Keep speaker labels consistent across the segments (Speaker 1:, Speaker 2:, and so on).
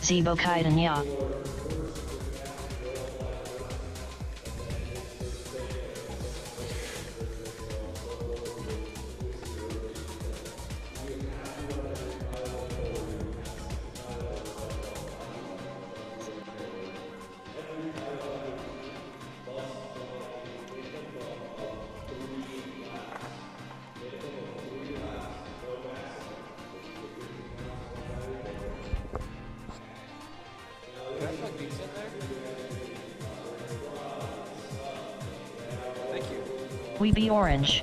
Speaker 1: Zibo Kaiden ya. We be orange.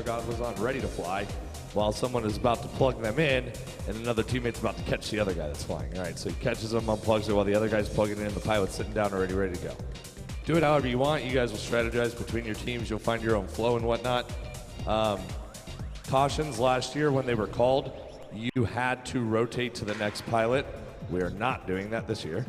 Speaker 2: their goggles on, ready to fly, while someone is about to plug them in, and another teammate's about to catch the other guy that's flying. All right, so he catches them, unplugs it, while the other guy's plugging it in, the pilot's sitting down already ready to go. Do it however you want. You guys will strategize between your teams. You'll find your own flow and whatnot. Cautions last year when they were called, you had to rotate to the next pilot. We are not doing that this year.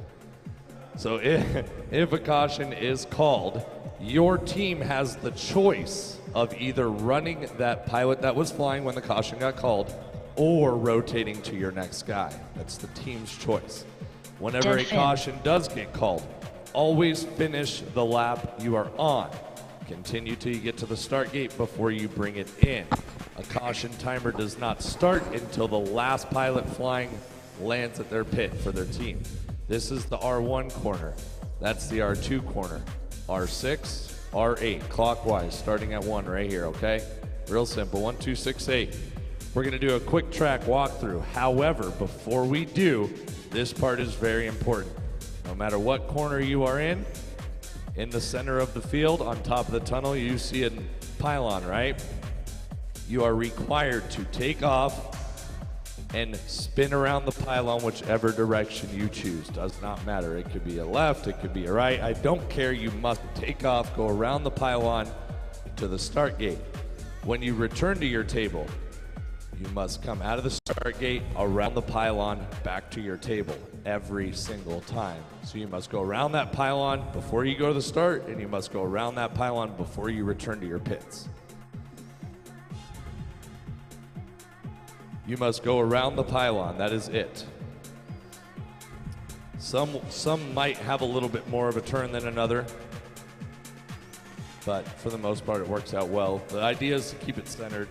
Speaker 2: So if a caution is called, your team has the choice of either running that pilot that was flying when the caution got called or rotating to your next guy. That's the team's choice. Whenever a caution does get called, always finish the lap you are on. Continue till you get to the start gate before you bring it in. A caution timer does not start until the last pilot flying lands at their pit for their team. This is the R1 corner. That's the R2 corner. R6, R8, clockwise, starting at 1 right here, okay? Real simple, 1, 2, 6, 8. We're gonna do a quick track walkthrough. However, before we do, this part is very important. No matter what corner you are in the center of the field, on top of the tunnel, you see a pylon, right? You are required to take off and spin around the pylon whichever direction you choose. Does not matter. It could be a left, it could be a right. I don't care. You must take off, go around the pylon to the start gate. When you return to your table, you must come out of the start gate, around the pylon, back to your table every single time. So you must go around that pylon before you go to the start, and you must go around that pylon before you return to your pits. You must go around the pylon, that is it. Some might have a little bit more of a turn than another, but for the most part it works out well. The idea is to keep it centered.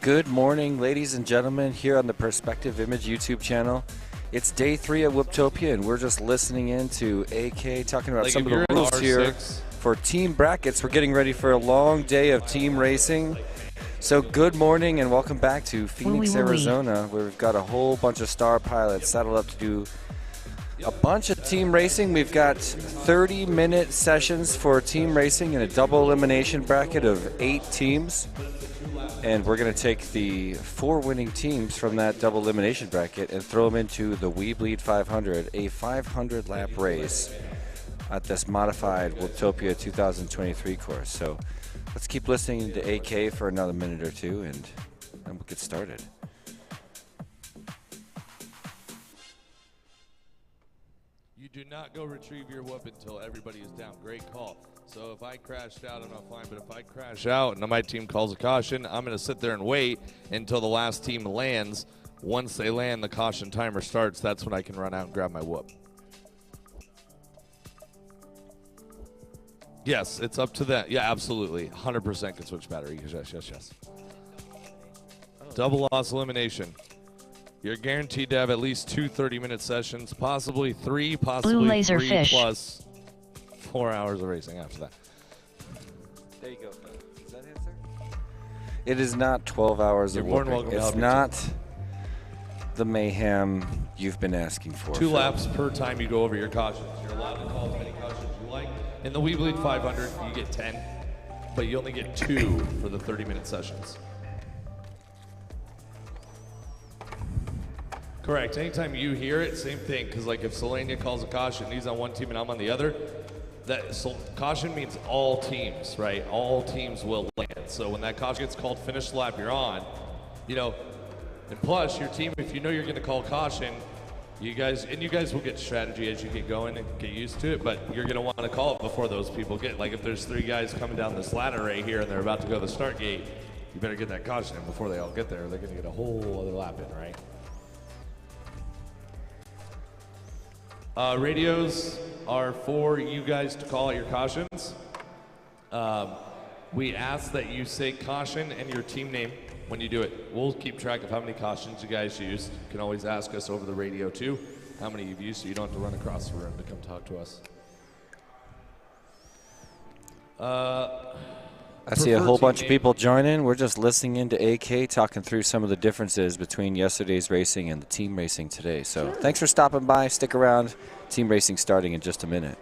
Speaker 3: Good morning, ladies and gentlemen, here on the Perspective Image YouTube channel. It's day 3 at Whooptopia, and we're just listening in to AK talking about some of the rules here for team brackets. We're getting ready for a long day of team racing. So good morning and welcome back to Phoenix, Arizona, where we've got a whole bunch of star pilots saddled up to do a bunch of team racing. We've got 30-minute sessions for team racing in a double elimination bracket of 8 teams. And we're going to take the 4 winning teams from that double elimination bracket and throw them into the We Bleed 500, a 500-lap race at this modified Whooptopia 2023 course. So let's keep listening to AK for another minute or two, and then we'll get started.
Speaker 2: You do not go retrieve your whoop until everybody is down. Great call. So if I crashed out, I'm not fine, but if I crash out and my team calls a caution, I'm going to sit there and wait until the last team lands. Once they land, the caution timer starts. That's when I can run out and grab my whoop. Yes, it's up to that. Yeah, absolutely. 100% can switch battery. Yes, yes, yes. Double loss elimination. You're guaranteed to have at least 2 30-minute sessions, possibly 3, possibly 3 plus 4 hours of racing after that.
Speaker 3: There you go. Is that answer? It is not 12 hours of whooping. It's not the mayhem you've been asking for.
Speaker 2: 2 laps per time you go over your cautions. You're allowed to call as many cautions you like. In the We Bleed 500, you get 10, but you only get 2 for the 30-minute sessions. Correct. Anytime you hear it, same thing. Because like if Selenia calls a caution, he's on one team and I'm on the other. Caution means all teams, right? All teams will land. So when that caution gets called, finish the lap you're on. You know, and plus your team, if you know you're going to call caution, you guys will get strategy as you get going and get used to it. But you're going to want to call it before those people get. Like if there's 3 guys coming down this ladder right here and they're about to go to the start gate, you better get that caution in before they all get there. They're going to get a whole other lap in, right? Radios are for you guys to call out your cautions. We ask that you say caution and your team name when you do it. We'll keep track of how many cautions you guys used. You can always ask us over the radio too, how many you've used, so you don't have to run across the room to come talk to us.
Speaker 3: I see a whole bunch of people joining. We're just listening into AK talking through some of the differences between yesterday's racing and the team racing today. So thanks for stopping by. Stick around. Team racing starting in just a minute.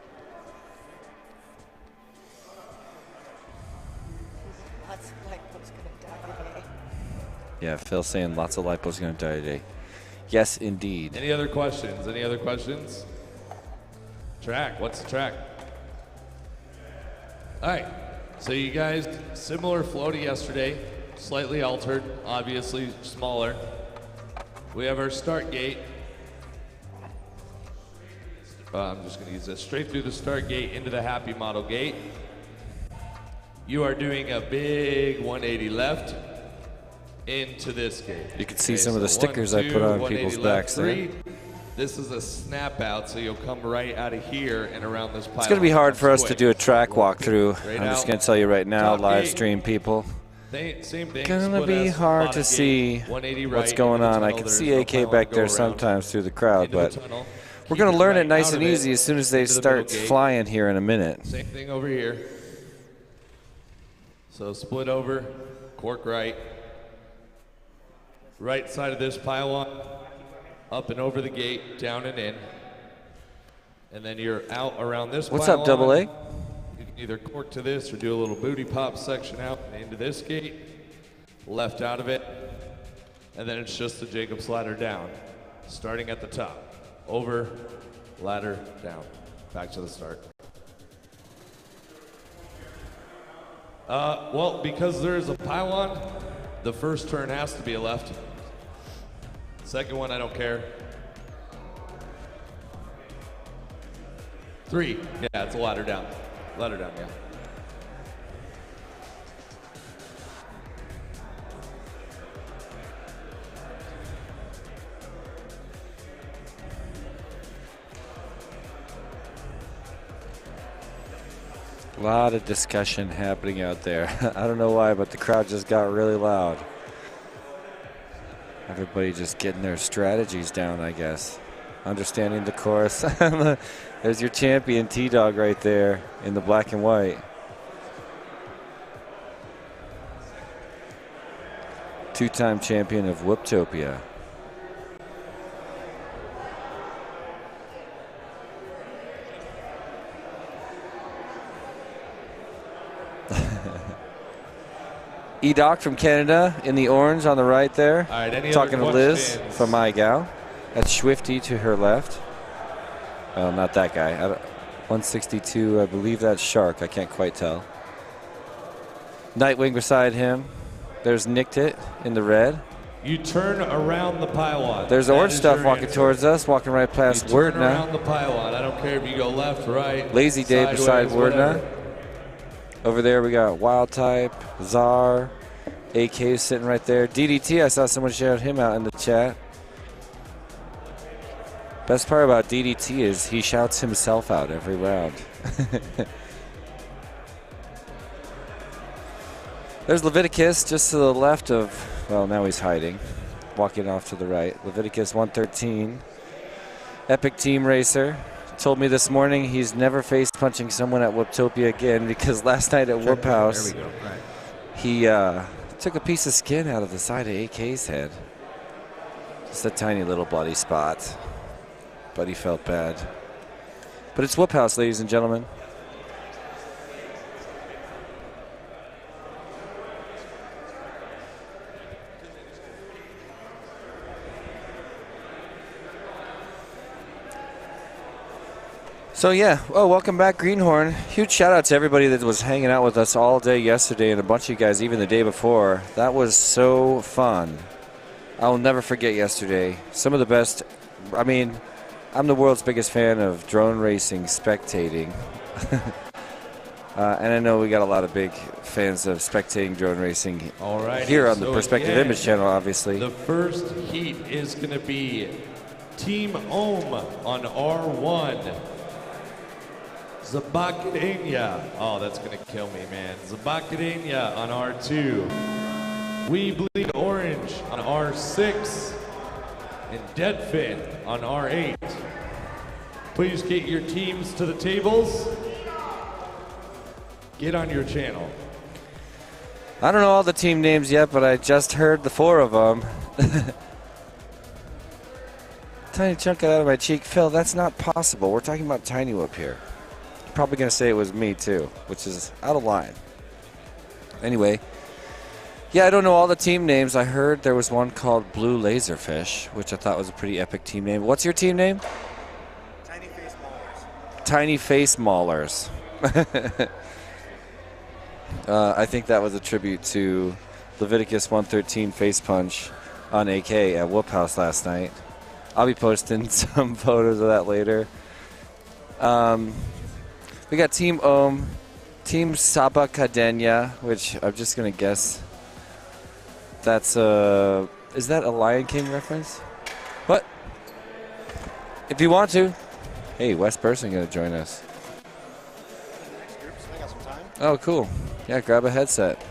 Speaker 3: Yeah, Phil saying lots of lipos going to die today. Yes, indeed.
Speaker 2: Any other questions? Any other questions? Track. What's the track? All right. So you guys, similar flow to yesterday, slightly altered, obviously smaller. We have our start gate. I'm just going to use this. Straight through the start gate into the happy model gate. You are doing a big 180 left into this gate.
Speaker 3: You can see some of the stickers I put on people's backs there.
Speaker 2: This is a snap out, so you'll come right out of here and around this pile.
Speaker 3: It's going to be hard for us to do a track walkthrough. I'm just going to tell you right now, live stream people.
Speaker 2: Same thing.
Speaker 3: Gonna be hard to see what's going on. I can see AK back there sometimes through the crowd, but we're going to learn it nice and easy as soon as they start flying here in a minute.
Speaker 2: Same thing over here. So split over, cork right. Right side of this pylon, up and over the gate, down and in. And then you're out around this
Speaker 3: What's
Speaker 2: pylon.
Speaker 3: up, Double A?
Speaker 2: You can either cork to this or do a little booty pop section out into this gate, left out of it, and then it's just the Jacob's ladder down, starting at the top. Over, ladder, down. Back to the start. Well, because there's a pylon, the first turn has to be a left. Second one, I don't care. 3, yeah, it's a ladder down. Ladder down, yeah.
Speaker 3: A lot of discussion happening out there. I don't know why, but the crowd just got really loud. Everybody just getting their strategies down, I guess. Understanding the course. There's your champion, T-Dog, right there in the black and white. Two-time champion of Whooptopia. E-Doc from Canada in the orange on the right there.
Speaker 2: All right,
Speaker 3: talking to Liz from my gal. That's Swifty to her left. Well, not that guy. 162, I believe that's Shark. I can't quite tell. Nightwing beside him. There's Nicked It in the red.
Speaker 2: You turn around the pylon.
Speaker 3: There's orange stuff walking towards us, walking right past Wordna.
Speaker 2: Turn around the pylon. I don't care if you go left, right.
Speaker 3: Lazy Dave beside Wordna.
Speaker 2: Whatever.
Speaker 3: Over there we got Wild Type, Czar, AK is sitting right there. DDT, I saw someone shout him out in the chat. Best part about DDT is he shouts himself out every round. There's Leviticus just to the left of, well, now he's hiding. Walking off to the right. Leviticus 113. Epic Team Racer. Told me this morning he's never face punching someone at Whooptopia again because last night at Whoop House,
Speaker 2: there we go. Right.
Speaker 3: He took a piece of skin out of the side of AK's head. Just a tiny little bloody spot. But he felt bad. But it's Whoop House, ladies and gentlemen. So yeah, oh, welcome back, Greenhorn. Huge shout out to everybody that was hanging out with us all day yesterday and a bunch of you guys even the day before. That was so fun. I'll never forget yesterday. Some of the best, I mean, I'm the world's biggest fan of drone racing spectating. And I know we got a lot of big fans of spectating drone racing here on the Perspective Image channel, obviously.
Speaker 2: The first heat is going to be Team Ohm on R1. Zabakadenia. Oh, that's going to kill me, man. Zabakadenia on R2. We Bleed Orange on R6. And Deadfin on R8. Please get your teams to the tables. Get on your channel.
Speaker 3: I don't know all the team names yet, but I just heard the 4 of them. Tiny chunk out of my cheek. Phil, that's not possible. We're talking about Tiny Whoop here. Probably going to say it was me too, which is out of line. Anyway, Yeah, I don't know all the team names. I heard there was one called Blue Laserfish, which I thought was a pretty epic team name. What's your team name?
Speaker 4: Tiny Face Maulers.
Speaker 3: Tiny Face Maulers. I think that was a tribute to Leviticus 113 face punch on AK at Whoop House last night. I'll be posting some photos of that later. We got Team Ohm, Team Sabacadena, which I'm just going to guess that's is that a Lion King reference? What? If you want to. Hey, Wes Person going to join us.
Speaker 4: I got some time.
Speaker 3: Oh, cool. Yeah, grab a headset.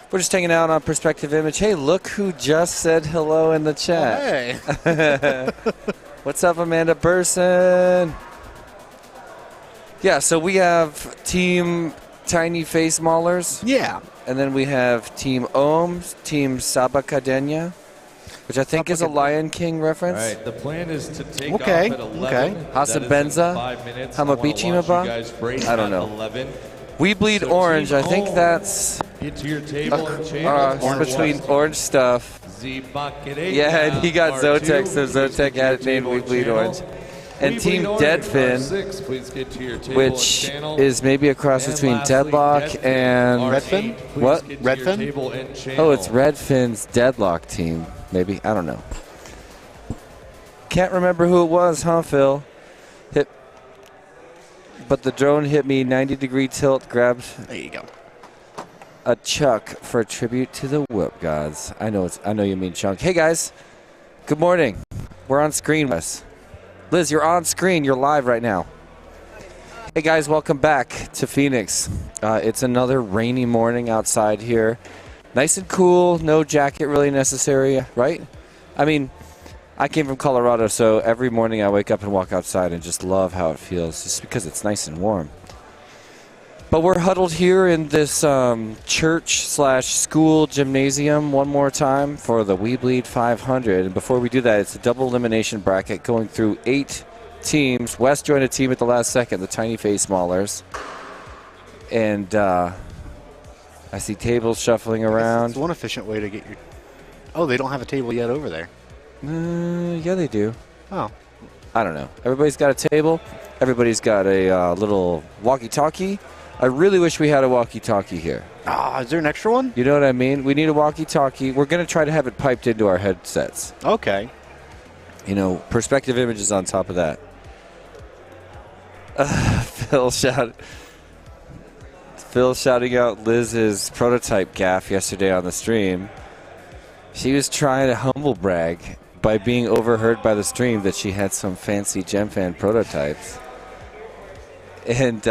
Speaker 3: We're just hanging out on Perspective Image. Hey, look who just said hello in the chat.
Speaker 4: Oh, hey.
Speaker 3: What's up, Amanda Burson? Yeah, so we have Team Tiny Face Maulers.
Speaker 4: Yeah.
Speaker 3: And then we have Team Ohm, Team Sabacadena, which I think is a Lion King reference.
Speaker 2: All right, the plan is to take
Speaker 4: Okay,
Speaker 2: off at 11.
Speaker 4: okay.
Speaker 3: Hasa Benza, Hamabichi Maba? I don't know.
Speaker 2: 11.
Speaker 3: We Bleed
Speaker 2: So
Speaker 3: Orange,
Speaker 2: Team
Speaker 3: I think
Speaker 2: Ohm,
Speaker 3: that's
Speaker 2: Get to your table and channel.
Speaker 3: between orange stuff. Yeah, and he got Zotek, so Zotek had it named We Bleed Orange. And Team Deadfin, which is maybe a cross between Deadlock and
Speaker 4: Redfin?
Speaker 3: What?
Speaker 4: Redfin?
Speaker 3: Oh, it's Redfin's Deadlock team, maybe. I don't know. Can't remember who it was, huh, Phil? But the drone hit me 90-degree tilt, grabbed
Speaker 4: There you go.
Speaker 3: a chuck for a tribute to the Whoop gods. I know you mean chunk. Hey guys, good morning. We're on screen, Wes. Liz, you're on screen. You're live right now. Hey guys, welcome back to Phoenix. It's another rainy morning outside here. Nice and cool. No jacket really necessary, right? I mean, I came from Colorado, so every morning I wake up and walk outside and just love how it feels, just because it's nice and warm. But we're huddled here in this church/school gymnasium one more time for the We Bleed 500. And before we do that, it's a double elimination bracket going through 8 teams. Wes joined a team at the last second, the Tiny Face Maulers. And I see tables shuffling around.
Speaker 4: It's one efficient way to get your... Oh, they don't have a table yet over there.
Speaker 3: Yeah, they do.
Speaker 4: Oh.
Speaker 3: I don't know. Everybody's got a table. Everybody's got a little walkie-talkie. I really wish we had a walkie-talkie here.
Speaker 4: Is there an extra one?
Speaker 3: You know what I mean? We need a walkie-talkie. We're going to try to have it piped into our headsets.
Speaker 4: Okay.
Speaker 3: You know, Perspective Images on top of that. Phil shouting out Liz's prototype gaffe yesterday on the stream. She was trying to humble brag by being overheard by the stream that she had some fancy GemFan prototypes. And,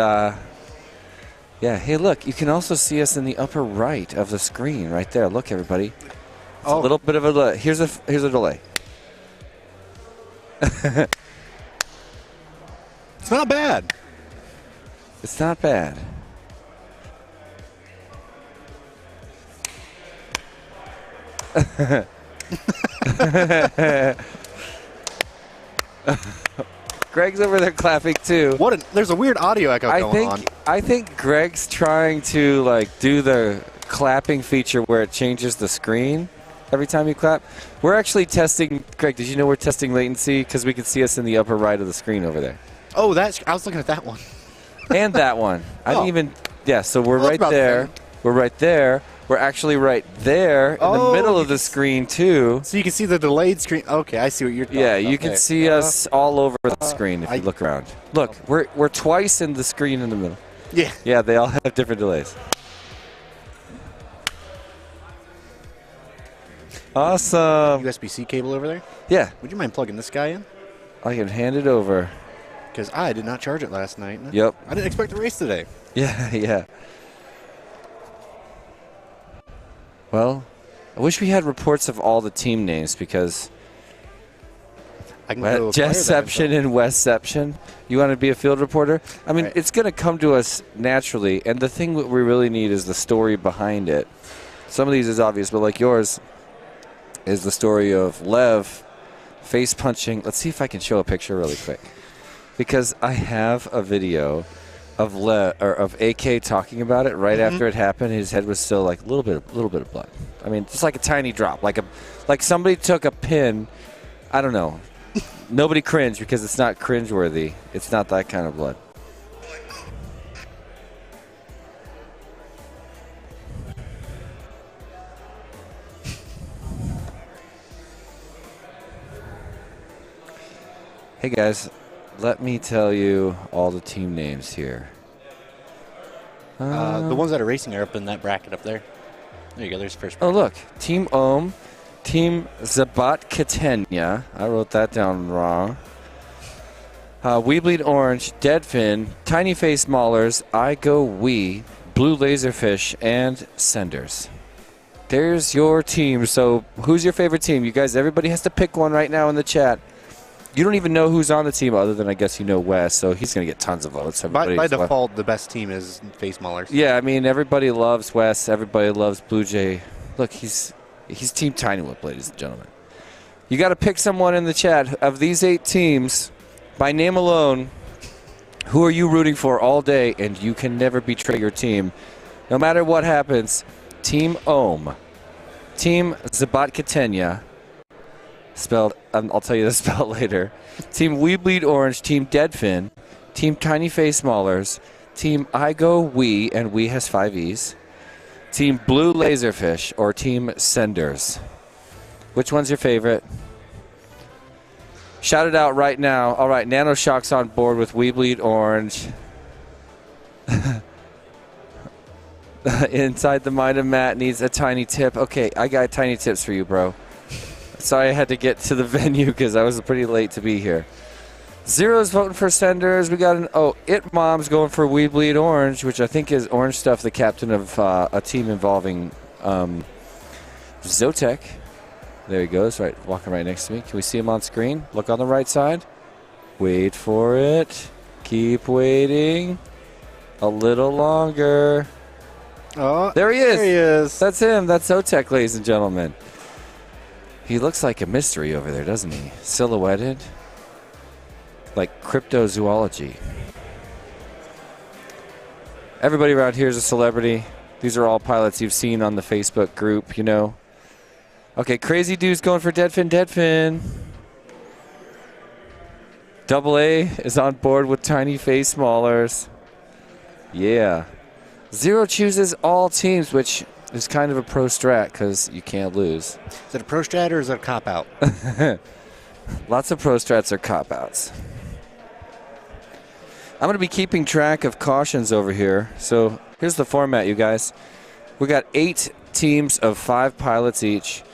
Speaker 3: yeah, hey, look, you can also see us in the upper right of the screen right there. Look, everybody. It's a little bit of a delay. Here's a delay.
Speaker 4: It's not bad.
Speaker 3: It's not bad. Greg's over there clapping too.
Speaker 4: There's a weird audio echo going on.
Speaker 3: I think Greg's trying to do the clapping feature where it changes the screen every time you clap. We're actually testing. Greg, did you know we're testing latency because we can see us in the upper right of the screen over there?
Speaker 4: Oh, I was looking at that one.
Speaker 3: And that one. I didn't even. Yeah, so we're right there. We're right there. We're actually right there in the middle of the screen, too.
Speaker 4: So you can see the delayed screen. Okay, I see what you're talking about.
Speaker 3: Yeah, you can see us all over the screen if you look around. Look, we're twice in the screen in the middle.
Speaker 4: Yeah.
Speaker 3: Yeah, they all have different delays. Awesome.
Speaker 4: USB-C cable over there?
Speaker 3: Yeah.
Speaker 4: Would you mind plugging this guy in?
Speaker 3: I can hand it over.
Speaker 4: Because I did not charge it last night.
Speaker 3: Yep.
Speaker 4: I didn't expect to race today.
Speaker 3: Yeah, yeah. Well, I wish we had reports of all the team names because
Speaker 4: I can go
Speaker 3: Jessception and Westception. You want to be a field reporter? I mean, it's going to come to us naturally, and the thing that we really need is the story behind it. Some of these is obvious, but like yours is the story of Lev face punching. Let's see if I can show a picture really quick because I have a video of AK talking about it right after it happened. His head was still like a little bit of blood. I mean, just like a tiny drop, like somebody took a pin. I don't know. Nobody cringed because it's not cringeworthy. It's not that kind of blood. Hey guys, let me tell you all the team names here.
Speaker 4: The ones that are racing are up in that bracket up there. There you go. There's first.
Speaker 3: Oh look, Team Ohm, Team Zabatkatenya. I wrote that down wrong. We Bleed Orange, Deadfin, Tiny Face Maulers, I Go We, Blue Laserfish, and Senders. There's your team. So who's your favorite team? You guys, everybody has to pick one right now in the chat. You don't even know who's on the team other than, I guess, you know Wes, so he's going to get tons of votes.
Speaker 4: By default, the best team is Face Maulers.
Speaker 3: Yeah, I mean, everybody loves Wes. Everybody loves Blue Jay. Look, he's Team Tiny Whip, ladies and gentlemen. You got to pick someone in the chat. Of these 8 teams, by name alone, who are you rooting for all day? And you can never betray your team. No matter what happens, Team Ohm, Team Zabatkatenya, spelled, I'll tell you the spell later. Team We Bleed Orange, Team Deadfin, Team Tiny Face Maulers, Team I Go We, and We has 5 E's, Team Blue Laserfish, or Team Senders. Which one's your favorite? Shout it out right now. All right, Nanoshock's on board with We Bleed Orange. Inside the mind of Matt needs a tiny tip. Okay, I got tiny tips for you, bro. Sorry I had to get to the venue because I was pretty late to be here. Zero's voting for Senders. We got It Mom's going for We Bleed Orange, which I think is Orange Stuff, the captain of a team involving Zotek. There he goes, right, walking right next to me. Can we see him on screen? Look on the right side. Wait for it. Keep waiting. A little longer.
Speaker 4: Oh,
Speaker 3: there he is.
Speaker 4: There he is.
Speaker 3: That's him. That's Zotek, ladies and gentlemen. He looks like a mystery over there, doesn't he? Silhouetted. Like cryptozoology. Everybody around here is a celebrity. These are all pilots you've seen on the Facebook group, you know. Okay, Crazy Dude's going for Deadfin. Double A is on board with Tiny Face Maulers. Yeah. Zero chooses all teams, which is kind of a pro strat because you can't lose.
Speaker 4: Is it a pro strat or is it a cop-out?
Speaker 3: Lots of pro strats are cop-outs. I'm going to be keeping track of cautions over here. So here's the format, you guys. We got 8 teams of 5 pilots each.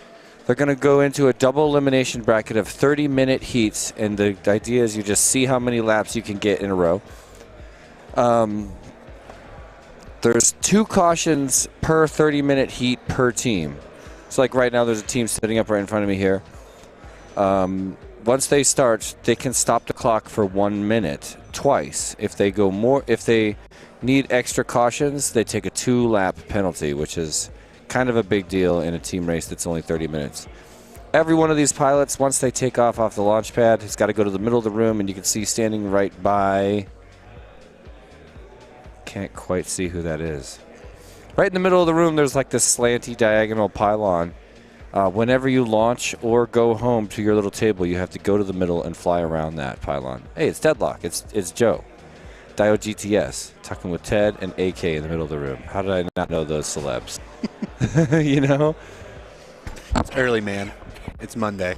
Speaker 3: They're going to go into a double elimination bracket of 30-minute heats, and the idea is you just see how many laps you can get in a row. There's 2 cautions per 30-minute heat per team. So like right now there's a team sitting up right in front of me here. Once they start, they can stop the clock for 1 minute twice. If they go more, if they need extra cautions, they take a 2-lap penalty, which is kind of a big deal in a team race that's only 30 minutes. Every one of these pilots, once they take off the launch pad, has got to go to the middle of the room, and you can see standing right by... Can't quite see who that is. Right in the middle of the room, there's like this slanty diagonal pylon. Whenever you launch or go home to your little table, you have to go to the middle and fly around that pylon. Hey, it's Deadlock. It's Joe. Dio GTS, talking with Ted and AK in the middle of the room. How did I not know those celebs? You know?
Speaker 4: It's early, man. It's Monday.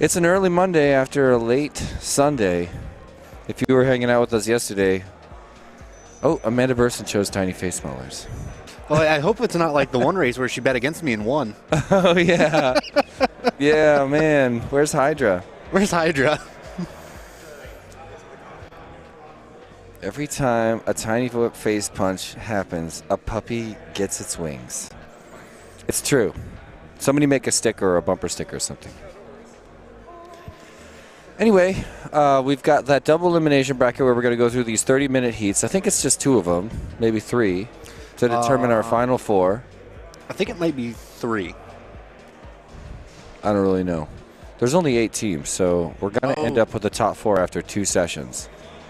Speaker 3: It's an early Monday after a late Sunday. If you were hanging out with us yesterday... Oh, Amanda Burson chose Tiny Face Maulers.
Speaker 4: Well, I hope it's not like the one race where she bet against me and won.
Speaker 3: Oh, yeah. Yeah, man. Where's Hydra?
Speaker 4: Where's Hydra?
Speaker 3: Every time a Tiny Whip face punch happens, a puppy gets its wings. It's true. Somebody make a sticker or a bumper sticker or something. Anyway, we've got that double elimination bracket where we're going to go through these 30-minute heats. I think it's just 2 of them, maybe 3, to determine our final 4.
Speaker 4: I think it might be 3.
Speaker 3: I don't really know. There's only 8 teams, so we're going to end up with the top 4 after 2 sessions.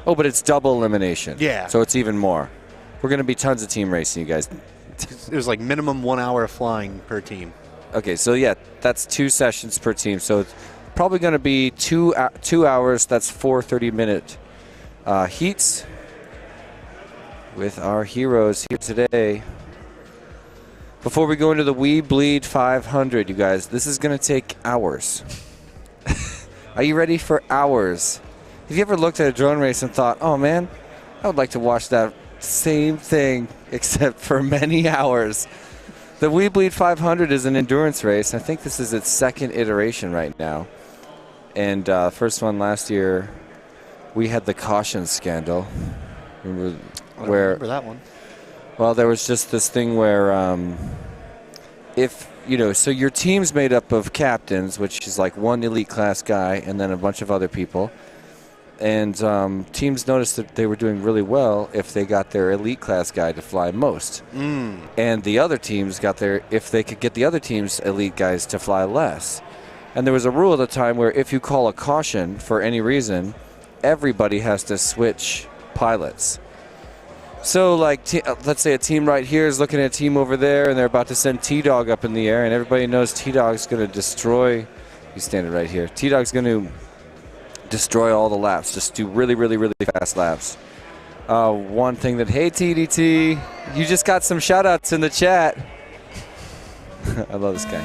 Speaker 3: Oh, but it's double elimination.
Speaker 4: Yeah.
Speaker 3: So it's even more. We're going to be tons of team racing, you guys.
Speaker 4: It was like minimum 1 hour of flying per team.
Speaker 3: Okay, so yeah, that's 2 sessions per team. So it's probably going to be 2 hours. That's 4 30-minute heats with our heroes here today. Before we go into the We Bleed 500, you guys, this is going to take hours. Are you ready for hours? Have you ever looked at a drone race and thought, oh man, I would like to watch that same thing except for many hours? The We Bleed 500 is an endurance race. I think this is its 2nd iteration right now. And first one last year, we had the caution scandal. Remember
Speaker 4: that one.
Speaker 3: Well, there was just this thing where so your team's made up of captains, which is like one elite class guy and then a bunch of other people. And teams noticed that they were doing really well if they got their elite class guy to fly most. And the other teams if they could get the other team's elite guys to fly less. And there was a rule at the time where if you call a caution for any reason, everybody has to switch pilots. So, like, let's say a team right here is looking at a team over there, and they're about to send T-Dog up in the air, and everybody knows T-Dog's going to destroy. He's standing right here. T-Dog's going to destroy all the laps. Just do really, really, really fast laps. One thing that, hey, TDT, you just got some shout-outs in the chat. I love this guy.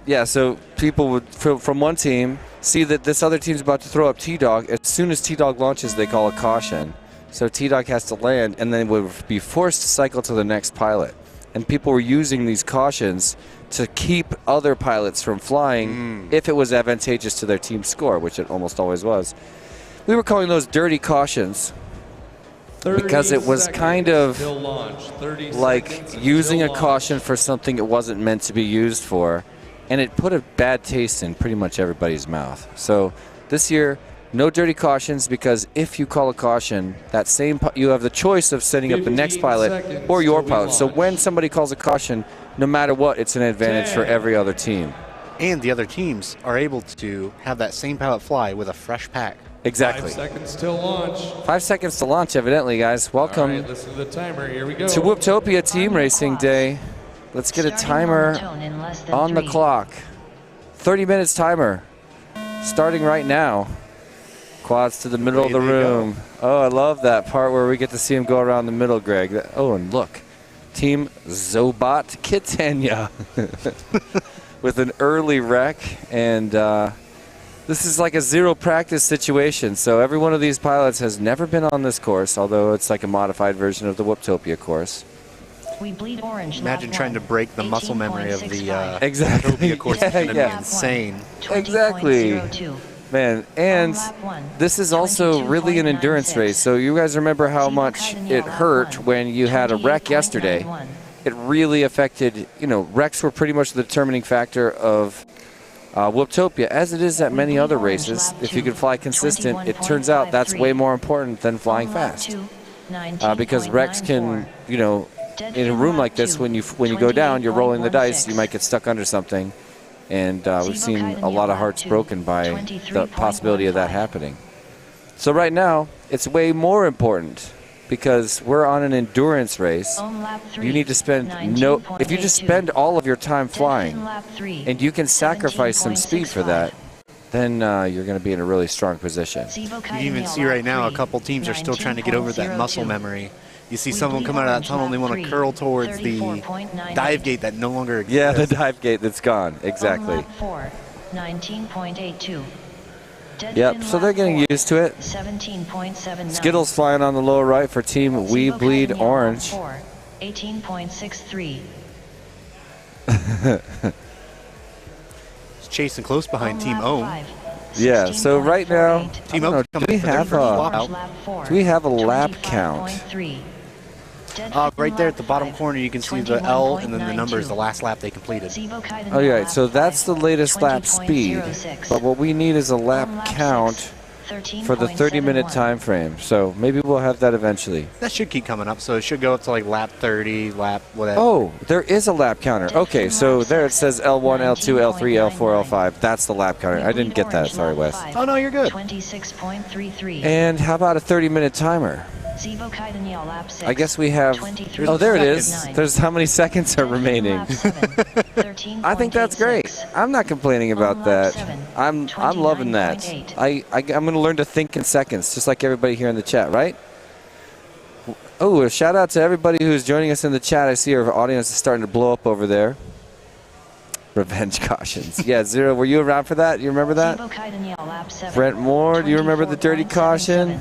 Speaker 3: Yeah, so people would, from one team, see that this other team's about to throw up T-Dog. As soon as T-Dog launches, they call a caution. So T-Dog has to land, and then would be forced to cycle to the next pilot. And people were using these cautions to keep other pilots from flying if it was advantageous to their team's score, which it almost always was. We were calling those dirty cautions because it was kind of like using a caution for something it wasn't meant to be used for, and it put a bad taste in pretty much everybody's mouth. So this year, no dirty cautions, because if you call a caution, you have the choice of setting up the next pilot or your pilot. So when somebody calls a caution, no matter what, it's an advantage for every other team.
Speaker 4: And the other teams are able to have that same pilot fly with a fresh pack.
Speaker 3: Exactly.
Speaker 2: 5 seconds till launch.
Speaker 3: 5 seconds to launch, evidently, guys. Welcome
Speaker 2: All right, listen to the timer. Here we go.
Speaker 3: to Whooptopia Team Racing Day. Let's get a timer on the clock. 30 minutes timer. Starting right now. Quads to the middle of the room. Oh, I love that part where we get to see him go around the middle, Greg. Oh, and look. Team Zobat Kitania with an early wreck. And this is like a zero practice situation. So every one of these pilots has never been on this course, although it's like a modified version of the Whooptopia course.
Speaker 1: We bleed orange.
Speaker 4: Imagine trying to break the muscle memory of the
Speaker 3: Whooptopia
Speaker 4: course. It's going to be insane.
Speaker 3: Exactly. Man, and this is also really an endurance race. So you guys remember how much it hurt when you had a wreck yesterday. It really affected, wrecks were pretty much the determining factor of Whooptopia, as it is at many other races. If you can fly consistent, it turns out that's way more important than flying fast. Because wrecks can, in a room like this, when you go down, you're rolling the dice, you might get stuck under something. And we've seen a lot of hearts broken by the possibility of that happening. So right now, it's way more important because we're on an endurance race. You need to spend if you just spend all of your time flying and you can sacrifice some speed for that, then you're going to be in a really strong position.
Speaker 4: You can even see right now a couple teams are still trying to get over that muscle memory. You see someone come out of that tunnel and they want to curl towards the dive gate that no longer exists.
Speaker 3: Yeah, the dive gate that's gone. Exactly.
Speaker 1: 19.82.
Speaker 3: Yep, so they're getting used to it.
Speaker 1: 17.79.
Speaker 3: Skittles flying on the lower right for Team We Bleed Orange.
Speaker 1: 18.63.
Speaker 4: It's chasing close behind Team Ohm.
Speaker 3: Yeah, so right now,
Speaker 4: Team Ohm,
Speaker 3: do we have a lap count?
Speaker 4: Right there at the bottom corner, you can see the L and then the numbers, the last lap they completed.
Speaker 3: Oh, yeah, so that's the latest lap speed. But what we need is a lap count for the 30-minute time frame. So maybe we'll have that eventually.
Speaker 4: That should keep coming up, so it should go up to like lap 30, lap whatever.
Speaker 3: Oh, there is a lap counter. Okay, so there it says L1, L2, L3, L4, L5. That's the lap counter. I didn't get that. Sorry, Wes.
Speaker 4: Oh, no, you're good.
Speaker 1: 26.33.
Speaker 3: And how about a 30-minute timer? I guess we have. Oh, there it is. There's how many seconds are remaining. I think that's great. I'm not complaining about that. I'm loving that. I'm going to learn to think in seconds, just like everybody here in the chat, right? Oh, a shout out to everybody who's joining us in the chat. I see our audience is starting to blow up over there. Revenge cautions. Yeah, Zero, were you around for that? You remember that? Brent Moore, do you remember the dirty caution?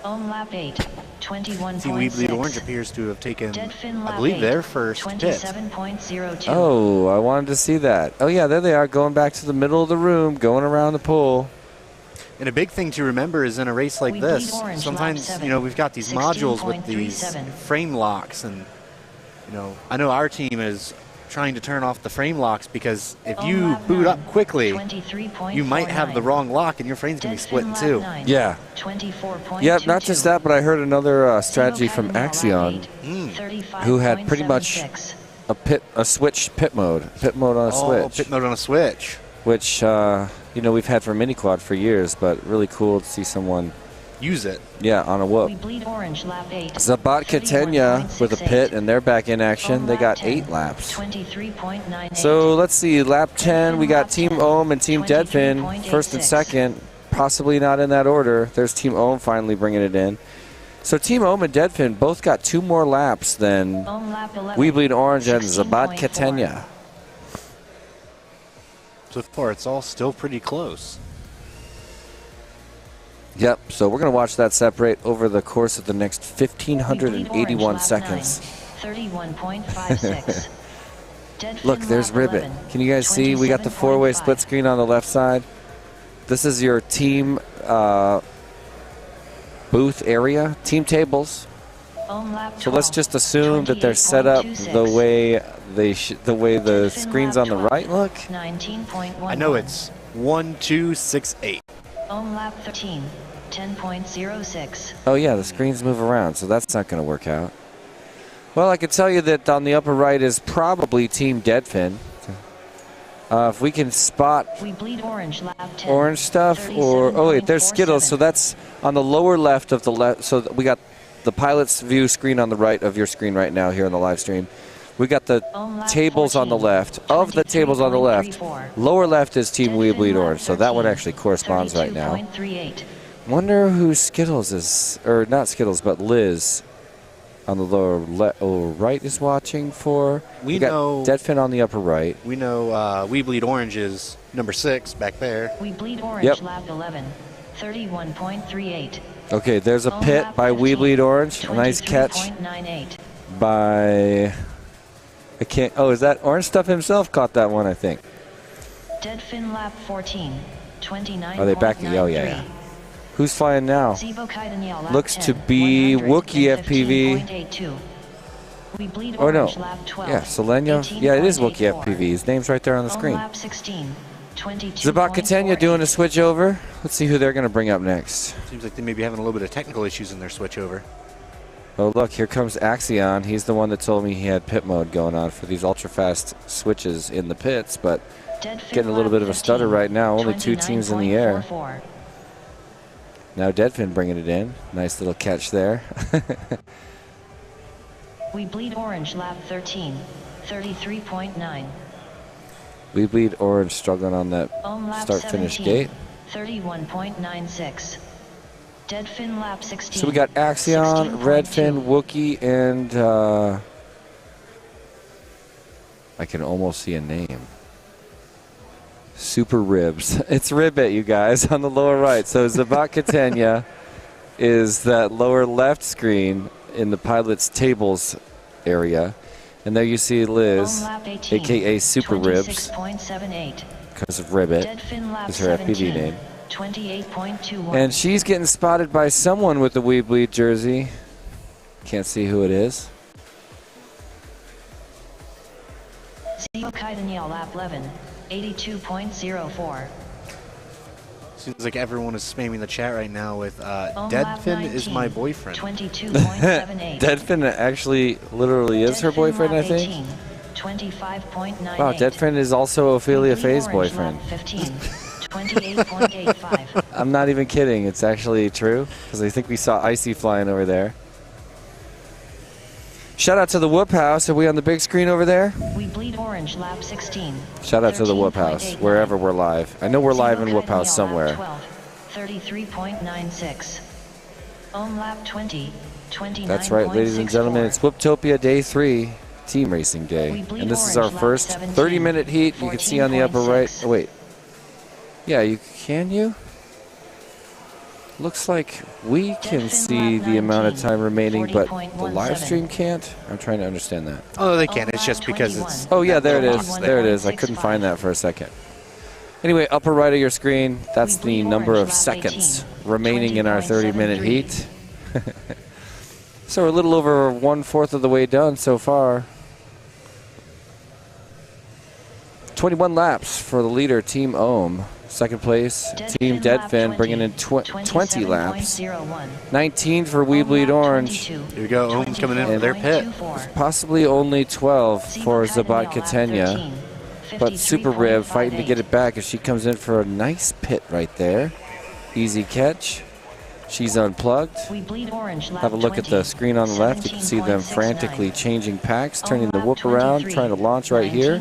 Speaker 1: Lap 8, 21.6.
Speaker 4: See, We Bleed Orange appears to have taken, I believe, their first pit.
Speaker 1: 27.02.
Speaker 3: Oh, I wanted to see that. Oh, yeah, there they are, going back to the middle of the room, going around the pool.
Speaker 4: And a big thing to remember is in a race like this, sometimes, you know, we've got these modules with these frame locks. And, you know, I know our team is trying to turn off the frame locks because if you boot up quickly, you might have the wrong lock and your frame's going to be split in two.
Speaker 3: Yeah. Yeah, not just that, but I heard another strategy from Axion who had pretty much a switch pit mode on a switch.
Speaker 4: Pit mode on a switch.
Speaker 3: Which, you know, we've had for mini quad for years, but really cool to see someone
Speaker 4: use it.
Speaker 3: Yeah, on a whoop. Zabat Catenia with a pit, and they're back in action. They got 8 laps. So let's see, lap 10, we got Team Ohm and Team Deadfin, first and second. Possibly not in that order. There's Team Ohm finally bringing it in. So Team Ohm and Deadfin both got 2 more laps than We Bleed Orange and Zabat Catenia.
Speaker 4: So far, it's all still pretty close.
Speaker 3: Yep, so we're going to watch that separate over the course of the next 1,581 seconds.
Speaker 1: 31.56.
Speaker 3: Look, there's Ribbit. Can you guys see? We got the 4-way split screen on the left side. This is your team booth area, team tables. So let's just assume that they're set up the way the screen's on the right look.
Speaker 4: I know it's 1, 2, 6, 8.
Speaker 1: Lap 13, 10.06.
Speaker 3: Oh yeah, the screens move around, so that's not going to work out. Well, I can tell you that on the upper right is probably Team Deadfin. If we can spot
Speaker 1: We Bleed Orange, lap 10,
Speaker 3: orange stuff, or oh wait, there's Skittles. So that's on the lower left of the left. So we got the pilot's view screen on the right of your screen right now here on the live stream. We got the tables on the left. Of the tables on the left, lower left is Team We Bleed Orange, so that one actually corresponds right now. Wonder who Skittles is, or not Skittles, but Liz on the lower right is watching for.
Speaker 4: We
Speaker 3: got
Speaker 4: know
Speaker 3: Deadfin on the upper right.
Speaker 4: We know We Bleed Orange is number 6 back there.
Speaker 1: We Bleed Orange, lap 11, 31.38.
Speaker 3: Okay, there's a pit by We Bleed Orange. A nice catch by. I can't. Oh, is that Orange Stuff himself caught that one? I think.
Speaker 1: Deadfin lap 14, 29.
Speaker 3: Are they back? Oh yeah. Who's flying now? Looks to be Wookiee FPV. Oh no. Yeah, Selenia. Yeah, it is Wookiee FPV. His name's right there on the screen. Zabat Catenia doing a switch over. Let's see who they're going to bring up next.
Speaker 4: Seems like they may be having a little bit of technical issues in their switch over.
Speaker 3: Oh look, here comes Axion. He's the one that told me he had pit mode going on for these ultra fast switches in the pits, but getting a little bit of a stutter right now. Only 2 teams in the air. Now Deadfin bringing it in. Nice little catch there.
Speaker 1: We Bleed Orange lap 13, 33.9.
Speaker 3: We Bleed Orange struggling on that start-finish gate.
Speaker 1: 31.96. Deadfin lap 16.
Speaker 3: So we got Axion, Redfin, Wookiee, and I can almost see a name. Super Ribs. It's Ribbit, you guys, on the lower right. So Zabat Catenia is that lower left screen in the pilot's tables area. And there you see Liz, a.k.a. Super Ribs, because of Ribbit, is her FPV name.
Speaker 1: 28.21.
Speaker 3: And she's getting spotted by someone with the We Bleed jersey. Can't see who it is.
Speaker 1: Lap 11, 82.04.
Speaker 4: Seems like everyone is spamming the chat right now with Deadfin is my boyfriend.
Speaker 1: 22.78.
Speaker 3: Deadfin actually literally is her boyfriend, I think.
Speaker 1: 25.98.
Speaker 3: Wow, Deadfin is also Ophelia Faye's
Speaker 1: Orange
Speaker 3: boyfriend.
Speaker 1: lap 15, 28.85.
Speaker 3: I'm not even kidding. It's actually true because I think we saw Icy flying over there. Shout out to the Whoop House. Are we on the big screen over there?
Speaker 1: We bleed orange lap 16.
Speaker 3: Shout out to the Whoop House, wherever we're live. I know we're live in Whoop House somewhere.
Speaker 1: 33.96. On lap 20, 29.64.
Speaker 3: That's right, ladies and gentlemen. It's Whooptopia Day 3, Team Racing Day. And this is our first 30-minute heat. You can see on the upper right. Oh, wait. Yeah, can you? Looks like we can see the amount of time remaining, but the live stream can't? I'm trying to understand that.
Speaker 4: Oh, they can. It's just because it's...
Speaker 3: Oh, yeah, there it is. There it is. I couldn't find that for a second. Anyway, upper right of your screen, that's the number of seconds remaining in our 30-minute heat. So we're a little over 1/4 of the way done so far. 21 laps for the leader, Team Ohm. Second place, Team Deadfin, bringing in 20 laps. 19 for We Bleed Orange.
Speaker 4: Here we go, Ohm's coming in for their pit.
Speaker 3: Possibly only 12 for Zabat Katenya. But Super Rib fighting to get it back as she comes in for a nice pit right there. Easy catch. She's unplugged. Have a look at the screen on the left. You can see them frantically changing packs, turning the whoop around, trying to launch right here.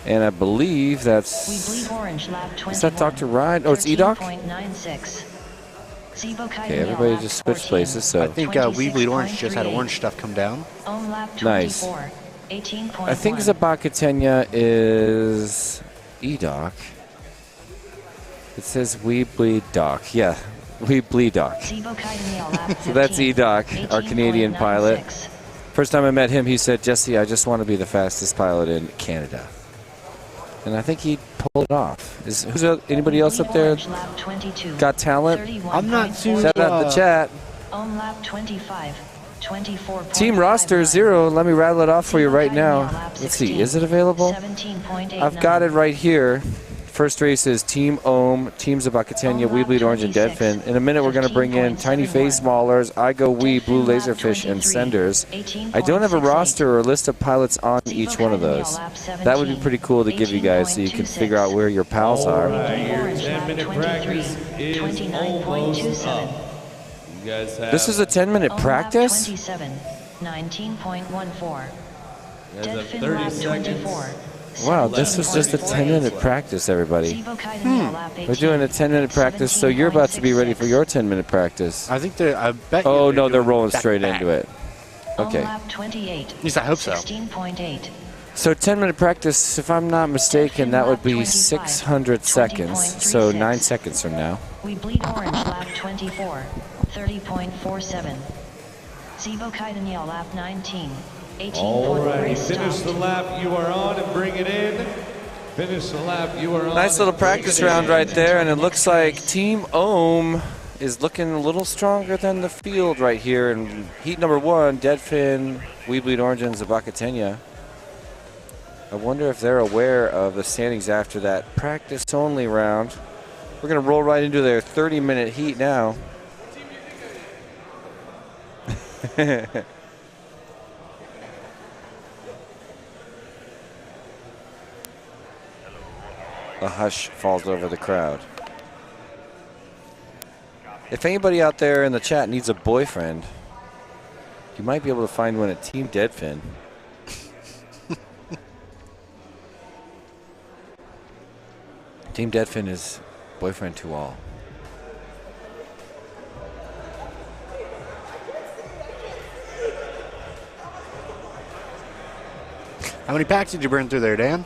Speaker 3: And I believe that's... Is that Dr. Ryan? Oh, it's E-Doc? Okay, everybody just switched places, so...
Speaker 4: I think We Bleed Orange just had orange stuff come down.
Speaker 3: Nice. I think Zabat Katenya is E-Doc. It says We Bleed Doc. Yeah, We Bleed Doc. So that's E-Doc, our Canadian pilot. First time I met him, he said, Jesse, I just want to be the fastest pilot in Canada. And I think he pulled it off. Who's anybody else up there got talent?
Speaker 4: I'm not too...
Speaker 3: Shout out the chat. Team roster 0. Let me rattle it off for you right now. Let's see. Is it available? I've got it right here. First race is Team Ohm, Team Zabat Katenya, We Bleed Orange, and Deadfin. In a minute, we're going to bring in Tiny Face Maulers, I Go We, Blue Laserfish, and Senders. I don't have a roster or a list of pilots on each one of those. That would be pretty cool to give you guys so you can figure out where your pals are.
Speaker 2: Your 10-minute practice is almost up. You guys have...
Speaker 3: This is a 10-minute practice?
Speaker 1: 19.14.
Speaker 2: You guys have 30 seconds.
Speaker 3: Wow, this was just a 10-minute practice, everybody. We're doing a 10-minute practice, so you're about to be ready for your 10-minute practice.
Speaker 4: I think they're... I bet you
Speaker 3: oh, no, they're rolling straight into it. Okay.
Speaker 4: At least I hope so.
Speaker 3: So 10-minute practice, if I'm not mistaken, that would be 600 seconds. So 9 seconds from now.
Speaker 1: We bleed orange lap 24, 30.47. Zibo Kaidaniel lap 19.
Speaker 2: All right, finish the lap you are on and bring it in. Finish the lap you are on.
Speaker 3: Nice little practice round right there, and it looks like Team Ohm is looking a little stronger than the field right here in heat number 1, Deadfin, We Bleed Orange, and Zabat Katenya. I wonder if they're aware of the standings after that practice-only round. We're going to roll right into their 30-minute heat now. A hush falls over the crowd. If anybody out there in the chat needs a boyfriend, you might be able to find one at Team Deadfin. Team Deadfin is boyfriend to all.
Speaker 4: How many packs did you burn through there, Dan?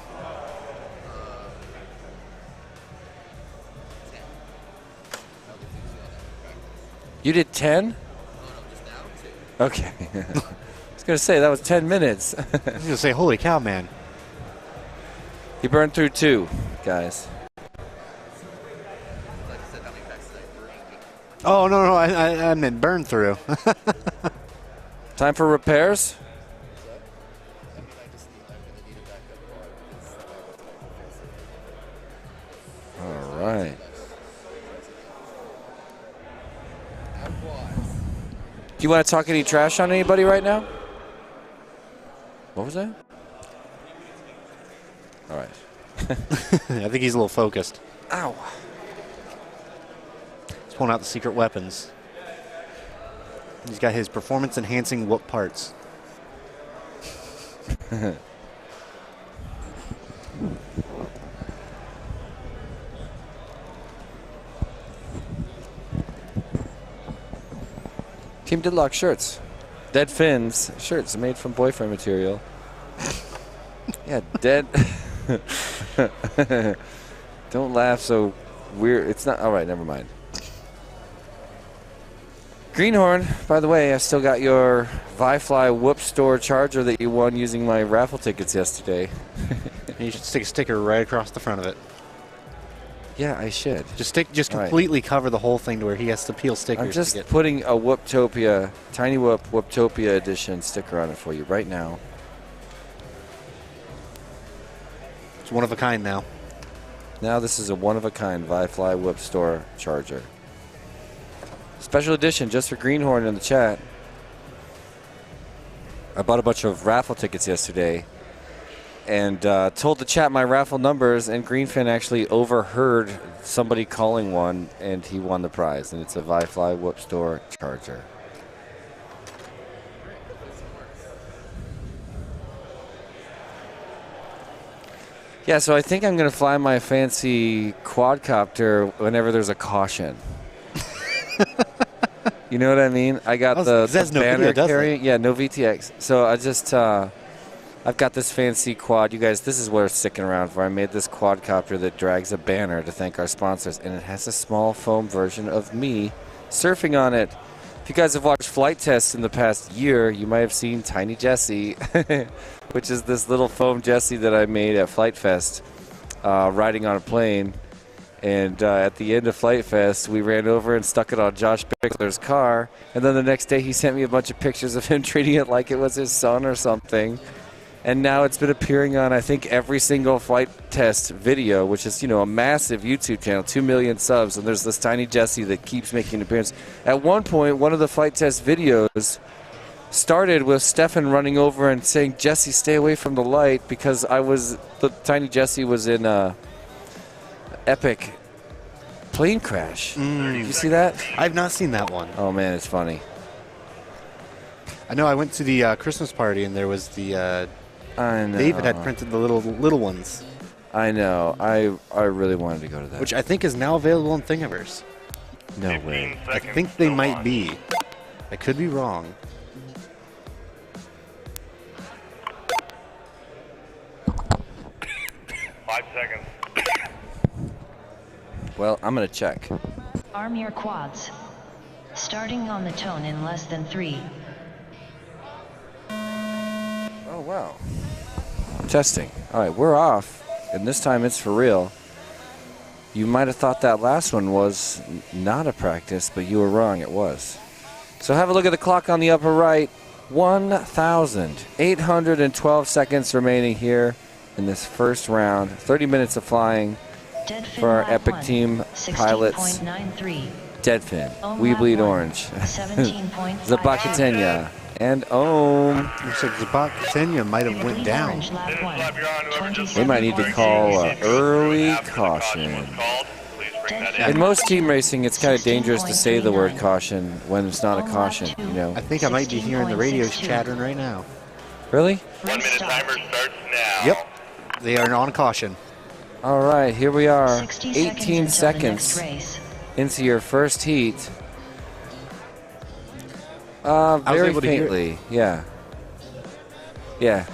Speaker 3: You did 10? Okay. I was going to say, that was 10 minutes.
Speaker 4: I was going to say, holy cow, man.
Speaker 3: You burned through 2, guys.
Speaker 4: Oh, no, I meant burn through.
Speaker 3: Time for repairs? Do you want to talk any trash on anybody right now? What was that? All right.
Speaker 4: I think he's a little focused.
Speaker 3: Ow.
Speaker 4: He's pulling out the secret weapons. He's got his performance-enhancing whoop parts.
Speaker 3: Team Deadlock shirts. Dead Fins shirts made from boyfriend material. Yeah, dead. Don't laugh so weird. It's not. All right, never mind. Greenhorn, by the way, I still got your Vifly Whoop Store charger that you won using my raffle tickets yesterday.
Speaker 4: You should stick a sticker right across the front of it.
Speaker 3: Yeah, I should.
Speaker 4: Just completely cover the whole thing to where he has to peel stickers.
Speaker 3: I'm just putting a Whooptopia, Tiny Whoop Whooptopia edition sticker on it for you right now.
Speaker 4: It's one of a kind now.
Speaker 3: Now this is a one-of-a-kind Vifly Whoop Store charger. Special edition just for Greenhorn in the chat. I bought a bunch of raffle tickets yesterday and told the chat my raffle numbers, and Greenfin actually overheard somebody calling one, and he won the prize. And it's a Vifly Whoop Store charger. Yeah, so I think I'm going to fly my fancy quadcopter whenever there's a caution. You know what I mean? I got the banner carrying. Yeah, no VTX. So I just, I've got this fancy quad. You guys, this is what it's sticking around for. I made this quadcopter that drags a banner to thank our sponsors, and it has a small foam version of me surfing on it. If you guys have watched flight tests in the past year, you might have seen Tiny Jessie, which is this little foam Jessie that I made at Flight Fest, riding on a plane. And at the end of Flight Fest, we ran over and stuck it on Josh Pickler's car. And then the next day, he sent me a bunch of pictures of him treating it like it was his son or something. And now it's been appearing on, I think, every single flight test video, which is, you know, a massive YouTube channel, 2 million subs. And there's this Tiny Jessie that keeps making an appearance. At one point, one of the flight test videos started with Stefan running over and saying, "Jessie, stay away from the light," because the Tiny Jessie was in epic plane crash. Did you see that?
Speaker 4: I've not seen that one.
Speaker 3: Oh man, it's funny.
Speaker 4: I know I went to the Christmas party and there was the
Speaker 3: I know.
Speaker 4: David had printed the little ones.
Speaker 3: I know. I really wanted to go to that.
Speaker 4: Which I think is now available on Thingiverse.
Speaker 3: No way.
Speaker 4: I think they might be. I could be wrong.
Speaker 3: Well, I'm going to check.
Speaker 1: Arm your quads. Starting on the tone in less than 3.
Speaker 3: Oh, wow. Testing. All right, we're off, and this time it's for real. You might have thought that last one was not a practice, but you were wrong, it was. So have a look at the clock on the upper right. 1,812 seconds remaining here in this first round. 30 minutes of flying for our epic team pilots. Deadfin, We Bleed Orange, Zabakatenya, and Ohm.
Speaker 4: Looks like Zabakatenya might have went down.
Speaker 3: They might need to call early caution. In most team racing, it's kind of dangerous to say the word caution when it's not a caution, you know.
Speaker 4: I think I might be hearing the radio chattering right now.
Speaker 3: Really?
Speaker 5: 1 minute timer starts now.
Speaker 4: Yep. They are on caution.
Speaker 3: All right, here we are. 18 seconds into your first heat. Very faintly, yeah. Yeah.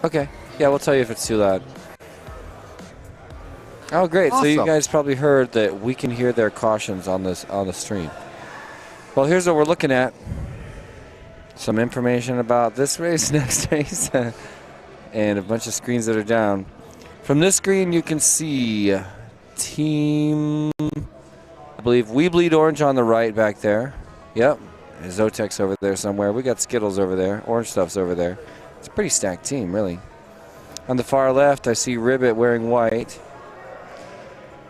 Speaker 3: Okay. Yeah, we'll tell you if it's too loud. Oh, great.
Speaker 4: Awesome.
Speaker 3: So you guys probably heard that we can hear their cautions on the stream. Well, here's what we're looking at. Some information about this race, next race, and a bunch of screens that are down. From this screen, you can see team, I believe, We Bleed Orange on the right back there. Yep. Zotex over there somewhere. We got Skittles over there. Orange Stuff's over there. It's a pretty stacked team, really. On the far left, I see Ribbit wearing white.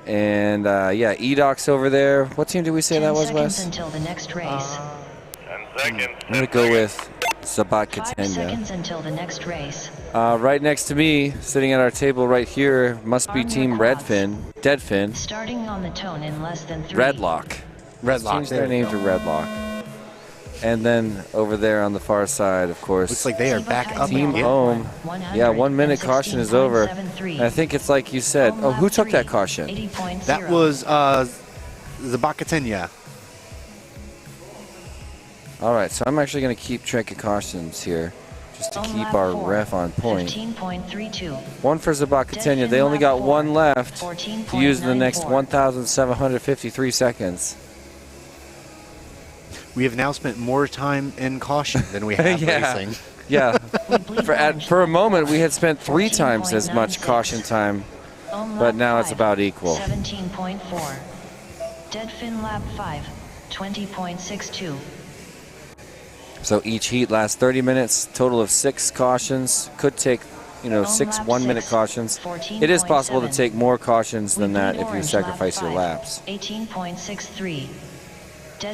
Speaker 3: And, yeah, Edox over there. What team did we say that was, Wes?
Speaker 1: 10 seconds until the next race.
Speaker 5: 10 seconds.
Speaker 3: I'm going to go with Sabat
Speaker 1: 5
Speaker 3: Katenya.
Speaker 1: seconds until the next race.
Speaker 3: Right next to me, sitting at our table right here, must be
Speaker 1: Arm
Speaker 3: Team
Speaker 1: your quads.
Speaker 3: Redfin. Deadfin.
Speaker 1: Starting on the tone in less than 3.
Speaker 3: Redlock.
Speaker 4: Redlock.
Speaker 3: Change their name to Redlock. And then over there on the far side, of course,
Speaker 4: Looks like they are back up
Speaker 3: Team
Speaker 4: again.
Speaker 3: Ohm. Yeah, 1 minute caution is over. And I think it's like you said. Oh, who took that caution?
Speaker 4: That was the Bakatenya.
Speaker 3: All right, so I'm actually going to keep track of cautions here, just to keep our ref on point.
Speaker 1: 15.32.
Speaker 3: One for Zabakatenya. They only got one left to use in the next 1,753 seconds.
Speaker 4: We have now spent more time in caution than we have racing.
Speaker 3: Yeah. For a moment, we had spent 3 times as much caution time, but now it's about equal.
Speaker 1: 17.4. Deadfin lap 5. 20.62.
Speaker 3: So each heat lasts 30 minutes, total of 6 cautions. Could take, 6 1-minute cautions. It is possible to take more cautions than that if you sacrifice your laps.
Speaker 1: 18.63.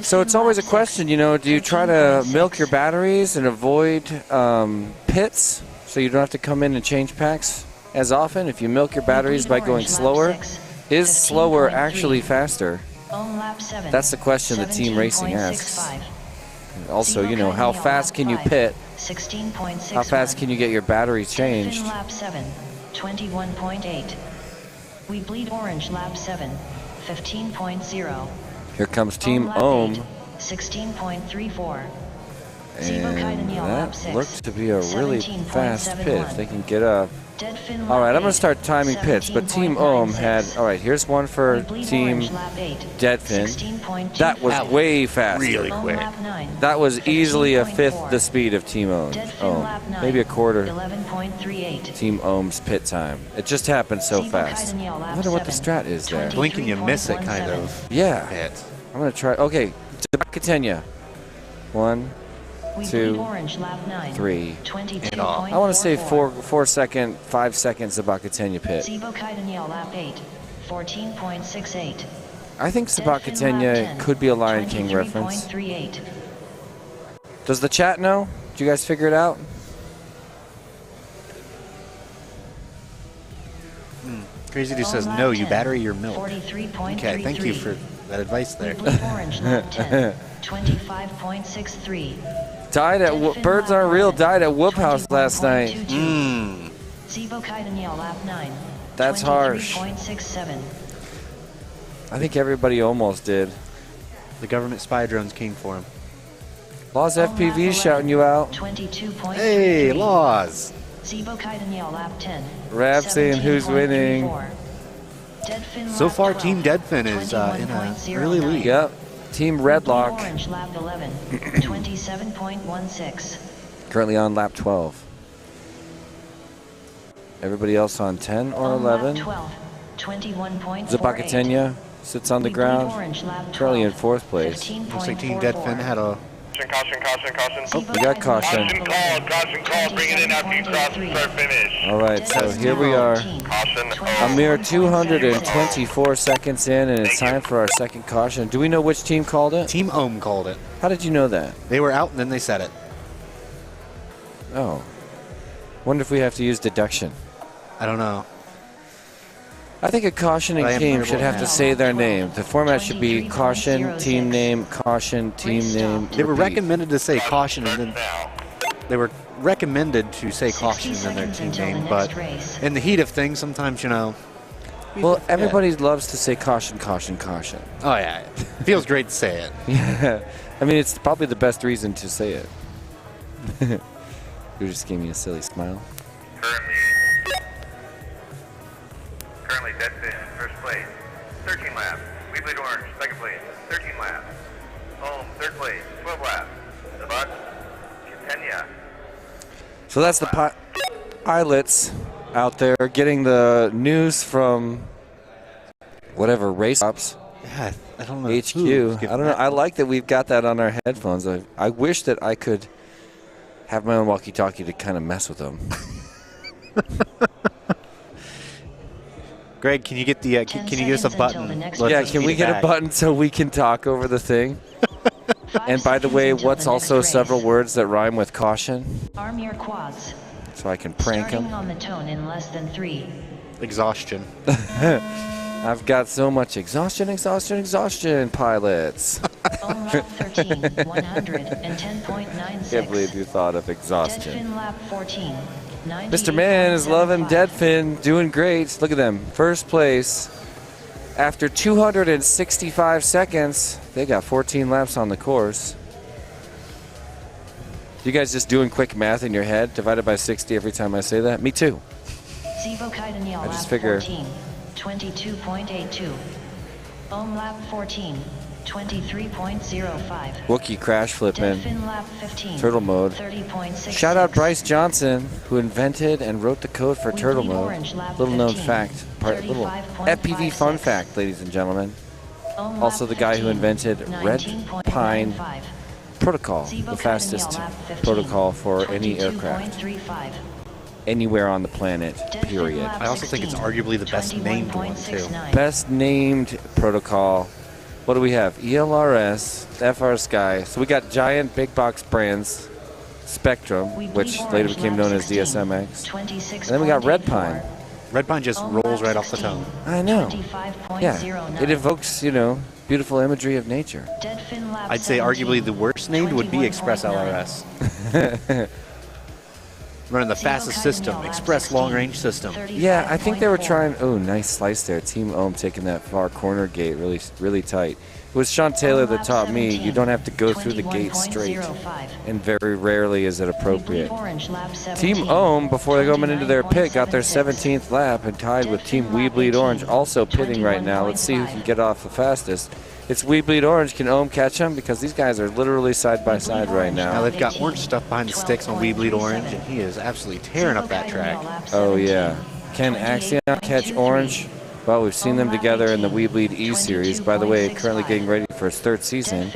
Speaker 3: So it's always a question, do you try to milk your batteries and avoid pits so you don't have to come in and change packs as often? If you milk your batteries by going slower, is slower actually faster? That's the question the team racing asks. Also, how fast can you pit? How fast can you get your battery changed?
Speaker 1: Lap 7, 21.8. We bleed orange lap 7, 15.0.
Speaker 3: Here comes Team Ohm.
Speaker 1: 16.34.
Speaker 3: And that looks to be a really fast pit if they can get up. All right, I'm going to start timing pits, but Team Ohm had, all right, here's one for Team Deadfin. That was way fast.
Speaker 4: Really quick.
Speaker 3: That was easily a fifth the speed of Team Ohm. Maybe a quarter. Team Ohm's pit time. It just happened so fast. I wonder what the strat is there.
Speaker 4: Blink and you miss it, kind of.
Speaker 3: Yeah.
Speaker 4: Pit.
Speaker 3: I'm going to try. Okay, Katenya. 1, 2, 3. I want to say 4 second, 5 seconds of Bakatenya pit.
Speaker 1: 14.68.
Speaker 3: I think Sabakatenya could be a Lion King reference. Does the chat know? Did you guys figure it out?
Speaker 4: Crazy Dude says, no, you battery your milk. Okay, thank you for that advice there.
Speaker 1: Orange lap 10, 25.63.
Speaker 3: Died at Birds Aren't Real died at Whoop House last night. That's harsh. I think everybody almost did.
Speaker 4: The government spy drones came for him.
Speaker 3: Laws FPV shouting you out.
Speaker 4: Hey, Laws.
Speaker 3: Rab saying who's winning.
Speaker 4: So far, Team Deadfin is in a early lead.
Speaker 3: Yep. Team Redlock.
Speaker 1: Orange lap 11, 27.16.
Speaker 3: Currently on lap 12. Everybody else on 10 or 11.
Speaker 1: 21.48.
Speaker 3: Zabakatenya sits on the ground. Currently in 4th place.
Speaker 4: Looks like Team Deadfin had a...
Speaker 5: Caution.
Speaker 3: Oh, we got caution.
Speaker 5: Caution called. Bring it in after you cross the start finish.
Speaker 3: All right, so here we are.
Speaker 5: Caution.
Speaker 3: A mere 224 seconds in, and it's time for our second caution. Do we know which team called it?
Speaker 4: Team Ohm called it.
Speaker 3: How did you know that?
Speaker 4: They were out and then they said it.
Speaker 3: Oh. Wonder if we have to use deduction.
Speaker 4: I don't know.
Speaker 3: I think a cautioning team should have to say their name. The format should be caution, team name, caution, team name.
Speaker 4: They were
Speaker 3: repeat.
Speaker 4: recommended to say caution and then they were recommended to say caution and then their team name, but in the heat of things, sometimes,
Speaker 3: Well, everybody loves to say caution, caution, caution.
Speaker 4: Oh, yeah. It feels great to say it.
Speaker 3: Yeah. I mean, it's probably the best reason to say it. You just gave me a silly smile.
Speaker 5: Currently Deadfin, first place, 13 laps. We bleed orange, second place, 13 laps. Ohm, third place, 12 laps. Sabat, Katenya.
Speaker 3: So that's the pilots out there getting the news from whatever race ops.
Speaker 4: Yeah, I don't know.
Speaker 3: HQ. I don't know. I like that we've got that on our headphones. I wish that I could have my own walkie-talkie to kind of mess with them.
Speaker 4: Greg, can you get the can you get us a button?
Speaker 3: Yeah, can we get a button so we can talk over the thing? And by the way, what's also several words that rhyme with caution?
Speaker 1: Arm your quads.
Speaker 3: So I can prank them.
Speaker 1: Starting on the tone in less than 3.
Speaker 4: Exhaustion.
Speaker 3: I've got so much exhaustion, pilots.
Speaker 1: Ohm lap 13, 110.96.
Speaker 3: Can't believe you thought of exhaustion.
Speaker 1: Dead fin lap 14,
Speaker 3: Mr. Man is loving
Speaker 1: 98.75.
Speaker 3: dead fin, doing great. Look at them, first place. After 265 seconds, they got 14 laps on the course. You guys just doing quick math in your head, divided by 60 every time I say that? Me too.
Speaker 1: I
Speaker 3: just figure
Speaker 1: 22.82. Ohm lap 14, 23.05.
Speaker 3: Wookie crash flipping.
Speaker 1: Dead fin lap 15,
Speaker 3: Turtle mode.
Speaker 1: 30.66.
Speaker 3: Shout out Bryce Johnson, who invented and wrote the code for
Speaker 1: We
Speaker 3: turtle
Speaker 1: bleed
Speaker 3: mode.
Speaker 1: orange, lap
Speaker 3: Little known
Speaker 1: 15,
Speaker 3: fact, little
Speaker 1: 35.56.
Speaker 3: FPV fun fact, ladies and gentlemen.
Speaker 1: Ohm
Speaker 3: Also
Speaker 1: lap
Speaker 3: the guy who
Speaker 1: 15,
Speaker 3: invented Red
Speaker 1: 19.95.
Speaker 3: Pine Protocol,
Speaker 1: Zibo
Speaker 3: the fastest
Speaker 1: Cardinal lap 15,
Speaker 3: protocol for any aircraft
Speaker 1: 22.35.
Speaker 3: anywhere on the planet,
Speaker 1: Dead fin
Speaker 3: period.
Speaker 1: lap
Speaker 4: I also think it's
Speaker 1: 16,
Speaker 4: arguably the best named one, too.
Speaker 1: 21.69.
Speaker 3: Best named protocol. What do we have? ELRS, FR Sky. So we got giant big box brands, Spectrum,
Speaker 1: We
Speaker 3: which
Speaker 1: bleed
Speaker 3: later
Speaker 1: orange,
Speaker 3: became
Speaker 1: lap
Speaker 3: known as
Speaker 1: 16,
Speaker 3: DSMX.
Speaker 1: 26.84.
Speaker 3: And then we got Red Pine.
Speaker 4: Red Pine just
Speaker 1: Ohm
Speaker 4: rolls
Speaker 1: lap
Speaker 4: right off the
Speaker 1: 16,
Speaker 4: tongue.
Speaker 3: I know.
Speaker 1: 25.09.
Speaker 3: Yeah, it evokes, you know, beautiful imagery of nature.
Speaker 1: Dead fin lap
Speaker 4: I'd say
Speaker 1: 17,
Speaker 4: arguably the worst named would be Express
Speaker 1: 21.9.
Speaker 4: LRS. Running the fastest system, Express Long Range System.
Speaker 3: Yeah, I think they were
Speaker 1: 35.4.
Speaker 3: trying. Oh, nice slice there. Team Ohm taking that far corner gate really tight. It was Sean Taylor that taught me you don't have to go through the gate straight,
Speaker 1: 21.05.
Speaker 3: and very rarely is it
Speaker 1: We bleed
Speaker 3: appropriate.
Speaker 1: orange, lap 17,
Speaker 3: Team Ohm, before they go into their pit, got their
Speaker 1: 29.76.
Speaker 3: 17th lap and tied with Team We Bleed Orange, also pitting right now. Let's see who can get off the fastest. It's We Bleed Orange. Can Ohm catch them? Because these guys are literally side by side right
Speaker 4: Now
Speaker 3: now.
Speaker 4: they've got orange stuff behind the sticks on We Bleed Orange, and he is absolutely tearing up that track.
Speaker 3: Oh yeah. Can Axion catch Orange? Well, we've seen them together in the We Bleed E Series. By the way, currently getting ready for his 3rd season.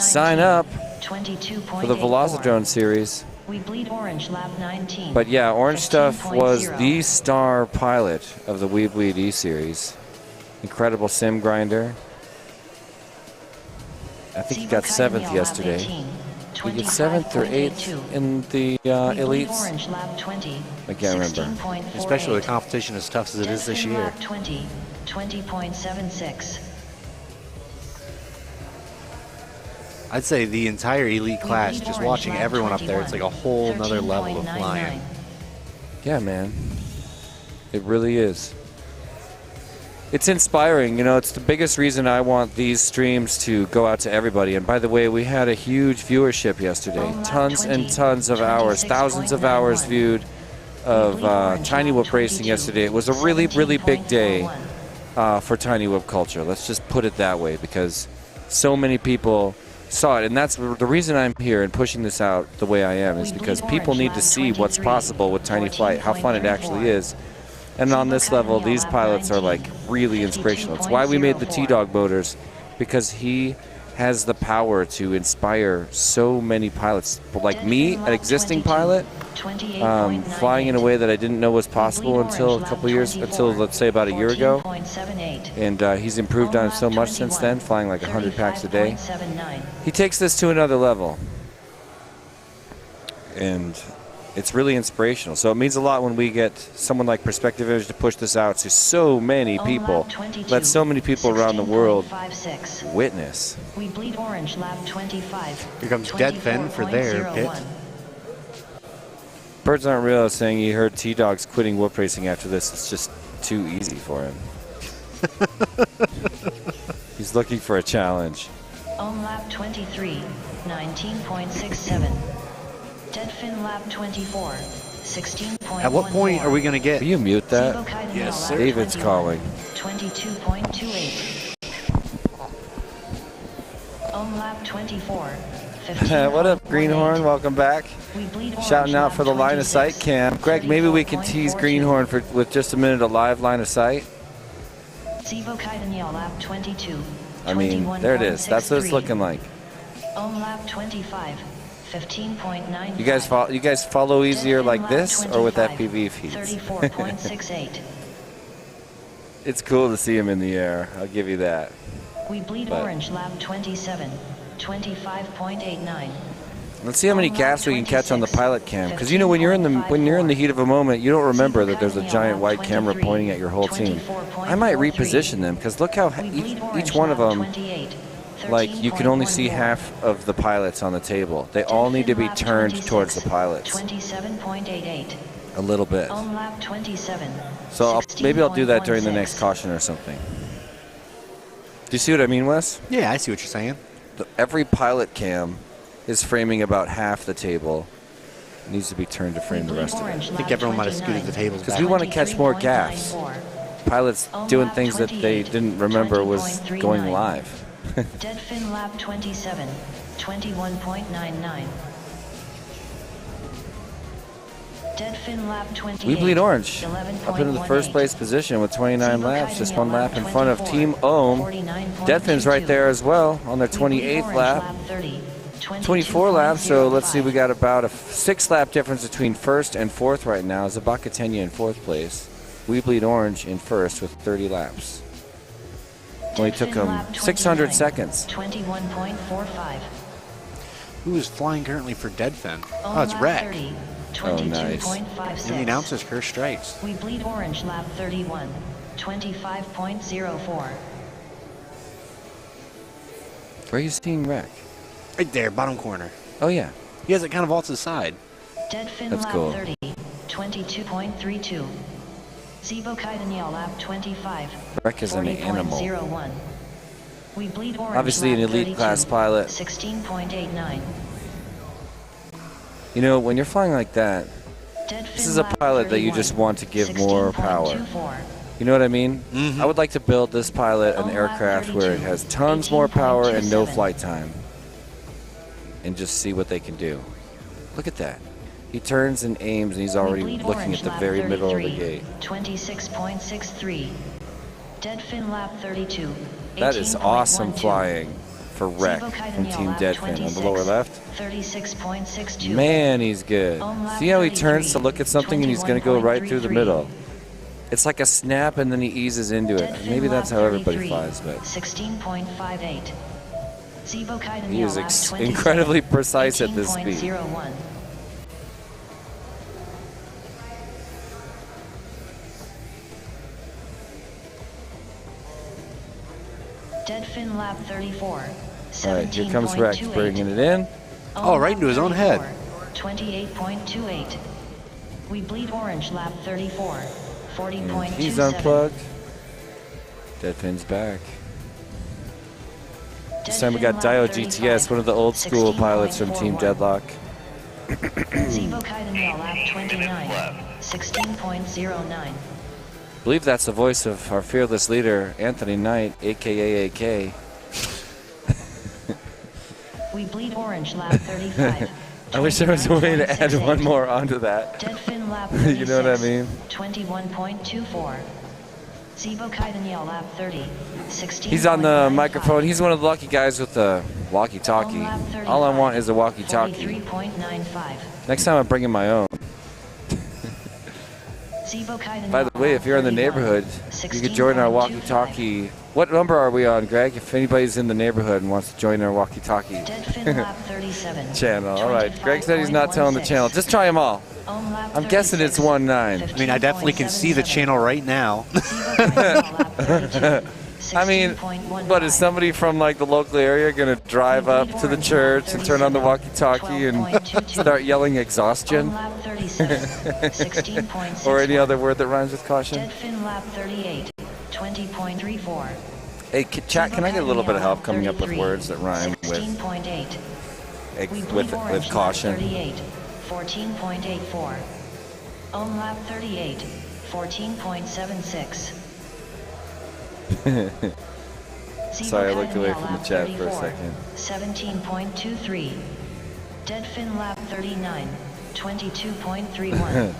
Speaker 3: Sign up for the Velocitron Series.
Speaker 1: We bleed orange, lap 19.
Speaker 3: But yeah, Orange Stuff was
Speaker 1: 15.0.
Speaker 3: the star pilot of the We Bleed E Series. Incredible sim grinder. I think he got 7th yesterday. He get 7th or 8th in the elites.
Speaker 1: Orange, lap 20,
Speaker 3: I can't remember.
Speaker 1: 16.48.
Speaker 4: Especially with competition as tough as it is this
Speaker 1: Dead fin
Speaker 4: year.
Speaker 1: lap 20, 20.76.
Speaker 4: I'd say the entire elite class,
Speaker 1: bleed
Speaker 4: just
Speaker 1: orange,
Speaker 4: watching
Speaker 1: lap
Speaker 4: everyone up there, it's like a
Speaker 1: 21,
Speaker 4: whole nother level of
Speaker 1: 13.99.
Speaker 4: flying.
Speaker 3: Yeah, man. It really is. It's inspiring. You know, it's the biggest reason I want these streams to go out to everybody. And by the way, we had a huge viewership yesterday. Tons and tons of hours, thousands of hours viewed of Tiny Whoop racing yesterday. It was a really, really big day for Tiny Whoop culture. Let's just put it that way, because so many people saw it. And that's the reason I'm here and pushing this out the way I am, is because people need to see what's possible with Tiny Flight, how fun it actually is. And on this level, these pilots are like really inspirational. It's why we made the T-Dog Motors, because he has the power to inspire so many pilots. Like me, an existing pilot, flying in a way that I didn't know was possible until a couple years, until let's say about a year ago. And he's improved on it so much since then, flying like 100 packs a day. He takes this to another level. And it's really inspirational. So it means a lot when we get someone like Perspective Image to push this out to so many people. Let so many people around the world witness.
Speaker 1: We bleed orange, lap 25.
Speaker 4: Here comes Dead Fin for their pit.
Speaker 3: Birds Aren't Real is saying he heard T-Dog's quitting whoop racing after this. It's just too easy for him. He's looking for a challenge.
Speaker 1: On lap 23, 19.67. Dead fin lap 24, 16.14.
Speaker 4: At what point are we going to get?
Speaker 3: Will you mute that?
Speaker 4: Yes, sir.
Speaker 3: David's calling.
Speaker 1: 22.28. On lap 24,
Speaker 3: What up, Greenhorn? Welcome back. Shouting out for the line of sight cam. Greg, maybe we can tease Greenhorn with just a minute of live line of sight.
Speaker 1: lap 22.
Speaker 3: I mean, there it is. That's what it's looking like.
Speaker 1: On lap 25, 15.9.
Speaker 3: You guys follow easier like this or with that PV feeds?
Speaker 1: 34.68.
Speaker 3: It's cool to see him in the air. I'll give you that.
Speaker 1: We bleed orange lap 27, 25.89.
Speaker 3: Let's see how many gaps we can catch on the pilot cam. Because you know when you're in the heat of a moment, you don't remember that there's a giant white camera pointing at your whole team. I might reposition them because look how each one of them, like you can only see half of the pilots on the table. They all need to be turned towards the pilots.
Speaker 1: 27.88.
Speaker 3: A little bit.
Speaker 1: On lap 27.
Speaker 3: So maybe I'll do that during the next caution or something. Do you see what I mean, Wes?
Speaker 4: Yeah, I see what you're saying.
Speaker 3: Every pilot cam is framing about half the table. It needs to be turned to frame the rest of it.
Speaker 4: I think everyone might have scooted the tables back.
Speaker 3: Because we want to catch more gaffes. Pilots doing things that they didn't remember was going live.
Speaker 1: Dead fin lap 27, 21.99. Dead fin lap 28.
Speaker 3: We bleed orange. Up into the first place position with 29 laps, just one lap in front of Team Ohm. Deadfin's right there as well on their 28th lap. 24 laps, so let's see, we got about a 6-lap difference between first and fourth right now. Zabakatenya in fourth place. We bleed orange in first with 30 laps. Only took him 600 seconds.
Speaker 1: 21.45.
Speaker 4: Who is flying currently for Deadfin? Oh, it's Rec.
Speaker 3: Oh, nice.
Speaker 4: And the announcer's Curse Strikes.
Speaker 1: We bleed orange lap 31, 25.04.
Speaker 3: Where are you seeing Rec?
Speaker 4: Right there, bottom corner.
Speaker 3: Oh, yeah.
Speaker 4: He has it kind of off to the side.
Speaker 1: Deadfin
Speaker 3: That's
Speaker 1: lap
Speaker 3: cool.
Speaker 1: 30, 22.32. Zibo Kaidaniel lap 25.
Speaker 3: Rec is an animal.
Speaker 1: 40.01. We bleed orange
Speaker 3: Obviously an
Speaker 1: lap
Speaker 3: elite
Speaker 1: 32,
Speaker 3: class pilot.
Speaker 1: 16.89.
Speaker 3: You know, when you're flying like that,
Speaker 1: Deadfin
Speaker 3: this is a
Speaker 1: lap
Speaker 3: pilot that you
Speaker 1: 31,
Speaker 3: just want to give more power.
Speaker 1: 16.24.
Speaker 3: You know what I mean?
Speaker 4: Mm-hmm.
Speaker 3: I would like to build this pilot an aircraft where it has tons more power and no
Speaker 1: 18.27.
Speaker 3: flight time. And just see what they can do. Look at that. He turns and aims and he's already
Speaker 1: We bleed
Speaker 3: looking
Speaker 1: orange
Speaker 3: at the
Speaker 1: lap
Speaker 3: very middle of the
Speaker 1: 33,
Speaker 3: gate.
Speaker 1: 26.63. Deadfin lap 32.
Speaker 3: That is awesome
Speaker 1: 18.12.
Speaker 3: flying for Rec
Speaker 1: Zibo
Speaker 3: from
Speaker 1: Kaidaniel
Speaker 3: Team
Speaker 1: lap
Speaker 3: Deadfin on
Speaker 1: 26,
Speaker 3: the lower left.
Speaker 1: 36.62.
Speaker 3: Man, he's good.
Speaker 1: On lap
Speaker 3: See how he turns
Speaker 1: 33,
Speaker 3: to look at something and he's going to go right through the
Speaker 1: 21.33.
Speaker 3: middle. It's like a snap and then he eases into it.
Speaker 1: Deadfin
Speaker 3: Maybe that's
Speaker 1: lap
Speaker 3: how everybody
Speaker 1: 33,
Speaker 3: flies, but
Speaker 1: 16.58. Zibo Kaidaniel
Speaker 3: he is
Speaker 1: lap 27,
Speaker 3: incredibly precise at this speed.
Speaker 1: 18.01. Deadfin lap 34.
Speaker 3: All right, here comes Rex bringing it in.
Speaker 4: Oh, right into his own head.
Speaker 1: 28.28. We bleed orange lap 34. 40.27.
Speaker 3: And he's unplugged. Deadfin's back. This time we got Dio GTS, one of the old school pilots from Team Deadlock.
Speaker 1: Zibo Kaidaniel lap 29. 16.09.
Speaker 3: I believe that's the voice of our fearless leader, Anthony Knight, aka AK.
Speaker 1: We bleed orange lap 35.
Speaker 3: I wish there was a way to add one more onto that.
Speaker 1: Deadfin lap 36.
Speaker 3: You know what I mean?
Speaker 1: 21.24. Zibo Kaidaniel lap 30. 16.
Speaker 3: He's on the microphone. He's one of the lucky guys with the walkie-talkie. All I want is a walkie-talkie.
Speaker 1: 43.95.
Speaker 3: Next time I'm bringing my own.
Speaker 1: Zibo Kaidaniel
Speaker 3: By the way, if you're in the
Speaker 1: lap 31,
Speaker 3: neighborhood, you could join our
Speaker 1: 16.25.
Speaker 3: walkie-talkie. What number are we on, Greg? If anybody's in the neighborhood and wants to join our walkie-talkie
Speaker 1: Deadfin lap 37.
Speaker 3: channel. All right, Greg said he's not telling the channel. Just try them all.
Speaker 1: Ohm lap
Speaker 3: I'm guessing it's
Speaker 1: 36.
Speaker 3: 1-9.
Speaker 4: I mean, I definitely can see the channel right now.
Speaker 1: Zibo Kaidaniel lap 32.
Speaker 3: I mean,
Speaker 1: 16.15.
Speaker 3: but is somebody from like the local area going to drive up to the church and turn on the walkie-talkie and start yelling exhaustion?
Speaker 1: Ohm lap 37. 16.61.
Speaker 3: Or any other word that rhymes with caution?
Speaker 1: Deadfin lap 38. 20.34.
Speaker 3: Hey, chat, can I get a little bit of help coming up with words that rhyme with
Speaker 1: 16.8. We bleed
Speaker 3: with
Speaker 1: orange
Speaker 3: caution?
Speaker 1: lap 38. 14.84. Ohm lap 38. 14.76.
Speaker 3: Sorry, I looked away from the chat for a second.
Speaker 1: 17.23. Deadfin lap 39. 22.31.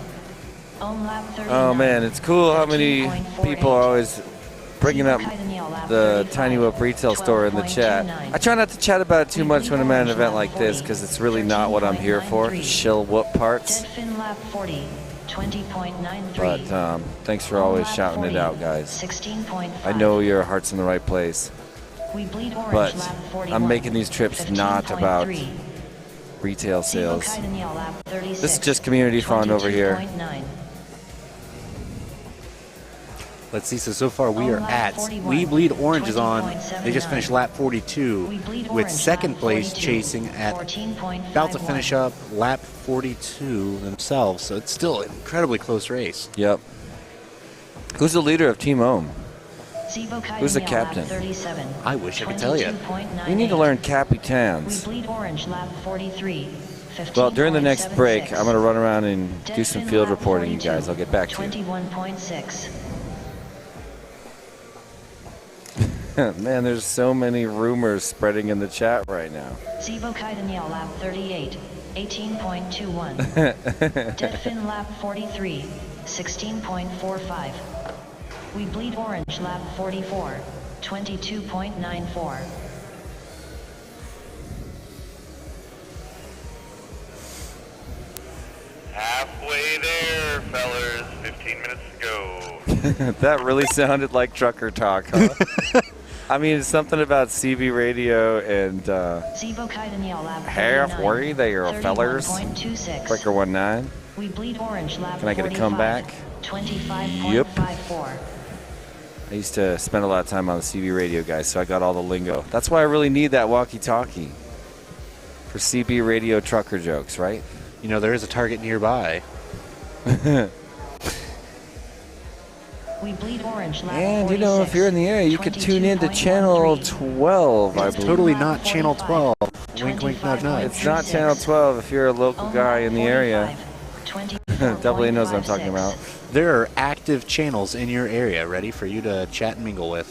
Speaker 1: Ohm lap 39.
Speaker 3: Oh man, it's cool how many people are always bringing up the Tiny Whoop retail store in the chat. I try not to chat about it too much when I'm at an event like this because it's really not what I'm here for. Shill whoop parts.
Speaker 1: Deadfin lap 40. 20.93.
Speaker 3: But thanks for always shouting it out, guys.
Speaker 1: 16.5.
Speaker 3: I know your heart's in the right place.
Speaker 1: We bleed orange,
Speaker 3: But
Speaker 1: lap 41,
Speaker 3: I'm making these trips not about
Speaker 1: 15.3.
Speaker 3: retail sales.
Speaker 1: Sibo-Kaitanil, lap 36,
Speaker 3: This is just community fun over here.
Speaker 1: 22.9.
Speaker 4: Let's see. So far we are
Speaker 1: lap
Speaker 4: at
Speaker 1: 41,
Speaker 4: We Bleed Orange is on. They just
Speaker 1: 20.79.
Speaker 4: finished lap 42
Speaker 1: We bleed
Speaker 4: with
Speaker 1: orange,
Speaker 4: second
Speaker 1: lap
Speaker 4: place
Speaker 1: 42,
Speaker 4: chasing at
Speaker 1: 14.51.
Speaker 4: about to finish up lap 42 themselves. So it's still an incredibly close race.
Speaker 3: Yep. Who's the leader of Team Ohm?
Speaker 1: Sibo-Kaitanil,
Speaker 3: Who's the
Speaker 1: lap
Speaker 3: captain?
Speaker 1: 37,
Speaker 4: I wish I could tell you.
Speaker 1: 22.98.
Speaker 3: We need to learn
Speaker 1: We
Speaker 3: capitans.
Speaker 1: bleed orange, lap 43,
Speaker 3: Well, during the next
Speaker 1: 15.76.
Speaker 3: break, I'm going to run around and do some
Speaker 1: Deadfin,
Speaker 3: field
Speaker 1: lap
Speaker 3: reporting, you
Speaker 1: 42,
Speaker 3: guys. I'll get back to you.
Speaker 1: 21.6.
Speaker 3: Man, there's so many rumors spreading in the chat right now.
Speaker 1: Sibo-Kaitanil, lap 38, 18.21. Deadfin, lap 43, 16.45. We bleed orange, lap 44, 22.94.
Speaker 5: Halfway there, fellers. 15 minutes to go.
Speaker 3: That really sounded like trucker talk, huh? I mean, it's something about CB radio and
Speaker 1: Sibo-Kaitanil, lap 39,
Speaker 3: halfway there, fellers.
Speaker 1: 31.26.
Speaker 3: Breaker 19.
Speaker 1: We bleed orange, lap
Speaker 3: Can I get a
Speaker 1: 45,
Speaker 3: comeback?
Speaker 1: 25.54.
Speaker 3: I used to spend a lot of time on the CB radio, guys, so I got all the lingo. That's why I really need that walkie-talkie for CB radio trucker jokes, right?
Speaker 4: You know, there is a target nearby.
Speaker 1: We bleed orange, lap
Speaker 3: And, you know, if you're in the area, you could tune in to channel 12, I
Speaker 4: It's
Speaker 3: believe.
Speaker 4: totally not channel 12. Wink, wink, nudge, nudge.
Speaker 3: It's not channel 12 if you're a local guy in the area. Double A knows what I'm talking about.
Speaker 4: There are active channels in your area ready for you to chat and mingle with.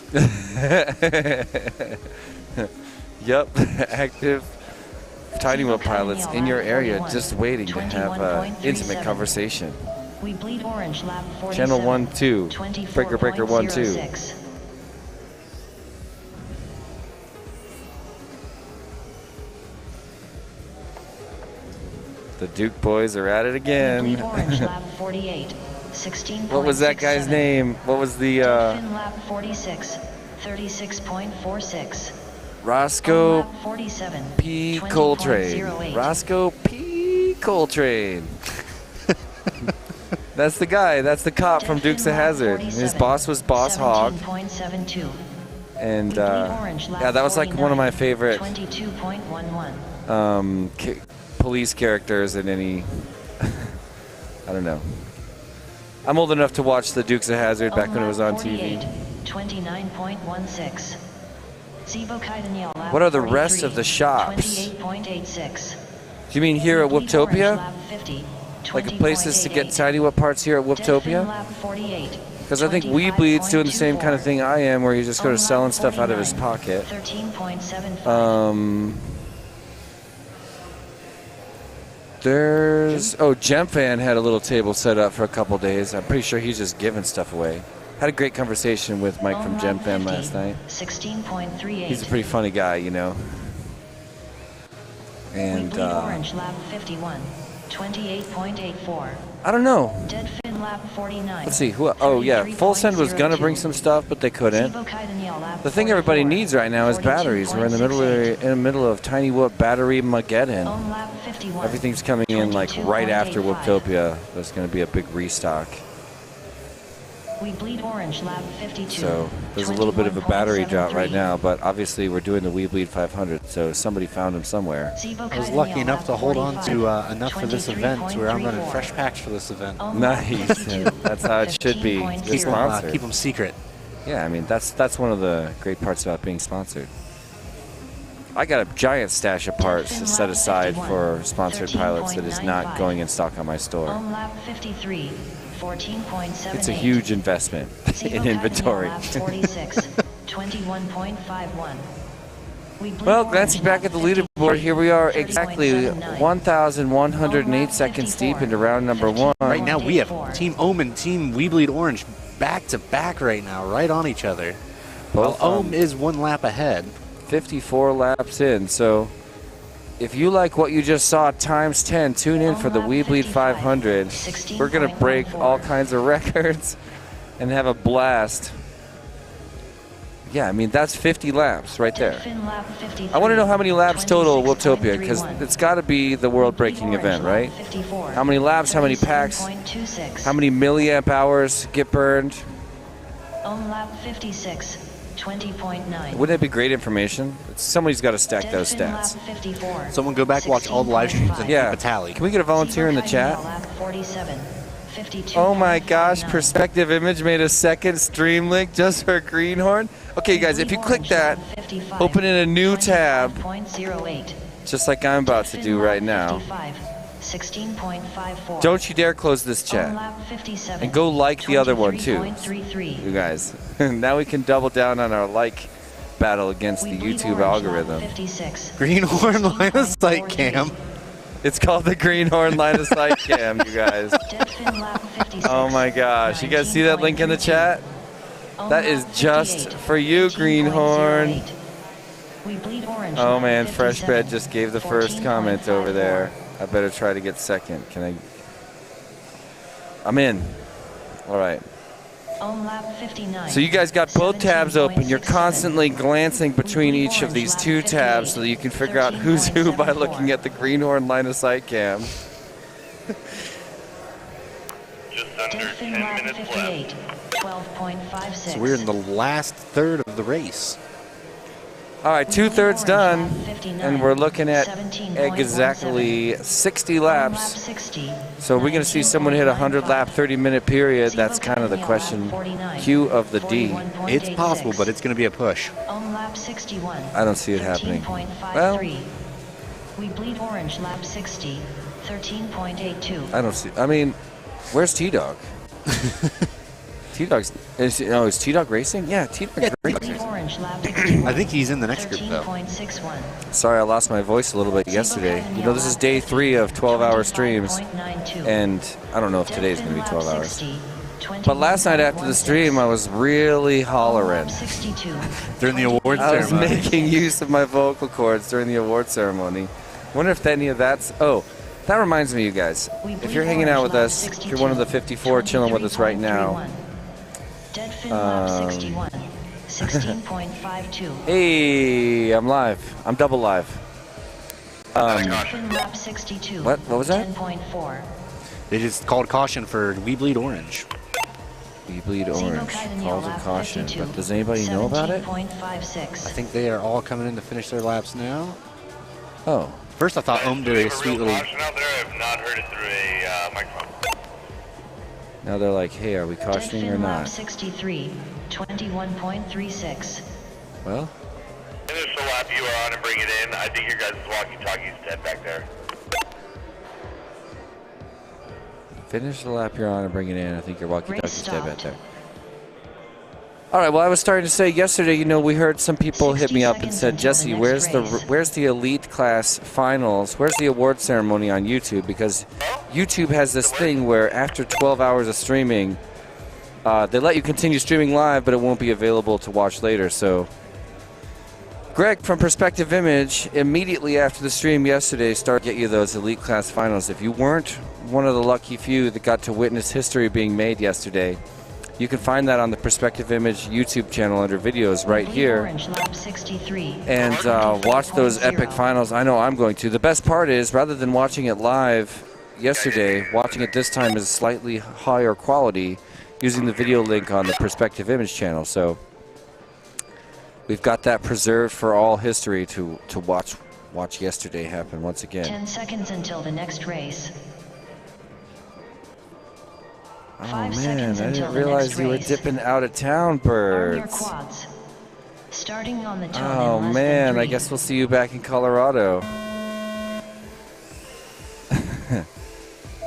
Speaker 3: Yep, active Tiny Wheel pilots in your area just waiting to have an intimate conversation.
Speaker 1: We bleed orange, lap 47,
Speaker 3: Channel 1-2, breaker 1-2.
Speaker 1: 24.06.
Speaker 3: The Duke boys are at it
Speaker 1: We bleed
Speaker 3: again.
Speaker 1: orange, lap 48, 16.67.
Speaker 3: What was that guy's name? What was the
Speaker 1: Deadfin, lap 46, 36.46.
Speaker 3: Roscoe
Speaker 1: Lap 47,
Speaker 3: P. Coltrane?
Speaker 1: 20.08.
Speaker 3: Roscoe P. Coltrane. That's the guy. That's the cop from
Speaker 1: Deadfin,
Speaker 3: Dukes of
Speaker 1: lap
Speaker 3: Hazzard.
Speaker 1: 47,
Speaker 3: His boss was Boss Hogg.
Speaker 1: 17.72.
Speaker 3: And
Speaker 1: We bleed orange, lap
Speaker 3: yeah, that was like one of my
Speaker 1: 49,
Speaker 3: favorite
Speaker 1: 22.11.
Speaker 3: police characters in any. I don't know. I'm old enough to watch the Dukes of Hazzard back when it was on TV.
Speaker 1: 29.16. Sibo-Kaitanil, lap
Speaker 3: What are the rest
Speaker 1: 43,
Speaker 3: of the shops?
Speaker 1: 28.86.
Speaker 3: Do you mean here at
Speaker 1: We bleed orange,
Speaker 3: Whooptopia?
Speaker 1: lap 50,
Speaker 3: Like places to get
Speaker 1: 20.88.
Speaker 3: Tiny Whip parts here at
Speaker 1: Deadfin,
Speaker 3: Whooptopia?
Speaker 1: lap 48,
Speaker 3: Because I think Weebleed's doing the same kind of thing I am, where you just go to selling stuff out of his pocket.
Speaker 1: 13.75.
Speaker 3: There's GemFan had a little table set up for a couple days. I'm pretty sure he's just giving stuff away. Had a great conversation with Mike from GemFan last night.
Speaker 1: 16.38.
Speaker 3: He's a pretty funny guy, you know.
Speaker 1: We
Speaker 3: And
Speaker 1: bleed orange, lap 51, 28.84.
Speaker 3: I don't know.
Speaker 1: Deadfin, lap 49.
Speaker 3: Let's see. Oh yeah, Full Send was gonna bring some stuff, but they couldn't.
Speaker 1: Sibo-Kaitanil, lap
Speaker 3: The thing everybody
Speaker 1: 44,
Speaker 3: needs right now is batteries. We're in the middle of Tiny Whoop battery Mageddon.
Speaker 1: Ohm, lap 51,
Speaker 3: Everything's coming in like right after
Speaker 1: 22.85.
Speaker 3: Whooptopia. There's going to be a big restock.
Speaker 1: We bleed orange, lap 52.
Speaker 3: So there's a little bit of a battery drought right now, but obviously we're doing the We Bleed 500, so somebody found them somewhere.
Speaker 4: I was lucky enough to hold on to enough for this event to where I'm running fresh packs for this event.
Speaker 3: Nice. That's how it should be. It's sponsored.
Speaker 4: Keep them secret.
Speaker 3: Yeah, I mean that's one of the great parts about being sponsored. I got a giant stash of parts set aside for sponsored pilots that is not going in stock on my store.
Speaker 1: Ohm, lap 53, 14.78.
Speaker 3: It's a huge investment in inventory.
Speaker 1: Lap 46, 21.51. We bleed
Speaker 3: Well,
Speaker 1: orange,
Speaker 3: glancing back
Speaker 1: lap
Speaker 3: at the leaderboard, here we are exactly
Speaker 1: 30.79.
Speaker 3: 1,108 seconds deep into round number 1.
Speaker 4: Right now we have Team Ohm and Team We Bleed Orange back to back right now, right on each other. Well,
Speaker 3: Both
Speaker 4: Ohm is one lap ahead.
Speaker 3: 54 laps in, so If you like what you just saw times 10, tune in for the We Bleed 500. We're going to break all kinds of records and have a blast. Yeah, I mean, that's 50 laps right there. I want to know how many laps total at Whooptopia, because it's got to be the world-breaking event, right? How many laps, how many packs, how many milliamp hours get burned?
Speaker 1: On lap 56, 20.9.
Speaker 3: Wouldn't it be great information? Somebody's got to stack those stats.
Speaker 4: Someone go back, watch all the live streams, and keep a tally.
Speaker 3: Can we get a volunteer in the chat? Oh my gosh, Perspective Image made a second stream link just for Greenhorn. Okay, guys, if you click that, open in a new tab, just like I'm about to do right now. Don't you dare close this chat. And go like the other one too, you guys. Now we can double down on our like battle against the YouTube algorithm.
Speaker 4: Greenhorn line of sight cam.
Speaker 3: It's called the Greenhorn line of sight cam, you guys. Oh my gosh. You guys see that link in the chat? That is just for you, Greenhorn. Oh man, Fresh Bread just gave the first comment over there. I better try to get second. Can I? I'm in. All right. So you guys got both tabs open. You're constantly glancing between each of these two tabs so that you can figure out who's who by looking at the Greenhorn line of sight cam.
Speaker 5: Just under 10 minutes left.
Speaker 1: 12.56.
Speaker 4: So we're in the last third of the race.
Speaker 3: All right, 2/3 done, and we're looking at exactly 60 laps. So we're going to see someone hit a 100-lap, 30-minute period. That's kind of the question. Q of the D.
Speaker 4: It's possible, but it's going to be a push.
Speaker 3: I don't see it happening. Well,
Speaker 1: We Bleed Orange lap 60, 13.82.
Speaker 3: I don't see. I mean, where's T-Dog? T-Dog's. Is T-Dog racing? Yeah, T-Dog's racing.
Speaker 4: I think he's in the next group, though.
Speaker 3: Sorry, I lost my voice a little bit yesterday. You know, this is day 3 of 12-hour streams, and I don't know if today's going to be 12 hours. But last night after the stream, I was really hollering.
Speaker 4: During the award ceremony.
Speaker 3: I was making use of my vocal cords during the award ceremony. Wonder if any of that's... Oh, that reminds me, you guys. If you're hanging out with us, if you're one of the 54 chilling with us right now... Hey, I'm live. I'm double live. What was that?
Speaker 4: They just called caution for We Bleed Orange.
Speaker 3: We Bleed Orange. Calls of caution. But does anybody know about it?
Speaker 4: I think they are all coming in to finish their laps now.
Speaker 3: Oh.
Speaker 4: First I thought Ohm did a sweet little...
Speaker 5: Caution out there. I have not heard it through a microphone.
Speaker 3: Now they're like, hey, are we cautioning or not?
Speaker 1: 63, 21.36.
Speaker 3: Well,
Speaker 5: Finish the lap you are on and bring it in. I think your guys' walkie-talkie is dead back there.
Speaker 3: finish the lap you're on and bring it in. I think your walkie-talkie's dead back there. All right. Well, I was starting to say yesterday. You know, we heard some people hit me up and said, Jesse, where's the elite class finals? Where's the award ceremony on YouTube? Because YouTube has this thing where after 12 hours of streaming, they let you continue streaming live, but it won't be available to watch later. So, Greg from Perspective Image, immediately after the stream yesterday, started to get you those elite class finals. If you weren't one of the lucky few that got to witness history being made yesterday, you can find that on the Perspective Image YouTube channel under videos right here. And watch those epic finals. I know I'm going to. The best part is, rather than watching it live yesterday, watching it this time is slightly higher quality using the video link on the Perspective Image channel. So we've got that preserved for all history to watch yesterday happen once again.
Speaker 1: 10 seconds until the next race.
Speaker 3: Oh man, I didn't realize you were dipping out of town, birds.
Speaker 1: Starting on the
Speaker 3: oh man, I guess we'll see you back in Colorado.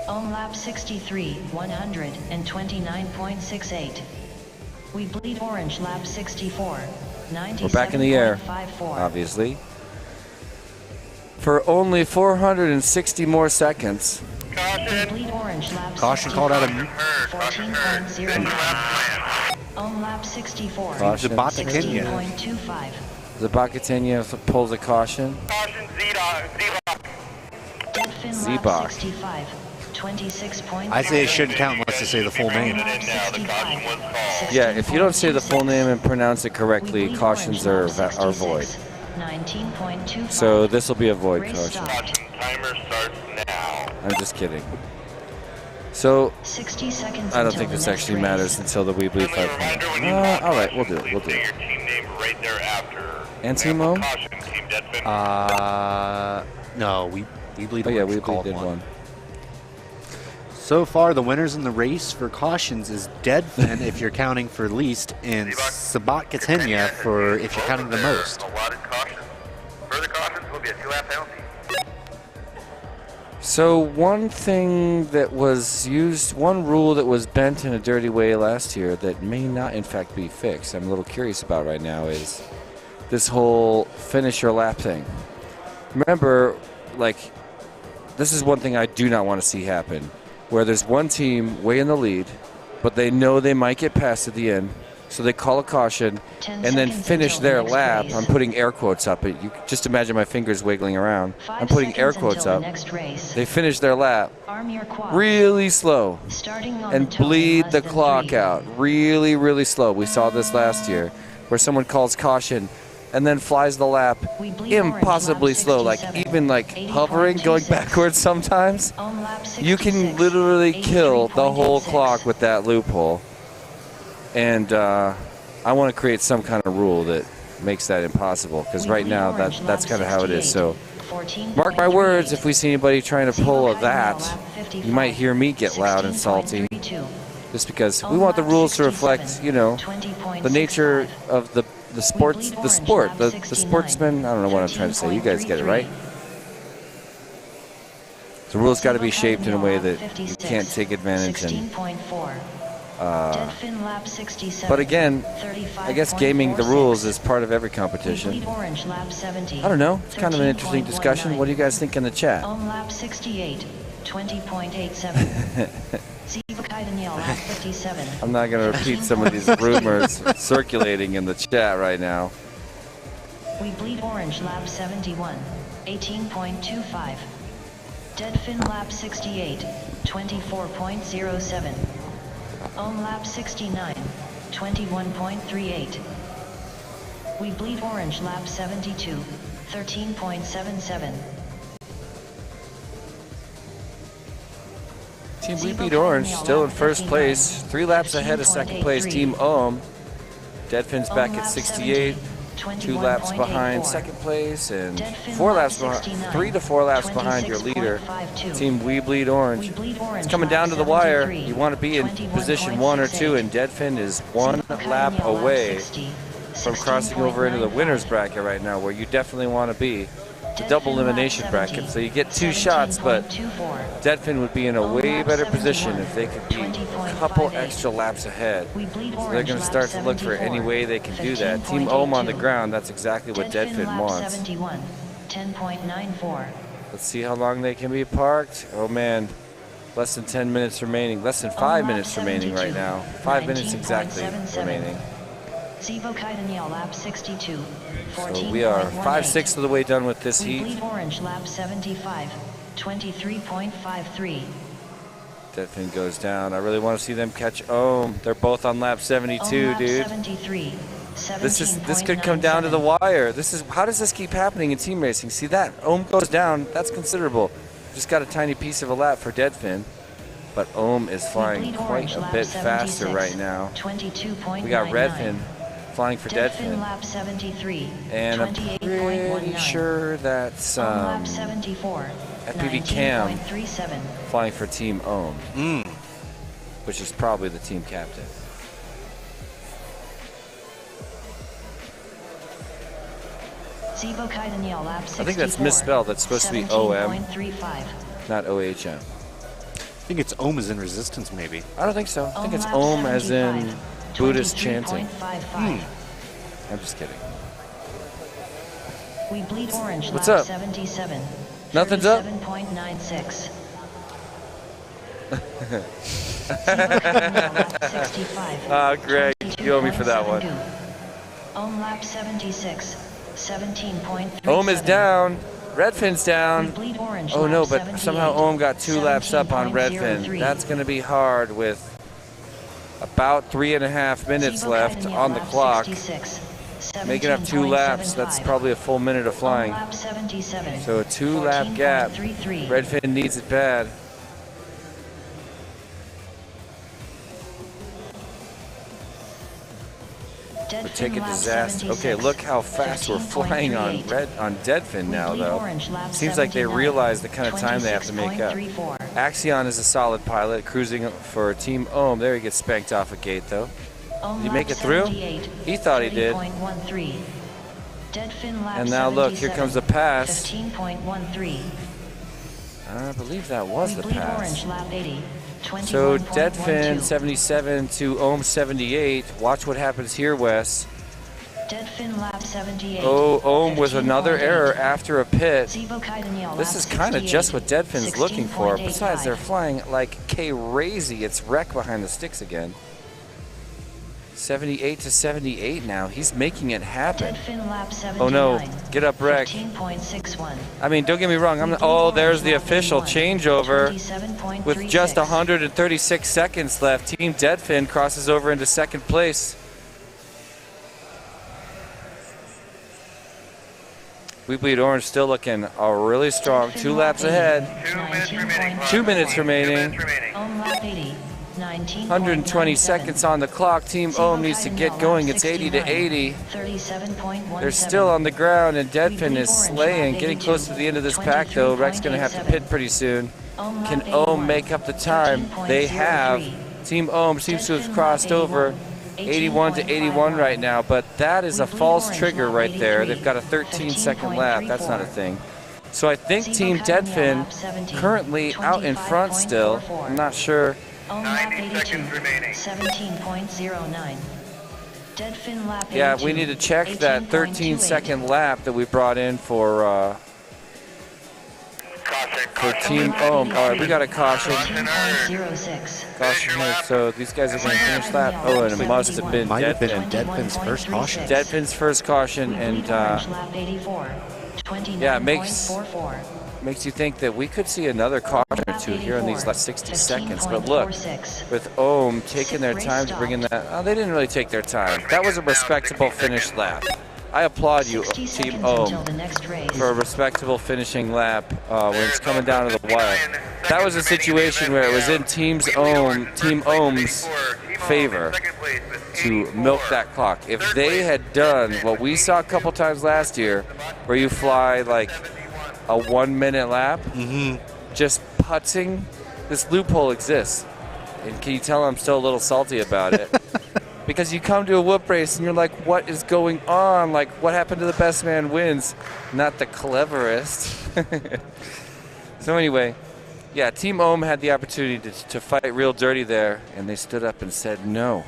Speaker 1: On lap 63, 129.68. We Bleed Orange lap 64, 97.54.
Speaker 3: We're back in the air, obviously. For only 460 more seconds.
Speaker 4: Caution called out of
Speaker 1: 14.0. On lap 64,
Speaker 4: Zabata Kenya.
Speaker 1: 16.25.
Speaker 3: Zabakatenia pulls a caution.
Speaker 5: Caution,
Speaker 1: Deadfin
Speaker 3: Zebok.
Speaker 1: lap 65, 26.0.
Speaker 4: I say it shouldn't count unless you say the full name.
Speaker 1: Lap 65,
Speaker 3: Yeah, if you don't say the full name and pronounce it correctly,
Speaker 1: Wheatley
Speaker 3: cautions
Speaker 1: Orange,
Speaker 3: are
Speaker 1: lap 66,
Speaker 3: void.
Speaker 1: 19.25.
Speaker 3: So this will be a void
Speaker 1: Race
Speaker 3: caution.
Speaker 1: stopped.
Speaker 5: Timer starts now.
Speaker 3: I'm just kidding. So
Speaker 1: 60 seconds
Speaker 3: I don't
Speaker 1: until
Speaker 3: think
Speaker 1: the
Speaker 3: this
Speaker 1: next
Speaker 3: actually
Speaker 1: race.
Speaker 3: matters until the Weebly 500. All right, we'll do it. We'll do
Speaker 5: Say
Speaker 3: it.
Speaker 5: your team name right thereafter.
Speaker 3: And Team Ohm?
Speaker 5: Caution, Team Deadfin.
Speaker 4: No, we bleed.
Speaker 3: Oh yeah,
Speaker 4: Orange
Speaker 3: Weebly
Speaker 4: called
Speaker 3: did one.
Speaker 4: So far, the winners in the race for cautions is Deadfin if you're counting for least, and Sabatkatenya for if you're counting the most.
Speaker 5: Allotted caution. Further cautions will be a 2-lap penalty.
Speaker 3: So one thing that was used, one rule that was bent in a dirty way last year that may not in fact be fixed, I'm a little curious about right now, is this whole finish your lap thing. Remember, like, this is one thing I do not want to see happen, where there's one team way in the lead, but they know they might get past at the end, so they call a caution
Speaker 1: 10
Speaker 3: and then
Speaker 1: seconds
Speaker 3: finish
Speaker 1: until
Speaker 3: their
Speaker 1: the next
Speaker 3: lap.
Speaker 1: race.
Speaker 3: I'm putting air quotes up. You just imagine my fingers wiggling around.
Speaker 1: 5
Speaker 3: I'm putting air
Speaker 1: seconds
Speaker 3: quotes
Speaker 1: until
Speaker 3: up.
Speaker 1: the next race.
Speaker 3: They finish their lap
Speaker 1: Arm your quads.
Speaker 3: really slow
Speaker 1: Starting on
Speaker 3: and
Speaker 1: the toe in
Speaker 3: bleed
Speaker 1: less
Speaker 3: the
Speaker 1: than
Speaker 3: clock
Speaker 1: 3.
Speaker 3: out really, really slow. We saw this last year where someone calls caution and then flies the lap
Speaker 1: We bleed orange,
Speaker 3: impossibly
Speaker 1: lap
Speaker 3: slow, like
Speaker 1: 67,
Speaker 3: even like hovering, going
Speaker 1: 80.26.
Speaker 3: backwards sometimes.
Speaker 1: On lap 66,
Speaker 3: You can literally kill the whole
Speaker 1: 83.86.
Speaker 3: clock with that loophole. And I want to create some kind of rule that makes that impossible, because
Speaker 1: We
Speaker 3: right
Speaker 1: bleed
Speaker 3: now
Speaker 1: orange,
Speaker 3: that's
Speaker 1: lap
Speaker 3: kind of how it is.
Speaker 1: 68,
Speaker 3: So
Speaker 1: 14.38.
Speaker 3: mark my words, if we see anybody trying to pull a
Speaker 1: Zebok
Speaker 3: that,
Speaker 1: lap 55,
Speaker 3: you might hear me get loud and salty,
Speaker 1: 16.32.
Speaker 3: just because we
Speaker 1: On
Speaker 3: want the
Speaker 1: lap
Speaker 3: rules to
Speaker 1: 67,
Speaker 3: reflect, you know,
Speaker 1: 20.65.
Speaker 3: the nature of the sports,
Speaker 1: bleed
Speaker 3: the
Speaker 1: orange,
Speaker 3: sport,
Speaker 1: lap
Speaker 3: the
Speaker 1: 69,
Speaker 3: sportsman. I don't know what I'm trying to say. You guys get it, right? The rules got to be shaped in a way that you can't take advantage and
Speaker 1: 16.4. Deadfin lap 67,
Speaker 3: but again, I guess gaming the rules is part of every competition.
Speaker 1: Bleed orange lap 70.
Speaker 3: I don't know. It's kind of an interesting discussion. What do you guys think in the chat?
Speaker 1: On lap 68, 20.87. Zebakaitanil lap 57.
Speaker 3: I'm not going to repeat some of these rumors circulating in the chat right now.
Speaker 1: We bleed orange lap 71, 18.25. Deadfin lap 68, 24.07. On lap 69, 21.38. We bleed orange lap 72, 13.77.
Speaker 3: Team We Beat Orange still in first place. 3 laps ahead of second place Team Ohm. Deadfin's back at 68. 2 laps behind second place and 4 laps behind, 3 to 4 laps behind your leader, Team We Bleed Orange. It's coming down to the wire. You want to be in position 1 or 2, and Deadfin is 1 lap away from crossing over into the winner's bracket right now, where you definitely want to be. The double elimination bracket, so you get 2 shots, but Deadfin would be in a way better position if they could be a couple extra laps ahead. So they're going to start to look for any way they can do that. Team Ohm on the ground, that's exactly what Deadfin wants.
Speaker 1: 10.94.
Speaker 3: Let's see how long they can be parked. Oh man, less than 10 minutes remaining, less than 5 minutes remaining right now. 5 minutes exactly remaining.
Speaker 1: Zebokaitanil lap 62,
Speaker 3: So we are 5/6 of the way done with this
Speaker 1: We
Speaker 3: heat.
Speaker 1: bleed orange lap 75, 23.53.
Speaker 3: Deadfin goes down. I really want to see them catch Ohm. They're both on lap 72,
Speaker 1: lap
Speaker 3: dude.
Speaker 1: 73,
Speaker 3: This could come down to the wire. How does this keep happening in team racing? See that? Ohm goes down. That's considerable. Just got a tiny piece of a lap for Deadfin. But Ohm is flying quite a bit faster right now.
Speaker 1: 22.99.
Speaker 3: We got Redfin flying for
Speaker 1: Deadfin
Speaker 3: Deadfin.
Speaker 1: lap 73,
Speaker 3: And I'm pretty
Speaker 1: 28.19.
Speaker 3: sure that's
Speaker 1: On lap 74,
Speaker 3: FPV Cam
Speaker 1: 19.37.
Speaker 3: flying for Team Ohm, which is probably the team captain.
Speaker 1: Zebokaitanil lap 64.
Speaker 3: I think that's misspelled. That's supposed to be OM,
Speaker 1: 17.35.
Speaker 3: not OHM.
Speaker 4: I think it's Ohm as in resistance, maybe.
Speaker 3: I don't think so. I think it's
Speaker 1: lap
Speaker 3: Ohm as in
Speaker 1: 75,
Speaker 3: Buddhist chanting.
Speaker 1: 23.55.
Speaker 3: I'm just kidding.
Speaker 1: We bleed orange
Speaker 3: What's
Speaker 1: lap
Speaker 3: up?
Speaker 1: 77.
Speaker 3: Nothing's up?
Speaker 1: 37.96. Zebokaitanil lap 65.
Speaker 3: Greg, you owe me for that one.
Speaker 1: 22.72. On lap 76. 17.37.
Speaker 3: Ohm is down. Redfin's down.
Speaker 1: Bleed orange,
Speaker 3: Oh no,
Speaker 1: lap
Speaker 3: but
Speaker 1: 78,
Speaker 3: somehow Ohm got 2 laps up on Redfin.
Speaker 1: 17.03.
Speaker 3: That's going to be hard with about 3.5 minutes
Speaker 1: Sibo
Speaker 3: left
Speaker 1: Kaitanya,
Speaker 3: on the
Speaker 1: lap
Speaker 3: clock.
Speaker 1: 66,
Speaker 3: Making up 2 laps, that's
Speaker 1: 17.75.
Speaker 3: probably a full minute of flying.
Speaker 1: Lap 77,
Speaker 3: So a 2-lap gap.
Speaker 1: 14.33.
Speaker 3: Redfin needs it bad. Would take a
Speaker 1: Deadfin, lap
Speaker 3: disaster.
Speaker 1: 76,
Speaker 3: Okay, look how fast we're flying on
Speaker 1: 13.38.
Speaker 3: Deadfin now,
Speaker 1: Bleed
Speaker 3: though.
Speaker 1: orange, lap
Speaker 3: Seems like they
Speaker 1: 79,
Speaker 3: realize the kind of time they have to make up.
Speaker 1: 26.34.
Speaker 3: Axion is a solid pilot, cruising for Team Ohm. There he gets spanked off a gate, though.
Speaker 1: Ohm,
Speaker 3: Did he
Speaker 1: lap
Speaker 3: make it through?
Speaker 1: 78,
Speaker 3: He thought he did.
Speaker 1: 30.13. Deadfin, lap
Speaker 3: And now look, here
Speaker 1: 77,
Speaker 3: comes the pass.
Speaker 1: 15.13.
Speaker 3: I believe that was the
Speaker 1: Bleed
Speaker 3: pass.
Speaker 1: orange, lap 80,
Speaker 3: So
Speaker 1: 21.12.
Speaker 3: Deadfin 77 to Ohm 78. Watch what happens here, Wes.
Speaker 1: Deadfin, lap 78.
Speaker 3: Oh, Ohm with
Speaker 1: 15.8.
Speaker 3: another error after a pit.
Speaker 1: Sibo Kaitanya,
Speaker 3: This
Speaker 1: lap
Speaker 3: is kind of
Speaker 1: 68,
Speaker 3: just what Deadfin's looking for. Besides, they're
Speaker 1: 16.85.
Speaker 3: flying like crazy. It's wreck behind the sticks again. 78 to 78 now. He's making it happen.
Speaker 1: Deadfin, lap 79.
Speaker 3: Oh no, get up, wreck.
Speaker 1: 15.61.
Speaker 3: I mean, don't get me wrong. Oh, there's the official changeover.
Speaker 1: 27.36.
Speaker 3: With just 136 seconds left, Team Deadfin crosses over into second place. We Bleed Orange still looking really strong. 2 laps ahead.
Speaker 5: 2 minutes remaining.
Speaker 3: 2 minutes remaining.
Speaker 5: 2 minutes remaining.
Speaker 1: Ohm, lap 80. 19.97.
Speaker 3: 120 seconds on the clock. Team Ohm needs to get going. It's 80 to 80.
Speaker 1: 37.17.
Speaker 3: They're still on the ground, and Deadfin is slaying. Getting close to the end of this pack, though. Wreck's going to have to pit pretty soon. Can Ohm make up the time? They have. Team Ohm seems to have crossed over 81 to 81 right now, but that is a false trigger right there. They've got a 13-second lap. That's not a thing. So I think Team Deadfin currently out in front still. I'm not sure.
Speaker 5: 90 seconds remaining.
Speaker 1: 17.09. Deadfin, lap 82.
Speaker 3: Yeah, we need to check that 13-second lap that we brought in for Team Ohm. All right, we got a caution.
Speaker 1: 18.06.
Speaker 3: Caution here. So these guys are going to finish that. Oh, and it must have been
Speaker 4: Might have been
Speaker 3: Deadfin.
Speaker 4: Deadfin's first caution.
Speaker 3: Deadfin's first caution, and
Speaker 1: Orange, lap 84.
Speaker 3: yeah, it makes
Speaker 1: 29.44.
Speaker 3: makes you think that we could see another caution or two here in these last 60 seconds. But look,
Speaker 1: 15.46.
Speaker 3: with Ohm taking their time to bring in that, oh, they didn't really take their time. That was a respectable finish lap. I applaud you,
Speaker 1: 60
Speaker 3: Team
Speaker 1: seconds
Speaker 3: Ohm,
Speaker 1: until the next race.
Speaker 3: for a respectable finishing lap when it's coming down to the wire. That was a situation where it was in Team Ohm's favor to milk that clock. If they had done what we saw a couple times last year, where you fly like a 1-minute lap, just putzing, this loophole exists. And can you tell I'm still a little salty about it? Because you come to a whoop race and you're like, what is going on? Like, what happened to the best man wins? Not the cleverest. So anyway, yeah, Team Ohm had the opportunity to fight real dirty there, and they stood up and said, no,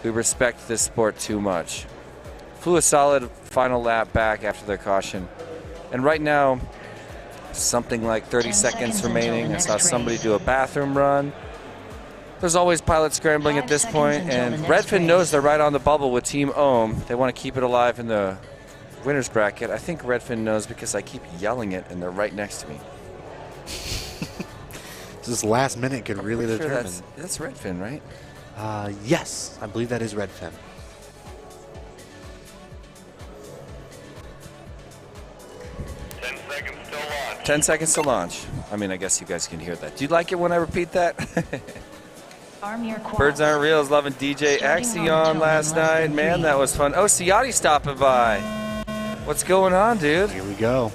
Speaker 3: we respect this sport too much. Flew a solid final lap back after their caution. And right now, something like 30 seconds remaining. I saw somebody do a bathroom run. There's always pilots scrambling at this point, and Redfin knows they're right on the bubble with Team Ohm. They want to keep it alive in the winner's bracket. I think Redfin knows because I keep yelling it, and they're right next to me.
Speaker 4: This last minute could really determine.
Speaker 3: That's Redfin, right?
Speaker 4: Yes, I believe that is Redfin.
Speaker 5: Seconds till launch.
Speaker 3: 10 seconds to launch. I mean, I guess you guys can hear that. Do you like it when I repeat that?
Speaker 1: Arm your quads.
Speaker 3: Birds Aren't Real is loving DJ
Speaker 1: Starting on
Speaker 3: Axion last night. Man, that was fun. Oh, Ciotti stopping by. What's going on, dude?
Speaker 4: Here we go.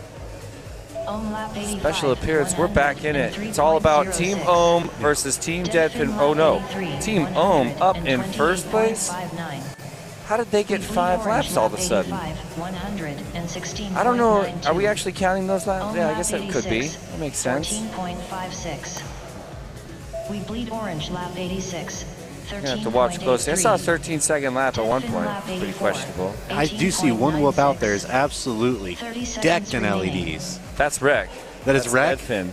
Speaker 1: Ohm, lap 85.
Speaker 3: Special appearance. We're back in it. It's all about Team Ohm versus Team Deadfin. Oh, no. Team Ohm up in first place? How did they get 5 laps all of a sudden? I don't know. Are we actually counting those laps? Yeah, I guess that could be. That makes sense.
Speaker 1: 14.56. We Bleed Orange, lap 86.
Speaker 3: You're gonna have to watch closely. I saw a 13-second lap at one point. Pretty questionable.
Speaker 4: I do see one whoop out there is absolutely decked in LEDs.
Speaker 3: That's Wreck.
Speaker 4: That is
Speaker 3: That's
Speaker 4: Wreck?
Speaker 3: Redfin.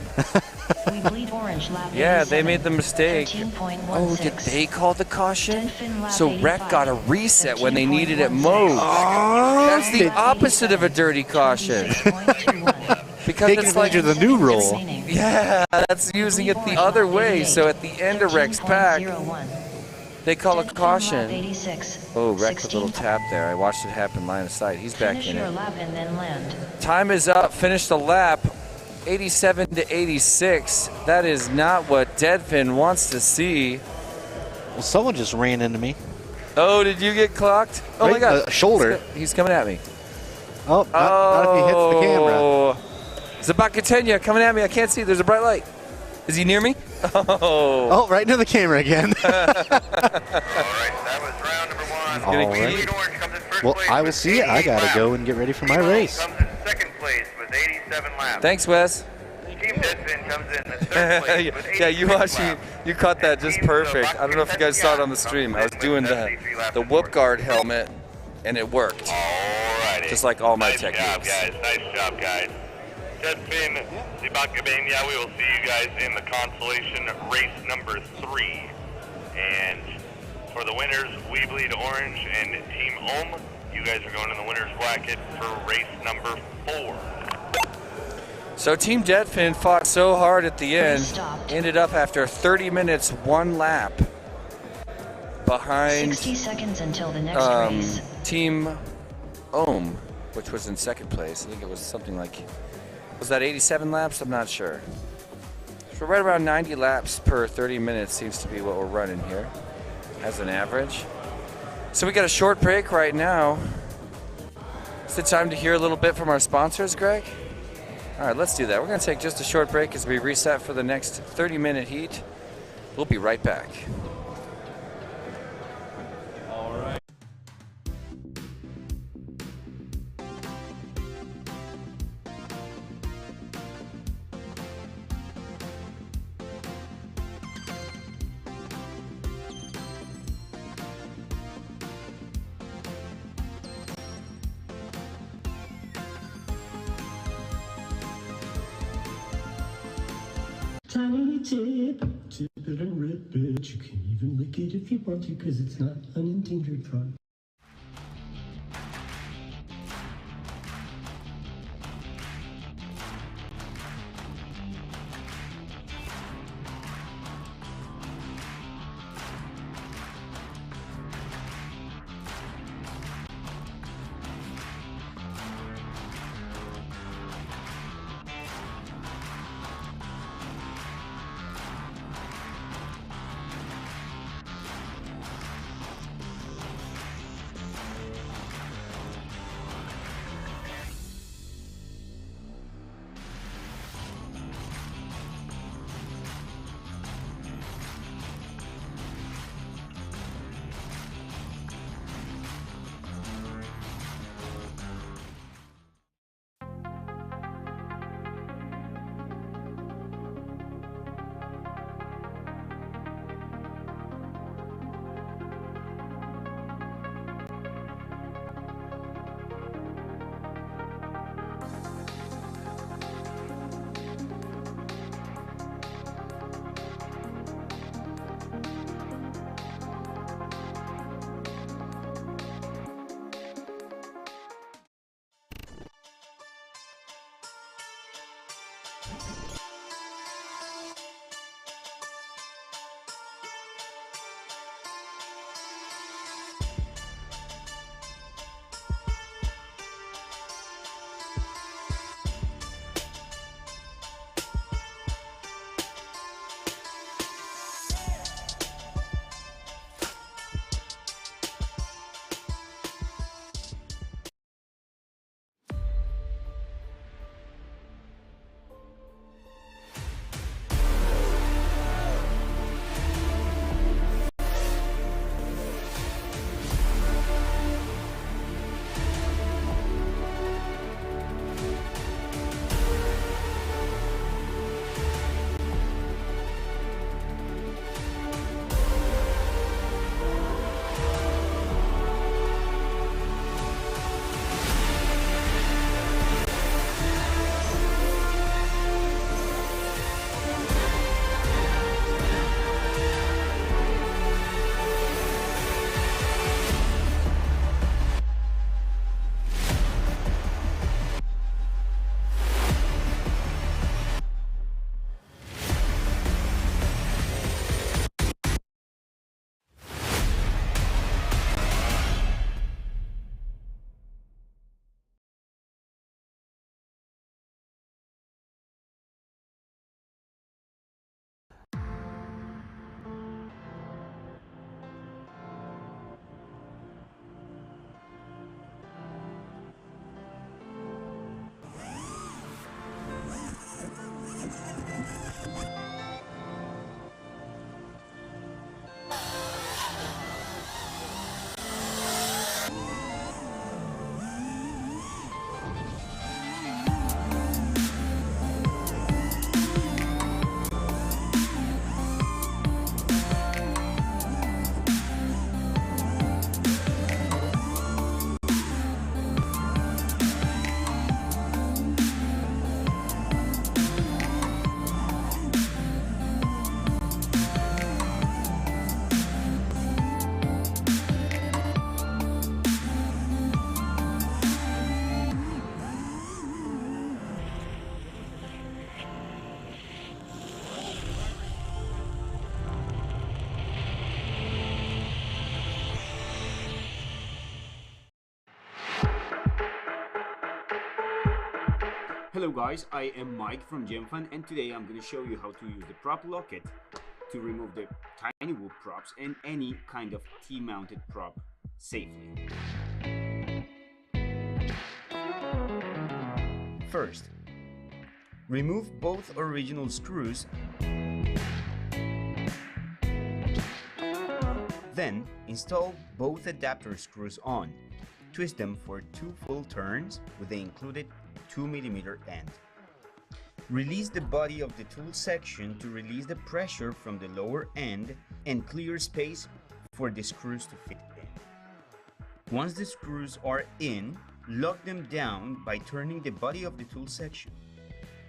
Speaker 1: We bleed orange lap
Speaker 3: Yeah,
Speaker 1: 87,
Speaker 3: they made the mistake.
Speaker 1: 13.16.
Speaker 3: Oh, did they call the caution?
Speaker 1: Deadfin lap
Speaker 3: So
Speaker 1: 85,
Speaker 3: Rec got a reset when they needed it most. That's the opposite of a dirty caution.
Speaker 1: 26.21.
Speaker 3: Because
Speaker 4: Taking
Speaker 3: it's like,
Speaker 4: advantage of the new rule.
Speaker 1: Remaining.
Speaker 3: yeah, that's using it the other way. So at the end of Rec's pack,
Speaker 1: 13.01.
Speaker 3: they call a
Speaker 1: Deadfin lap
Speaker 3: caution.
Speaker 1: 86,
Speaker 3: Oh, Rec with a little
Speaker 1: 16.
Speaker 3: tap there. I watched it happen line of sight. He's back
Speaker 1: Finish
Speaker 3: in
Speaker 1: your
Speaker 3: it.
Speaker 1: lap and then land.
Speaker 3: Time is up. Finish the lap. 87 to 86. That is not what Deadfin wants to see.
Speaker 4: Well, someone just ran into me.
Speaker 3: Oh, did you get clocked? Oh my
Speaker 4: Right,
Speaker 3: God.
Speaker 4: shoulder.
Speaker 3: He's coming at me.
Speaker 4: Oh, not if he hits the camera.
Speaker 3: Oh, Zabakatenya coming at me. I can't see. There's a bright light. Is he near me? Oh.
Speaker 4: Oh, right into the camera again.
Speaker 5: All right, that was round number one.
Speaker 3: All
Speaker 4: right.
Speaker 5: Bleed orange comes in first
Speaker 4: Well,
Speaker 5: place
Speaker 4: I will
Speaker 5: with
Speaker 4: see it. I
Speaker 5: 88
Speaker 4: got to
Speaker 5: laps.
Speaker 4: go and get ready for my
Speaker 5: Team
Speaker 4: race.
Speaker 5: Ohm comes in second place with 87 laps.
Speaker 3: Thanks, Wes.
Speaker 5: Team Deadfin comes in third place with 86
Speaker 3: Yeah, you
Speaker 5: laps.
Speaker 3: you caught that just
Speaker 5: Team
Speaker 3: perfect. I don't know if you guys saw it on the stream. I was doing the whoop guard helmet, and it worked.
Speaker 5: Alrighty.
Speaker 3: Just like all my
Speaker 5: nice
Speaker 3: techniques.
Speaker 5: Job, guys. Nice job, guys. Deadfin, Zibakabenya, we will see you guys in the consolation race number 3. And for the winners, We Bleed Orange and Team Ohm, you guys are going in the winner's bracket for race number 4.
Speaker 3: So Team Deadfin fought so hard at the end,
Speaker 1: stopped.
Speaker 3: ended up after 30 minutes, 1 lap behind
Speaker 1: 60 seconds until the next race.
Speaker 3: Team Ohm, which was in second place. I think it was something like, was that 87 laps? I'm not sure. So right around 90 laps per 30 minutes seems to be what we're running here as an average. So we got a short break right now. It's the time to hear a little bit from our sponsors, Greg. All right, let's do that. We're going to take just a short break as we reset for the next 30-minute heat. We'll be right back.
Speaker 6: Tiny tip, tip it and rip it. You can even lick it if you want to, cause it's not an endangered frog.
Speaker 7: Hello guys, I am Mike from GemFun, and today I'm going to show you how to use the prop locket to remove the tiny whoop props and any kind of T-mounted prop safely. First, remove both original screws. Then, install both adapter screws on. Twist them for 2 full turns with the included 2mm end. Release the body of the tool section to release the pressure from the lower end and clear space for the screws to fit in. Once the screws are in, lock them down by turning the body of the tool section.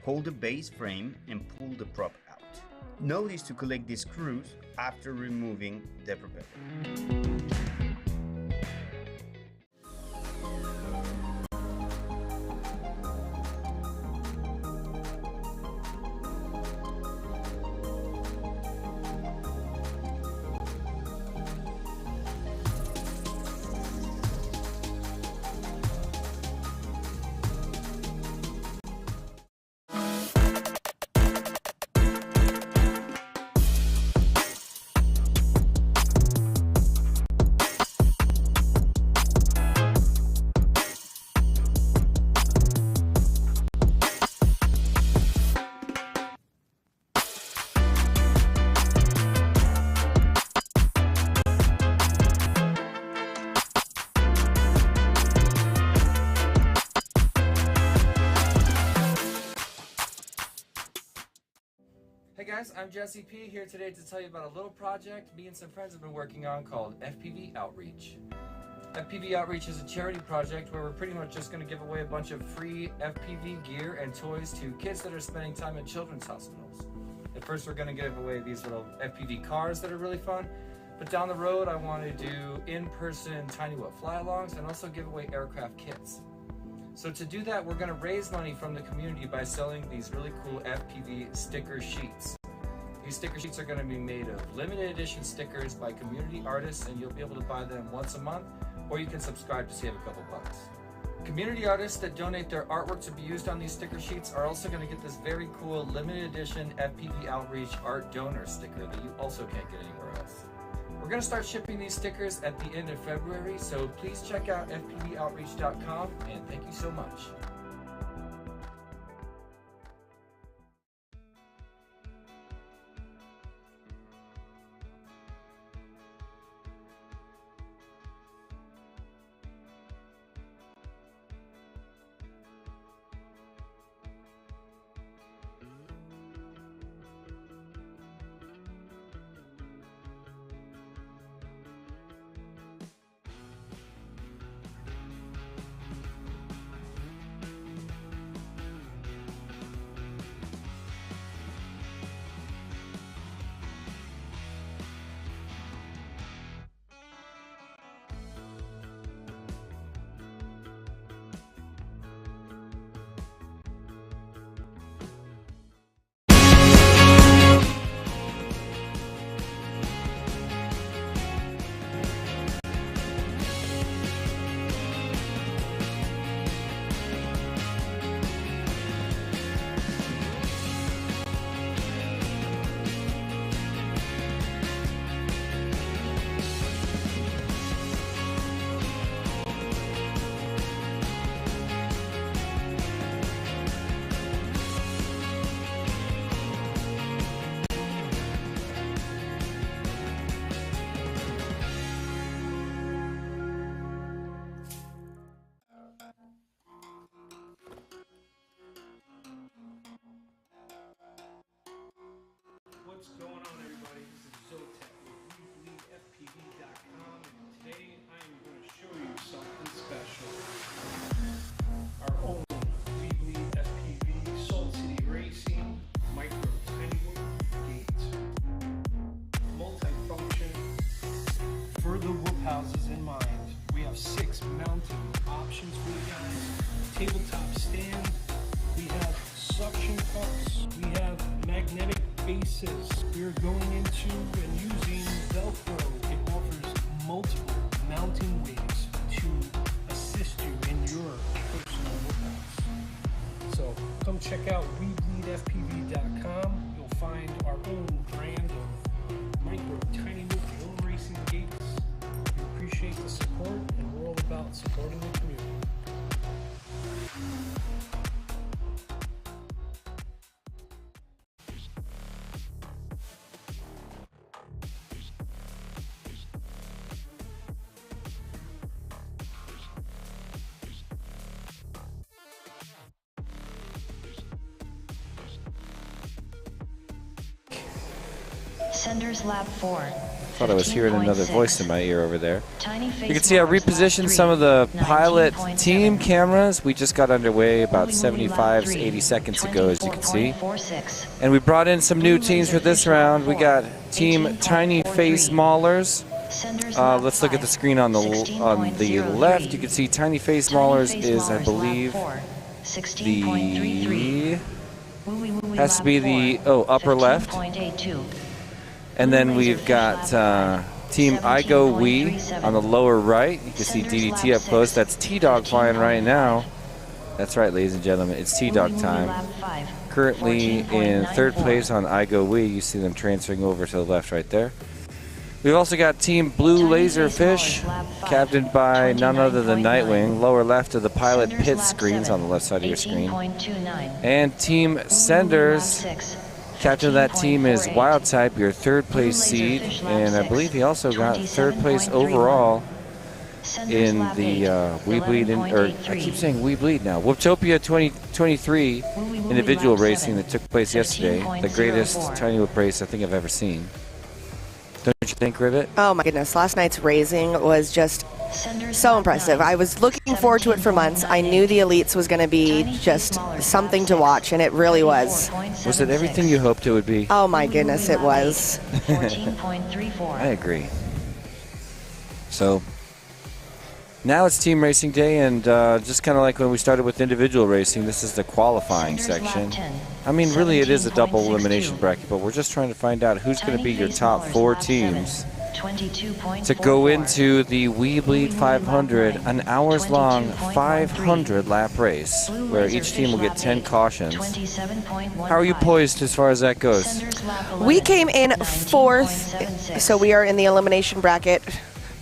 Speaker 7: Hold the base frame and pull the prop out. Notice to collect the screws after removing the propeller.
Speaker 3: Hey guys, I'm Jesse P here today to tell you about a little project me and some friends have been working on called FPV Outreach. FPV Outreach is a charity project where we're pretty much just going to give away a bunch of free FPV gear and toys to kids that are spending time in children's hospitals. At first we're going to give away these little FPV cars that are really fun, but down the road I want to do in-person tiny whoop fly-alongs and also give away aircraft kits. So to do that, we're going to raise money from the community by selling these really cool FPV sticker sheets. These sticker sheets are going to be made of limited edition stickers by community artists, and you'll be able to buy them once a month, or you can subscribe to save a couple bucks. Community artists that donate their artwork to be used on these sticker sheets are also going to get this very cool limited edition FPV Outreach art donor sticker that you also can't get anywhere else. We're going to start shipping these stickers at the end of February, so please check out fpvoutreach.com, and thank you so much.
Speaker 6: What's going on, everybody? This is Zotek with WeBeliefFPV.com, and today I am going to show you something special. Our own We Believe FPV Salt City Racing Micro Tiny Whoop Gate. Multifunction. For the whoop houses in mind, we have 6 mounting options for you guys. Tabletop stand. We have suction cups. We have magnetic bases. We're going into and using Velcro. It offers multiple mounting ways to assist you in your personal workouts. So come check out WeBleedFPV.com. You'll find our own brand of micro tiny wheel drone racing gates. We appreciate the support, and we're all about supporting the community.
Speaker 1: Senders lap 4.
Speaker 3: Thought I was hearing another voice in my ear over there.
Speaker 1: Tiny
Speaker 3: You can see I repositioned some of the pilot team cameras. We just got underway about 75 to 80 seconds ago, as you can see. And we brought in some new teams for this round. We got Team Tiny Face Maulers. Let's look at the screen on the left. You can see Tiny Face Maulers is, I believe, the has to be the upper left. And then we've got Team I Go We on the lower right. You can see DDT up close. That's T-Dog flying right now. That's right, ladies and gentlemen. It's T-Dog time. Currently in third place on I Go We. You see them transferring over to the left right there. We've also got Team Blue Laserfish, captained by none other than Nightwing. Lower left of the pilot pit screens on the left side of your screen. And Team Senders. Captain of that team is Wild Type, your third place seed, and I believe he also got third place overall in the We Bleed, I keep saying We Bleed now, Whooptopia 2023 individual racing that took place yesterday, the greatest tiny whoop race I think I've ever seen. Don't you think, Rivet?
Speaker 8: Oh my goodness, last night's racing was just so impressive. I was looking forward to it for months. I knew the Elites was going to be just something to watch, and it really was.
Speaker 3: Was it everything you hoped it would be?
Speaker 8: Oh my goodness, it was.
Speaker 3: I agree. So now it's team racing day, and just kind of like when we started with individual racing, this is the qualifying section. I mean, really it is a double elimination bracket, but we're just trying to find out who's going to be your top 4 teams to go into the We Bleed 500, an hours-long 500-lap race, where each team will get 10 cautions. How are you poised as far as that goes?
Speaker 8: We came in 4th, so we are in the elimination bracket.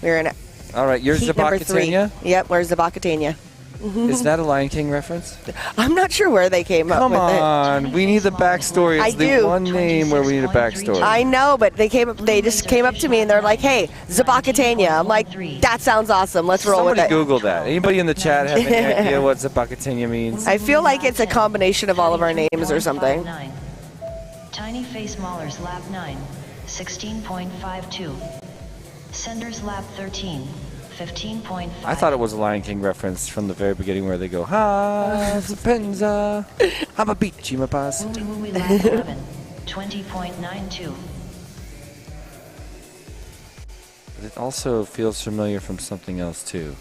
Speaker 8: We're in
Speaker 3: all right, yours
Speaker 8: heat number 3. Yep, where's Zabakatania?
Speaker 3: Is that a Lion King reference?
Speaker 8: I'm not sure where they came up with it.
Speaker 3: Come on, we need the backstory. It's the one name where we need a backstory.
Speaker 8: I know, but they just came up to me and they're like, "Hey, Zabakatania." I'm like, "That sounds awesome. Let's roll with it."
Speaker 3: Somebody Google that. Anybody in the chat have any idea what Zabakatania means?
Speaker 8: I feel like it's a combination of all of our names or something.
Speaker 1: Tiny Face Maulers lap 9, 16.52. Senders lap 13. 15.5.
Speaker 3: I thought it was a Lion King reference from the very beginning where they go, Ha, Sapenza, Hababichi Mapas.
Speaker 1: Wooey lap 11, 20.92.
Speaker 3: But it also feels familiar from something else too.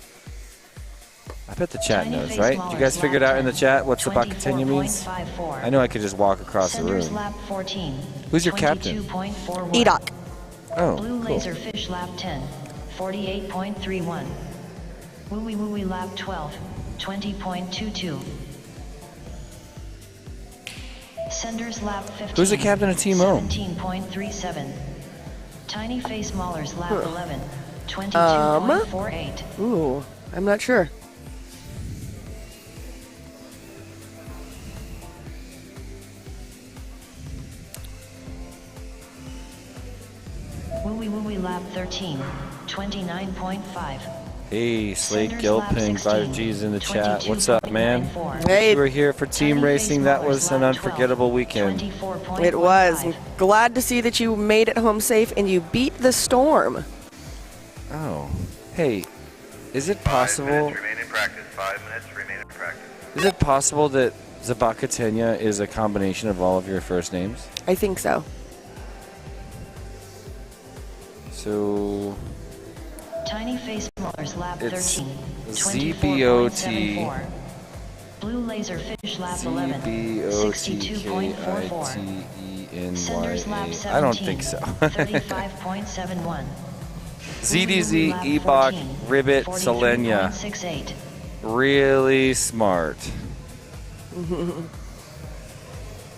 Speaker 3: I bet the chat knows, right? You guys figured out in the chat what Sabakatenya means? I know I could just walk across the room. Who's your captain?
Speaker 8: Edok.
Speaker 3: Oh,
Speaker 1: Blue
Speaker 3: cool.
Speaker 1: Laserfish lap 10. 48.31. Wooey lap 12, 20.22. Senders lap 15.
Speaker 3: Who's the captain of Team O?
Speaker 1: 17.37. Tiny Face Maulers lap 11, 22.48.
Speaker 8: Ooh, I'm not sure.
Speaker 1: Wooey lap 13, 29.5.
Speaker 3: Hey, Slate Gilpin, 5G's in the chat. What's up, man?
Speaker 8: Hey.
Speaker 3: We're here for team racing. That was an unforgettable weekend.
Speaker 8: It was. I'm glad to see that you made it home safe and you beat the storm.
Speaker 3: Oh. Hey, is it possible?
Speaker 5: 5 minutes remain in practice. 5 minutes remain in practice.
Speaker 3: Is it possible that Zabakatenya is a combination of all of your first names?
Speaker 8: I think so.
Speaker 3: So
Speaker 1: Tiny Face Maulers lap
Speaker 3: it's
Speaker 1: 13,
Speaker 3: ZBOT.
Speaker 1: 24.74. Blue Laserfish lap 11, 62.44. Senders lap 17,
Speaker 3: I don't think so.
Speaker 1: 35.71.
Speaker 3: ZDZ, Ebok, Ribbit, Selenia.
Speaker 1: 43.68.
Speaker 3: Really smart.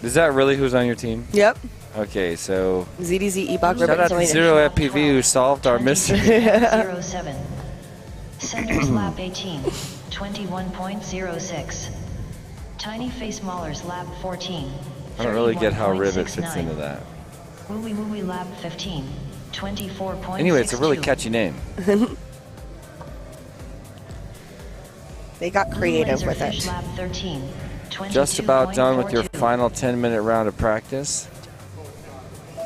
Speaker 3: Is that really who's on your team?
Speaker 8: Yep.
Speaker 3: Okay, so
Speaker 8: ZDZ Ebok
Speaker 3: shout out to Zero FPV who solved our mystery.
Speaker 1: 07. Senders lap 18, 21.06. Tiny Face Maulers lap 14.
Speaker 3: I don't really get how Rivet fits into that.
Speaker 1: Wooey Wooey lap 15, 24.62.
Speaker 3: Anyway, it's a really catchy name.
Speaker 8: They got creative with it.
Speaker 1: Lap 13,
Speaker 3: Just about done with your final 10-minute round of practice.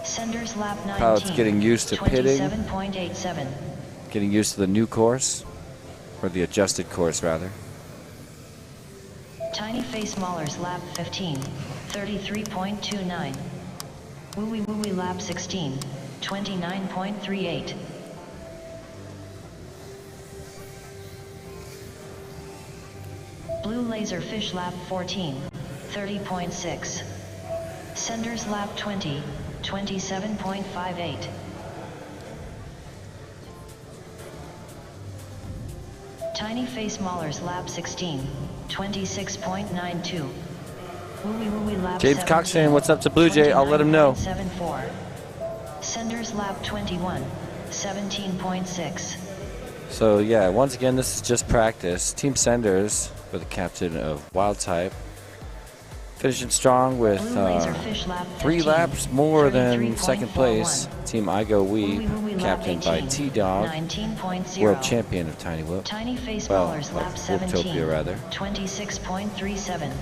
Speaker 1: Senders lap 19,
Speaker 3: Pilot's getting used to pitting.
Speaker 1: 27.87.
Speaker 3: Getting used to the new course, or the adjusted course rather.
Speaker 1: Tiny Face Maulers lap 15, 33.29. Wooey Wooey lap 16, 29.38. Blue Laserfish lap 14, 30.6. Senders lap 20, 27.58. Tiny Face Maulers lap 16, 26.92. Wooey Wooey lap
Speaker 3: James
Speaker 1: 17,
Speaker 3: Cox saying what's up to Blue Jay, I'll let him know.
Speaker 1: 29.74. Senders lap 21, 17.6.
Speaker 3: So yeah, once again, this is just practice. Team Senders, with the captain of Wild Type, finishing strong with 3 laps more than second place. Team I Go We, captained by T-Dog, world champion of Tiny Whoop.
Speaker 1: Tiny Face
Speaker 3: Well,
Speaker 1: Maulers
Speaker 3: like
Speaker 1: lap 17,
Speaker 3: Whooptopia rather.
Speaker 1: 26.37.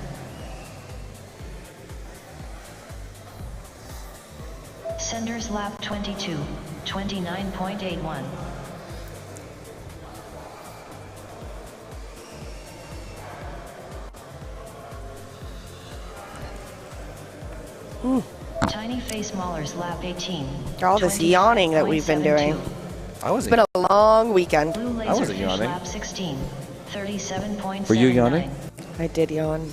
Speaker 1: Senders lap 22, 29.81. Tiny Face Maulers lap 18.
Speaker 8: All this yawning that we've been doing. It's been a long weekend.
Speaker 1: Blue
Speaker 3: I wasn't
Speaker 1: Laserfish
Speaker 3: yawning.
Speaker 1: lap 16, 37.79.
Speaker 3: Were you yawning?
Speaker 8: I did yawn.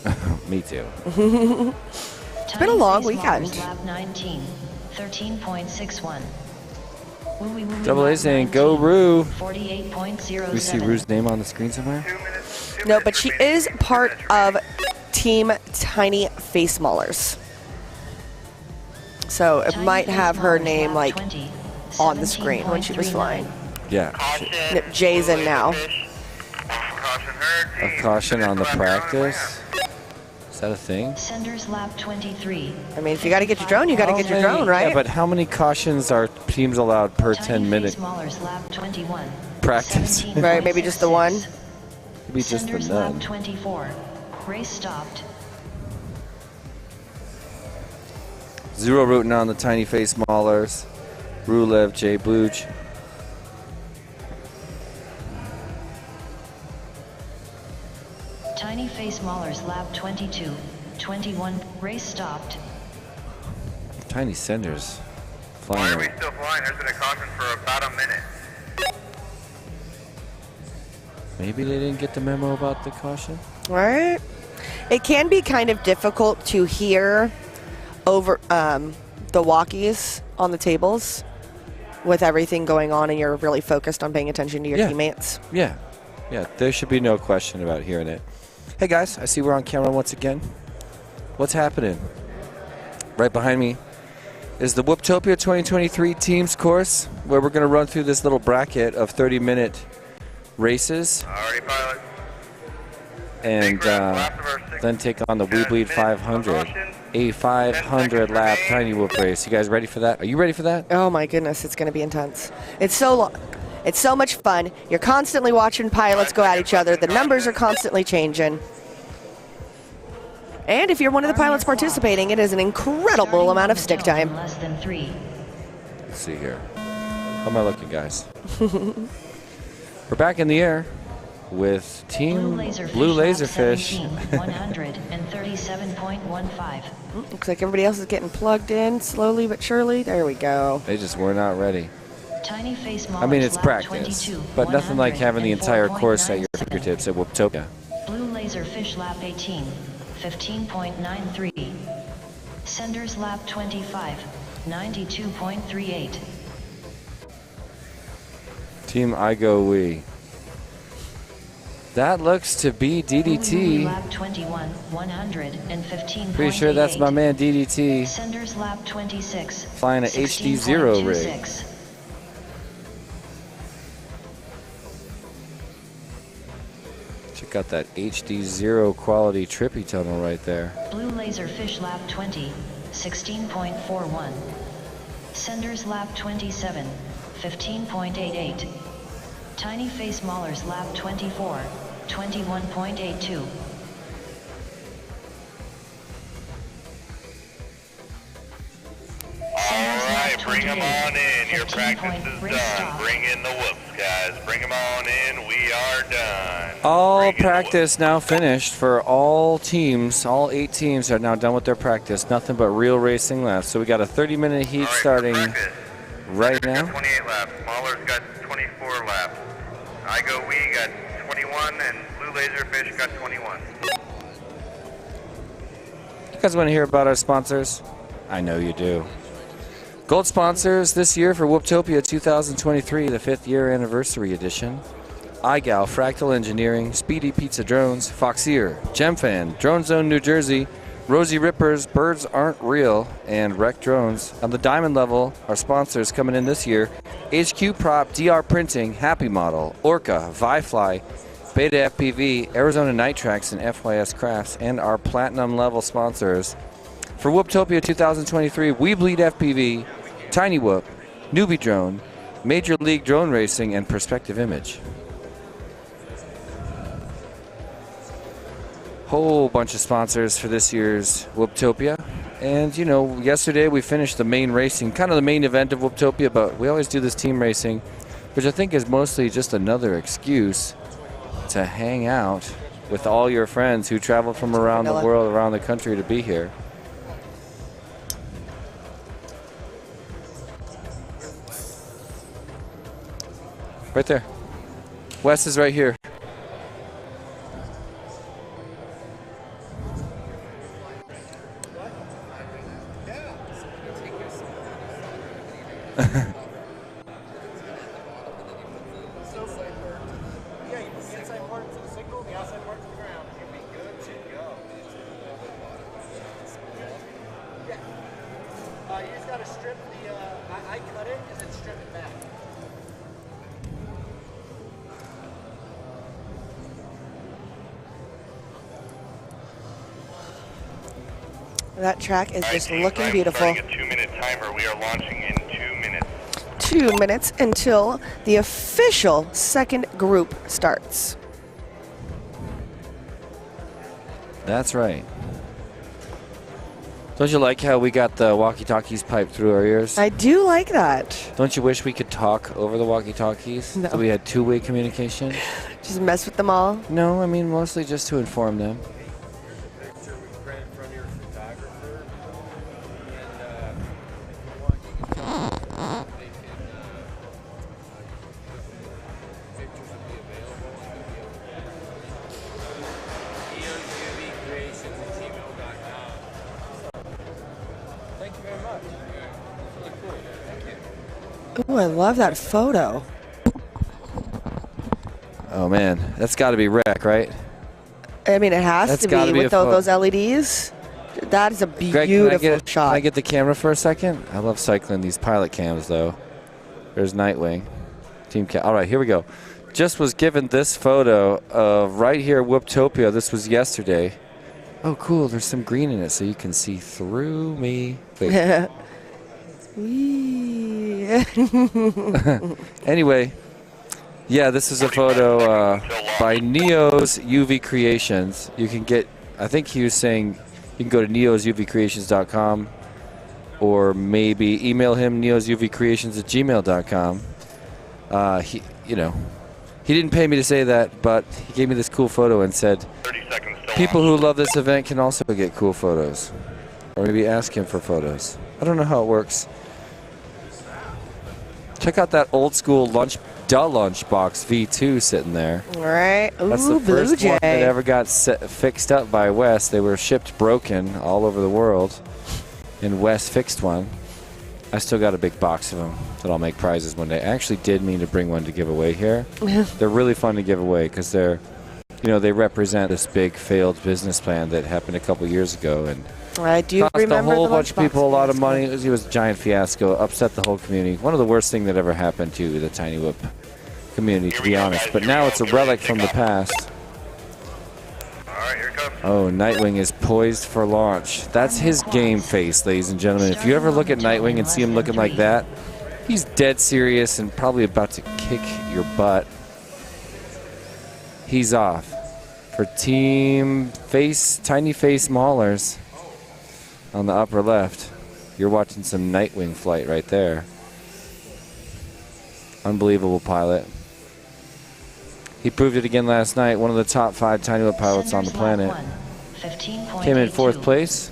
Speaker 3: Me too.
Speaker 8: It's been a long weekend.
Speaker 1: Lap 19, 13.61.
Speaker 3: Double A saying, go Rue.
Speaker 1: 48.07.
Speaker 3: We see Rue's name on the screen somewhere?
Speaker 8: No, but she is part of Team Tiny Face Maulers. So it might have her name like on the screen when she was flying.
Speaker 3: Yeah.
Speaker 8: Yep, Jay's in now.
Speaker 3: A caution on the practice? Is that a thing?
Speaker 1: Senders lap 23.
Speaker 8: I mean, if you got to get your drone, you got to get your drone, right?
Speaker 3: Yeah, but how many cautions are teams allowed per 10-minute
Speaker 1: lap 21.
Speaker 3: practice?
Speaker 8: Right, maybe just the one.
Speaker 3: Maybe just the
Speaker 1: Senders
Speaker 3: none.
Speaker 1: lap 24. Race stopped.
Speaker 3: Zero rooting on the Tiny Face Maulers. Rulev, J. Bluge.
Speaker 1: Tiny Face Maulers lap 22, 21. Race stopped.
Speaker 3: Tiny Senders.
Speaker 5: Why
Speaker 3: Flying
Speaker 5: are we
Speaker 3: around.
Speaker 5: still flying? There's been a caution for about a minute.
Speaker 3: Maybe they didn't get the memo about the caution?
Speaker 8: Right? It can be kind of difficult to hear over the walkies on the tables with everything going on and you're really focused on paying attention to your teammates.
Speaker 3: Yeah. Yeah, there should be no question about hearing it. Hey guys, I see we're on camera once again. What's happening? Right behind me is the Whooptopia 2023 teams course, where we're going to run through this little bracket of 30-minute races.
Speaker 5: Alrighty, pilot.
Speaker 3: And then take on the We Bleed 500, a 500-lap Tiny Whoop race. You guys ready for that? Are you ready for that?
Speaker 8: Oh my goodness, it's going to be intense. It's so long. It's so much fun. You're constantly watching pilots go at each other. The numbers are constantly changing. And if you're one of the pilots participating, it is an incredible amount of stick time.
Speaker 1: Less than 3.
Speaker 3: Let's see here. How am I looking, guys? We're back in the air with Team Blue Laserfish.
Speaker 1: 137.15.
Speaker 8: Looks like everybody else is getting plugged in slowly but surely. There we go.
Speaker 3: They just were not ready.
Speaker 1: Tiny Face Maulers
Speaker 3: I mean, it's
Speaker 1: lap
Speaker 3: practice,
Speaker 1: 22,
Speaker 3: but nothing like having the entire course at your
Speaker 1: 104.97.
Speaker 3: fingertips at Whooptopia.
Speaker 1: Blue Laserfish lap 18, 15.93. Senders lap 25, 92.38.
Speaker 3: Team I Go We. That looks to be DDT.
Speaker 1: Lap 21, 115.
Speaker 3: Pretty sure that's my man DDT.
Speaker 1: Senders lap 26.
Speaker 3: Flying an HD0 rig. Check out that HD0 quality trippy tunnel right there.
Speaker 1: Blue Laserfish lap 20, 16.41. Senders lap 27, 15.88. Tiny Face Maulers lap 24, 21.82.
Speaker 5: Alright, bring them on in. Your practice is done. Bring in the whoops, guys. Bring them on in. We are done.
Speaker 3: All practice now finished for all teams. All 8 teams are now done with their practice. Nothing but real racing left. So we got a 30-minute heat starting right now.
Speaker 5: Got 28 laps. Mahler's got 24 laps. I Go We got 21, and Blue Laserfish got 21.
Speaker 3: You guys want to hear about our sponsors? I know you do. Gold sponsors this year for Whooptopia 2023, the 5th year anniversary edition. iGal, Fractal Engineering, Speedy Pizza Drones, Foxier, Gemfan, Drone Zone New Jersey, Rosie Rippers, Birds Aren't Real, and Wreck Drones. On the diamond level, our sponsors coming in this year: HQ Prop, DR Printing, Happy Model, Orca, Vifly, Beta FPV, Arizona Night Tracks, and FYS Crafts. And our platinum level sponsors for Whooptopia 2023, We Bleed FPV, Tiny Whoop, Newbie Drone, Major League Drone Racing, and Perspective Image. Whole bunch of sponsors for this year's Whooptopia. And you know, yesterday we finished the main racing, kind of the main event of Whooptopia, but we always do this team racing, which I think is mostly just another excuse to hang out with all your friends who travel from around the world, around the country to be here. Right there. Wes is right here.
Speaker 8: That track is just looking beautiful.
Speaker 5: A 2-minute timer. We are launching in 2 minutes.
Speaker 8: 2 minutes until the official second group starts.
Speaker 3: That's right. Don't you like how we got the walkie-talkies piped through our ears?
Speaker 8: I do like that.
Speaker 3: Don't you wish we could talk over the walkie-talkies?
Speaker 8: No.
Speaker 3: So we had two-way communication?
Speaker 8: Just mess with them all?
Speaker 3: No, I mean mostly just to inform them.
Speaker 8: Ooh, I love that photo.
Speaker 3: Oh man, that's got to be Wreck, right?
Speaker 8: I mean, it has
Speaker 3: That's
Speaker 8: to
Speaker 3: gotta
Speaker 8: be
Speaker 3: be
Speaker 8: with
Speaker 3: a
Speaker 8: those LEDs. That is a
Speaker 3: Greg,
Speaker 8: beautiful shot.
Speaker 3: Can I get the camera for a second? I love cycling these pilot cams, though. There's Nightwing. Team cam. All right, here we go. Just was given this photo of right here, Whooptopia. This was yesterday. Oh, cool. There's some green in it, so you can see through me. Wait. Anyway, yeah, this is a photo by Neo's UV Creations. You can get, I think he was saying you can go to neosuvcreations.com or maybe email him neosuvcreations@gmail.com. He didn't pay me to say that, but he gave me this cool photo and said people who love this event can also get cool photos, or maybe ask him for photos. I don't know how it works. Check out that old school lunchbox V2 sitting there.
Speaker 8: All right. Ooh,
Speaker 3: that's the first
Speaker 8: Blue
Speaker 3: one that
Speaker 8: Jay.
Speaker 3: ever got fixed up by Wes. They were shipped broken all over the world, and Wes fixed one. I still got a big box of them that I'll make prizes one day. I actually did mean to bring one to give away here. They're really fun to give away because they're you know, they represent this big failed business plan that happened a couple years ago, and
Speaker 8: I do
Speaker 3: cost
Speaker 8: remember
Speaker 3: a whole
Speaker 8: the
Speaker 3: bunch of
Speaker 8: lunchbox
Speaker 3: people a lot of
Speaker 8: fiasco.
Speaker 3: money. It was a giant fiasco, upset the whole community. One of the worst things that ever happened to the Tiny Whoop community, to be honest. But now it's a relic from the past.
Speaker 5: Alright, here it comes.
Speaker 3: Oh, Nightwing is poised for launch. That's his game face, ladies and gentlemen. If you ever look at Nightwing and see him looking like that, he's dead serious and probably about to kick your butt. He's off for Team Tiny Face Maulers on the upper left. You're watching some Nightwing flight right there. Unbelievable pilot. He proved it again last night. One of the top 5 Tiny Whoop pilots on the planet. Came in 4th place.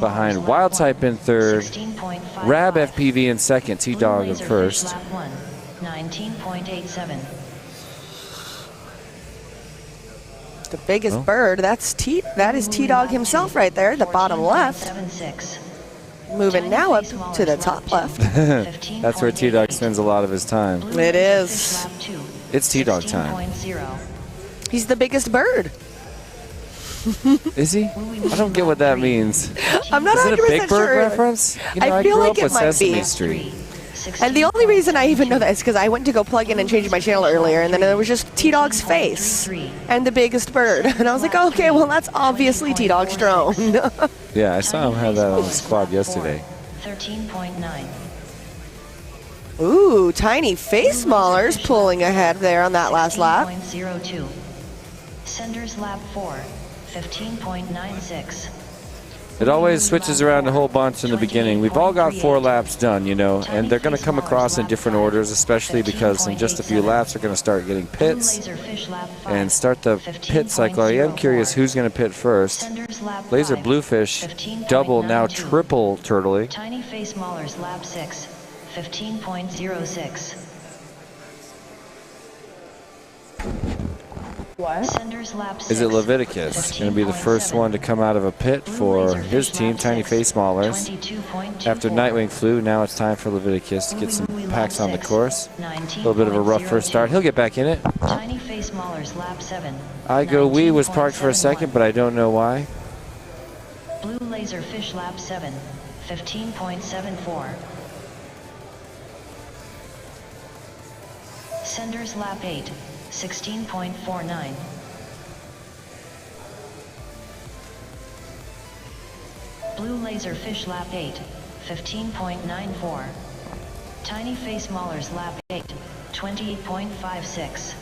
Speaker 3: Behind Wild Type in 3rd. Rab FPV in 2nd. T-Dog in 1st.
Speaker 1: 19.87.
Speaker 8: The biggest bird, that is T-Dog himself right there, the bottom left. Moving now up to the top left.
Speaker 3: That's where T-Dog spends a lot of his time.
Speaker 8: It is.
Speaker 3: It's T-Dog time.
Speaker 8: He's the biggest bird.
Speaker 3: Is he? I don't get what that means.
Speaker 8: I'm not
Speaker 3: Is it a
Speaker 8: 100%
Speaker 3: Big Bird
Speaker 8: sure.
Speaker 3: reference? You know,
Speaker 8: I
Speaker 3: I
Speaker 8: feel
Speaker 3: grew
Speaker 8: like
Speaker 3: up
Speaker 8: it
Speaker 3: with
Speaker 8: might
Speaker 3: Sesame
Speaker 8: be.
Speaker 3: Street.
Speaker 8: And the only reason I even know that is because I went to go plug in and change my channel earlier, and then there was just T-Dog's face and the biggest bird. And I was like, okay, well, that's obviously T-Dog's drone.
Speaker 3: Yeah, I saw him have that on the squad yesterday.
Speaker 1: 13.9.
Speaker 8: Ooh, Tiny Face Maulers pulling ahead there on that last lap.
Speaker 1: 15.02. Senders lap 4. 15.96.
Speaker 3: It always switches around a whole bunch in the beginning. We've all got 4 laps done, you know, and they're going to come across in different orders, especially because in just a few laps they're going to start getting pits and start the pit cycle. I am curious who's going to pit first. Laser Bluefish, double, now triple turtling.
Speaker 1: Tiny Face Maulers lap 6. 15.06.
Speaker 8: What?
Speaker 1: Senders lap 6.
Speaker 3: Is it Leviticus? Going to be the first one to come out of a pit for his team, Tiny Face Maulers. After Nightwing flew, now it's time for Leviticus to get some packs on the course. A little bit of a rough first start. He'll get back in it.
Speaker 1: Tiny Face Maulers lap 7.
Speaker 3: I Go Wee was parked for a second, but I don't know why.
Speaker 1: Blue Laserfish lap 7. 15.74. Senders lap 8. 16.49. Blue Laserfish lap 8. 15.94. Tiny Face Maulers lap 8. 28.56.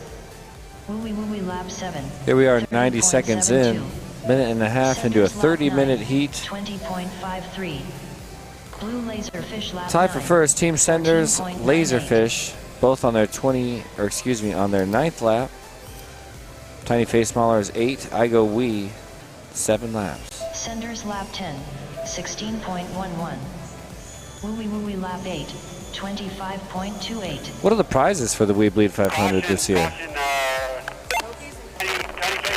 Speaker 1: Wooey Wooey lap 7.
Speaker 3: Here we are 90 seconds in. Minute and a half into a 30-minute heat.
Speaker 1: 20.53. Blue Laserfish lap
Speaker 3: Tied for
Speaker 1: 9.
Speaker 3: first, Team Senders,
Speaker 1: 14.98.
Speaker 3: Laserfish, both on their on their 9th lap. Tiny Face Maulers 8, I Go Wee 7 laps.
Speaker 1: Senders lap 10. 16.11. Wooey Wooey lap 8. 25.28.
Speaker 3: What are the prizes for the We Bleed 500 this year?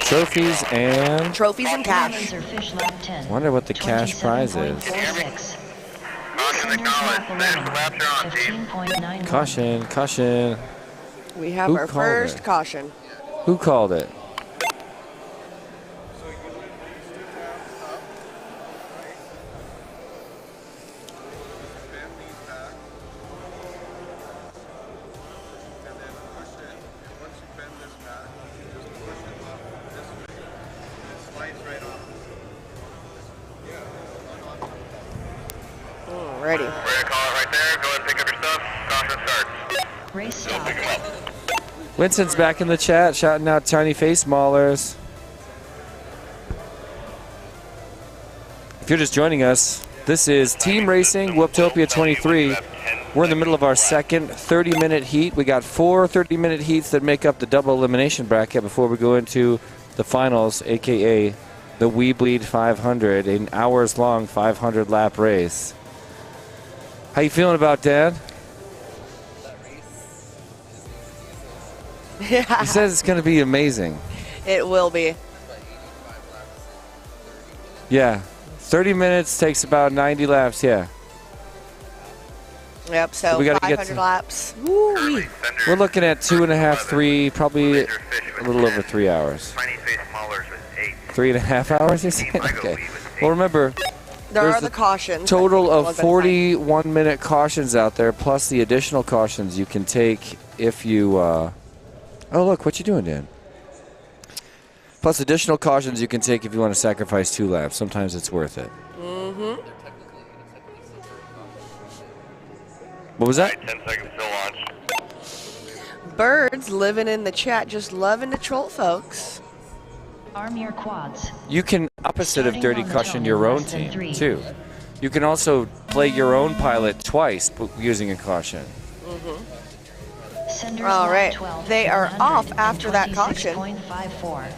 Speaker 3: Trophies and...
Speaker 8: Trophies and cash.
Speaker 1: Laserfish lap 10.
Speaker 3: Wonder what the cash prize is.
Speaker 1: 27.46.
Speaker 5: Caution acknowledged. Fast laps are on, team.
Speaker 1: 15.91.
Speaker 3: Caution, caution.
Speaker 8: We have
Speaker 3: Who
Speaker 8: our
Speaker 3: called
Speaker 8: first
Speaker 3: it?
Speaker 8: caution.
Speaker 3: Who called it?
Speaker 8: Ready.
Speaker 5: We're going to call it right there. Go ahead and pick up your stuff. Caution starts.
Speaker 1: Race stop.
Speaker 5: Pick them up.
Speaker 3: Winston's back in the chat, shouting out Tiny Face Maulers. If you're just joining us, this is Team Racing Whooptopia 23. We're in the middle of our second 30-minute heat. We got 4 30-minute heats that make up the double elimination bracket before we go into the finals, aka the We Bleed 500, an hours-long 500-lap race. How you feeling about that?
Speaker 8: Yeah,
Speaker 3: He says it's going to be amazing.
Speaker 8: it will be.
Speaker 3: Yeah, 30 minutes takes about 90 laps, yeah.
Speaker 8: Yep, so
Speaker 3: we gotta
Speaker 8: 500
Speaker 3: get to,
Speaker 8: laps. Woo-wee.
Speaker 3: We're looking at 2.5, 3, probably a little over 3 hours. 3.5 hours, you say? Okay. Well, remember,
Speaker 8: There are the cautions.
Speaker 3: total of 41-minute cautions out there, plus the additional cautions you can take if you... oh, look, what you doing, Dan? Plus additional cautions you can take if you want to sacrifice 2 laps. Sometimes it's worth it.
Speaker 8: Mm-hmm.
Speaker 3: What was that?
Speaker 5: 10 seconds to launch.
Speaker 8: Birds living in the chat, just loving to troll folks.
Speaker 1: Arm your quads.
Speaker 3: You can, opposite of
Speaker 1: Starting
Speaker 3: Dirty
Speaker 1: on the
Speaker 3: Caution,
Speaker 1: tone
Speaker 3: your
Speaker 1: in
Speaker 3: own
Speaker 1: less than
Speaker 3: team,
Speaker 1: 3.
Speaker 3: too. You can also play your own pilot twice using a caution.
Speaker 1: Senders
Speaker 8: All
Speaker 1: lap
Speaker 8: right.
Speaker 1: 12,
Speaker 8: They are off after that caution.
Speaker 1: 126.54.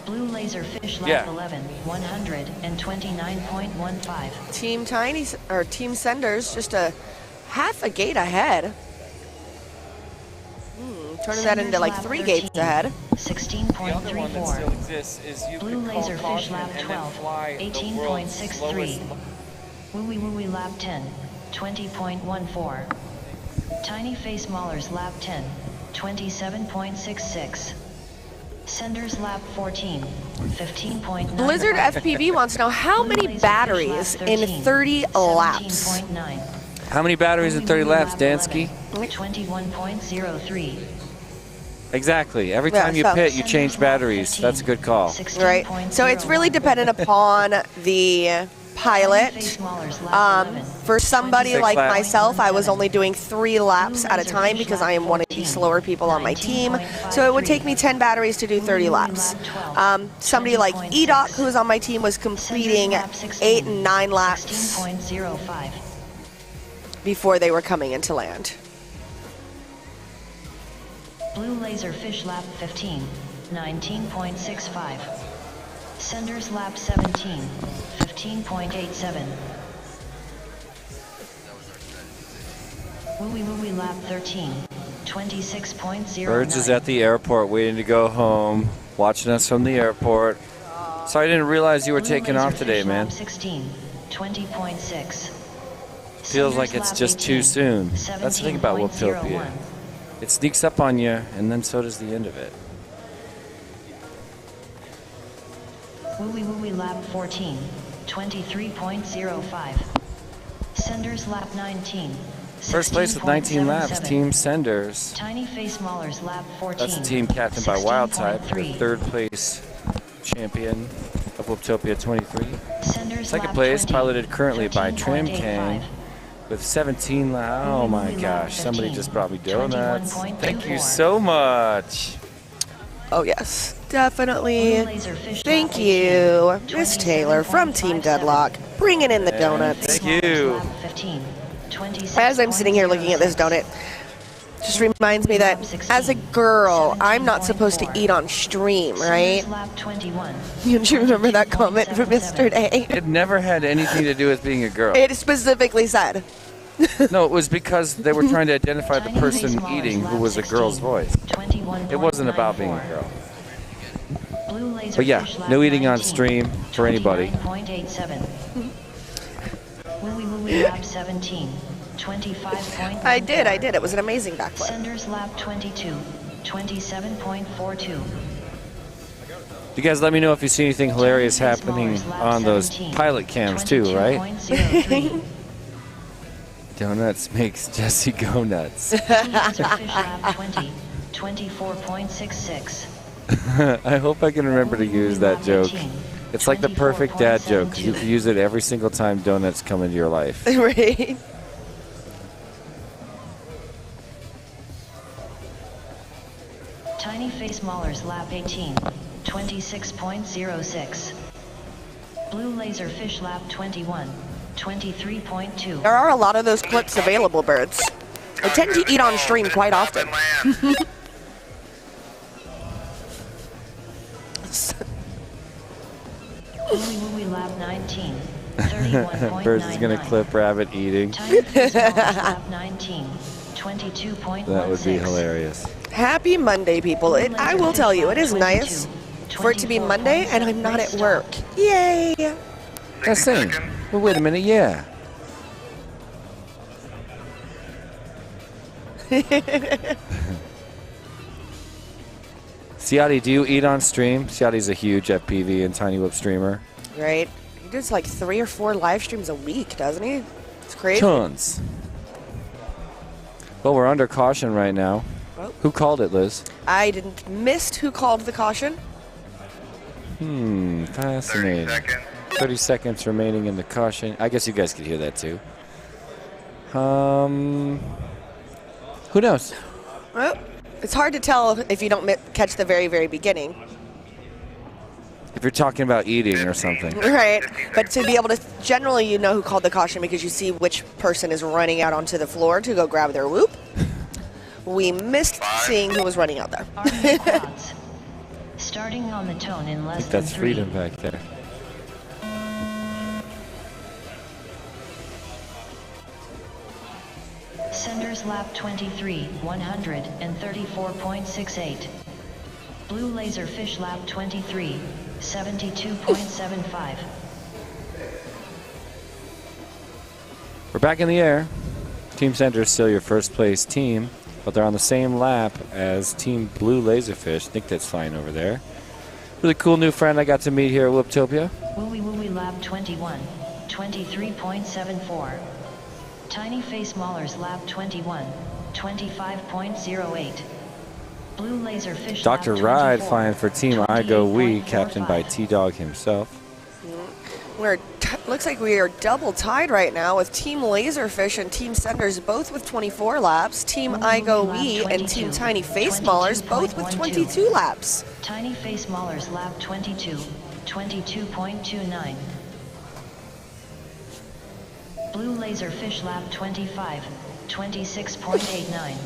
Speaker 1: Blue Laserfish lap
Speaker 3: Yeah.
Speaker 1: 11, 129.15.
Speaker 8: Team Tiny, or Team Senders, just a half a gate ahead. Turning that into like 3 gates ahead.
Speaker 1: 16.34.
Speaker 3: exists is you
Speaker 1: Blue Laserfish lap 12, 18.63. Wooey Wooey lap 10, 20.14. Tiny Face Maulers lap 10, 27.66. Senders lap 14, 15.9.
Speaker 8: Blizzard FPV wants to know how many batteries in 30 laps.
Speaker 1: 17.9.
Speaker 3: How many batteries in 30 laps, Dansky?
Speaker 1: 21.03.
Speaker 3: Exactly. Every
Speaker 8: Yeah,
Speaker 3: time you
Speaker 8: so-
Speaker 3: pit, you change batteries. That's a good call.
Speaker 8: Right. So it's really dependent upon the pilot. For somebody
Speaker 3: 6
Speaker 8: like
Speaker 3: laps.
Speaker 8: myself, I was only doing 3 laps at a time because I am one of the slower people on my team. So it would take me 10 batteries to do 30 laps. Somebody like EDOC, who's on my team, was completing 8 and 9 laps
Speaker 1: 16.05.
Speaker 8: before they were coming into land.
Speaker 1: Blue Laserfish lap 15, 19.65. Senders lap 17, 15.87. Wooey Wooey lap 13, 26.09.
Speaker 3: Birds is at the airport waiting to go home, watching us from the airport. Sorry, I didn't realize you were
Speaker 1: Blue
Speaker 3: taking off
Speaker 1: Laserfish
Speaker 3: today, man.
Speaker 1: lap 16, 20.6.
Speaker 3: Feels like
Speaker 1: Senders
Speaker 3: it's
Speaker 1: lap
Speaker 3: just too
Speaker 1: 18,
Speaker 3: soon. That's the thing about Whooptopia.
Speaker 1: 17.01.
Speaker 3: It sneaks up on you, and then so does the end of it.
Speaker 1: Wooey Wooey lap 14, 23.05. Senders lap 19,
Speaker 3: First place with 19 laps,
Speaker 1: 16.77.
Speaker 3: Team Senders.
Speaker 1: Tiny Face Maulers lap 14.
Speaker 3: That's the team captained by Wild Type, the
Speaker 1: 16.3.
Speaker 3: 3rd place champion of Whooptopia 23.
Speaker 1: Senders
Speaker 3: 2nd
Speaker 1: lap
Speaker 3: place
Speaker 1: 20,
Speaker 3: piloted currently by Trim
Speaker 1: 13.85.
Speaker 3: King with 17 laps. Oh my gosh, somebody just brought me donuts. Thank you so much.
Speaker 8: Oh yes, definitely.
Speaker 1: Blue Laserfish
Speaker 8: Thank
Speaker 1: lap
Speaker 8: you,
Speaker 1: 18,
Speaker 8: Miss Taylor from Team
Speaker 1: 27.57.
Speaker 8: Deadlock, bringing in the donuts.
Speaker 3: Thank you.
Speaker 1: Lap 15,
Speaker 8: As I'm sitting here looking at this donut, just reminds me that as a girl, I'm not supposed to eat on stream, right?
Speaker 1: Senders lap 21.
Speaker 8: You remember that comment from yesterday?
Speaker 3: It never had anything to do with being a girl.
Speaker 8: It specifically said.
Speaker 3: No, it was because they were trying to identify the
Speaker 1: Tiny
Speaker 3: person
Speaker 1: Face Maulers
Speaker 3: eating who
Speaker 1: lap
Speaker 3: was a girl's
Speaker 1: 16,
Speaker 3: voice.
Speaker 1: 21.94.
Speaker 3: It wasn't about being a girl.
Speaker 1: Blue Laserfish
Speaker 3: But yeah,
Speaker 1: lap
Speaker 3: no eating on
Speaker 1: 19,
Speaker 3: stream for anybody.
Speaker 1: 29.87. Wooey Wooey lap 17, 25.14.
Speaker 8: I did. It was an amazing backflip.
Speaker 1: Senders lap 22, 27.42.
Speaker 3: You guys let me know if you see anything hilarious happening on those pilot cams too, right?
Speaker 1: 22.03.
Speaker 3: Donuts makes Jesse go nuts.
Speaker 1: Laserfish lap 20, 24.66.
Speaker 3: I hope I can remember to use that joke. It's like the perfect dad joke, 'cause you can use it every single time donuts come into your life.
Speaker 8: Right.
Speaker 1: Tiny Face Maulers lap 18, 26.06. Blue Laserfish lap 21, 23.2.
Speaker 8: There are a lot of those clips available, Birds. I tend to eat on stream quite often.
Speaker 1: Wooey Wooey lap 19, 31.91.
Speaker 3: Birds is gonna clip rabbit eating.
Speaker 1: Tiny Face Maulers lap 19, 22.16.
Speaker 3: That would be hilarious.
Speaker 8: Happy Monday, people. I will tell you, it is nice for it to be Monday and I'm not at work. Yay!
Speaker 3: That's same. Well, wait a minute, yeah. Ciati, do you eat on stream? Ciati's a huge FPV and Tiny Whoop streamer.
Speaker 8: Right? He does like 3 or 4 live streams a week, doesn't he? It's crazy.
Speaker 3: Tons. Well, we're under caution right now.
Speaker 8: Oh.
Speaker 3: Who called it, Liz?
Speaker 8: I didn't missed who called the caution.
Speaker 3: Fascinating. 30 seconds remaining in the caution. I guess you guys could hear that too. Who knows?
Speaker 8: Well, it's hard to tell if you don't catch the very, very beginning.
Speaker 3: If you're talking about eating or something.
Speaker 8: Right. But to be able to, generally you know who called the caution because you see which person is running out onto the floor to go grab their whoop. We missed seeing who was running out there.
Speaker 1: Army quads. Starting on the tone in less than 3.
Speaker 3: That's freedom back there.
Speaker 1: Senders lap 23, 134.68. Blue Laserfish lap 23, 72.75.
Speaker 3: We're back in the air. Team Center is still your first place team, but they're on the same lap as Team Blue Laserfish. I think that's fine over there. Really cool new friend I got to meet here at Whooptopia.
Speaker 1: Wooey Wooey lap 21, 23.74. Tiny Face Maulers lap 21, 25.08. Blue Laserfish
Speaker 3: Dr.
Speaker 1: lap
Speaker 3: Ride
Speaker 1: 24,
Speaker 3: flying for Team I Go We, captained by
Speaker 1: 28.45.
Speaker 3: T-Dog himself.
Speaker 8: Looks like we are double tied right now with Team Laserfish and Team Senders both with 24 laps. Team I Go We and Team Tiny Face Maulers both with 22 laps.
Speaker 1: Tiny Face Maulers lap 22, 22.29. Blue Laserfish lap 25, 26.89.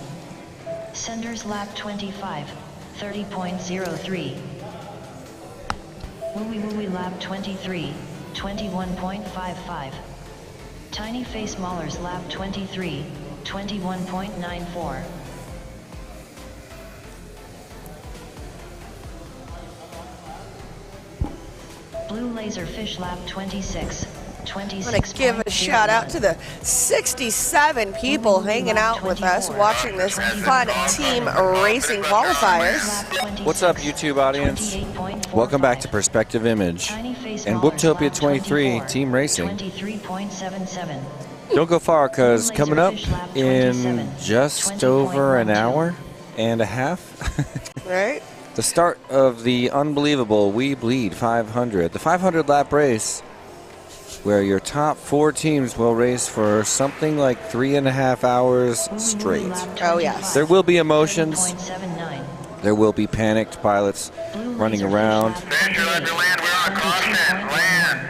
Speaker 1: Senders lap 25, 30.03. Wooey Wooey lap 23, 21.55. Tiny Face Maulers lap 23, 21.94. Blue Laserfish lap 26, 26.
Speaker 8: I'm going to give a shout out to the 67 people hanging out with us watching this fun team racing qualifiers.
Speaker 3: What's up, YouTube audience? Welcome back to Perspective Image and Whooptopia 23 Team Racing.
Speaker 1: 23.77.
Speaker 3: Don't go far, because coming up in just over an hour and a half,
Speaker 8: Right?
Speaker 3: the start of the unbelievable We Bleed 500, the 500 lap race, where your top 4 teams will race for something like 3.5 hours straight.
Speaker 8: Oh, yes.
Speaker 3: There will be emotions.
Speaker 1: 7.79.
Speaker 3: There will be panicked pilots running around.
Speaker 5: Finish your left your land. We're on caution. Land.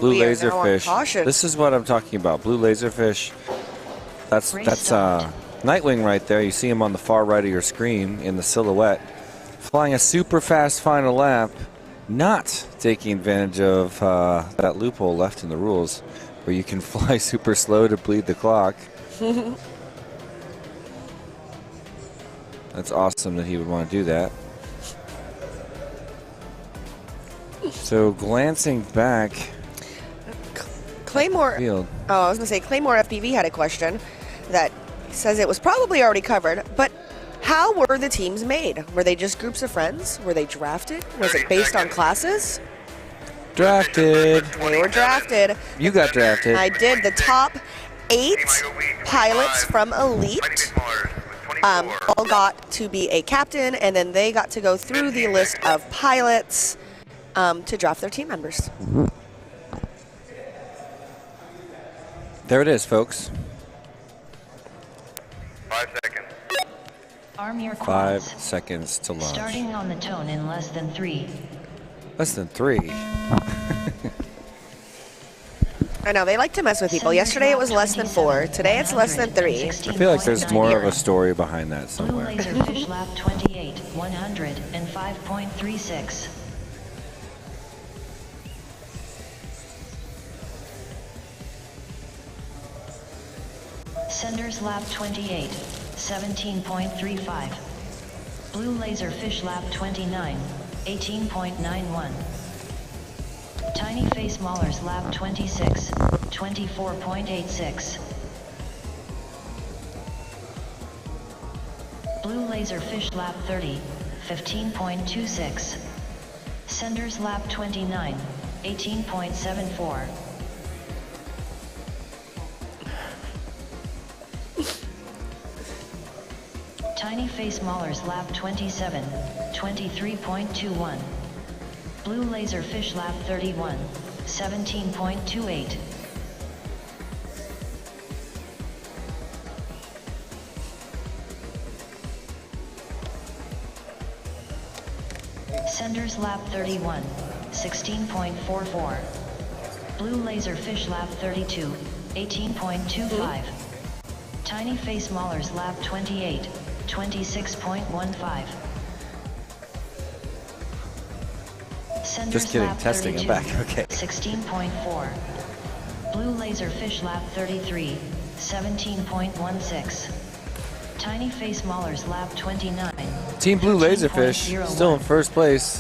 Speaker 3: Blue
Speaker 8: We are now on
Speaker 3: Laserfish.
Speaker 8: caution.
Speaker 3: This is what I'm talking about. Blue Laserfish. That's Nightwing right there. You see him on the far right of your screen in the silhouette, flying a super fast final lap, not taking advantage of that loophole left in the rules, where you can fly super slow to bleed the clock. That's awesome that he would want to do that. So glancing back,
Speaker 8: Claymore.
Speaker 3: field.
Speaker 8: Oh, I was going to say Claymore FPV had a question that says it was probably already covered, but how were the teams made? Were they just groups of friends? Were they drafted? Was it based on classes?
Speaker 3: Drafted.
Speaker 8: They were drafted.
Speaker 3: You got drafted.
Speaker 8: I did. The top 8 pilots from Elite all got to be a captain, and then they got to go through the list of pilots to draft their team members.
Speaker 3: There it is, folks.
Speaker 5: 5 seconds.
Speaker 1: Arm your
Speaker 3: 5
Speaker 1: quads.
Speaker 3: seconds to launch.
Speaker 1: Starting on the tone in less than 3.
Speaker 3: Less than 3.
Speaker 8: I know, they like to mess with people. Yesterday it was less than 4. Today it's less than 3.
Speaker 3: I feel like there's more of a story behind that
Speaker 1: Blue
Speaker 3: somewhere.
Speaker 1: Laserfish lap 28, 105.36. Senders lap 28, 17.35. Blue Laserfish lap 29, 18.91. Tiny Face Maulers lap 26, 24.86. Blue Laserfish lap 30, 15.26. Senders lap 29, 18.74. Tiny Face Maulers lap 27, 23.21. Blue Laserfish lap 31, 17.28. Senders lap 31, 16.44. Blue Laserfish lap 32, 18.25. Tiny Face Maulers lap 28, 26.15. Senders
Speaker 3: Just kidding,
Speaker 1: lap
Speaker 3: testing,
Speaker 1: 32,
Speaker 3: I'm back, okay.
Speaker 1: 16.4. Blue Laserfish lap 33, 17.16. Tiny Face Maulers lap 29.
Speaker 3: Team Blue Laserfish
Speaker 1: 15.01.
Speaker 3: still in first place.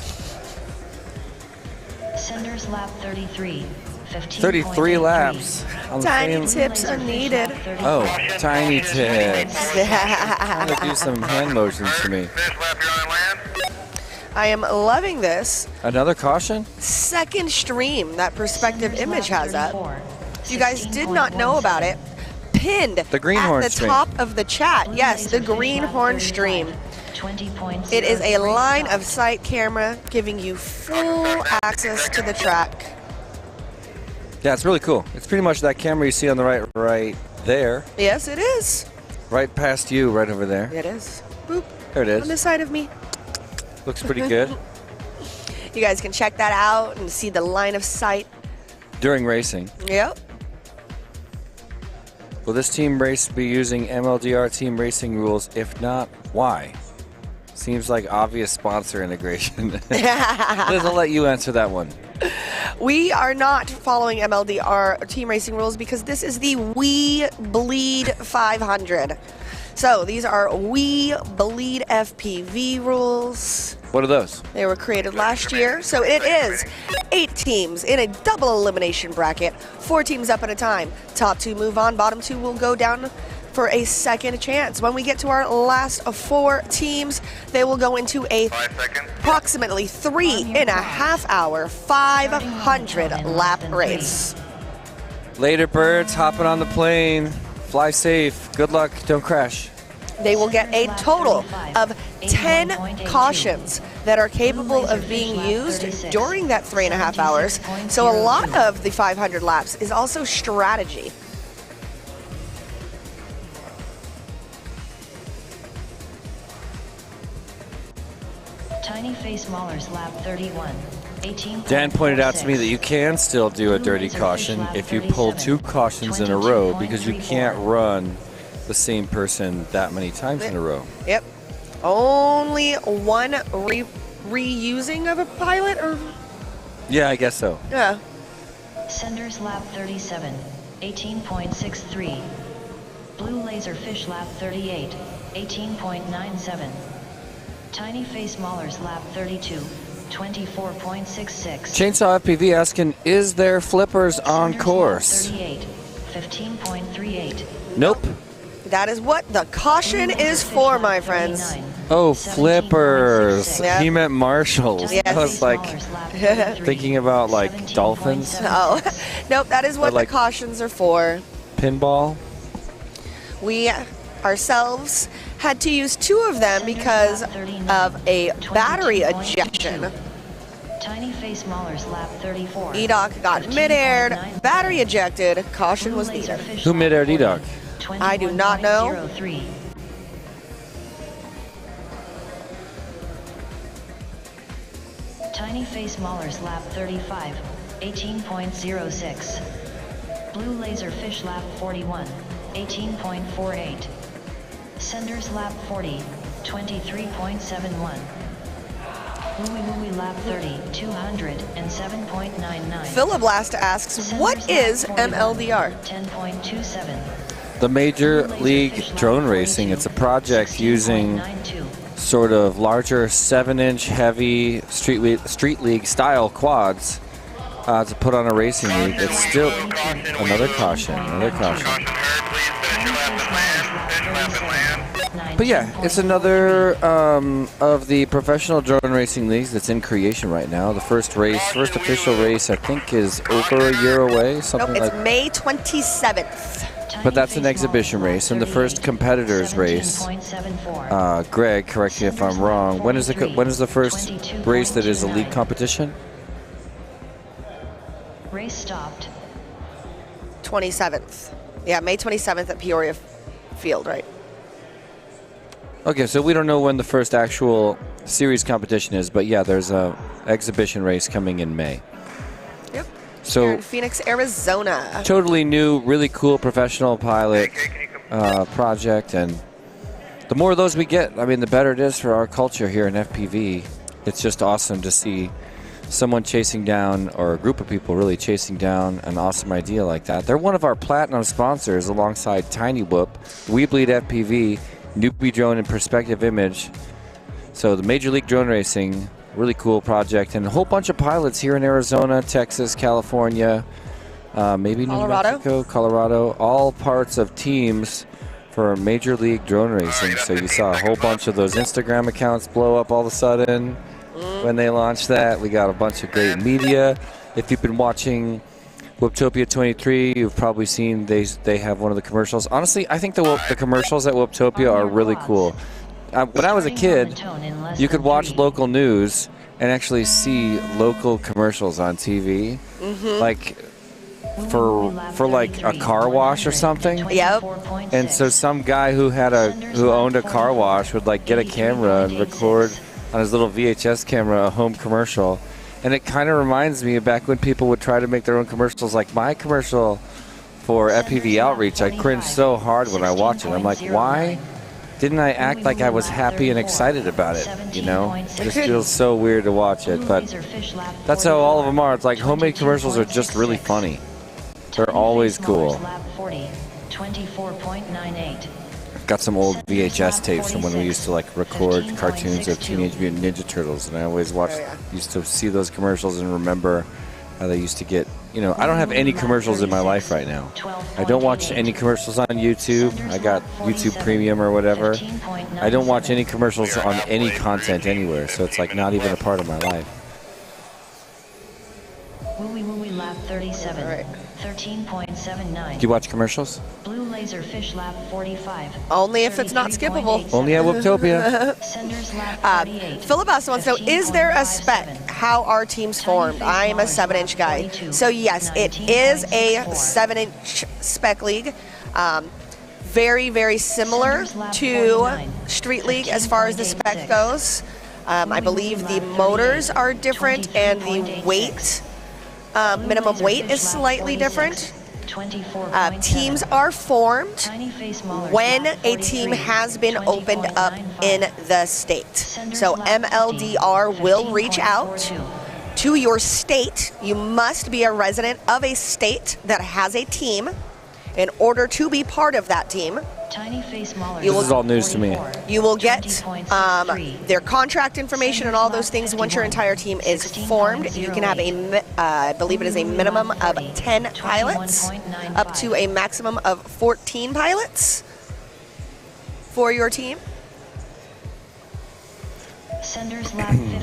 Speaker 1: Senders lap 33,
Speaker 3: 33 laps. On the
Speaker 8: Tiny
Speaker 3: same-
Speaker 8: tips are needed.
Speaker 3: Oh, tiny tips. Trying to do some hand motions for me.
Speaker 5: Finish lap, you're on land.
Speaker 8: I am loving this
Speaker 3: Another caution?
Speaker 8: second stream that Perspective
Speaker 1: Senders
Speaker 8: Image
Speaker 1: lap
Speaker 8: has up.
Speaker 1: 34,
Speaker 8: If you guys did not know about it, pinned
Speaker 3: The greenhorn
Speaker 8: at the
Speaker 3: stream.
Speaker 8: top of the chat.
Speaker 1: Blue
Speaker 8: Yes, the
Speaker 1: Laserfish
Speaker 8: greenhorn
Speaker 1: lap 35,
Speaker 8: stream.
Speaker 1: 20.03
Speaker 8: It is a line of
Speaker 1: stop.
Speaker 8: sight camera giving you full access to the track.
Speaker 3: Yeah, it's really cool. It's pretty much that camera you see on the right there.
Speaker 8: Yes, it is.
Speaker 3: Right past you, right over there.
Speaker 8: It is. Boop.
Speaker 3: There it
Speaker 8: On the
Speaker 3: is.
Speaker 8: side of me.
Speaker 3: Looks pretty good.
Speaker 8: You guys can check that out and see the line of sight.
Speaker 3: During racing.
Speaker 8: Yep.
Speaker 3: Will this team race be using MLDR team racing rules? If not, why? Seems like obvious sponsor integration. Liz, I'll let you answer that one.
Speaker 8: We are not following MLDR team racing rules because this is the We Bleed 500. So these are We Bleed FPV rules.
Speaker 3: What are those?
Speaker 8: They were created last year. So it is 8 teams in a double elimination bracket, 4 teams up at a time. Top 2 move on, bottom 2 will go down for a second chance. When we get to our last 4 teams, they will go into a
Speaker 5: 5 seconds.
Speaker 8: approximately 3.5 hour, 500 lap race.
Speaker 3: Later, birds, hopping on the plane. Fly safe. Good luck. Don't crash.
Speaker 8: They will get a total of 10 cautions that are capable of being used during that 3.5 hours. So a lot of the 500 laps is also strategy.
Speaker 1: Tiny Face Maulers lap 31, 18.
Speaker 3: Dan pointed out to me that you can still do a dirty caution if you pull 2 cautions in a row because you can't run the same person that many times in a row.
Speaker 8: Yep. Only one reusing of a pilot, or
Speaker 3: Yeah, I guess so.
Speaker 8: yeah.
Speaker 1: Senders lap 37, 18.63. Blue Laserfish lap 38, 18.97. Tiny Face Maulers lap 32, 24.66.
Speaker 3: Chainsaw FPV asking, is there flippers on
Speaker 1: Senders
Speaker 3: course?
Speaker 1: lap 38, 15.38.
Speaker 3: Nope.
Speaker 8: That is what the caution is for, my friends.
Speaker 3: Oh, flippers.
Speaker 8: Yeah.
Speaker 3: He meant marshals.
Speaker 8: Yes.
Speaker 3: I was like thinking about like dolphins,
Speaker 8: Oh, nope, that is what
Speaker 3: Like-
Speaker 8: the cautions are for.
Speaker 3: pinball.
Speaker 8: We ourselves had to use 2 of them because of a battery ejection.
Speaker 1: Tiny Face Maulers lap 34.
Speaker 8: EDOC got mid-aired, battery ejected, caution was needed.
Speaker 3: Who mid-aired EDOC?
Speaker 8: I do not know.
Speaker 1: 21.03. Tiny Face Maulers lap 35, 18.06. Blue Laserfish lap 41, 18.48. Senders lap 40, 23.71. Wooey Wooey lap 30, 207.99.
Speaker 8: Philoblast asks, what is MLDR?
Speaker 1: 10.27.
Speaker 3: The Major League Drone Racing. It's a project using sort of larger 7-inch heavy street league style quads to put on a racing league. It's still another caution, another caution.
Speaker 5: Caution heard, please finish your lap and land. Finish your lap and land.
Speaker 3: But yeah, it's another of the professional drone racing leagues that's in creation right now. The first official race, I think, is over a year away. Something
Speaker 8: Nope, it's
Speaker 3: like.
Speaker 8: May 27th.
Speaker 3: But that's an exhibition race, and the first competitors race. Greg, correct me if I'm wrong. When is the first race that is a league competition?
Speaker 1: Race stopped.
Speaker 8: 27th. Yeah, May 27th at Peoria Field, right?
Speaker 3: Okay, so we don't know when the first actual series competition is, but yeah, there's a exhibition race coming in May.
Speaker 8: Yep.
Speaker 3: So
Speaker 8: Here in Phoenix, Arizona.
Speaker 3: totally new, really cool professional pilot project, and the more of those we get, I mean, the better it is for our culture here in FPV. It's just awesome to see someone chasing down, or a group of people really chasing down, an awesome idea like that. They're one of our platinum sponsors alongside Tiny Whoop, We Bleed FPV, Newbie Drone, and Perspective Image. So the Major League Drone Racing, really cool project, and a whole bunch of pilots here in Arizona, Texas, California, maybe New Mexico, Colorado, all parts of teams for Major League Drone Racing. So you saw a whole bunch of those Instagram accounts blow up all of a sudden. When they launched that, we got a bunch of great media. If you've been watching Whooptopia 23, you've probably seen they have one of the commercials. Honestly, I think the commercials at Whooptopia are really cool. When I was a kid, you could watch local news and actually see local commercials on TV, like for like a car wash or something.
Speaker 8: Yep.
Speaker 3: And so some guy who owned a car wash would like get a camera and record on his little VHS camera a home commercial. And it kind of reminds me of back when people would try to make their own commercials, like my commercial for FPV Outreach. I cringe so hard when I watch it. I'm like, why didn't I act like I was happy and excited about it? You know, it just feels so weird to watch it. But that's how all of them are. It's like homemade commercials are just really funny. They're always cool.
Speaker 1: 24.98.
Speaker 3: Got some old VHS tapes from when we used to like record cartoons of Teenage Mutant Ninja Turtles, and I always used to see those commercials and remember how they used to get, you know, I don't have any commercials in my life right now. I don't watch any commercials on YouTube. I got YouTube Premium or whatever. I don't watch any commercials on any content anywhere, so it's like not even a part of my life.
Speaker 1: Wooey lap 37.
Speaker 8: All right.
Speaker 1: 13.79.
Speaker 3: Do you watch commercials?
Speaker 1: Blue Laserfish lap 45.
Speaker 8: Only if it's not skippable.
Speaker 3: Only at Whooptopia.
Speaker 1: Senders lap 38.
Speaker 8: Philip also wants to know, is there a spec? How are teams formed? I am a 7-inch guy. So yes, it is a 7-inch spec league. Very, very similar to Street League as far as the spec goes. I believe the motors are different and the weight, minimum weight is slightly different. Teams are formed when a team has been opened up in the state. So MLDR will reach out to your state. You must be a resident of a state that has a team in order to be part of that team.
Speaker 3: This is all news to me.
Speaker 8: You will get their contract information and all those things once your entire team is formed. You can have I believe it is a minimum of 10 pilots, up to a maximum of 14 pilots for your team.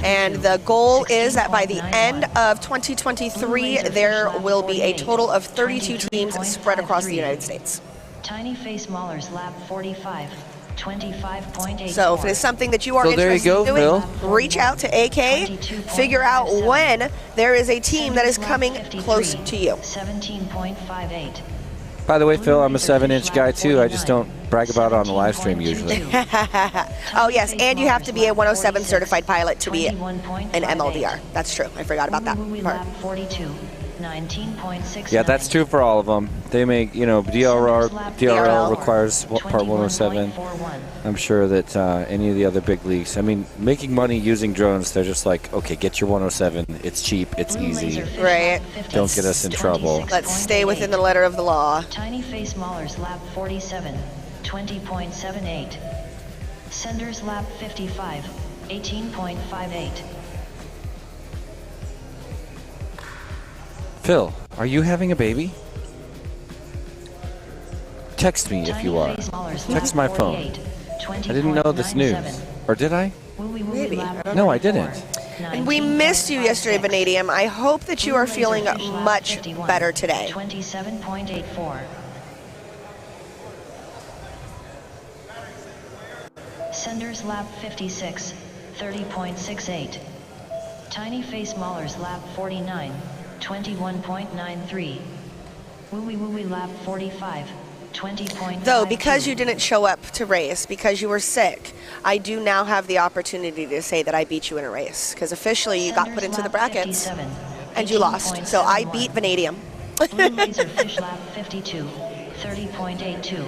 Speaker 8: And the goal is that by the end of 2023, there will be a total of 32 teams spread across the United States.
Speaker 1: Tiny Face Maulers lap 45, 25.8.
Speaker 8: So if it is something that you are interested in doing,
Speaker 3: Phil.
Speaker 8: reach out to AK, figure out when there is a team that is coming close to you.
Speaker 1: 17.58.
Speaker 3: By the way, Phil, I'm a 7-inch guy too. I just don't brag about it on the live stream usually.
Speaker 8: Oh yes, and you have to be a 107 certified pilot to be an MLDR. That's true. I forgot about that part.
Speaker 1: 19.6.
Speaker 3: Yeah, that's true for all of them. They make, you know, DRL requires part 107. I'm sure that any of the other big leagues, I mean, making money using drones, they're just like, okay, get your 107. It's cheap. It's easy.
Speaker 8: Right.
Speaker 3: Don't get us in trouble.
Speaker 8: Let's stay within the letter of the law.
Speaker 1: Tiny Face Maulers lap 47, 20.78. Senders lap 55, 18.58.
Speaker 3: Phil, are you having a baby? Text me if you are. Text my phone. I didn't know this news. Or did I?
Speaker 8: Maybe.
Speaker 3: No, I didn't.
Speaker 8: And we missed you yesterday, Vanadium. I hope that you are feeling much better today.
Speaker 1: 27.84. Senders lap 56, 30.68. Tiny Face Maulers lap 49, 21.93. Wooey Wooey lap 45, 20.52.
Speaker 8: Though, because you didn't show up to race, because you were sick, I do now have the opportunity to say that I beat you in a race. Because officially you got put into the brackets and you lost. So I beat Vanadium.
Speaker 1: Blue Laserfish lap 52, 30.82.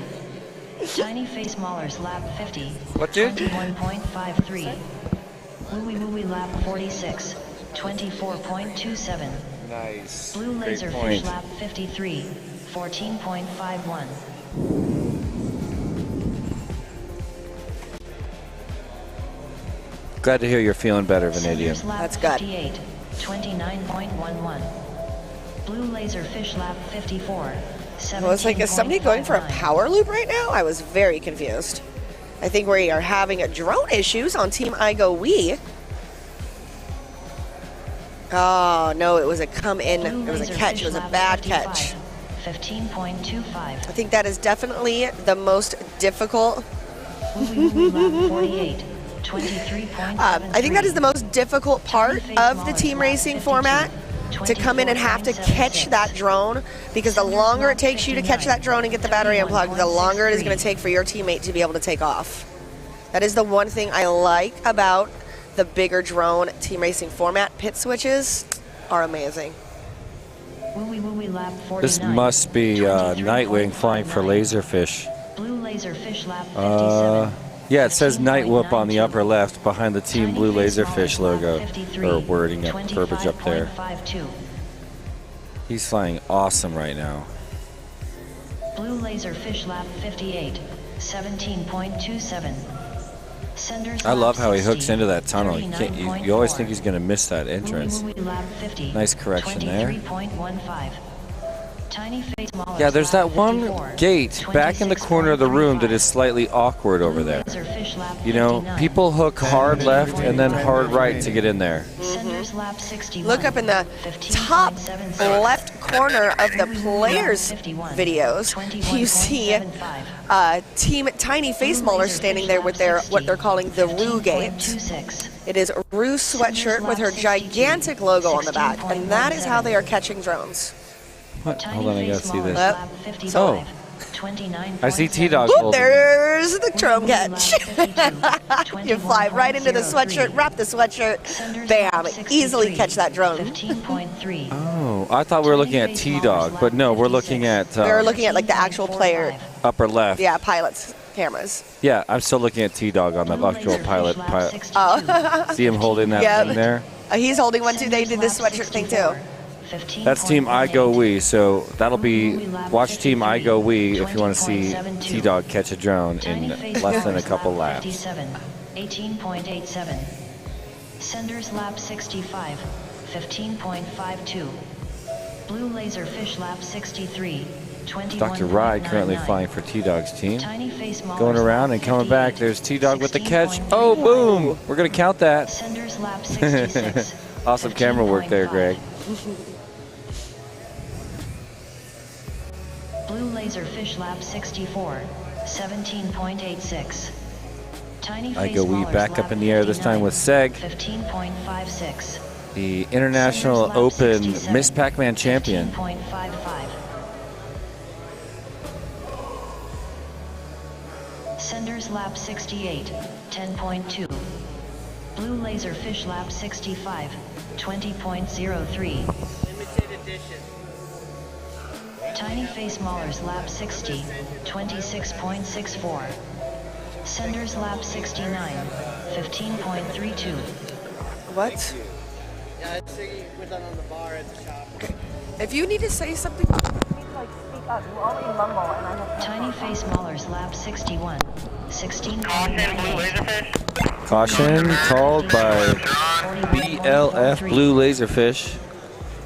Speaker 1: Tiny Face Maulers lap 50,
Speaker 3: What, dude?
Speaker 1: 21.53. Wooey Wooey lap 46, 24.27.
Speaker 3: Nice.
Speaker 1: Blue
Speaker 3: Great
Speaker 1: Laserfish
Speaker 3: point.
Speaker 1: lap 53, 14.51.
Speaker 3: Glad to hear you're feeling better, Vanadium.
Speaker 1: Senders lap
Speaker 8: That's good.
Speaker 1: 58, 29.11. Blue Laserfish lap 54,
Speaker 8: I was like, is somebody going for a
Speaker 1: 17.59.
Speaker 8: power loop right now? I was very confused. I think we are having a drone issues on Team I Go We. Oh, no, it was a come in.
Speaker 1: Blue
Speaker 8: It was a
Speaker 1: Laserfish
Speaker 8: catch. It was a
Speaker 1: lap
Speaker 8: bad
Speaker 1: 55,
Speaker 8: catch.
Speaker 1: 15.25.
Speaker 8: I think that is definitely the most difficult.
Speaker 1: Wooey Wooey lap 48, 23.73.
Speaker 8: I think that is the most difficult part of the team racing format, to come in and have to catch that drone, because the longer it takes you to catch that drone and get the battery unplugged, the longer it is going to take for your teammate to be able to take off. That is the one thing I like about the bigger drone team racing format. Pit switches are amazing.
Speaker 1: Wooey Wooey lap 49,
Speaker 3: This must be Nightwing flying for
Speaker 1: 23.59.
Speaker 3: Laserfish.
Speaker 1: Blue Laserfish lap 57.
Speaker 3: Yeah, it says Night Whoop on the upper left behind the Team Blue Laserfish logo, or wording up, verbiage up there.
Speaker 1: 25.52.
Speaker 3: He's flying awesome right now.
Speaker 1: Blue Laserfish lap 58, 17.27. Senders
Speaker 3: I
Speaker 1: lap
Speaker 3: love how he
Speaker 1: 60,
Speaker 3: hooks into that tunnel. You always think he's going to miss that entrance.
Speaker 1: Wooey Wooey lap 50,
Speaker 3: Nice correction there.
Speaker 1: 23.15. Tiny Face Maulers
Speaker 3: Yeah, there's
Speaker 1: lap
Speaker 3: that one
Speaker 1: 54,
Speaker 3: gate back in the corner of the room that is slightly awkward over there.
Speaker 1: Laserfish lap
Speaker 3: You know,
Speaker 1: 59.
Speaker 3: people hook hard left and then hard right to get in there.
Speaker 1: Senders lap 61,
Speaker 8: Look up in the top
Speaker 1: 15.76.
Speaker 8: left corner of the players' videos. You see Team Tiny Face Maulers standing there with their what they're calling the Rue gate.
Speaker 1: 15.26.
Speaker 8: It is a Rue sweatshirt with her gigantic logo on the back, and that is how they are catching drones.
Speaker 3: What? Hold on, I gotta see this.
Speaker 8: Yep.
Speaker 3: Oh. I see T-Dog
Speaker 8: Oop,
Speaker 3: holding.
Speaker 8: there's the drone catch. You fly right into the sweatshirt, wrap the sweatshirt, bam, easily catch that drone.
Speaker 1: 15.3.
Speaker 3: Oh, I thought we were looking at T-Dog, but no, we're looking at
Speaker 8: They're looking at like the actual player,
Speaker 3: upper left.
Speaker 8: yeah, pilots' cameras.
Speaker 3: Yeah, I'm still looking at T-Dog on the actual pilot.
Speaker 8: Oh,
Speaker 3: See him holding that
Speaker 8: Yep.
Speaker 3: thing there?
Speaker 8: He's holding one too. They did this sweatshirt thing too.
Speaker 3: That's Team I Go We, so that'll be, watch Team I Go We if you want to see T-Dog catch a drone in less than a couple laps.
Speaker 1: 18.87. Senders lap 65, 15.52. Blue Laserfish lap 63, 21.99.
Speaker 3: Dr. Rye currently flying for T-Dog's team.
Speaker 1: Tiny Face Maulers
Speaker 3: Going around
Speaker 1: lap
Speaker 3: and coming back,
Speaker 1: 58,
Speaker 3: there's T-Dog with the catch.
Speaker 1: 16.35.
Speaker 3: Oh, boom! We're going to count that.
Speaker 1: Senders lap 66.
Speaker 3: Awesome camera work there,
Speaker 1: 15.5.
Speaker 3: Greg.
Speaker 1: Blue Laserfish lap 64, 17.86. Tiny
Speaker 3: I
Speaker 1: Face
Speaker 3: Go We
Speaker 1: Maulers
Speaker 3: back
Speaker 1: lap
Speaker 3: up in the air, this time with Seg,
Speaker 1: 15.56.
Speaker 3: the International
Speaker 1: Senders lap
Speaker 3: Open
Speaker 1: 67,
Speaker 3: Miss Pac-Man champion.
Speaker 1: 15.55. Senders lap 68, 10.2. Blue Laserfish lap 65, 20.03. Tiny Face Maulers lap 60, 26.64. Senders lap 69, 15.32.
Speaker 8: What?
Speaker 9: Yeah, it's we're done on the bar at the shop.
Speaker 8: Okay. If you need to say something, you need to like speak up. You only mumble, and I have.
Speaker 1: Tiny Face Maulers lap 61, 16.
Speaker 3: Caution called by BLF Blue Laserfish,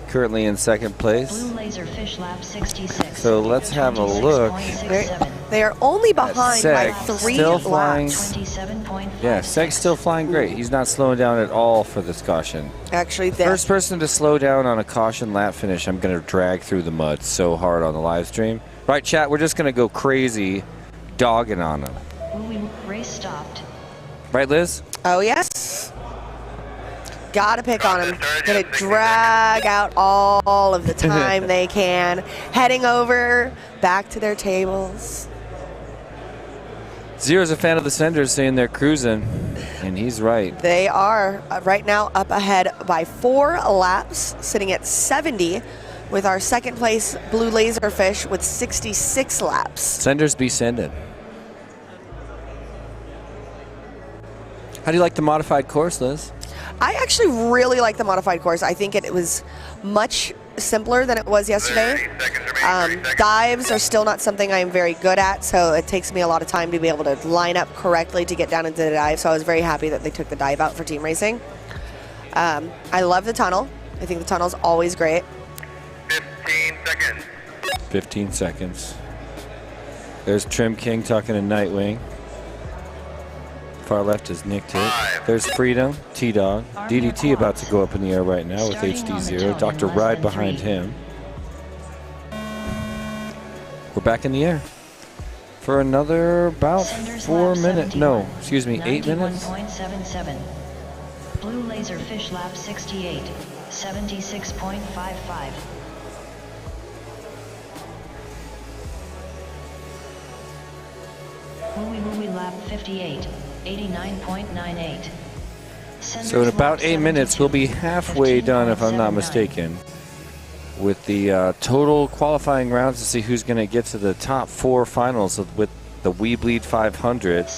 Speaker 3: currently in second place.
Speaker 1: Blue Laserfish lap 66.
Speaker 3: So let's have a look.
Speaker 1: 26.67.
Speaker 8: They are only behind by
Speaker 3: Seg
Speaker 8: 3
Speaker 3: still
Speaker 8: laps.
Speaker 3: flying.
Speaker 1: 27.56.
Speaker 3: Yeah, Seg's still flying great. He's not slowing down at all for this caution.
Speaker 8: Actually,
Speaker 3: First person to slow down on a caution lap finish, I'm going to drag through the mud so hard on the live stream. Right, chat, we're just going to go crazy dogging on him.
Speaker 1: Race stopped.
Speaker 3: Right, Liz?
Speaker 8: Oh, yes. Gotta pick on him. Gonna drag out all of the time they can. Heading over back to their tables.
Speaker 3: Zero's a fan of the Senders, saying they're cruising, and he's right.
Speaker 8: They are right now up ahead by 4 laps, sitting at 70, with our second place Blue Laserfish with 66 laps.
Speaker 3: Senders be sending. How do you like the modified course, Liz?
Speaker 8: I actually really like the modified course. I think it was much simpler than it was yesterday. Dives are still not something I'm very good at, so it takes me a lot of time to be able to line up correctly to get down into the dive, so I was very happy that they took the dive out for team racing. I love the tunnel. I think the tunnel's always great.
Speaker 5: 15 seconds.
Speaker 3: 15 seconds. There's Trim King talking to Nightwing. Far left is Nick Tit. There's Freedom, T-Dog. DDT about to go up in the air right now with HD0. Dr. Ride behind him. We're back in the air for another about 4 minutes. No, excuse me, 8 minutes.
Speaker 1: 91.77. Blue Laserfish lap 68. 76.55. Wooey lap 58. 89.98.
Speaker 3: So in about 8 minutes, we'll be halfway done, if I'm not mistaken, with the total qualifying rounds to see who's going to get to the top 4 finals with the We Bleed 500.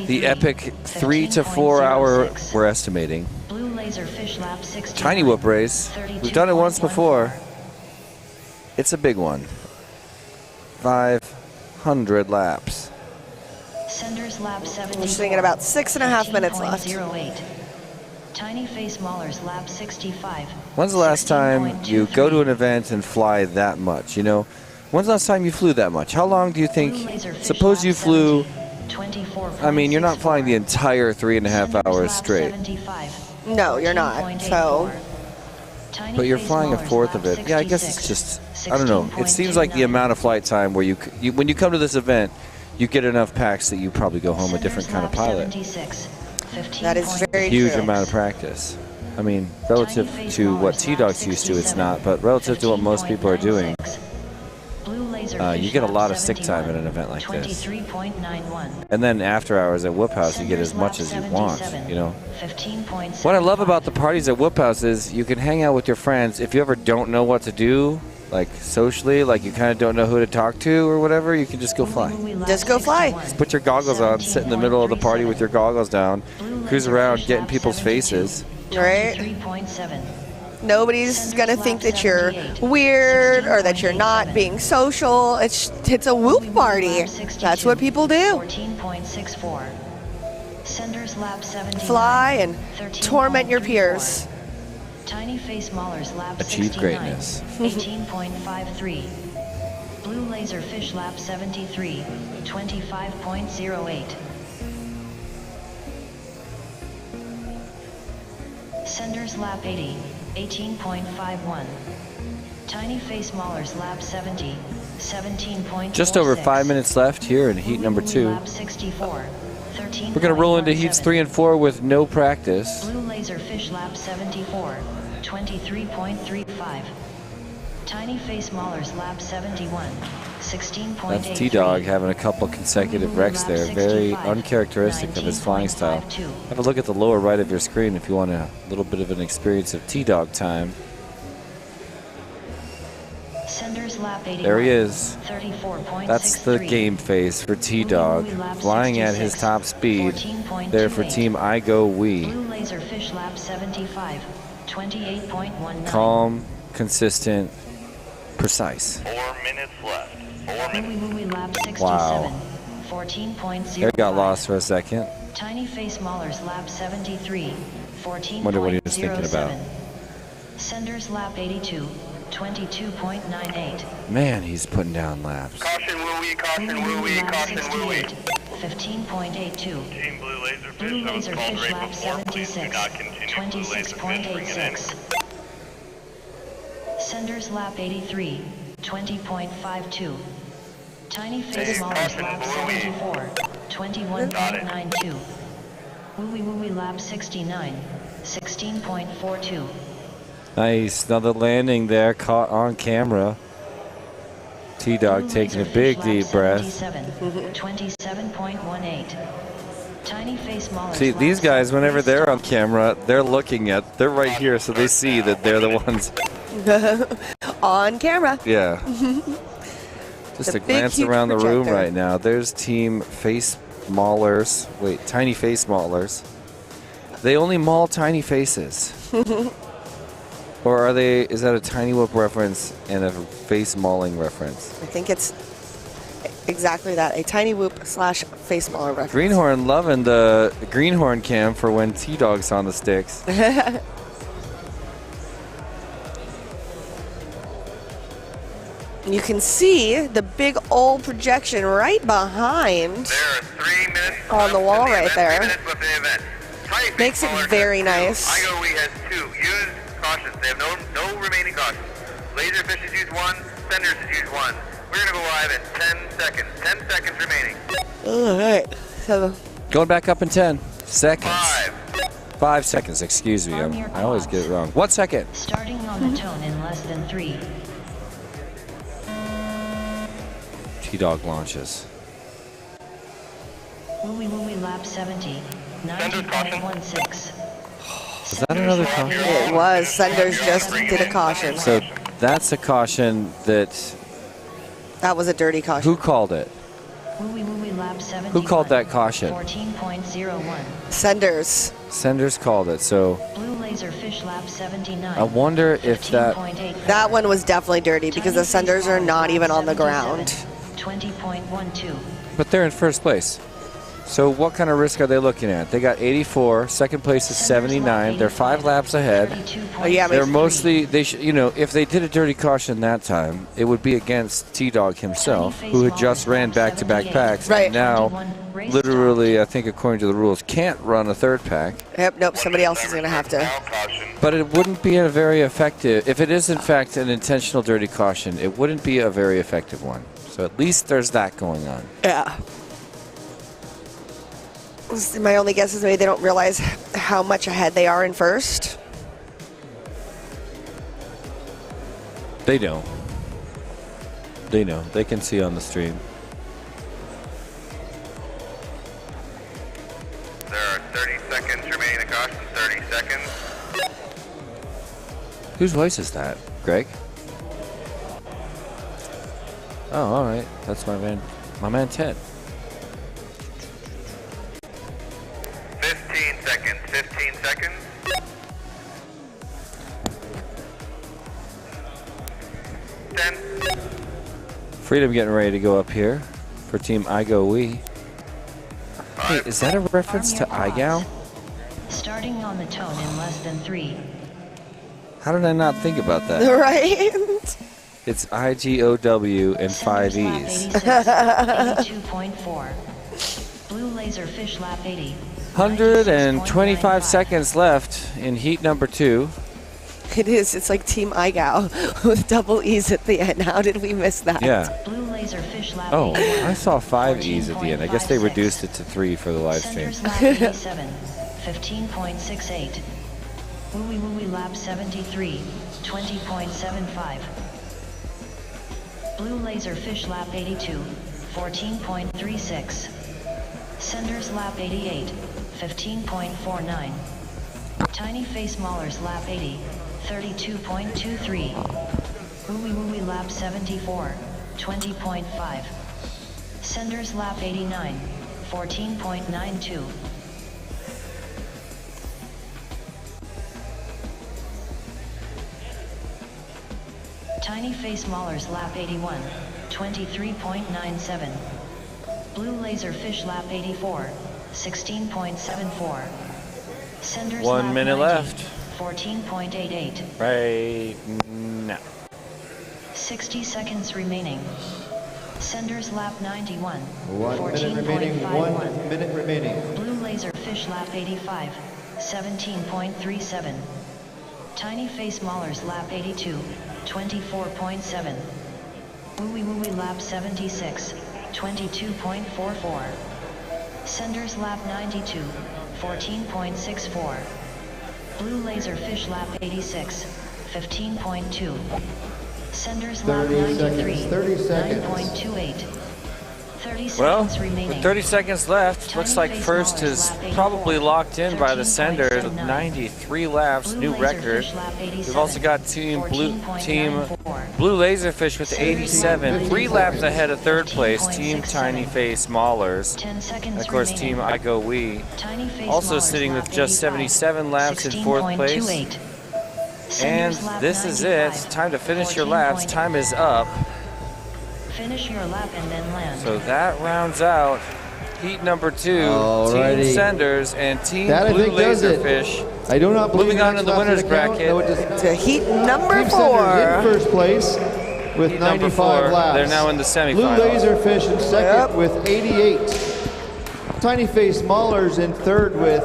Speaker 3: The epic 3 to 4 hour, we're estimating,
Speaker 1: Blue Laserfish lap 69.
Speaker 3: Tiny Whoop race. We've done it once before. It's a big one. 500 laps.
Speaker 1: Senders lap 70.
Speaker 8: We're sitting at about 6.5 minutes left.
Speaker 1: 13.08. Tiny Face Maulers lap 65.
Speaker 3: When's the last time you go to an event and fly that much? You know, when's the last time you flew that much? How long do you think? Suppose you flew. I mean, you're not flying the entire 3.5 hours straight.
Speaker 8: No, you're not. So.
Speaker 3: But you're flying a fourth of it. Yeah, I guess it's just. I don't know. It seems like the amount of flight time where you when you come to this event, you get enough packs that you probably go home a different kind of pilot.
Speaker 8: That is very
Speaker 3: Huge
Speaker 8: true.
Speaker 3: amount of practice. I mean, relative to what T-Dog's used to, it's not, but relative to what most people are doing, you get a lot of stick time at an event like this. And then after hours at Whoop House, you get as much as you want, you know. What I love about the parties at Whoop House is you can hang out with your friends. If you ever don't know what to do, like socially, like you kind of don't know who to talk to or whatever, you can just go fly.
Speaker 8: Just go fly.
Speaker 3: Just put your goggles on, sit in the middle of the party with your goggles down, cruise around, get in people's faces.
Speaker 8: Right? Nobody's gonna think that you're weird or that you're not being social. It's a whoop party. That's what people do. Fly and torment your peers.
Speaker 1: Tiny Face Maulers lap
Speaker 3: Achieve
Speaker 1: 69,
Speaker 3: greatness.
Speaker 1: 18.53. Blue Laserfish lap 73, 25.08. Senders lap 80, 18.51. Tiny Face Maulers lap 70, 17.46.
Speaker 3: Just over 5 minutes left here in heat number 2.
Speaker 1: Lap 64, 13.
Speaker 3: We're going to roll into heats 3 and 4 with no practice.
Speaker 1: Blue Laserfish lap 74, 23.35. Tiny Face Maulers lap 71, 16.83.
Speaker 3: That's T-Dog having a couple consecutive wrecks there. Very uncharacteristic of his flying style. Have a look at the lower right of your screen if you want a little bit of an experience of T-Dog time. There he is. That's the game face for T-Dog. Flying at his top speed. There for Team I Go We.
Speaker 1: Blue Laserfish lap 75, 28.19.
Speaker 3: Calm, consistent, precise.
Speaker 5: 4 minutes left. 4 minutes.
Speaker 1: Lap 67,
Speaker 3: Wow.
Speaker 1: 14.05.
Speaker 3: There got lost for a second.
Speaker 1: Tiny Face Maulers lap 73, 14.07.
Speaker 3: Wonder what he was thinking about.
Speaker 1: Senders lap 82, 22.98.
Speaker 3: Man, he's putting down laps.
Speaker 5: Caution, woo-wee, caution, woo-wee, caution, woo-wee.
Speaker 1: 15.82.
Speaker 5: Team Blue Laserfish,
Speaker 1: Blue
Speaker 5: that was called
Speaker 1: Laserfish
Speaker 5: right
Speaker 1: lap
Speaker 5: before. Please do
Speaker 1: 76.
Speaker 5: not continue. Blue Laserfish, bring it in.
Speaker 1: 26.86. Senders lap 83. 20.52. Tiny Face Mallers lap 74. 21.92. Woo-wee lap 69. 16.42.
Speaker 3: Nice. Another landing there, caught on camera. T-Dog taking a big deep breath.
Speaker 1: 27.18. Tiny Face Mallers.
Speaker 3: See, these guys, whenever they're on camera, they're right here, so they see that they're the ones.
Speaker 8: On camera.
Speaker 3: Yeah. Just
Speaker 8: The
Speaker 3: a
Speaker 8: big,
Speaker 3: glance
Speaker 8: huge
Speaker 3: around the room
Speaker 8: projector.
Speaker 3: right now. There's Team Face Maulers. Wait, Tiny Face Maulers. They only maul tiny faces. Or is that a Tiny Whoop reference and a face mauling reference?
Speaker 8: I think it's exactly that. A Tiny Whoop / face mauler reference.
Speaker 3: Greenhorn loving the Greenhorn cam for when T-Dog's on the sticks.
Speaker 8: You can see the big old projection right behind
Speaker 5: There are 3 minutes
Speaker 8: on the wall right there.
Speaker 5: 3 minutes left in the event. Tiny Face
Speaker 8: Makes it
Speaker 5: Mallers
Speaker 8: very
Speaker 5: has 2.
Speaker 8: nice.
Speaker 5: IGOE has 2. Use cautions. They have no remaining cautions. Laserfish has used 1. Senders has used 1. We're going to go live in 10 seconds. 10 seconds remaining.
Speaker 8: All right. So
Speaker 3: Going back up in 10 seconds.
Speaker 5: 5.
Speaker 3: 5 seconds, excuse me. I always get it wrong. 1 second.
Speaker 1: Starting on the tone in less than 3.
Speaker 3: T-Dog launches.
Speaker 1: Woo-wee lap 70.
Speaker 5: Senders caution.
Speaker 1: 90.16.
Speaker 3: Is that another caution?
Speaker 8: it was. Senders just did a caution.
Speaker 3: So that's a caution that.
Speaker 8: That was a dirty caution.
Speaker 3: Who called it?
Speaker 1: Woo-wee lap 70.
Speaker 3: Who called that caution?
Speaker 1: 14.01.
Speaker 8: Senders.
Speaker 3: Senders called it. So
Speaker 1: Blue Laserfish lap 79.
Speaker 3: I wonder if that.
Speaker 1: 15.84.
Speaker 8: That one was definitely dirty because the senders are not even on the ground.
Speaker 1: 20.12.
Speaker 3: But they're in first place. So what kind of risk are they looking at? They got 84. Second place is 79. They're 5 laps ahead.
Speaker 8: Oh, yeah,
Speaker 3: They're
Speaker 8: makes
Speaker 3: mostly if they did a dirty caution that time, it would be against T-Dog himself, who had just ran back-to-back packs.
Speaker 8: Right.
Speaker 3: And now, literally, I think according to the rules, can't run a third pack.
Speaker 8: Yep, nope, somebody else is going to have to.
Speaker 5: Now caution.
Speaker 3: But it wouldn't be a very effective. If it is in fact an intentional dirty caution, it wouldn't be a very effective one. So at least there's that going on.
Speaker 8: Yeah. My only guess is maybe they don't realize how much ahead they are in first.
Speaker 3: They know. They know. They can see on the stream.
Speaker 5: There are 30 seconds remaining to caution. 30 seconds.
Speaker 3: Whose voice is that? Greg? Oh, all right. That's my man. My man Ted.
Speaker 5: 15 seconds. 15 seconds. 10.
Speaker 3: Freedom getting ready to go up here for Team IGOE. Hey, is that a reference to IGOW?
Speaker 1: Starting on the tone in less than 3.
Speaker 3: How did I not think about that?
Speaker 8: Right?
Speaker 3: It's IGOW and 5
Speaker 1: Senders
Speaker 3: E's.
Speaker 1: lap 86, 82.4. Blue Laserfish lap 80.
Speaker 3: 125
Speaker 1: 96.95.
Speaker 3: seconds left in heat number 2.
Speaker 8: It is. It's like Team IGOW with double E's at the end. How did we miss that?
Speaker 3: Yeah.
Speaker 1: Blue Laserfish lap
Speaker 3: Oh,
Speaker 1: 81.
Speaker 3: I saw 5 E's at the end. I guess they
Speaker 1: 14.56.
Speaker 3: reduced it to 3 for the live stream.
Speaker 1: Senders lap 87. 15.68. Woo-wee lap 73. 20.75. Blue Laserfish lap 82. 14.36. Senders lap 88. 15.49. Tiny Face Maulers lap 80. 32.23. Woo-wee lap 74. 20.5. Senders lap 89. 14.92. Tiny Face Maulers lap 81. 23.97. Blue Laserfish lap 84. 16.74. Senders
Speaker 3: 1
Speaker 1: lap
Speaker 3: minute
Speaker 1: 90,
Speaker 3: left.
Speaker 1: 14.88.
Speaker 3: Right now.
Speaker 1: 60 seconds remaining. Senders lap 91.
Speaker 10: 1 minute remaining. 1 minute remaining.
Speaker 1: Blue Laserfish lap 85. 17.37. Tiny Face Maulers lap 82. 24.7. Wooey Wooey lap 76. 22.44. Senders lap 92. 14.64. Blue Laserfish lap 86. 15.2. Senders lap 93.
Speaker 10: 30 seconds.
Speaker 1: 9.28. 30
Speaker 3: Well,
Speaker 1: seconds remaining.
Speaker 3: with 30 seconds left,
Speaker 1: Tiny
Speaker 3: looks like
Speaker 1: Face
Speaker 3: first
Speaker 1: Maulers
Speaker 3: is
Speaker 1: lap 84,
Speaker 3: probably locked in by the Senders with
Speaker 1: 13.79.
Speaker 3: 93 laps,
Speaker 1: Blue
Speaker 3: new record.
Speaker 1: Laserfish lap 87,
Speaker 3: We've also got Team Blue
Speaker 1: 14.94.
Speaker 3: Laserfish with 87, 3
Speaker 10: 15
Speaker 3: laps
Speaker 10: seconds.
Speaker 3: ahead of third place.
Speaker 1: 15.67.
Speaker 3: Team Tiny Face Maulers.
Speaker 1: 10 seconds
Speaker 3: And of course,
Speaker 1: remaining.
Speaker 3: Team I Go We.
Speaker 1: Tiny Face
Speaker 3: Also
Speaker 1: Maulers
Speaker 3: sitting with
Speaker 1: lap
Speaker 3: just
Speaker 1: 85,
Speaker 3: 77 laps in fourth place.
Speaker 1: 16.28.
Speaker 3: And
Speaker 1: Senders lap
Speaker 3: this is
Speaker 1: 95,
Speaker 3: it. Time to finish your laps. Time is up.
Speaker 1: Finish your lap and then land.
Speaker 3: So that rounds out heat number 2.
Speaker 10: Alrighty.
Speaker 3: Team Senders and Team
Speaker 10: That, I
Speaker 3: Blue
Speaker 10: think, does it.
Speaker 3: Laserfish.
Speaker 10: I do not believe
Speaker 3: Moving on
Speaker 10: next
Speaker 3: to the
Speaker 10: lap
Speaker 3: winners
Speaker 10: to count.
Speaker 3: bracket.
Speaker 10: No, it does-
Speaker 8: To heat number
Speaker 10: Team Senders
Speaker 8: 4.
Speaker 10: in first place with
Speaker 3: Heat number
Speaker 10: 95
Speaker 3: 4.
Speaker 10: laps.
Speaker 3: They're now in the
Speaker 10: Blue
Speaker 3: semifinals.
Speaker 10: Laserfish in second
Speaker 8: Yep.
Speaker 10: with 88. Tiny Face Maulers in third with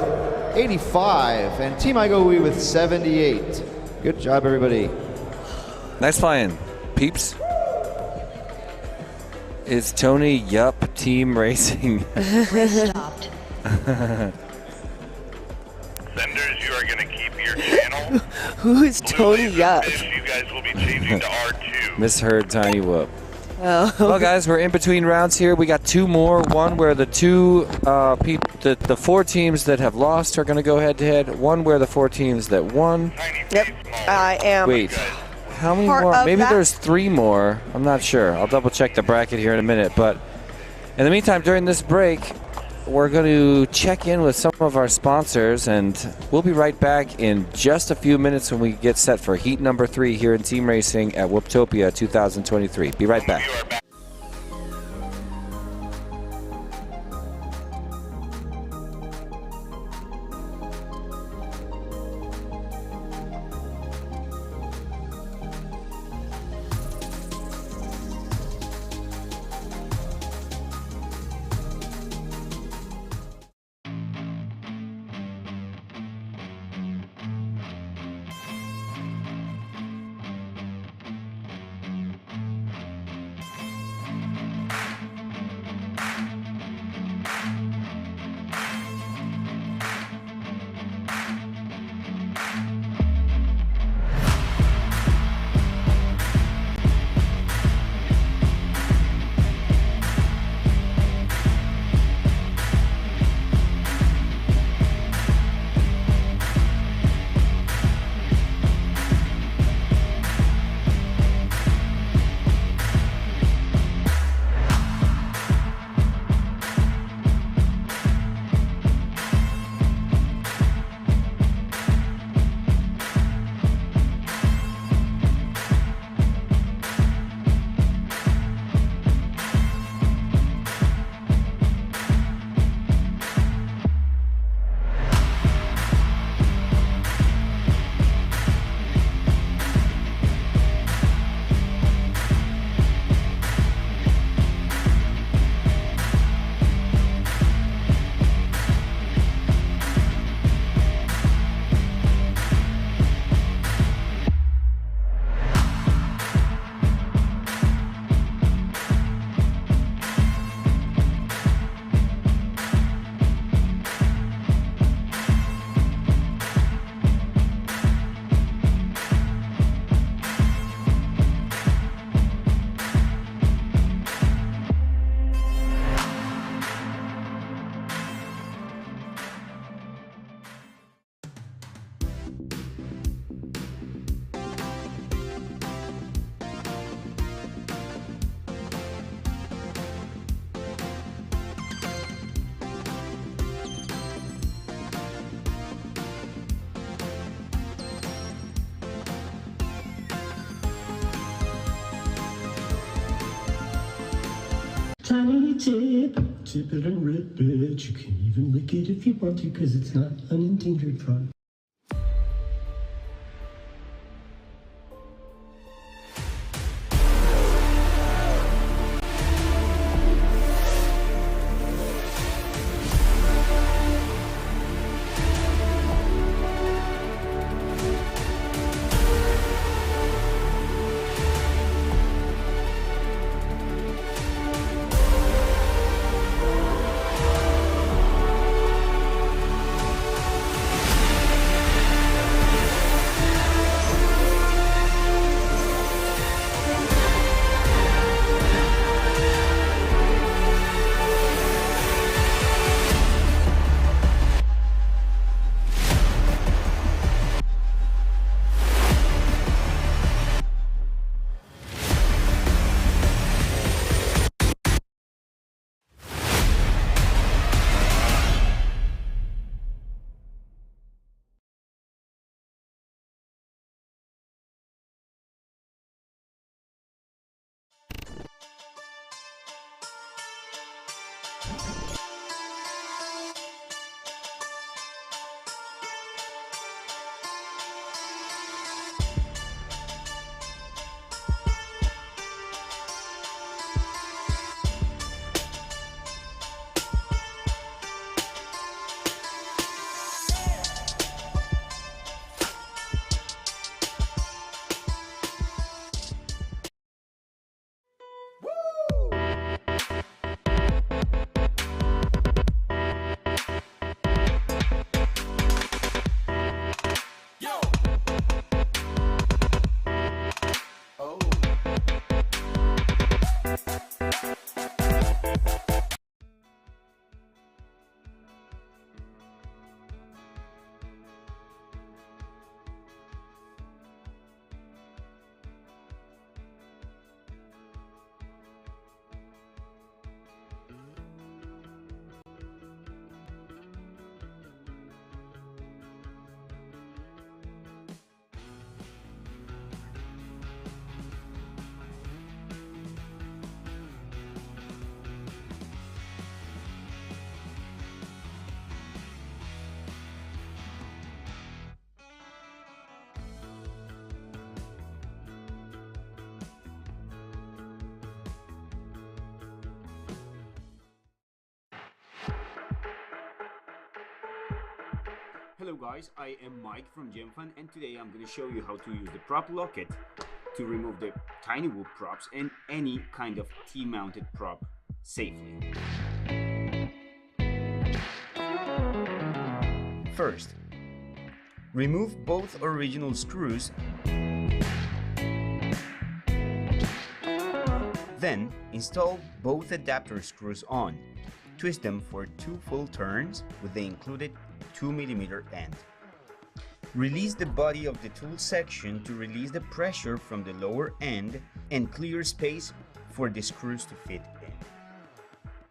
Speaker 10: 85. And Team I Go We with 78. Good job, everybody.
Speaker 3: Nice flying, peeps. It's Tony Yup Team Racing.
Speaker 1: Race stopped.
Speaker 5: Senders, you are going to keep your channel.
Speaker 8: Who is
Speaker 5: Blue
Speaker 8: Tony Yup?
Speaker 5: Laserfish, you guys will be changing to R2.
Speaker 3: Misheard Tiny Whoop.
Speaker 8: Oh.
Speaker 3: Well, guys, we're in between rounds here. We got 2 more. One where the 4 teams that have lost are going to go head to head. One where the 4 teams that won.
Speaker 5: Tiny
Speaker 8: Yep.
Speaker 5: Face Maulers.
Speaker 8: I am.
Speaker 3: Wait, how many
Speaker 8: Part
Speaker 3: more?
Speaker 8: of
Speaker 3: Maybe
Speaker 8: that?
Speaker 3: there's 3 more. I'm not sure. I'll double check the bracket here in a minute. But in the meantime, during this break, we're going to check in with some of our sponsors, and we'll be right back in just a few minutes when we get set for heat number 3 here in Team Racing at Whooptopia 2023. Be right back.
Speaker 5: You are back.
Speaker 11: Tiny tip, tip it and rip it. You can even lick it if you want to, cause it's not an endangered frog.
Speaker 7: Hello guys, I am Mike from GemFun, and today I'm going to show you how to use the prop locket to remove the tiny whoop props and any kind of T-mounted prop safely. First, remove both original screws. Then, install both adapter screws on. Twist them for 2 full turns with the included 2mm end. Release the body of the tool section to release the pressure from the lower end and clear space for the screws to fit in.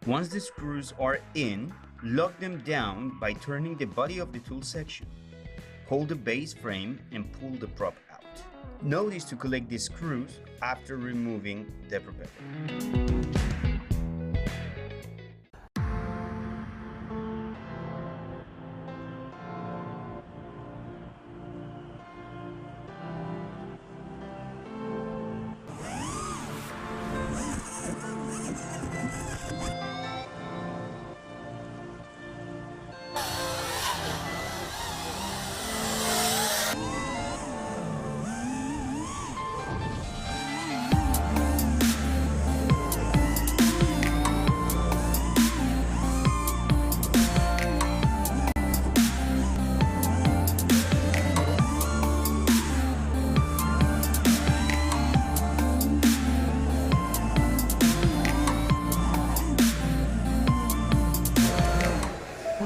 Speaker 7: Once the screws are in, lock them down by turning the body of the tool section. Hold the base frame and pull the prop out. Notice to collect the screws after removing the propeller.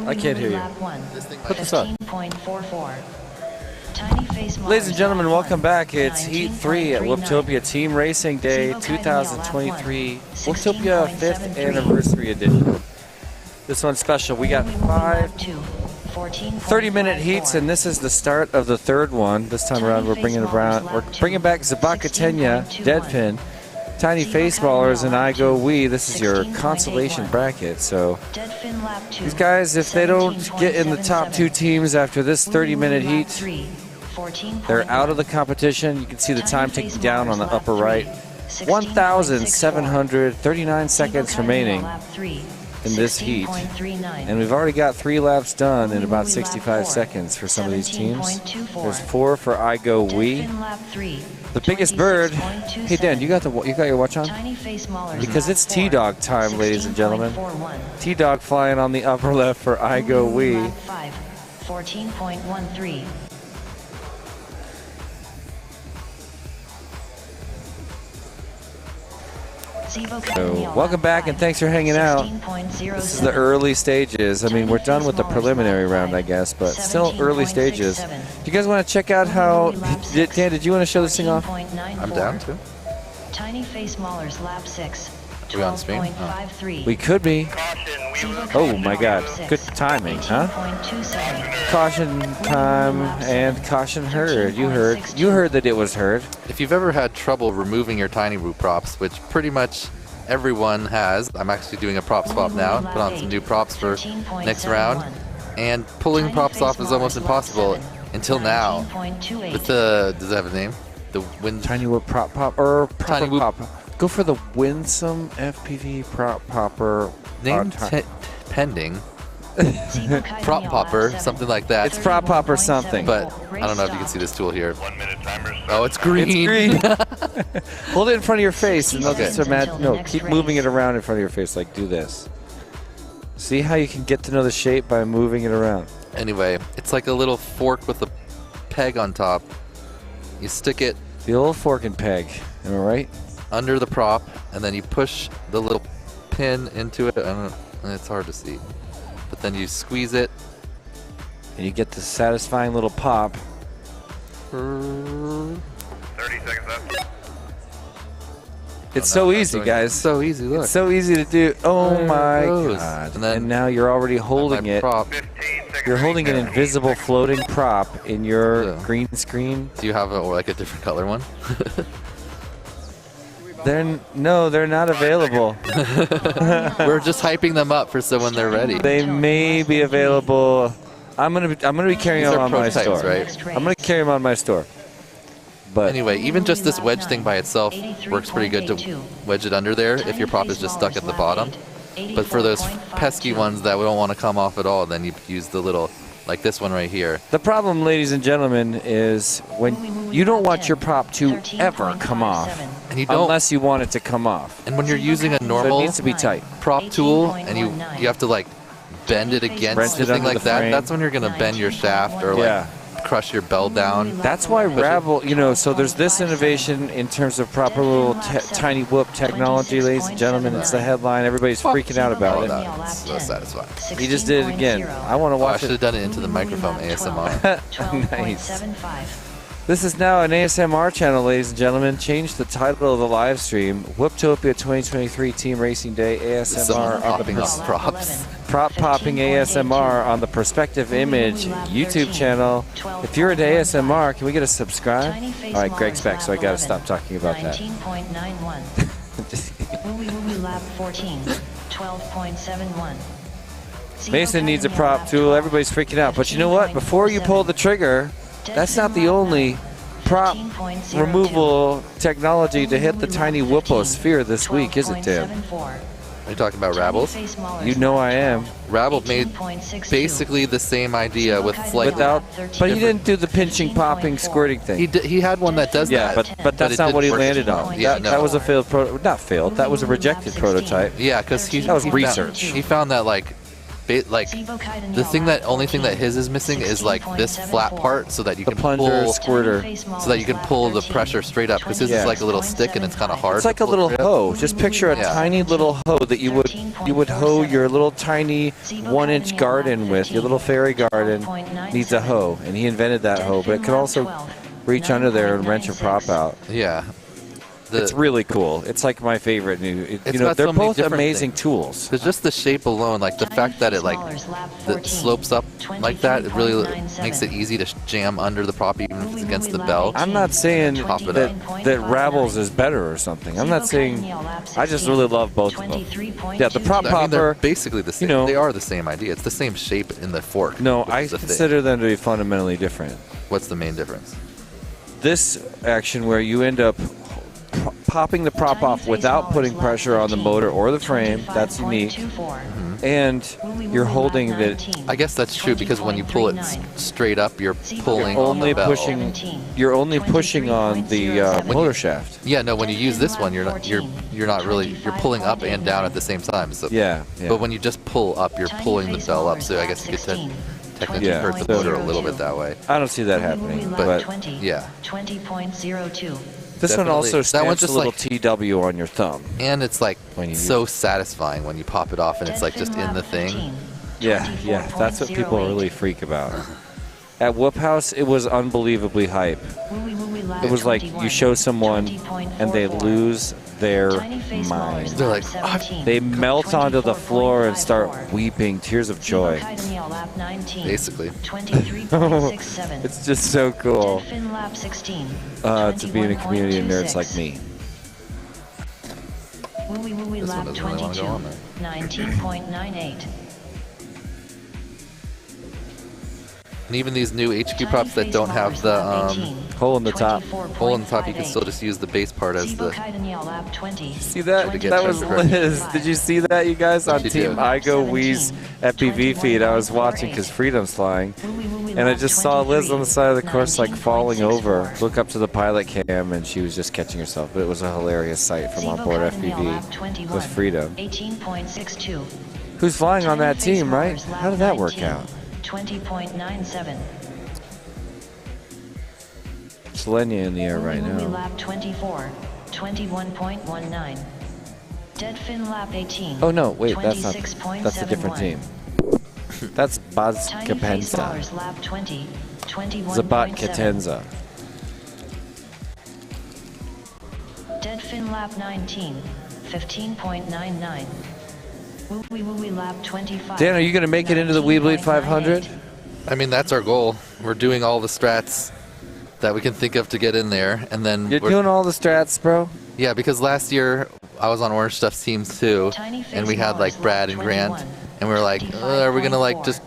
Speaker 3: I can't hear you. Put this up. Ladies and gentlemen, welcome back. It's Heat 3 at Whooptopia Team Racing Day 2023. Whooptopia 5th Anniversary Edition. This one's special. We got 5 30-minute heats, and this is the start of the third one. This time around, we're bringing back Zabakatenya, Deadpin, Tiny Face Ballers, and I Go We. This is your consolation bracket. So these guys, if they don't get in the top 2 teams after this 30-minute heat, they're out of the competition. You can see the time ticking down on the upper right. 1,739 seconds remaining in this heat. And we've already got 3 laps done in about 65 seconds for some of these teams. There's 4 for I Go We. The biggest bird. Hey Dan, you got your watch on? Because it's T-Dog time, ladies and gentlemen. T-Dog flying on the upper left for I Go We.
Speaker 1: 14.13.
Speaker 3: So, welcome back and thanks for hanging out. This is the early stages. I mean, we're done with the preliminary round, I guess, but still early stages. Do you guys want to check out how... Dan, did you want to show this thing off?
Speaker 12: I'm down to.
Speaker 1: Tiny Face Maulers lap 6.
Speaker 12: Are we on stream?
Speaker 3: We could be. Oh my god. Good timing, huh? Caution time and caution heard. You heard that it was heard.
Speaker 12: If you've ever had trouble removing your tiny whoop props, which pretty much everyone has, I'm actually doing a prop swap now. Put on some new props for next round. And pulling props off is almost impossible until now. With the, does it have a name? The
Speaker 3: Tiny Whoop Prop Pop or Tiny Whoop Pop. Go for the Winsome FPV Prop Popper.
Speaker 12: Name pending. Prop Popper, something like that.
Speaker 3: It's Prop Popper something.
Speaker 12: But I don't know if you can see this tool here.
Speaker 5: 1 minute timer.
Speaker 12: Oh, it's green.
Speaker 3: It's green. Hold it in front of your face and they'll just imagine. No, keep moving it around in front of your face. Like do this. See how you can get to know the shape by moving it around.
Speaker 12: Anyway, it's like a little fork with a peg on top. You stick it.
Speaker 3: The old fork and peg. Am I right?
Speaker 12: Under the prop, and then you push the little pin into it. I don't know, it's hard to see. But then you squeeze it.
Speaker 3: And you get the satisfying little pop.
Speaker 5: 30 seconds left.
Speaker 3: It's so easy, guys.
Speaker 12: It's so easy, look.
Speaker 3: It's so easy to do. Oh my god. And now you're already holding it. You're holding an invisible floating prop in your green screen.
Speaker 12: Do you have like a different color one?
Speaker 3: No, they're not available.
Speaker 12: We're just hyping them up for so when they're ready.
Speaker 3: They may be available. I'm gonna be carrying them on my store.
Speaker 12: Right?
Speaker 3: I'm gonna carry them on my store. But
Speaker 12: anyway, even just this wedge thing by itself works pretty good to wedge it under there if your prop is just stuck at the bottom. But for those pesky ones that we don't want to come off at all, then you use the little like this one right here.
Speaker 3: The problem, ladies and gentlemen, is when you don't want your prop to ever come off,
Speaker 12: and you don't,
Speaker 3: unless you want it to come off.
Speaker 12: And when you're using a normal
Speaker 3: it needs to be tight.
Speaker 12: prop tool, and you have to like bend it against something like that, that's when you're gonna bend your shaft or like crush your bell down.
Speaker 3: That's why Ravel, you know, so there's this innovation in terms of proper little tiny whoop technology, ladies and gentlemen. It's the headline. Everybody's freaking out about it.
Speaker 12: That's so satisfying.
Speaker 3: He just did it again. I want to watch
Speaker 12: I should have done it into the microphone ASMR.
Speaker 3: Nice. This is now an ASMR channel, ladies and gentlemen. Change the title of the live stream. Whooptopia 2023 Team Racing Day ASMR
Speaker 12: popping up props.
Speaker 3: Prop popping ASMR on the Perspective Image YouTube channel. If you're into ASMR, can we get a subscribe? All right, Greg's back, so I got to stop talking about that.
Speaker 1: 19.91. Lap 14. 12.71.
Speaker 3: Mason needs a prop tool. Everybody's freaking out. But you know what? Before you pull the trigger, that's not the only prop removal technology to hit the tiny Whooposphere this week, is it, Tim?
Speaker 12: Are you talking about Rabbles?
Speaker 3: You know I am.
Speaker 12: Rabble made basically the same idea with slightly
Speaker 3: but he didn't do the pinching, popping, squirting thing.
Speaker 12: He had one that does that.
Speaker 3: But that's not what he landed on.
Speaker 12: Yeah,
Speaker 3: that was a failed not failed. That was a rejected prototype.
Speaker 12: Yeah, because
Speaker 3: that was research.
Speaker 12: He found that like the only thing that his is missing is like this flat part, so that you can pull
Speaker 3: squirter,
Speaker 12: so that you can pull the pressure straight up, because his is like a little stick and it's kind of hard.
Speaker 3: It's like a little hoe. Just picture a tiny little hoe that you would hoe your little tiny 1-inch garden with. Your little fairy garden needs a hoe, and he invented that hoe, but it could also reach under there and wrench a prop out.
Speaker 12: Yeah.
Speaker 3: It's really cool. It's like my favorite new. You know, they're both amazing tools.
Speaker 12: There's just the shape alone, like the fact that it that slopes up like that, it really makes it easy to jam under the prop, even if it's against the bell.
Speaker 3: I'm not saying that Rabbles is better or something. I'm not saying. I just really love both of them. Yeah, the prop popper.
Speaker 12: They're basically the same. They are the same idea. It's the same shape in the fork.
Speaker 3: No, I consider them to be fundamentally different.
Speaker 12: What's the main difference?
Speaker 3: This action where you end up popping the prop off without putting pressure on the motor or the frame, that's unique. And you're holding that.
Speaker 12: I guess that's true, because when you pull it straight up, you're pulling on the bell.
Speaker 3: You're only pushing on the motor shaft.
Speaker 12: Yeah, no. When you use this one, you're not really. You're pulling up and down at the same time. So
Speaker 3: yeah.
Speaker 12: But when you just pull up, you're pulling the bell up. So I guess you could technically hurt the motor a little bit that way.
Speaker 3: I don't see that happening, but
Speaker 12: yeah.
Speaker 1: 20.02.
Speaker 3: This one also stamps a little TW on your thumb.
Speaker 12: And it's like so satisfying when you pop it off and it's like just in the thing.
Speaker 3: Yeah, that's what people really freak about. At Whoop House, it was unbelievably hype. It was like you show someone and they lose their mind.
Speaker 12: They're like,
Speaker 3: they melt onto the floor and start weeping tears of joy.
Speaker 12: Basically.
Speaker 3: It's just so cool to be in a community of nerds like me.
Speaker 1: This one doesn't really want to go on there. 19.98.
Speaker 12: And even these new HQ props that don't have the
Speaker 3: hole in the top,
Speaker 12: you can still just use the base part as the.
Speaker 3: See that? That was Liz. Did you see that, you guys, on Team Igo Wee's FPV feed? I was watching because Freedom's flying, and I just saw Liz on the side of the course, like falling over. Look up to the pilot cam, and she was just catching herself. But it was a hilarious sight from on board FPV with Freedom.
Speaker 1: 18.62.
Speaker 3: Who's flying on that team, right? How did that work out?
Speaker 1: 20.97.
Speaker 3: Selenia in the air right now.
Speaker 1: Lap 24, 21.19. Dead fin lap 18.
Speaker 3: Oh no, wait, that's not. That's a different team. That's Baz Capenza.
Speaker 1: Lap 20, 21.7.
Speaker 3: Zabat Catenza.
Speaker 1: Dead fin lap 19, 15.99. Lap 25.
Speaker 3: Dan, are you going to make it into the Weebleed 500?
Speaker 12: I mean, that's our goal. We're doing all the strats that we can think of to get in there, and then
Speaker 3: you're doing all the strats, bro.
Speaker 12: Yeah, because last year I was on Orange Stuff's teams too, and we had like Brad and Grant, and we were like, are we gonna like just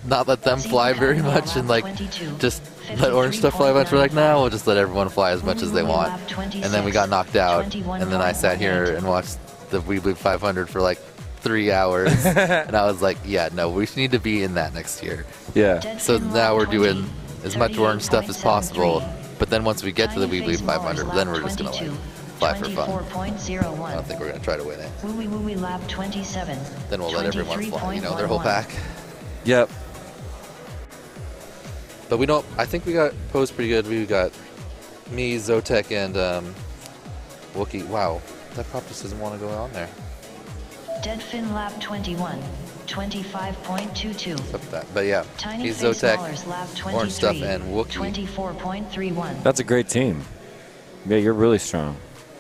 Speaker 12: not let them fly very much and like just let Orange Stuff fly a bunch? We're like, no, we'll just let everyone fly as much as they want. And then we got knocked out, and then I sat here and watched the Weebleed 500 for like 3 hours. And I was like, yeah, no, we need to be in that next year.
Speaker 3: Yeah.
Speaker 12: So now we're doing as much orange stuff as possible. But then once we get to the Weebly 500, then we're just going to like fly for fun. I don't think we're going to try to win it.
Speaker 1: Woo lap 27.
Speaker 12: Then we'll let everyone fly, you know, their whole pack.
Speaker 3: Yep.
Speaker 12: But we don't, I think we got posed pretty good. We got me, Zotek, and Wookie. Wow, that prop just doesn't want to go on there.
Speaker 1: Dead fin lap 21. 25.22.
Speaker 12: But yeah,
Speaker 1: Tiny
Speaker 12: he's
Speaker 1: Face
Speaker 12: Zotek,
Speaker 1: Maulers lap 23,
Speaker 12: Orange Stuff, and Wookie.
Speaker 1: 24.31.
Speaker 3: That's a great team. Yeah, you're really strong.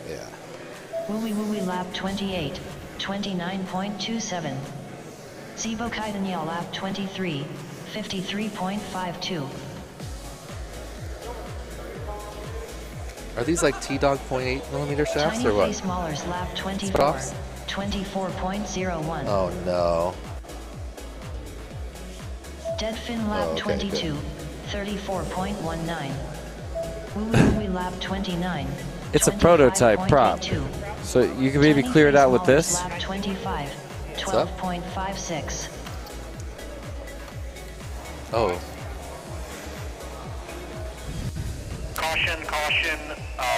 Speaker 12: Yeah.
Speaker 1: Wooey lap 28. 29.27. Zibo Kaidanyel lap 23. 53.52.
Speaker 12: Are these like T-Dog 0.8mm shafts
Speaker 1: Tiny
Speaker 12: or what?
Speaker 1: Face Maulers lap 24.
Speaker 12: Props?
Speaker 1: 24.01.
Speaker 12: Oh no.
Speaker 1: Dead fin lap
Speaker 12: Oh, okay,
Speaker 1: 22. 34.19. Wooey lap 29.
Speaker 3: It's a prototype prop. So you can maybe clear it out with this.
Speaker 1: Lap 25.
Speaker 12: What's up?
Speaker 1: 12.56.
Speaker 12: Oh.
Speaker 5: Caution, caution.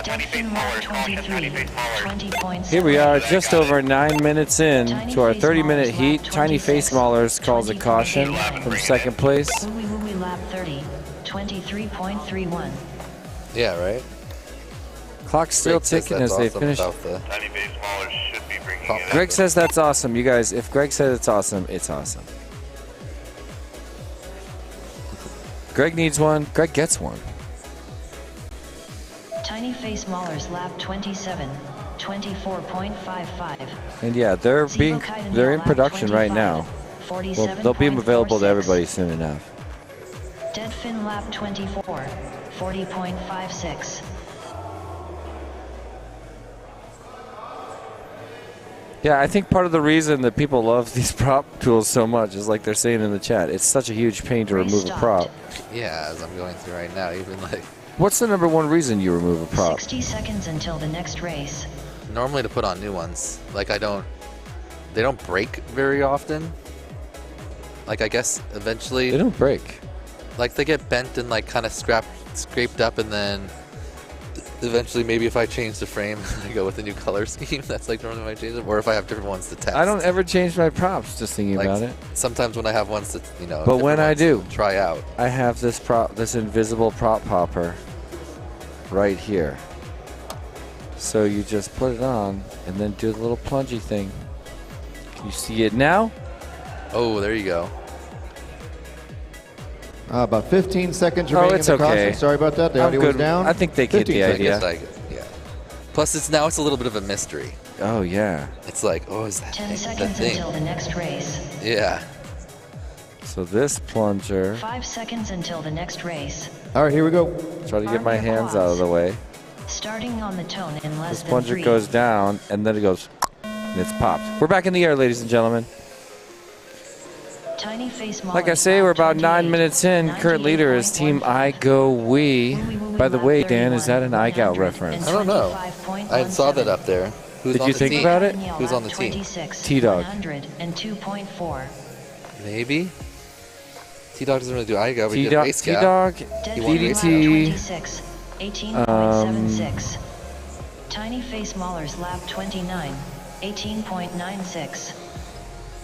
Speaker 5: Tiny Face Maulers, caution, Tiny Face Maulers.
Speaker 3: Here we are, just over 9 minutes in to our 30-minute heat. Tiny Face Maulers calls a caution from second place.
Speaker 1: Wooey lap 30. 23.31.
Speaker 12: Yeah, right?
Speaker 3: Clock's still
Speaker 12: Greg says
Speaker 3: ticking
Speaker 12: that's
Speaker 3: as they
Speaker 12: awesome
Speaker 3: finish.
Speaker 12: about the
Speaker 5: Tiny Face Maulers should be bringing it
Speaker 3: Greg
Speaker 5: up.
Speaker 3: says that's awesome. You guys, if Greg says it's awesome, it's awesome. Greg needs one. Greg gets one.
Speaker 1: Tiny Face Maulers lap 27. 24.55.
Speaker 3: And yeah, they're in production right now. Well, they'll be available to everybody soon enough.
Speaker 1: Dead fin lap 24. 40.56.
Speaker 3: Yeah, I think part of the reason that people love these prop tools so much is like they're saying in the chat, it's such a huge pain to remove a prop.
Speaker 12: Yeah, as I'm going through right now, even like
Speaker 3: What's the #1 reason you remove a prop?
Speaker 1: 60 seconds until the next race.
Speaker 12: normally to put on new ones. Like they don't break very often. Like I guess eventually
Speaker 3: They don't break.
Speaker 12: Like they get bent and like kind of scraped up, and then eventually maybe if I change the frame, I go with a new color scheme. That's like normally when I change them, or if I have different ones to test.
Speaker 3: I don't ever change my props just thinking
Speaker 12: Like,
Speaker 3: about it.
Speaker 12: Sometimes when I have ones that
Speaker 3: But when I do,
Speaker 12: try out,
Speaker 3: I have this this invisible prop popper right here. So you just put it on and then do the little plungy thing. Can you see it now?
Speaker 12: Oh, there you go.
Speaker 10: About 15 seconds remaining
Speaker 3: it's
Speaker 10: in the
Speaker 3: okay.
Speaker 10: caution. Sorry about that. The
Speaker 3: I'm
Speaker 10: audio
Speaker 3: good.
Speaker 10: was down.
Speaker 3: I think they get the
Speaker 10: 15 seconds.
Speaker 3: idea.
Speaker 12: Yeah. Plus, it's a little bit of a mystery.
Speaker 3: Oh yeah.
Speaker 12: It's like, oh, is that
Speaker 1: 10
Speaker 12: thing?
Speaker 1: seconds
Speaker 12: The thing?
Speaker 1: until the next race.
Speaker 12: Yeah.
Speaker 3: So this plunger.
Speaker 1: 5 seconds until the next race.
Speaker 10: All right, here we go.
Speaker 3: Try to get my hands out of the way.
Speaker 1: Starting on the tone in less
Speaker 3: This
Speaker 1: than
Speaker 3: plunger
Speaker 1: 3.
Speaker 3: goes down and then it goes and it's popped. We're back in the air, ladies and gentlemen.
Speaker 1: Tiny Face
Speaker 3: Like I say, we're about 9 minutes in. Current leader is Team I Go We. By the way, Dan, is that an iGout reference?
Speaker 12: I don't know. I saw that up there. Who's
Speaker 3: Did
Speaker 12: on
Speaker 3: you
Speaker 12: the
Speaker 3: think
Speaker 12: team?
Speaker 3: about it?
Speaker 12: Who's on the team?
Speaker 3: T-Dog.
Speaker 1: 102.4.
Speaker 12: Maybe. T-Dog doesn't really do iGo, but he did
Speaker 3: T-Dog,
Speaker 12: race gap.
Speaker 3: T-Dog,
Speaker 12: He won race
Speaker 3: DDT.
Speaker 1: 26. 18.76. Tiny Face Maulers lap 29. 18.96.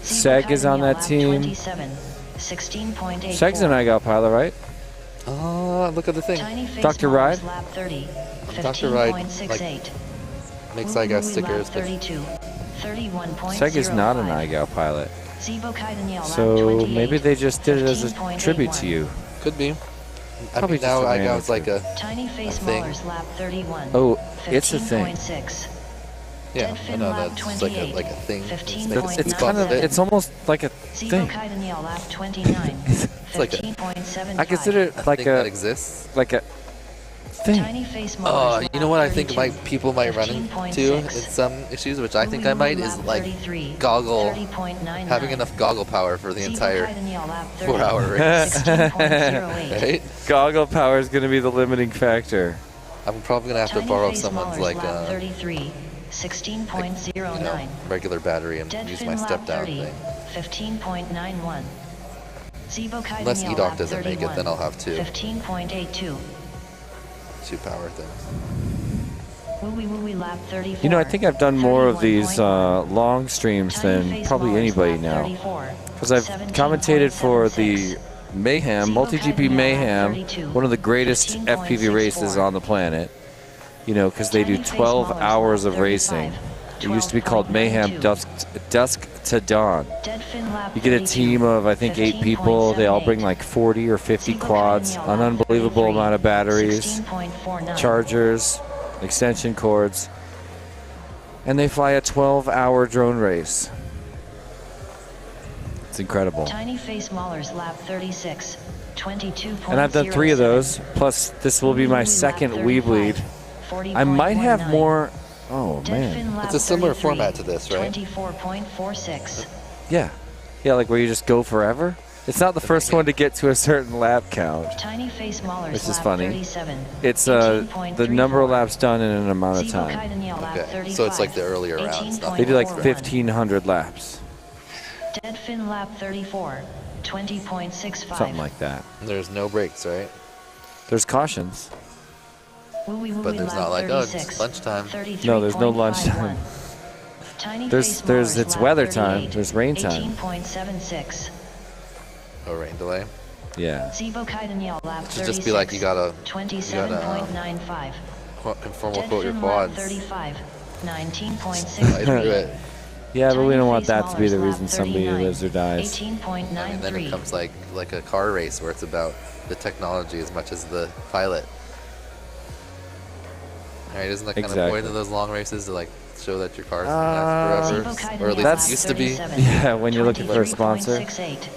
Speaker 3: Seg is on that team.
Speaker 1: 16.84.
Speaker 3: Seg's an iGout pilot, right?
Speaker 12: Oh, look at the thing.
Speaker 1: Tiny Face
Speaker 3: Dr.
Speaker 1: Maulers
Speaker 3: Ride?
Speaker 1: lap 30.
Speaker 12: Dr. Ride,
Speaker 1: 15.68.
Speaker 12: Makes iGo stickers,
Speaker 1: lap
Speaker 12: but
Speaker 1: 32. 31.05.
Speaker 3: Seg is not an iGout pilot.
Speaker 1: Zibo Kaidanyel lap
Speaker 3: So
Speaker 1: 28.
Speaker 3: maybe they just did it as a
Speaker 1: 15.81.
Speaker 3: tribute to you.
Speaker 12: could be. I
Speaker 3: Probably
Speaker 12: mean, now
Speaker 3: just a
Speaker 12: iGo
Speaker 3: random
Speaker 12: is like a
Speaker 1: Tiny Face
Speaker 12: thing.
Speaker 1: Maulers lap 31.
Speaker 3: Oh, it's a thing.
Speaker 1: 15.6.
Speaker 12: Yeah, I
Speaker 1: Deadfin
Speaker 12: know
Speaker 1: lap
Speaker 12: that's like a
Speaker 1: 28.
Speaker 12: thing.
Speaker 1: 15.9.
Speaker 3: It's kind of, it's almost like a
Speaker 1: Zibo
Speaker 3: thing.
Speaker 1: Kaidanyel lap 29.
Speaker 12: It's like a
Speaker 1: 15.75.
Speaker 3: I consider it like
Speaker 12: thing that exists.
Speaker 3: like a thing.
Speaker 1: Tiny Face
Speaker 12: Oh,
Speaker 1: Maulers
Speaker 12: you know
Speaker 1: lap
Speaker 12: what I think
Speaker 1: 32.
Speaker 12: people might run into in
Speaker 1: 15.6.
Speaker 12: some issues, which I think I might, is
Speaker 1: Lap
Speaker 12: like
Speaker 1: 33.
Speaker 12: goggle,
Speaker 1: 30.99.
Speaker 12: having enough goggle power for the
Speaker 1: Zibo
Speaker 12: entire
Speaker 1: Kaidanyel lap 30.
Speaker 12: 4-hour race.
Speaker 1: 16.08.
Speaker 12: Right?
Speaker 3: Goggle power is going to be the limiting factor.
Speaker 12: I'm probably gonna have to
Speaker 1: Tiny
Speaker 12: borrow
Speaker 1: Face
Speaker 12: someone's
Speaker 1: Maulers
Speaker 12: like
Speaker 1: lap 33. 16.09.
Speaker 12: Regular battery and
Speaker 1: Dead
Speaker 12: use
Speaker 1: fin
Speaker 12: my
Speaker 1: lap
Speaker 12: step down
Speaker 1: 30,
Speaker 12: thing.
Speaker 1: 15.91. Zevo
Speaker 12: Unless
Speaker 1: Kaidaniel
Speaker 12: EDOC
Speaker 1: lap
Speaker 12: doesn't make it, then I'll have
Speaker 1: 15.82.
Speaker 12: two power things.
Speaker 1: Wooey Wooey lap 34.
Speaker 3: You know, I think I've done more of these long streams than probably anybody now. Because I've commentated for the Mayhem, MultiGP Mayhem, one of the greatest FPV races on the planet. You know, because they do 12 hours of racing. It used to be called Mayhem Dusk to Dawn. You get a team of, I think, 8 people. They all bring like 40 or 50 quads, an unbelievable amount of batteries, chargers, extension cords, and they fly a 12-hour drone race. It's incredible.
Speaker 1: Tiny Face Maulers lap 36, 22.07.
Speaker 3: And I've done 3 of those, plus this will be my second Weebleed. I might have more. Oh, man.
Speaker 12: It's a similar format to this, right?
Speaker 1: 24.46.
Speaker 3: Yeah. Yeah, like where you just go forever. It's not the first one to get to a certain lap count,
Speaker 1: Tiny Face Maulers
Speaker 3: which is
Speaker 1: lap
Speaker 3: funny.
Speaker 1: 37,
Speaker 3: It's the number of laps done in an amount of
Speaker 1: Zevo
Speaker 3: time.
Speaker 1: Kaidaniel lap
Speaker 12: Okay,
Speaker 1: 35,
Speaker 12: so it's like the earlier rounds.
Speaker 3: They do like
Speaker 1: 18.41.
Speaker 3: 1,500 laps,
Speaker 1: Dead Fin lap 34, 20.65.
Speaker 3: something like that.
Speaker 12: There's no breaks, right?
Speaker 3: There's cautions.
Speaker 1: Wooey Wooey
Speaker 12: But there's
Speaker 1: lap
Speaker 12: not like, oh,
Speaker 1: 36,
Speaker 12: it's lunchtime.
Speaker 3: No, there's no
Speaker 1: 33.51.
Speaker 3: lunchtime.
Speaker 1: Tiny
Speaker 3: There's
Speaker 1: Face Maulers
Speaker 3: it's
Speaker 1: lap
Speaker 3: weather
Speaker 1: 38,
Speaker 3: time. There's rain time.
Speaker 1: 18.76.
Speaker 12: Oh, rain delay.
Speaker 3: Yeah.
Speaker 1: Zevo Kaidaniel lap
Speaker 12: Should just be like you gotta
Speaker 1: 27.95.
Speaker 12: conformal
Speaker 1: Dead
Speaker 12: quote your
Speaker 1: fin lap
Speaker 12: quads.
Speaker 1: 35,
Speaker 12: Slide
Speaker 1: 19.63.
Speaker 12: through it.
Speaker 3: Yeah, but we don't want
Speaker 1: Tiny
Speaker 3: that to be
Speaker 1: Face
Speaker 3: the
Speaker 1: Maulers
Speaker 3: reason
Speaker 1: lap
Speaker 3: somebody
Speaker 1: 39,
Speaker 3: lives or dies.
Speaker 1: 18.93.
Speaker 12: I mean, then it becomes like a car race where it's about the technology as much as the pilot. Right? Isn't that kind of the
Speaker 3: Exactly.
Speaker 12: point of those long races to like show that your car's gonna last
Speaker 1: Zevo
Speaker 12: forever,
Speaker 1: Kaidaniel
Speaker 12: or at least
Speaker 3: That's-
Speaker 12: it used to be?
Speaker 1: 37,
Speaker 3: Yeah, when you're looking for a sponsor.
Speaker 1: 23.68.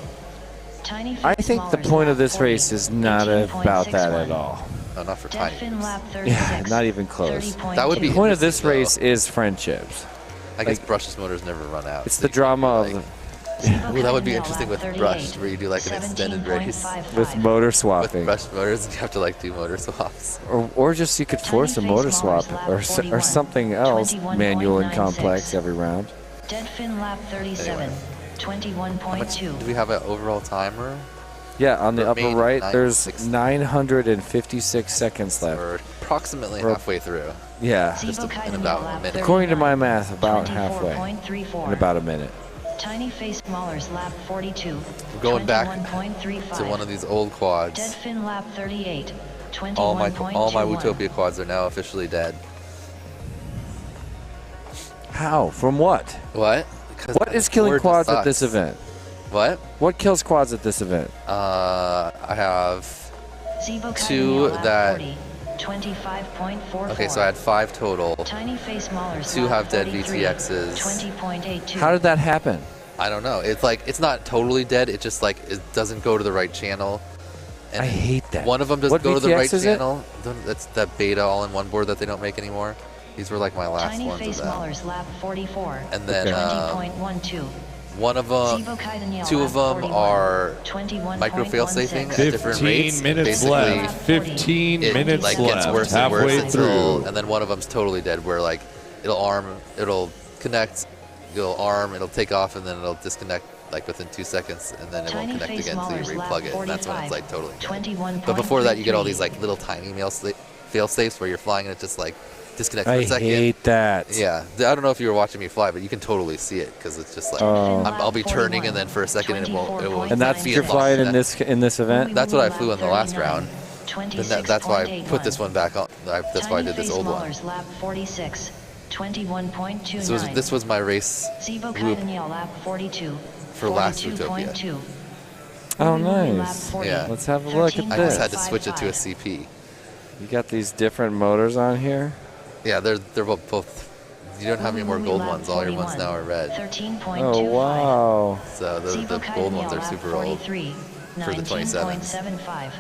Speaker 1: Tiny
Speaker 3: I
Speaker 1: Face
Speaker 3: think the
Speaker 1: Maulers
Speaker 3: point of
Speaker 1: lap
Speaker 3: this
Speaker 1: 40,
Speaker 3: race is not about that at
Speaker 1: 18.61.
Speaker 3: all.
Speaker 12: No, not for
Speaker 1: Dead
Speaker 12: tiny.
Speaker 1: fin lap
Speaker 3: Yeah,
Speaker 1: 36,
Speaker 3: not even close.
Speaker 1: 30.2.
Speaker 12: That would be
Speaker 3: The point of this
Speaker 12: interesting, though.
Speaker 3: race is friendships.
Speaker 12: I guess
Speaker 3: like-
Speaker 12: brushless motors never run out.
Speaker 3: It's
Speaker 12: so
Speaker 3: the
Speaker 12: you
Speaker 3: drama of
Speaker 12: could,
Speaker 3: the,
Speaker 12: like,
Speaker 1: Zevo
Speaker 12: Ooh, that would be
Speaker 1: Kaidaniel
Speaker 12: interesting
Speaker 1: lap
Speaker 12: with brush,
Speaker 1: 38,
Speaker 12: where you do like an extended race
Speaker 1: 17.55.
Speaker 3: with motor
Speaker 12: with
Speaker 3: swapping.
Speaker 12: brush motors, and you have to like do motor swaps.
Speaker 3: Or just you could force a
Speaker 1: Tiny
Speaker 3: motor
Speaker 1: Face
Speaker 3: swap
Speaker 1: Maulers lap
Speaker 3: or
Speaker 1: 41,
Speaker 3: something else,
Speaker 1: 21.96.
Speaker 3: manual and complex every round.
Speaker 1: Dead fin lap 37,
Speaker 12: Anyway.
Speaker 1: 21.2.
Speaker 12: Do we have an overall timer?
Speaker 3: Yeah, on the upper
Speaker 12: Remaining
Speaker 3: right, there's
Speaker 12: 96.
Speaker 3: 956 seconds left.
Speaker 12: Or approximately
Speaker 3: Or-
Speaker 12: halfway through.
Speaker 3: Yeah,
Speaker 12: Just
Speaker 1: Zevo
Speaker 12: in
Speaker 1: Kaidaniel
Speaker 12: about a
Speaker 1: lap
Speaker 12: minute.
Speaker 3: according to my
Speaker 1: 39,
Speaker 3: math, about halfway,
Speaker 1: 24.34.
Speaker 3: in about a minute.
Speaker 1: Tiny Face Maulers lap 42,
Speaker 12: We're going back
Speaker 1: 21.35.
Speaker 12: to one of these old
Speaker 1: Dead
Speaker 12: quads.
Speaker 1: fin lap 38,
Speaker 12: All my
Speaker 1: 21.21.
Speaker 12: Whooptopia quads are now officially dead.
Speaker 3: How? From what?
Speaker 12: What? Because
Speaker 3: What is killing
Speaker 12: board
Speaker 3: quads at
Speaker 12: sucks.
Speaker 3: this event?
Speaker 12: What?
Speaker 3: What kills quads at this event?
Speaker 12: I have.
Speaker 1: Zevo
Speaker 12: Two
Speaker 1: Kaidaniel lap
Speaker 12: that-
Speaker 1: 40, 25.44.
Speaker 12: Okay, so I had 5 total.
Speaker 1: Tiny Face Maulers
Speaker 12: Two
Speaker 1: lap
Speaker 12: have dead
Speaker 1: 43,
Speaker 12: VTXs.
Speaker 1: 20.82.
Speaker 3: How did that happen?
Speaker 12: I don't know. It's like it's not totally dead. It just like it doesn't go to the right channel. And
Speaker 3: I hate that.
Speaker 12: One of them doesn't
Speaker 3: What
Speaker 12: go to the
Speaker 3: VTX
Speaker 12: right
Speaker 3: is it?
Speaker 12: channel. That's that beta all-in-one board that they don't make anymore. These were like my last
Speaker 1: Tiny
Speaker 12: ones
Speaker 1: Face
Speaker 12: of them.
Speaker 1: Maulers lap 44,
Speaker 12: And then
Speaker 1: 20.12.
Speaker 12: one of them,
Speaker 1: Zevo Kaidaniel
Speaker 12: two
Speaker 1: lap
Speaker 12: of them
Speaker 1: 41,
Speaker 12: are
Speaker 1: 21.16.
Speaker 12: micro fail-safing at different
Speaker 2: 15
Speaker 12: rates.
Speaker 2: minutes
Speaker 12: Basically,
Speaker 2: left. 15
Speaker 12: it
Speaker 2: minutes
Speaker 12: like
Speaker 2: left.
Speaker 12: gets worse and
Speaker 2: Halfway
Speaker 12: worse until,
Speaker 2: through.
Speaker 12: and then one of them's totally dead. Where like it'll connect, it'll arm, it'll take off, and then it'll disconnect like within 2 seconds, and then it won't
Speaker 1: Tiny
Speaker 12: connect
Speaker 1: Face
Speaker 12: again until you
Speaker 1: Maulers lap
Speaker 12: replug it, and that's when it's
Speaker 1: 45,
Speaker 12: like totally dead.
Speaker 1: 21.33.
Speaker 12: But before that, you get all these like little tiny fail safes where you're flying and it just like disconnects for
Speaker 3: I
Speaker 12: a second.
Speaker 3: hate that.
Speaker 12: Yeah, I don't know if you were watching me fly, but you can totally see it because it's just like
Speaker 3: Oh.
Speaker 12: I'll be turning and then for a second it won't.
Speaker 3: And that's
Speaker 12: be
Speaker 3: what you're
Speaker 12: a
Speaker 3: flying
Speaker 12: bump.
Speaker 3: in this event?
Speaker 12: That's what I flew in the last round. And that's why I put this one back on. That's why I did this old one.
Speaker 1: Lap 46, 21.29.
Speaker 12: So this was my race
Speaker 1: Zevo
Speaker 12: whoop
Speaker 1: Kaidaniel lap 42,
Speaker 12: for last Whooptopia.
Speaker 1: 42.2.
Speaker 3: Oh,
Speaker 1: Lap
Speaker 3: nice.
Speaker 1: 40,
Speaker 12: Yeah.
Speaker 3: Let's have a look at
Speaker 12: I just had
Speaker 3: this.
Speaker 12: to switch it to a CP.
Speaker 3: You got these different motors on here?
Speaker 12: Yeah, they're both. You don't have any more gold ones. All your ones now are red.
Speaker 1: 13.25.
Speaker 3: Oh, wow.
Speaker 12: So the gold ones are super old. For the 27s.
Speaker 1: 19.75.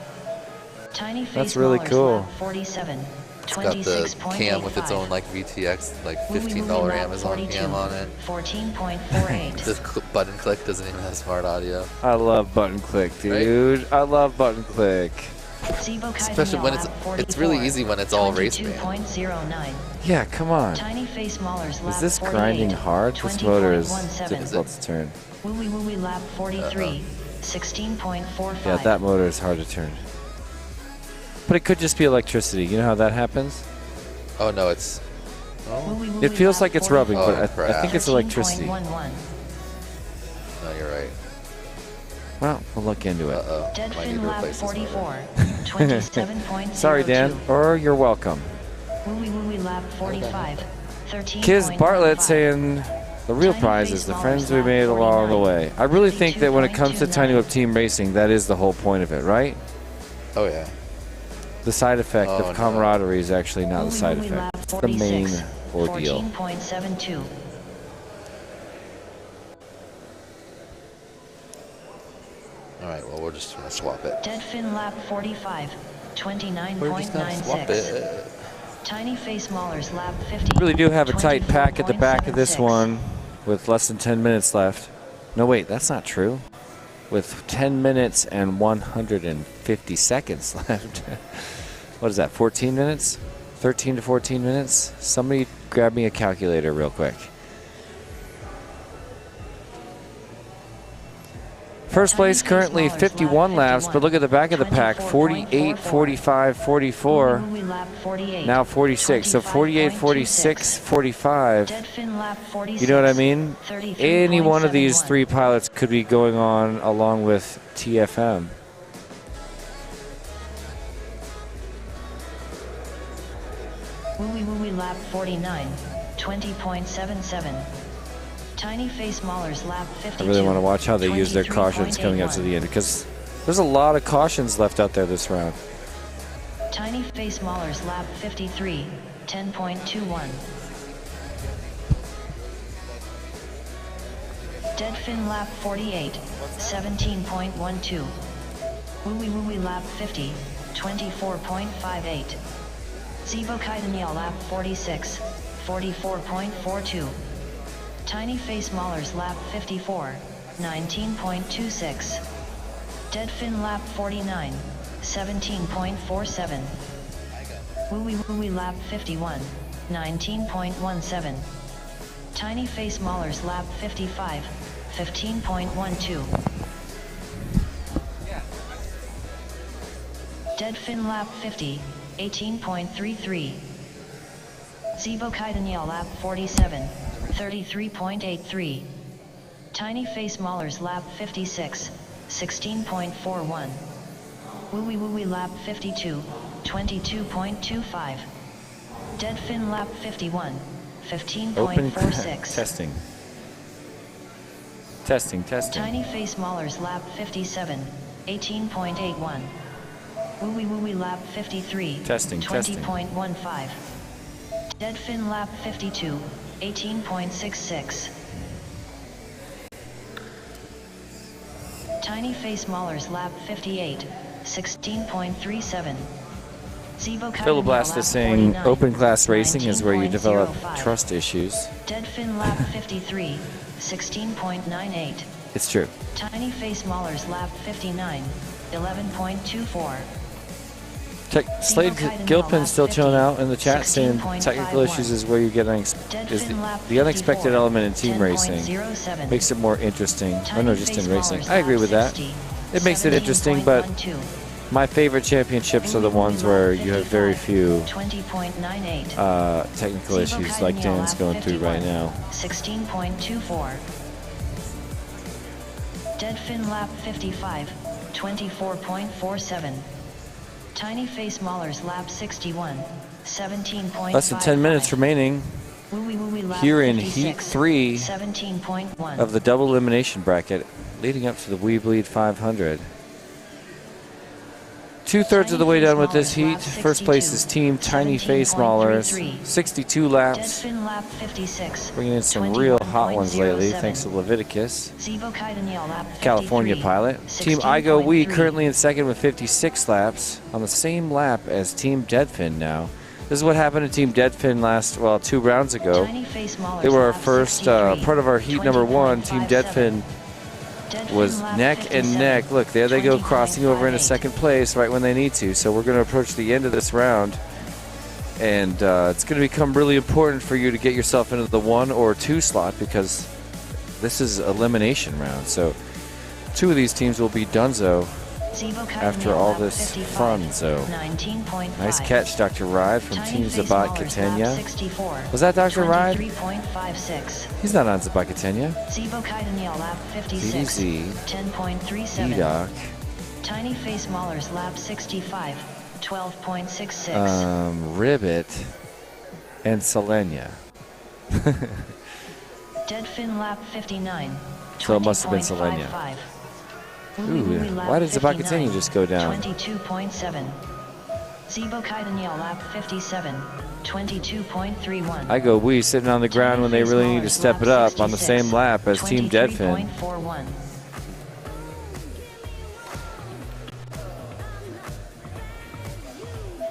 Speaker 1: Tiny Face
Speaker 3: That's really
Speaker 1: Maulers
Speaker 3: cool.
Speaker 1: lap 47,
Speaker 12: It's got the cam with its own like VTX, like $15 Amazon cam on it.
Speaker 1: 14.48.
Speaker 12: The button click doesn't even have smart audio.
Speaker 3: I love button click, dude. I love button click.
Speaker 12: Especially when it's really easy when it's all race man.
Speaker 3: Yeah, come on.
Speaker 1: Tiny face maulers lap
Speaker 3: Is this
Speaker 1: 48,
Speaker 3: grinding hard? This motor is
Speaker 1: 20.17.
Speaker 3: difficult to turn.
Speaker 1: Wooey wooey lap 43, 16.45.
Speaker 3: Yeah, that motor is hard to turn. But it could just be electricity. You know how that happens?
Speaker 12: Oh no, it's.
Speaker 3: It feels like it's rubbing,
Speaker 12: Oh,
Speaker 3: but I
Speaker 12: crap.
Speaker 3: think it's electricity.
Speaker 1: 13.11.
Speaker 12: No, you're right.
Speaker 3: Well, we'll look into it.
Speaker 1: Dead
Speaker 12: Might need
Speaker 1: fin
Speaker 12: to
Speaker 1: lap
Speaker 12: replace this motor.
Speaker 1: 44, 27.02.
Speaker 3: Sorry, Dan, or you're welcome.
Speaker 1: Wooey wooey lap 45, 13.
Speaker 3: Kiz Bartlett saying the real prize is the friends we made along the way. I really think that when it comes to Tiny Whip Team Racing, that is the whole point of it, right?
Speaker 12: Oh yeah.
Speaker 3: The side effect
Speaker 12: Oh,
Speaker 3: of camaraderie is actually not the side effect. It's the main ordeal.
Speaker 1: 14.72.
Speaker 12: All right. Well, we're just gonna swap it.
Speaker 1: Dead fin lap 45,
Speaker 12: We're just gonna swap
Speaker 1: 29.96.
Speaker 12: it.
Speaker 1: Tiny face maulers lap 50.
Speaker 3: Really do have a tight pack at the back of this
Speaker 1: 24.76.
Speaker 3: one with less than 10 minutes left. No, wait, that's not true. With 10 minutes and 150 seconds left. What is that, 14 minutes? 13 to 14 minutes? Somebody grab me a calculator real quick. First place currently 51 laps, but look at the back of the pack, 48, 45, 44,
Speaker 1: Wooey lap 48,
Speaker 3: now 46. So 48, 46, 45.
Speaker 1: Dead fin lap 46,
Speaker 3: You know what I mean?
Speaker 1: 33.71.
Speaker 3: Any one of these three pilots could be going on along with TFM.
Speaker 1: Wooey wooey lap 49, 20.77. Tiny face maulers lap 52.
Speaker 3: I really want to watch how they use their cautions coming up to the end, because there's a lot of cautions left out there this round.
Speaker 1: Tiny face maulers lap 53, 10.21. Dead fin lap 48, 17.12. Wooey wooey lap 50, 24.58. Zivo Kaidaniel lap 46, 44.42. Tiny face maulers lap 54, 19.26. Dead fin lap 49, 17.47. Wooey wooey lap 51, 19.17. Tiny face maulers lap 55, 15.12. Dead fin lap 50, 18.33. Zivo Kaidaniel lap 47, 33.83. Tiny face maulers lap 56, 16.41. Wooey wooey lap 52, 22.25. Dead fin lap 51, 15.46.
Speaker 3: Testing. Testing.
Speaker 1: Tiny face maulers lap 57, 18.81. Wooey wooey lap 53,
Speaker 3: Testing.
Speaker 1: 20.15. Dead fin lap 52, 18.66. Tiny face maulers lap 58, 16.37.
Speaker 3: Philoblast is saying open class racing is where you develop trust issues.
Speaker 1: Dead fin lap 53, 16.98.
Speaker 3: It's true.
Speaker 1: Tiny face maulers lap 59, 11.24.
Speaker 3: Slade Gilpin still chilling out in the chat saying technical issues is where you get the unexpected element in team racing. Makes it more interesting. Or no, just in racing. I agree with that. It makes it interesting, but my favorite championships are the ones where you have very few technical issues like Dan's going through right now.
Speaker 1: 16.24. Dead fin lap 55, 24.47. Tiny face maulers lap 61, 17.5.
Speaker 3: Less than 10 minutes remaining here in Heat 3 of the double elimination bracket, leading up to the We Bleed 500. 2/3 of the way done with this heat. First place is Team Tiny Face Maulers, 62 laps. Bringing in some real hot ones lately, thanks to Leviticus, California pilot. Team Igo We currently in second with 56 laps, on the same lap as Team Deadfin now. This is what happened to Team Deadfin 2 rounds ago. They were our first part of our heat number 1. Team Deadfin was neck and neck. Look, there they go, crossing over into second place right when they need to. So we're going to approach the end of this round. And it's going to become really important for you to get yourself into the 1 or 2 slot because this is elimination round. So 2 of these teams will be donezo after all this fun. So nice catch, Dr. Ride from Team Zabat Catania. Was that Dr. Ride? He's not on Zabat Catania. ZDZ, E-Doc.
Speaker 1: Tiny Face Maulers lap 65, 12.66.
Speaker 3: Ribbit and Selenia.
Speaker 1: Deadfin lap 59.
Speaker 3: So it must have been Selenia. Ooh, why did Zabat Catania just go down?
Speaker 1: 22.7. Zibo Kaidaniel lap 57. 22.31.
Speaker 3: I go we sitting on the ground when they really need to step it up on the same lap as Team Deadfin.
Speaker 1: 23.41.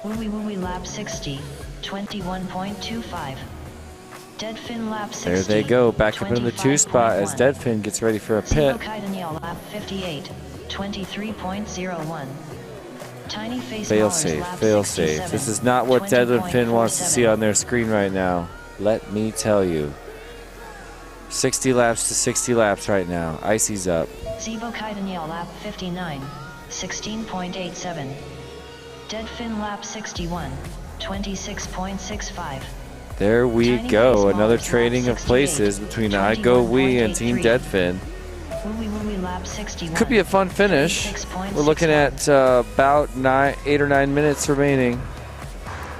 Speaker 1: Wooey lap 60. 21.25. Deadfin lap 60.
Speaker 3: There they go, back up in the 2 spot as Deadfin gets ready for a pit.
Speaker 1: lap 58, 23.01. Tiny Face
Speaker 3: Fail
Speaker 1: Maulers
Speaker 3: safe,
Speaker 1: lap
Speaker 3: fail
Speaker 1: 67,
Speaker 3: safe. This is not what Deadfin wants to
Speaker 1: 20.47.
Speaker 3: see on their screen right now. Let me tell you. 60 laps to 60 laps right now. Icy's up.
Speaker 1: Zibo Kaidaniel lap 59, 16.87. Deadfin lap 61, 26.65.
Speaker 3: There we
Speaker 1: Tiny
Speaker 3: go.
Speaker 1: Face
Speaker 3: Another
Speaker 1: Maulers
Speaker 3: trading
Speaker 1: lap
Speaker 3: of places
Speaker 1: 68,
Speaker 3: between I Go We and Team
Speaker 1: 21.83.
Speaker 3: Deadfin.
Speaker 1: Wooey lap 61.
Speaker 3: Could be a fun finish.
Speaker 1: 26.61.
Speaker 3: We're looking at about 8 or 9 minutes remaining.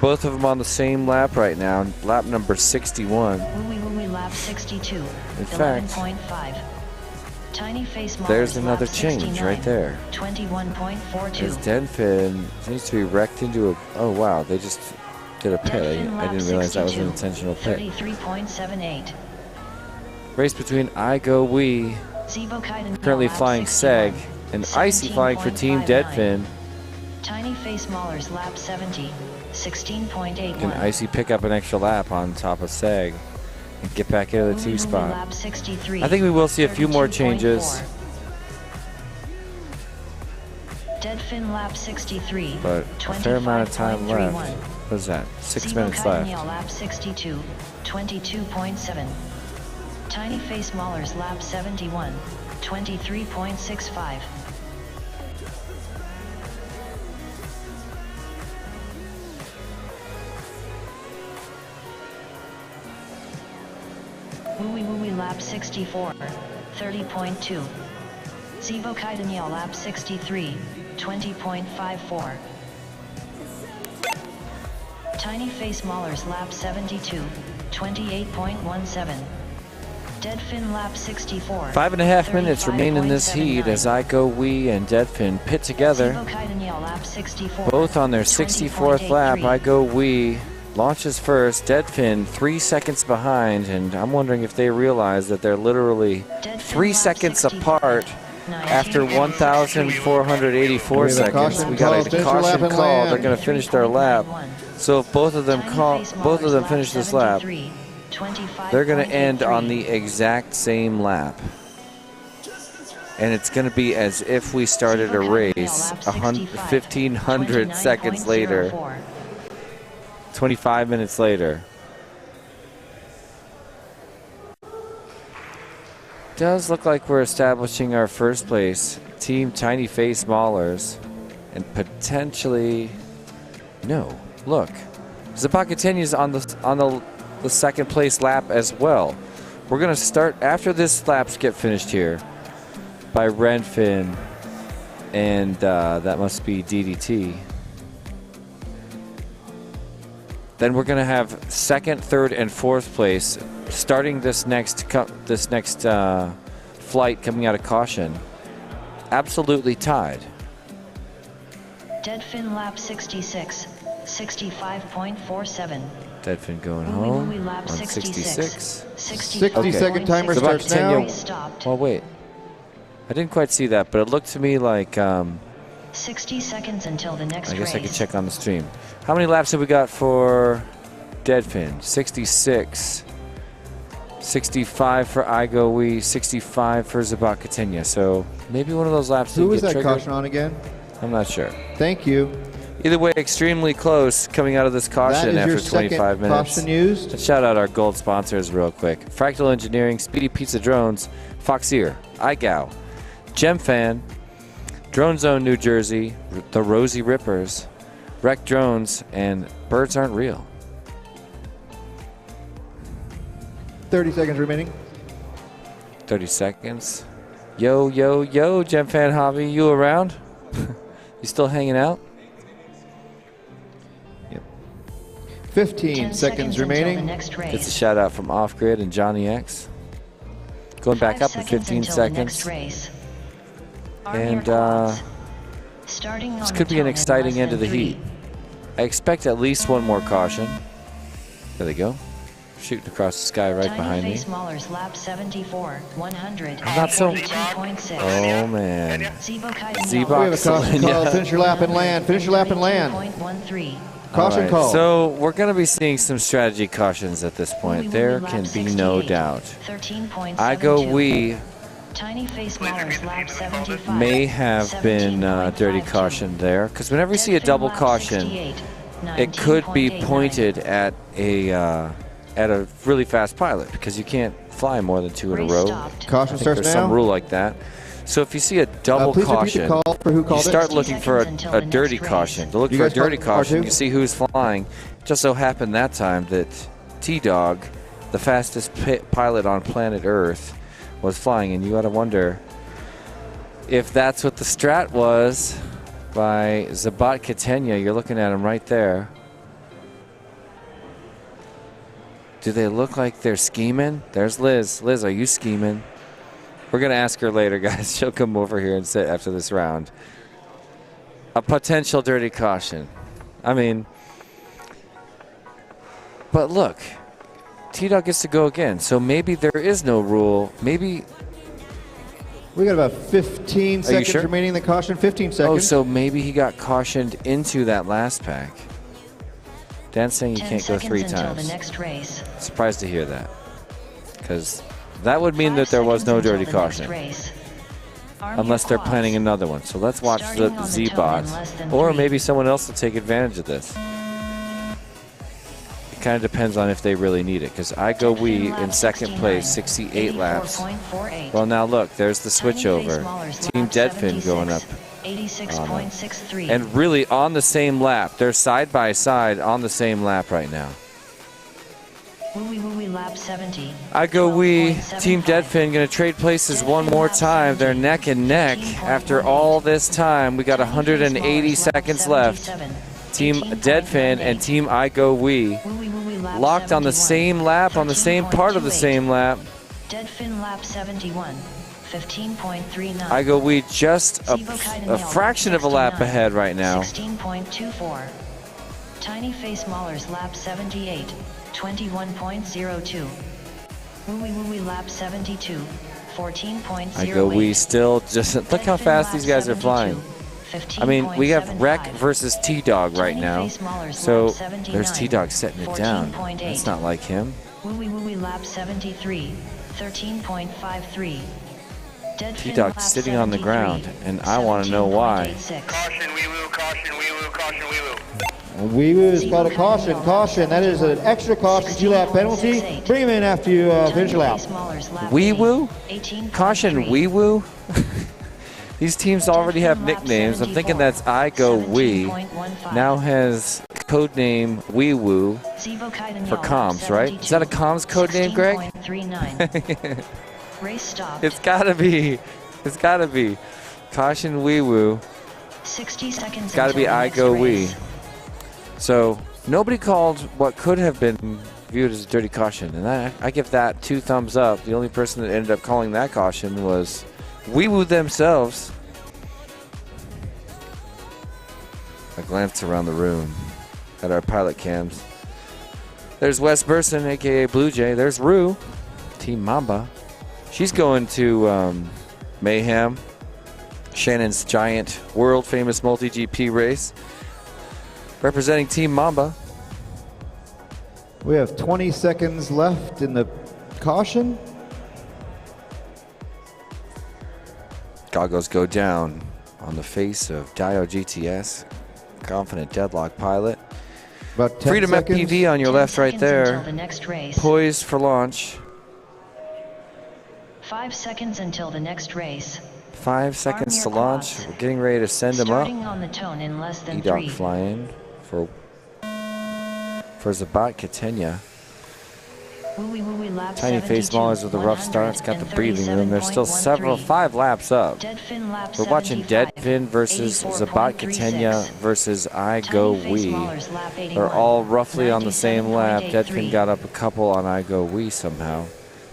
Speaker 3: Both of them on the same lap right now. Lap number 61.
Speaker 1: Wooey lap 62.
Speaker 3: In fact,
Speaker 1: 11.5. Tiny Face Maulers
Speaker 3: there's another
Speaker 1: lap
Speaker 3: change
Speaker 1: 69,
Speaker 3: right there.
Speaker 1: 21.42.
Speaker 3: As Deadfin seems to be wrecked into a. Oh wow, they just did a pit.
Speaker 1: Deadfin
Speaker 3: I
Speaker 1: lap
Speaker 3: didn't realize that was an
Speaker 1: 62,
Speaker 3: intentional pit.
Speaker 1: 33.78.
Speaker 3: Race between I Go We,
Speaker 1: Zibo Kaidaniel
Speaker 3: currently
Speaker 1: lap
Speaker 3: flying
Speaker 1: 61,
Speaker 3: Seg, and Icy flying for Team
Speaker 1: 17.59.
Speaker 3: Deadfin.
Speaker 1: Tiny Face Maulers lap 70, 16.81.
Speaker 3: Can Icy pick up an extra lap on top of Seg and get back into the 2 spot?
Speaker 1: Lap 63,
Speaker 3: I think we will see a few more
Speaker 1: 32.4.
Speaker 3: changes,
Speaker 1: Deadfin lap 63,
Speaker 3: but a fair amount of time left. What is that? 6 minutes
Speaker 1: Kaidaniel
Speaker 3: left.
Speaker 1: lap 62, 22.7. Tiny Face Maulers lap 71, 23.65. Wooey lap 64, 30.2. Zibo Kaidaniel lap 63, 20.54. Tiny Face Maulers lap 72, 28.17. Deadfin lap 64.
Speaker 3: 5.5 minutes remain in this heat
Speaker 1: 35.79.
Speaker 3: as I Go We and Deadfin pit together.
Speaker 1: Zibo Kaidaniel lap 64,
Speaker 3: Both on their 64th lap.
Speaker 1: 20.83.
Speaker 3: I Go We launches first. Deadfin 3 seconds behind, and I'm wondering if they realize that they're literally 3 seconds apart after 1,484
Speaker 10: We have a
Speaker 3: seconds.
Speaker 10: caution
Speaker 3: We got
Speaker 10: call.
Speaker 3: a
Speaker 10: Finish your lap
Speaker 3: caution
Speaker 10: and
Speaker 3: call.
Speaker 10: land.
Speaker 3: They're going to finish their lap. So if both of them finish this lap, they're going to end on the exact same lap. And it's going to be as if we started a race 1,500 seconds later, 25 minutes later. Does look like we're establishing our first place. Team Tiny Face Maulers. And potentially... No. Look. Zapacatenia's on the second place lap as well. We're going to start after this laps get finished here by Renfin, and that must be DDT. Then we're going to have second, third, and fourth place starting this next flight coming out of caution. Absolutely tied.
Speaker 1: Deadfin lap 66, 65.47.
Speaker 3: Deadfin going home
Speaker 1: Wooey lap
Speaker 3: on
Speaker 1: 66.
Speaker 10: 60-second timer starts now.
Speaker 3: Well, wait. I didn't quite see that, but it looked to me like...
Speaker 1: 60 seconds until the next
Speaker 3: I guess I
Speaker 1: race.
Speaker 3: could check on the stream. How many laps have we got for Deadfin? 66. 65 for Igo Wee, 65 for Zabat Catania. So maybe one of those laps.
Speaker 10: Who was that
Speaker 3: triggered.
Speaker 10: caution on again?
Speaker 3: I'm not sure.
Speaker 10: Thank you.
Speaker 3: Either way, extremely close coming out of this caution
Speaker 10: That is
Speaker 3: after
Speaker 10: your
Speaker 3: 25
Speaker 10: second
Speaker 3: minutes.
Speaker 10: caution used.
Speaker 3: Let's shout out our gold sponsors real quick. Fractal Engineering, Speedy Pizza Drones, Foxeer, iGow, GemFan, Drone Zone New Jersey, the Rosie Rippers, Wreck Drones, and Birds Aren't Real.
Speaker 10: 30 seconds remaining.
Speaker 3: 30 seconds. Yo, yo, yo, GemFan Hobby, you around? You still hanging out?
Speaker 10: 15 seconds remaining.
Speaker 3: It's a shout out from Off Grid and Johnny X. Going back up in 15 seconds. And this could be an exciting end of the heat. I expect at least one more caution. There they go. Shooting across the sky right behind me. I'm not so. Oh man. Z-Box.
Speaker 10: We have a caution call. Finish your lap and land. Finish your lap and land. Caution call.
Speaker 3: So we're going to be seeing some strategy cautions at this point. There can be no doubt. Igo Wee may have been dirty caution there, because whenever you see a double caution, it could be pointed at a really fast pilot, because you can't fly more than 2 in a row.
Speaker 10: Caution starts
Speaker 3: there's
Speaker 10: now.
Speaker 3: some rule like that. So if you see a double caution, you start looking for a dirty caution. To look for a dirty caution, you see who's flying. It just so happened that time that T-Dog, the fastest pilot on planet Earth, was flying, and you got to wonder if that's what the strat was by Zabat Catania. You're looking at him right there. Do they look like they're scheming? There's Liz. Liz, are you scheming? We're going to ask her later, guys. She'll come over here and sit after this round. A potential dirty caution. I mean, but look, T-Dog gets to go again. So maybe there is no rule. Maybe.
Speaker 10: We got about 15 seconds remaining in the caution. 15 seconds.
Speaker 3: Oh, so maybe he got cautioned into that last pack. Dan's saying you can't go 3 times. Surprised to hear that, because that would mean that there was no dirty caution, unless they're planning another one. So let's watch the Z-Bot, or maybe someone else will take advantage of this. It kind of depends on if they really need it, because Igo Wee in second place, 68 laps. Well, now look, there's the switch over. Team Deadfin going up.
Speaker 1: 86.63.
Speaker 3: And really on the same lap. They're side by side on the same lap right now.
Speaker 1: Lap 70.
Speaker 3: Igo Wee, Team Deadfin going to trade places one more time. They're neck and neck after all this time. We got 180 seconds left. Team Deadfin and Team Igo Wee locked on the same lap, on the same part of the same lap.
Speaker 1: Deadfin lap 71. 15.39.
Speaker 3: Igo Wee just a fraction of a lap ahead right now.
Speaker 1: 16.24. Tiny Face Maulers lap 78. 21.02. Wooey lap 72. 14.08.
Speaker 3: Igo Wee still just look how fast these guys are flying. I mean, we have Wreck versus T-Dog right now. So there's T-Dog setting it down. That's not like him.
Speaker 1: Wooey lap 73. 13.53.
Speaker 3: T-Dog sitting on the ground, and I want to know why.
Speaker 5: Caution, wee-woo, caution, wee-woo, caution, wee-woo.
Speaker 10: Wee-woo's got a caution. Caution. That is an extra caution 2-lap penalty. Bring him in after you finish your lap.
Speaker 3: Wee-woo? Caution Wee-woo? These teams already have nicknames. I'm thinking that's Igo Wee. Now has code name Wee-woo for comms, right? Is that a comms code name, Greg? It's gotta be. It's gotta be. Caution Wee-woo.
Speaker 1: 60 seconds.
Speaker 3: It's gotta be Igo Wee. So nobody called what could have been viewed as a dirty caution, and I give that 2 thumbs up. The only person that ended up calling that caution was Wee-woo themselves. A glance around the room at our pilot cams. There's Wes Burson, aka Blue Jay. There's Rue, Team Mamba. She's going to Mayhem, Shannon's giant world famous multi-GP race, representing Team Mamba.
Speaker 10: We have 20 seconds left in the caution.
Speaker 3: Goggles go down on the face of Dio GTS. Confident deadlock pilot.
Speaker 10: About 10
Speaker 3: Freedom
Speaker 10: seconds.
Speaker 3: FPV on your left right there.
Speaker 1: Until the next race.
Speaker 3: Poised for launch.
Speaker 1: 5 seconds until the next race.
Speaker 3: 5 seconds
Speaker 1: your
Speaker 3: to launch.
Speaker 1: quads.
Speaker 3: We're getting ready to send them up.
Speaker 1: Starting on the tone in less than
Speaker 3: E-Doc
Speaker 1: 3.
Speaker 3: flying for Zabat Catenia.
Speaker 1: Lap
Speaker 3: Tiny face
Speaker 1: 72,
Speaker 3: Maulers with a rough start. It's got the breathing room. There's still 5 laps up.
Speaker 1: Deadfin lap
Speaker 3: We're watching
Speaker 1: 75,
Speaker 3: Deadfin versus Zabat Catenia
Speaker 1: 84.36.
Speaker 3: versus I Go
Speaker 1: Tiny face
Speaker 3: We.
Speaker 1: Maulers lap 81,
Speaker 3: They're all roughly on the same lap.
Speaker 1: 97.83.
Speaker 3: Deadfin got up a couple on I Go We somehow.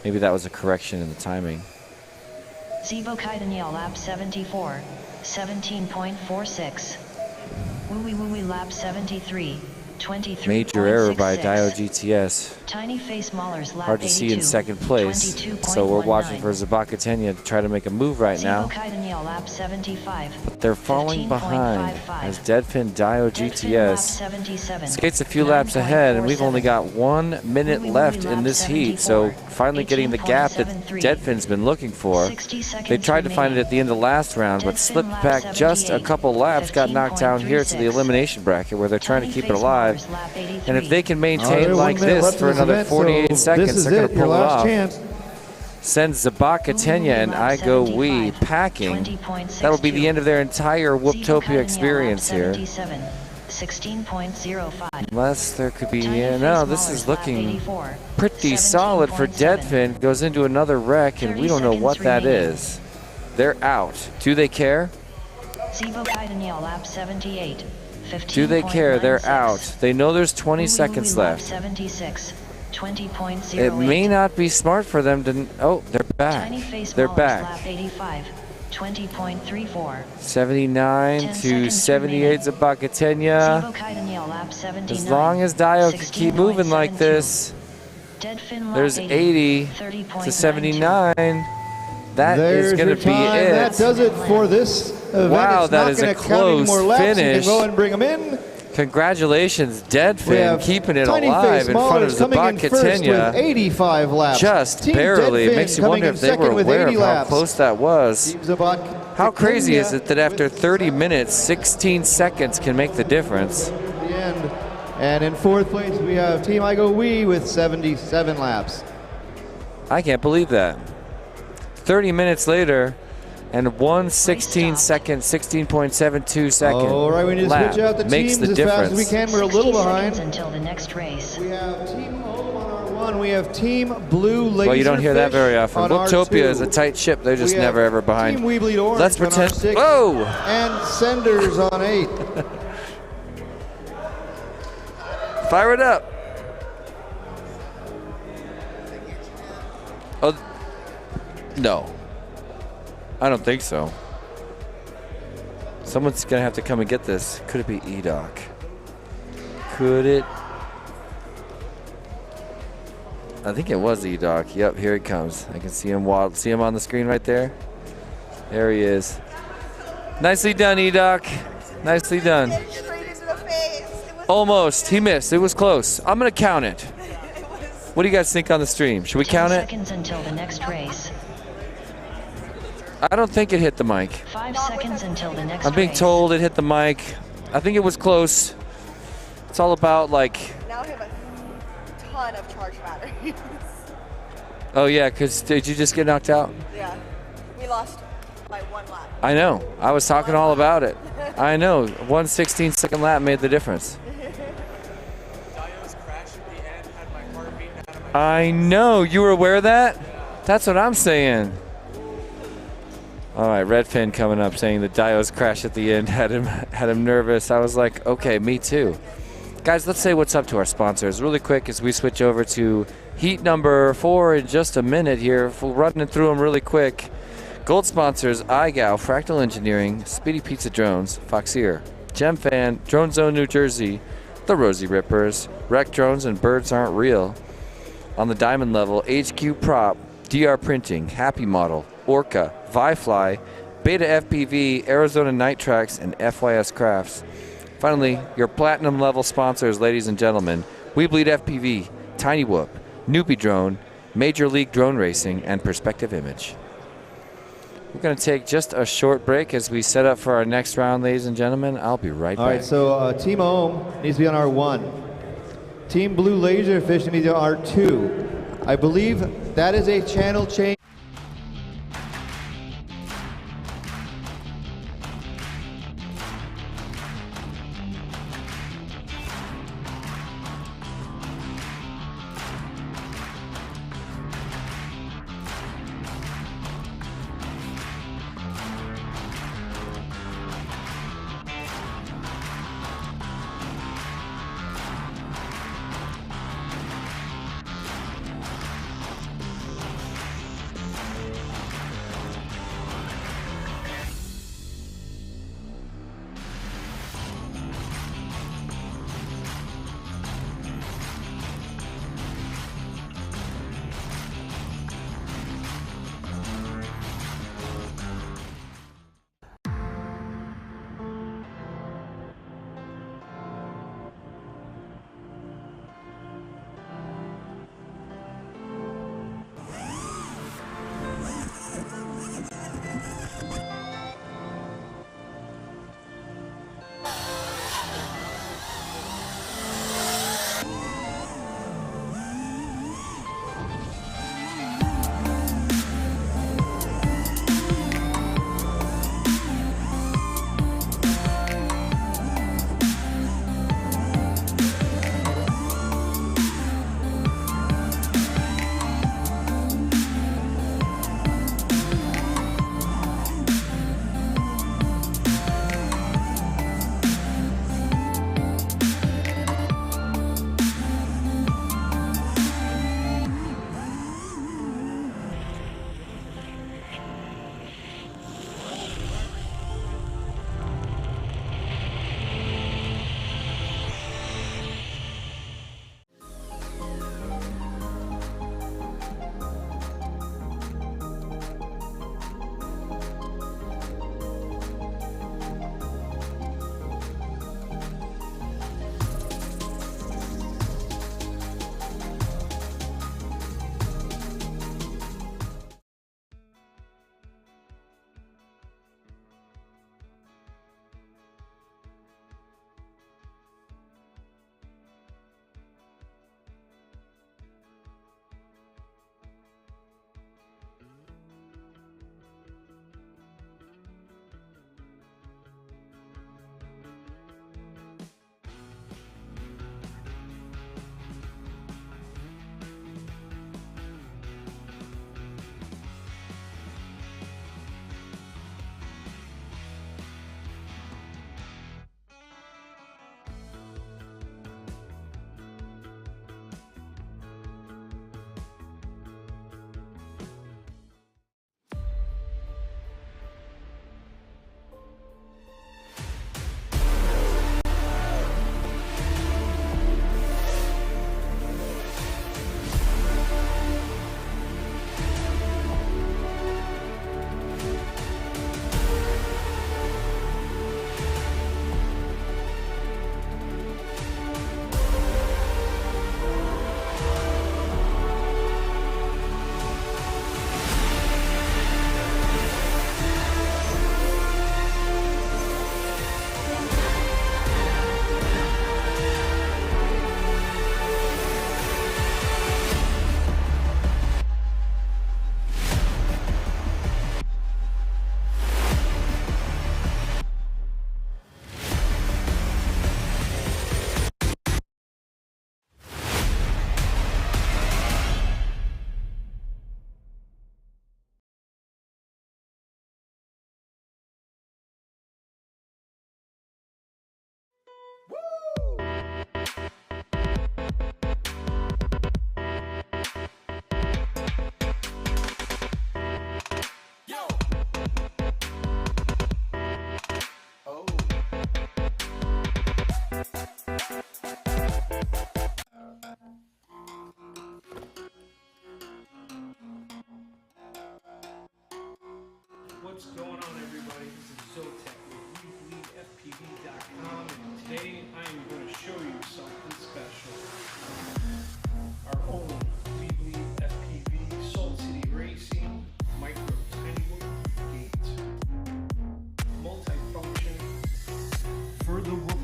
Speaker 3: Maybe that was a correction in the timing.
Speaker 1: Zibo Kaidaniel lap 74, 17.46. Wooey lap 73, 23.66.
Speaker 3: Major error by Dio GTS.
Speaker 1: Tiny face Maulers lap
Speaker 3: Hard to see in
Speaker 1: 82,
Speaker 3: second place.
Speaker 1: 22.19.
Speaker 3: So we're watching for Zabat Catenia to try to make a move right now.
Speaker 1: Zibo Kaidaniel lap 75.
Speaker 3: But they're falling behind
Speaker 1: 15.55.
Speaker 3: as Deadfin Dio
Speaker 1: Deadfin lap
Speaker 3: GTS
Speaker 1: 77,
Speaker 3: skates a few laps ahead, and we've only got 1 minute
Speaker 1: Wooey
Speaker 3: left
Speaker 1: lap
Speaker 3: in this heat. So
Speaker 1: 74,
Speaker 3: finally getting the gap that
Speaker 1: 18.73.
Speaker 3: Deadfin's been looking for.
Speaker 1: 60 seconds
Speaker 3: They tried to find it
Speaker 1: remaining.
Speaker 3: at the end of last round, but
Speaker 1: Deadfin
Speaker 3: slipped
Speaker 1: lap
Speaker 3: back just a
Speaker 1: 78,
Speaker 3: couple laps, got knocked down here to the
Speaker 1: 15.36.
Speaker 3: elimination bracket where they're trying to
Speaker 1: Tiny
Speaker 3: keep it
Speaker 1: face
Speaker 3: alive.
Speaker 1: Maulers lap 83.
Speaker 3: And if they can
Speaker 10: All
Speaker 3: maintain
Speaker 10: right, 1
Speaker 3: like
Speaker 10: minute
Speaker 3: this
Speaker 10: left
Speaker 3: for
Speaker 10: in this
Speaker 3: another
Speaker 10: event,
Speaker 3: 48
Speaker 10: so
Speaker 3: seconds,
Speaker 10: this is
Speaker 3: they're going
Speaker 10: it,
Speaker 3: to
Speaker 10: your
Speaker 3: pull it
Speaker 10: last
Speaker 3: off.
Speaker 10: chance.
Speaker 3: Send Zabat Catenia and I Go We packing. That'll be the end of their entire Whooptopia experience here.
Speaker 1: 16.05.
Speaker 3: Unless there could be,
Speaker 1: Tiny
Speaker 3: no,
Speaker 1: face
Speaker 3: this is
Speaker 1: Maulers lap
Speaker 3: looking
Speaker 1: 84,
Speaker 3: pretty solid for
Speaker 1: 17.7.
Speaker 3: Deadfin. Goes into another wreck, and
Speaker 1: 30
Speaker 3: we don't know what
Speaker 1: seconds
Speaker 3: that
Speaker 1: remaining.
Speaker 3: is. They're out. Do they care?
Speaker 1: Zibo Kaidaniel lap 78.
Speaker 3: Do they care? They're
Speaker 1: 15.96.
Speaker 3: out. They know there's 20
Speaker 1: Wooey
Speaker 3: seconds
Speaker 1: lap
Speaker 3: left.
Speaker 1: 76. 20.08.
Speaker 3: It may not be smart for them to. Oh, they're back.
Speaker 1: Tiny face
Speaker 3: They're
Speaker 1: Maulers
Speaker 3: back.
Speaker 1: lap 85. 20.34.
Speaker 3: 79
Speaker 1: 10
Speaker 3: to
Speaker 1: seconds
Speaker 3: 78
Speaker 1: remaining.
Speaker 3: Zabat Catenia.
Speaker 1: Zibo Kaidaniel lap 79.
Speaker 3: As long as Dio can keep moving like
Speaker 1: 16.72.
Speaker 3: this,
Speaker 1: Deadfin lap
Speaker 3: there's 80 to
Speaker 1: 30.92.
Speaker 3: 79. That
Speaker 10: There's
Speaker 3: is going
Speaker 10: your
Speaker 3: to be
Speaker 10: time.
Speaker 3: it.
Speaker 10: That does it for this event.
Speaker 3: Wow,
Speaker 10: it's
Speaker 3: that
Speaker 10: not
Speaker 3: is a
Speaker 10: gonna count any
Speaker 3: close
Speaker 10: more laps. You
Speaker 3: finish.
Speaker 10: can go ahead and bring them in.
Speaker 3: Congratulations,
Speaker 10: We
Speaker 3: Deadfin,
Speaker 10: have
Speaker 3: keeping it
Speaker 10: Tiny
Speaker 3: alive
Speaker 10: Face
Speaker 3: in front of
Speaker 10: Maulers coming
Speaker 3: Zabat
Speaker 10: in first with
Speaker 3: Catenia.
Speaker 10: 85 laps.
Speaker 3: Just
Speaker 10: Team
Speaker 3: barely. It
Speaker 10: Deadfin
Speaker 3: makes you
Speaker 10: coming
Speaker 3: wonder
Speaker 10: in
Speaker 3: if they
Speaker 10: second
Speaker 3: were
Speaker 10: with
Speaker 3: aware
Speaker 10: 80
Speaker 3: of how
Speaker 10: laps.
Speaker 3: close that was.
Speaker 10: Team Zabat
Speaker 3: How crazy is
Speaker 10: Catenia
Speaker 3: it that after
Speaker 10: with
Speaker 3: 30 minutes, 16 seconds can make the difference?
Speaker 10: the end. And in fourth place, we have Team I Go We with 77 laps.
Speaker 3: I can't believe that. 30 minutes later, and 1:16 second, 16.72 second
Speaker 10: All right, we need to
Speaker 3: lap
Speaker 10: switch out the
Speaker 3: makes
Speaker 10: teams
Speaker 3: the
Speaker 10: as fast as we
Speaker 3: difference.
Speaker 10: can. We're a little
Speaker 1: 60
Speaker 10: behind.
Speaker 1: seconds until the next race.
Speaker 10: We have Team Home on our one. We have Team Blue Laserfish
Speaker 3: Well, you don't hear that very often.
Speaker 10: on our
Speaker 3: Whooptopia
Speaker 10: two.
Speaker 3: is a tight ship. They're just
Speaker 10: We have
Speaker 3: never ever behind.
Speaker 10: Team Weebly Orange
Speaker 3: Let's
Speaker 10: on our
Speaker 3: pretend.
Speaker 10: 6,
Speaker 3: Whoa!
Speaker 10: and Senders on 8.
Speaker 3: Fire it up. Oh, no. I don't think so. Someone's going to have to come and get this. Could it be E-Doc? Could it? I think it was E-Doc. Yep, here he comes. I can see him see him on the screen right there. There he is. Nicely done, E-Doc. Nicely done. Almost. He missed. It was close. I'm going to count it. What do you guys think on the stream? Should we
Speaker 1: 10
Speaker 3: count it?
Speaker 1: seconds until the next race.
Speaker 3: I don't think it hit the mic.
Speaker 1: 5 seconds until the next
Speaker 3: I'm being
Speaker 1: race.
Speaker 3: told it hit the mic. I think it was close. It's all about like,
Speaker 8: Now I have a ton of charged batteries.
Speaker 3: oh yeah, because did you just get knocked out?
Speaker 8: Yeah. We lost by 1 lap.
Speaker 3: I know. I was talking all about it. I know. 1:16 second lap made the difference. I know. You were aware of that? That's what I'm saying. All right, Redfin coming up saying the Dio's crash at the end had him nervous. I was like, okay, me too. Guys, let's say what's up to our sponsors really quick as we switch over to heat number 4 in just a minute here. We're running through them really quick. Gold sponsors, iGao, Fractal Engineering, Speedy Pizza Drones, Foxier, GemFan, Drone Zone New Jersey, the Rosie Rippers, Wreck Drones and Birds Aren't Real. On the diamond level, HQ Prop, DR Printing, Happy Model, Orca, Vifly, Beta FPV, Arizona Night Tracks, and FYS Crafts. Finally, your platinum level sponsors, ladies and gentlemen, We Bleed FPV, Tiny Whoop, Noopy Drone, Major League Drone Racing, and Perspective Image. We're going to take just a short break as we set up for our next round, ladies and gentlemen. I'll be right back.
Speaker 10: All right, so Team Ohm needs to be on R1. Team Blue Laserfish needs to be on R2. I believe that is a channel change.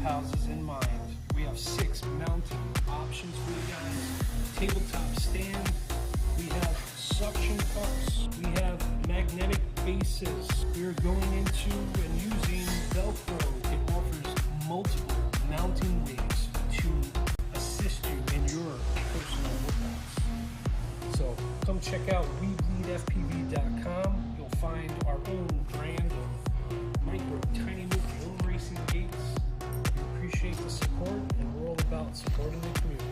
Speaker 6: houses in mind. We have 6 mounting options for you guys. Tabletop stand. We have suction cups. We have magnetic bases. We're going into and using Velcro. It offers multiple mounting ways to assist you in your personal workouts. So come check out WeBleedFPV.com. You'll find our own brand of micro tiny home racing gates. We appreciate the support, and we're all about supporting the community.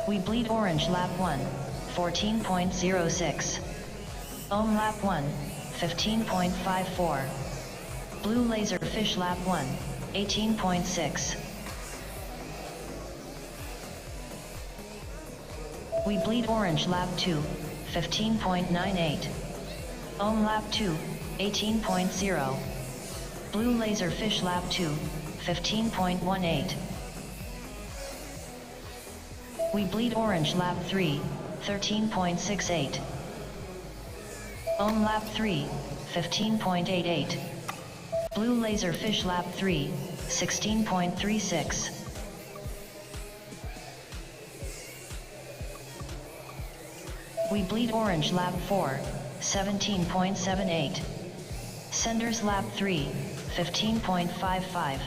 Speaker 1: We bleed orange lap 1, 14.06. Ohm lap 1, 15.54. Blue laser fish lap 1, 18.6. We bleed orange lap 2, 15.98. Ohm lap 2, 18.0. Blue laser fish lap 2, 15.18. We bleed orange lap 3, 13.68. Ohm lap 3, 15.88. Blue laser fish lap 3, 16.36. We bleed orange lap 4, 17.78. Senders lap 3, 15.55.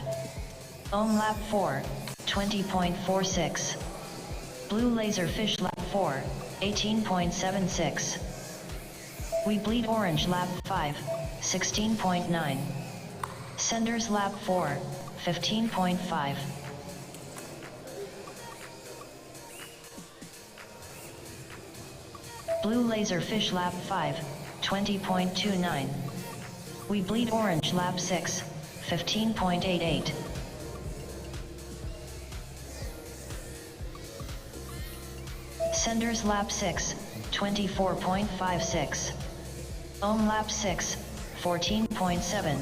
Speaker 1: Ohm lap 4, 20.46. Blue laser fish lap 4, 18.76. We bleed orange lap 5, 16.9. Senders lap 4, 15.5. Blue Laserfish lap 5, 20.29. We Bleed Orange lap 6, 15.88. Senders lap 6, 24.56. Ohm lap 6, 14.7.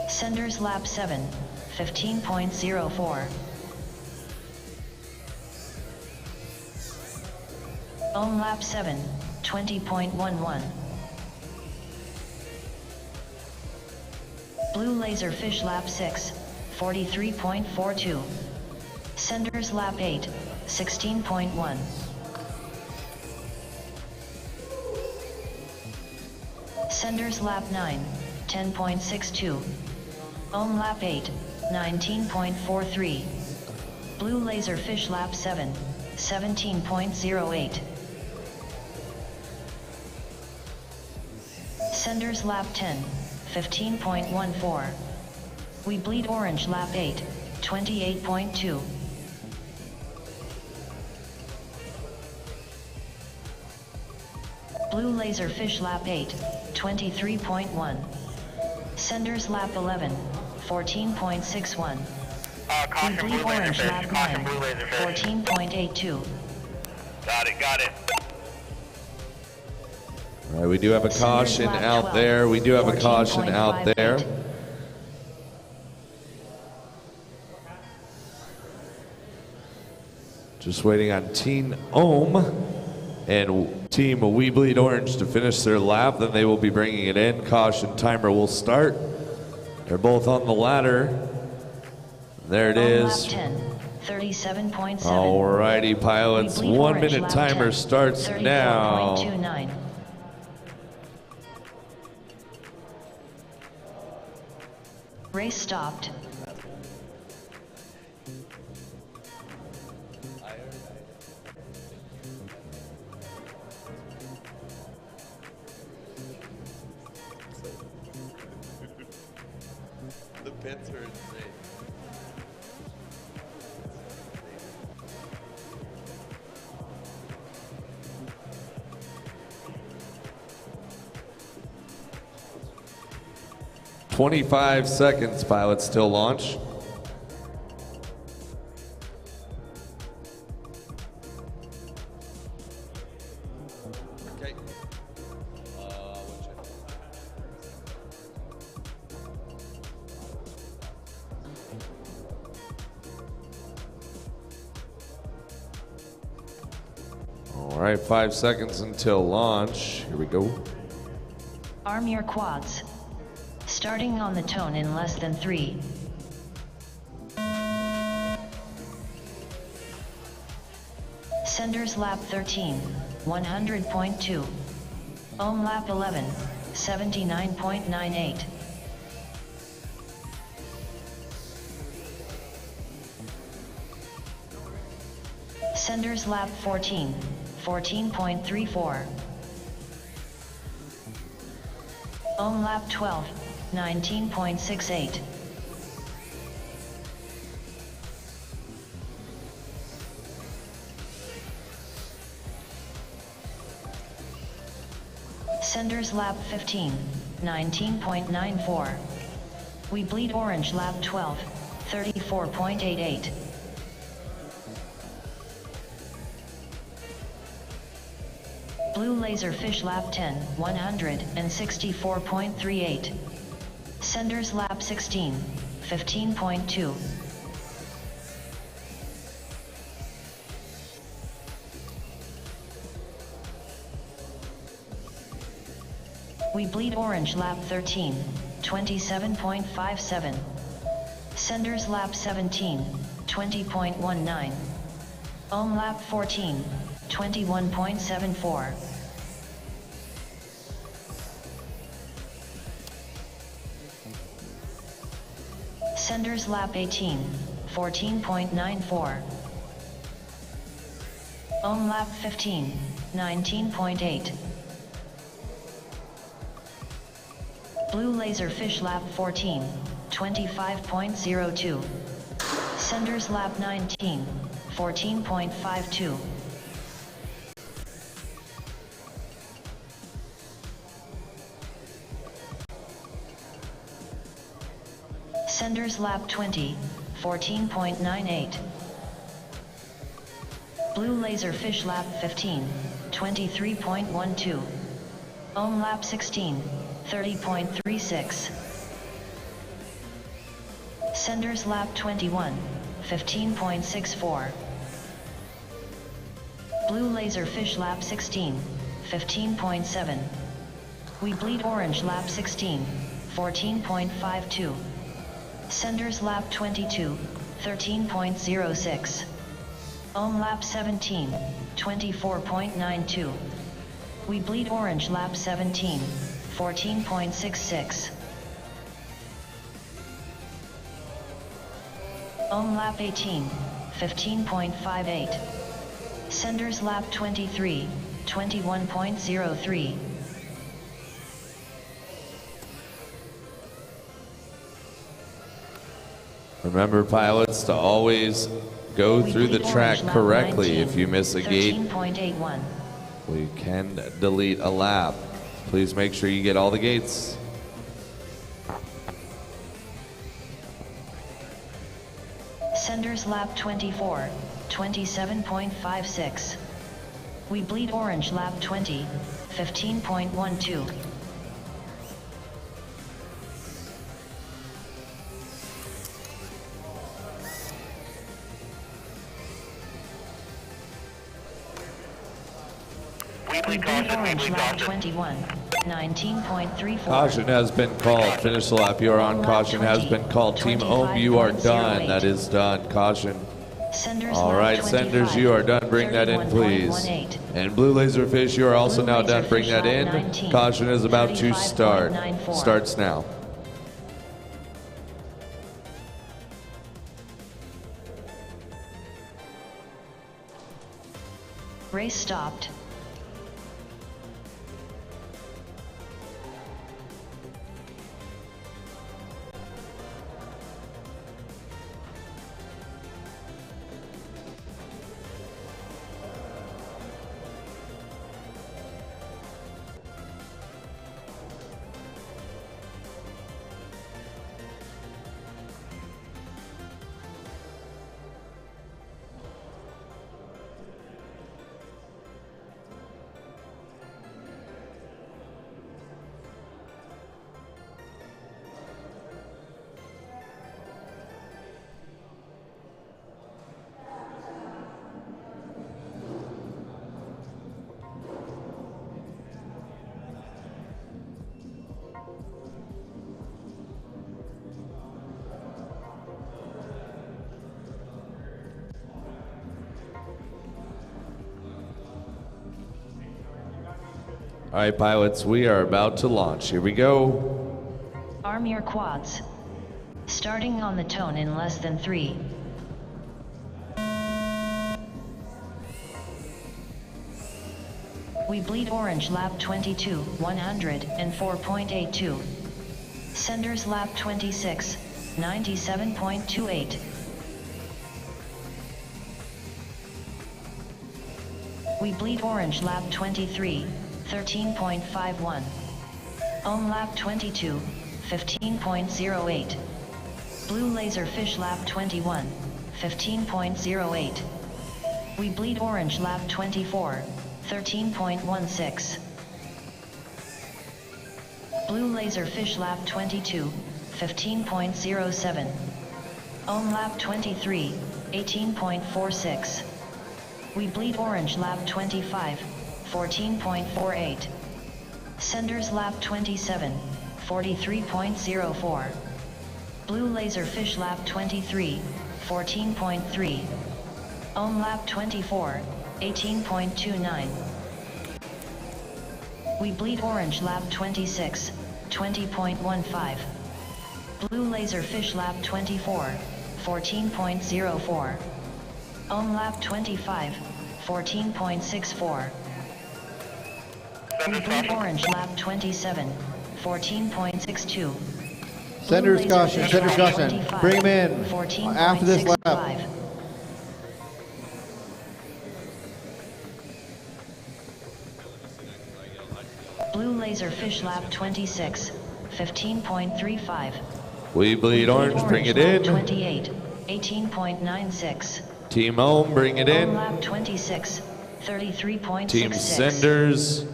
Speaker 1: Senders lap 7, 15.04. Ohm lap 7, 20.11. Blue Laserfish lap 6, 43.42. Senders lap 8, 16.1. Senders lap 9, 10.62. Ohm lap 8, 19.43. Blue Laserfish lap 7, 17.08. Senders lap 10, 15.14. We Bleed Orange lap 8, 28.2. Blue Laserfish lap 8, 23.1. Senders lap 11, 14.61. We Bleed Orange lap 9, 14.82.
Speaker 5: Got it.
Speaker 2: All right, we do have a caution out there. We do have a caution out there. Just waiting on Team Ohm and Team We Bleed Orange to finish their lap. Then they will be bringing it in. Caution timer will start. They're both on the ladder. There it is.
Speaker 1: 37.7.
Speaker 2: Alrighty, pilots. 1 minute timer starts now.
Speaker 1: Race stopped.
Speaker 2: The pits are insane. "25 seconds, pilots till launch." Okay. All right, 5 seconds until launch. Here we go.
Speaker 1: Arm your quads. Starting on the tone in less than 3. Senders lap 13, 100.2. Ohm lap 11, 79.98. Senders lap 14, 14.34. Ohm lap 12, 19.68. Senders lap 15, 19.94. We Bleed Orange lap 12, 34.88. Blue Laserfish lap 10, 164.38. Senders lap 16, 15.2. We Bleed Orange lap 13, 27.57. Senders lap 17, 20.19. Ohm lap 14, 21.74. Senders lap 18, 14.94. Ohm lap 15, 19.8. Blue Laserfish lap 14, 25.02. Senders lap 19, 14.52. Senders lap 20, 14.98. Blue Laserfish lap 15, 23.12. Ohm lap 16, 30.36. Senders lap 21, 15.64. Blue Laserfish lap 16, 15.7. We Bleed Orange lap 16, 14.52. Senders lap 22, 13.06. Ohm lap 17, 24.92. We Bleed Orange lap 17, 14.66. Ohm lap 18, 15.58. Senders lap 23, 21.03.
Speaker 2: Remember, pilots, to always go through the track correctly. If you miss a gate, we can delete a lap. Please make sure you get all the gates.
Speaker 1: Senders lap 24, 27.56. We Bleed Orange lap 20, 15.12. We Bleed Orange lap 21, 19.34.
Speaker 2: Caution has been called. Finish the lap. You are on. Caution has been called. Team Ohm, you are done. That is done. Caution. All right, Senders, you are done. Bring that in, please. And Blue Laserfish, you are also now done. Bring that in. Caution is about to start. Starts now.
Speaker 1: Race stopped.
Speaker 2: All right, pilots, we are about to launch. Here we go.
Speaker 1: Arm your quads. Starting on the tone in less than 3. We Bleed Orange lap 22, 104.82. Senders lap 26, 97.28. We Bleed Orange lap 23, 13.51. Ohm lap 22, 15.08. Blue Laserfish lap 21, 15.08. We Bleed Orange lap 24, 13.16. Blue Laserfish lap 22, 15.07. Ohm lap 23, 18.46. We Bleed Orange lap 25, 14.48. Senders lap 27, 43.04. Blue Laserfish lap 23, 14.3. Ohm lap 24, 18.29. We Bleed Orange lap 26, 20.15. Blue Laserfish lap 24, 14.04. Ohm lap 25, 14.64. We Bleed Orange lap 27, 14.62.
Speaker 10: Senders caution, senders caution. Bring him in after this lap.
Speaker 1: Blue Laserfish lap 26, 15.35.
Speaker 2: We bleed orange, bring it in.
Speaker 1: 28, 18.96.
Speaker 2: Team Home, bring it in.
Speaker 1: Lap 26, 33.66.
Speaker 2: Team Senders,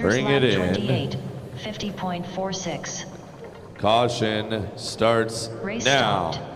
Speaker 2: bring it in.
Speaker 1: 28, 50.46.
Speaker 2: Caution starts now.
Speaker 1: Stopped.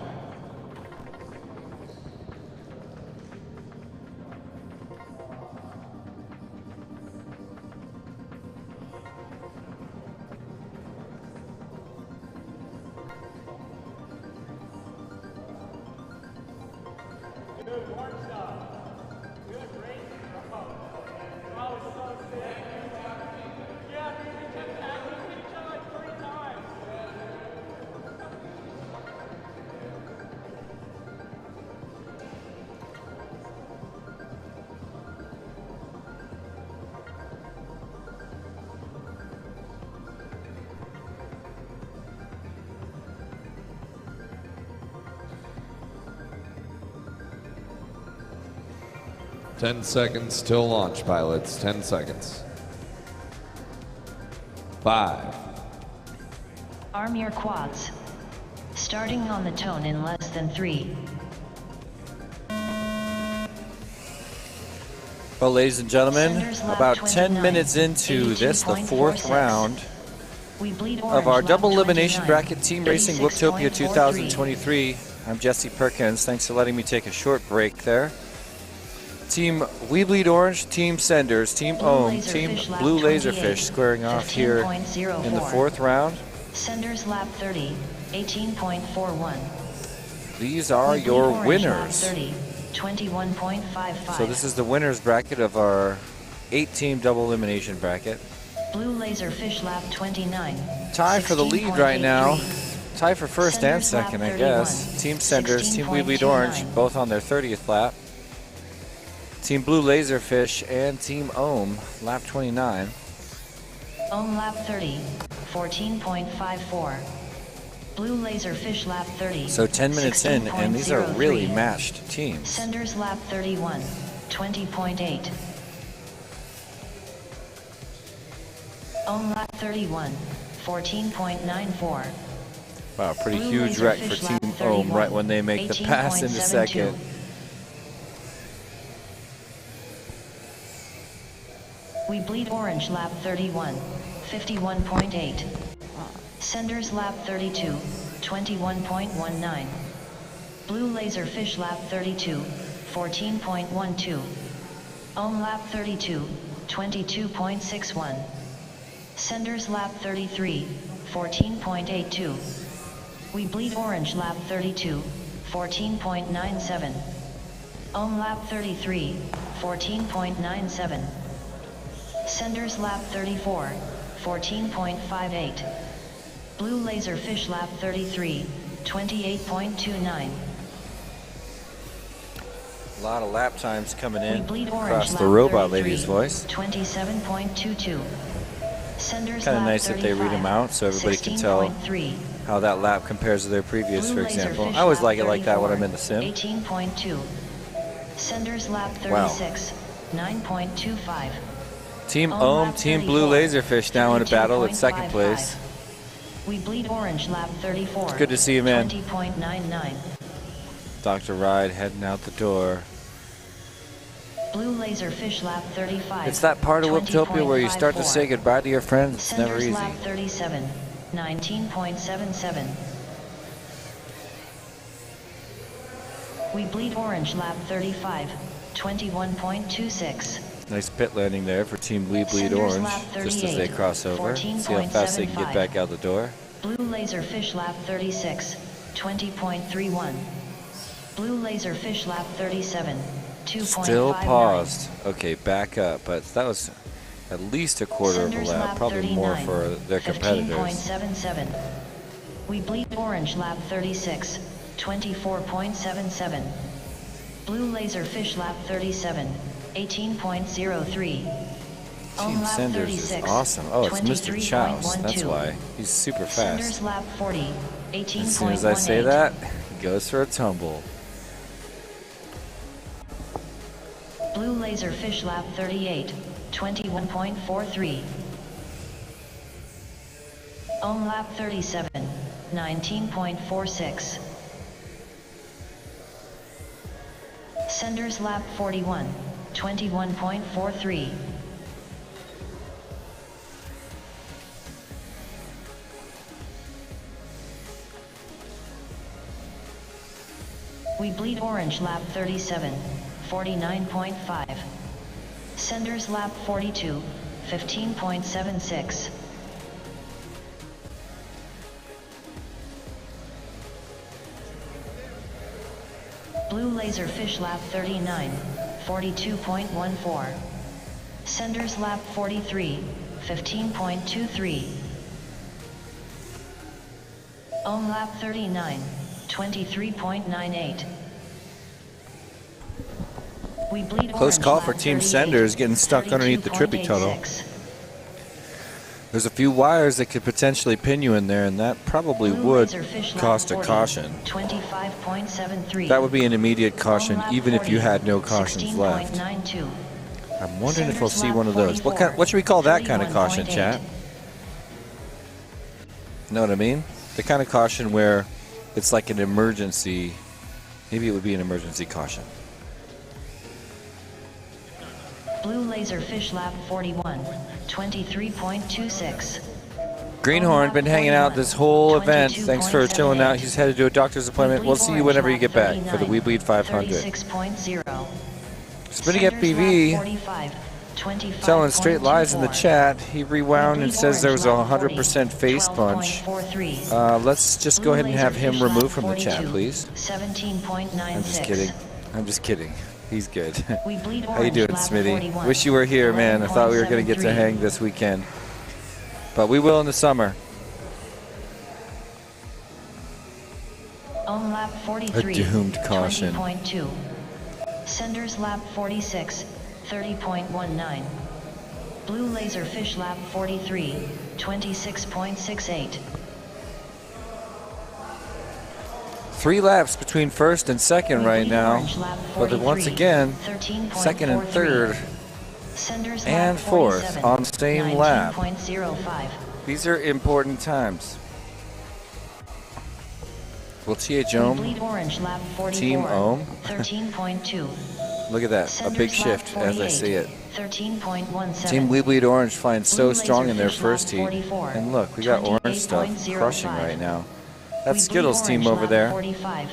Speaker 2: Ten seconds till launch, pilots. 10 seconds. 5.
Speaker 1: Arm your quads. Starting on the tone in less than 3.
Speaker 3: Well, ladies and gentlemen,
Speaker 1: Senders lap
Speaker 3: about
Speaker 1: 29,
Speaker 3: 10 minutes into this, the fourth
Speaker 1: 18.46.
Speaker 3: round
Speaker 1: We bleed
Speaker 3: of
Speaker 1: orange
Speaker 3: our
Speaker 1: lap
Speaker 3: double elimination
Speaker 1: 29,
Speaker 3: bracket Team Racing Whooptopia
Speaker 1: 36.43.
Speaker 3: 2023. I'm Jesse Perkins. Thanks for letting me take a short break there. Team We Bleed Orange, Team Senders, Team
Speaker 1: Blue
Speaker 3: Ohm, Team
Speaker 1: Laserfish lap
Speaker 3: Blue
Speaker 1: 28,
Speaker 3: Laserfish squaring off here in the
Speaker 1: 15.04.
Speaker 3: fourth round.
Speaker 1: Senders lap 30, 18.41.
Speaker 3: These are
Speaker 1: We bleed
Speaker 3: your
Speaker 1: orange lap
Speaker 3: winners.
Speaker 1: 30, 21.55.
Speaker 3: So this is the winners bracket of our 8-team double elimination bracket.
Speaker 1: Blue Laserfish lap 29.
Speaker 3: Tie for the lead right now.
Speaker 1: 16.83.
Speaker 3: Tie for first and
Speaker 1: Senders lap
Speaker 3: second, I
Speaker 1: 31,
Speaker 3: guess. Team Senders, Team We Bleed Orange,
Speaker 1: 16.29.
Speaker 3: both on their 30th lap. Team Blue Laserfish and Team Ohm, lap 29.
Speaker 1: Ohm lap 30, 14.54. Blue Laserfish lap 30.
Speaker 3: So 10 minutes in, and these are really
Speaker 1: 16.03.
Speaker 3: matched teams.
Speaker 1: Senders lap 31, 20.8. Ohm lap 31, 14.94.
Speaker 3: Wow, pretty
Speaker 1: Blue
Speaker 3: huge wreck for
Speaker 1: Laserfish lap
Speaker 3: Team Ohm
Speaker 1: 31,
Speaker 3: right when they make the pass into
Speaker 1: 18.72.
Speaker 3: second.
Speaker 1: We bleed orange lap 31, 51.8. Senders lap 32, 21.19. Blue Laserfish lap 32, 14.12. Ohm lap 32, 22.61. Senders lap 33, 14.82. We bleed orange lap 32, 14.97. Ohm lap 33, 14.97. Senders lap 34, 14.58. Blue Laserfish lap 33, 28.29.
Speaker 3: A lot of lap times coming
Speaker 1: We
Speaker 3: in
Speaker 1: bleed orange
Speaker 3: across
Speaker 1: lap
Speaker 3: the robot
Speaker 1: 33,
Speaker 3: lady's voice.
Speaker 1: 27.22. Senders
Speaker 3: Kind of
Speaker 1: lap
Speaker 3: nice that they read them
Speaker 1: 35,
Speaker 3: out so everybody can tell
Speaker 1: 16.3.
Speaker 3: how that lap compares to their previous,
Speaker 1: Blue
Speaker 3: for example.
Speaker 1: Laserfish
Speaker 3: I always
Speaker 1: lap
Speaker 3: like it like that when
Speaker 1: 34,
Speaker 3: I'm in the sim.
Speaker 1: 18.2. Senders lap
Speaker 3: Wow.
Speaker 1: 36, 9.25.
Speaker 3: Team
Speaker 1: Ohm
Speaker 3: Ohm,
Speaker 1: lap
Speaker 3: Team Blue
Speaker 1: 34,
Speaker 3: Laserfish now in a battle at second
Speaker 1: 32.55.
Speaker 3: place.
Speaker 1: We bleed orange lap 34.
Speaker 3: It's good to see you, man.
Speaker 1: 20.99.
Speaker 3: Dr. Ride heading out the door.
Speaker 1: Blue Laserfish lap 35.
Speaker 3: It's that part of Whooptopia where you start to say goodbye to your friends. It's never
Speaker 1: Senders
Speaker 3: easy.
Speaker 1: lap 37, 19.77. We bleed orange lap 35, 21.26.
Speaker 3: Nice pit landing there for Team We Bleed
Speaker 1: Senders
Speaker 3: Orange,
Speaker 1: lap
Speaker 3: just as they
Speaker 1: 38,
Speaker 3: cross over. See how fast they can get
Speaker 1: 14.75.
Speaker 3: back out the door.
Speaker 1: Blue Laserfish lap 36, 20.31. Blue Laserfish lap 37, 2.59.
Speaker 3: Still paused. Okay, back up. But that was at least a quarter
Speaker 1: Senders
Speaker 3: of a lap,
Speaker 1: lap
Speaker 3: probably
Speaker 1: 39,
Speaker 3: more for their competitors.
Speaker 1: 15.77. We bleed orange lap 36, 24.77. Blue Laserfish lap 37, 18.03.
Speaker 3: Team
Speaker 1: lap
Speaker 3: Senders is
Speaker 1: 36,
Speaker 3: awesome. Oh, it's Mr. Chouse. That's
Speaker 1: 23.12.
Speaker 3: why. He's super
Speaker 1: Senders
Speaker 3: fast.
Speaker 1: lap 40, 18.18.
Speaker 3: As soon as I say that, he goes for a tumble.
Speaker 1: Blue Laser Fish Lap 38, 21.43. Ohm Lap 37, 19.46. Senders Lap 41, 21.43. We Bleed Orange Lap 37, 49.5. Senders Lap 42, 15.76. Blue Laser Fish Lap 39, 42.14. Senders Lap 43, 15.23. Ohm Lap 39, 23.98. We Bleed
Speaker 3: Close
Speaker 1: Orange
Speaker 3: call
Speaker 1: Lap
Speaker 3: for Team
Speaker 1: 38,
Speaker 3: Senders, getting stuck underneath the trippy tunnel.
Speaker 1: 32.86.
Speaker 3: There's a few wires that could potentially pin you in there, and that probably
Speaker 1: Blue
Speaker 3: would
Speaker 1: Laser Fish Lap
Speaker 3: cost a
Speaker 1: 40,
Speaker 3: caution.
Speaker 1: 25.73.
Speaker 3: That would be an immediate caution,
Speaker 1: Ohm Lap
Speaker 3: even if you
Speaker 1: 40,
Speaker 3: had no cautions left.
Speaker 1: 16.92.
Speaker 3: I'm wondering if we'll
Speaker 1: Senders
Speaker 3: see
Speaker 1: Lap
Speaker 3: one of those.
Speaker 1: 44,
Speaker 3: What should we call that kind of caution,
Speaker 1: 31.8.
Speaker 3: chat? Know what I mean? The kind of caution where it's like an emergency. Maybe it would be an emergency caution.
Speaker 1: Blue Laser Fish Lap 41, 23.26.
Speaker 3: Greenhorn been hanging out this whole event. Thanks for chilling out. He's headed to a doctor's appointment. We'll see you whenever you get back for the We Bleed 500.
Speaker 1: 36.0.
Speaker 3: Spinning FPV, telling straight lies in the chat. He rewound and says there was a 100% face punch. Let's just go ahead and have him removed from the chat, please.
Speaker 1: 17.96.
Speaker 3: I'm just kidding. I'm just kidding. He's good.
Speaker 1: We Bleed
Speaker 3: How you
Speaker 1: Orange
Speaker 3: doing,
Speaker 1: Lap
Speaker 3: Smitty?
Speaker 1: 41,
Speaker 3: Wish you were here, man. I thought we were going to get to
Speaker 1: 11.73.
Speaker 3: hang this weekend. But we will in the summer.
Speaker 1: Ohm Lap 43,
Speaker 3: A doomed caution.
Speaker 1: 20.2. Senders Lap 46, 30.19. Blue Laser Fish Lap 43, 26.68.
Speaker 3: 3 laps between first and second right now. But once again, second and third
Speaker 1: Senders
Speaker 3: and
Speaker 1: Lap
Speaker 3: fourth
Speaker 1: 47,
Speaker 3: on the same lap.
Speaker 1: 19.05.
Speaker 3: These are important times. Will TH
Speaker 1: We
Speaker 3: Ohm,
Speaker 1: Bleed Orange Lap 44,
Speaker 3: Team Ohm?
Speaker 1: 13.2.
Speaker 3: Look at that, a
Speaker 1: Senders
Speaker 3: big
Speaker 1: Lap
Speaker 3: shift as I
Speaker 1: 48,
Speaker 3: see it.
Speaker 1: 13.17.
Speaker 3: Team We Bleed Orange flying so
Speaker 1: Blue
Speaker 3: strong in their
Speaker 1: Laser Fish Lap
Speaker 3: first heat.
Speaker 1: 44,
Speaker 3: And look, we got orange stuff
Speaker 1: 28.05.
Speaker 3: crushing right now. That's
Speaker 1: We
Speaker 3: Skittles
Speaker 1: Bleed
Speaker 3: team
Speaker 1: Orange
Speaker 3: over
Speaker 1: Lap
Speaker 3: there.
Speaker 1: 45,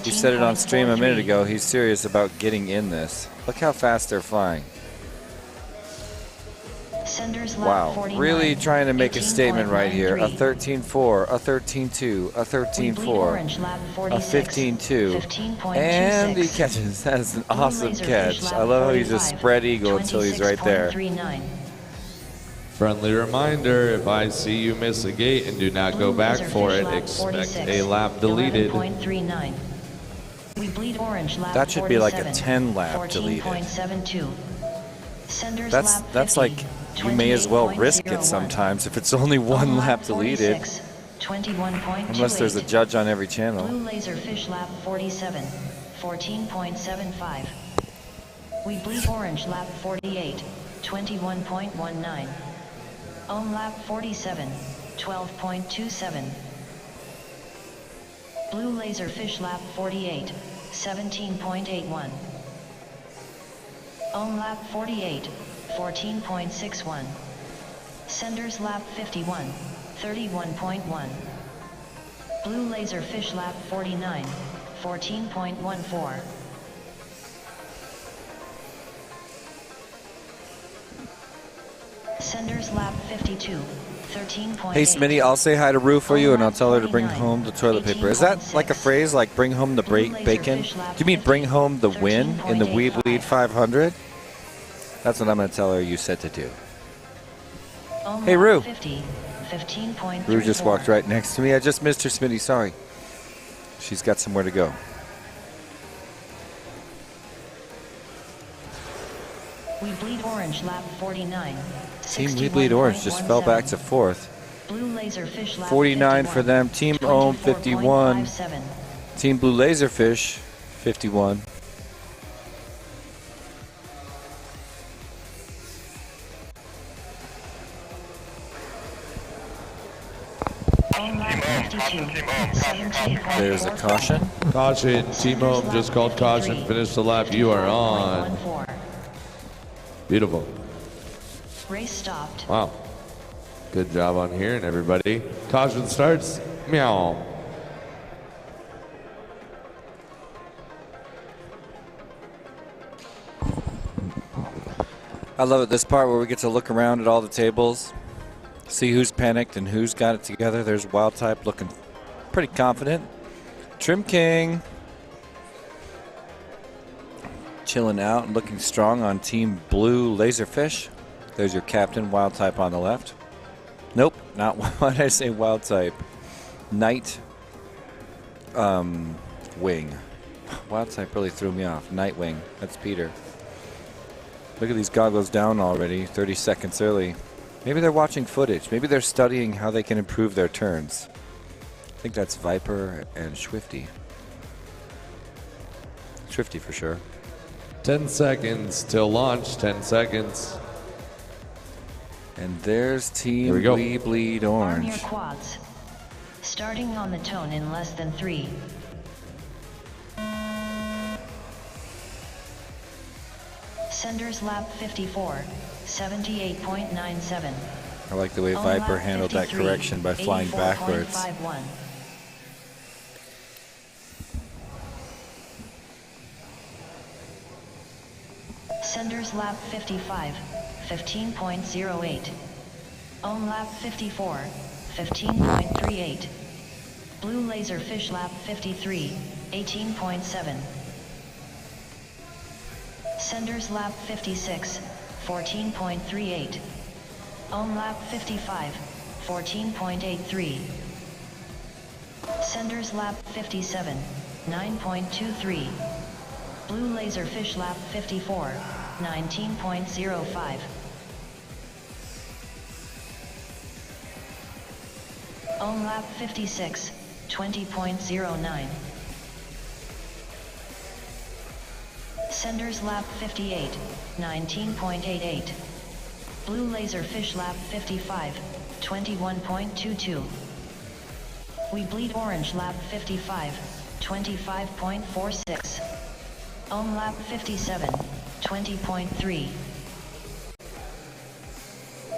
Speaker 3: He said it on stream a minute
Speaker 1: 13.43.
Speaker 3: ago. He's serious about getting in this. Look how fast they're flying.
Speaker 1: Senders Lap
Speaker 3: Wow,
Speaker 1: 49,
Speaker 3: really trying to make a statement right here. A
Speaker 1: 18.93.
Speaker 3: 13.4, a 13.2, a
Speaker 1: We Bleed
Speaker 3: 13.4,
Speaker 1: Orange Lap
Speaker 3: a
Speaker 1: 46,
Speaker 3: 15.2,
Speaker 1: 15.26.
Speaker 3: and he catches. That is an
Speaker 1: Blue
Speaker 3: awesome
Speaker 1: Laser
Speaker 3: catch.
Speaker 1: Fish
Speaker 3: I
Speaker 1: Lap
Speaker 3: love how he's just
Speaker 1: 45,
Speaker 3: spread eagle until he's right there.
Speaker 1: 26.39.
Speaker 2: Friendly reminder, if I see you miss a gate and do not go
Speaker 1: Blue
Speaker 2: back
Speaker 1: Laser
Speaker 2: for
Speaker 1: Fish
Speaker 2: it,
Speaker 1: Lap
Speaker 2: expect
Speaker 1: 46,
Speaker 2: a lap deleted.
Speaker 1: 11.39. We Bleed Orange Lap
Speaker 3: That should be like a
Speaker 1: 47,
Speaker 3: 10 lap deleted.
Speaker 1: 14.72. Senders Lap 50,
Speaker 3: That's like you may as well risk it
Speaker 1: 28.01.
Speaker 3: sometimes if it's only one
Speaker 1: Ohm
Speaker 3: lap deleted.
Speaker 1: 46, 21.28.
Speaker 3: Unless there's a judge on every channel.
Speaker 1: Blue Laser Fish Lap 47, 14.75. We Bleed Orange Lap 48, 21.19. Ohm Lap 47, 12.27. Blue Laser Fish Lap 48, 17.81. Ohm Lap 48, 14.61. Senders Lap 51, 31.1. Blue Laser Fish Lap 49, 14.14. Senders Lap 52, 13.8.
Speaker 3: Hey Smitty, I'll say hi to Rue for you and I'll tell her to bring home the toilet paper. Is that like a phrase like bring home the bacon? Do you mean bring home the win in the We Bleed 500? That's what I'm going to tell her you said to do. Hey Rue.
Speaker 1: 50, 15.34.
Speaker 3: Rue just walked right next to me. I just missed her, Smitty. Sorry. She's got somewhere to go.
Speaker 1: We Bleed Orange Lap 49.
Speaker 3: Team We Bleed Orange just fell back to fourth.
Speaker 1: Blue Laserfish lap
Speaker 3: 49
Speaker 1: 51,
Speaker 3: for them. Team Ohm 51.
Speaker 1: 24.57.
Speaker 3: Team Blue Laserfish 51.
Speaker 1: Ohm lap 52, 17.44.
Speaker 3: There's a caution.
Speaker 2: Caution. Team Ohm just called caution. Finish the lap. You are on.
Speaker 1: 14.
Speaker 2: Beautiful.
Speaker 1: Race stopped.
Speaker 2: Wow. Good job on hearing everybody. Caution starts. Meow.
Speaker 3: I love it, this part where we get to look around at all the tables, see who's panicked and who's got it together. There's Wild Type looking pretty confident. Trim King chilling out and looking strong on Team Blue Laserfish. There's your captain, Wild Type on the left. Nope, not why did I say Wild Type? Night Wing. Wild Type really threw me off. Nightwing, that's Peter. Look at these goggles down already, 30 seconds early. Maybe they're watching footage. Maybe they're studying how they can improve their turns. I think that's Viper and Swifty. Swifty for sure.
Speaker 2: 10 seconds till launch. 10 seconds.
Speaker 3: And there's Team
Speaker 2: Here we go.
Speaker 3: We Bleed
Speaker 1: Arm
Speaker 3: Orange.
Speaker 1: your quads. Starting on the tone in less than 3. Senders lap 54, 78.97.
Speaker 3: I like the way
Speaker 1: Ohm
Speaker 3: Viper
Speaker 1: lap
Speaker 3: handled that
Speaker 1: 53,
Speaker 3: correction by flying backwards.
Speaker 1: 84.51. Senders lap 55, 15.08. Ohm lap 54, 15.38. Blue Laserfish lap 53, 18.7. Senders lap 56, 14.38. Ohm lap 55, 14.83. Senders lap 57, 9.23. Blue Laserfish lap 54, 19.05. Ohm lap 56, 20.09. Senders lap 58, 19.88. Blue Laserfish lap 55, 21.22. We Bleed Orange lap 55, 25.46. Ohm lap 57, 20.3.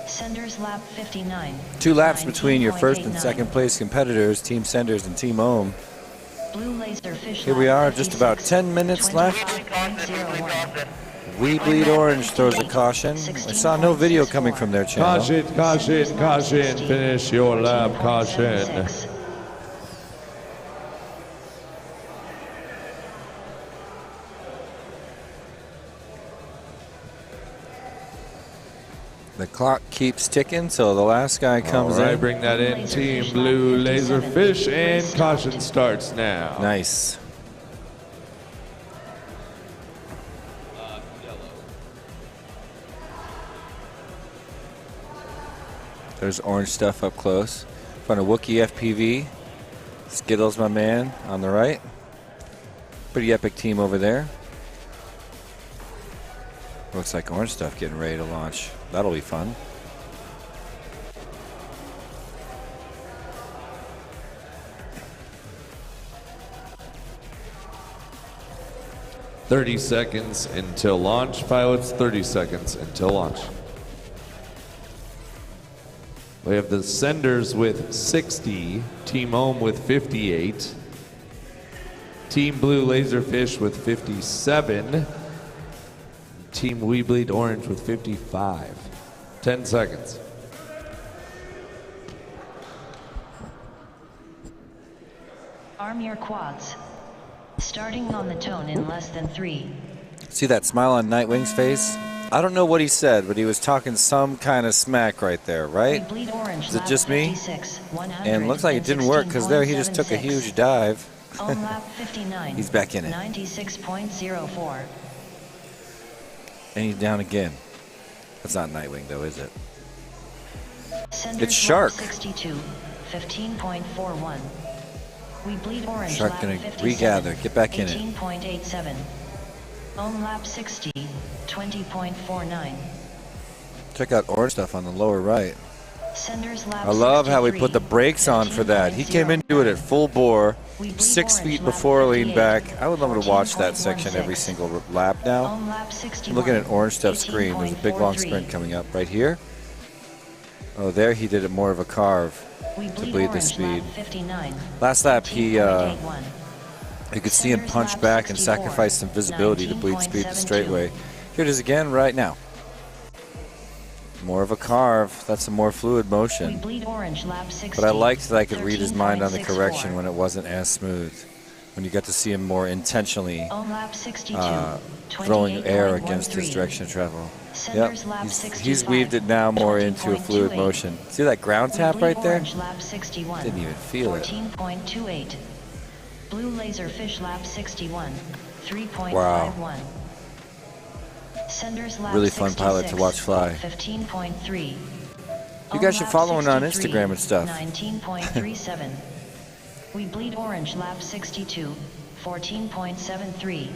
Speaker 1: Senders lap 59.
Speaker 3: 2 laps between your first and second place competitors, Team Senders and Team Ohm.
Speaker 1: Blue Laserfish
Speaker 3: Here we
Speaker 1: lap
Speaker 3: are, just about 10 minutes left.
Speaker 1: 25.01.
Speaker 3: We Bleed Orange throws a caution. I saw no video coming from their channel.
Speaker 2: Caution, caution, caution. Finish your lap. Caution.
Speaker 1: 14.76.
Speaker 3: The clock keeps ticking, so the last guy comes
Speaker 2: All right,
Speaker 3: in.
Speaker 2: bring that in. Team Blue Laserfish, and caution starts now.
Speaker 3: Nice. There's orange stuff up close. In front of Wookiee FPV. Skittles, my man, on the right. Pretty epic team over there. Looks like orange stuff getting ready to launch. That'll be fun.
Speaker 2: "30 seconds until launch, pilots. 30 seconds until launch. We have the Senders with 60, Team Ohm with 58, Team Blue Laserfish with 57, Team We Bleed Orange with 55. 10 seconds.
Speaker 1: Arm your quads. Starting on the tone in less than 3.
Speaker 3: See that smile on Nightwing's face? I don't know what he said, but he was talking some kind of smack right there, right?
Speaker 1: We Bleed Orange
Speaker 3: Is it
Speaker 1: lap
Speaker 3: just me?
Speaker 1: 56,
Speaker 3: And looks like it didn't work because there he just took a
Speaker 1: 116.76.
Speaker 3: huge dive.
Speaker 1: Ohm lap 59.
Speaker 3: He's back in it.
Speaker 1: 96.04.
Speaker 3: And he's down again. That's not Nightwing though, is it? It's Shark.
Speaker 1: 62, 15.41. We bleed orange.
Speaker 3: Shark
Speaker 1: lap
Speaker 3: gonna
Speaker 1: 57,
Speaker 3: regather. Get back in it.
Speaker 1: 18.87. Ohm lap 60, 20.49.
Speaker 3: Check out orange stuff on the lower right.
Speaker 1: Senders lap
Speaker 3: I love how we
Speaker 1: 63,
Speaker 3: put the brakes on for that. He came into it at full bore, 6 feet before lean back. I would love to watch that section every single lap now.
Speaker 1: Ohm lap
Speaker 3: I'm
Speaker 1: 61,
Speaker 3: looking at orange stuff screen. There's a big long sprint coming up right here. Oh, there he did it more of a carve to bleed the speed. Last lap he you could see him punch back and sacrifice some visibility to bleed speed the straightaway. Here it is again right now. More of a carve. That's a more fluid motion. But I liked that I could read his mind on the correction when it wasn't as smooth. When you got to see him more intentionally throwing air against his direction of travel. Yep, he's weaved it now more into a fluid motion. See that ground tap right there? Didn't even feel it.
Speaker 1: 14.28. Blue Laserfish lap 61, 3.51.
Speaker 3: Wow.
Speaker 1: Senders lap
Speaker 3: Really fun pilot to watch fly.
Speaker 1: 15.3.
Speaker 3: You guys should follow him on Instagram and stuff.
Speaker 1: 19.37. We bleed orange lap 62, 14.73.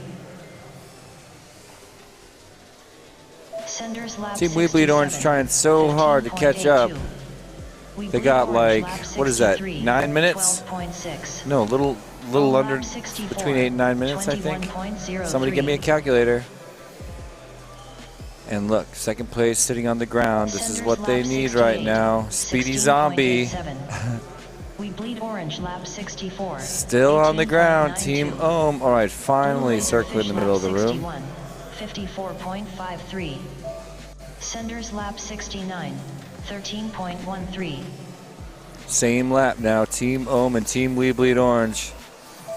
Speaker 1: Senders lap
Speaker 3: Team We Bleed Orange trying so hard to catch up. They got like, what is that, 9 minutes? No, a little under, between 8 and 9 minutes, I think. Somebody give me a calculator. And look, second place sitting on the ground. This is what they need right now. Speedy Zombie.
Speaker 1: We bleed orange lap 64.
Speaker 3: Still on the ground, Team Ohm. All right, finally circling the middle of the room.
Speaker 1: 54.53. Senders lap 69, 13.13.
Speaker 3: Same lap now, Team Ohm and Team We Bleed Orange.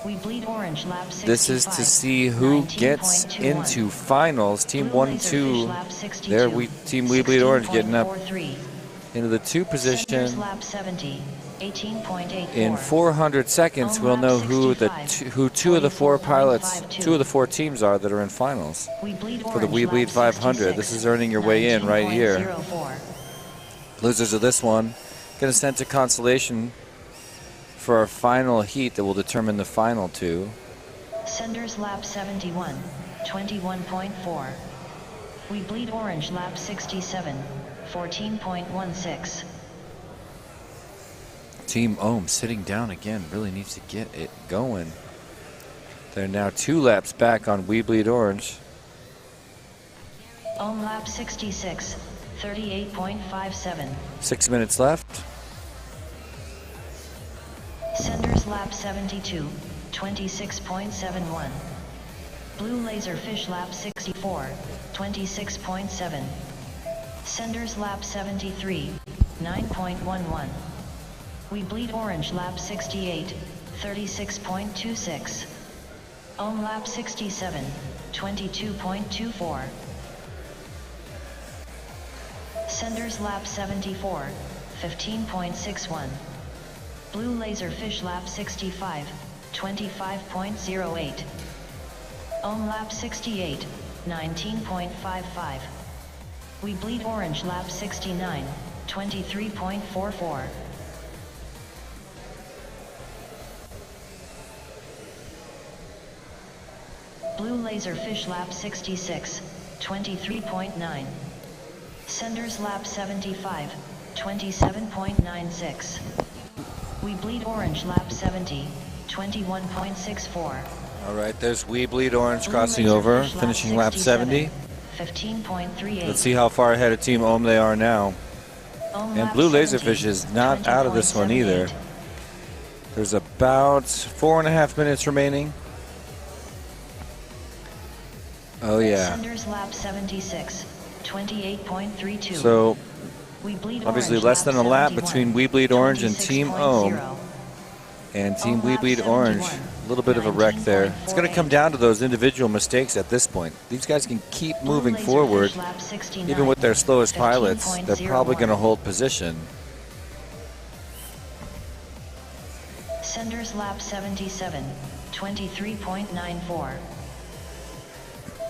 Speaker 1: We bleed orange lap 65.
Speaker 3: This is to see who gets into finals. Team 1 and 2. There, Team We Bleed Orange getting up into the 2 position. In 400 seconds, we'll know who two of the 4 pilots, 2 of the 4 teams are that are in finals for the We Bleed 500. This is earning your way in right here. Losers of this one going to send to consolation for our final heat that will determine the final 2.
Speaker 1: Senders lap 71, 21.4. We bleed orange lap 67, 14.16.
Speaker 3: Team Ohm sitting down again really needs to get it going. They're now 2 laps back on We Bleed Orange.
Speaker 1: Ohm lap 66, 38.57.
Speaker 3: 6 minutes left.
Speaker 1: Senders lap 72, 26.71. Blue Laserfish lap 64, 26.7. Senders lap 73, 9.11. We bleed orange lap 68, 36.26. Ohm lap 67, 22.24. Senders lap 74, 15.61. Blue Laserfish lap 65, 25.08. Ohm lap 68, 19.55. We bleed orange lap 69, 23.44. Blue Laserfish lap 66, 23.9. Senders lap 75, 27.96. We bleed orange lap 70, 21.64.
Speaker 3: All right, there's We Bleed Orange crossing over, finishing lap 70.
Speaker 1: 15.38.
Speaker 3: Let's see how far ahead of Team Ohm they are now. And Blue Laserfish is not out of this one either. There's about 4.5 minutes remaining. Oh yeah.
Speaker 1: Senders lap 76, 28.32.
Speaker 3: So
Speaker 1: We bleed
Speaker 3: obviously
Speaker 1: orange
Speaker 3: less than a lap
Speaker 1: 71,
Speaker 3: between We Bleed Orange and Team Ohm. And Team We Bleed Orange, a little bit of a wreck there. It's going to come down to those individual mistakes at this point. These guys can keep moving forward, even with their slowest pilots. They're probably going to hold position.
Speaker 1: Senders lap 77, 23.94.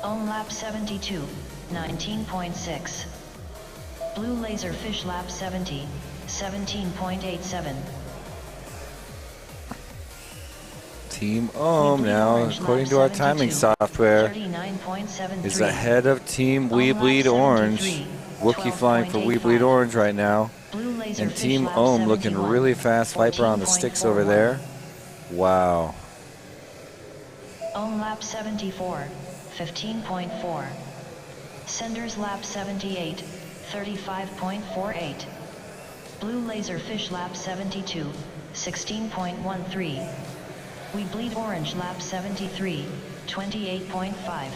Speaker 1: Ohm lap 72, 19.6. Blue Laserfish lap 70, 17.87.
Speaker 3: Team Ohm now, according to our timing software, is ahead of Team We Bleed Orange. Wookie flying for We Bleed Orange right now. And Team Ohm looking really fast. Viper on the sticks over there. Wow.
Speaker 1: Ohm lap 74, 15.4. Senders lap 78, 35.48. Blue Laserfish lap 72, 16.13. We Bleed Orange lap 73, 28.5.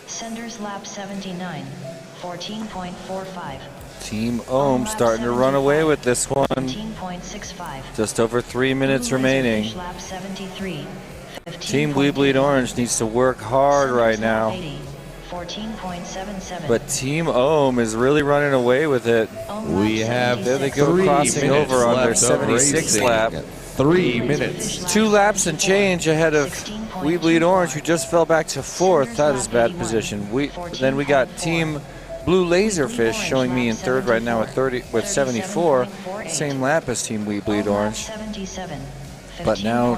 Speaker 1: Senders lap 79, 14.45.
Speaker 3: Team Ohm starting to run away with this one.
Speaker 1: 17.65.
Speaker 3: Just over 3 minutes
Speaker 1: Blue
Speaker 3: remaining.
Speaker 1: Laserfish lap 73,
Speaker 3: Team We Bleed Orange needs to work hard right now.
Speaker 1: 14.77.
Speaker 3: But Team Ohm is really running away with it.
Speaker 2: We have
Speaker 3: There they go
Speaker 2: 3
Speaker 3: crossing
Speaker 2: minutes
Speaker 3: over on their
Speaker 2: left of
Speaker 3: 76
Speaker 2: racing.
Speaker 3: lap.
Speaker 2: 3 minutes.
Speaker 3: 2 laps and change ahead of We Bleed Orange, who just fell back to 4th. That is bad position. Then we got Team Blue Laserfish showing me in 3rd right now with 74. Same lap as Team We Bleed Orange. But now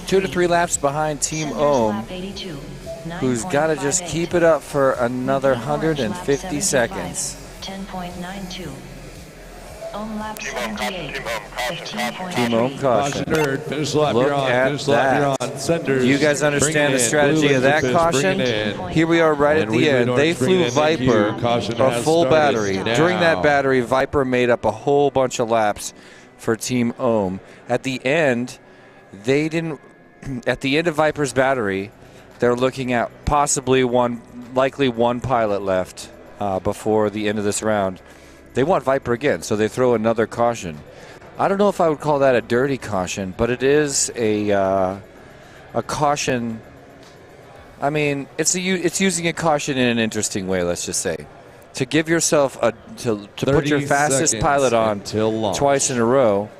Speaker 3: 2 to 3 laps behind Team Ohm, who's got to just keep it up for another 150 seconds.
Speaker 1: 10.92. Ohm lap 78, 15.3.
Speaker 3: Team Ohm caution.
Speaker 2: Finish lap,
Speaker 3: Look
Speaker 2: you're on.
Speaker 3: at
Speaker 2: Finish lap, you're
Speaker 3: that.
Speaker 2: on. Senders.
Speaker 3: Do you guys understand the strategy of that caution? Here we are right at the end. They flew Viper a full battery. During that battery, Viper made up a whole bunch of laps for Team Ohm. At the end, they didn't. At the end of Viper's battery, they're looking at possibly likely one pilot left before the end of this round. They want Viper again, so they throw another caution. I don't know if I would call that a dirty caution, but it is a caution. I mean, it's using a caution in an interesting way. Let's just say, to give yourself to put your fastest pilot on twice in a row.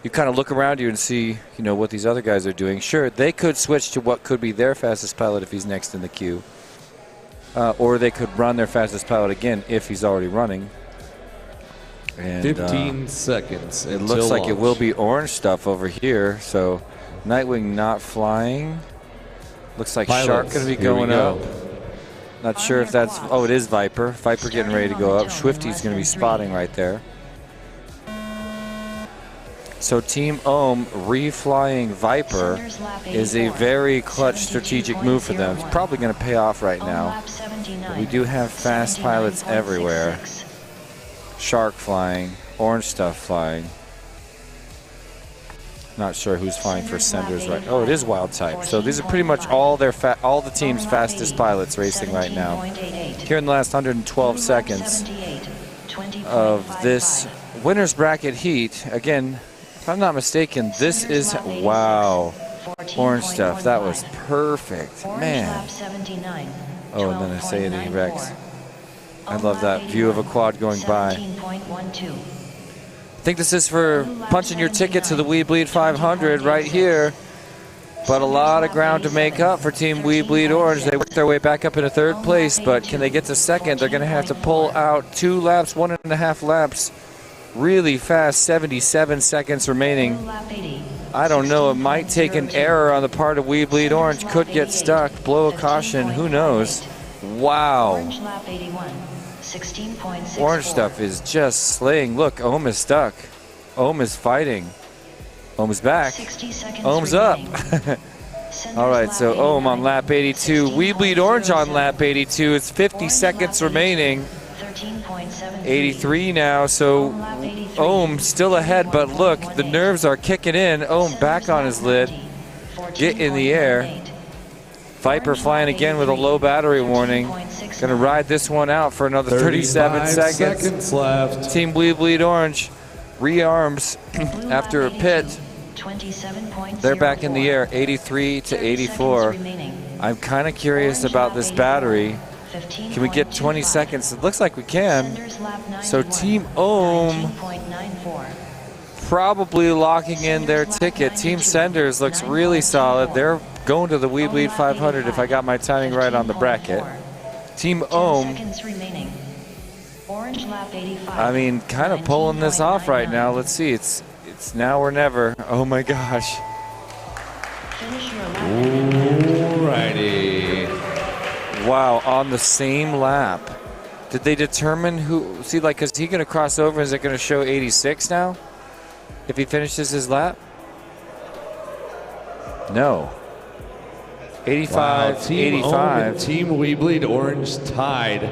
Speaker 3: You kind of look around you and see, what these other guys are doing. Sure, they could switch to what could be their fastest pilot if he's next in the queue, or they could run their fastest pilot again if he's already running. And
Speaker 2: 15 seconds.
Speaker 3: It looks like it will be orange stuff over here. So Nightwing not flying. Looks like Shark going to be going up. Not sure if that's. Oh, it is Viper. Viper getting ready to go up. Swifty's going to be spotting right there. So Team Ohm reflying Viper is a very clutch strategic move for them. It's probably going to pay off right now. But we do have fast pilots everywhere. Shark flying, orange stuff flying. Not sure who's flying for Senders right. Oh, it is Wild Type. So these are pretty much all the team's fastest pilots racing right now. Here in the last 112 seconds of this winner's bracket heat. Again, if I'm not mistaken, this is, wow, orange stuff. That was perfect, man. Oh, and then a Sadie Rex. I love that view of a quad going by. I think this is for punching your ticket to the We Bleed 500 right here. But a lot of ground to make up for Team We Bleed Orange. They worked their way back up into 3rd place, but can they get to 2nd? They're going to have to pull out 2 laps, 1.5 laps. Really fast, 77 seconds remaining. I don't know, it might take an error on the part of We Bleed Orange. Could get stuck, blow a caution, who knows. Wow. Orange stuff is just slaying. Look, Ohm is stuck. Ohm is fighting. Ohm is back. Ohm's up. All right, so Ohm on lap 82. We Bleed Orange on lap 82. It's 50 seconds remaining. 83 now, so Ohm still ahead, but look, the nerves are kicking in. Ohm back on his lid. Get in the air. Viper flying again with a low battery warning. Gonna ride this one out for another 37 seconds
Speaker 2: left.
Speaker 3: Team We Bleed Orange rearms after a pit. They're back in the air, 83 to 84. I'm kind of curious about this battery. Can we get 20 seconds? It looks like we can. So Team Ohm probably locking in their ticket. Team Senders looks really solid. They're going to the We Bleed 500 if I got my timing right on the bracket. Team Ohm
Speaker 1: Orange lap 85.
Speaker 3: I mean, kind of pulling this off right now. Let's see. It's now or never. Oh my gosh.
Speaker 2: Alrighty.
Speaker 3: Wow, on the same lap. Did they determine who? See, like, is he going to cross over? Is it going to show 86 now? If he finishes his lap? No. 85,
Speaker 2: Wow, Team
Speaker 3: 85.
Speaker 2: Team Weebleed Orange tied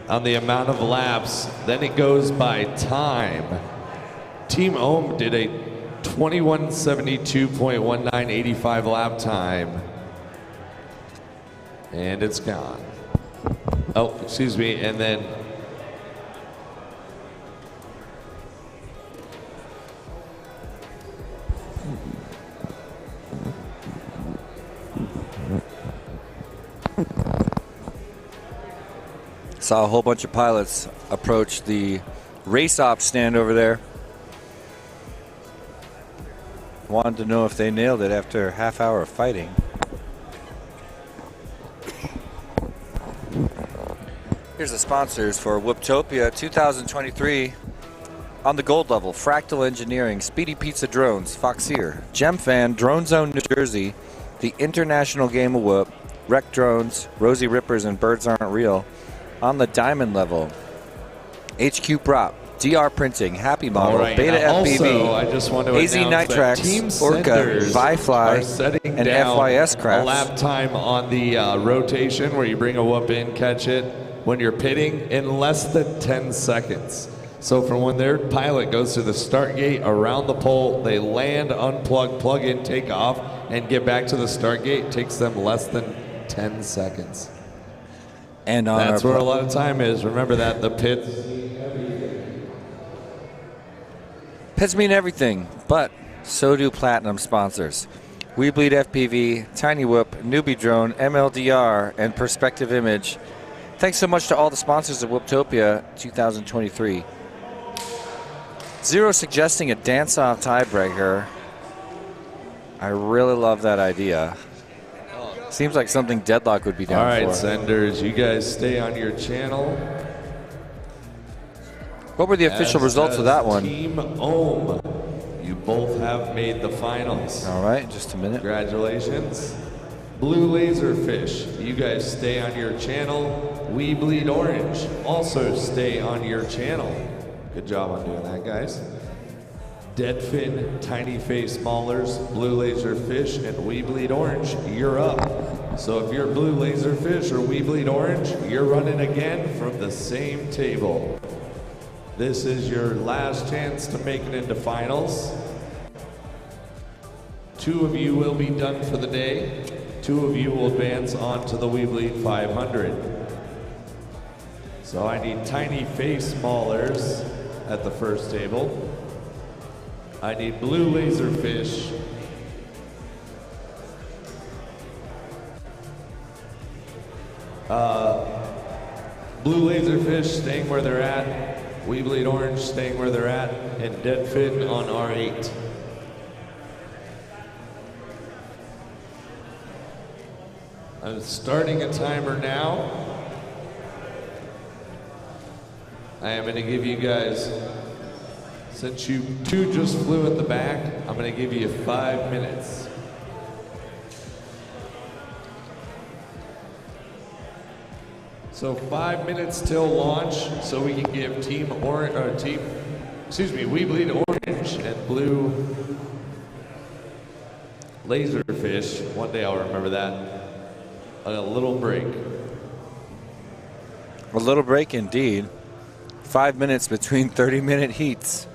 Speaker 2: on the amount of laps. Then it goes by time. Team Ohm did a 21:72.1985 lap time. And it's gone. Oh, excuse me, and then
Speaker 3: saw a whole bunch of pilots approach the race ops stand over there. Wanted to know if they nailed it after a half hour of fighting. Here's the sponsors for Whooptopia 2023. On the gold level, Fractal Engineering, Speedy Pizza Drones, Foxier, GemFan, Drone Zone New Jersey, the International Game of Whoop, Wreck Drones, Rosie Rippers, and Birds Aren't Real. On the diamond level, HQ Prop, DR Printing, Happy Model,
Speaker 2: right,
Speaker 3: Beta FPV,
Speaker 2: also, I just want to
Speaker 3: AZ
Speaker 2: announce that Team
Speaker 3: Nitrax, Orca,
Speaker 2: Senders are
Speaker 3: Vifly,
Speaker 2: setting
Speaker 3: and
Speaker 2: down
Speaker 3: FYS
Speaker 2: a
Speaker 3: Crafts.
Speaker 2: lap time on the rotation where you bring a whoop in, catch it when you're pitting in less than 10 seconds. So from when their pilot goes to the start gate around the pole, they land, unplug, plug in, take off, and get back to the start gate. It takes them less than 10 seconds.
Speaker 3: And on
Speaker 2: that's
Speaker 3: our
Speaker 2: where a lot of time is. Remember that, the pit.
Speaker 3: Pits mean everything, but so do platinum sponsors. We Bleed FPV, Tiny Whoop, Newbie Drone, MLDR, and Perspective Image. Thanks so much to all the sponsors of Whooptopia 2023. Zero suggesting a dance-off tiebreaker. I really love that idea. Seems like something Deadlock would be down for.
Speaker 2: All right, Senders, you guys stay on your channel.
Speaker 3: What were the official results of that one?
Speaker 2: Team Ohm, you both have made the finals.
Speaker 3: All right, just a minute.
Speaker 2: Congratulations. Blue Laserfish, you guys stay on your channel. We Bleed Orange, also stay on your channel. Good job on doing that, guys. Deadfin, Tiny Face Maulers, Blue Laserfish, and We Bleed Orange, you're up. So if you're Blue Laserfish or We Bleed Orange, you're running again from the same table. This is your last chance to make it into finals. 2 of you will be done for the day. 2 of you will advance on to the We Bleed 500. So I need Tiny Face Maulers at the first table. I need Blue Laserfish. Blue Laserfish staying where they're at. We Bleed Orange staying where they're at. And Deadfin on R8. I'm starting a timer now. I am going to give you guys, since you 2 just flew at the back, I'm going to give you 5 minutes. So 5 minutes till launch, so we can give We Bleed Orange and Blue Laserfish, one day I'll remember that, a little break.
Speaker 3: A little break indeed. 5 minutes between 30-minute heats.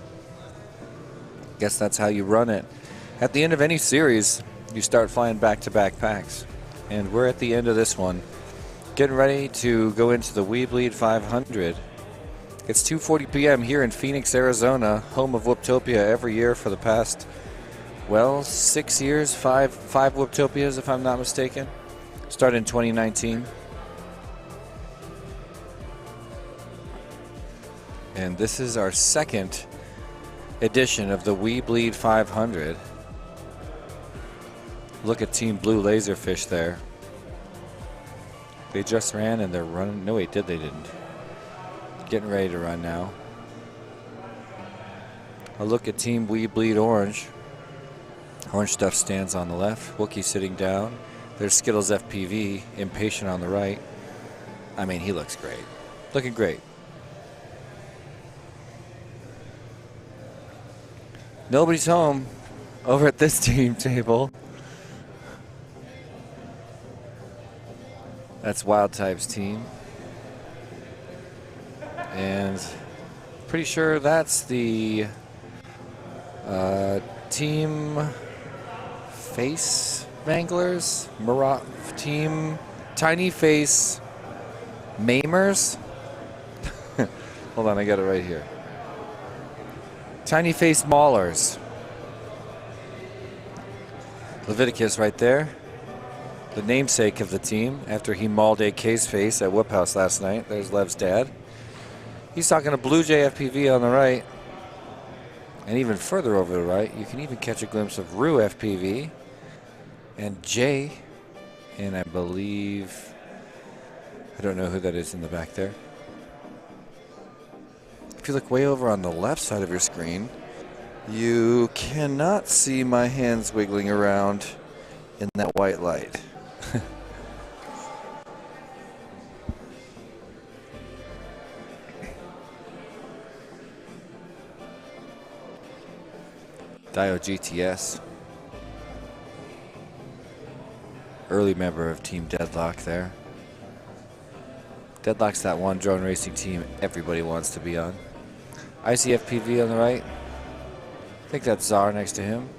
Speaker 3: Guess that's how you run it. At the end of any series, you start flying back-to-back packs. And we're at the end of this one. Getting ready to go into the We Bleed 500. It's 2:40 p.m. here in Phoenix, Arizona, home of Whooptopia every year for the past, well, 6 years, five Whooptopias if I'm not mistaken. Started in 2019. And this is our second edition of the We Bleed 500. Look at Team Blue Laserfish there. They just ran and they're running. No, wait, they didn't. Getting ready to run now. A look at Team We Bleed Orange. Orange Stuff stands on the left. Wookie sitting down. There's Skittles FPV, impatient on the right. I mean, he looks great. Looking great. Nobody's home over at this team table. That's Wild Type's team. And pretty sure that's the Team Face Wranglers, Team Tiny Face Maimers. Hold on, I got it right here. Tiny Face Maulers. Leviticus right there. The namesake of the team after he mauled AK's face at Whoop House last night. There's Lev's dad. He's talking to Blue Jay FPV on the right. And even further over to the right, you can even catch a glimpse of Rue FPV and Jay. And I believe, I don't know who that is in the back there. If you look way over on the left side of your screen, you cannot see my hands wiggling around in that white light. Dio GTS. Early member of Team Deadlock there. Deadlock's that one drone racing team everybody wants to be on. ICFPV on the right. I think that's Czar next to him.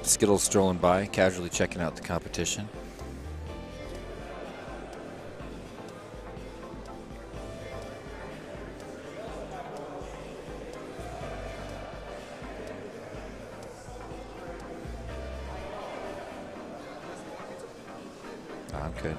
Speaker 3: Skittles strolling by, casually checking out the competition. I'm good.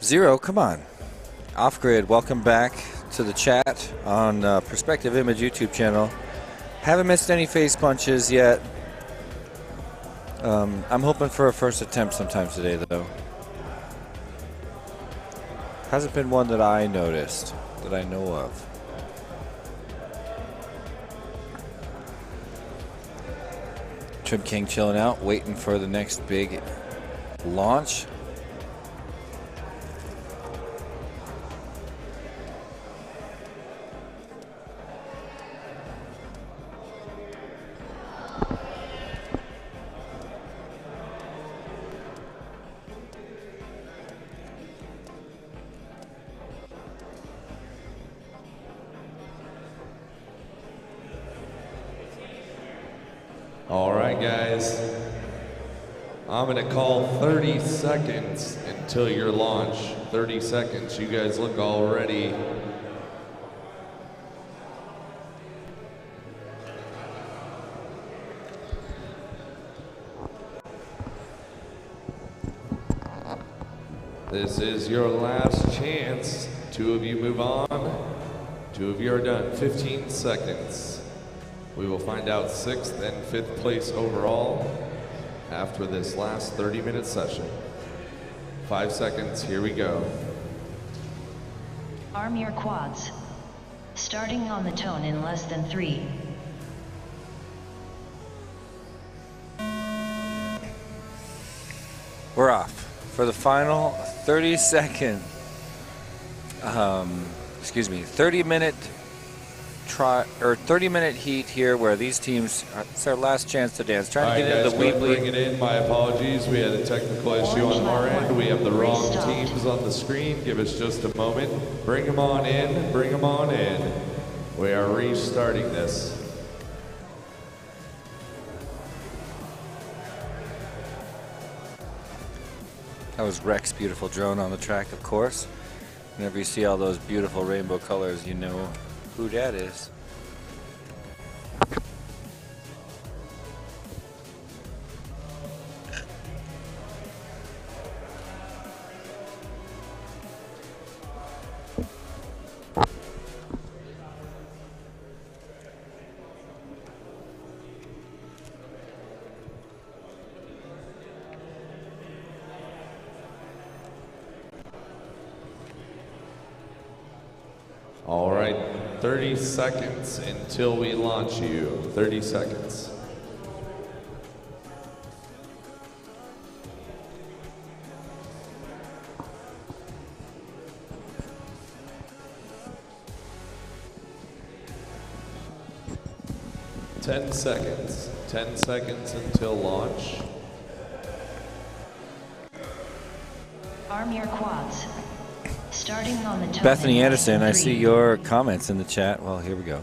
Speaker 3: Zero, come on. Off Grid, welcome back to the chat on Perspective Image YouTube channel. Haven't missed any face punches yet. I'm hoping for a first attempt sometime today, though. Hasn't been one that I noticed, that I know of. Trim King chilling out, waiting for the next big launch.
Speaker 2: All right, guys. I'm going to call 30 seconds until your launch. 30 seconds. You guys look all ready. This is your last chance. 2 of you move on. 2 of you are done. 15 seconds. We will find out 6th and 5th place overall after this last 30-minute session. 5 seconds, here we go.
Speaker 1: Arm your quads. Starting on the tone in less than 3.
Speaker 3: We're off for the final 30-second, 30-minute try or 30-minute heat here, where these teams, it's their last chance to dance. Trying to get into the Weebly.
Speaker 2: Bring it in. My apologies. We had a technical issue on our end. We have the wrong teams on the screen. Give us just a moment. Bring them on in. Bring them on in. We are restarting this.
Speaker 3: That was Rex's beautiful drone on the track, of course. Whenever you see all those beautiful rainbow colors, you know who that is.
Speaker 2: All right, 30 seconds until we launch you. 30 seconds. Ten seconds. 10 seconds until launch.
Speaker 1: Arm your quads. Starting on the tone.
Speaker 3: Bethany Anderson, I see your comments in the chat. Well, here we go.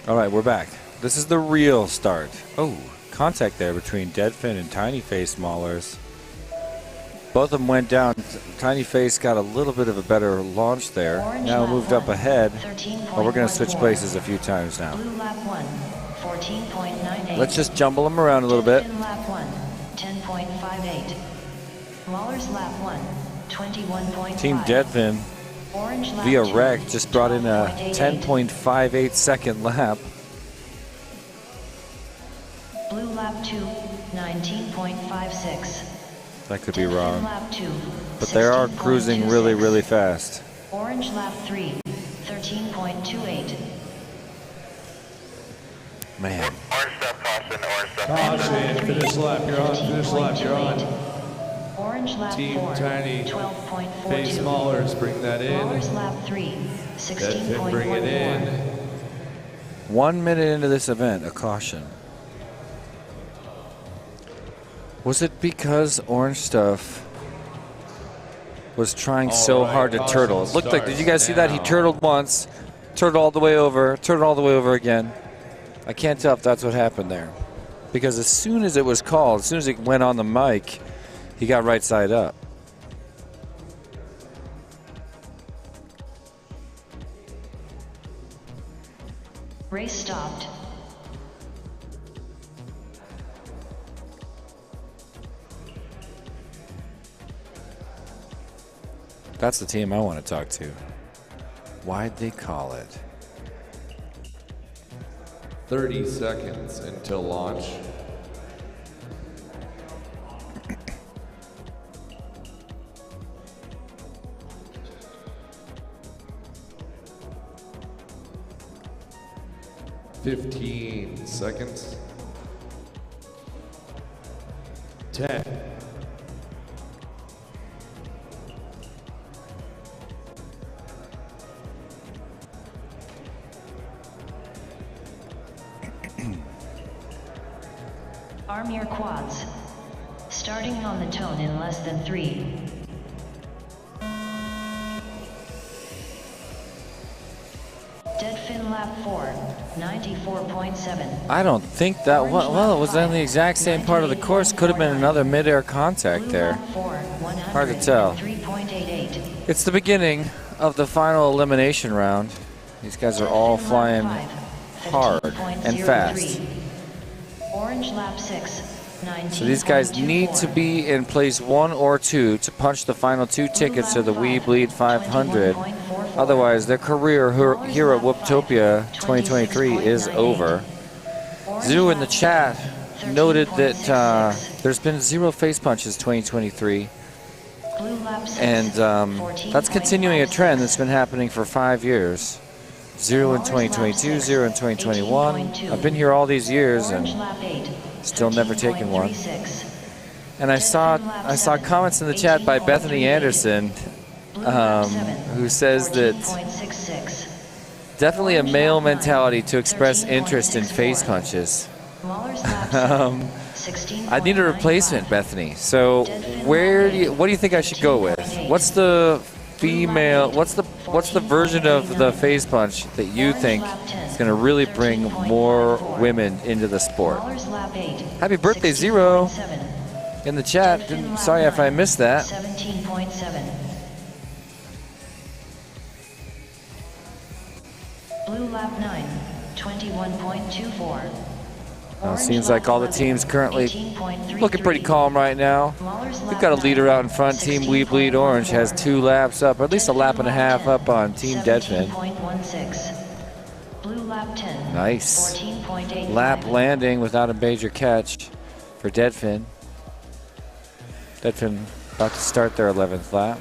Speaker 3: All right, we're back. This is the real start. Oh, contact there between Deadfin and Tiny Face Maulers. Both of them went down. Tiny Face got a little bit of a better launch there. Now moved up ahead. Well, we're going to switch places a few times now.
Speaker 1: Blue lap 1, 14.98.
Speaker 3: Let's just jumble them around a little bit.
Speaker 1: Deadfin lap 1, 10.58. Maulers lap 1, 21.5.
Speaker 3: Team Deadfin
Speaker 1: Orange lap
Speaker 3: via
Speaker 1: 2,
Speaker 3: Rec just brought in a
Speaker 1: 12.88.
Speaker 3: 10.58 second lap.
Speaker 1: Blue lap 2, 19.56.
Speaker 3: That could be
Speaker 1: Deadfin
Speaker 3: wrong.
Speaker 1: lap 2,
Speaker 3: But they are cruising really,
Speaker 1: 16.26.
Speaker 3: really fast.
Speaker 1: Orange lap 3, 13.28.
Speaker 3: Man.
Speaker 5: Orange step caution, orange step
Speaker 2: Caution, finish lap, you're on, finish lap, you're on.
Speaker 1: Orange lap
Speaker 2: Team
Speaker 1: 4,
Speaker 2: Tiny
Speaker 1: 12.42.
Speaker 2: Face Maulers, bring that in.
Speaker 1: Maulers lap 3,
Speaker 2: Deadfin, bring it
Speaker 1: 16.14.
Speaker 2: in.
Speaker 3: 1 minute into this event, a caution. Was it because Orange Stuff was trying so hard to turtle? It looked like, did you guys see that? He turtled once, turtled all the way over, turtled all the way over again. I can't tell if that's what happened there. Because as soon as it was called, as soon as it went on the mic, he got right side up.
Speaker 1: Race stopped.
Speaker 3: That's the team I want to talk to. Why'd they call it?
Speaker 2: 30 seconds until launch. $15 seconds. 10.
Speaker 1: Arm your quads. Starting on the tone in less than 3. Deadfin lap 4, 94.7.
Speaker 3: I don't think that was, well, it was on the exact same part of the course. Could have been another mid-air contact there. Hard to tell.
Speaker 1: 3.88.
Speaker 3: It's the beginning of the final elimination round. These guys are all flying hard and fast.
Speaker 1: Orange lap 6. 19.
Speaker 3: So these guys need to be in place 1 or 2 to punch the final 2 tickets to the We Bleed 500. Otherwise, their career here at Whooptopia 2023 is over. Zoo in the chat noted that there's been 0 face punches 2023. And that's continuing a trend that's been happening for 5 years. 0 in 2022, 0 in 2021. I've been here all these years and still never taken one. And I saw comments in the chat by Bethany Anderson, who says that definitely a male mentality to express interest in face punches. I need a replacement, Bethany. So what do you think I should go with? What's the female? What's the version of the face punch that you think is going to really bring more women into the sport? Happy birthday, Zero, in the chat. Sorry if I missed that.
Speaker 1: 17.7. Blue lap 9. 21.24.
Speaker 3: Seems like all the teams currently looking pretty calm right now. We've got a leader out in front. Team We Bleed Orange has 2 laps up, or at least a lap and a half up on Team Deadfin. Nice. Lap landing without a major catch for Deadfin. Deadfin about to start their 11th lap.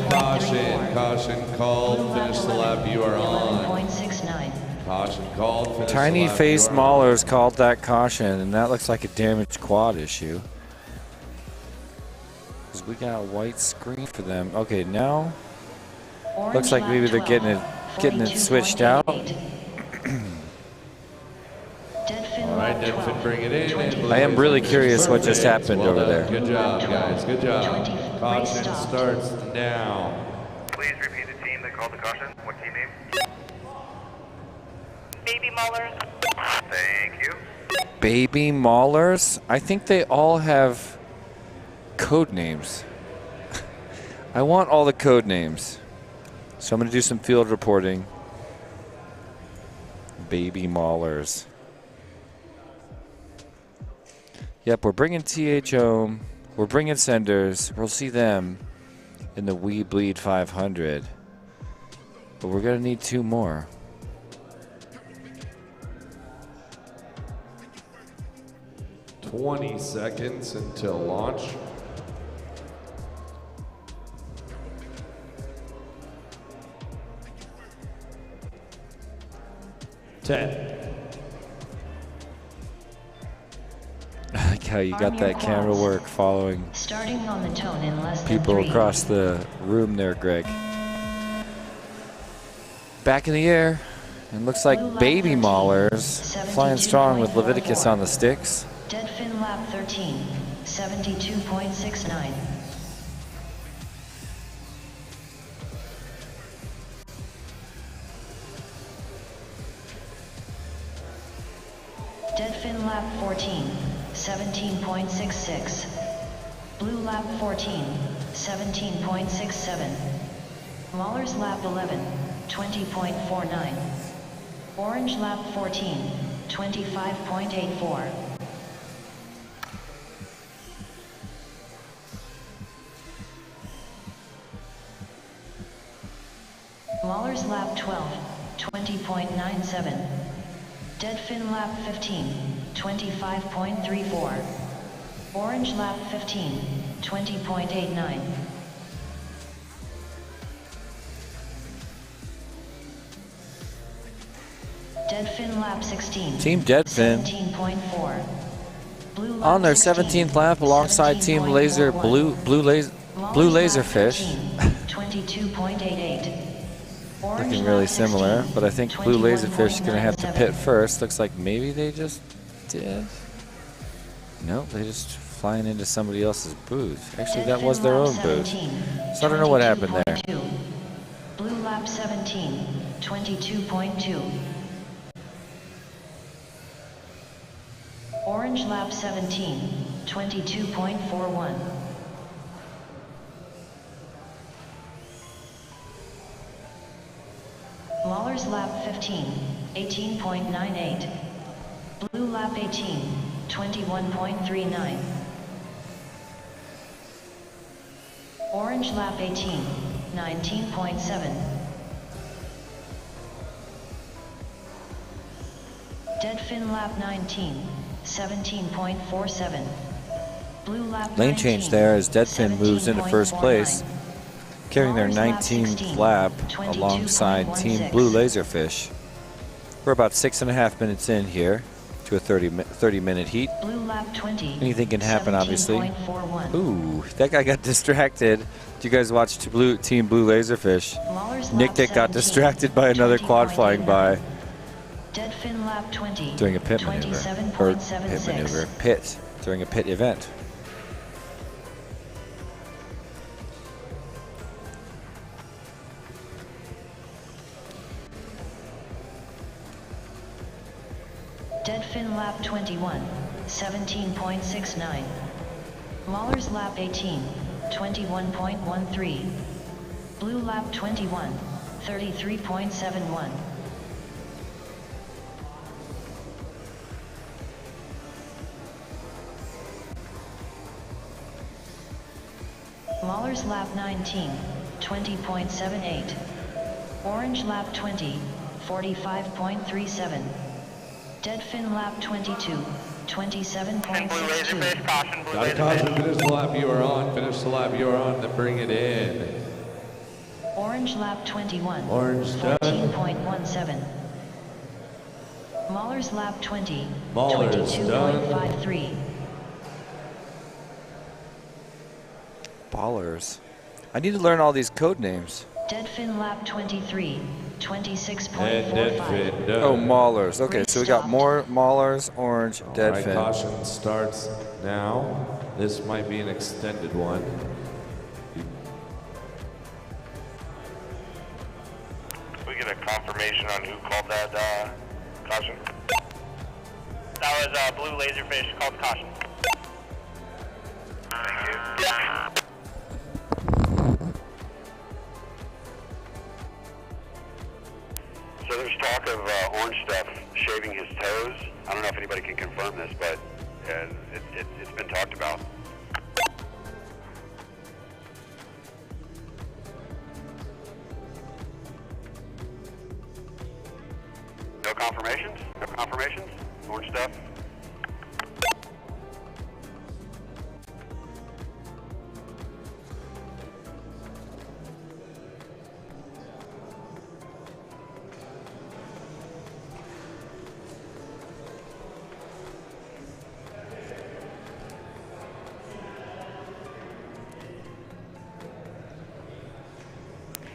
Speaker 2: Caution called. Finish the lap you are on. Caution called.
Speaker 3: Tiny Face Maulers called that caution, and that looks like a damaged quad issue. Because we got a white screen for them. Okay, now looks like maybe they're getting it switched out.
Speaker 2: All right, Deadfin, bring it in.
Speaker 3: I am really curious what just happened over there.
Speaker 2: Good job, guys. Good job. Caution starts now.
Speaker 5: Please repeat the team that called the caution. What team name? Baby Maulers. Thank you.
Speaker 3: Baby Maulers? I think they all have code names. I want all the code names. So I'm going to do some field reporting. Baby Maulers. Yep, we're bringing TH home. We're bringing senders. We'll see them in the We Bleed 500. But we're going to need 2 more.
Speaker 2: $20 seconds until launch.
Speaker 3: I like how you got that camera work following
Speaker 1: Starting on the tone in less than
Speaker 3: people
Speaker 1: 3.
Speaker 3: across the room there, Greg. Back in the air. And looks like Baby Maulers flying strong with Leviticus on the sticks.
Speaker 1: Deadfin lap 13. 72.69. Deadfin lap 14. 17.66. Blue lap 14. 17.67. Maulers lap 11. 20.49. Orange lap 14. 25.84. Maulers lap 12. 20.97. Deadfin lap 15. 25.34. Orange lap 15. 20.89. Deadfin lap 16.
Speaker 3: Team Deadfin
Speaker 1: 17.4. Blue lap
Speaker 3: on their
Speaker 1: 16,
Speaker 3: 17th lap alongside Team Laser Blue Laserfish.
Speaker 1: 22.88.
Speaker 3: Looking really similar, but I think Blue Laserfish is going to have to pit first. Looks like maybe they just did. Nope, they just flying into somebody else's booth. Actually, that was their own booth. So I don't know what happened there.
Speaker 1: Blue lap 17, 22.2. Orange lap 17, 22.41. Mahler's lap 15, 18.98. Blue lap 18, 21.39. Orange lap 18, 19.7. Dead fin lap 19, 17.47. Blue lap
Speaker 3: Lane
Speaker 1: 19,
Speaker 3: change there as Deadfin moves into first place, carrying their 19th lap alongside Team Blue Laserfish. We're about 6.5 minutes in here to a 30-minute heat.
Speaker 1: Blue lap 20,
Speaker 3: Anything can happen, obviously.
Speaker 1: 17.41.
Speaker 3: Ooh, that guy got distracted. Did you guys watch Team Blue Laserfish?
Speaker 1: Mahler's
Speaker 3: Nick
Speaker 1: lap
Speaker 3: Dick got
Speaker 1: 17,
Speaker 3: distracted by another quad flying by
Speaker 1: Dead fin lap 20,
Speaker 3: during a pit maneuver. Or pit maneuver. Pit. During a pit event.
Speaker 1: Dead fin lap 21, 17.69. Mahler's lap 18, 21.13. Blue lap 21, 33.71. Mahler's lap 19, 20.78. Orange lap 20, 45.37. Dead fin lap 22, 27.62.
Speaker 2: Gotta caution, finish the lap you are on, finish the lap you are on, then bring it in.
Speaker 1: Orange lap 21,
Speaker 2: Orange done.
Speaker 1: 14.17. Mahler's lap 20,
Speaker 2: Mahler's
Speaker 1: 22.53.
Speaker 3: Ballers. I need to learn all these code names.
Speaker 1: Dead fin lap 23,
Speaker 2: And
Speaker 1: 26.45.
Speaker 2: Deadfin done.
Speaker 3: Oh, Maulers. Okay, so we got more Maulers, orange,
Speaker 2: All right,
Speaker 3: Deadfin.
Speaker 2: caution starts now. This might be an extended one.
Speaker 5: We get a confirmation on who called that caution? That was Blue Laserfish called caution. Thank you.
Speaker 13: So there's talk of Orange Stuff shaving his toes. I don't know if anybody can confirm this, but it's been talked about. No confirmations? No confirmations? Orange Stuff?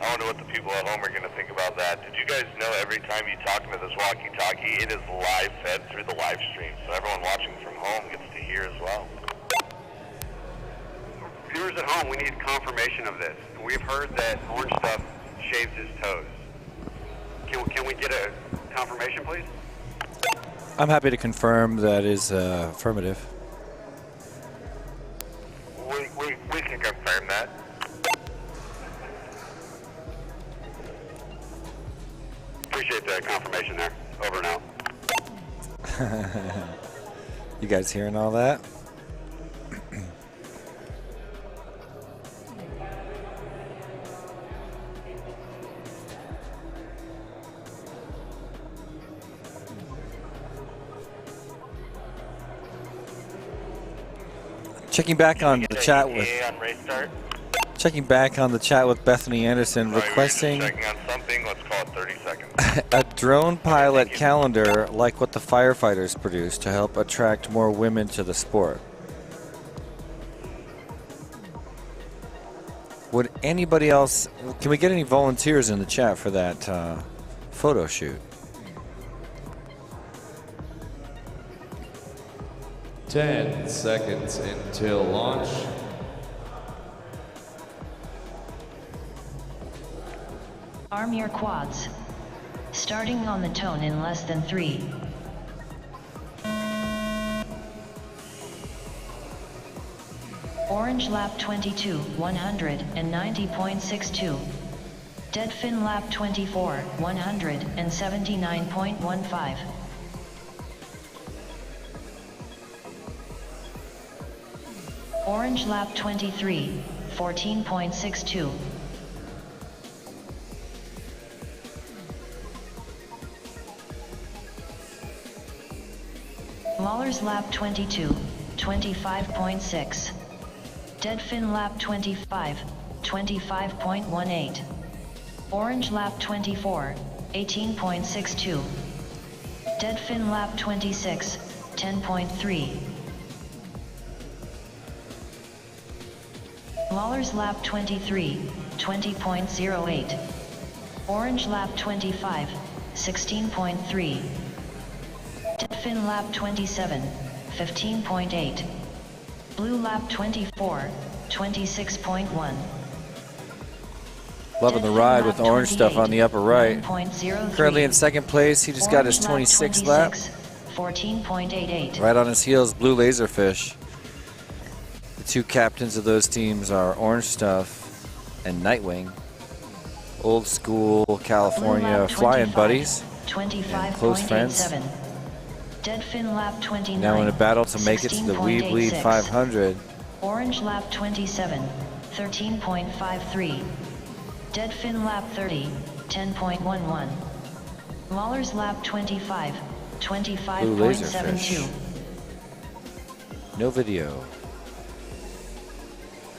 Speaker 5: I wonder what the people at home are going to think about that. Did you guys know every time you talk into this walkie-talkie, it is live fed through the live stream, so everyone watching from home gets to hear as well.
Speaker 13: Viewers at home, we need confirmation of this. We've heard that Orange Stuff shaves his toes. Can we get a confirmation, please?
Speaker 3: I'm happy to confirm that is affirmative.
Speaker 5: We can confirm that.
Speaker 13: Appreciate the confirmation there. Over and out.
Speaker 3: You guys hearing all that? Checking back on the chat with Bethany Anderson, requesting
Speaker 5: Checking on something. Let's call it 30 seconds.
Speaker 3: a drone pilot calendar like what the firefighters produce to help attract more women to the sport. Would anybody else, can we get any volunteers in the chat for that photo shoot?
Speaker 2: 10 seconds until launch.
Speaker 1: Arm your quads. Starting on the tone in less than 3. Orange lap 22, 190.62. Dead fin lap 24, 179.15. Orange lap 23, 14.62. Mahler's lap 22, 25.6. Dead fin lap 25, 25.18. Orange lap 24, 18.62. Dead fin lap 26, 10.3. Mahler's lap 23, 20.08. Orange lap 25, 16.3. Dead fin lap 27, 15.8. Blue lap 24, 26.1.
Speaker 3: Loving the ride with orange stuff on the upper right. Currently in second place, he just got his 26th lap.
Speaker 1: 14.88.
Speaker 3: Right on his heels, Blue Laserfish. The two captains of those teams are Orange Stuff and Nightwing. Old school California flying buddies and close friends.
Speaker 1: Dead fin lap 29.
Speaker 3: Now in a battle to make it to the We Bleed 500.
Speaker 1: Orange lap 27, 13.53. Dead fin lap 30, 10.11. Mahler's lap 25, 25.72.
Speaker 3: No video.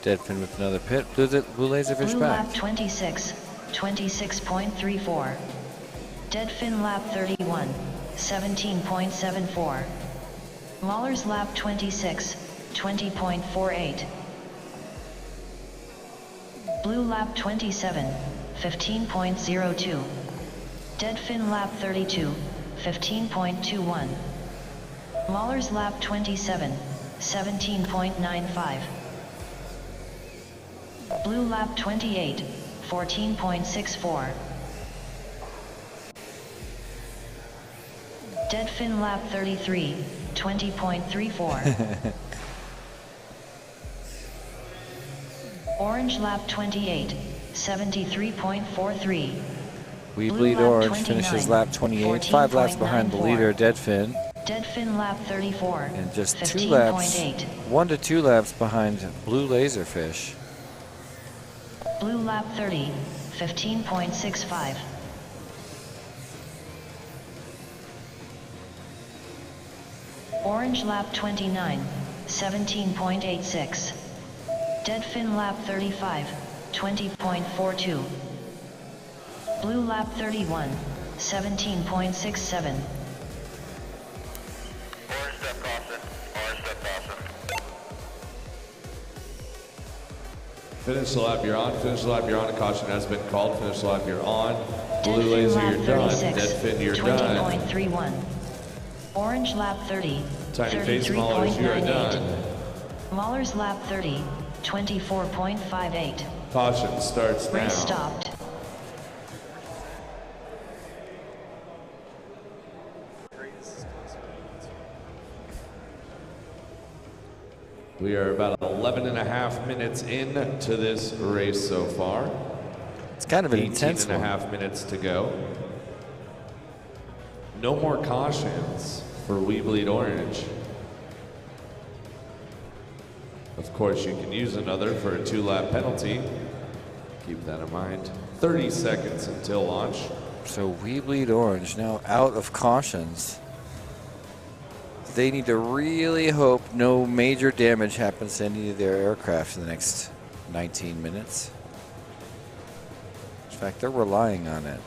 Speaker 3: Dead fin with another pit. Blue Laserfish
Speaker 1: Blue
Speaker 3: back.
Speaker 1: lap 26, 26.34. Dead fin lap 31, 17.74. Mahler's lap 26, 20.48. Blue lap 27, 15.02. Dead fin lap 32, 15.21. Mahler's lap 27, 17.95. Blue lap 28, 14.64. Dead fin lap 33, 20.34. Orange lap 28, 73.43.
Speaker 3: We Bleed Orange finishes lap 28, 5 laps behind the leader, Deadfin.
Speaker 1: Deadfin lap 34,
Speaker 3: and just 2 laps, 1 to 2 laps behind Blue Laserfish.
Speaker 1: Blue lap 30, 15.65. Orange lap 29, 17.86. Deadfin lap 35, 20.42. Blue lap 31, 17.67.
Speaker 2: Finish the lap, you're on. Finish the lap, you're on. A caution has been called. Finish the lap, you're on. Blue Laser, you're done. Deadfin, you're done.
Speaker 1: 20.31. Orange lap 30,
Speaker 2: Tiny Face Maulers, you are done.
Speaker 1: Mahler's lap 30, 24.58.
Speaker 2: Caution starts now.
Speaker 1: Race stopped.
Speaker 2: We are about 11 and a half minutes into this race so far.
Speaker 3: It's kind of an intense
Speaker 2: 18 and a half minutes to go. No more cautions for We Bleed Orange. Of course, you can use another for a 2-lap penalty. Keep that in mind. 30 seconds until launch.
Speaker 3: So We Bleed Orange now out of cautions. They need to really hope no major damage happens to any of their aircraft in the next 19 minutes. In fact, they're relying on it.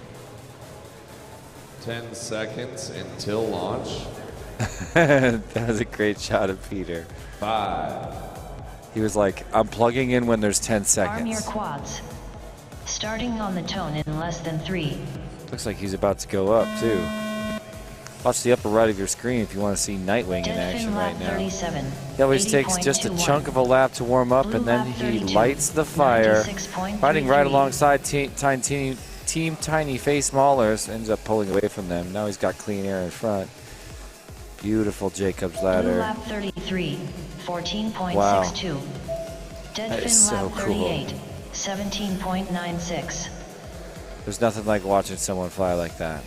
Speaker 2: 10 seconds until launch.
Speaker 3: That was a great shot of Peter.
Speaker 2: 5.
Speaker 3: He was like, I'm plugging in when there's 10 seconds.
Speaker 1: Arm your quads. Starting on the tone in less than 3.
Speaker 3: Looks like he's about to go up, too. Watch the upper right of your screen if you want to see Nightwing in action right now. He always takes just a chunk of a lap to warm up, and then he lights the fire. Riding right alongside Team Tiny Face Maulers, ends up pulling away from them. Now he's got clean air in front. Beautiful Jacob's ladder.
Speaker 1: Blue lap 33, 14.62.
Speaker 3: Wow.
Speaker 1: Dead
Speaker 3: That
Speaker 1: fin
Speaker 3: is so
Speaker 1: lap
Speaker 3: cool.
Speaker 1: 38, 17.96.
Speaker 3: There's nothing like watching someone fly like that.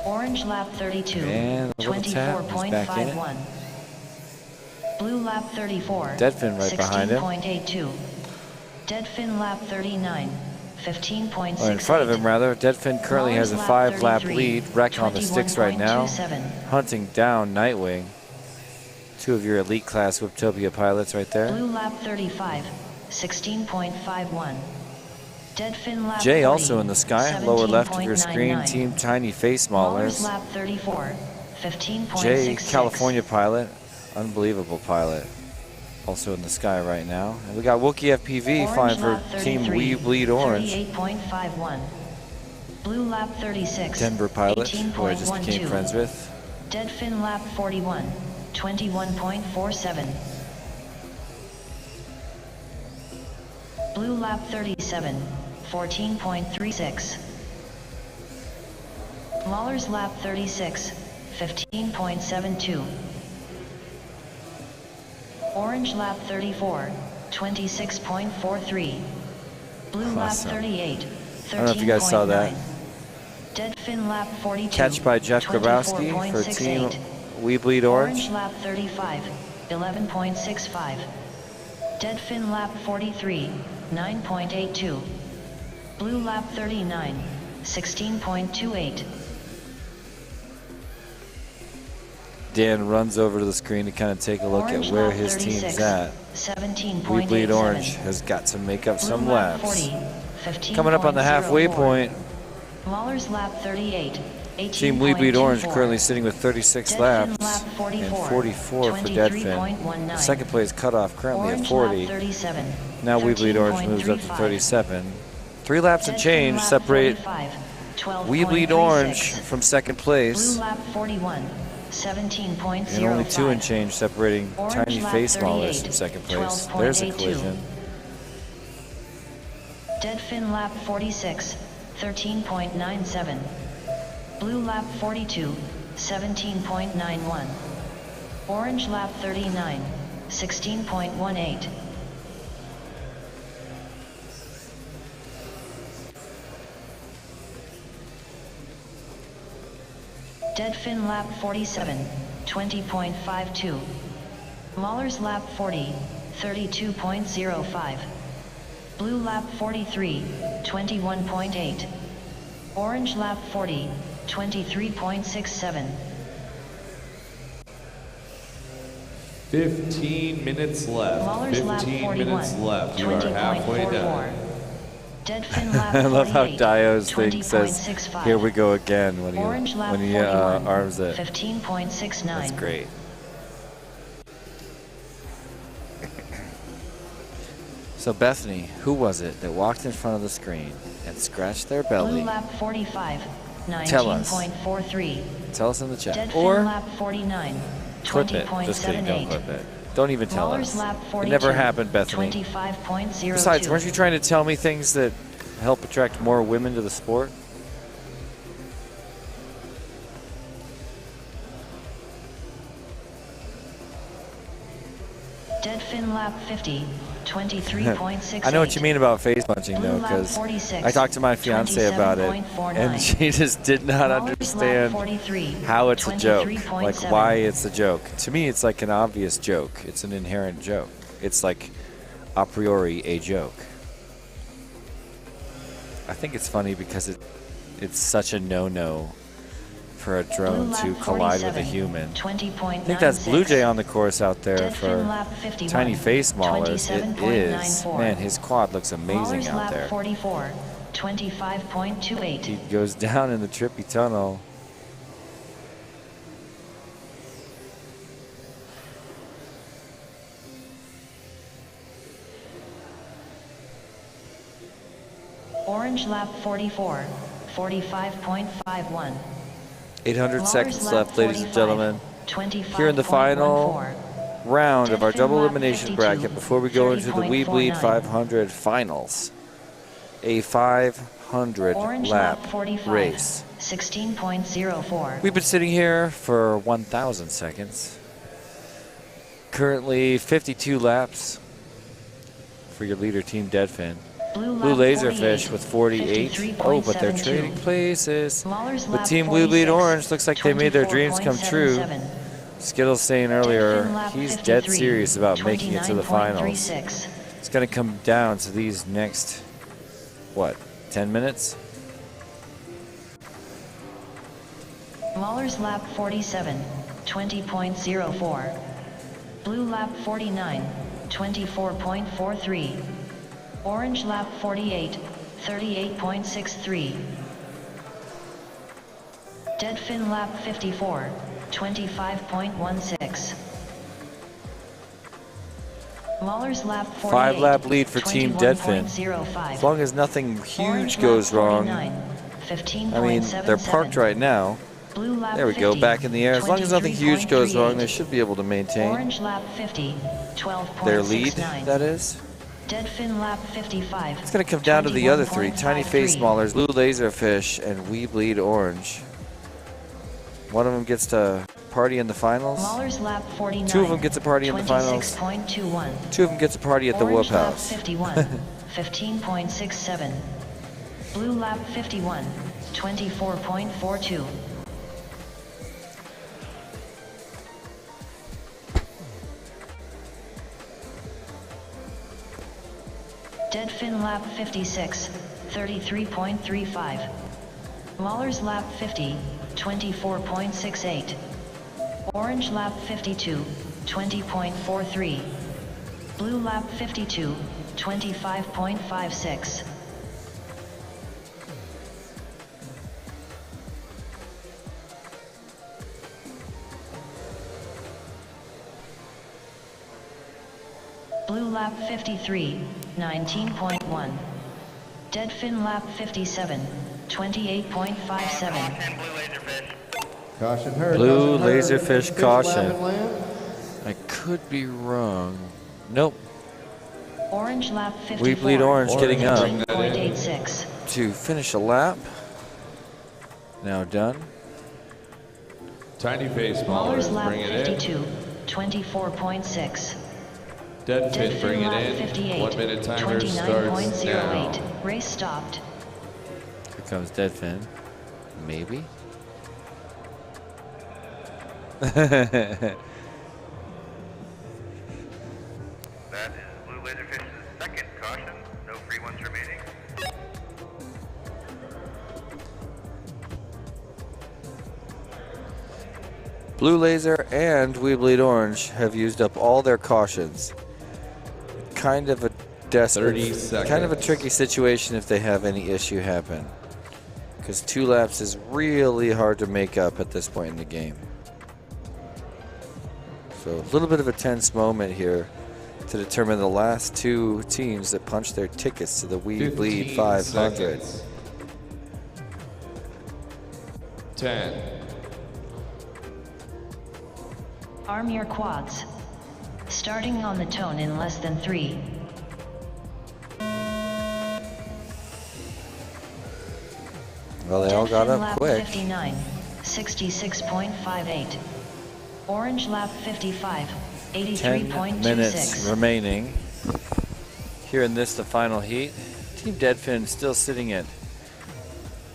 Speaker 1: Orange lap 32,
Speaker 3: And a little tap, he's back in it.
Speaker 1: 24.51. Blue lap 34,
Speaker 3: Deadfin right behind him.
Speaker 1: 16.82. Deadfin lap 39, 15.68.
Speaker 3: Or in front of him, rather. Deadfin currently has a 5-lap lead. Wreck on the sticks right now. Hunting down Nightwing. Two of your elite class Whooptopia pilots right there.
Speaker 1: Blue lap 35, 16.51. Deadfin lap
Speaker 3: Jay
Speaker 1: 40,
Speaker 3: also in the sky, lower left of your screen,
Speaker 1: 17.99.
Speaker 3: Team Tiny Face
Speaker 1: Mahler's
Speaker 3: Maulers.
Speaker 1: lap 34, 15.66.
Speaker 3: Jay, California pilot, unbelievable pilot, also in the sky right now. And we got Wookie FPV
Speaker 1: Orange
Speaker 3: flying for
Speaker 1: lap
Speaker 3: Team
Speaker 1: 33,
Speaker 3: We Bleed Orange.
Speaker 1: 38.51. Blue lap 36,
Speaker 3: Denver pilot, who I just became
Speaker 1: 18.12.
Speaker 3: friends with.
Speaker 1: Deadfin lap 41, 21.47. Blue lap 37, 14.36. Mahler's lap 36, 15.72. Orange lap 34, 26.43. Blue lap
Speaker 3: Awesome.
Speaker 1: 38, 13.9.
Speaker 3: I don't know if you guys saw that.
Speaker 1: Deadfin lap 42.
Speaker 3: Catch by Jeff Grabowski for Team
Speaker 1: 24.68.
Speaker 3: We Bleed Orange.
Speaker 1: Orange lap 35, 11.65. Deadfin lap 43, 9.82. Blue lap 39, 16.28.
Speaker 3: Dan runs over to the screen to kind of take a look
Speaker 1: Orange
Speaker 3: at where
Speaker 1: lap
Speaker 3: his
Speaker 1: 36,
Speaker 3: team's at.
Speaker 1: 17.87.
Speaker 3: We Bleed Orange has got to make up some
Speaker 1: Blue lap
Speaker 3: laps.
Speaker 1: 40, 15.
Speaker 3: Coming up on the halfway point,
Speaker 1: Mahler's lap 38, 18.
Speaker 3: Team We Bleed Orange currently sitting with 36 laps
Speaker 1: lap 44,
Speaker 3: and 44 for Deadfin.
Speaker 1: 23.19.
Speaker 3: Second place cutoff currently
Speaker 1: Orange
Speaker 3: at 40.
Speaker 1: lap 37,
Speaker 3: Now We Bleed Orange moves up to
Speaker 1: 13.35.
Speaker 3: 37. 3 laps and
Speaker 1: Deadfin
Speaker 3: change
Speaker 1: lap
Speaker 3: separate
Speaker 1: 45,
Speaker 3: We Bleed
Speaker 1: 12.36.
Speaker 3: Orange from second place.
Speaker 1: Blue lap 41, 17.05.
Speaker 3: And only 2 and change separating
Speaker 1: Orange
Speaker 3: Tiny
Speaker 1: lap
Speaker 3: Face
Speaker 1: 38,
Speaker 3: Maulers from second place. There's a
Speaker 1: 12.82.
Speaker 3: collision.
Speaker 1: Deadfin lap 46, 13.97. Blue lap 42, 17.91. Orange lap 39, 16.18. Deadfin lap 47, 20.52. Mahler's lap 40, 32.05. Blue lap 43, 21.8. Orange lap 40, 23.67.
Speaker 2: 15 minutes left.
Speaker 1: Mahler's lap
Speaker 2: 15
Speaker 1: 41,
Speaker 2: minutes left. You are halfway done.
Speaker 1: Deadfin lap
Speaker 3: I love how
Speaker 1: 48,
Speaker 3: Dio's thing says,
Speaker 1: 20.65.
Speaker 3: "Here we go again" when
Speaker 1: Orange lap
Speaker 3: he
Speaker 1: 41,
Speaker 3: arms it.
Speaker 1: 15.69.
Speaker 3: That's great. So Bethany, who was it that walked in front of the screen and scratched their belly?
Speaker 1: Blue lap 45,
Speaker 3: Tell us.
Speaker 1: 19.43.
Speaker 3: Tell us in the chat.
Speaker 1: Deadfin
Speaker 3: Or
Speaker 1: lap 49,
Speaker 3: clip it. Just kidding, don't
Speaker 1: 20.78.
Speaker 3: clip it. Don't even tell
Speaker 1: Mahler's
Speaker 3: us.
Speaker 1: lap
Speaker 3: It
Speaker 1: 42,
Speaker 3: never happened, Bethany.
Speaker 1: 25.02.
Speaker 3: Besides, weren't you trying to tell me things that help attract more women to the sport?
Speaker 1: Deadfin lap 50, 23.68.
Speaker 3: I know what you mean about face punching, though,
Speaker 1: Blue lap
Speaker 3: because
Speaker 1: 46,
Speaker 3: I talked to my fiance about it,
Speaker 1: 27.49.
Speaker 3: and she just did not
Speaker 1: Mahler's lap
Speaker 3: understand
Speaker 1: 43,
Speaker 3: how it's a joke, like
Speaker 1: 23.7.
Speaker 3: why it's a joke. To me, it's like an obvious joke. It's an inherent joke. It's like a priori a joke. I think it's funny because it's such a no-no for a drone
Speaker 1: Blue
Speaker 3: to
Speaker 1: lap
Speaker 3: collide with a
Speaker 1: 47,
Speaker 3: human.
Speaker 1: 20.96.
Speaker 3: I think that's Blue Jay on the course out there
Speaker 1: Deadfin
Speaker 3: for
Speaker 1: lap 51,
Speaker 3: Tiny Face Maulers. It is.
Speaker 1: 27.94.
Speaker 3: Man, his quad looks amazing
Speaker 1: Mahler's
Speaker 3: out
Speaker 1: lap
Speaker 3: there.
Speaker 1: 44, 25.28.
Speaker 3: He goes down in the trippy tunnel.
Speaker 1: Orange lap 44, 45.51.
Speaker 3: 800
Speaker 1: Mahler's
Speaker 3: seconds
Speaker 1: lap
Speaker 3: left, ladies and
Speaker 1: 45,
Speaker 3: gentlemen.
Speaker 1: 25.14.
Speaker 3: Here in the final round of our
Speaker 1: Deadfin
Speaker 3: double
Speaker 1: lap
Speaker 3: elimination
Speaker 1: 52,
Speaker 3: bracket before we go into the We Bleed
Speaker 1: 30.49.
Speaker 3: 500 finals. A 500
Speaker 1: Orange
Speaker 3: lap
Speaker 1: lap 45,
Speaker 3: race.
Speaker 1: 16.04.
Speaker 3: We've been sitting here for 1,000 seconds. Currently 52 laps for your leader, Team Deadfin. Blue Laserfish with 48. Oh, but they're trading places. With Team Blue Bleed Orange, looks like they made their dreams come true. Skittles saying earlier he's dead serious about making it to the finals. It's going to come down to these next, what, 10 minutes?
Speaker 1: Mahler's lap 47, 20.04. Blue lap 49, 24.43. Orange lap 48, 38.63. Deadfin lap 54, 25.16. Mahler's lap 48,
Speaker 3: 5-lap lead for Team Deadfin. As long as nothing huge goes wrong. I mean, they're parked right now. There we go, back in the air. As long as nothing huge goes wrong, they should be able to maintain
Speaker 1: Orange lap 50, 12.69.
Speaker 3: their lead, that is.
Speaker 1: Deadfin lap 55.
Speaker 3: It's going to come down to the other three, Tiny Face Maulers, Blue Laserfish, and We Bleed Orange. One of them gets to party in the finals.
Speaker 1: Mahler's lap 49,
Speaker 3: 2 of them gets a party in the finals.
Speaker 1: 26.21.
Speaker 3: 2 of them gets a party at the Whoop
Speaker 1: Orange lap
Speaker 3: House.
Speaker 1: 51, 15.67. Blue lap 51, 24.42. Deadfin lap 56, 33.35. Mahler's lap 50, 24.68. Orange lap 52, 20.43. Blue lap 52, 25.56. Blue lap 53, 19.1. Deadfin lap 57, 28.57.
Speaker 10: Caution heard.
Speaker 3: Blue
Speaker 10: caution heard.
Speaker 3: Laserfish caution.
Speaker 10: Land.
Speaker 3: I could be wrong. Nope.
Speaker 1: Orange lap 54.
Speaker 3: We Bleed Orange getting up
Speaker 1: 0.86.
Speaker 3: to finish a lap. Now done.
Speaker 2: Tiny Face
Speaker 1: Mahler's
Speaker 2: Maulers,
Speaker 1: lap
Speaker 2: bring it
Speaker 1: 52, 24.6.
Speaker 2: Deadfin, bring it
Speaker 1: lap
Speaker 2: in.
Speaker 1: 58,
Speaker 2: 1 minute timer starts now.
Speaker 1: 29.08. Race stopped.
Speaker 3: Here comes Deadfin. Maybe.
Speaker 13: That is Blue Laserfish's second caution. No free ones remaining.
Speaker 3: Blue Laser and We Bleed Orange have used up all their cautions. Kind of a desperate,
Speaker 2: 30 seconds.
Speaker 3: kind of a tricky situation if they have any issue happen. Because 2 laps is really hard to make up at this point in the game. So a little bit of a tense moment here to determine the last 2 teams that punch their tickets to the We Bleed 500.
Speaker 2: Seconds. 10.
Speaker 1: Arm your quads. Starting on the tone in less than 3.
Speaker 3: Well, they all got
Speaker 1: Deadfin
Speaker 3: up
Speaker 1: lap
Speaker 3: quick.
Speaker 1: 59, 66.58. Orange lap 55,
Speaker 3: 10
Speaker 1: 83.26.
Speaker 3: minutes remaining here in this, the final heat. Team Deadfin still sitting at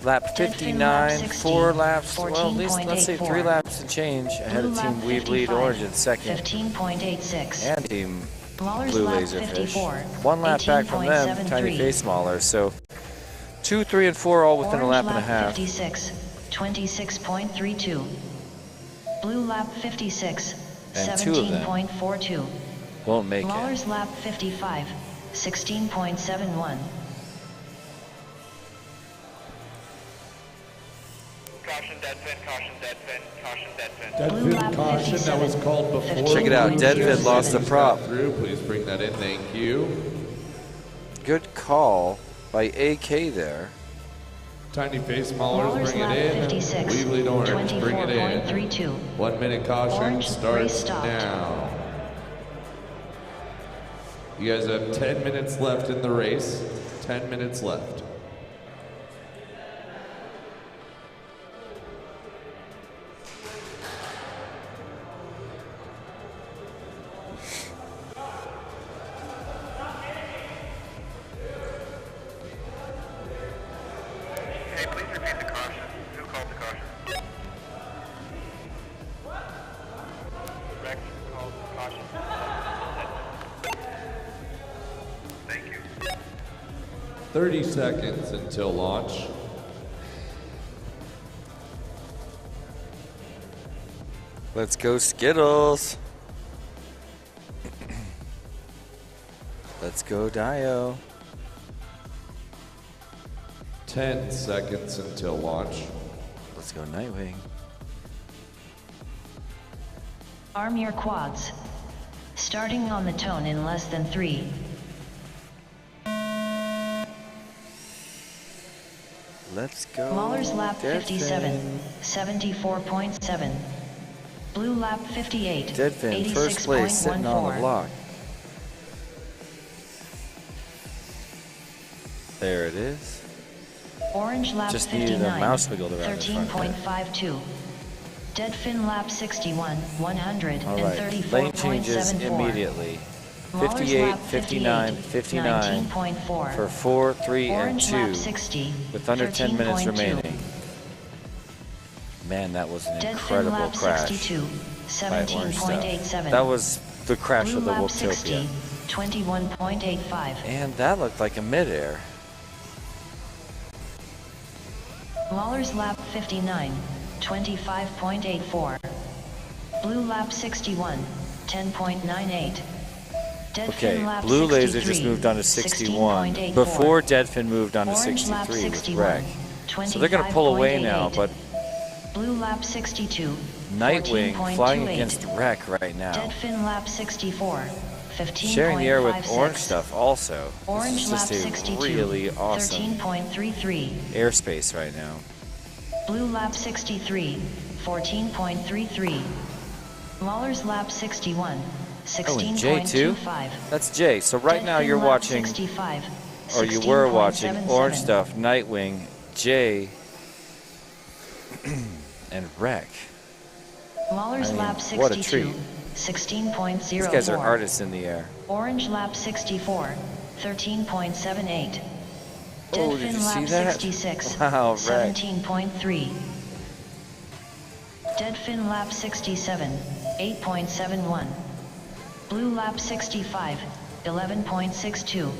Speaker 3: lap 59, 4 laps, well, at least let's say 3 laps and change ahead of Team We Bleed Orange in second,
Speaker 1: 15.86.
Speaker 3: and Team
Speaker 1: Mahler's
Speaker 3: Blue
Speaker 1: lap
Speaker 3: Laserfish.
Speaker 1: 54,
Speaker 3: 1 lap back from them, Tiny
Speaker 1: 18.73.
Speaker 3: Face Maulers. So 2, 3, and 4 all within a
Speaker 1: Orange
Speaker 3: lap and a half.
Speaker 1: 56, 26.32. Blue lap 56,
Speaker 3: And 2 of them
Speaker 1: 17.42.
Speaker 3: won't make it.
Speaker 1: Mahler's lap 55, 16.71.
Speaker 13: Caution Deadfin, caution Deadfin, caution Deadfin.
Speaker 1: Blue lap
Speaker 2: Deadfin caution that was
Speaker 1: 57,
Speaker 2: called before.
Speaker 3: Check it out,
Speaker 2: Blue
Speaker 3: Deadfin lost the
Speaker 2: Laserfish
Speaker 3: prop.
Speaker 2: got through. Please bring that in, thank you.
Speaker 3: Good call by AK there.
Speaker 2: Tiny Face Maulers,
Speaker 1: Mahler's
Speaker 2: bring
Speaker 1: lap
Speaker 2: it in.
Speaker 1: 56,
Speaker 2: We Bleed Orange, bring it in.
Speaker 1: 24.32.
Speaker 2: 1 minute caution
Speaker 1: Orange, race
Speaker 2: starts
Speaker 1: stopped.
Speaker 2: now. You guys have 10 minutes left in the race. 10 minutes left.
Speaker 13: Rex called caution. Thank you.
Speaker 2: 30 seconds until launch.
Speaker 3: Let's go Skittles. Let's go Dio.
Speaker 2: 10 seconds until launch.
Speaker 3: Let's go Nightwing.
Speaker 1: Arm your quads. Starting on the tone in less than 3.
Speaker 3: Let's go.
Speaker 1: Mahler's lap
Speaker 3: Deadfin.
Speaker 1: 57, 74.7. Blue lap 58,
Speaker 3: Deadfin, first place, sitting on the block. There it is.
Speaker 1: Orange lap
Speaker 3: Just
Speaker 1: 59,
Speaker 3: needed a mouse wiggled around in front of it.
Speaker 1: 13.52. Deadfin lap 61, 134.74.
Speaker 3: All right, lane changes immediately. 58, 59, 59 for 4, 3, and
Speaker 1: Orange
Speaker 3: 2
Speaker 1: lap 60,
Speaker 3: with under 10 minutes
Speaker 1: 13.2.
Speaker 3: remaining. Man, that was an
Speaker 1: Deadfin
Speaker 3: incredible
Speaker 1: lap
Speaker 3: crash
Speaker 1: 62,
Speaker 3: by Orange Stuff.
Speaker 1: 17.87.
Speaker 3: That was the crash
Speaker 1: Blue
Speaker 3: of the
Speaker 1: lap
Speaker 3: Whooptopia.
Speaker 1: 60, 21.85.
Speaker 3: And that looked like a midair.
Speaker 1: Mahler's lap 59, 25.84. Blue lap 61, 10.98. Deadfin
Speaker 3: Okay,
Speaker 1: lap
Speaker 3: Blue Laser
Speaker 1: 63,
Speaker 3: just moved on to 61
Speaker 1: 16.84.
Speaker 3: before Deadfin moved on to
Speaker 1: Orange lap
Speaker 3: 63 with
Speaker 1: 61,
Speaker 3: Wreck. So they're going to pull away now,
Speaker 1: 25.88.
Speaker 3: but
Speaker 1: Blue lap 62,
Speaker 3: Nightwing
Speaker 1: 14.28.
Speaker 3: flying against Wreck right now.
Speaker 1: Deadfin lap 64, 15.56.
Speaker 3: Sharing the air with Orange Stuff also.
Speaker 1: Orange
Speaker 3: This
Speaker 1: lap
Speaker 3: is just a
Speaker 1: 62,
Speaker 3: really awesome
Speaker 1: 13.33.
Speaker 3: airspace right now.
Speaker 1: Blue lap 63, 14.33. Mahler's lap 61,
Speaker 3: Oh, and Jay too?
Speaker 1: 16.25.
Speaker 3: That's Jay. So right now
Speaker 1: Deadfin
Speaker 3: you're
Speaker 1: lap
Speaker 3: watching,
Speaker 1: 65,
Speaker 3: or you were watching
Speaker 1: 16.77.
Speaker 3: Orange Stuff, Nightwing, Jay, and Wreck.
Speaker 1: Mahler's
Speaker 3: I mean,
Speaker 1: lap
Speaker 3: what a
Speaker 1: 62,
Speaker 3: treat.
Speaker 1: 16.04.
Speaker 3: These guys are artists in the air.
Speaker 1: Orange lap 64, 13.78.
Speaker 3: Oh, did
Speaker 1: Deadfin
Speaker 3: you see
Speaker 1: lap
Speaker 3: that?
Speaker 1: 66,
Speaker 3: Wow, Wreck.
Speaker 1: 17.3. Deadfin lap 67, 8.71. Blue lap 65, 11.62.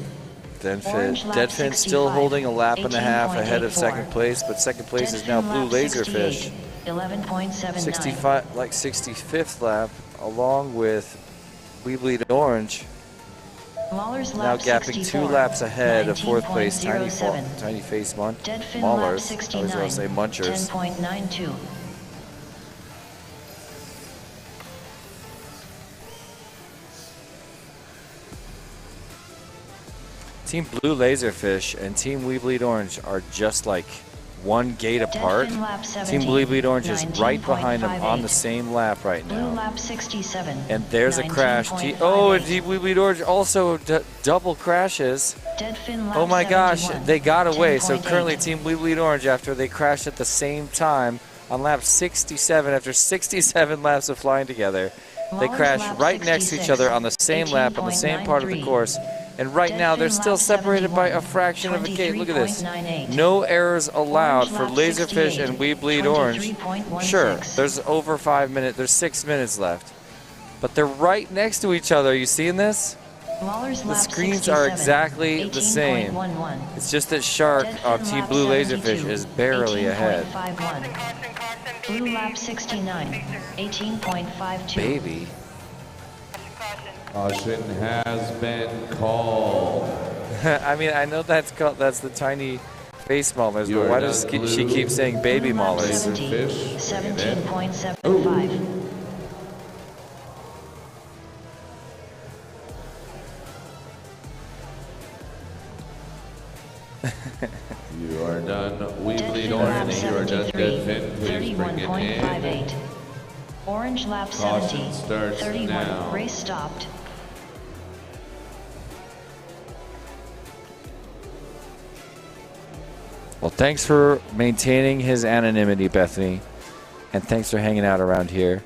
Speaker 1: Orange lap
Speaker 3: Deadfin
Speaker 1: 65,
Speaker 3: still holding a lap and a half ahead of
Speaker 1: 18.84.
Speaker 3: second place, but second place is now
Speaker 1: Deadfin
Speaker 3: Blue
Speaker 1: lap
Speaker 3: Laserfish.
Speaker 1: 68, 11.79.
Speaker 3: 65, like 65th lap, along with We Bleed Orange.
Speaker 1: Mahler's
Speaker 3: Now
Speaker 1: lap
Speaker 3: gapping
Speaker 1: 64,
Speaker 3: 2 laps ahead of fourth place, Tiny
Speaker 1: 19.07.
Speaker 3: Face
Speaker 1: Deadfin lap
Speaker 3: Maulers. I was
Speaker 1: 69,
Speaker 3: going to say Munchers.
Speaker 1: 10.92.
Speaker 3: Team Blue Laserfish and Team We Bleed Orange are just like one gate apart.
Speaker 1: Deadfin lap 70,
Speaker 3: Team We Bleed Orange is right behind them on
Speaker 1: 19.58.
Speaker 3: the same lap right
Speaker 1: Blue
Speaker 3: now.
Speaker 1: lap 67.
Speaker 3: And there's a crash.
Speaker 1: 19.58.
Speaker 3: Oh, and Team We Bleed Orange also double crashes.
Speaker 1: Deadfin lap
Speaker 3: Oh my gosh,
Speaker 1: 71,
Speaker 3: they got away. So
Speaker 1: 10.8.
Speaker 3: currently Team We Bleed Orange, after they crashed at the same time on lap 67, after 67 laps of flying together, they
Speaker 1: Mahler's
Speaker 3: crashed
Speaker 1: lap
Speaker 3: right next to each
Speaker 1: 66,
Speaker 3: other on the same lap, on the same part of the
Speaker 1: 18.93.
Speaker 3: course. And right now they're
Speaker 1: Deadfin
Speaker 3: still
Speaker 1: lap
Speaker 3: separated by a
Speaker 1: 71,
Speaker 3: fraction of a gate. Look at this.
Speaker 1: 23.98.
Speaker 3: No errors allowed
Speaker 1: Orange
Speaker 3: for
Speaker 1: lap
Speaker 3: Laserfish
Speaker 1: 68,
Speaker 3: and We Bleed Orange.
Speaker 1: 23.16.
Speaker 3: Sure, there's over 5 minutes, there's 6 minutes left. But they're right next to each other. Are you seeing this?
Speaker 1: Mahler's
Speaker 3: The
Speaker 1: lap
Speaker 3: screens are
Speaker 1: 67,
Speaker 3: exactly the same.
Speaker 1: 18.11.
Speaker 3: It's just that Shark of
Speaker 1: Deadfin
Speaker 3: Team
Speaker 1: lap
Speaker 3: Blue
Speaker 1: 72,
Speaker 3: Laserfish is barely ahead.
Speaker 1: 18.51. Blue lap 69, 18.52.
Speaker 3: Baby.
Speaker 2: Caution has been called.
Speaker 3: I mean, I know that's the tiny face maulers,
Speaker 2: You
Speaker 3: but
Speaker 2: are
Speaker 3: why does
Speaker 2: done,
Speaker 3: she
Speaker 2: Blue.
Speaker 3: keep saying baby
Speaker 1: Blue lap
Speaker 3: maulers?
Speaker 1: 70,
Speaker 2: Laserfish,
Speaker 1: 17.75.
Speaker 2: You are done. We Bleed
Speaker 1: Deadfin lap
Speaker 2: Orange. You are done.
Speaker 1: 73,
Speaker 2: Deadfin, please bring it in.
Speaker 1: 31.58. Orange lap
Speaker 2: Caution
Speaker 1: 70,
Speaker 2: starts
Speaker 1: 31.
Speaker 2: now.
Speaker 1: Race stopped.
Speaker 3: Well, thanks for maintaining his anonymity, Bethany, and thanks for hanging out around here.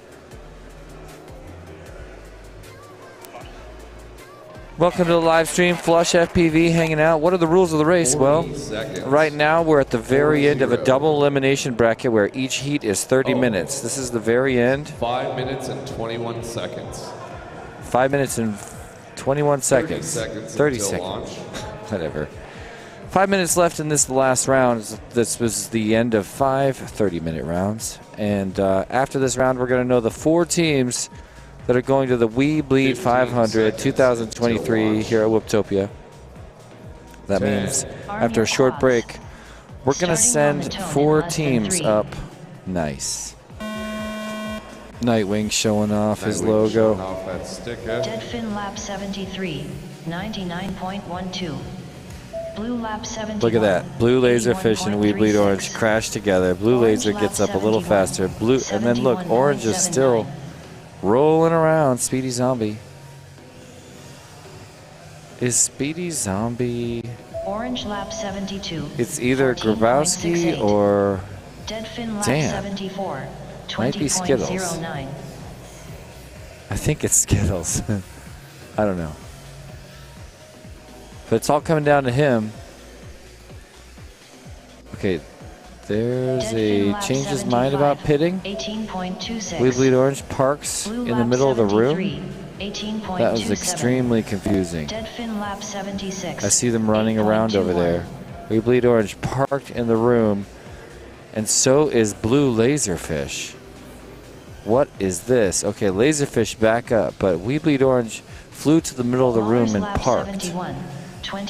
Speaker 3: Welcome to the live stream. Flush FPV hanging out. What are the rules of the race? Well, right now we're at the very end of a double elimination bracket where each heat is 30 minutes. This is the very end.
Speaker 2: 5 minutes and 21 seconds.
Speaker 3: 5 minutes and 21 seconds. 30 seconds.
Speaker 2: Launch.
Speaker 3: Whatever. 5 minutes left in this last round. This was the end of 5 30-minute rounds. And after this round, we're going to know the 4 teams that are going to the We Bleed 500 2023 here at Whooptopia. That means after a short break, we're going to send 4 teams up. Nice. Nightwing showing off his logo.
Speaker 1: Deadfin Lap 73, 99.12. Blue Lap 71.
Speaker 3: Look at that. Blue Laserfish and We Bleed Orange crash together. Blue Laser gets up a little faster. Blue, and then look, Orange is still rolling around. Speedy Zombie. Is Speedy Zombie...
Speaker 1: Orange Lap 72.
Speaker 3: It's either Grabowski or...
Speaker 1: Deadfin Lap
Speaker 3: Damn.
Speaker 1: 74.
Speaker 3: Might be Skittles.
Speaker 1: 20.09.
Speaker 3: I think it's Skittles. I don't know. But it's all coming down to him. Okay, there's a change his mind about pitting.
Speaker 1: 18.26.
Speaker 3: We Bleed Orange parks
Speaker 1: Blue
Speaker 3: in the
Speaker 1: Lap
Speaker 3: middle of the
Speaker 1: 73,
Speaker 3: room.
Speaker 1: 18.27.
Speaker 3: That was extremely confusing.
Speaker 1: Deadfin Lap 76.
Speaker 3: I see them running around over there. We Bleed Orange parked in the room, and so is Blue Laserfish. What is this? Okay, Laserfish back up, but We Bleed Orange flew to the middle of the room and parked.
Speaker 1: 71,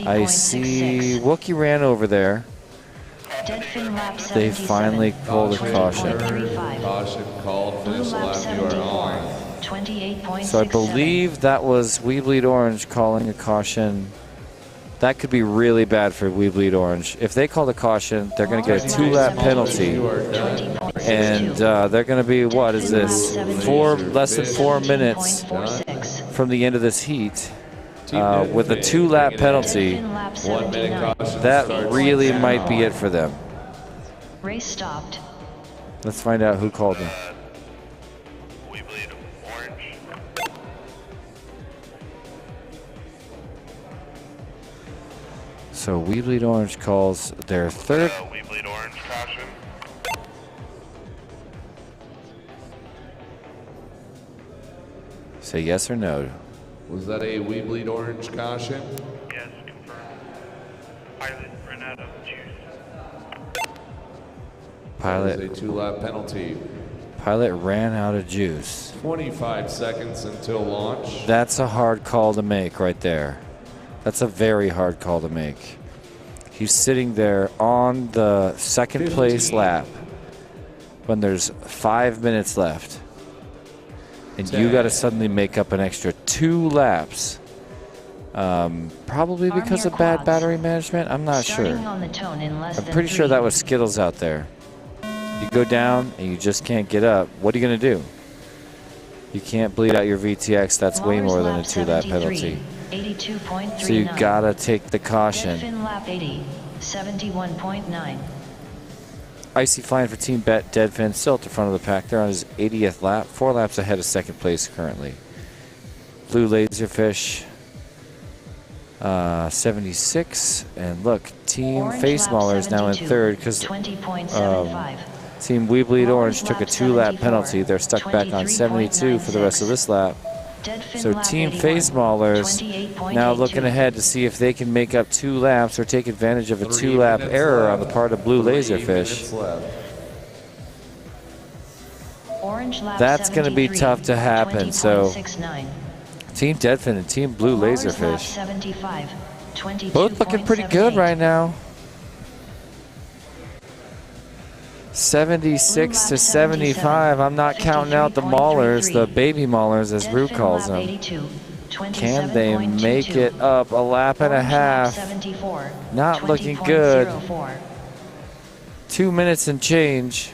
Speaker 3: I see Wookie ran over there.
Speaker 1: Deadfin Lap
Speaker 3: They
Speaker 1: 77,
Speaker 3: finally pulled a caution.
Speaker 1: 20.35.
Speaker 2: Caution called.
Speaker 1: Blue
Speaker 2: Finish
Speaker 1: Lap
Speaker 2: lap. You are
Speaker 1: 74,
Speaker 2: on.
Speaker 1: 28.67.
Speaker 3: So I believe that was We Bleed Orange calling a caution. That could be really bad for We Bleed Orange. If they call the caution, they're going to get a 2-lap penalty. And they're going to be, what is this? Less than 4 minutes from the end of this heat. With a 2-lap penalty, that really might be it for them.
Speaker 1: Race stopped.
Speaker 3: Let's find out who called them.
Speaker 5: We Bleed Orange.
Speaker 3: So We Bleed Orange calls their third.
Speaker 5: We Bleed Orange caution.
Speaker 3: Say yes or no.
Speaker 2: Was that a We Bleed Orange caution?
Speaker 5: Yes, confirmed. Pilot ran out of juice.
Speaker 3: Pilot.
Speaker 2: That was a 2-lap penalty.
Speaker 3: Pilot ran out of juice.
Speaker 2: 25 seconds until launch.
Speaker 3: That's a hard call to make right there. That's a very hard call to make. He's sitting there on the second place lap when there's 5 minutes left. And you got to suddenly make up an extra 2 laps. Probably because of bad battery management. I'm not sure. I'm pretty sure that was Skittles out there. You go down and you just can't get up. What are you going to do? You can't bleed out your VTX. That's way more than a 2-lap penalty.
Speaker 1: 82.39.
Speaker 3: So you got to take the caution.
Speaker 1: Deadfin Lap 80, 71.9.
Speaker 3: Icy flying for Team Deadfin, still at the front of the pack. They're on his 80th lap, 4 laps ahead of second place currently. Blue Laserfish, 76. And look, Team
Speaker 1: Orange
Speaker 3: Face
Speaker 1: Lap
Speaker 3: Mauler is now in
Speaker 1: 72,
Speaker 3: third because
Speaker 1: 20.75.
Speaker 3: Team We Bleed Orange took a
Speaker 1: Lap
Speaker 3: 2-lap
Speaker 1: 74,
Speaker 3: penalty. They're stuck back on 72 for the rest of this lap. So Team Face Maulers now looking ahead to see if they can make up 2 laps or take advantage of a 2-lap error on the part of Blue Laserfish. That's going to be tough to happen. So Team Deadfin and Team Blue Laserfish both looking pretty good right now. 76 to 75. I'm not counting out the Maulers, the baby Maulers as Rue calls them. Can they make it up a lap and a half? Not looking good. 2 minutes and change.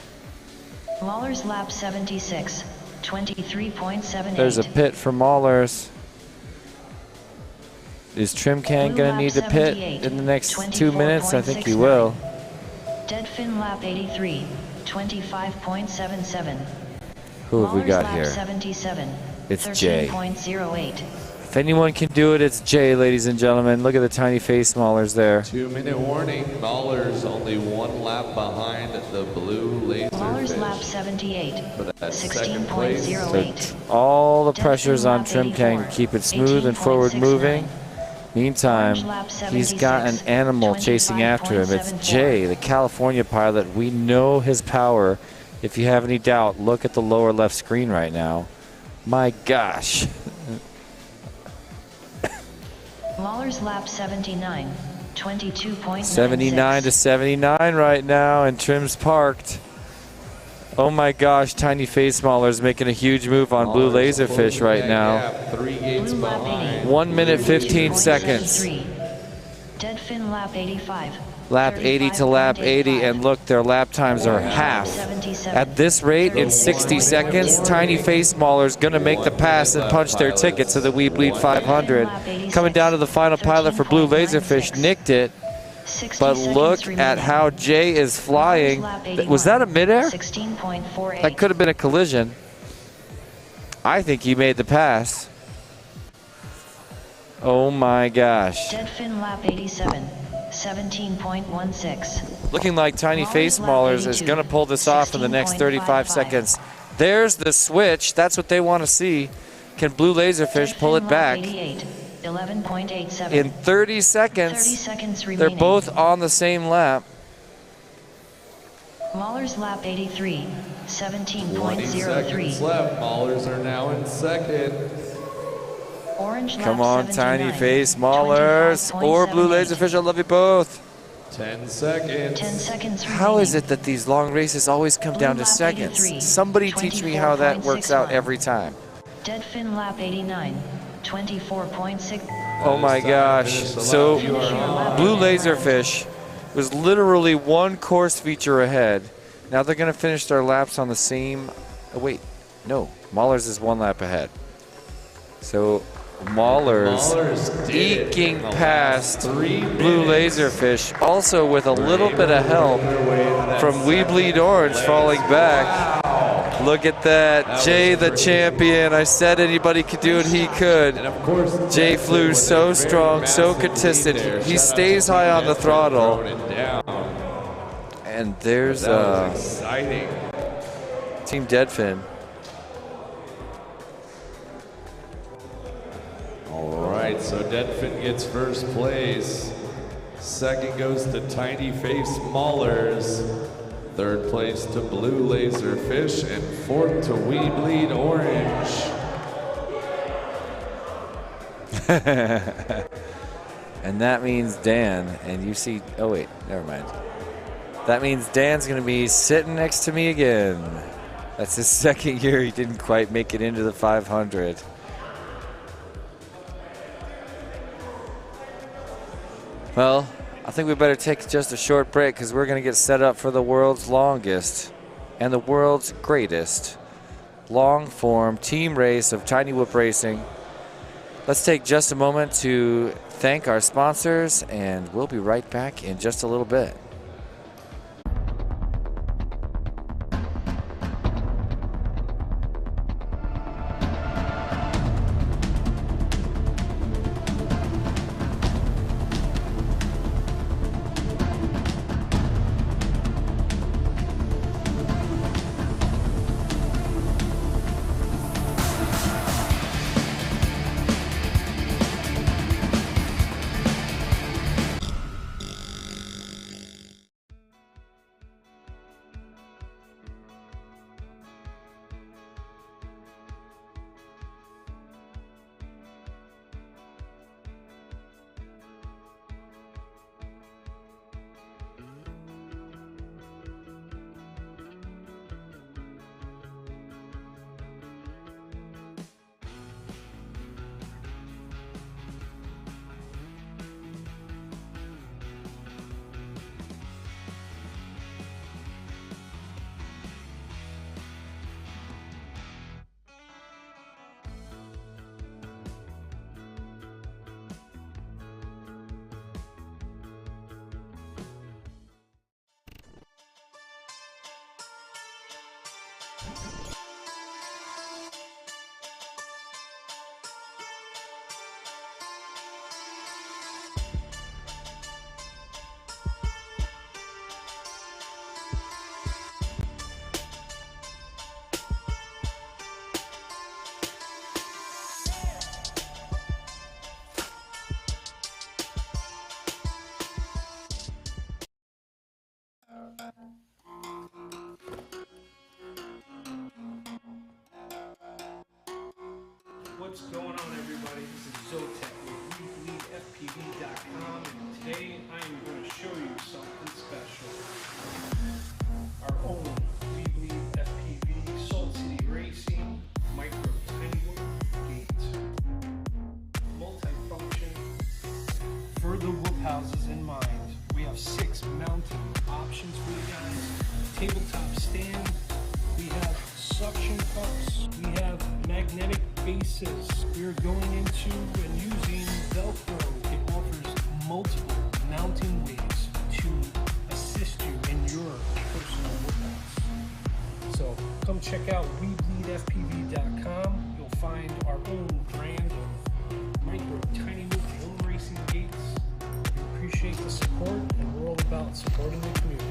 Speaker 1: Maulers Lap 76, 23.78.
Speaker 3: There's a pit for Maulers. Is Trim Can going to need to pit in the next 2 minutes? I think he will.
Speaker 1: Deadfin Lap 83, 25.77.
Speaker 3: Who have we got
Speaker 1: Lap
Speaker 3: here?
Speaker 1: 77,
Speaker 3: It's Jay.
Speaker 1: 13.08.
Speaker 3: If anyone can do it, it's Jay, ladies and gentlemen. Look at the tiny face maulers there.
Speaker 2: 2-minute warning. Maulers only 1 lap behind the blue laser.
Speaker 1: Maulers lap 78.
Speaker 2: For that second place.
Speaker 1: 16.08.
Speaker 3: All the pressure's on Trim King to keep it smooth and forward moving. Meantime, he's got an animal chasing after him. It's Jay, the California pilot. We know his power. If you have any doubt, look at the lower left screen right now. My gosh.
Speaker 1: Maulers lap 79. 22.96.
Speaker 3: 79 to 79 right now, and Trim's parked. Oh my gosh, Tiny Face Mauler's making a huge move on Blue Laserfish right now.
Speaker 2: 3 gates behind.
Speaker 3: 1 minute 15 seconds.
Speaker 1: Deadfin lap 85.
Speaker 3: Lap 80 to lap 80, and look, their lap times are half. At this rate, in 60 seconds, Tiny Face Mauler's gonna make the pass and punch their ticket to the We Bleed 500. Coming down to the final pilot for Blue Laserfish, nicked it. But look at how Jay is flying. Was that a midair? That could have been a collision. I think he made the pass. Oh my gosh.
Speaker 1: Deadfin lap 87. 17.16.
Speaker 3: Looking like Tiny Face Maulers is going to pull this off in the next 35 seconds. There's the switch. That's what they want to see. Can Blue Laserfish pull it back?
Speaker 1: 11.87.
Speaker 3: In 30 seconds, they're both on the same lap.
Speaker 1: Maulers lap 83.
Speaker 2: 20
Speaker 1: 17.03.
Speaker 2: seconds left. Maulers are now in second.
Speaker 1: Orange
Speaker 3: Come
Speaker 1: lap
Speaker 3: on, Tiny
Speaker 1: 79.
Speaker 3: Face Maulers or Blue
Speaker 1: 25.78.
Speaker 3: Laserfish. I love you both.
Speaker 2: 10 seconds.
Speaker 1: 10 seconds
Speaker 3: How is it that these long races always come down to seconds? Somebody teach me how that works out every time.
Speaker 1: Deadfin lap 89. 24.6.
Speaker 3: Oh my gosh. So Blue Laserfish was literally 1 course feature ahead. Now they're going to finish their laps on the same. Oh, wait. No. Maulers is 1 lap ahead. So Maulers eking past Blue Laserfish, also with a little bit of help from We Bleed Orange falling back. Look at that. Jay the champion. I said anybody could do it, he could. Jay flew so strong, so consistent. He stays high on the throttle. And there's Team Deadfin.
Speaker 2: All right, so Deadfin gets first place. Second goes to Tiny Face Maulers. Third place to Blue Laserfish, and fourth to We Bleed Orange.
Speaker 3: And that means Dan, and you see, oh wait, never mind. That means Dan's gonna be sitting next to me again. That's his second year he didn't quite make it into the 500. Well, I think we better take just a short break because we're going to get set up for the world's longest and the world's greatest long-form team race of Tiny Whoop Racing. Let's take just a moment to thank our sponsors, and we'll be right back in just a little bit.
Speaker 6: What's going on, everybody? This is Zotek with WeBleedFPV.com, and today I am going to show you something special. Our own WeBleed FPV Salt City Racing Micro Tiny Whoop Gate. Multifunction. For the whoop houses in mind, we have 6 mounting options for you guys. Tabletop stand. We have suction cups. We have magnetic bases. We are going into and using Velcro. It offers multiple mounting ways to assist you in your personal workouts. So come check out WeBleedFPV.com. You'll find our own brand of micro tiny whoop home racing gates. We appreciate the support, and we're all about supporting the community.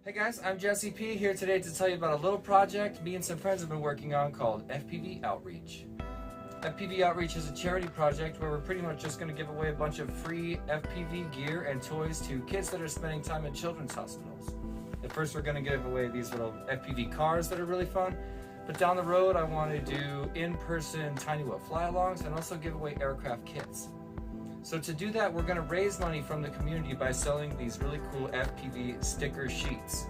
Speaker 3: Hey guys, I'm Jesse P here today to tell you about a little project me and some friends have been working on called FPV Outreach. FPV Outreach is a charity project where we're pretty much just going to give away a bunch of free FPV gear and toys to kids that are spending time in children's hospitals. At first we're going to give away these little FPV cars that are really fun, but down the road I want to do in-person tiny whoop fly-alongs and also give away aircraft kits. So to do that, we're going to raise money from the community by selling these really cool FPV sticker sheets.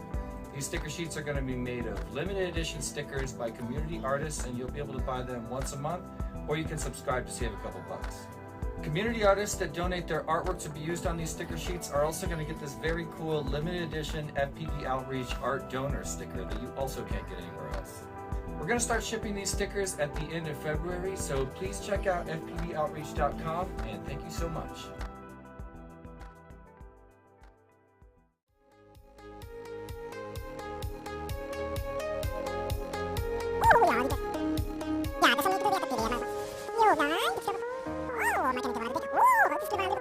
Speaker 3: These sticker sheets are going to be made of limited edition stickers by community artists, and you'll be able to buy them once a month, or you can subscribe to save a couple bucks. Community artists that donate their artwork to be used on these sticker sheets are also going to get this very cool limited edition FPV Outreach Art Donor sticker that you also can't get anywhere else. We're going to start shipping these stickers at the end of February, so please check out fpvoutreach.com, and thank you so much.
Speaker 14: Ja, det som inte vet att det är. Jo, nej, det ska vara. Åh, man kan inte vara det. Åh, det ska vara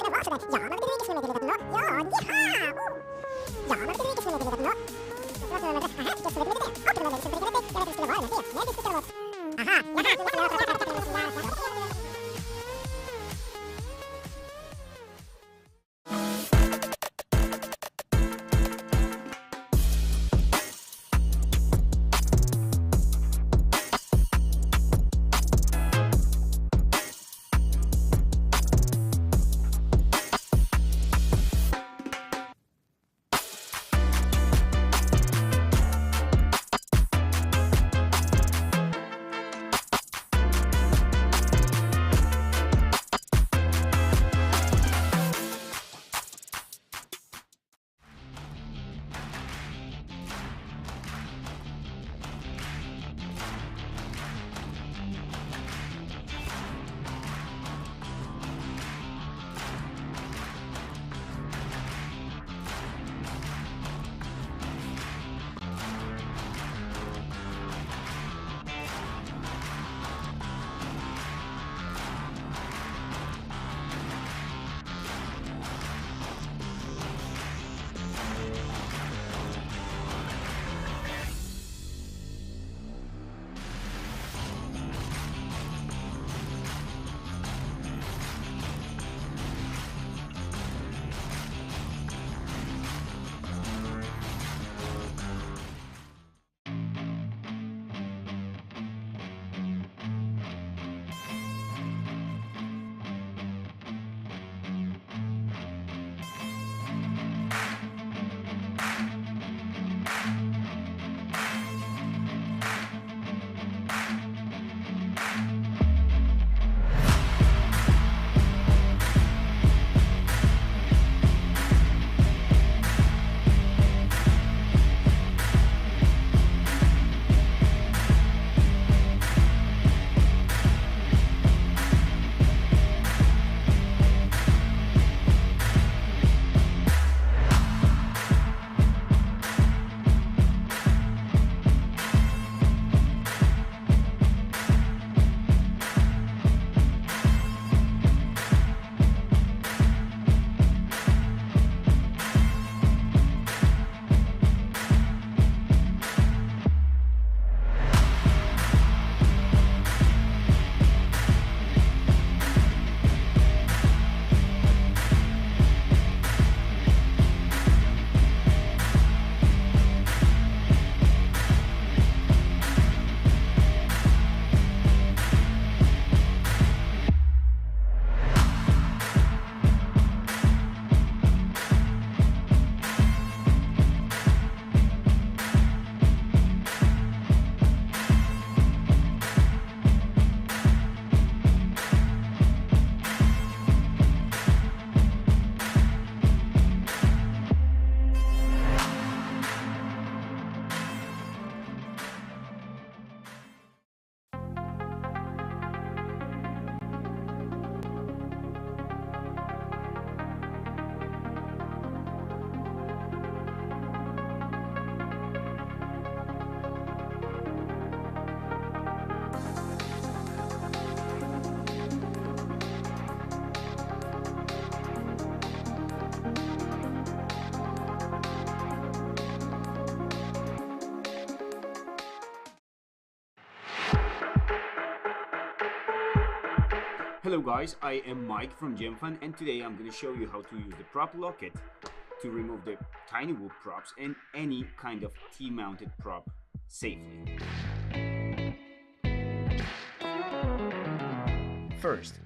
Speaker 7: Hello guys, I am Mike from GemFan, and today I'm going to show you how to use the prop locket to remove the tiny whoop props and any kind of T-mounted prop safely. First,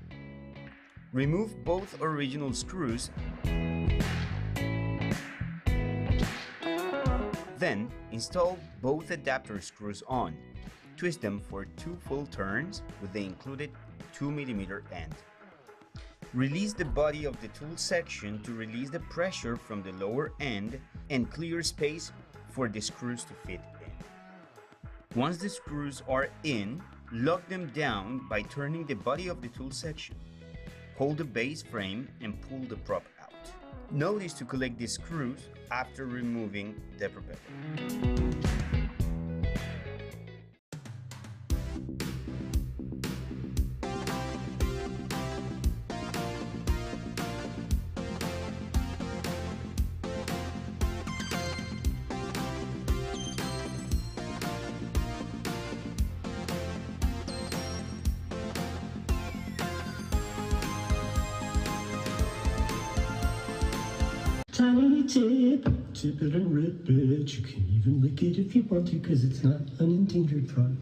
Speaker 7: remove both original screws. Then, install both adapter screws on. Twist them for 2 full turns with the included 2mm end. Release the body of the tool section to release the pressure from the lower end and clear space for the screws to fit in. Once the screws are in, lock them down by turning the body of the tool section. Hold the base frame and pull the prop out. Notice to collect the screws after removing the propeller.
Speaker 11: Tiny tip, tip it and rip it. You can even lick it if you want to, cause it's not an endangered frog.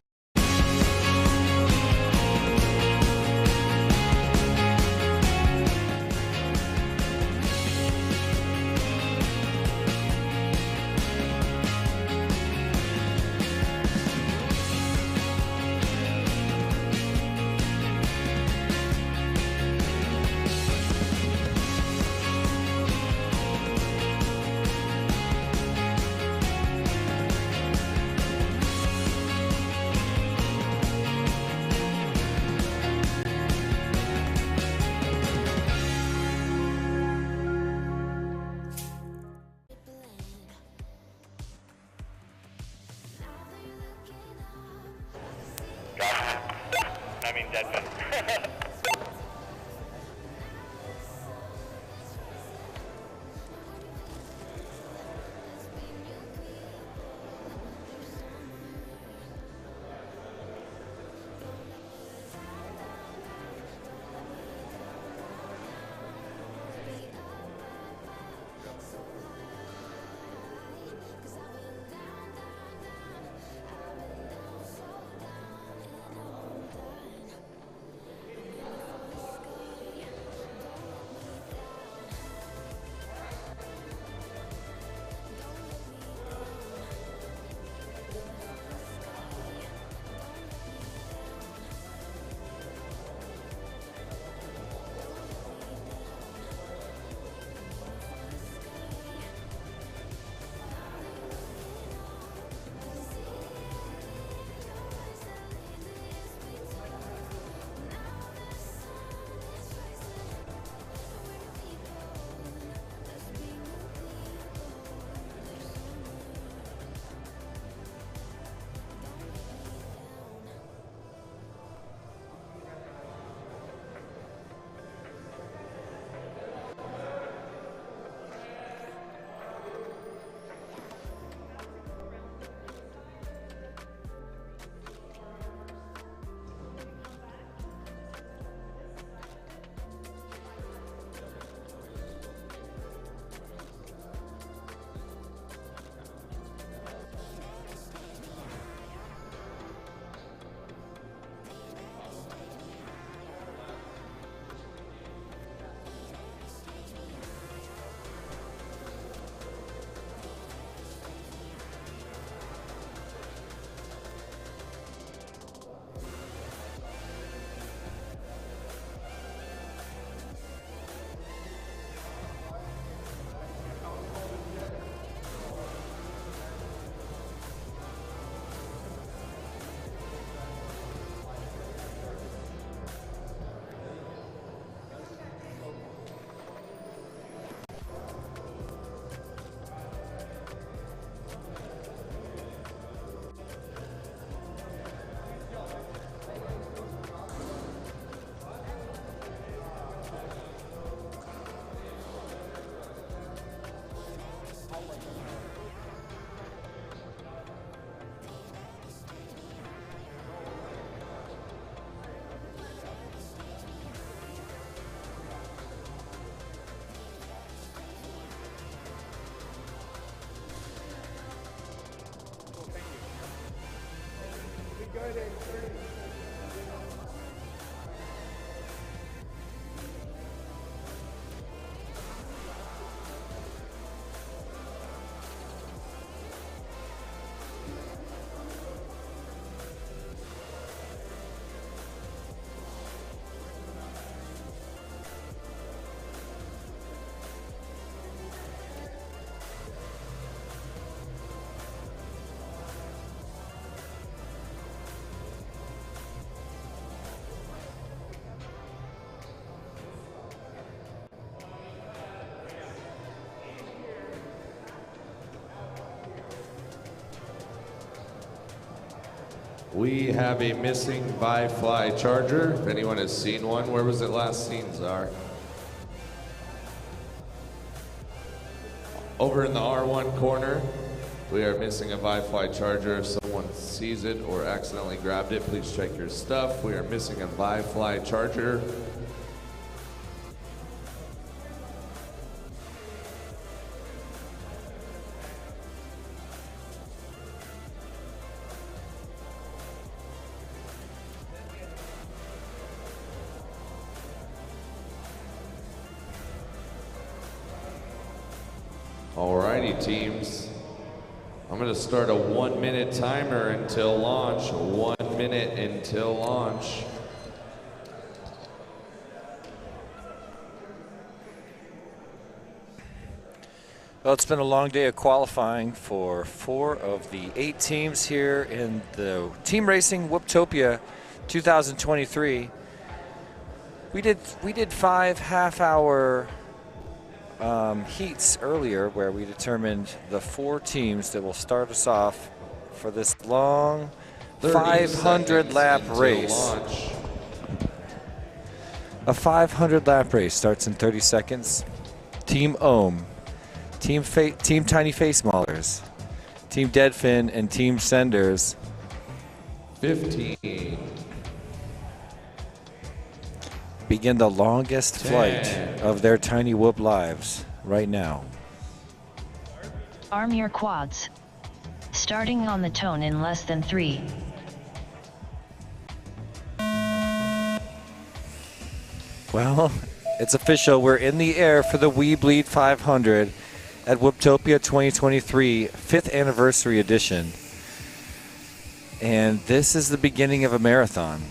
Speaker 5: I mean, Deadman.
Speaker 2: We have a missing Bi-Fly charger. If anyone has seen one, where was it last seen, Czar? Over in the R1 corner, we are missing a Bi-Fly charger. If someone sees it or accidentally grabbed it, please check your stuff. We are missing a Bi-Fly charger. Alrighty, teams. I'm going to start a 1-minute timer until launch. 1 minute until launch.
Speaker 3: Well, it's been a long day of qualifying for 4 of the 8 teams here in the Team Racing Whooptopia 2023. We did 5 half-hour heats earlier where we determined the 4 teams that will start us off for this long 500 lap race.
Speaker 2: Launch.
Speaker 3: A 500 lap race starts in 30 seconds. Team Ohm, Team Tiny Face Maulers, Team Deadfin, and Team Senders.
Speaker 2: 15.
Speaker 3: Begin the longest
Speaker 2: 10.
Speaker 3: flight of their Tiny Whoop lives right now.
Speaker 1: Arm your quads. Starting on the tone in less than 3.
Speaker 3: Well, it's official. We're in the air for the We Bleed 500 at Whooptopia 2023 5th anniversary edition. And this is the beginning of a marathon.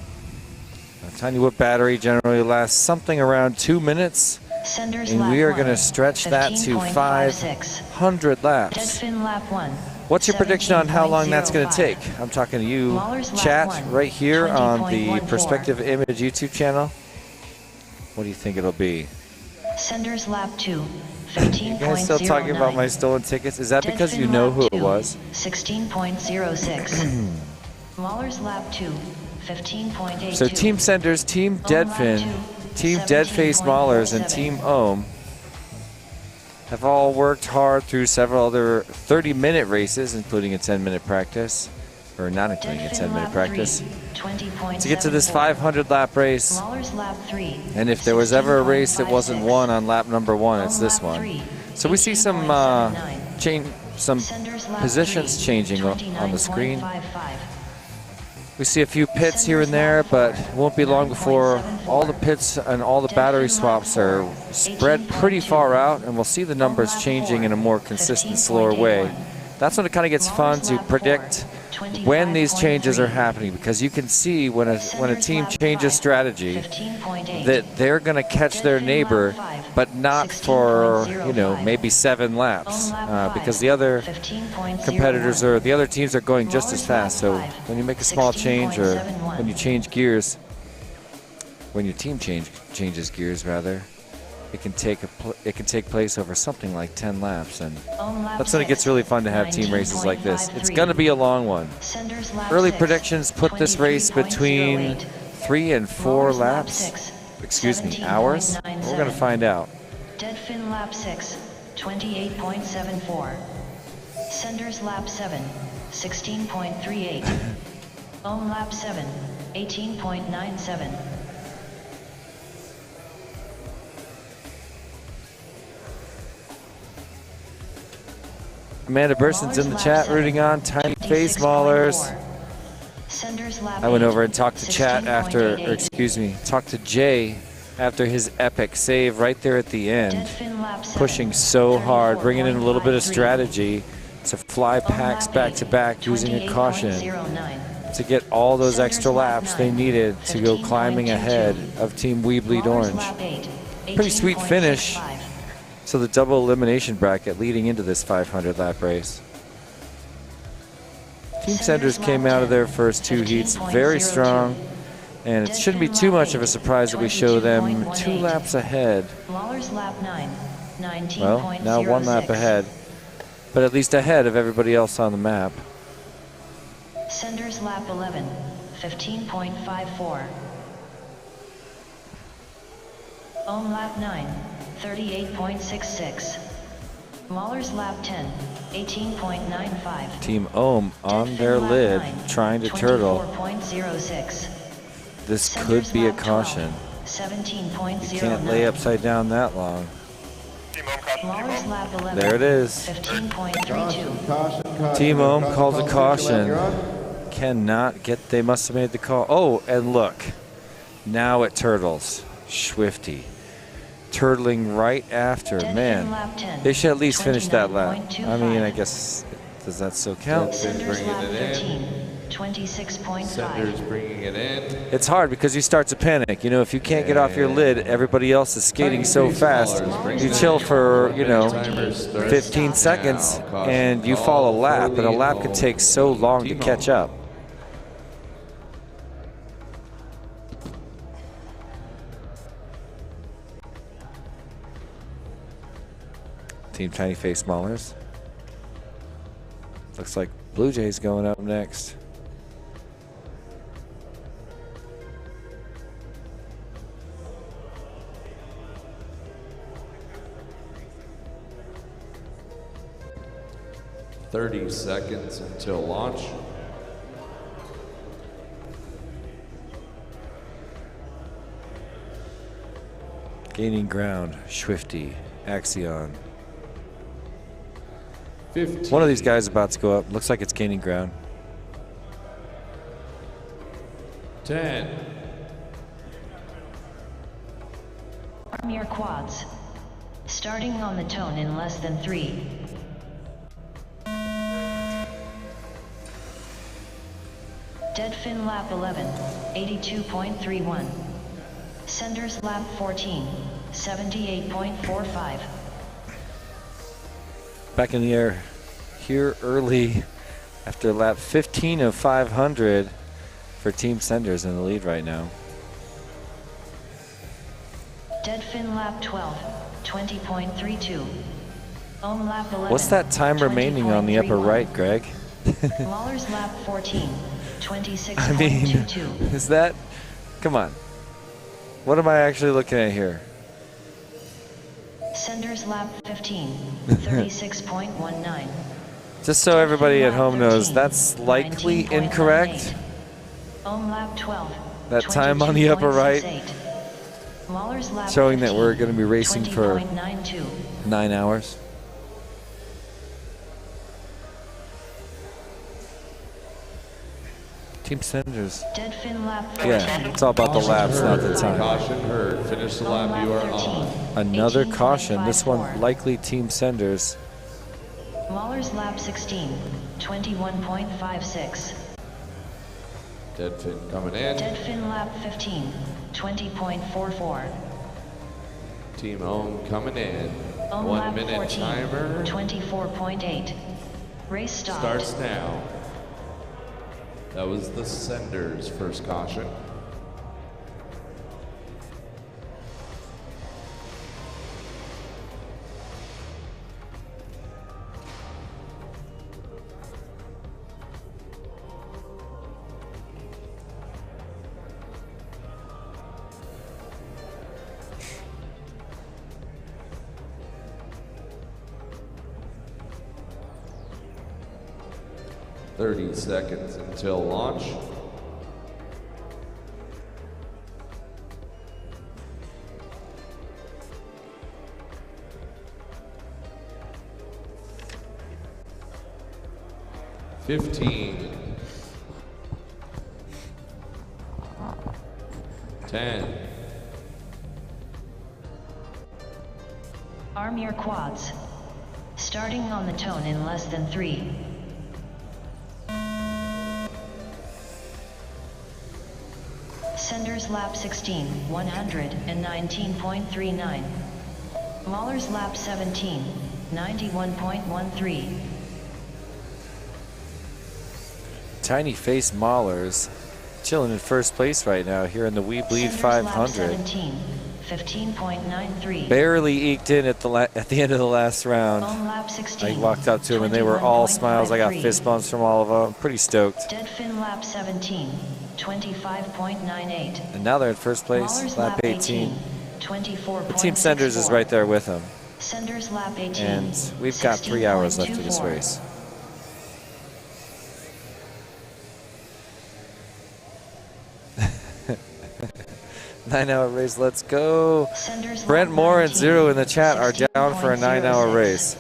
Speaker 3: A Tiny Whoop battery generally lasts something around 2 minutes.
Speaker 1: Senders
Speaker 3: And
Speaker 1: lap
Speaker 3: we are
Speaker 1: 1,
Speaker 3: going to stretch that to 500 laps.
Speaker 1: Deadfin lap 1.
Speaker 3: What's your prediction on how long that's going to take? I'm talking to you, chat, right here on the Perspective Image YouTube channel. What do you think it'll be?
Speaker 1: Senders lap 2. 15.09.
Speaker 3: You guys still talking about my stolen tickets? Is that because you know who it was?
Speaker 1: 16.06. Maulers lap 2. 15.82.
Speaker 3: So Team Senders, Team Deadfin, Team Deadface Maulers, and Team Ohm have all worked hard through several other 30-minute races, including a 10-minute practice, or not including a 10-minute practice, to get to this 500 lap race. And if there was ever a race that wasn't won on lap number 1, it's this one. So we see some positions changing on the screen. We see a few pits here and there, but it won't be long before all the pits and all the battery swaps are spread pretty far out, and we'll see the numbers changing in a more consistent, slower way. That's when it kind of gets fun to predict when these changes are happening, because you can see when a team changes strategy that they're going to catch their neighbor, but not for, you know, maybe 7 laps, because the other competitors or the other teams are going just as fast. So when you make a small change, or when you change gears, when your team changes gears rather, it can take place over something like 10 laps, and that's when it gets really fun to have team races like this. It's going to be a long one. Early predictions put this race between 3 and 4 laps. Excuse me, hours. We're going to find out.
Speaker 1: Deadfin lap 6, 28.74. Senders lap 7, 16.38. Ohm lap 7, 18.97.
Speaker 3: Amanda Burson's in the chat rooting on Tiny Face Maulers. I went over and talked to chat after, or excuse me, talked to Jay after his epic save right there at the end. Pushing so hard, bringing in a little bit of strategy to fly packs back to back using a caution to get all those extra laps they needed to go climbing ahead of Team We Bleed Orange. Pretty sweet finish. So the double elimination bracket leading into this 500 lap race. Team Senders came out of their first 2 heats very strong, and it shouldn't be too much of a surprise that we show them 2 laps ahead. Well, now 1 lap ahead, but at least ahead of everybody else on the map.
Speaker 1: Senders lap 11, 15.54. Ohm lap 9, 38.66. Maulers lap 10, 18.95.
Speaker 3: Team Ohm on their lid, trying to turtle.
Speaker 1: 24.06.
Speaker 3: This could be a caution.
Speaker 1: 17.09.
Speaker 3: You can't lay upside down that long.
Speaker 1: Maulers lap 11.
Speaker 3: There it is.
Speaker 1: 15.32.
Speaker 3: Team Ohm calls a caution. Cannot get, they must have made the call. Oh, and look, now it turtles. Swifty. turtling right after. Man, they should at least finish that lap. I mean, I guess, does that still count?
Speaker 2: Senders bringing it in. 26.5. Senders bringing it in.
Speaker 3: It's hard because you start to panic. You know, if you can't get off your lid, everybody else is skating so fast. You chill for, 15 seconds and you fall a lap, and a lap can take so long to catch up. Team Tiny Face Maulers. Looks like Blue Jays going up next.
Speaker 2: "30 seconds until launch."
Speaker 3: Gaining ground, Swifty, Axion.
Speaker 2: 15.
Speaker 3: One of these guys is about to go up. Looks like it's gaining ground.
Speaker 2: 10.
Speaker 1: Arm your quads. Starting on the tone in less than 3. Dead fin lap 11, 82.31. Senders lap 14, 78.45.
Speaker 3: Back in the air here early after lap 15 of 500 for Team Senders in the lead right now.
Speaker 1: Dead fin lap 12, 20.32. Ohm lap 11.
Speaker 3: What's that time remaining on the upper right, Greg?
Speaker 1: Mahler's lap 14, 26.22.
Speaker 3: I mean, is that, come on. What am I actually looking at here?
Speaker 1: Senders lap 15, 36.19.
Speaker 3: Just so everybody at home knows, that's likely incorrect.
Speaker 1: Ohm lap 12.
Speaker 3: That time on the upper right,
Speaker 1: Mahler's lap
Speaker 3: showing
Speaker 1: 15,
Speaker 3: that we're going to be racing for 9 hours. Team Senders.
Speaker 1: Dead fin lap 14.
Speaker 3: Yeah, it's all about the laps, not the time.
Speaker 2: Caution heard. Finish the lap you are on.
Speaker 3: Another caution. This one likely Team Senders.
Speaker 1: Mahler's lap 16, 21.56.
Speaker 2: Dead fin coming in.
Speaker 1: Dead fin lap 15, 20.44.
Speaker 2: Team Ohm coming in.
Speaker 1: Ohm
Speaker 2: 1
Speaker 1: lap
Speaker 2: minute
Speaker 1: 14,
Speaker 2: timer.
Speaker 1: 24.8. Race stopped.
Speaker 2: Starts now. That was the Senders' first caution. "30 seconds until launch." "15. 10.
Speaker 1: Arm your quads. Starting on the tone in less than 3. Senders lap 16, 119.39. Mahler's lap 17, 91.13.
Speaker 3: Tiny Face Maulers chilling in first place right now here in the We Bleed
Speaker 1: Senders
Speaker 3: 500.
Speaker 1: lap 17, 15.93.
Speaker 3: Barely eked in at the end of the last round.
Speaker 1: Ohm lap 16,
Speaker 3: I walked up to them and they were all smiles. I got
Speaker 1: 21.53.
Speaker 3: fist bumps from all of them. Pretty stoked.
Speaker 1: Dead fin lap 17, 25.98.
Speaker 3: And now they're in first place,
Speaker 1: Mahler's
Speaker 3: lap 18.
Speaker 1: 24.64.
Speaker 3: The Team Senders is right there with them.
Speaker 1: Senders lap 18.
Speaker 3: And we've got 3 hours left of this
Speaker 1: 16.24.
Speaker 3: race. Nine-hour race, let's go.
Speaker 1: Senders
Speaker 3: Brent
Speaker 1: lap
Speaker 3: Moore and
Speaker 1: 19,
Speaker 3: Zero in the chat are down for a 9-hour
Speaker 1: 16.06.
Speaker 3: race.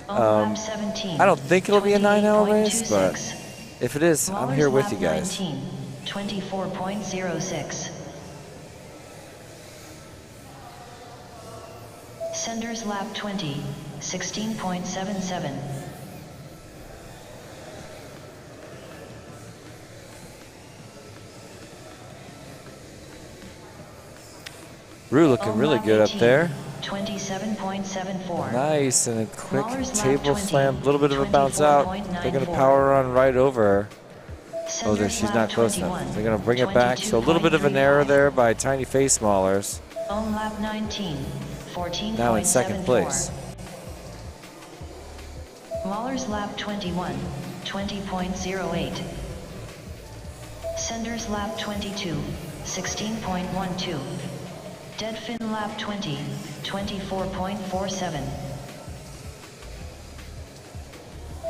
Speaker 1: Lap 17,
Speaker 3: I don't think it'll be a 9-hour race, but
Speaker 1: 28.26.
Speaker 3: if it is, I'm
Speaker 1: Mahler's
Speaker 3: here with
Speaker 1: lap
Speaker 3: you guys.
Speaker 1: 19, 24.06. Senders lap 20, 16.77.
Speaker 3: Rue looking really good up there.
Speaker 1: 27.74.
Speaker 3: Nice, and a quick
Speaker 1: Mahler's lap
Speaker 3: table
Speaker 1: 20,
Speaker 3: slam, a little bit of a bounce out. They're going to power on right over her. Oh, there, she's not close enough. They're going to bring it back. So a little bit of an error there by Tiny Face Maulers.
Speaker 1: On lap 19, 14.74.
Speaker 3: Now in second place.
Speaker 1: Mahler's lap 21, 20.08. Senders lap 22, 16.12. Deadfin lap 20, 24.47.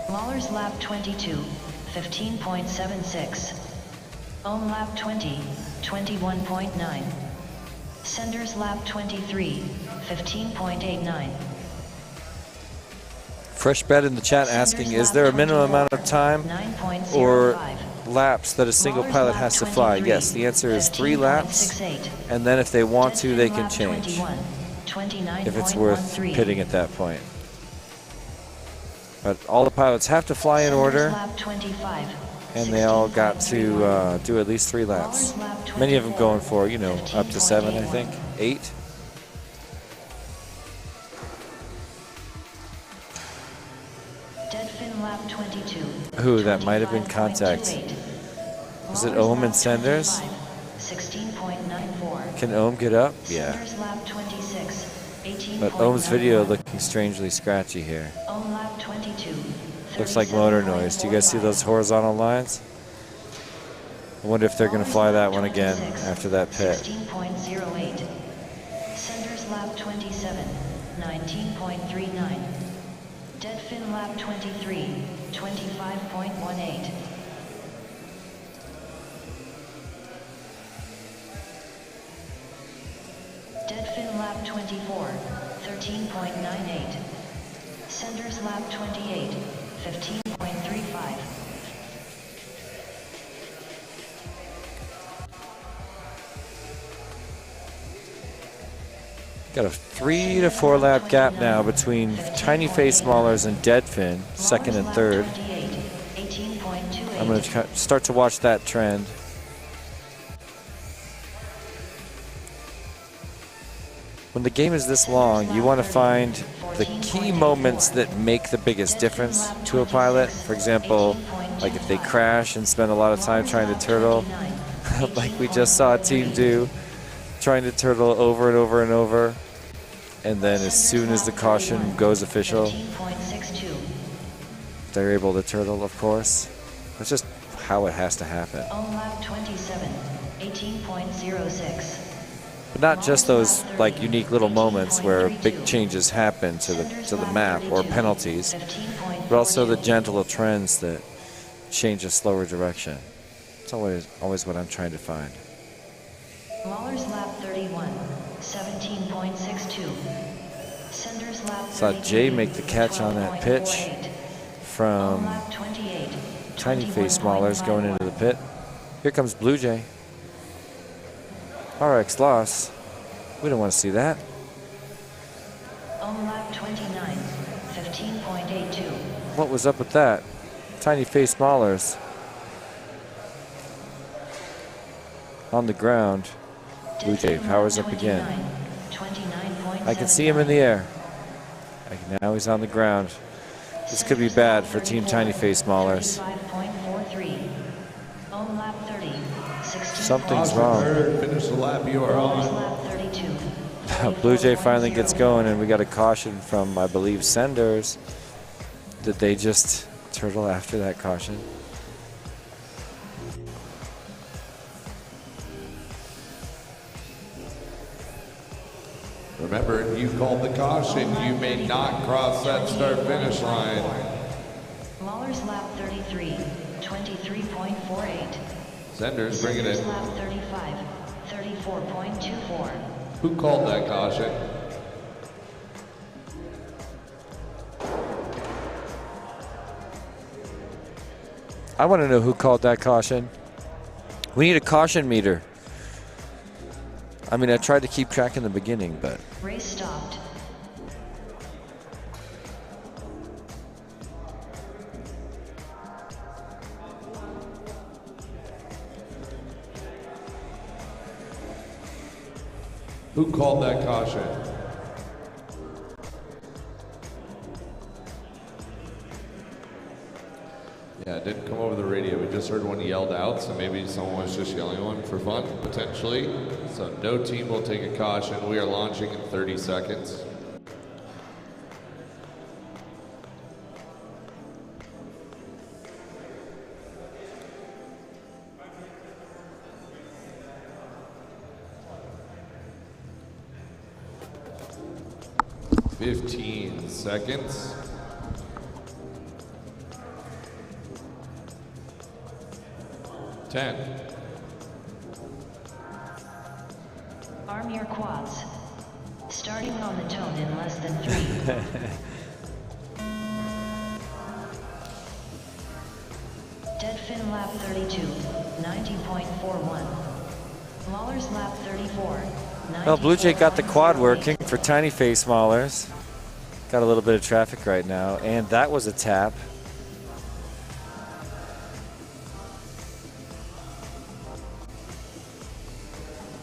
Speaker 1: Mahler's lap 22, 15.76. Ohm lap 20, 21.9. Senders lap 23, 15.89.
Speaker 3: Fresh Bet in the chat asking, is there a minimum amount of time or laps that a single pilot has to fly? Yes, the answer is 3 laps, and then if they want to, they can change, if it's worth pitting at that point. But all the pilots have to fly in order, and they all got to do at least 3 laps. Many of them going for, you know, up to 7, I think, 8. Ooh, that might have been contact. Was it Ohm and Senders? Can Ohm get up? Yeah. But Ohm's video looking strangely scratchy here. Looks like motor noise. Do you guys see those horizontal lines? I wonder if they're going to fly that one again after that pit.
Speaker 1: Senders lap 27, 19.39. Deadfin lap 23, 25.18. Deadfin lap 24, 13.98. Senders lap 28, 15.35.
Speaker 3: Got a 3 to 4 lap gap now between Tiny Face Maulers and Deadfin, second and third. I'm going to start to watch that trend. When the game is this long, you want to find the key moments that make the biggest difference to a pilot. For example, like if they crash and spend a lot of time trying to turtle, like we just saw a team do, trying to turtle over and over and over, and then as soon as the caution goes official, they're able to turtle, of course. That's just how it has to happen.
Speaker 1: On lap 27, 18.06.
Speaker 3: But not just those like unique little moments where big changes happen to the map or penalties, but also the gentle trends that change a slower direction. It's always what I'm trying to find.
Speaker 1: Mahler's lap 31, 17.62. Senders lap 32,
Speaker 3: Saw Jay make the catch on that pitch from Tiny Face Maulers going into the pit. Here comes Blue Jay. RX loss. We don't want to see that.
Speaker 1: On lap 29, 15.82.
Speaker 3: What was up with that? Tiny Face Maulers on the ground. Blue Jay powers up again. I can see him in the air. Now he's on the ground. This could be bad for Team Tiny Face Maulers. Something's wrong.
Speaker 2: Finish the lap you are on.
Speaker 3: Blue Jay finally gets going, and we got a caution from, I believe, Senders. Did they just turtle after that caution?
Speaker 2: Remember, you called the caution. You may not cross that start-finish line.
Speaker 1: Mahler's lap 33, 23.48.
Speaker 2: Senders bring it in.
Speaker 1: Lap 35, 34.24.
Speaker 2: Who called that caution?
Speaker 3: I want to know who called that caution. We need a caution meter. I mean, I tried to keep track in the beginning, but
Speaker 1: Race stopped.
Speaker 2: Who called that caution? Yeah, it didn't come over the radio. We just heard one yelled out, so maybe someone was just yelling one for fun, potentially. So no team will take a caution. We are launching in 30 seconds. Fifteen seconds. 10.
Speaker 1: Arm your quads. Starting on the tone in less than 3. Dead fin lap 32, 90.41. Maulers lap 34.
Speaker 3: Well, Blue Jay got the quad working for Tiny Face Maulers. Got a little bit of traffic right now, and that was a tap.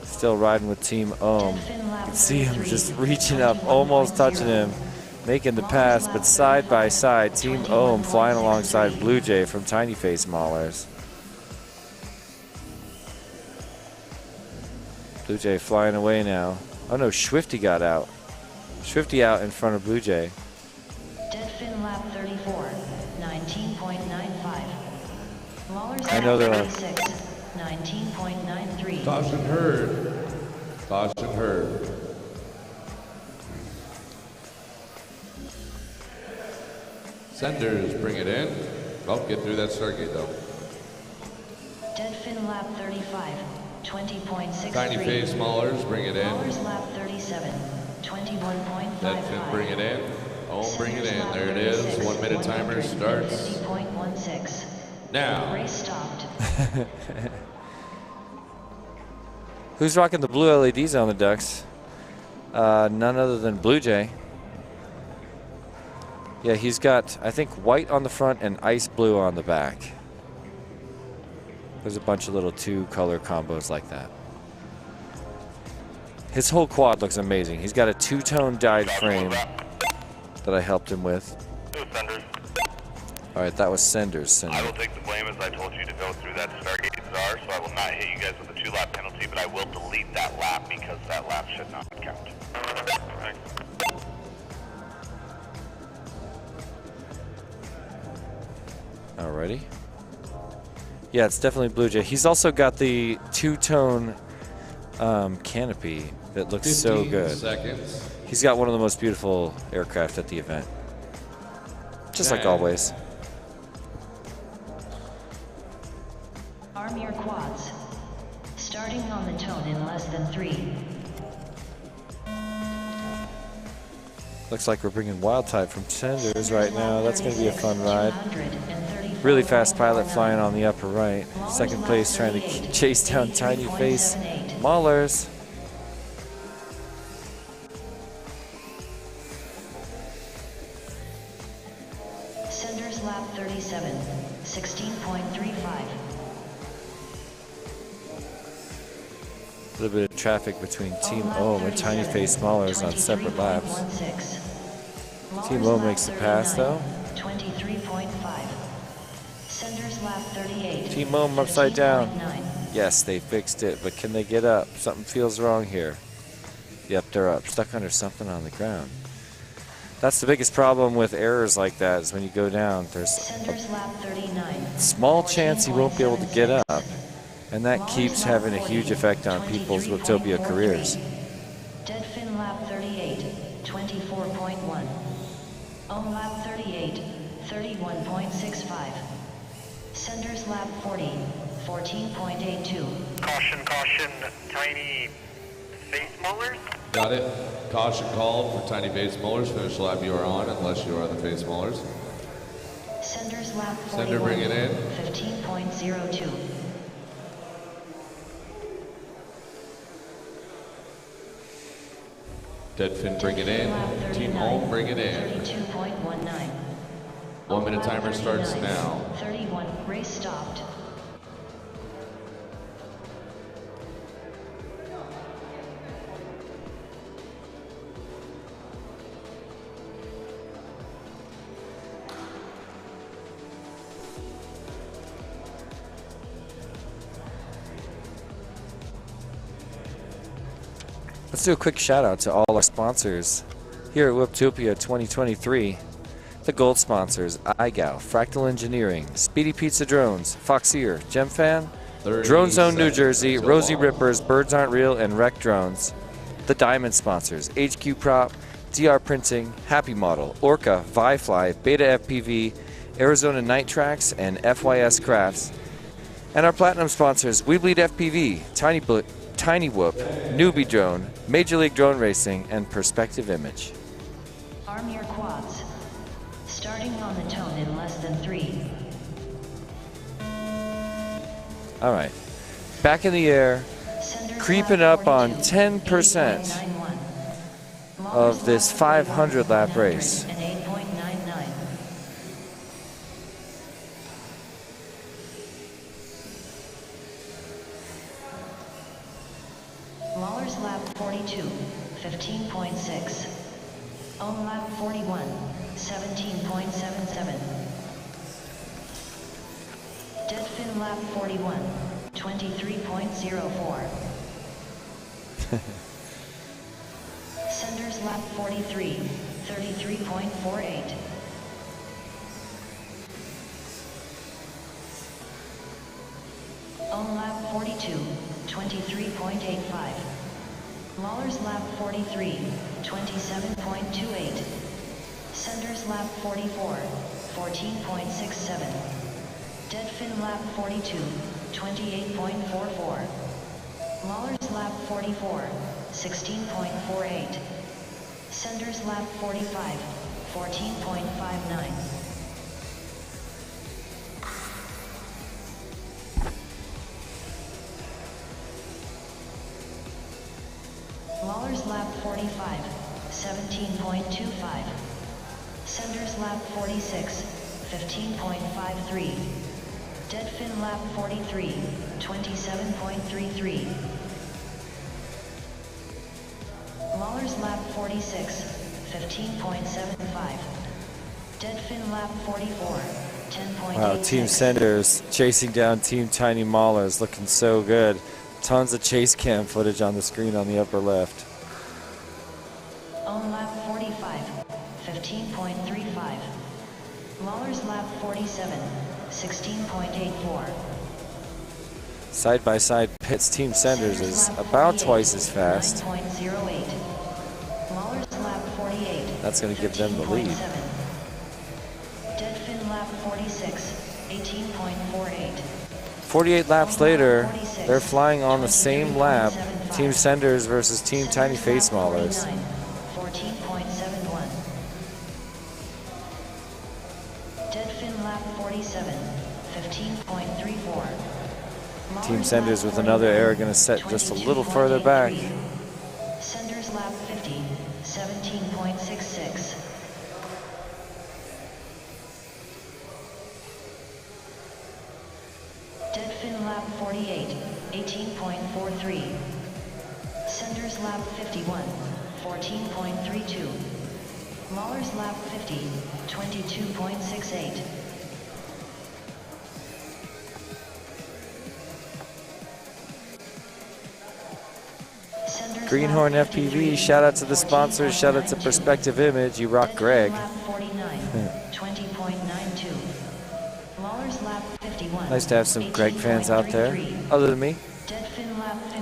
Speaker 3: Still riding with Team Ohm. You can see him just reaching up, almost touching him, making the pass, but side by side, Team Ohm flying alongside Blue Jay from Tiny Face Maulers. Blue Jay flying away now. Oh no, Swifty got out. Swifty out in front of Blue Jay.
Speaker 1: Dead fin lap 34, 19.95. Maulers
Speaker 3: I know there are.
Speaker 1: 36, 19.93.
Speaker 2: Caution heard. Caution heard. Senders bring it in. Oh, get through that start gate though.
Speaker 1: Dead fin lap 35, 20.63.
Speaker 2: Tiny Face Maulers bring it in.
Speaker 1: Maulers lap 37, 21.55.
Speaker 2: Dead fin bring it in. Oh, bring it in. There it is. 1 minute timer starts
Speaker 1: 50.16.
Speaker 2: now.
Speaker 1: Race stopped.
Speaker 3: Who's rocking the blue LEDs on the ducks? None other than Blue Jay. Yeah, he's got, I think, white on the front and ice blue on the back. There's a bunch of little 2-color combos like that. His whole quad looks amazing. He's got a 2-tone dyed frame that I helped him with. All right, that was Senders.
Speaker 5: I will take the blame as I told you to go through that Stargate Czar, so I will not hit you guys with a 2-lap penalty, but I will delete that lap because that lap should not count. Right.
Speaker 3: Alrighty. Yeah, it's definitely Blue Jay. He's also got the 2-tone canopy that looks so good.
Speaker 2: Seconds.
Speaker 3: He's got one of the most beautiful aircraft at the event. Just like always.
Speaker 1: Arm your quads. Starting on the tone in less than 3.
Speaker 3: Looks like we're bringing Wild Type from Senders right now. That's going to be a fun ride. Really fast pilot flying on the upper right. Second place trying to chase down Tiny Face Maulers.
Speaker 1: Senders lap 37, 16.35.
Speaker 3: A little bit of traffic between Team Ohm and Tiny Face Maulers on separate laps. Team Ohm makes the pass though.
Speaker 1: 23.5. Senders lap 38.
Speaker 3: Team Ohm upside down. Yes, they fixed it, but can they get up? Something feels wrong here. Yep, they're up, stuck under something on the ground. That's the biggest problem with errors like that, is when you go down, there's a small chance you won't be able to get up, and that keeps having a huge effect on people's Whooptopia careers.
Speaker 1: Dead fin lap 38, 24.1. Ohm lap 38, 31.65. Senders lap 40, 14.82.
Speaker 13: Caution, caution, Tiny Face Maulers.
Speaker 2: Got it. Caution called for Tiny Face Maulers. Finish lap you are on, unless you are the Face Maulers.
Speaker 1: Senders lap 41,
Speaker 2: Sender bring it in.
Speaker 1: 15.02.
Speaker 2: Dead fin bring it in. Team Ohm bring it in.
Speaker 1: 32.19.
Speaker 2: 1 minute timer starts now.
Speaker 1: 31. Race stopped.
Speaker 3: Let's do a quick shout out to all our sponsors here at Whooptopia 2023. The gold sponsors: iGal, Fractal Engineering, Speedy Pizza Drones, Foxeer, GemFan, Drone Zone New Jersey, Rosie Rippers, Birds Aren't Real, and Wreck Drones. The diamond sponsors: HQ Prop, DR Printing, Happy Model, Orca, Vifly, Beta FPV, Arizona Night Tracks, and FYS Crafts. And our platinum sponsors: We Bleed FPV, Tiny Whoop, Newbie Drone, Major League Drone Racing, and Perspective Image.
Speaker 1: Arm your quads. Starting on the tone in less than 3.
Speaker 3: All right, back in the air, creeping up on 10% of this 500 lap race.
Speaker 1: And 8.99. Mahler's lap 42, 15.6. Ohm lap 41, 17.77. Dead fin lap 41, 23.04. Senders lap 43, 33.48. Ohm lap 42, 23.85. Mahler's lap 43, 27.28. Senders lap 44, 14.67. Dead fin lap 42, 28.44. Mahler's lap 44, 16.48. Senders lap 45, 14.59. Mahler's lap 45, 17.25. Senders lap 46, 15.53. Dead fin lap 43, 27.33. Mahler's lap 46, 15.75. Dead fin lap 44, 10.86.
Speaker 3: Wow, Team Senders chasing down Team Tiny Maulers, looking so good. Tons of chase cam footage on the screen on the upper left.
Speaker 1: On lap 45, 15.35. Mahler's lap 47, 16.84.
Speaker 3: Side-by-side pits. Team Senders is about twice as fast.
Speaker 1: 9.08. Mahler's lap 48.
Speaker 3: That's going to give them the lead.
Speaker 1: Dead fin lap 46, 18.48.
Speaker 3: 48 laps later, they're flying on the same lap. Team Senders versus Team Tiny Face Maulers.
Speaker 1: 14.71. Dead fin lap 47, 15.34.
Speaker 3: Team Senders with another error going to set just a little further back.
Speaker 1: Senders lap 50, 17.66. Dead fin lap 48, 18.43. Senders lap 51, 14.32. Mahler's lap 50, 22.68.
Speaker 3: Greenhorn FPV, shout out to the sponsors, shout out to Perspective Image, you rock Greg. Nice to have some Greg fans out there, other than me.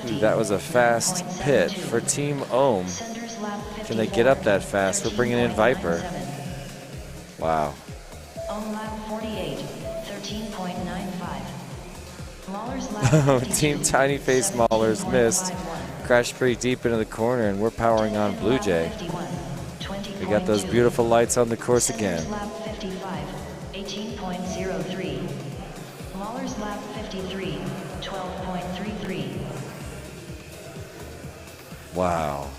Speaker 3: Ooh, that was a fast pit for Team Ohm. Can they get up that fast? We're bringing in Viper. Wow. Team Tiny Face Maulers missed. Crashed pretty deep into the corner, and we're powering on Blue Jay. We got those beautiful lights on the course again.
Speaker 1: 18.03. Mahler's lap 53, 12.33.
Speaker 3: Wow.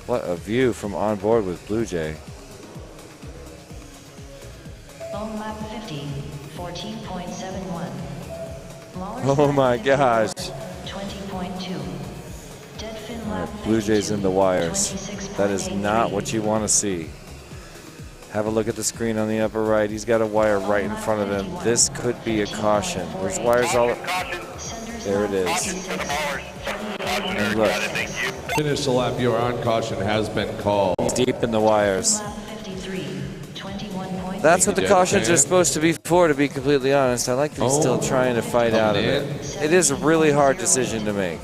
Speaker 3: What a view from on board with Blue Jay.
Speaker 1: Ohm lap 50, 14.71.
Speaker 3: Oh my gosh.
Speaker 1: 20.2. Dead fin lap
Speaker 3: Blue Jay's in the wires. That is not what you want to see. Have a look at the screen on the upper right. He's got a wire right in front of him. This could be a caution. There's wires all. There it is. And look,
Speaker 2: Finish the lap. Your on caution has been called.
Speaker 3: Deep in the wires. That's what the cautions are supposed to be for, to be completely honest. I like that he's still trying to fight out of it. It is a really hard decision to make.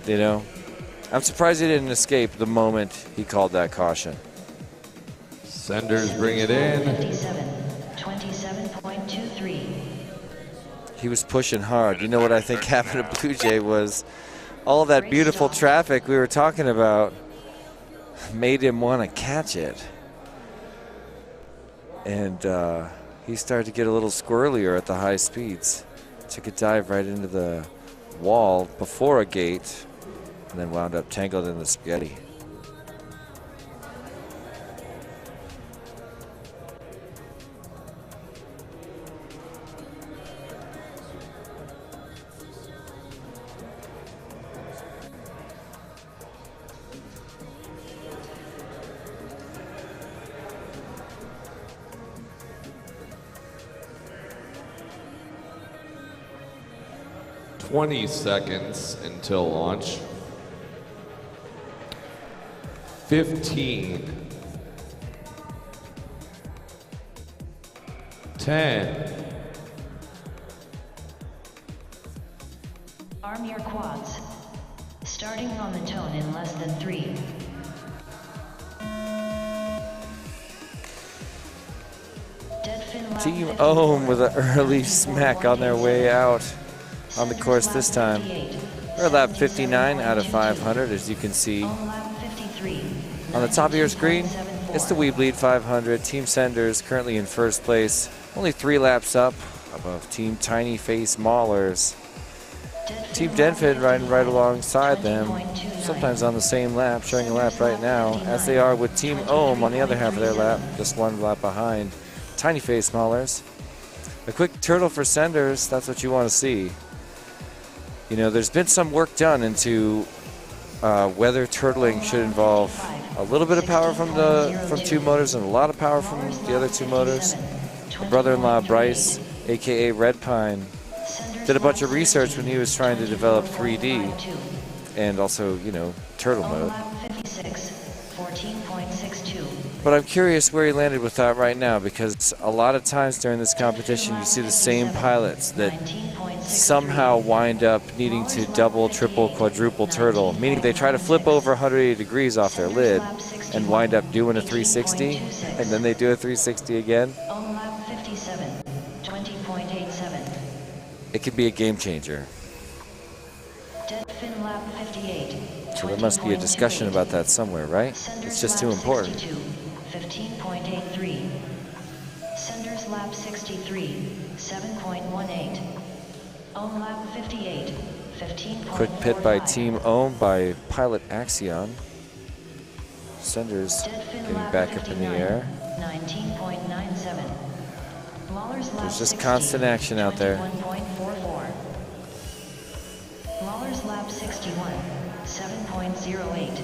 Speaker 3: You know? I'm surprised he didn't escape the moment he called that caution.
Speaker 2: Senders bring it in.
Speaker 1: 27.23.
Speaker 3: He was pushing hard. You know what I think happened to Blue Jay was all that beautiful traffic we were talking about made him want to catch it. And he started to get a little squirrelier at the high speeds. Took a dive right into the wall before a gate and then wound up tangled in the spaghetti.
Speaker 2: $20 seconds until launch. 15. 10.
Speaker 1: Arm your quads. Starting on the tone in less than 3.
Speaker 3: Team Ohm with an early smack on their way out on the course this time. We're at lap 59 out of 500, as you can see. On the top of your screen, it's the Weebleed 500. Team Senders currently in first place, only 3 laps up above Team Tiny Face Maulers. Team Denford riding right alongside them, sometimes on the same lap, showing a lap right now, as they are with Team Ohm on the other half of their lap, just 1 lap behind Tiny Face Maulers. A quick turtle for Senders, that's what you want to see. You know, there's been some work done into whether turtling should involve a little bit of power from 2 motors and a lot of power from the other 2 motors. My brother-in-law Bryce, aka Red Pine, did a bunch of research when he was trying to develop 3D and also, you know, turtle mode. But I'm curious where he landed with that right now, because a lot of times during this competition you see the same pilots that somehow wind up needing to double, triple, quadruple turtle, meaning they try to flip over 180 degrees off their lid and wind up doing a 360, and then they do a 360 again. It could be a game changer. So there must be a discussion about that somewhere, right? It's just too important.
Speaker 1: 15.83. Senders lap 63, 7.18. Ohm lap 58, 15.45.
Speaker 3: Quick pit by Team Ohm by pilot Axion. Senders getting back up in the air.
Speaker 1: 19.97.
Speaker 3: There's just constant action out there.
Speaker 1: Lawler's lap 61, 7.08.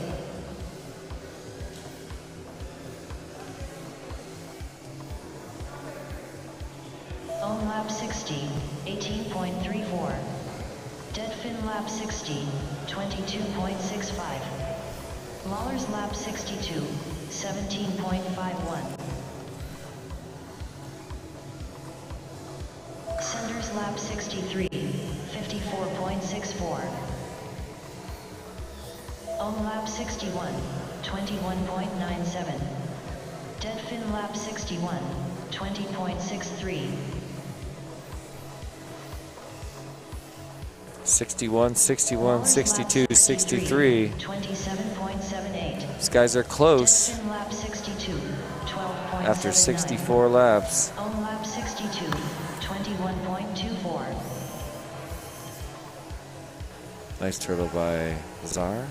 Speaker 1: Ohm lap 60, 18.34. Deadfin lap 60, 22.65. Lawler's lap 62, 17.51. Senders lap 63, 54.64. Ohm lap 61, 21.97. Deadfin lap 61, 20.63.
Speaker 3: 61, 61, 62, 63.
Speaker 1: 27.78.
Speaker 3: These guys are close
Speaker 1: Lap 62, 12.79.
Speaker 3: after 64 laps.
Speaker 1: On lap 62, 21.24.
Speaker 3: Nice turtle by Lazar.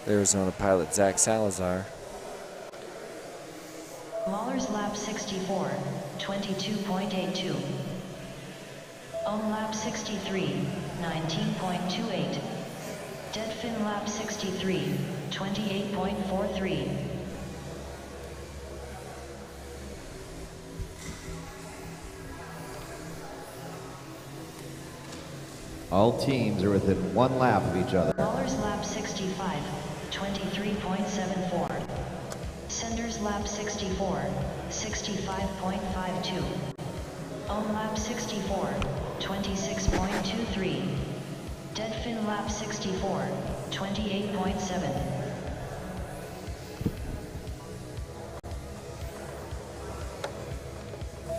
Speaker 3: Arizona pilot Zach Salazar.
Speaker 1: Lawler's lap 64, 22.82. On lap 63, 19.28. Deadfin lap 63, 28.43.
Speaker 10: All teams are within 1 lap of each other.
Speaker 1: Mahler's lap 65, 23.74. Sender's lap 64, 65.52. Ohm lap 64, 26.23. Deadfin lap 64, 28.7.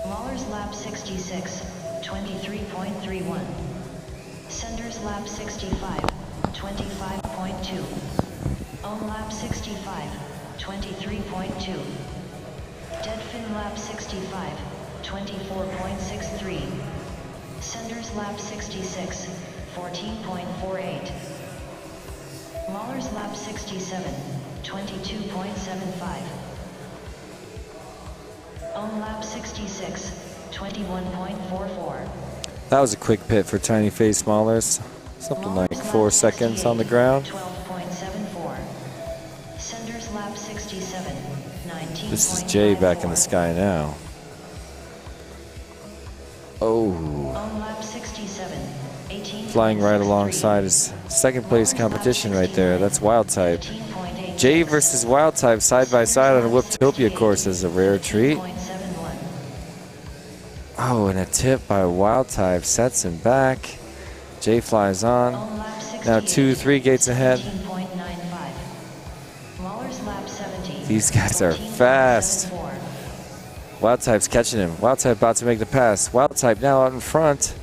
Speaker 1: Mahler's lap 66, 23.31. Sender's lap 65, 25.2. Ohm lap 65, 23.2. Deadfin lap 65, 24.63. Sender's lap 66, 14.48. Mahler's lap 67, 22.75. Ohm lap 66, 21.44.
Speaker 3: That was a quick pit for Tiny Face Maulers. Something like 4 seconds on the ground.
Speaker 1: 12.74. Sender's lap 67, 19.
Speaker 3: This is Jay back in the sky now. Oh.
Speaker 1: Ohm lap 67, 18.
Speaker 3: Flying right alongside his second place competition right there. That's Wild Type. Jay versus Wild Type side by side on a Whooptopia course is a rare treat. Oh, and a tip by Wild Type sets him back. Jay flies on. Now 2-3 gates ahead. These guys are fast. Wild Type's catching him. Wild Type about to make the pass. Wild Type now out in front.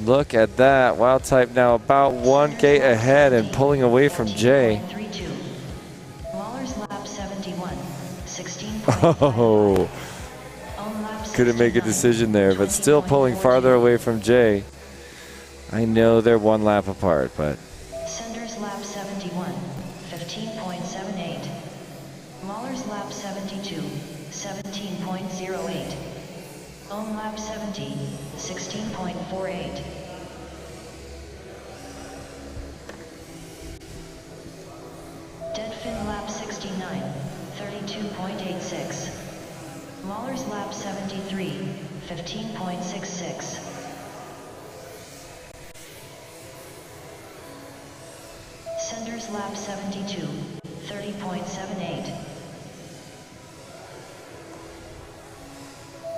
Speaker 3: Look at that. Wild Type now about 1 gate ahead and pulling away from Jay. Oh. Couldn't make a decision there, but still pulling farther away from Jay. I know they're 1 lap apart, but
Speaker 1: Sender's lap 71, 15.78. Mahler's lap 72, 17.08. Ohm lap 70, 16.48. Deadfin lap 69, 32.86. Mahler's lap 73, 15.66. Sender's lap 72, 30.78.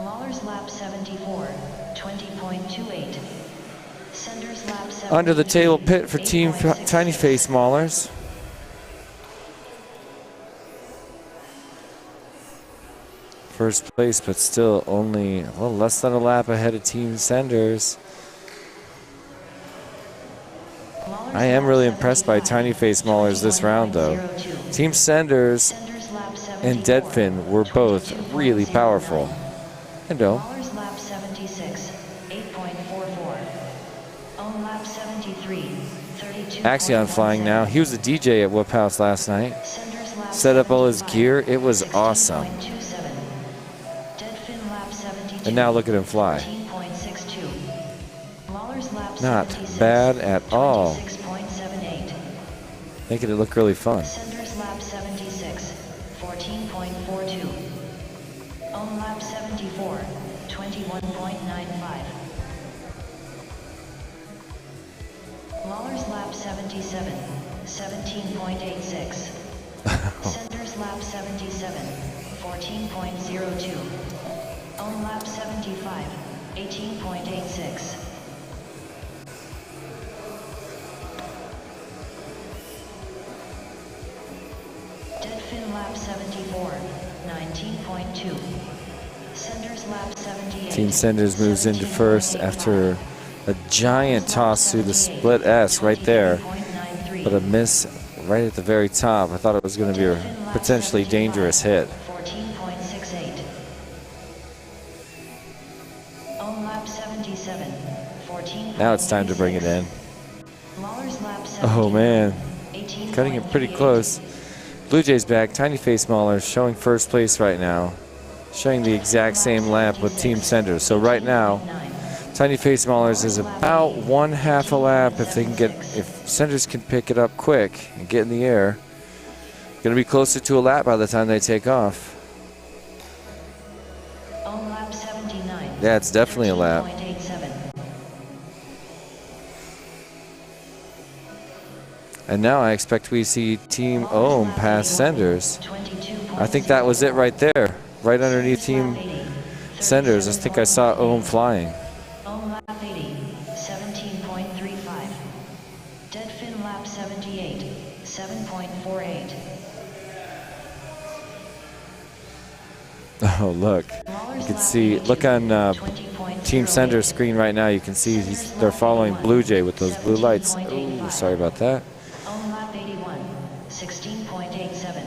Speaker 1: Mahler's lap 74, 20.28. Sender's lap 72,
Speaker 3: under the table pit for Team Tiny Face Maulers. First place, but still only a little less than a lap ahead of Team Senders. I am really impressed by Tiny Face Maulers this round, though. Team Senders and Deadfin were both really powerful. And
Speaker 1: Mahler's lap 76, 8.44. Ohm lap 73, 32.
Speaker 3: Axion flying now. He was a DJ at Whoop House last night. Set up all his gear. It was awesome. And now look at him fly. Not bad at all. Making it look really fun.
Speaker 1: Sender's lap 76, 14.42. Ohm lap 74, 21.95. Mahler's lap 77, 17.86. Sender's lap 77, 14.02. Ohm lap 75, 18.86. Deadfin lap 74, 19.2. Sender's lap 78.
Speaker 3: Team Senders moves into first after a giant toss through the split S right there, but a miss right at the very top. I thought it was going to be a potentially dangerous hit.
Speaker 1: 14.68. Ohm lap 77, 14.
Speaker 3: Now it's time to bring it in.
Speaker 1: Mahler's lap 70,
Speaker 3: Oh man, cutting it pretty close. Blue Jays back. Tiny Face Mauler showing first place right now, showing the exact same lap with Team Senders. So right now, Tiny Face Maulers is about 1/2 a lap. If they can get, if Senders can pick it up quick and get in the air, going to be closer to a lap by the time they take off.
Speaker 1: Ohm lap 79.
Speaker 3: Yeah, it's definitely a lap.
Speaker 1: 13.87.
Speaker 3: And now I expect we see Team Ohm pass Senders. I think that was it right there. Right underneath Team Senders. I think I saw Ohm flying.
Speaker 1: Ohm lap 80, 17.35. Dead fin lap 78, 7.48.
Speaker 3: Oh, look. You can see, look on Team Sender's screen right now. You can see they're following Blue Jay with those blue lights. Oh, sorry about that.
Speaker 1: Ohm lap 81, 16.87.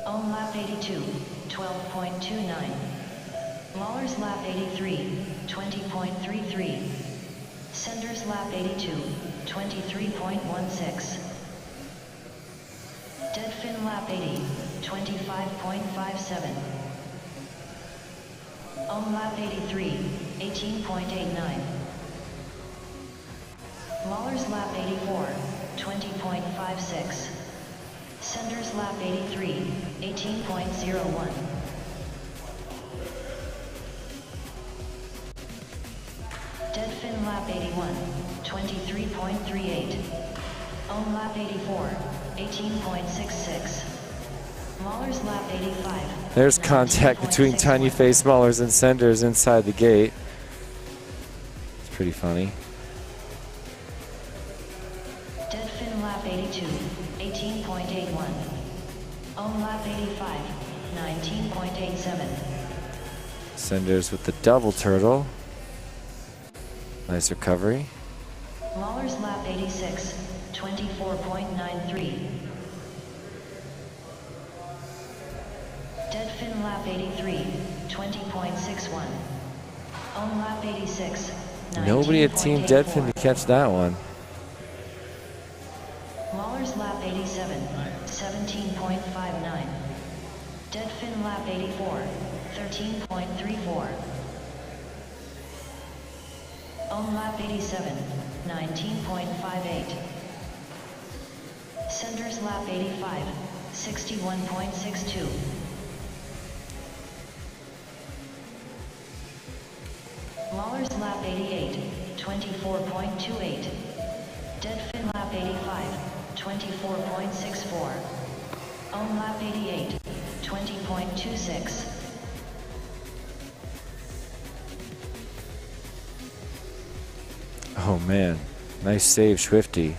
Speaker 1: Ohm lap 82, 12.29. Lawler's lap 83, 20.33. Sender's lap 82, 23.16. Dead fin lap 80, 25.57. Ohm lap 83, 18.89. Lawler's lap 84, 20.56. Sender's lap 83, 18.01. Dead fin lap 81, 23.38. Ohm lap 84, 18.66. Lawler's lap 85.
Speaker 3: There's contact between Tiny Face Maulers and Senders inside the gate. It's pretty funny.
Speaker 1: Dead fin lap 82, 18.81. Ohm lap 85, 19.87.
Speaker 3: Senders with the double turtle. Nice recovery.
Speaker 1: Lawler's lap 86, 24.93. Dead fin lap 83, 20.61. Ohm lap 86, 19.81.
Speaker 3: Nobody at Team Deadfin to catch that one.
Speaker 1: Lawler's lap 87, 17.59. Dead fin lap 84, 13.34. Ohm lap 87, 19.58. Sender's lap 85, 61.62. Lawler's lap 88, 24.28. Dead fin lap 85, 24.64. Ohm lap 88, 20.26.
Speaker 3: Oh man, nice save, Swifty.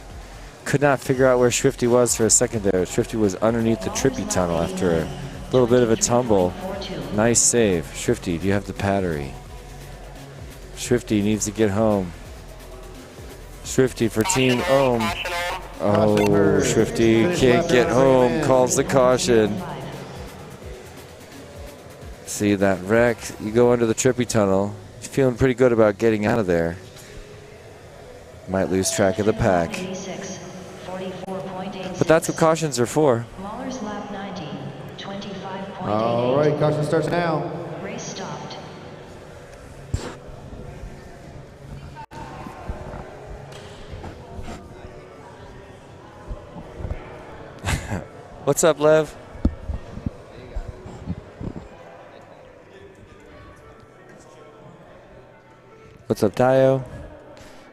Speaker 3: Could not figure out where Swifty was for a second there. Swifty was underneath the trippy tunnel after a little bit of a tumble. Nice save. Swifty, do you have the battery? Swifty needs to get home. Swifty for Team Ohm. Oh, Swifty can't get home, calls the caution. See that wreck? You go under the trippy tunnel. He's feeling pretty good about getting out of there. Might lose track of the pack. But that's what cautions are for.
Speaker 1: Lawler's lap 90, 25.88.
Speaker 10: All right, caution starts now.
Speaker 1: Race stopped.
Speaker 3: What's up, Lev? What's up, Dio?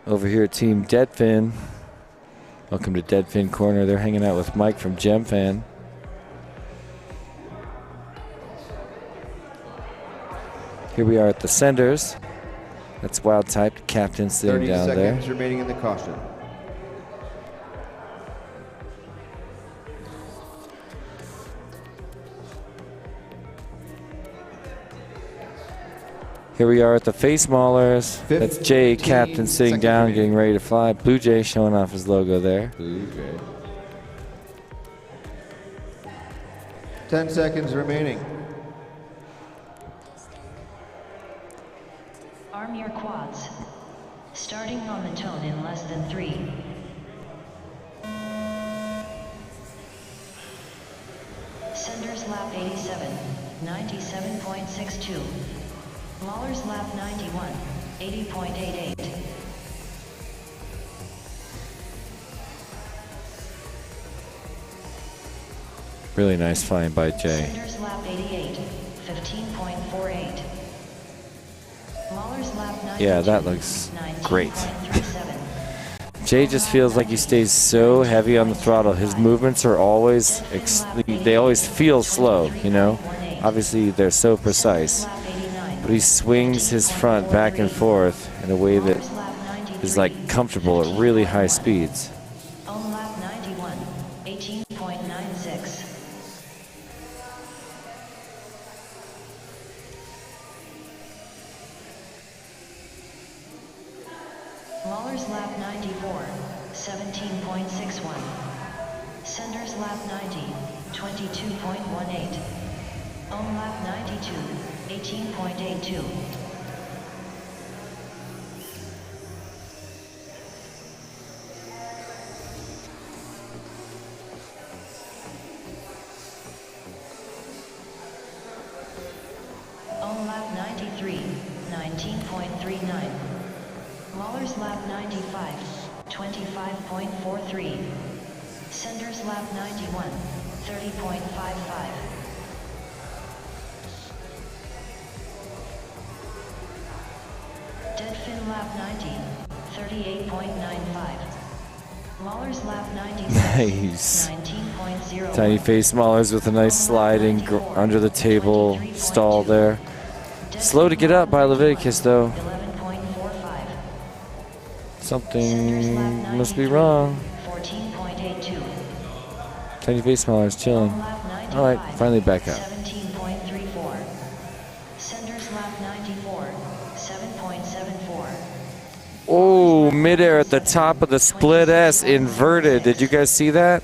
Speaker 3: Over here at Team Deadfin. Welcome to Deadfin Corner. They're hanging out with Mike from GemFan. Here we are at the Senders. That's Wild Type Captain sitting down there.
Speaker 10: 30 seconds remaining in the caution.
Speaker 3: Here we are at the Face Maulers. That's Jay, Captain, sitting down, getting ready to fly. Blue Jay showing off his logo there.
Speaker 10: Blue Jay. 10 seconds remaining.
Speaker 1: Arm your quads. Starting on the tone in less than 3. Sender's lap 87, 97.62. Lawler's lap 91, 80.88.
Speaker 3: Really nice flying by Jay.
Speaker 1: Sender's lap 88, 15.48. Lawler's
Speaker 3: Yeah, that looks great. Jay just feels like he stays so heavy on the throttle. His movements are always, they always feel slow, you know? Obviously, they're so precise. But he swings his front back and forth in a way that is like comfortable at really high speeds.
Speaker 1: On lap 91, 18.96. Lawler's lap 94, 17.61. Sender's lap 90, 22.18. On lap 92, 18.82. On lap 93, 19.39. Lawler's lap 95, 25.43. Sender's lap 91, 30.55. Deadfin lap 90, 38.95. Lawler's lap 96,
Speaker 3: Nice.
Speaker 1: 19.01.
Speaker 3: Tiny face Maulers with a nice sliding under the table stall there. Slow to get up by Leviticus though. Something must be wrong.
Speaker 1: 14.82.
Speaker 3: Tiny face Maulers chilling. All right, finally back up.
Speaker 1: 17.34. Sender's lap 94, 7.74.
Speaker 3: Oh, midair at the top of the split S inverted. Did you guys see that?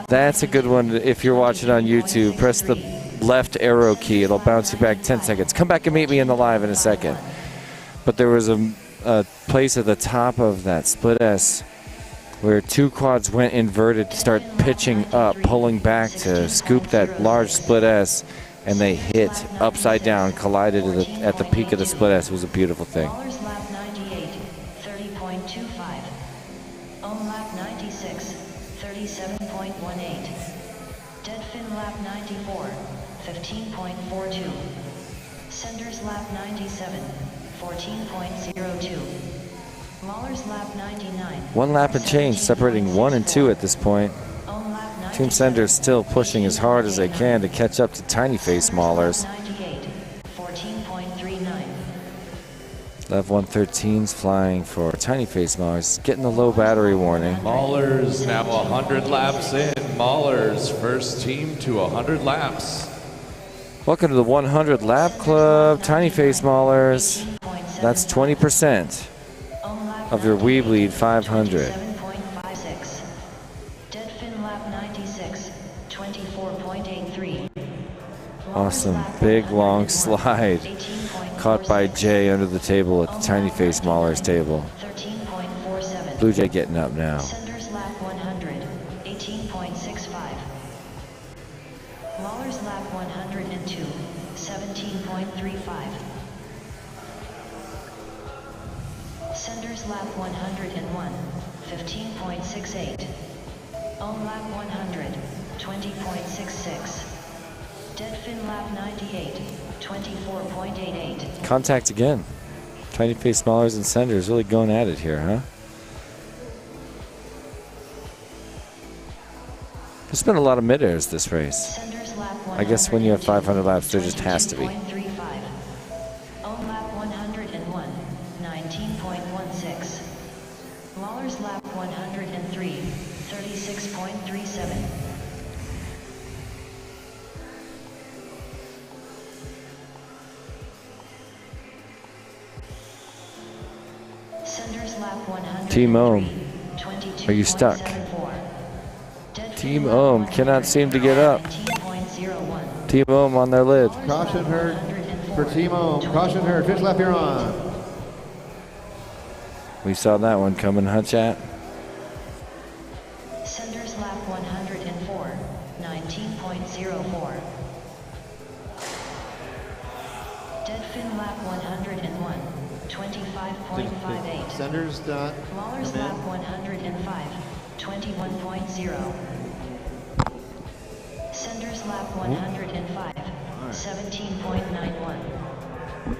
Speaker 3: That's a good one if you're watching on YouTube. Press the left arrow key. It'll bounce you back 10 seconds. Come back and meet me in the live in a second. But there was a place at the top of that split S where two quads went inverted to start pitching up, pulling back to scoop that large split S, and they hit upside down, collided at the peak of the split S. It was a beautiful thing.
Speaker 1: Lawler's lap 98, 30.25. On lap 96, 37.18. Deadfin lap 94, 15.42. Sender's lap 97, 14.02. Lawler's lap 99.
Speaker 3: One lap and change separating 1 and 2 at this point.
Speaker 1: On lap 97,
Speaker 3: Team Sender's still pushing as hard as they can to catch up to Tiny Face Maulers.
Speaker 1: 98, 14.39.
Speaker 3: Lev 113's flying for Tiny Face Maulers, getting the low battery warning.
Speaker 2: Maulers now 100 laps in. Maulers first team to 100 laps.
Speaker 3: Welcome to the 100 lap club, Tiny Face Maulers. That's 20% of your Weebleed 500.
Speaker 1: 7.56. Deadfin lap 96, 24.83.
Speaker 3: Awesome, big long slide. Caught by Jay under the table at the Tiny Face Maulers table.
Speaker 1: 13.47.
Speaker 3: Blue Jay getting up now.
Speaker 1: Sender's lap 100, 18.65. Lawler's lap 102, 17.35. Sender's lap 101, 15.68. On lap 100, 20.66. Deadfin lap 98, 24.88.
Speaker 3: Contact again. Tiny Face Maulers and Senders really going at it here, huh? There's been a lot of mid-airs this race. I guess when you have 500 laps, there just has to be.
Speaker 1: On lap 101, 19.16. Lawler's lap 103, 36.37. Sender's lap 100.
Speaker 3: Team Ohm, are you stuck? Team Ohm cannot seem to get up. Team Ohm on their lid.
Speaker 10: Caution herd for Team Ohm. Caution herd. Finish lap, you're on.
Speaker 3: We saw that one coming, huh, chat?
Speaker 1: Sender's lap 104, 19.04. Deadfin lap 101, 25.58.
Speaker 10: Sender's done.
Speaker 1: Lawler's lap 105, 21.0. Sender's lap 105, 17.91.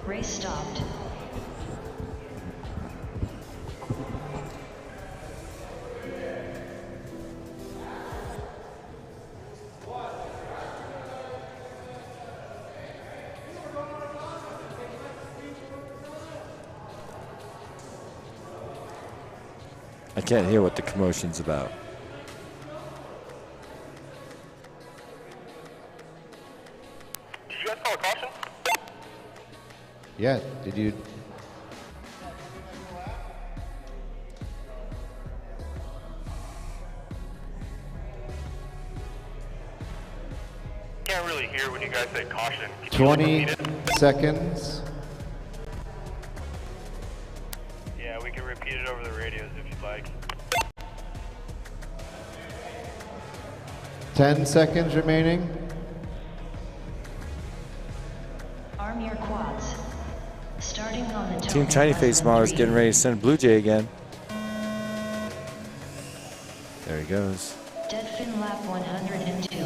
Speaker 1: Race stopped.
Speaker 3: I can't hear what the commotion's about.
Speaker 5: Did you guys call a caution?
Speaker 10: Yeah, did you?
Speaker 5: Can't really hear when you guys say caution. Can you
Speaker 10: 20
Speaker 5: repeat it?
Speaker 10: seconds.
Speaker 5: Yeah, we can repeat it over the radios if you'd like.
Speaker 10: 10 seconds remaining.
Speaker 1: Arm your quads. Starting on the
Speaker 3: Team Tiny Face Smaller is getting ready to send Blue Jay again. There he goes.
Speaker 1: Dead fin lap 102,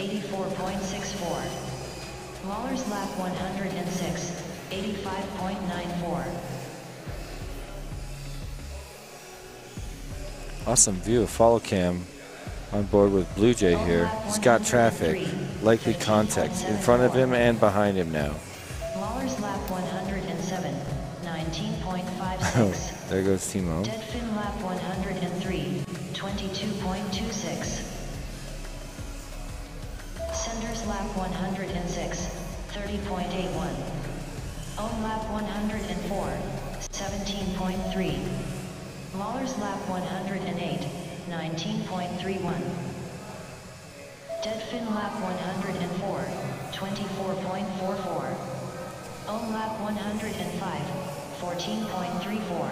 Speaker 1: 84.64. Lawler's lap 106, 85.94.
Speaker 3: Awesome view of follow cam on board with Blue Jay here. He's got traffic, likely contact in front of him and behind him now.
Speaker 1: Lawler's lap 107,
Speaker 3: Oh,
Speaker 1: 19.56.
Speaker 3: there goes Timo.
Speaker 1: Dead fin lap 103, 22.26. Senders lap 106, 30.81. Ohm lap 104, 17.3. Lawler's lap 108, 19.31. Dead fin lap 104, 24.44. Ohm lap 105, 14.34.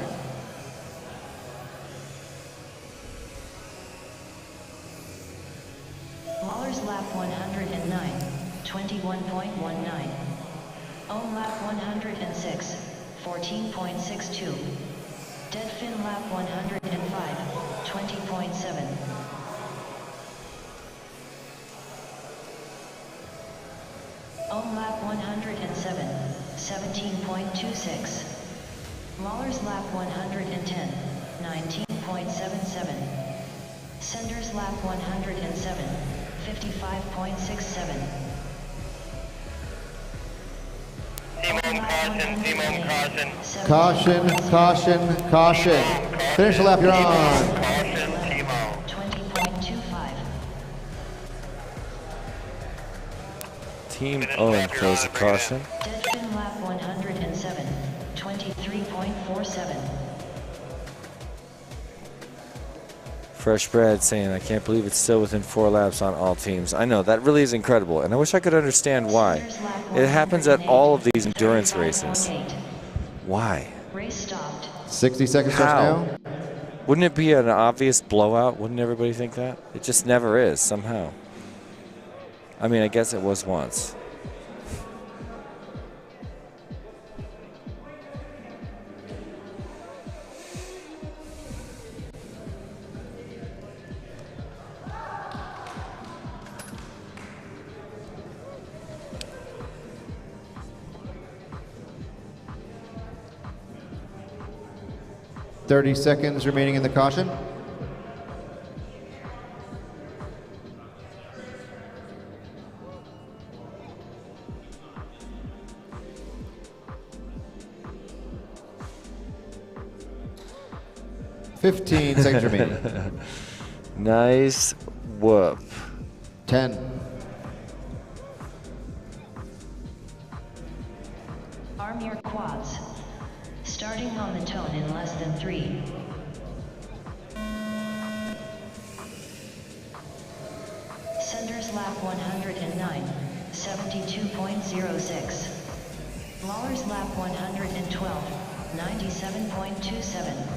Speaker 1: Lawler's lap 109, 21.19. Ohm lap 106, 14.62. Dead fin lap 105, 20.7. Ohm lap 107, 17.26. Lawler's lap 110, 19.77. Senders lap 107, 55.67.
Speaker 5: Team Ohm caution, Team Ohm caution.
Speaker 10: Caution, caution, caution. Finish the lap, you're on.
Speaker 5: Caution, Team Ohm.
Speaker 1: 20.25.
Speaker 3: Team Owen close the caution.
Speaker 1: Dead fin lap 107, 23.47.
Speaker 3: Fresh Bread saying, I can't believe it's still within 4 laps on all teams. I know, that really is incredible, and I wish I could understand why. It happens at all of these endurance races. Why?
Speaker 1: Race stopped.
Speaker 10: 60 seconds
Speaker 3: How?
Speaker 10: starts now.
Speaker 3: Wouldn't it be an obvious blowout? Wouldn't everybody think that? It just never is, somehow. I mean, I guess it was once.
Speaker 10: Thirty seconds remaining in the caution. Fifteen seconds remaining.
Speaker 3: Nice whoop.
Speaker 10: 10.
Speaker 1: Arm your quads. Starting on the tone in less than 3. Senders lap 109, 72.06. Lawler's lap 112, 97.27.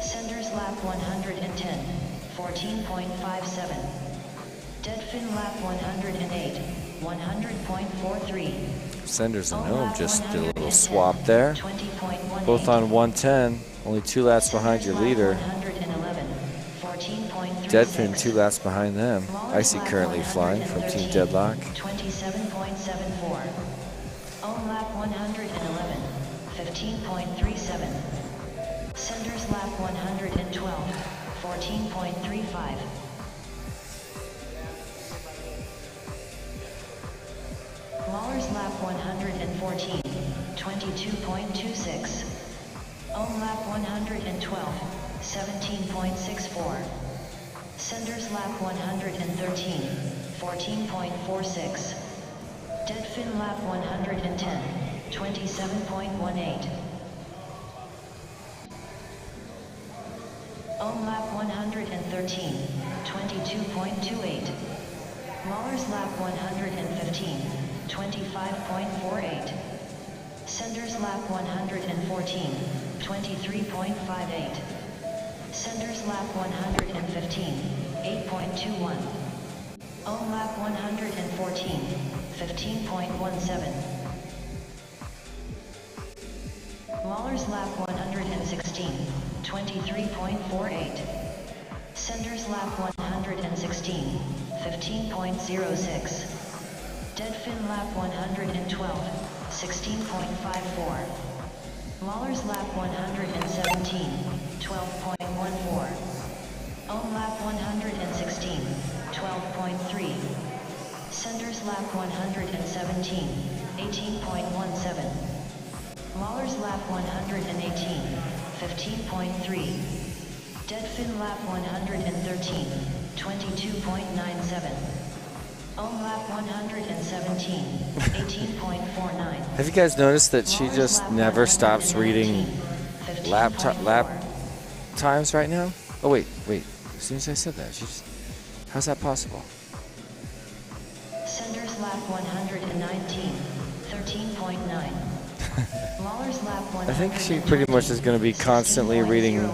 Speaker 1: Senders lap 110, 14.57. Dead fin lap 108, 100.43.
Speaker 3: Senders and Ohm just did a little swap there. Both on 110, only 2 laps behind your leader. Deadfin 2 laps behind them. Icy currently flying from Team Deadlock.
Speaker 1: 27.74. Ohm lap 111. 15.37. Senders lap 112. 14.35. Lawler's lap 114. 22.26. Ohm lap 112. 17.64. Senders lap 113. 14.46. Deadfin lap 110. 27.18. Ohm lap 113. 22.28. Lawler's lap 115. 25.48. Senders lap 114. 23.58. Senders lap 115. 8.21. Ohm lap 114. 15.17. Lawler's lap 116. 23.48. Senders lap 116. 15.06. Deadfin lap 112. 16.54. Lawler's lap 117. 12.14. Ohm lap 116. 12.3. Senders lap 117. 18.17. Lawler's lap 118. 15.3. Deadfin lap 113. 22.97. Ohm lap 117. 18.49.
Speaker 3: Have you guys noticed that she just never stops reading lap times right now? Oh wait. As soon as I said that, how's that possible?
Speaker 1: Senders lap 119. 13.9. Lawler's lap 100.
Speaker 3: I think she pretty much is going to be constantly reading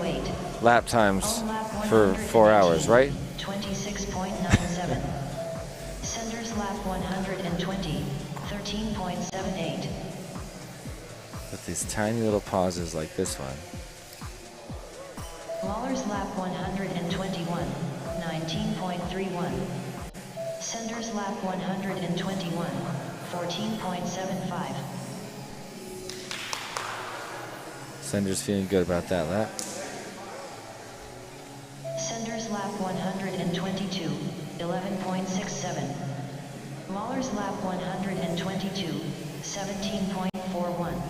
Speaker 3: lap times for 4 hours, right?
Speaker 1: 26.97. Senders lap 120. 13.78.
Speaker 3: With these tiny little pauses like this one.
Speaker 1: Lawler's lap 121. 19.31. Senders lap 121. 14.75.
Speaker 3: Senders feeling good about that lap.
Speaker 1: Senders lap 122. 11.67. Lawler's lap 122. 17.41.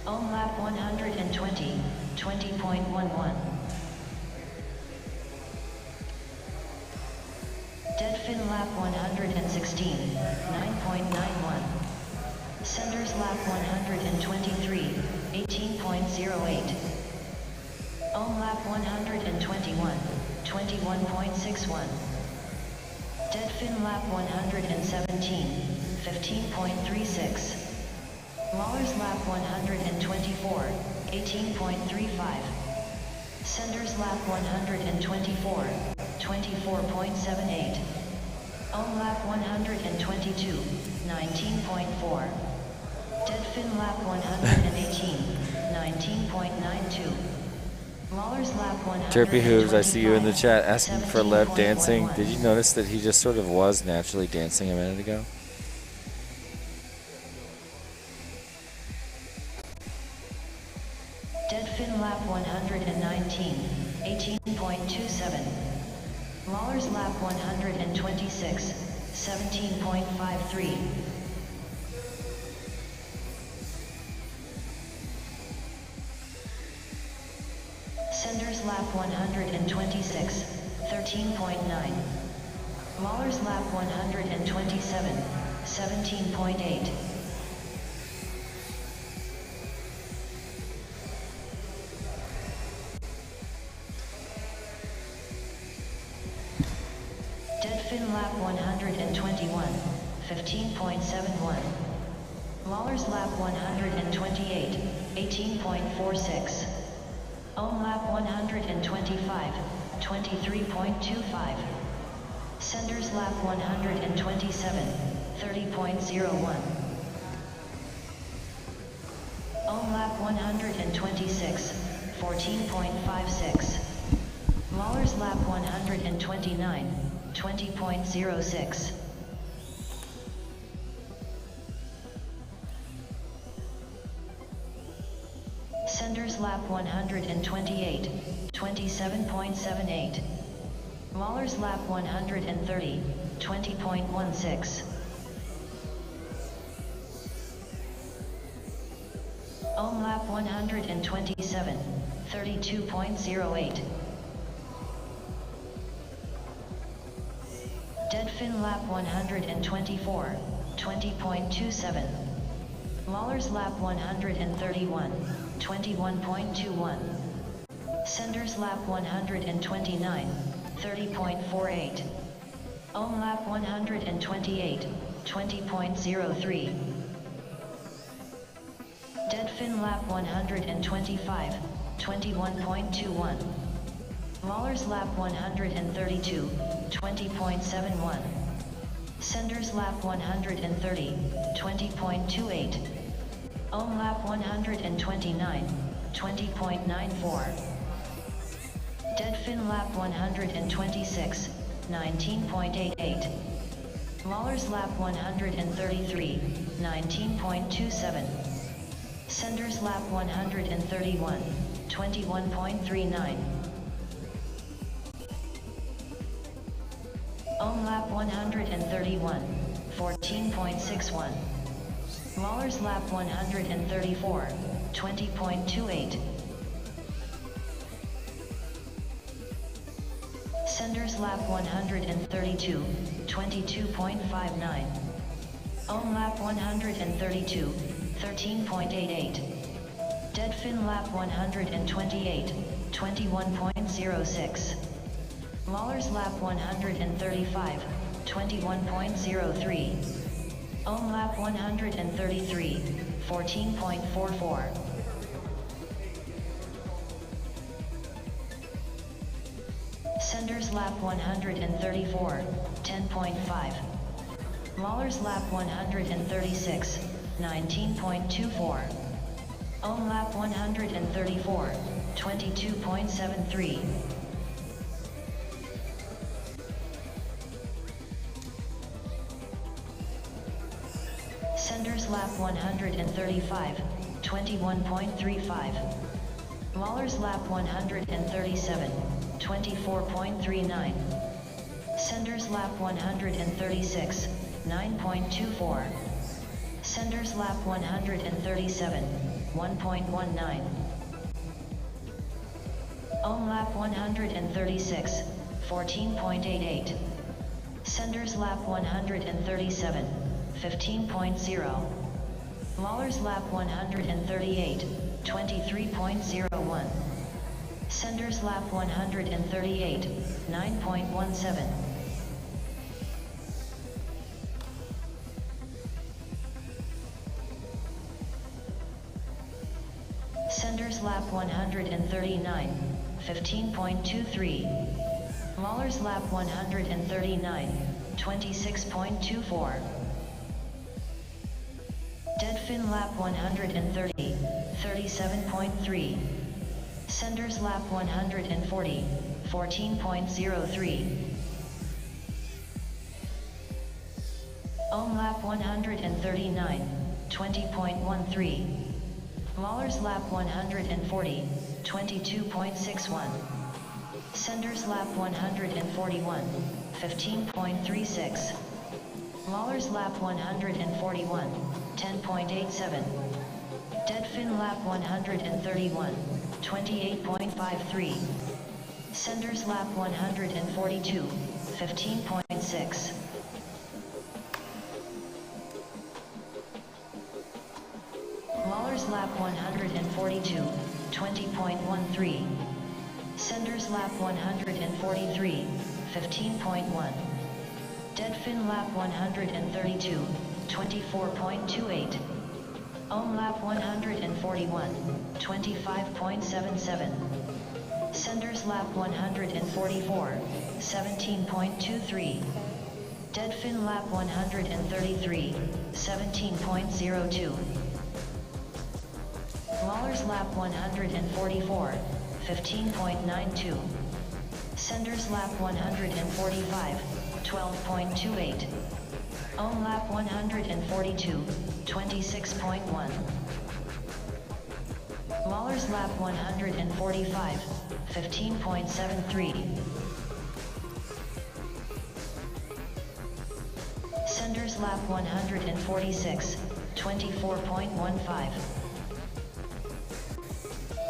Speaker 1: Ohm lap 120. 20.11. Deadfin lap 116. 9.91. Senders lap 123. 18.08. Ohm lap 121. 21.61. Deadfin lap 117. 15.36. Lawler's lap 124. 18.35. Senders lap 124. 24.78. Ohm lap 122. 19.4. Deadfin lap 118. 19.92. Lawler's lap 100.
Speaker 3: Chirpy Hooves, I see you in the chat asking for Lev dancing. Did you notice that he just sort of was naturally dancing a minute ago?
Speaker 1: Deadfin lap 119. 18.27. Lawler's lap 126. 17.53. Senders lap 126. 13.9. Lawler's lap 127. 17.8. Deadfin lap 121. 15.71. Lawler's lap 128. 18.46. Ohm lap 125. 23.25. Senders lap 127. 30.01. Ohm lap 126. 14.56. Lawler's lap 129, 20.06. Senders lap 128, 27.78. Lawler's lap 130, 20.16. Ohm lap 127, 32.08. Dead fin lap 124, 20.27. Lawler's lap 131, 21.21. Senders lap 129, 30.48. Ohm lap 128, 20.03. Dead fin lap 125, 21.21. Lawler's lap 132, 20.71. Senders lap 130, 20.28. Ohm lap 129, 20.94. Dead fin lap 126, 19.88. Lawler's lap 133, 19.27. Senders lap 131, 21.39. Ohm lap 131, 14.61. Lawler's lap 134, 20.28. Senders lap 132, 22.59. Ohm lap 132, 13.88. Dead fin lap 128, 21.06. Lawler's lap 135, 21.03. Ohm lap 133, 14.44. Senders lap 134, 10.5. Lawler's lap 136, 19.24. Ohm lap 134, 22.73. Senders lap 135, 21.35. Lawler's lap 137, 24.39. Senders lap 136, 9.24. Senders lap 137, 1.19. Ohm lap 136, 14.88. Senders lap 137, 15.0. Lawler's lap 138, 23.01. Senders lap 138, 9.17. Senders lap 139, 15.23. Lawler's lap 139, 26.24. Dead fin lap 130, 37.3. Senders lap 140, 14.03. Ohm lap 139, 20.13. Lawler's lap 140, 22.61. Senders lap 141, 15.36. Lawler's lap 141, 10.87. Dead fin lap 131, 28.53. Senders lap 142, 15.6. Lawler's lap 142, 20.13. Senders lap 143, 15.1. Dead fin lap 132, 24.28. Ohm lap 141, 25.77. Senders lap 144, 17.23. Dead fin lap 133, 17.02. Lawler's lap 144, 15.92. Senders lap 145, 12.28. Ohm lap 142, 26.1. Mahler's lap 145, 15.73. Senders lap 146, 24.15.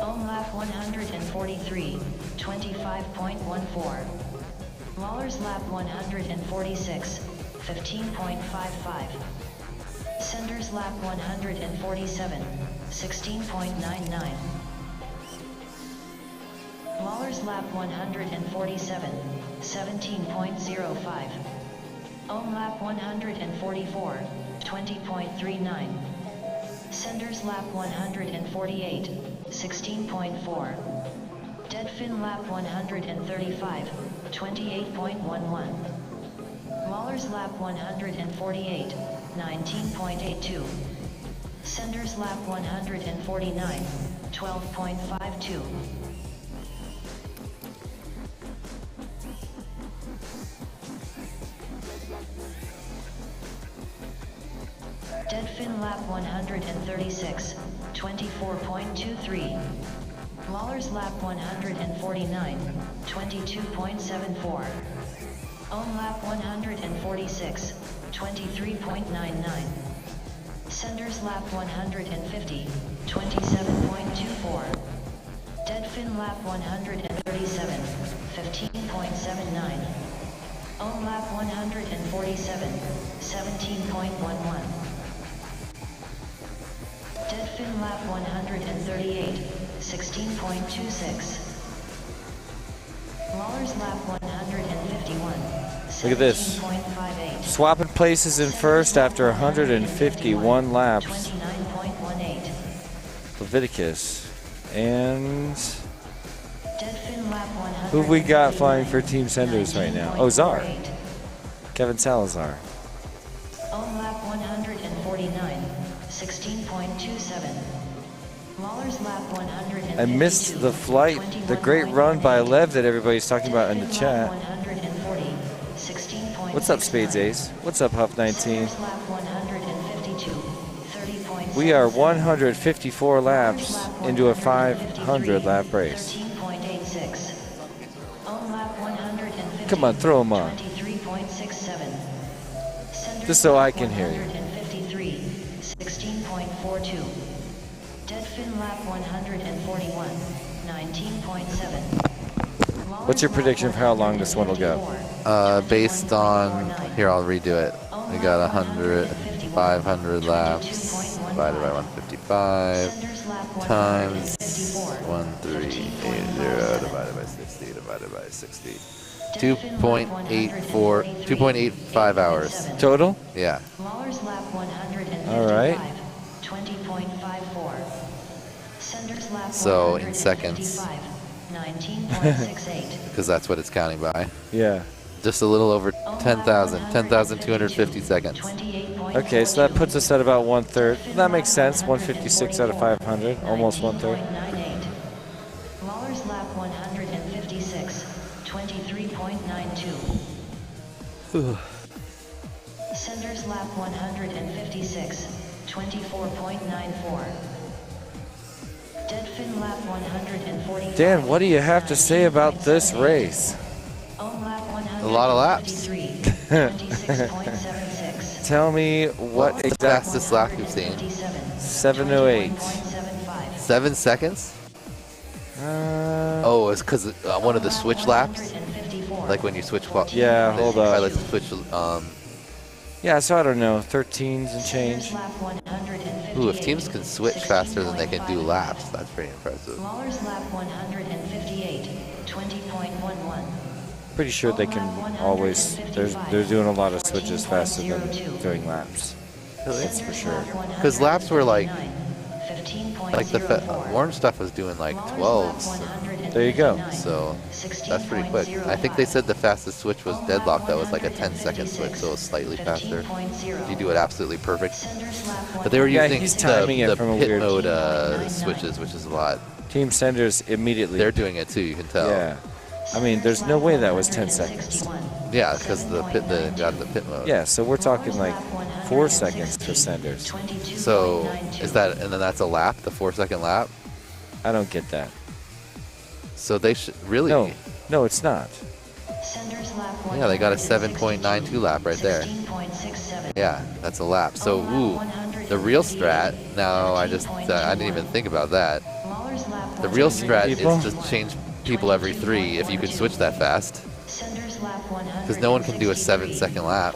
Speaker 1: Ohm lap 143, 25.14. Mahler's lap 146, 15.55. Senders lap 147, 16.99. Mahler's lap 147, 17.05. Ohm lap 144, 20.39. Senders lap 148, 16.4. Dead fin lap 135, 28.11. Mahler's lap 148, 19.82. Senders lap 149, 12.52. Dead fin lap 136, 24.23. Mahler's lap 149, 22.74. Ohm lap 146, 23.99. Senders lap 150, 27.24. Dead fin lap 137, 15.79. Ohm lap 147, 17.11. Dead fin lap 138, 16.26. Mahler's lap 151.
Speaker 3: Look at this. Swapping places in first after 151 laps. Leviticus. And who have we got flying for Team Senders right now? Oh, Czar. Kevin Salazar.
Speaker 1: Ohm lap 149, 16.27. Mahler's lap 150.
Speaker 3: I missed the flight, the great run by Lev that everybody's talking about in the chat. What's up, Spades Ace? What's up, Huff 19? We are 154 laps into a 500 lap race. Come on, throw them on. Just so I can hear you.
Speaker 1: 16.42. Dead fin lap 141, 19.7.
Speaker 3: What's your prediction for how long this one will go?
Speaker 12: Based on, here, I'll redo it. We got 500 laps divided by 155 times 1380 divided by 60 divided by 60. 2.85 hours.
Speaker 3: Total?
Speaker 12: Yeah.
Speaker 1: Mahler's lap 155,
Speaker 3: All right.
Speaker 1: 20.54. Senders lap
Speaker 12: So in seconds,
Speaker 1: 19.68.
Speaker 12: because that's what it's counting by.
Speaker 3: Yeah.
Speaker 12: Just a little over 10,000, 10,250 seconds.
Speaker 3: Okay, so that puts us at about 1/3. That makes sense. 156 out of 500, almost 1/3.
Speaker 1: Mahler's lap 156, 23.92. Senders lap 156, 24.94. Dead fin lap 140.
Speaker 3: Dan, what do you have to say about this race?
Speaker 12: A lot of laps.
Speaker 3: Tell me what
Speaker 12: What's the fastest lap you've seen?
Speaker 3: 7:08.
Speaker 12: 7 seconds? Oh, it's because one of the switch laps? Like when you switch.
Speaker 3: Yeah, hold up.
Speaker 12: Let's switch.
Speaker 3: Yeah, so I don't know, 13s and change.
Speaker 12: Ooh, if teams can switch faster than they can do laps, that's pretty impressive.
Speaker 1: Mahler's lap 158, 20.11.
Speaker 3: Pretty sure they can always. They're doing a lot of switches faster than doing laps.
Speaker 12: Really?
Speaker 3: That's for sure.
Speaker 12: Because laps were like the orange stuff was doing like 12s.
Speaker 3: There you go.
Speaker 12: So that's pretty quick. I think they said the fastest switch was deadlock. That was like a 10-second switch, so it's slightly faster. If you do it absolutely perfect. But they were using the pit mode switches, which is a lot.
Speaker 3: Team Senders immediately.
Speaker 12: They're doing it too, you can tell.
Speaker 3: Yeah. I mean, there's no way that was 10 seconds.
Speaker 12: Yeah, because the got the pit mode.
Speaker 3: Yeah, so we're talking like 4 seconds for Senders.
Speaker 12: So is that, and then that's a lap, the 4-second lap?
Speaker 3: I don't get that.
Speaker 12: So they should really.
Speaker 3: No, it's not.
Speaker 12: Yeah, they got a 7.92 lap right there. Yeah, that's a lap. So, ooh, the real strat. Now I didn't even think about that. The real strat is just change people every 3 if you could switch that fast. Because no one can do a 7-second lap.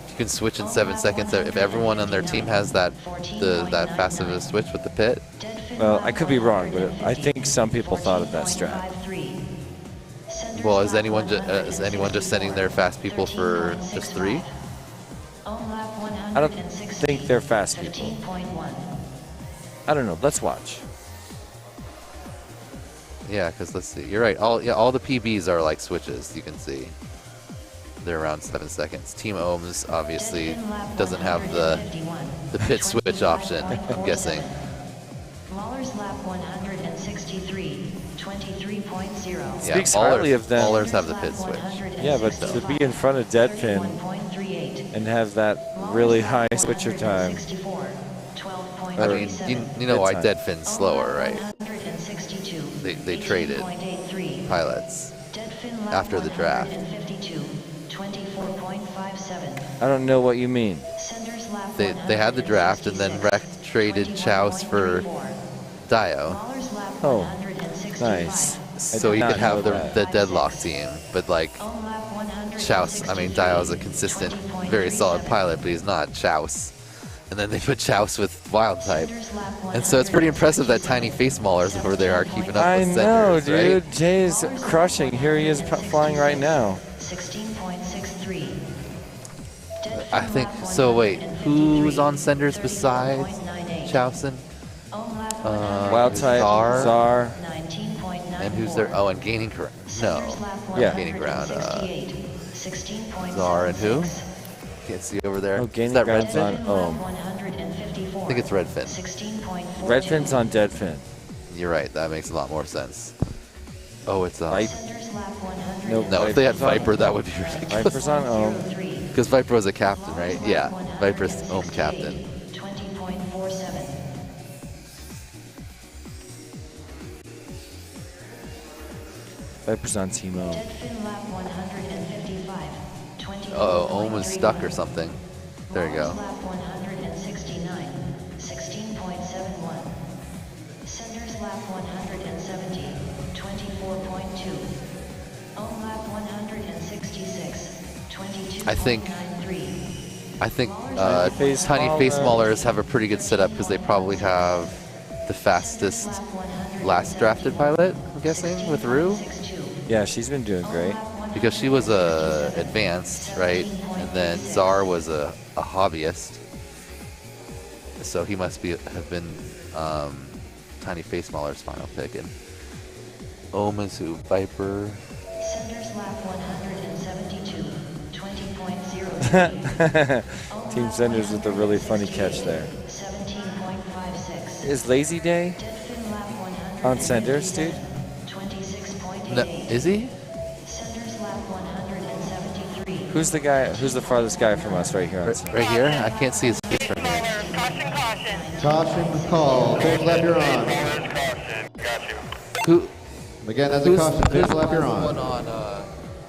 Speaker 12: You can switch in 7 seconds if everyone on their team has that fast of a switch with the pit.
Speaker 3: Well, I could be wrong, but I think some people thought of that strat.
Speaker 12: Well, is anyone just sending their fast people for just 3?
Speaker 3: I don't think they're fast people. I don't know. Let's watch.
Speaker 12: Yeah, because let's see. You're right. All the PBs are like switches. You can see they're around 7 seconds. Team Ohms obviously doesn't have the pit switch option. I'm guessing.
Speaker 1: Mahler's lap 163, 23.0.
Speaker 3: Speaks highly of them.
Speaker 12: Maulers have the pit switch.
Speaker 3: Yeah, but to be in front of Deadfin and have that really high switcher time.
Speaker 12: I mean, you know why Deadfin's slower, right? They traded pilots after the draft.
Speaker 3: I don't know what you mean.
Speaker 12: They had the draft and then Rec traded Chouse for Dio.
Speaker 3: Oh, nice.
Speaker 12: So he could have the deadlock team, but like Chouse, I mean Dio is a consistent, very solid pilot, but he's not Chouse. And then they put Chouse with wild type, and so it's pretty impressive that tiny face maulers over there are keeping up with Senders.
Speaker 3: I know, dude.
Speaker 12: Right?
Speaker 3: Jay's crushing. Here he is flying right now.
Speaker 1: 16.63.
Speaker 12: I think so. Wait, who's on Senders besides Chowson?
Speaker 3: Wild type, Czar.
Speaker 12: And who's there? Oh, and gaining ground. No.
Speaker 3: Yeah.
Speaker 12: Gaining ground. Czar and who? Can't see over there.
Speaker 3: Oh, gaining
Speaker 12: that
Speaker 3: ground's on
Speaker 12: Redfin?
Speaker 3: Ohm.
Speaker 12: I think it's Redfin.
Speaker 3: Redfin's on Deadfin.
Speaker 12: You're right. That makes a lot more sense. Oh, it's
Speaker 3: Nope,
Speaker 12: no, if they had Viper, that would be ridiculous.
Speaker 3: Viper's on Ohm.
Speaker 12: Because Viper was a captain, right? Yeah, Viper's Ohm captain.
Speaker 1: 20.47.
Speaker 3: Viper's on Team Ohm.
Speaker 12: Uh-oh, Ohm was stuck or something. There you go.
Speaker 1: Lap 169, 16.71. Senders lap 170, 24.2. Ohm lap 166, 22.93.
Speaker 12: I think Tiny Face Maulers have a pretty good setup because they probably have the fastest last drafted pilot, I'm guessing, with Rue.
Speaker 3: Yeah, she's been doing great.
Speaker 12: Because she was advanced, right? And then Czar was a hobbyist. So he must have been Tiny Face Mauler's final pick. And Omazu Viper.
Speaker 1: Senders lap 172, 20.03.
Speaker 3: Team Senders with a really funny catch there.
Speaker 1: 17.56.
Speaker 3: Is Lazy Day on Senders, dude?
Speaker 12: No, is he?
Speaker 3: Who's the guy? Who's the farthest guy from us right here on Senders?
Speaker 12: Right here? I can't see his face from here.
Speaker 10: Caution call. Fake lap, you're on.
Speaker 12: Who?
Speaker 10: Again, that's a caution. Fake lap, you're on.
Speaker 12: One on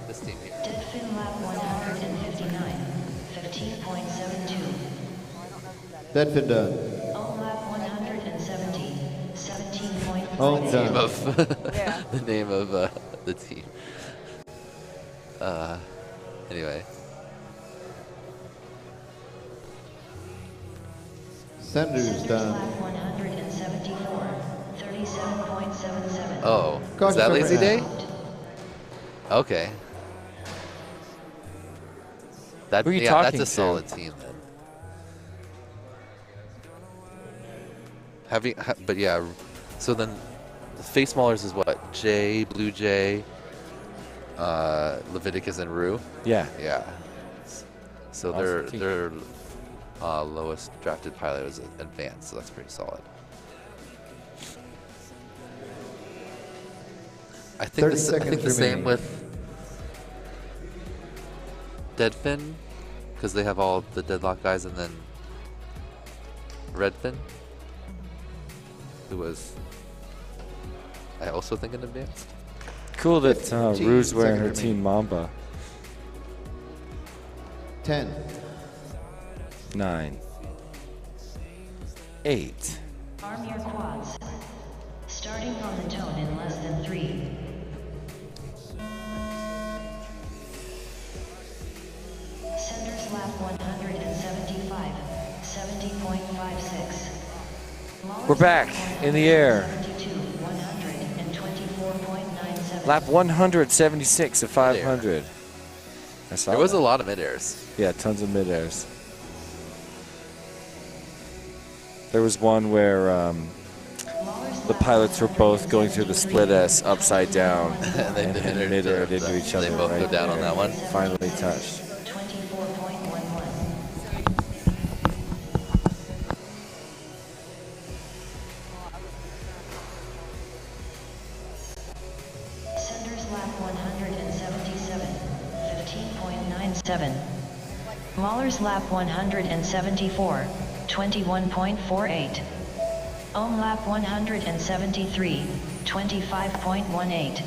Speaker 12: this team here.
Speaker 1: Deadfin lap 159, 15.72.
Speaker 10: Deadfin done.
Speaker 1: Ohm lap 170, 17.5.
Speaker 10: Ohm done.
Speaker 12: The name of the team. Anyway.
Speaker 10: Senders done.
Speaker 1: Lap 174, 37.77.
Speaker 12: Oh, is
Speaker 10: Caution
Speaker 12: that
Speaker 10: for
Speaker 12: Lazy Day?
Speaker 10: half.
Speaker 12: Okay.
Speaker 3: Who are you
Speaker 12: that's
Speaker 3: talking
Speaker 12: a
Speaker 3: to?
Speaker 12: solid team then. But yeah, so then the Face Maulers is what? Jay, Blue Jay, Leviticus, and Rue.
Speaker 3: Yeah.
Speaker 12: Yeah. So
Speaker 3: Awesome team.
Speaker 12: their lowest drafted pilot was advanced, so that's pretty solid. I think
Speaker 10: 30
Speaker 12: the
Speaker 10: seconds
Speaker 12: same
Speaker 10: remaining.
Speaker 12: with Deadfin, because they have all the Deadlock guys, and then Redfin, who was, I also think, an advanced.
Speaker 3: Cool that
Speaker 10: 15
Speaker 3: Rue's wearing her
Speaker 10: seconds
Speaker 3: Team Mamba.
Speaker 10: 10,
Speaker 3: 9, 8.
Speaker 1: Arm your quads. Starting on the tone in less than 3. Centers lap 175, 70.56.
Speaker 3: We're back in the air.
Speaker 1: 124.97.
Speaker 3: Lap 176 of 500. I saw
Speaker 12: There was
Speaker 3: that.
Speaker 12: a lot of mid-airs.
Speaker 3: Yeah, tons of mid-airs. There was one where the pilots were both going through the split S upside down
Speaker 12: And they
Speaker 3: and mid-aired into each other.
Speaker 12: They both go down on that one.
Speaker 3: Finally touched.
Speaker 1: 24.11. Centers lap 177, 15.97. Mahler's lap 174, 21.48. Ohm lap 173, 25.18.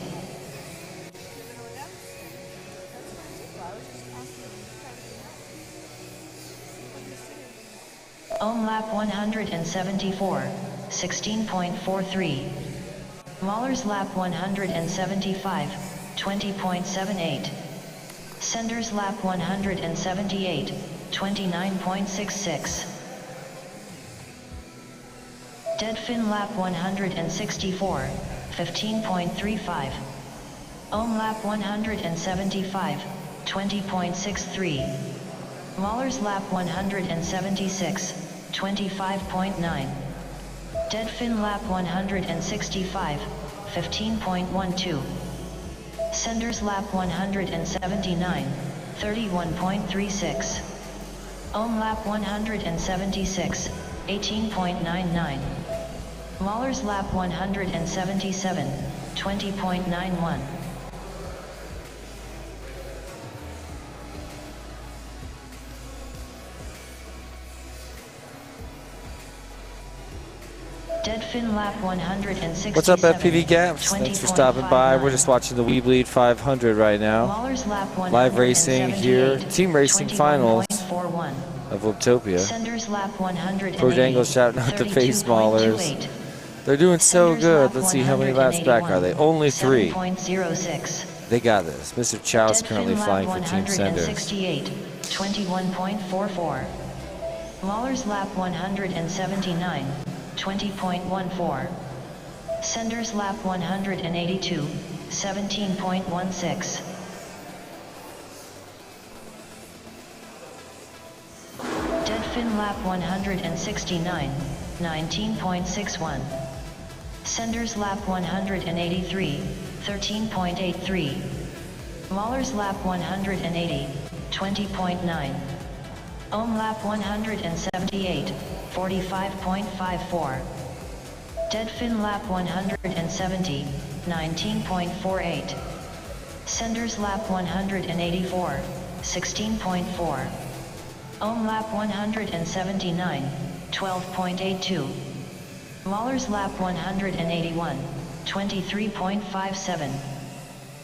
Speaker 1: Ohm lap 174, 16.43. Mahler's lap 175, 20.78. Sender's lap 178, 29.66. Deadfin lap 164, 15.35. Ohm lap 175, 20.63. Mahler's lap 176, 25.9. Deadfin lap 165, 15.12. Sender's lap 179, 31.36. Ohm lap 176, 18.99. Mahler's lap 177, 20.91. Deadfin lap 167.
Speaker 3: What's up, FPV Gaps? Thanks for stopping by. We're just watching the We Bleed 500 right now.
Speaker 1: Mahler's lap
Speaker 3: Live racing here.
Speaker 1: 178,
Speaker 3: Team racing finals
Speaker 1: 21.41.
Speaker 3: of Whooptopia.
Speaker 1: Sender's lap 180,
Speaker 3: Bojangles shouting out the face maulers.
Speaker 1: 32.28.
Speaker 3: They're doing so
Speaker 1: Sender's
Speaker 3: good.
Speaker 1: lap
Speaker 3: Let's see how many laps back are they. Only 3.
Speaker 1: 7.06.
Speaker 3: They got this. Mr. Chow's currently
Speaker 1: Deadfin
Speaker 3: flying
Speaker 1: lap
Speaker 3: for Team Senders.
Speaker 1: 168, 21.44. Mahler's lap 179, 20.14. Sender's lap 182, 17.16. Deadfin lap 169, 19.61. Sender's lap 183, 13.83. Mahler's lap 180, 20.9. Ohm lap 178, 45.54. Deadfin lap 170, 19.48. Sender's lap 184, 16.4. Ohm lap 179, 12.82. Mahler's lap 181, 23.57.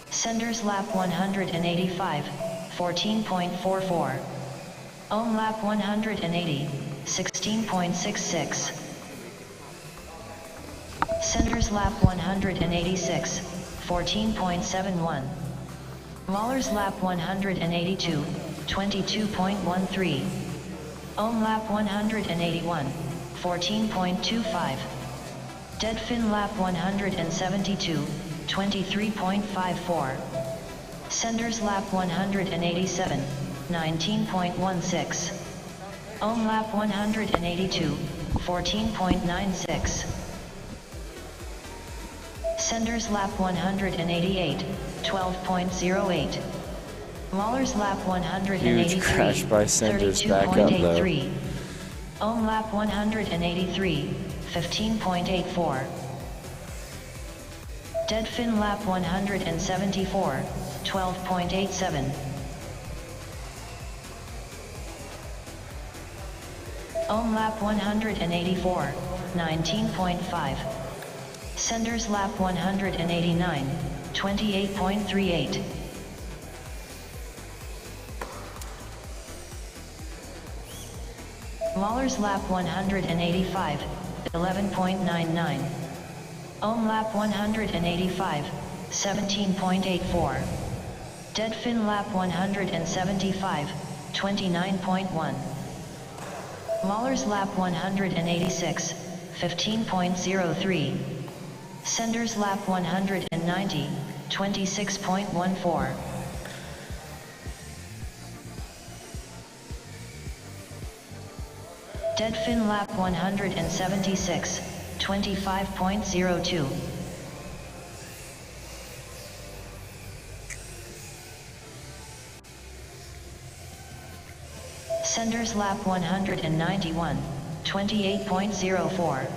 Speaker 1: Sender's lap 185, 14.44. Ohm lap 180, 16.66. Sender's lap 186, 14.71. Mahler's lap 182, 22.13. Ohm lap 181, 14.25. Deadfin lap 172, 23.54. Sender's lap 187, 19.16. Ohm lap 182, 14.96. Sender's lap 188, 12.08. Mahler's lap 183,
Speaker 3: Huge crash by Senders back up, though.
Speaker 1: 32.83. Ohm lap 183, 15.84. Dead fin lap 174, 12.87. Ohm lap 184, 19.5. Senders lap 189, 28.38. Mahler's lap 185, 11.99. Ohm lap 185, 17.84. Dead fin lap 175, 29.1. Mahler's lap 186, 15.03. Senders lap 190, 26.14. Dead fin lap 176, 25.02. Senders lap 191, 28.04.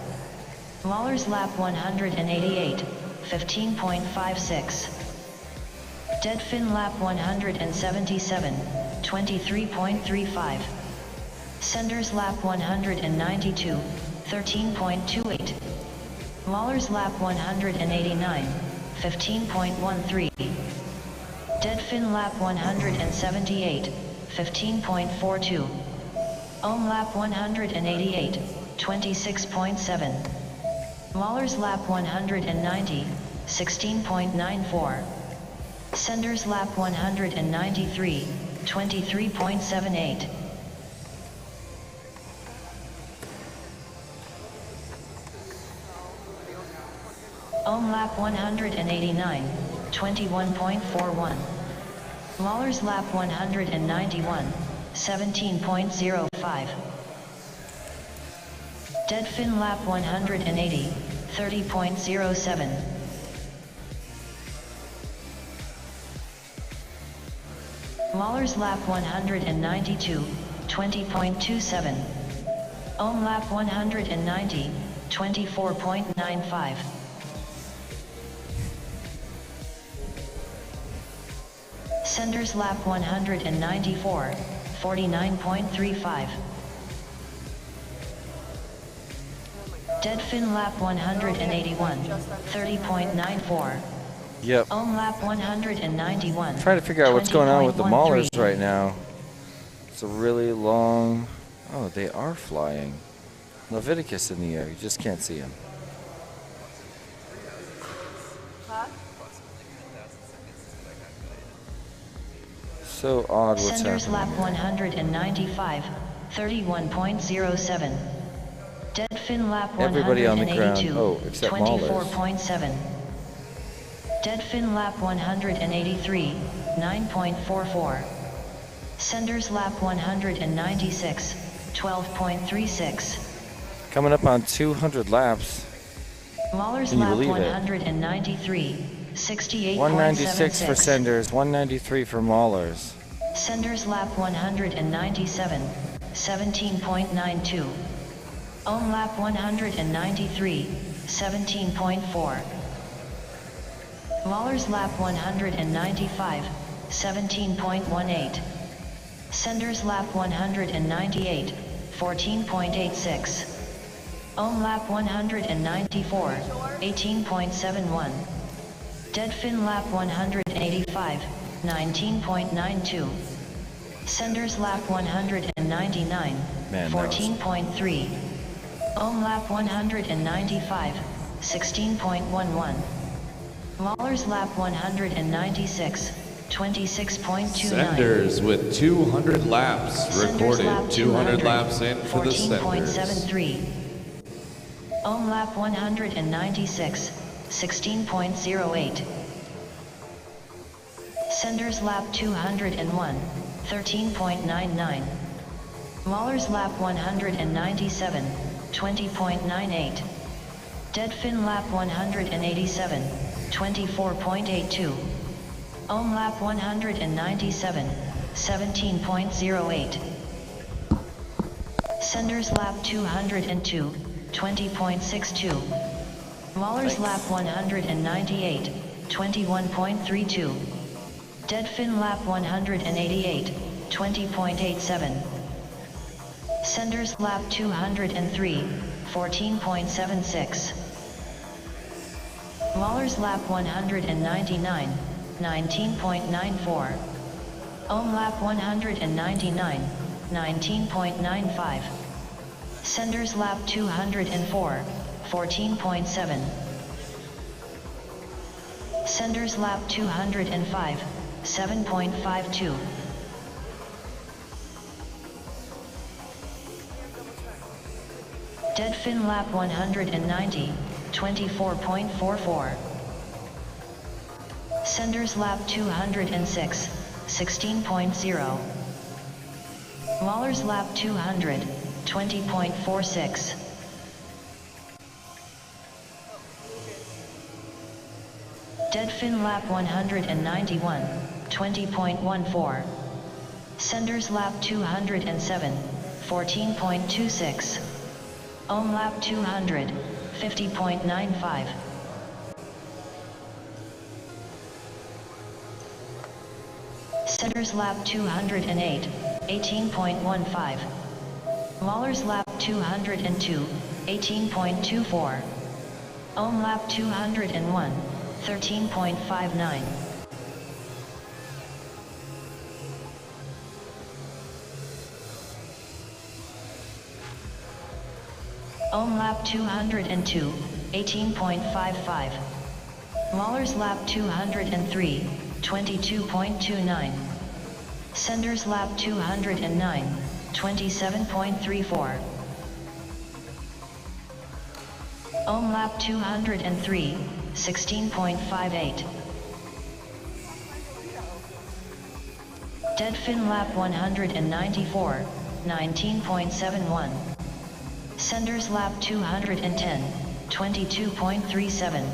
Speaker 1: Mahler's lap 188, 15.56. Dead fin lap 177, 23.35. Senders lap 192, 13.28. Mahler's lap 189, 15.13. Dead fin lap 178, 15.42. Ohm lap 188, 26.7. Mahler's lap 190, 16.94. Senders lap 193, 23.78. Ohm lap 189, 21.41. Mahler's lap 191, 17.05. Dead fin lap 180, 30.07. Mahler's lap 192, 20.27. Ohm lap 190, 24.95. Senders lap 194, 49.35. Dead fin lap 181, 30.94.
Speaker 3: Yep.
Speaker 1: Ohm lap 191.
Speaker 3: Trying to figure out what's going on with the Maulers right now. It's a really long... Oh, they are flying. Leviticus in the air. You just can't see him. So odd what's
Speaker 1: Senders
Speaker 3: happening.
Speaker 1: lap 195, 31.07. Dead fin lap 182,
Speaker 3: Everybody on the ground. Oh, except Maulers.
Speaker 1: 24.7. Dead fin lap 183, 9.44. Senders lap 196, 12.36.
Speaker 3: Coming up on 200 laps.
Speaker 1: Mahler's
Speaker 3: Can you
Speaker 1: lap
Speaker 3: believe it?
Speaker 1: 193, 68.76.
Speaker 3: 196 for Senders, 193 for Maulers.
Speaker 1: Senders lap 197, 17.92. Ohm lap 193, 17.4. Mahler's lap 195, 17.18. Senders lap 198, 14.86. Ohm lap 194, 18.71. Dead fin lap 185, 19.92. Senders lap 199, 14.3. Ohm lap 195, 16.11. Mahler's lap 196, 26.29.
Speaker 2: Senders with 200 laps
Speaker 1: Senders
Speaker 2: recorded.
Speaker 1: lap
Speaker 2: 200 laps in for the Senders.
Speaker 1: 14.73. Ohm lap 196, 16.08. Senders lap 201, 13.99. Mahler's lap 197, 20.98. Dead fin lap 187, 24.82. Ohm lap 197, 17.08. Senders lap 202, 20.62. Mahler's lap 198, 21.32. Deadfin lap 188, 20.87. Senders lap 203, 14.76. Mahler's lap 199, 19.94. Ohm lap 199, 19.95. Senders lap 204, 14.7. Senders lap 205, 7.52. Deadfin lap 190, 24.44. Senders lap 206, 16.0. Mahler's lap 200, 20.46. Deadfin lap 191, 20.14. Senders lap 207, 14.26. Ohm lap 200, 50.95. Senders lap 208, 18.15. Mahler's lap 202, 18.24. Ohm lap 201, 13.59. Ohm lap 202, 18.55. Mahler's lap 203, 22.29. Senders lap 209, 27.34. Ohm lap 203, 16.58. Deadfin lap 194, 19.71. Senders lap 210, 22.37.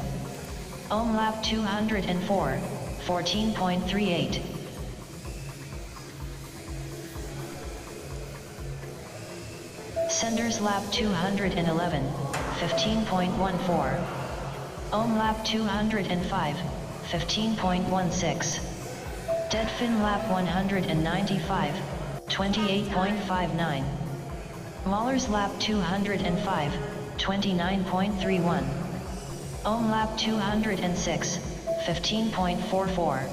Speaker 1: Ohm lap 204, 14.38. Senders lap 211, 15.14. Ohm lap 205, 15.16. Deadfin lap 195, 28.59. Mahler's lap 205, 29.31. Ohm lap 206, 15.44.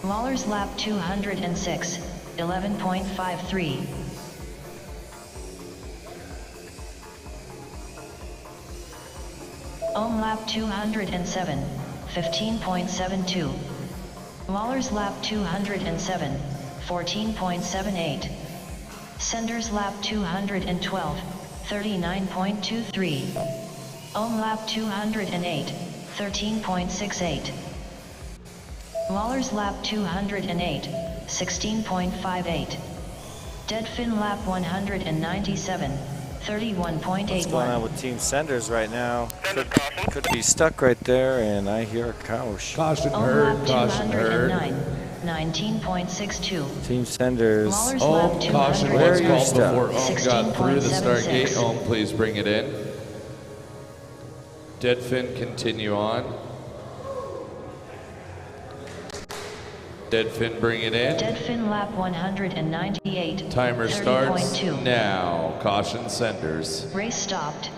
Speaker 1: Mahler's lap 206, 11.53. Ohm lap 207, 15.72. Mahler's lap 207, 14.78. Senders lap 212, 39.23. Ohm lap 208, 13.68. Mahler's lap 208, 16.58. Deadfin lap 197, 31.81.
Speaker 3: What's going on with Team Senders right now? Could be stuck right there, and I hear a caution.
Speaker 2: Caution heard, caution heard.
Speaker 1: 19.62.
Speaker 3: Team Senders.
Speaker 2: Ohm, caution was called before Ohm got through the start gate. Ohm, please bring it in. Deadfin, continue on. Deadfin, bring it in.
Speaker 1: Deadfin lap 198.
Speaker 2: Timer starts
Speaker 1: 30.2.
Speaker 2: now. Caution Senders.
Speaker 1: Race stopped.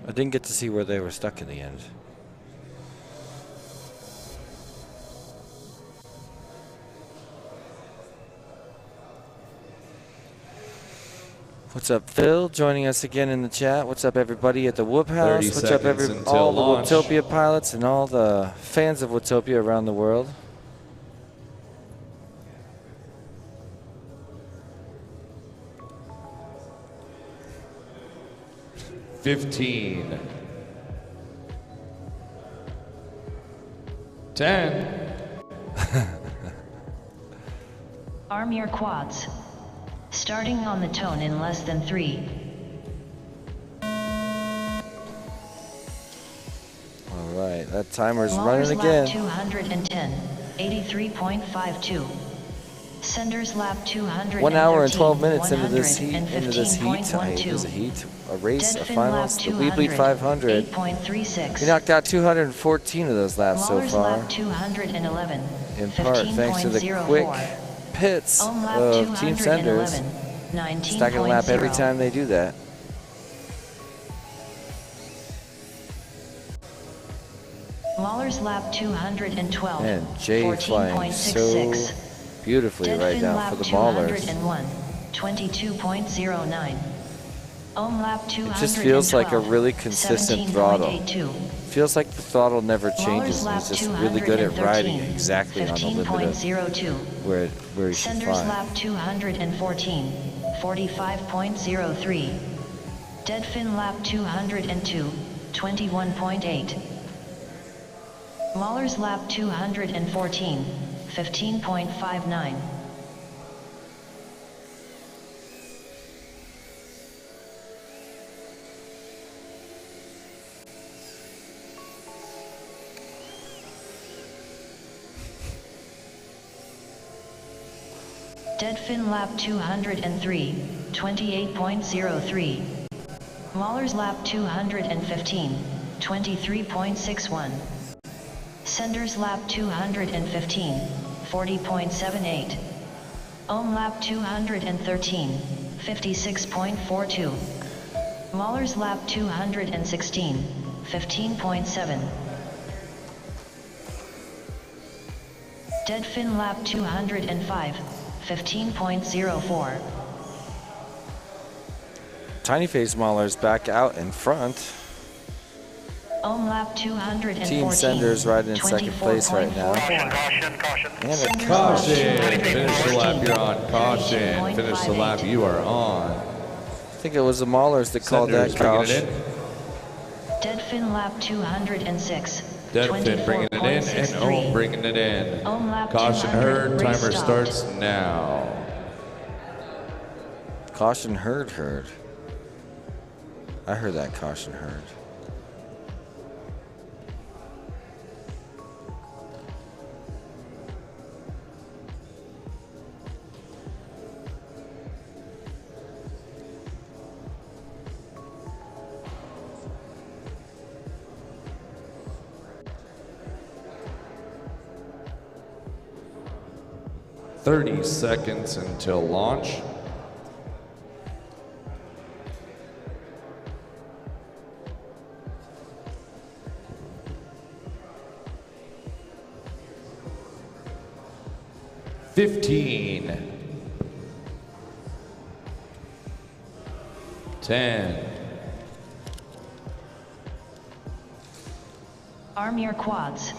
Speaker 3: I didn't get to see where they were stuck in the end. What's up, Phil? Joining us again in the chat. What's up, everybody at the Whoop House? What's up, all the Whooptopia pilots and all the fans of Whooptopia around the world?
Speaker 2: $15. 10.
Speaker 1: Arm your quads. Starting on the tone in less than 3.
Speaker 3: All right, That timer's
Speaker 1: Mahler's
Speaker 3: running
Speaker 1: lap
Speaker 3: again.
Speaker 1: 210, 83.52. Senders lap 213,
Speaker 3: 1 hour and 12 minutes into this heat.
Speaker 1: $115.12.
Speaker 3: A race, a
Speaker 1: Deadfin
Speaker 3: finals,
Speaker 1: lap
Speaker 3: the We Bleed 500.
Speaker 1: 8.36.
Speaker 3: He knocked out 214 of those laps so
Speaker 1: Mahler's
Speaker 3: far.
Speaker 1: lap 211,
Speaker 3: In part thanks to the
Speaker 1: 15.04.
Speaker 3: quick pits
Speaker 1: Ohm lap
Speaker 3: of Team Senders.
Speaker 1: 211,
Speaker 3: Stacking a lap every
Speaker 1: 19.0.
Speaker 3: time they do that.
Speaker 1: Mahler's lap 212,
Speaker 3: And Jay flying so beautifully right now for the Maulers.
Speaker 1: 201, 22.09. Ohm lap 212,
Speaker 3: It just feels like a really consistent throttle.
Speaker 1: 17.82.
Speaker 3: Feels like the throttle never changes, and
Speaker 1: Mahler's
Speaker 3: he's just
Speaker 1: lap
Speaker 3: really good at
Speaker 1: 213,
Speaker 3: riding exactly on the limit of
Speaker 1: 15.02.
Speaker 3: where he should
Speaker 1: Senders
Speaker 3: fly.
Speaker 1: lap 214, 45.03. Deadfin lap 202, 21.8. Mahler's lap 214, 15.59. Deadfin lap 203, 28.03. Mahler's lap 215, 23.61. Senders lap 215, 40.78. Ohm lap 213, 56.42. Mahler's lap 216, 15.7. Deadfin lap 205, 15.04.
Speaker 3: Tiny Face Mahler's back out in front.
Speaker 1: Ohm lap 214.
Speaker 3: Team Senders riding in second place right now. And a
Speaker 2: Caution! Finish the lap you're on. Caution! Finish the lap you are on.
Speaker 3: I think it was the Maulers that called that
Speaker 2: Senders bringing it
Speaker 3: caution.
Speaker 1: Deadfin lap 206.
Speaker 2: Deadfin bringing it in and Ohm bringing it in. Caution heard. Timer starts now.
Speaker 3: Caution heard. I heard that caution heard.
Speaker 2: "30 seconds until launch." "15, 10,
Speaker 1: Arm your quads.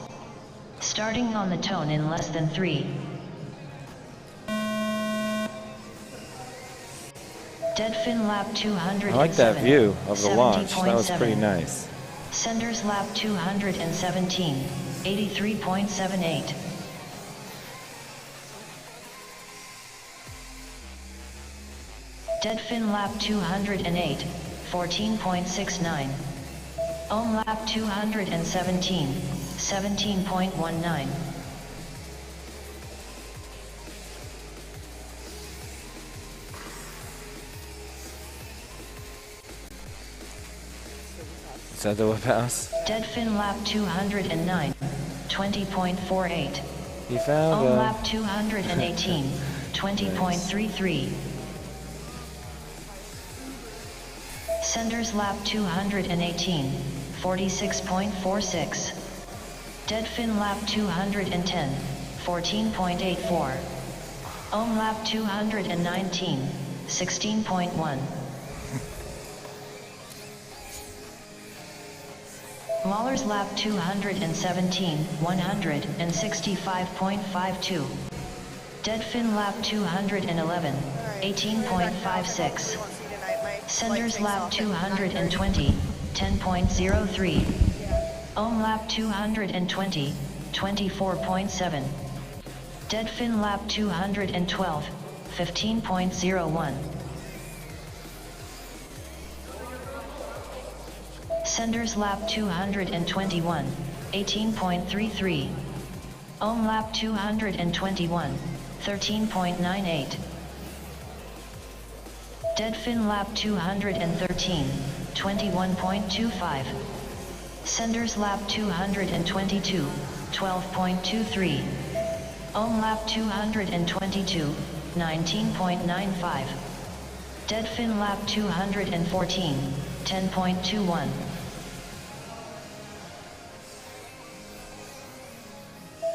Speaker 1: Starting on the tone in less than 3. Deadfin lap 207.
Speaker 3: I like that view of the launch. That was pretty nice.
Speaker 1: Senders lap 217, 83.78. Deadfin lap 208, 14.69. Ohm lap 217, 17.19.
Speaker 3: Is that the whip house?
Speaker 1: Deadfin lap 209, 20.48.
Speaker 3: He found
Speaker 1: Ohm
Speaker 3: him.
Speaker 1: lap 218, 20.33. Senders lap 218, 46.46. Deadfin lap 210, 14.84. Ohm lap 219, 16.1. Mahler's lap 217, 165.52. Deadfin lap 211, 18.56. Senders lap 220, 10.03. Ohm lap 220, 24.7. Deadfin lap 212, 15.01. Senders lap 221, 18.33. Ohm lap 221, 13.98. Dead fin lap 213, 21.25. Senders lap 222, 12.23. Ohm lap 222, 19.95. Dead fin lap 214, 10.21.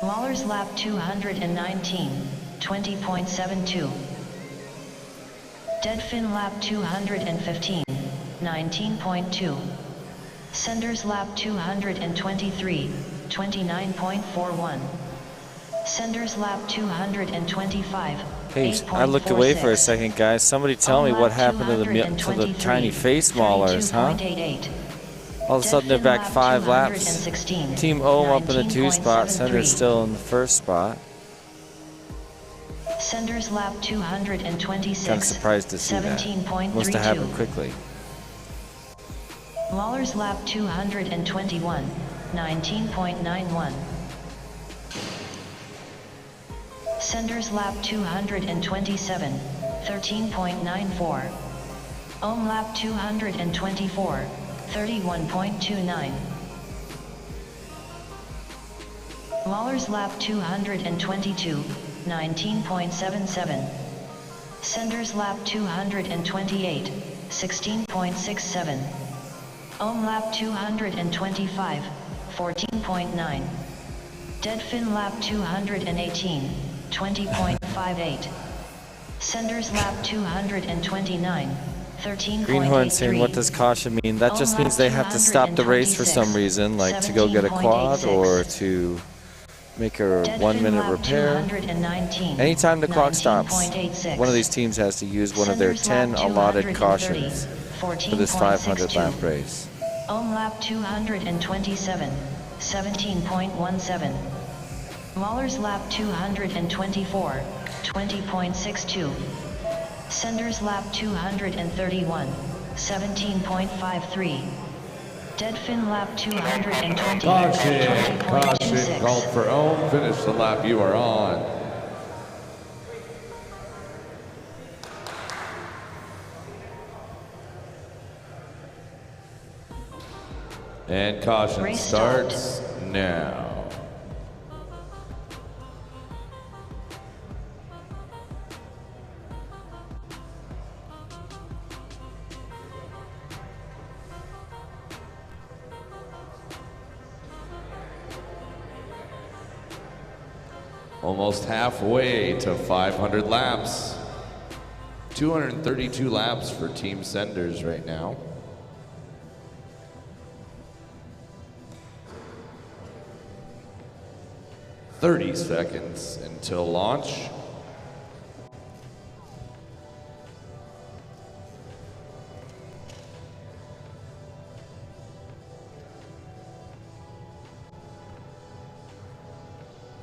Speaker 1: Mahler's lap 219, 20.72. Dead fin lap 215, 19.2. Senders lap 223, 29.41. Senders lap 225.
Speaker 3: Hey, I looked away for a second, guys. Somebody tell me what happened to the tiny face maulers, huh? All of a sudden they're back 5 laps. Team O up in the 2 spot. Sender's still in the 1st spot.
Speaker 1: Senders lap 226.
Speaker 3: Kind of surprised to see that. Must have happened quickly.
Speaker 1: Mahler's lap 221, 19.91. Senders lap 227, 13.94. Ohm lap 224, 31.29. Mahler's lap 222, 19.77. Senders lap 228, 16.67. Ohm lap 225, 14.9. Dead fin lap 218, 20.58. Senders lap 229, 13.83.
Speaker 3: Greenhorn saying, what does caution mean? That just means they have to stop the race for some reason, like to go get a quad or to make a 1-minute repair. Anytime the clock stops, one of these teams has to use one of their 10 allotted cautions for this 500 lap race.
Speaker 1: Ohm lap 227, 17.17. Mahler's lap 224, 20.62. Senders lap 231, 17.53. Dead fin lap 220.
Speaker 2: Caution called for Ohm. Finish the lap you are on. And caution
Speaker 1: Race
Speaker 2: starts now. Almost halfway to 500 laps. 232 laps for Team Senders right now. "30 seconds until launch.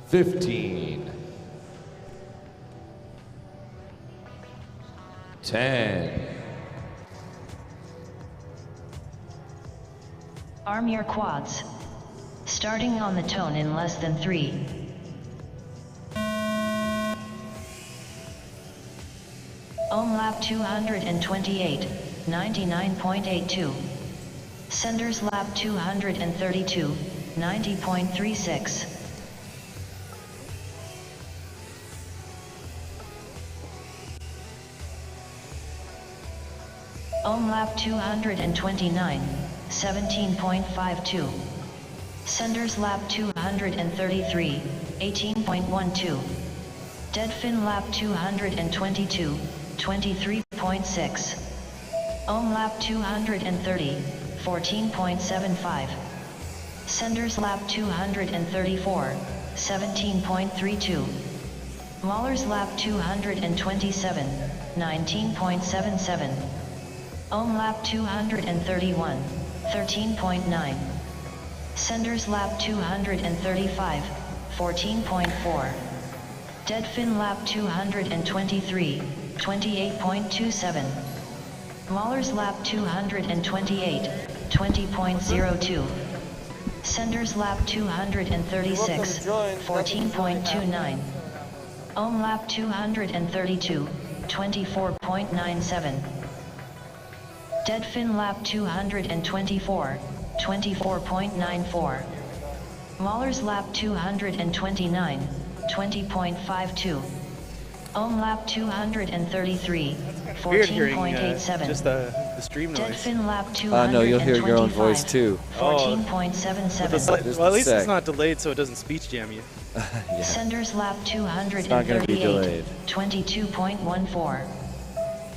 Speaker 2: "15, 10.
Speaker 1: Arm your quads. Starting on the tone in less than 3. Ohm lap 228, 99.82. Senders lap 232, 90.36. Ohm lap 229, 17.52. Senders lap 233, 18.12. Dead fin lap 222, 23.6. Ohm lap 230, 14.75. Senders lap 234, 17.32. Mahler's lap 227, 19.77. Ohm lap 231, 13.9. Senders lap 235, 14.4. Dead fin lap 223, 28.27. Mahler's lap 228, 20.02. Senders lap 236, 14.29. Ohm lap 232, 24.97. Dead fin lap 224, 24.94. Mahler's lap 229, 20.52. Ohm lap 233,
Speaker 14: Weird hearing
Speaker 1: 14.87.
Speaker 14: just the stream
Speaker 1: Dead
Speaker 14: noise.
Speaker 1: fin lap 225,
Speaker 3: no, you'll hear your own voice too.
Speaker 1: 14.77.
Speaker 14: Well, at least it's not delayed, so it doesn't speech jam you.
Speaker 3: Yeah.
Speaker 1: Senders lap
Speaker 3: not gonna be
Speaker 1: 238,
Speaker 3: delayed.
Speaker 1: 22.14.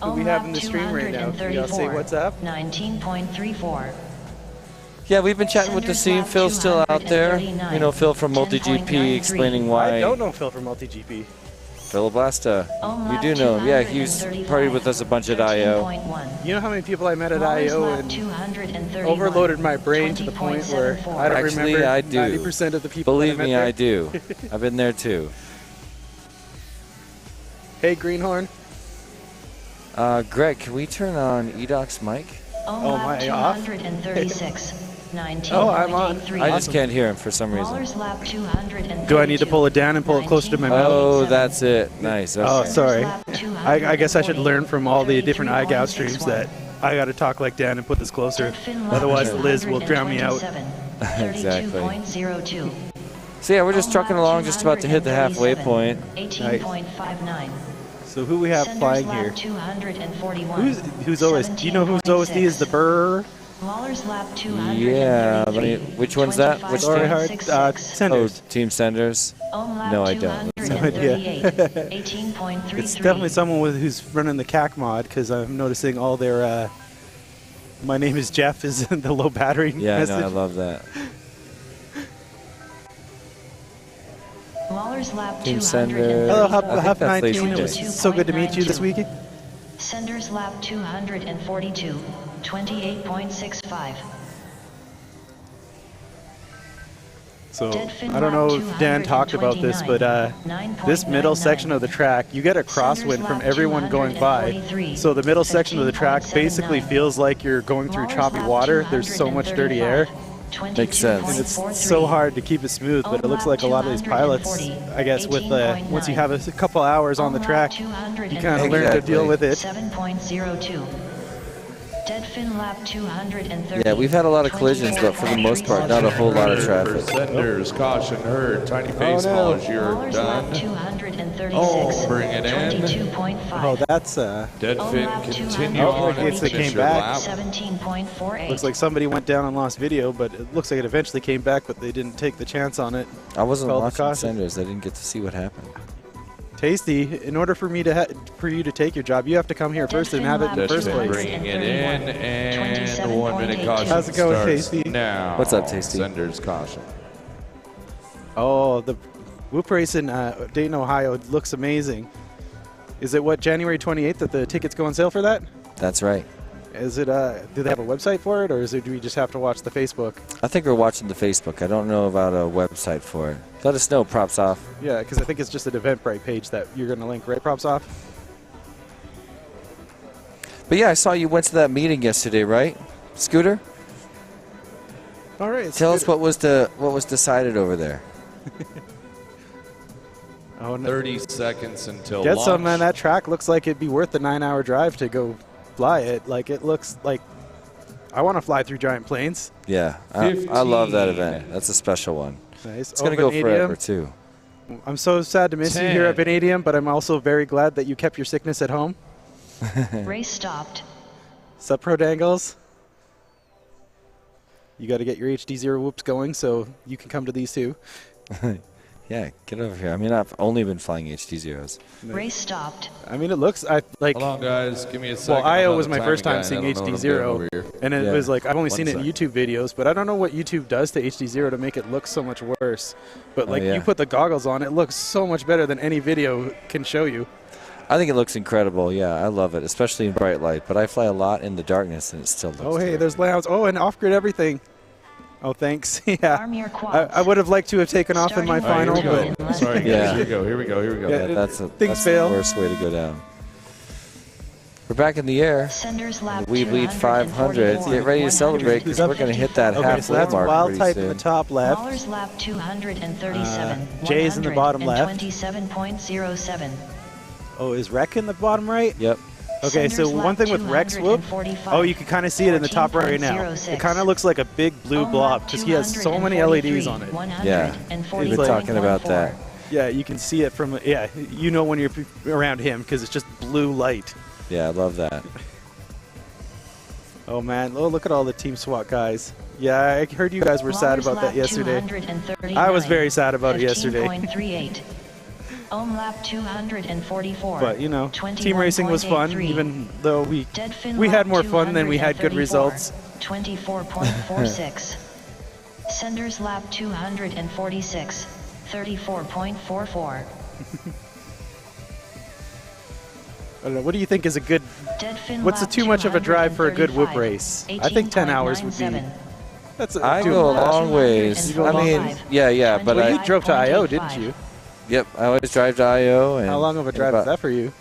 Speaker 14: Who we have in the stream right now? Can y'all say what's up?
Speaker 1: 19.34.
Speaker 3: Yeah, we've been chatting with the scene. Phil's still out there. You know, Phil from MultiGP explaining why.
Speaker 14: I don't know Phil from MultiGP.
Speaker 3: Phil Blasta. You do know him. Yeah, he's partied with us a bunch at I.O.
Speaker 14: You know how many people I met at I.O. and overloaded my brain to the point where I don't
Speaker 3: Actually,
Speaker 14: remember
Speaker 3: I do.
Speaker 14: 90% of the people
Speaker 3: Believe
Speaker 14: that I met
Speaker 3: me,
Speaker 14: there.
Speaker 3: I do. I've been there too.
Speaker 14: Hey, Greenhorn.
Speaker 3: Greg, can we turn on Edoc's mic?
Speaker 14: Oh, my, off?
Speaker 1: 236, 19.83.
Speaker 14: Oh, I'm on.
Speaker 3: I just can't hear him for some reason.
Speaker 1: Mahler's lap 232.
Speaker 14: Do I need to pull it down and pull it closer to my mouth?
Speaker 3: Oh, that's it. Nice. Okay.
Speaker 14: Oh, sorry. I guess I should learn from all the different iGout streams that I got to talk like Dan and put this closer. Otherwise, Liz will drown me out.
Speaker 3: Exactly.
Speaker 1: 32.02.
Speaker 3: So yeah, we're just trucking along, just about to hit the halfway point.
Speaker 1: 18.59.
Speaker 14: So who we have flying here?
Speaker 1: 241.
Speaker 14: Who's OSD? Do you know whose OSD is the Burr?
Speaker 1: Mahler's lap 233.
Speaker 3: Yeah, which one's that? Which
Speaker 14: Sorry,
Speaker 3: team?
Speaker 14: hard. Senders.
Speaker 3: Oh, Team Senders.
Speaker 14: No,
Speaker 3: I don't.
Speaker 14: No idea.
Speaker 1: 18.33.
Speaker 14: It's definitely someone who's running the CAC mod because I'm noticing all their. My name is Jeff is in the low battery.
Speaker 3: Yeah,
Speaker 14: message.
Speaker 3: no, I love that.
Speaker 1: Mahler's lap
Speaker 3: Team Senders.
Speaker 14: Hello,
Speaker 3: I think
Speaker 14: Huff
Speaker 3: that's
Speaker 14: 19. It
Speaker 3: Lacey
Speaker 14: was
Speaker 3: J.
Speaker 14: so good to meet you this week.
Speaker 1: Senders lap 242, 28.65.
Speaker 14: So I don't know if Dan talked about this, but this middle section of the track, you get a crosswind from everyone going by. So the middle section of the track basically feels like you're going through choppy water. There's so much dirty air.
Speaker 3: Makes sense.
Speaker 14: And it's so hard to keep it smooth, but it looks like a lot of these pilots, I guess, with once you have a couple hours on the track, you kind of learn to deal with it.
Speaker 1: 7.02. Dead fin lap 230.
Speaker 3: Yeah, we've had a lot of collisions, but for the most part, not a whole lot of traffic.
Speaker 2: Senders, caution, herd, tiny face, Mahler's, you're
Speaker 1: Mahler's
Speaker 2: done.
Speaker 1: lap 236.
Speaker 2: Oh, bring it in.
Speaker 1: 22.5.
Speaker 14: Oh, that's
Speaker 2: Dead fin, continue
Speaker 14: Oh,
Speaker 2: on and
Speaker 14: it's it
Speaker 2: finish
Speaker 14: came
Speaker 2: your
Speaker 14: back.
Speaker 2: lap.
Speaker 1: 17.48.
Speaker 14: Looks like somebody went down and lost video, but it looks like it eventually came back, but they didn't take the chance on it.
Speaker 3: I wasn't
Speaker 14: Called the
Speaker 3: watching
Speaker 14: caution.
Speaker 3: Senders. I didn't get to see what happened.
Speaker 14: Tasty, in order for me to for you to take your job, you have to come here first and have it in the
Speaker 2: Dead
Speaker 14: first
Speaker 2: fin
Speaker 14: place.
Speaker 2: bringing it in, and 1 minute caution
Speaker 14: How's it going,
Speaker 2: starts
Speaker 14: Tasty?
Speaker 2: now.
Speaker 3: What's up, Tasty?
Speaker 2: Senders, caution.
Speaker 14: Oh, the Whoop race in Dayton, Ohio looks amazing. Is it January 28th that the tickets go on sale for that?
Speaker 3: That's right.
Speaker 14: Is it do they have a website for it, or do we just have to watch the Facebook?
Speaker 3: I think we're watching the Facebook. I don't know about a website for it. Let us know, props off.
Speaker 14: Yeah, because I think it's just an Eventbrite page that you're going to link, right, Props Off?
Speaker 3: But yeah, I saw you went to that meeting yesterday, right, Scooter?
Speaker 14: All right.
Speaker 3: Tell us what was decided over there.
Speaker 14: Oh, no.
Speaker 2: 30 seconds until
Speaker 14: Get
Speaker 2: launch.
Speaker 14: some, man. That track looks like it'd be worth the 9-hour drive to go fly it. Like, it looks like I want to fly through giant planes.
Speaker 3: Yeah, I love that event. That's a special one.
Speaker 14: Nice.
Speaker 3: It's going to go forever, too.
Speaker 14: I'm so sad to miss you here at Vanadium, but I'm also very glad that you kept your sickness at home.
Speaker 1: Race stopped.
Speaker 14: Sup, Pro Dangles? You got to get your HD0 whoops going so you can come to these too.
Speaker 3: Yeah, get over here. I mean, I've only been flying HD0s.
Speaker 1: Race stopped.
Speaker 14: I mean, it looks like.
Speaker 2: Hold on, guys. Give me a second.
Speaker 14: Well, IO was my first time seeing HD0, and it
Speaker 3: Yeah.
Speaker 14: was like I've only
Speaker 2: One
Speaker 14: seen it in
Speaker 2: sec.
Speaker 14: YouTube videos, but I don't know what YouTube does to HD0 to make it look so much worse. But like
Speaker 3: yeah.
Speaker 14: you put the goggles on, it looks so much better than any video can show you.
Speaker 3: I think it looks incredible. Yeah, I love it, especially in bright light. But I fly a lot in the darkness, and it still looks
Speaker 14: Oh, hey,
Speaker 3: good.
Speaker 14: there's layouts. Oh, and off-grid everything. Oh, thanks. Yeah.
Speaker 1: Arm your quads.
Speaker 14: I would have liked to have taken off in my
Speaker 1: Starting
Speaker 14: final,
Speaker 2: All right, here we
Speaker 14: but
Speaker 2: go. Sorry, guys.
Speaker 3: Yeah.
Speaker 2: Here we go. Here we go. Here we go.
Speaker 14: Yeah,
Speaker 3: Yeah, that's
Speaker 14: things
Speaker 3: the
Speaker 14: fail.
Speaker 3: worst way to go down. We're back in the air. We bleed 500. Get ready to celebrate because we're going to hit that halfway
Speaker 14: so that's
Speaker 3: mark
Speaker 14: Wild
Speaker 3: pretty
Speaker 14: Type
Speaker 3: soon.
Speaker 14: in the top left.
Speaker 1: Mahler's lap 237.
Speaker 14: Jay's in the bottom left.
Speaker 1: 27.07.
Speaker 14: Oh, is Rec in the bottom right?
Speaker 3: Yep.
Speaker 14: Okay, so one thing with Rex Whoop, you can kind of see it in the top right now. It kind of looks like a big blue blob because he has so many LEDs on it.
Speaker 3: Yeah, we've been talking about that.
Speaker 14: Yeah, you can see it from, you know when you're around him because it's just blue light.
Speaker 3: Yeah, I love that.
Speaker 14: Oh man, oh, look at all the Team SWAT guys. Yeah, I heard you guys were sad about that yesterday. I was very sad about it yesterday.
Speaker 1: Ohm lap 244.
Speaker 14: But you know, team racing was fun, even though we had more fun than we had good results.
Speaker 1: 24.46. Senders lap 246. 34.44.
Speaker 14: I don't know. What do you think is a good? What's too much of a drive for a good whoop race? I think 10 hours would be.
Speaker 3: I go a long ways. I mean, yeah, but
Speaker 14: well, you drove to I/O, didn't you?
Speaker 3: Yep, I always drive to I/O. And
Speaker 14: how long of a drive is that for you?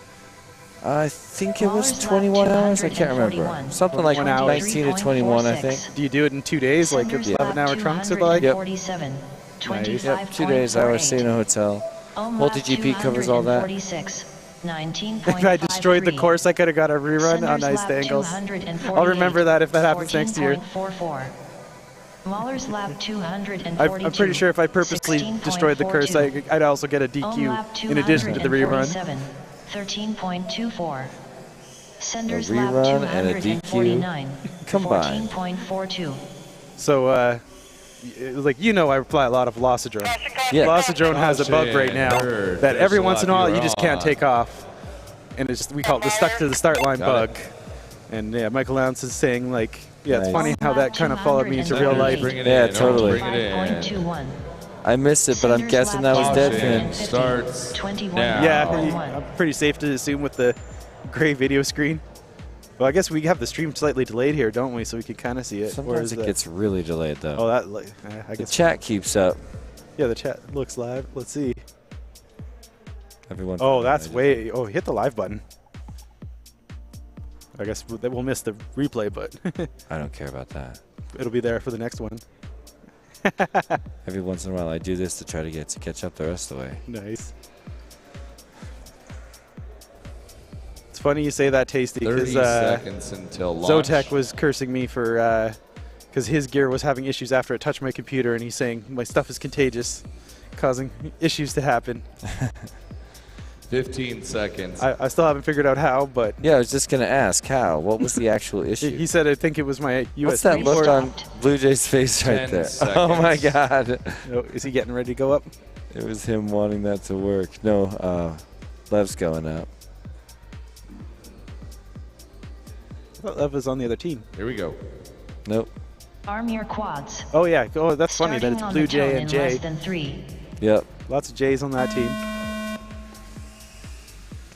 Speaker 3: I think it was 21 hours. I can't remember. Something like 19 to 21, I think.
Speaker 14: Do you do it in 2 days, like 11-hour trunks? Like?
Speaker 3: Yep. Nice. Yep, 2 days. I was staying in a hotel. Multi-GP covers all that.
Speaker 14: If I destroyed the course, I could have got a rerun on nice angles. I'll remember that if that happens next year.
Speaker 1: Mahler's lap 242.
Speaker 14: I'm pretty sure if I purposely destroyed the course, I'd also get a DQ in addition to the rerun.
Speaker 1: 13.24. Senders
Speaker 3: a rerun and a DQ combined.
Speaker 1: 14.42.
Speaker 14: So, like, you know, I apply a lot of Velocitron.
Speaker 3: Yeah.
Speaker 14: Velocitron has a bug right now that every once in a while you just can't take off. And it's just, we call it the stuck to the start line bug. And yeah, Michael Lowndes is saying, like, yeah, it's funny how that kind of followed me into real life.
Speaker 3: Yeah, totally. I missed it, but I'm guessing that was Deadfin.
Speaker 2: Starts now.
Speaker 14: Yeah, I'm pretty safe to assume with the gray video screen. Well, I guess we have the stream slightly delayed here, don't we? So we can kind of see it.
Speaker 3: Sometimes it gets really delayed, though.
Speaker 14: Oh, that I guess
Speaker 3: the chat keeps up.
Speaker 14: Yeah, the chat looks live. Let's see.
Speaker 3: Everyone.
Speaker 14: Oh, that's way. Oh, hit the live button. I guess we'll miss the replay, but
Speaker 3: I don't care about that.
Speaker 14: It'll be there for the next one.
Speaker 3: Every once in a while, I do this to try to catch up the rest of the way.
Speaker 14: Nice. It's funny you say that, Tasty, because
Speaker 2: 30 seconds until launch.
Speaker 14: Zotek was cursing me for because his gear was having issues after it touched my computer, and he's saying my stuff is contagious, causing issues to happen.
Speaker 2: 15 seconds.
Speaker 14: I still haven't figured out how, but
Speaker 3: yeah, I was just gonna ask how. What was the actual issue?
Speaker 14: He said I think it was my USB.
Speaker 3: What's that look on Blue Jay's face right there?
Speaker 2: Seconds.
Speaker 3: Oh my God!
Speaker 14: Oh, is he getting ready to go up?
Speaker 3: It was him wanting that to work. No, Lev's going up.
Speaker 14: I thought Lev was on the other team.
Speaker 2: Here we go.
Speaker 3: Nope.
Speaker 1: Arm your quads.
Speaker 14: Oh yeah. Oh, that's funny that it's Blue Jay and Jay.
Speaker 1: Less than 3.
Speaker 3: Yep.
Speaker 14: Lots of Jays on that team.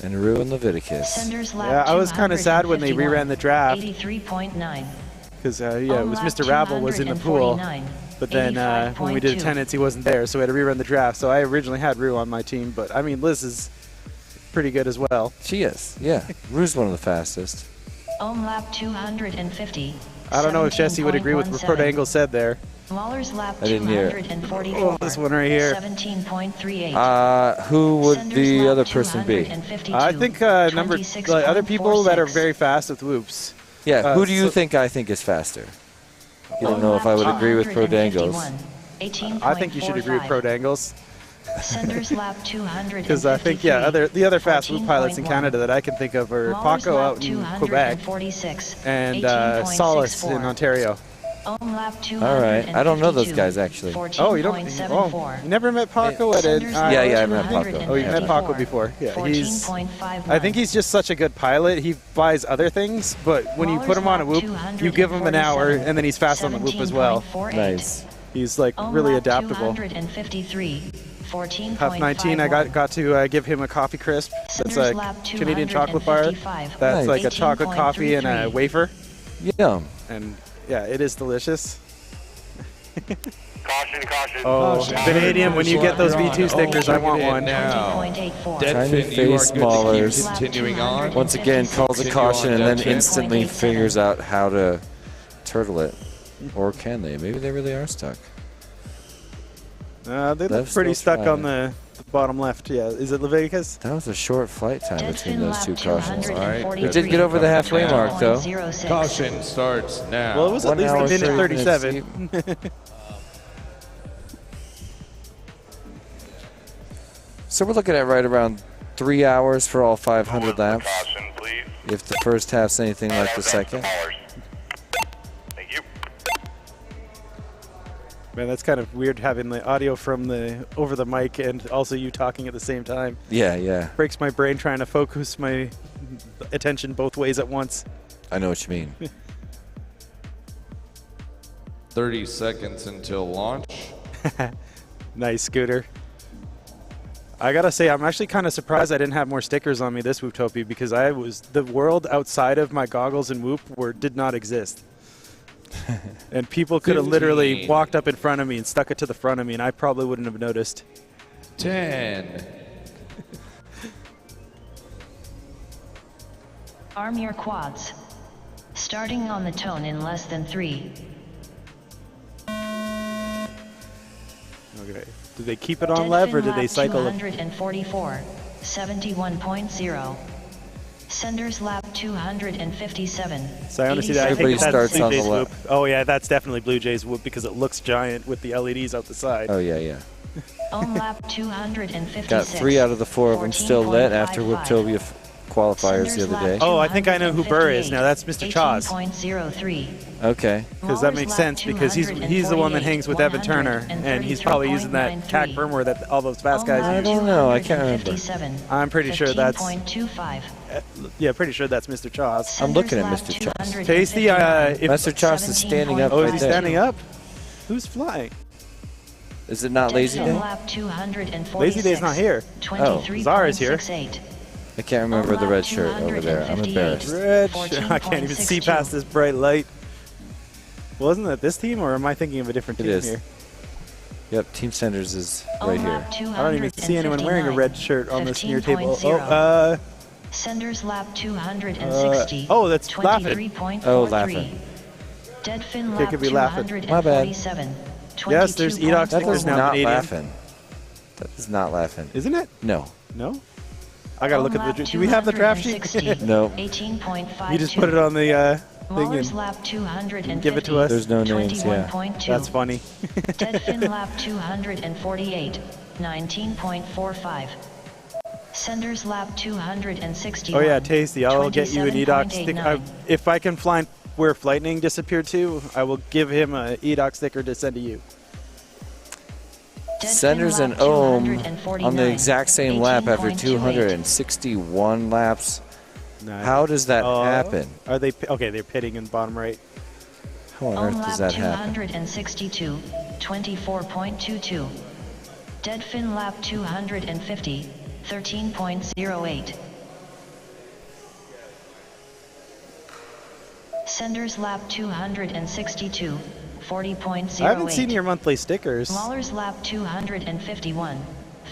Speaker 3: And Rue and Leviticus.
Speaker 14: Yeah, I was kind of sad when they reran the draft.
Speaker 1: 83.9.
Speaker 14: Because yeah, it was Mr. Ravel was in the pool, but then when we did attendance, he wasn't there, so we had to rerun the draft. So I originally had Rue on my team, but I mean Liz is pretty good as well.
Speaker 3: She is. Yeah, Rue's one of the fastest.
Speaker 1: Ohm lap 250.
Speaker 14: I don't know if Jesse would agree with what Prodangle said there.
Speaker 1: Mahler's lap
Speaker 3: I didn't hear it.
Speaker 1: 244.
Speaker 14: Oh, this one right here.
Speaker 1: 17.38.
Speaker 3: Who would the other person be?
Speaker 14: I think other people that are very fast with whoops.
Speaker 3: Yeah, who do you think I think is faster? You don't know if I would agree with Prodangles.
Speaker 14: I think you should agree with Prodangles.
Speaker 1: Senders lap 200.
Speaker 14: Because I think the other fast whoop pilots in Canada that I can think of are Paco out in Quebec and Solace in Ontario.
Speaker 3: All right, I don't know those guys actually.
Speaker 14: Oh, you don't? Oh, you never met Paco at it?
Speaker 3: Yeah, I met Paco.
Speaker 14: Oh, you met Paco before? Yeah, I think he's just such a good pilot. He buys other things, but when you put him on a whoop, you give him an hour, and then he's fast on the whoop as well.
Speaker 3: Nice.
Speaker 14: He's like really adaptable. Puff 19, I got to give him a coffee crisp. That's a Canadian chocolate bar. That's like a chocolate coffee and a wafer.
Speaker 3: Yum.
Speaker 14: And yeah, it is delicious.
Speaker 5: Caution,
Speaker 13: Caution.
Speaker 14: Oh, Vanadium, when you get those V2 stickers, I want one.
Speaker 2: Now.
Speaker 3: Tiny
Speaker 2: Deadfin, you are
Speaker 3: Face
Speaker 2: good to
Speaker 3: Maulers.
Speaker 2: keep continuing on.
Speaker 3: Once again, calls a
Speaker 2: Continue
Speaker 3: caution
Speaker 2: on,
Speaker 3: and then
Speaker 2: Deadfin.
Speaker 3: instantly figures out how to turtle it. Or can they? Maybe they really are stuck.
Speaker 14: They look
Speaker 3: Left
Speaker 14: pretty
Speaker 3: still
Speaker 14: stuck on
Speaker 3: trying.
Speaker 14: the bottom left. Yeah, is it Leviticus?
Speaker 3: That was a short flight time between those two cautions.
Speaker 2: All right.
Speaker 3: We did get over the halfway mark, though.
Speaker 2: Caution starts now.
Speaker 14: Well, it was at
Speaker 3: 1
Speaker 14: least
Speaker 3: hour,
Speaker 14: a minute
Speaker 3: 30 minutes
Speaker 14: 37.
Speaker 3: So we're looking at right around 3 hours for all 500 laps.
Speaker 5: Caution, please.
Speaker 3: If the first half's anything like the second.
Speaker 5: Thank you.
Speaker 14: Man, that's kind of weird having the audio from the over the mic and also you talking at the same time.
Speaker 3: Yeah.
Speaker 14: Breaks my brain trying to focus my attention both ways at once.
Speaker 3: I know what you mean.
Speaker 2: 30 seconds until launch.
Speaker 14: Nice, Scooter. I gotta say, I'm actually kind of surprised I didn't have more stickers on me this Whooptopia because the world outside of my goggles and Whoop did not exist. And people could have literally walked up in front of me and stuck it to the front of me, and I probably wouldn't have noticed.
Speaker 2: 10.
Speaker 1: Arm your quads. Starting on the tone in less than 3.
Speaker 14: Okay. Did they keep it on Lev, or did they cycle it?
Speaker 1: 244, 71.0. Senders lap 257.
Speaker 14: So I honestly, I
Speaker 3: Everybody
Speaker 14: think that's
Speaker 3: starts
Speaker 14: Blue
Speaker 3: on the
Speaker 14: Jays
Speaker 3: left.
Speaker 14: Whoop. Oh yeah, that's definitely Blue Jays Whoop because it looks giant with the LEDs out the side.
Speaker 3: Oh, yeah.
Speaker 1: On lap 256.
Speaker 3: Got 3 out of the 4 of them still lit after Whooptopia qualifiers the other day.
Speaker 14: Oh, I think I know who Burr is now. That's Mr. Chaz.
Speaker 1: 18.03.
Speaker 3: Okay.
Speaker 14: Because that makes sense because he's the one that hangs with Evan Turner, and he's probably using that CAC firmware that all those fast guys
Speaker 3: I
Speaker 14: use.
Speaker 3: don't know. I can't remember.
Speaker 14: I'm pretty sure that's.
Speaker 1: 15.25.
Speaker 14: Yeah, pretty sure that's Mr. Chaz.
Speaker 3: I'm looking at Mr. Chaz.
Speaker 14: Tasty. If
Speaker 3: Mr. Chaz is standing up
Speaker 14: Oh,
Speaker 3: right
Speaker 14: is he
Speaker 3: there.
Speaker 14: standing up? Who's flying?
Speaker 3: Is it not Lazy Day?
Speaker 14: Lazy Day's not here.
Speaker 3: Oh.
Speaker 14: Zara's here.
Speaker 3: I can't remember the red shirt over there. I'm embarrassed.
Speaker 14: Red shirt. I can't even see past this bright light. Wasn't that this team, or am I thinking of a different team
Speaker 3: It is.
Speaker 14: here?
Speaker 3: Yep, Team Senders is right here.
Speaker 14: I don't even see anyone wearing a red shirt on this near table.
Speaker 1: 15.0. Senders lap 260.
Speaker 14: oh, that's Laughing.
Speaker 1: 23.43.
Speaker 3: Oh, Laughing.
Speaker 1: Deadfin
Speaker 14: It
Speaker 1: lap
Speaker 14: could be Laughing.
Speaker 3: My bad.
Speaker 1: 247.
Speaker 14: Yes, there's Edox
Speaker 3: That
Speaker 14: stickers
Speaker 3: is
Speaker 14: now.
Speaker 3: not
Speaker 14: Canadian.
Speaker 3: laughing. That is not laughing.
Speaker 14: Isn't it?
Speaker 3: No.
Speaker 14: No? I gotta look at the. Do we have the draft sheet?
Speaker 3: No.
Speaker 1: 18.52.
Speaker 14: You just put it on the thing
Speaker 1: Mahler's
Speaker 14: and
Speaker 1: lap 250.
Speaker 14: give it to us.
Speaker 3: There's no names, yeah.
Speaker 1: 21.2.
Speaker 14: That's funny.
Speaker 1: Deadfin lap 248. 19.45. Senders lap 261.
Speaker 14: Oh yeah, Tasty. I'll get you an Edox sticker.
Speaker 1: 27.89.
Speaker 14: If I can find where Flightning disappeared to, I will give him a Edox sticker to send to you.
Speaker 3: Senders and Ohm on the exact same lap after 261 laps.
Speaker 14: Nice.
Speaker 3: How does that happen?
Speaker 14: Are they okay? They're pitting in the bottom right.
Speaker 3: How on
Speaker 1: On
Speaker 3: earth
Speaker 1: lap
Speaker 3: does that happen?
Speaker 1: 262. 24.22. Deadfin lap 250. 13.08. Senders lap 262. 40.08.
Speaker 14: I haven't seen your monthly stickers.
Speaker 1: Mahler's lap 251.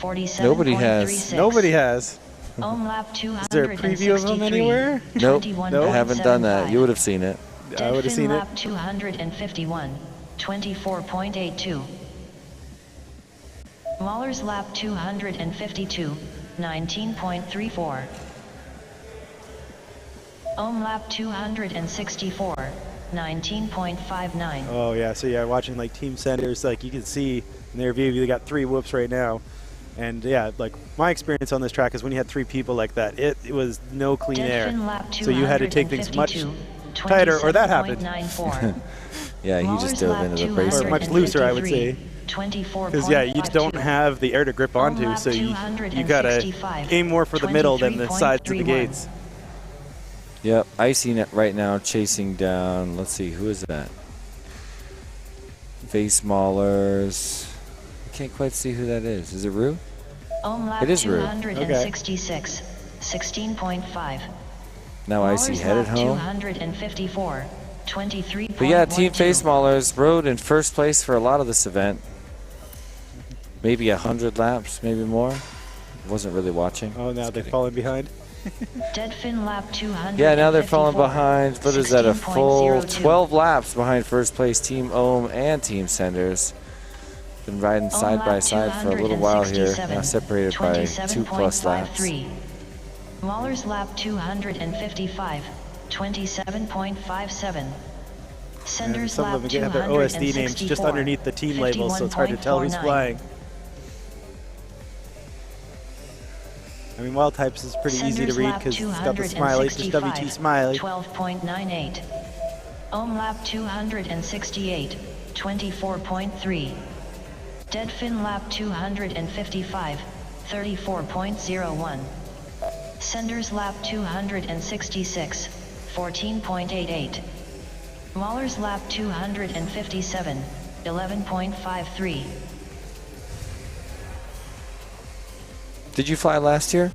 Speaker 1: 47.36.
Speaker 3: Nobody has.
Speaker 14: Nobody has.
Speaker 1: Ohm lap
Speaker 14: Is there a preview of them
Speaker 1: 263.
Speaker 14: anywhere?
Speaker 3: Nope.
Speaker 1: 21.75.
Speaker 3: I haven't done that. You would have seen it.
Speaker 14: I would have
Speaker 1: Deadfin
Speaker 14: seen it.
Speaker 1: lap 251. 24.82. Mahler's lap 252. 19.34. Ohm lap 264. 19.59.
Speaker 14: Oh yeah, so yeah, watching like Team Senders, like you can see in their view, they got 3 whoops right now. And yeah, like my experience on this track is when you had 3 people like that, it was no clean air.
Speaker 1: Deadfin lap
Speaker 14: So you had to take things much
Speaker 1: 252,
Speaker 14: tighter, or that happened.
Speaker 1: 27.94.
Speaker 3: Yeah, he just
Speaker 1: Mahler's
Speaker 3: dove
Speaker 1: lap
Speaker 3: into the braces.
Speaker 14: Or much looser, I would say.
Speaker 1: 24.52.
Speaker 14: Because yeah, you just don't have the air to grip onto,
Speaker 1: lap
Speaker 14: so you
Speaker 1: 265,
Speaker 14: gotta aim more for the middle than the sides of the
Speaker 1: 23.31.
Speaker 14: gates.
Speaker 3: Yep, Icy Net right now chasing down. Let's see, who is that? Face Maulers. I can't quite see who that is. Is it Rue?
Speaker 1: Ohm lap
Speaker 3: It is Rue.
Speaker 1: 266. 16.5.
Speaker 3: Now Icy
Speaker 1: Mahler's
Speaker 3: headed
Speaker 1: lap
Speaker 3: home.
Speaker 1: 254. 23.12.
Speaker 3: But yeah, Team Face Maulers rode in first place for a lot of this event. maybe 100 laps, maybe more. Wasn't really watching.
Speaker 14: Oh, now they've fallen behind.
Speaker 1: Dead fin lap 200.
Speaker 3: Yeah, now they're falling behind. What is that? A full 12 laps behind first place Team Ohm and Team Senders. Been riding side by side for a little while here. Now separated by 2+ laps.
Speaker 1: Mahler's lap 255. 27.57. Senders
Speaker 14: Some
Speaker 1: lap
Speaker 14: of them have their OSD names just underneath the team labels, so it's hard to tell who's flying. I mean, Wild Types is pretty easy to read because it's got the smiley, just WT smiley.
Speaker 1: 12.98. Ohm lap 268. 24.3. Dead fin lap 255. 34.01. Senders lap 266. 14.88. Mahler's lap 257. 11.53.
Speaker 3: Did you fly last year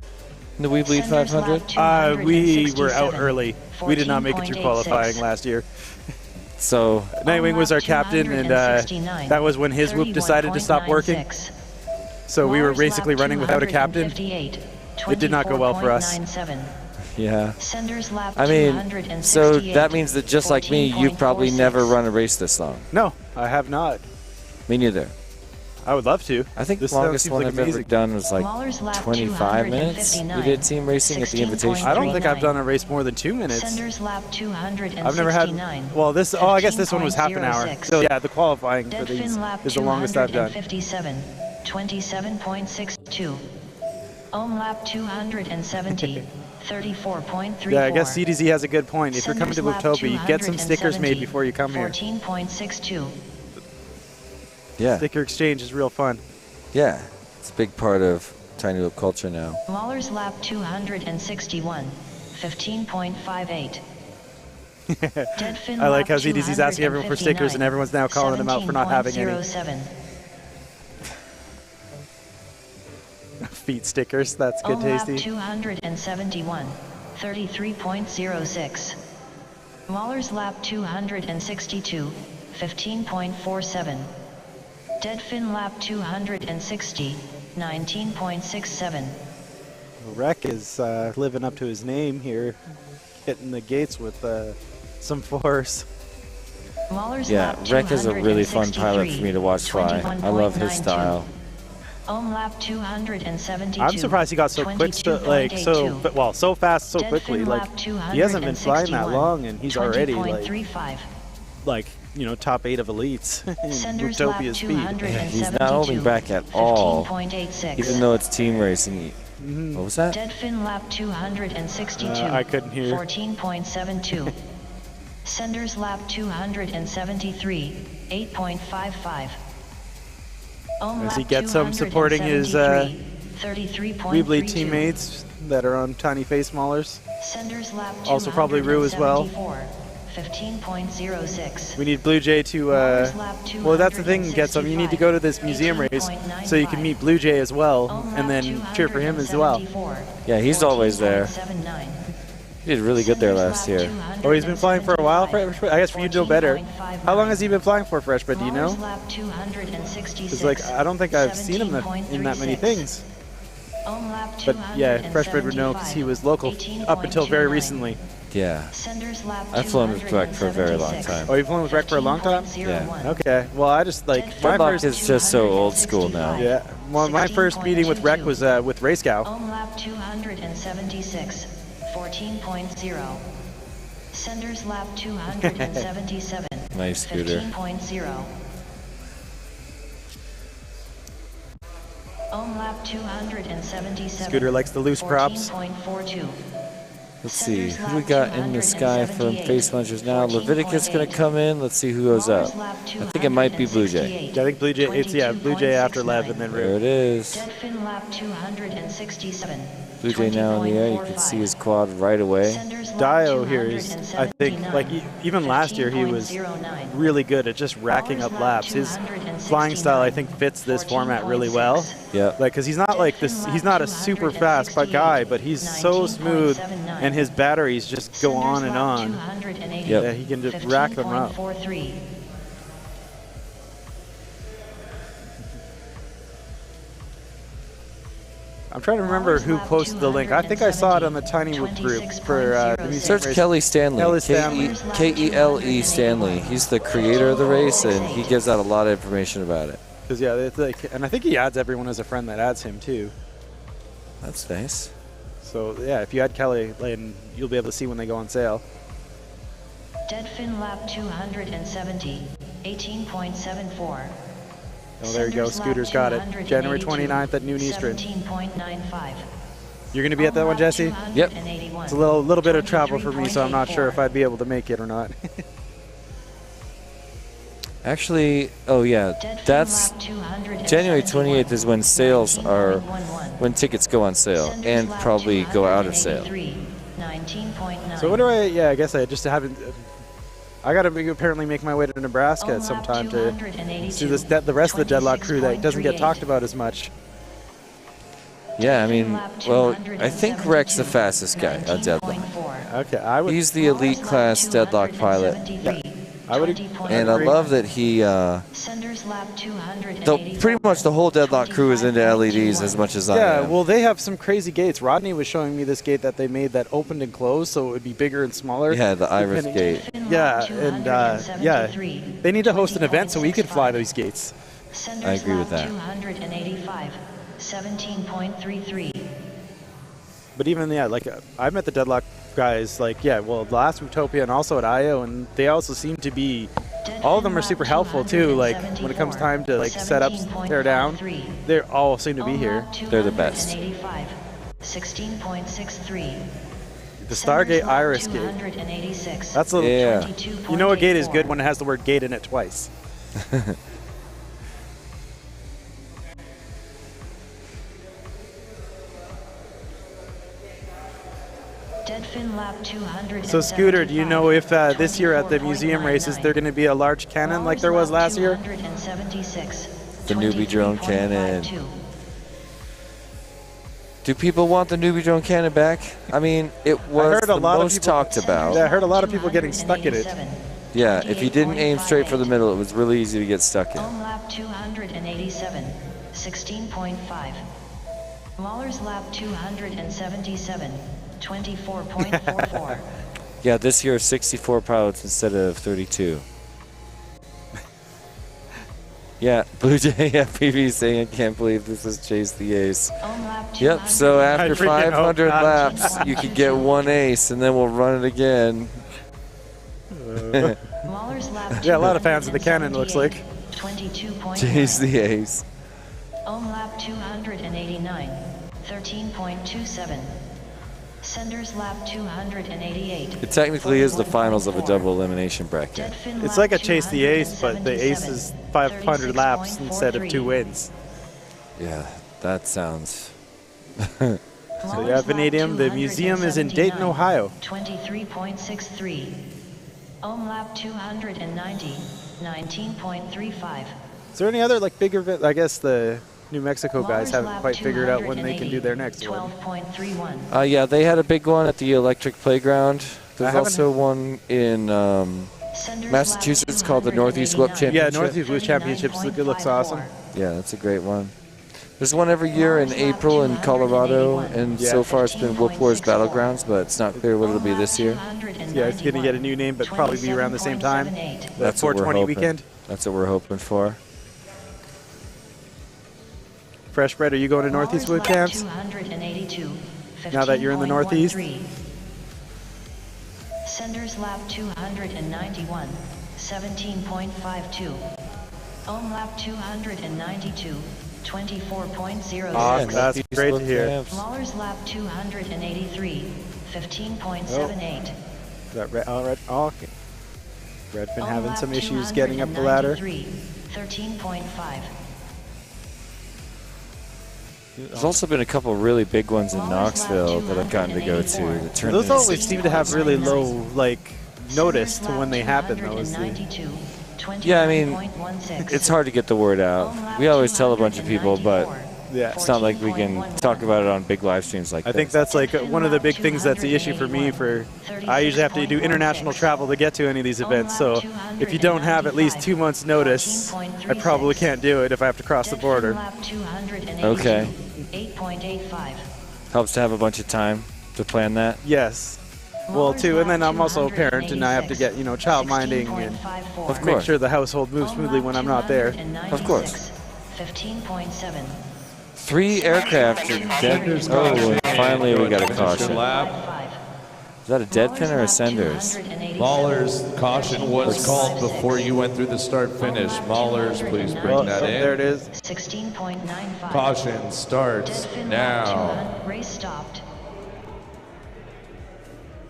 Speaker 3: in the We Bleed 500?
Speaker 14: We were out early. We did not make it through qualifying last year.
Speaker 3: So
Speaker 14: Nightwing was our captain, and that was when his whoop decided to stop working. So we were basically running without a captain. It did not go well for us.
Speaker 3: Yeah. I mean, so that means that just like me, you've probably never run a race this long.
Speaker 14: No, I have not.
Speaker 3: Me neither.
Speaker 14: I would love to.
Speaker 3: I think the longest one I've ever done was like 25 minutes. We did team racing at the Invitation.
Speaker 14: I don't think I've done a race more than 2 minutes. I've never had. Well, this. Oh, I guess this one was half an hour. So yeah, the qualifying for these is the longest I've done.
Speaker 1: 27.62. Ohm lap 270. 34.34.
Speaker 14: Yeah, I guess CDZ has a good point. If you're coming to Whooptopia, get some stickers made before you come here.
Speaker 1: 14.62.
Speaker 3: Yeah.
Speaker 14: Sticker exchange is real fun.
Speaker 3: Yeah, it's a big part of Tiny Whoop culture now.
Speaker 1: Mahler's lap 261. 15.58.
Speaker 14: I like how CDZ's asking everyone for stickers and everyone's now calling them out for not having any. Feet stickers, that's good, tasty.
Speaker 1: Lap 271. 33.06. Mahler's lap 262. 15.47. Dead fin lap 260. 19.67.
Speaker 14: Wreck is living up to his name here, hitting the gates with some force.
Speaker 3: Yeah, Wreck is a really fun pilot for me to watch fly. I love his style.
Speaker 1: Ohm lap 272.
Speaker 14: I'm surprised he got so quick, so fast, so quickly. Like, he hasn't been flying that long, and he's already like you know, top 8 of elites in Whooptopia's speed.
Speaker 3: Yeah, he's not holding back at all, even though it's team racing. What was that?
Speaker 1: Dead fin lap 262.
Speaker 14: I couldn't hear.
Speaker 1: 14.72. Senders lap 273. 8.55.
Speaker 14: As he gets some supporting his Weebly teammates that are on Tiny Face Maulers. Also probably Rue as well.
Speaker 1: 15.06.
Speaker 14: We need Blue Jay to, well, that's the thing, get some. You need to go to this museum race so you can meet Blue Jay as well and then cheer for him as well.
Speaker 3: Yeah, he's always there. He did really good there last year.
Speaker 14: Oh, he's been flying for a while? I guess for you to know better. How long has he been flying for, Freshbred? Do you know? Because, like, I don't think I've seen him in that many things. But, yeah, Freshbred would know because he was local up until very recently.
Speaker 3: Yeah. I've flown with Wreck for a very long time.
Speaker 14: Oh, you've flown with Wreck for a long time?
Speaker 3: Yeah.
Speaker 14: Okay. Well, I just, like, my first
Speaker 3: is just so old school now.
Speaker 14: Yeah. Well, my first meeting with Wreck was with Racecow.
Speaker 1: Ohm lap 276. 14.0. Senders lap 277.
Speaker 3: Nice scooter.
Speaker 1: 15.0. Ohm lap 277.
Speaker 14: Scooter likes the loose props.
Speaker 1: 14.42.
Speaker 3: Let's see who we got in the sky from Face Munchers now. Leviticus going to come in. Let's see who goes up. I think it might be Blue Jay.
Speaker 14: Yeah, I think Blue Jay. It's Blue Jay after Lev and then Rue.
Speaker 3: There it is.
Speaker 1: Dead fin lap 267.
Speaker 3: Blue Jay now in the air. You can see his quad right away.
Speaker 14: Dio here is, I think, like even last year he was really good at just racking up laps. His flying style, I think, fits this format really well.
Speaker 3: Yeah.
Speaker 14: Like, because he's not like this. He's not a super fast guy, but he's so smooth, and his batteries just go on and on.
Speaker 3: Yeah.
Speaker 14: That he can just rack them up. I'm trying to remember who posted the link. I think I saw it on the Tiny Whoop group for the museum
Speaker 3: Search
Speaker 14: race.
Speaker 3: Kelly Stanley.
Speaker 14: Kelly Stanley.
Speaker 3: K-E-L-E Stanley. He's the creator of the race, and he gives out a lot of information about it.
Speaker 14: Because yeah, it's like, and I think he adds everyone as a friend that adds him too.
Speaker 3: That's nice.
Speaker 14: So yeah, if you add Kelly, and you'll be able to see when they go on sale.
Speaker 1: Dead fin lap 270, 18.74.
Speaker 14: Oh, there you go. Scooter's got it. January 29th at noon Eastern.
Speaker 1: 17.95.
Speaker 14: You're going to be at that one, Jesse?
Speaker 3: Yep.
Speaker 14: It's a little bit of travel for me, so I'm not sure if I'd be able to make it or not.
Speaker 3: Actually, oh yeah, that's January 28th is when sales are, when tickets go on sale and probably go out of sale.
Speaker 14: So what do I guess I just haven't, I got to apparently make my way to Nebraska at some time to see the rest of the Deadlock crew that doesn't get talked about as much.
Speaker 3: Yeah, I mean, well, I think Rex the fastest guy on Deadlock.
Speaker 14: Okay,
Speaker 3: he's the elite class Deadlock pilot. And I love that he, pretty much the whole Deadlock crew is into LEDs as much as I am.
Speaker 14: Yeah, well, they have some crazy gates. Rodney was showing me this gate that they made that opened and closed, so it would be bigger and smaller.
Speaker 3: Yeah, the Iris gate.
Speaker 14: Yeah, and yeah, they need to host an event so we could fly those gates.
Speaker 3: I agree with that.
Speaker 1: 285, 17.33.
Speaker 14: But even, yeah, like, I met the Deadlock guys, like, yeah, well, last Whooptopia and also at IO, and they also seem to be, all of them are super helpful, too. Like, when it comes time to, like, set up, tear down, they all seem to be here.
Speaker 3: They're the best.
Speaker 1: 16.63.
Speaker 14: The Stargate Iris gate. That's a,
Speaker 3: yeah.
Speaker 14: You know a gate is good when it has the word gate in it twice. So Scooter, do you know if this year at the museum races there going to be a large cannon like there was last year?
Speaker 3: The newbie drone cannon. Do people want the newbie drone cannon back? I mean, it was the most talked about.
Speaker 14: Yeah, I heard a lot of people getting stuck in it.
Speaker 3: Yeah, if you didn't aim straight for the middle, it was really easy to get stuck in.
Speaker 1: On lap 287, 16.5. Mahler's lap 277, 24.44.
Speaker 3: Yeah, this year 64 pilots instead of 32. Yeah, Blue Jay FPV saying, I can't believe this is Chase the Ace. Yep, so after 500 laps, you could get one ace, and then we'll run it again.
Speaker 14: Yeah, a lot of fans of the cannon, it looks like.
Speaker 3: Chase the Ace.
Speaker 1: On lap 289, 13.27. Senders lap 288.
Speaker 3: It technically is the finals of a double elimination bracket.
Speaker 14: It's like a Chase the Ace, but the Ace is 500 laps instead of 2 wins.
Speaker 3: Yeah, that sounds...
Speaker 14: So yeah, Vanadium, the museum is in Dayton, Ohio.
Speaker 1: 23.63. On lap 290, 19.35.
Speaker 14: Is there any other like big event? I guess the New Mexico guys haven't quite figured out when they can do their next one.
Speaker 1: 12.31.
Speaker 3: Yeah, they had a big one at the Electric Playground. There's also one in Massachusetts called the Northeast Whoop Championship.
Speaker 14: Yeah, Northeast Whoop Championships. It looks awesome.
Speaker 3: Yeah, that's a great one. There's one every year in April in Colorado, and so far it's been Whoop Wars Battlegrounds, but it's not clear what it'll be this year.
Speaker 14: Yeah, it's going to get a new name, but probably be around the same time.
Speaker 3: That's what we're
Speaker 14: 420
Speaker 3: hoping.
Speaker 14: weekend.
Speaker 3: That's what we're hoping for.
Speaker 14: Fresh Bread, are you going to Northeast Whoop Camps? Now that you're in the Northeast?
Speaker 1: Senders lap 291, 17.52. On lap 292, 24.06.
Speaker 14: Awesome, that's great to hear.
Speaker 1: Mahler's lap 283, 15.78.
Speaker 14: Okay. Redfin having some issues getting up the ladder.
Speaker 1: 13.5.
Speaker 3: There's also been a couple really big ones in Knoxville that I've gotten to go to. The
Speaker 14: Those always seem to have really low, like, notice to when they happen, though.
Speaker 3: Yeah, I mean, it's hard to get the word out. We always tell a bunch of people, but
Speaker 14: yeah,
Speaker 3: it's not like we can talk about it on big live streams like this.
Speaker 14: I think that's like one of the big things that's the issue for me. I usually have to do international travel to get to any of these events, so if you don't have at least 2 months notice, I probably can't do it if I have to cross the border.
Speaker 3: Okay.
Speaker 1: 8.85.
Speaker 3: Helps to have a bunch of time to plan that.
Speaker 14: Yes. Well, too, and then I'm also a parent, and I have to get, you know, child minding and make sure the household moves smoothly when I'm not there.
Speaker 3: Of course.
Speaker 1: 15.7.
Speaker 3: 3 aircraft are dead. Oh, and finally we got a caution. Is that a dead pin or a Senders?
Speaker 2: Mahler's caution was called before you went through the start-finish. Mahler's, please bring that in.
Speaker 14: There it is.
Speaker 1: 16.95.
Speaker 2: Caution starts now.
Speaker 1: Race stopped.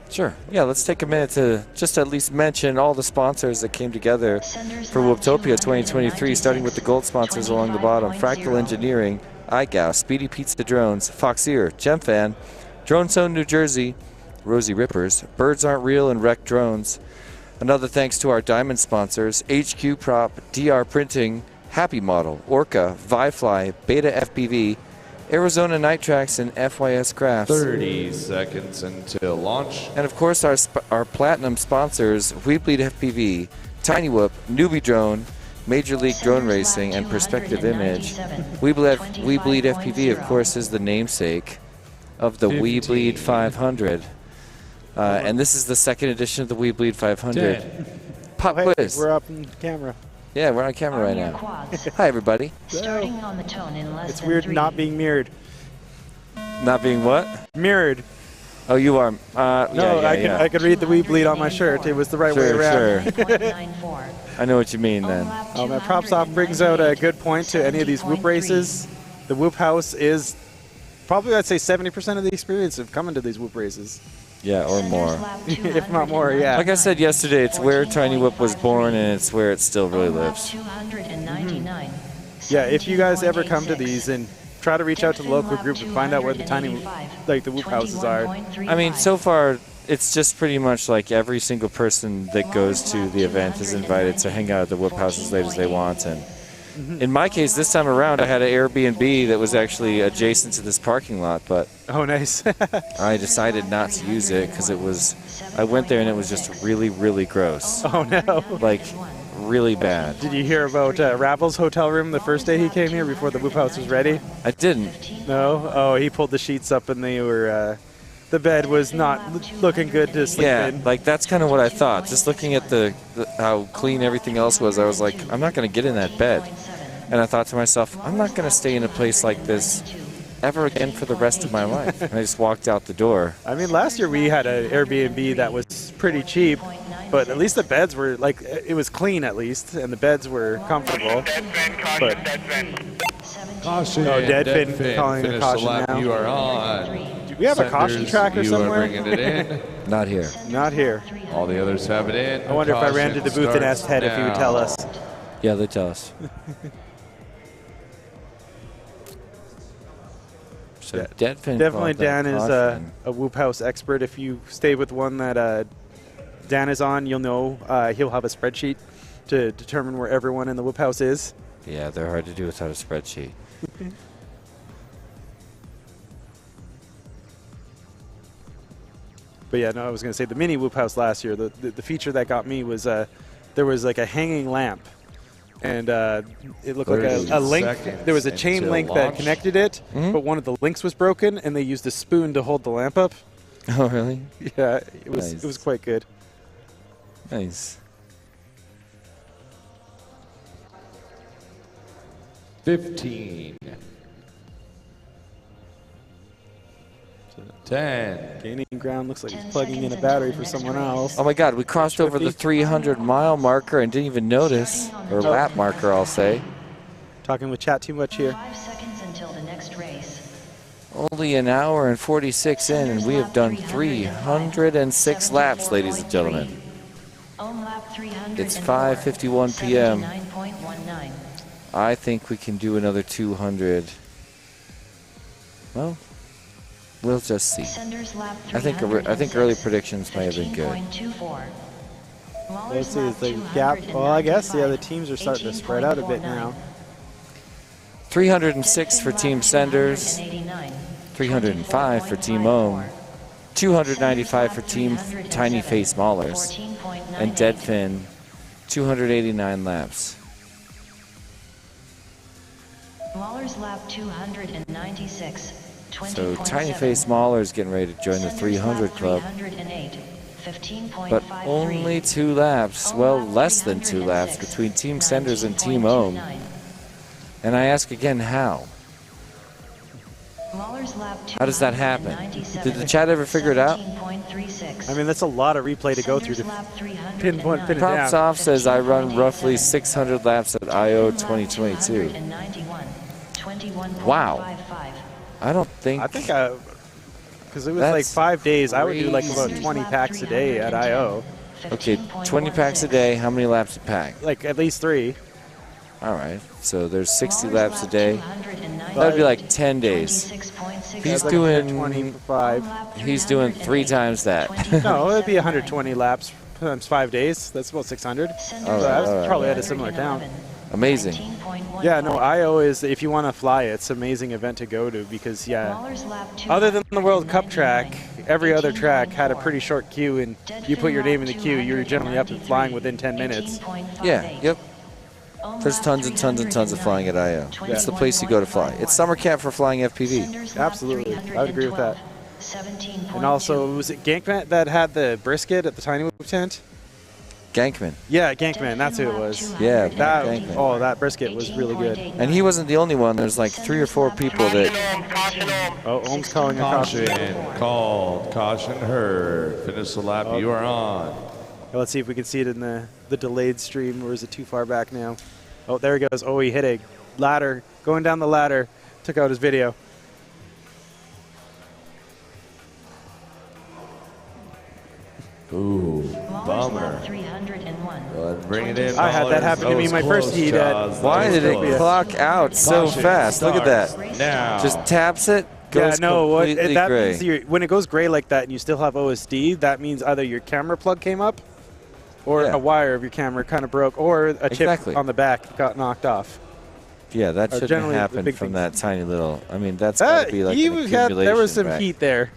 Speaker 3: Sure. Yeah, let's take a minute to just at least mention all the sponsors that came together for Whooptopia 2023, starting with the gold sponsors along the bottom. Fractal Engineering, iGas, Speedy Pizza Drones, Foxeer, GemFan, Drone Zone New Jersey, Rosie Rippers, Birds Aren't Real, and Wreck Drones. Another thanks to our diamond sponsors, HQ Prop, DR Printing, Happy Model, Orca, Vifly, Beta FPV, Arizona Nitrax, and FYS Crafts.
Speaker 2: 30 seconds until launch.
Speaker 3: And of course our platinum sponsors, WeBleed FPV, Tiny Whoop, Newbie Drone, Major League Drone Racing, and Perspective Image. WeBleed FPV, of course, is the namesake of the WeBleed 500. And this is the second edition of the WeBleed 500. Pop quiz.
Speaker 14: We're up in camera.
Speaker 3: Yeah, we're on camera right now. Hi, everybody.
Speaker 1: Starting on the tone in less
Speaker 14: It's
Speaker 1: than
Speaker 14: weird
Speaker 1: 3.
Speaker 14: not being mirrored.
Speaker 3: Not being what?
Speaker 14: Mirrored.
Speaker 3: Oh, you are.
Speaker 14: No, I could read the WeBleed on my shirt. It was the right way around.
Speaker 3: Sure. I know what you mean then.
Speaker 14: That Props Off brings out a good point to any of these Whoop races. The Whoop House is probably, I'd say, 70% of the experience of coming to these Whoop races.
Speaker 3: Yeah, or more.
Speaker 14: If not more, yeah.
Speaker 3: Like I said yesterday, it's where Tiny Whoop was born, and it's where it still really lives.
Speaker 1: 299.
Speaker 14: Yeah, if you guys ever come to these, and try to reach out to the local group and find out where the the Whoop houses are.
Speaker 3: I mean, so far, it's just pretty much like every single person that goes to the event is invited to hang out at the Whoop house as late as they want. And in my case, this time around, I had an Airbnb that was actually adjacent to this parking lot, but
Speaker 14: oh, nice.
Speaker 3: I decided not to use it because I went there and it was just really, really gross.
Speaker 14: Oh, no.
Speaker 3: Like, really bad.
Speaker 14: Did you hear about Ravel's hotel room the first day he came here before the Whoop house was ready?
Speaker 3: I didn't.
Speaker 14: No? Oh, he pulled the sheets up and they were, the bed was not looking good to sleep in.
Speaker 3: Yeah, like that's kind of what I thought. Just looking at how clean everything else was, I was like, I'm not going to get in that bed. And I thought to myself, I'm not going to stay in a place like this ever again for the rest of my life. And I just walked out the door.
Speaker 14: I mean, last year we had an Airbnb that was pretty cheap, but at least the beds were, like, it was clean at least, and the beds were comfortable. But
Speaker 2: Caution.
Speaker 14: Oh, Deadfin calling a caution now.
Speaker 2: You are on.
Speaker 14: Do we have a caution tracker somewhere?
Speaker 2: You are bringing it in.
Speaker 3: Not here.
Speaker 14: Not here.
Speaker 2: All the others have it in.
Speaker 14: I wonder if I ran to the booth in Est Head if he would tell us.
Speaker 3: Yeah, they tell us. So
Speaker 14: Yeah,
Speaker 3: Deadfin
Speaker 14: definitely
Speaker 3: called that
Speaker 14: Dan is
Speaker 3: caution.
Speaker 14: a Whoop House expert. If you stay with one that Dan is on, you'll know he'll have a spreadsheet to determine where everyone in the Whoop House is.
Speaker 3: Yeah, they're hard to do without a spreadsheet.
Speaker 14: But yeah, no, I was going to say the mini Whoop House last year, the feature that got me was there was like a hanging lamp. And it looked like a link. There was a chain link that connected it, but one of the links was broken, and they used a spoon to hold the lamp up.
Speaker 3: Oh, really?
Speaker 14: Yeah, it was
Speaker 3: Nice.
Speaker 14: it was quite good.
Speaker 3: Nice.
Speaker 2: 15. 10.
Speaker 14: Gaining ground looks like he's plugging in a battery for someone else.
Speaker 3: Oh my God, we crossed over the 300-mile marker and didn't even notice, or lap marker, I'll say.
Speaker 14: Talking with chat too much here.
Speaker 1: 5 seconds until the next race.
Speaker 3: Only an hour and 46 in, and we have done 306 laps, ladies and gentlemen.
Speaker 1: Ohm lap 300.
Speaker 3: It's 5:51 p.m.
Speaker 1: 79.19.
Speaker 3: I think we can do another 200. Well, we'll just see.
Speaker 1: Senders lap
Speaker 3: I think early predictions may have been good.
Speaker 1: 15.24.
Speaker 14: Let's see, is the gap? Well, I guess the teams are starting to spread out a bit now.
Speaker 3: 306 for Team Senders, 305 for Team Ohm, 295 for Team Tiny Face Maulers, and Deadfin, 289 laps.
Speaker 1: Mahler's lap 296.
Speaker 3: So Tiny Face Mahler's getting ready to join the 300 club.
Speaker 1: 308. 15.53.
Speaker 3: But only 2 laps, well, less than 2 laps between Team Senders and Team Ohm. And I ask again, how? How does that happen? Did the chat ever figure it out?
Speaker 14: I mean, that's a lot of replay to go through to pin it down.
Speaker 3: Props off says I run roughly 600 laps at I.O. 2022. Wow. I don't think...
Speaker 14: I think because it was like 5 days, I would do like about 20 packs a day at I.O.
Speaker 3: Okay, 20 packs a day. How many laps a pack?
Speaker 14: Like at least 3.
Speaker 3: All right, so there's 60 laps a day. That would be like 10 days. He's doing
Speaker 14: 25.
Speaker 3: He's doing 3 times that.
Speaker 14: No, it would be 120 laps times 5 days. That's about 600. So I was probably at a similar town.
Speaker 3: Amazing.
Speaker 14: Yeah, no, I.O. is, if you want to fly, it's an amazing event to go to because, yeah, other than the World Cup track, every other track had a pretty short queue, and you put your name in the queue, you're generally up and flying within 10 minutes.
Speaker 3: Yeah, yep. There's tons and tons and tons of flying at I.O. It's the place you go to fly. It's summer camp for flying FPV.
Speaker 14: Absolutely. I would agree with that. And also, was it Gankman that had the brisket at the Tiny Whoop tent?
Speaker 3: Gankman.
Speaker 14: Yeah, Gankman. That's who it was.
Speaker 3: Yeah,
Speaker 14: that,
Speaker 3: Gankman.
Speaker 14: Oh, that brisket was really good.
Speaker 3: And he wasn't the only one. There's like 3 or 4 people that...
Speaker 14: Oh, Ohm's calling a caution.
Speaker 2: Called. Caution heard. Finish the lap. You are on.
Speaker 14: Let's see if we can see it in the delayed stream, or is it too far back now? Oh, there he goes. Oh, he hit a ladder. Going down the ladder. Took out his video.
Speaker 2: Ooh, bummer. Bring it in.
Speaker 14: I had that happen to me in my first heat.
Speaker 3: Why did it clock out so fast? Look at that.
Speaker 2: Now.
Speaker 3: Just taps it. Goes completely
Speaker 14: that
Speaker 3: gray.
Speaker 14: means when it goes gray like that and you still have OSD, that means either your camera plug came up or a wire of your camera kind of broke, or a chip on the back got knocked off.
Speaker 3: Yeah, that shouldn't have happened from that tiny little. I mean, that's got to be like an accumulation.
Speaker 14: There was some heat there.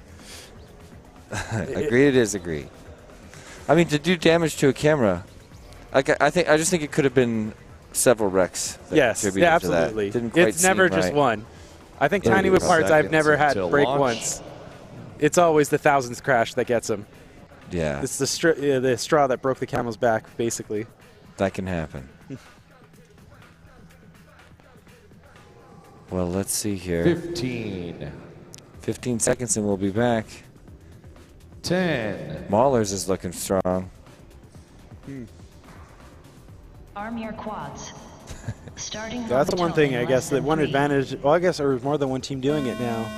Speaker 3: Agreed, it is agreed. I mean, to do damage to a camera, I just think it could have been several wrecks.
Speaker 14: Yes, yeah, absolutely. It's never just one. I think Tiny Whoop parts I've never had break once. It's always the thousands crash that gets them.
Speaker 3: Yeah.
Speaker 14: It's the straw that broke the camel's back, basically.
Speaker 3: That can happen. Well, let's see here. 15 seconds and we'll be back.
Speaker 2: 10.
Speaker 3: Mahler's is looking strong.
Speaker 1: Arm your quads. Starting
Speaker 14: That's the one thing, I guess, that one advantage. Well, I guess there was more than one team doing it now.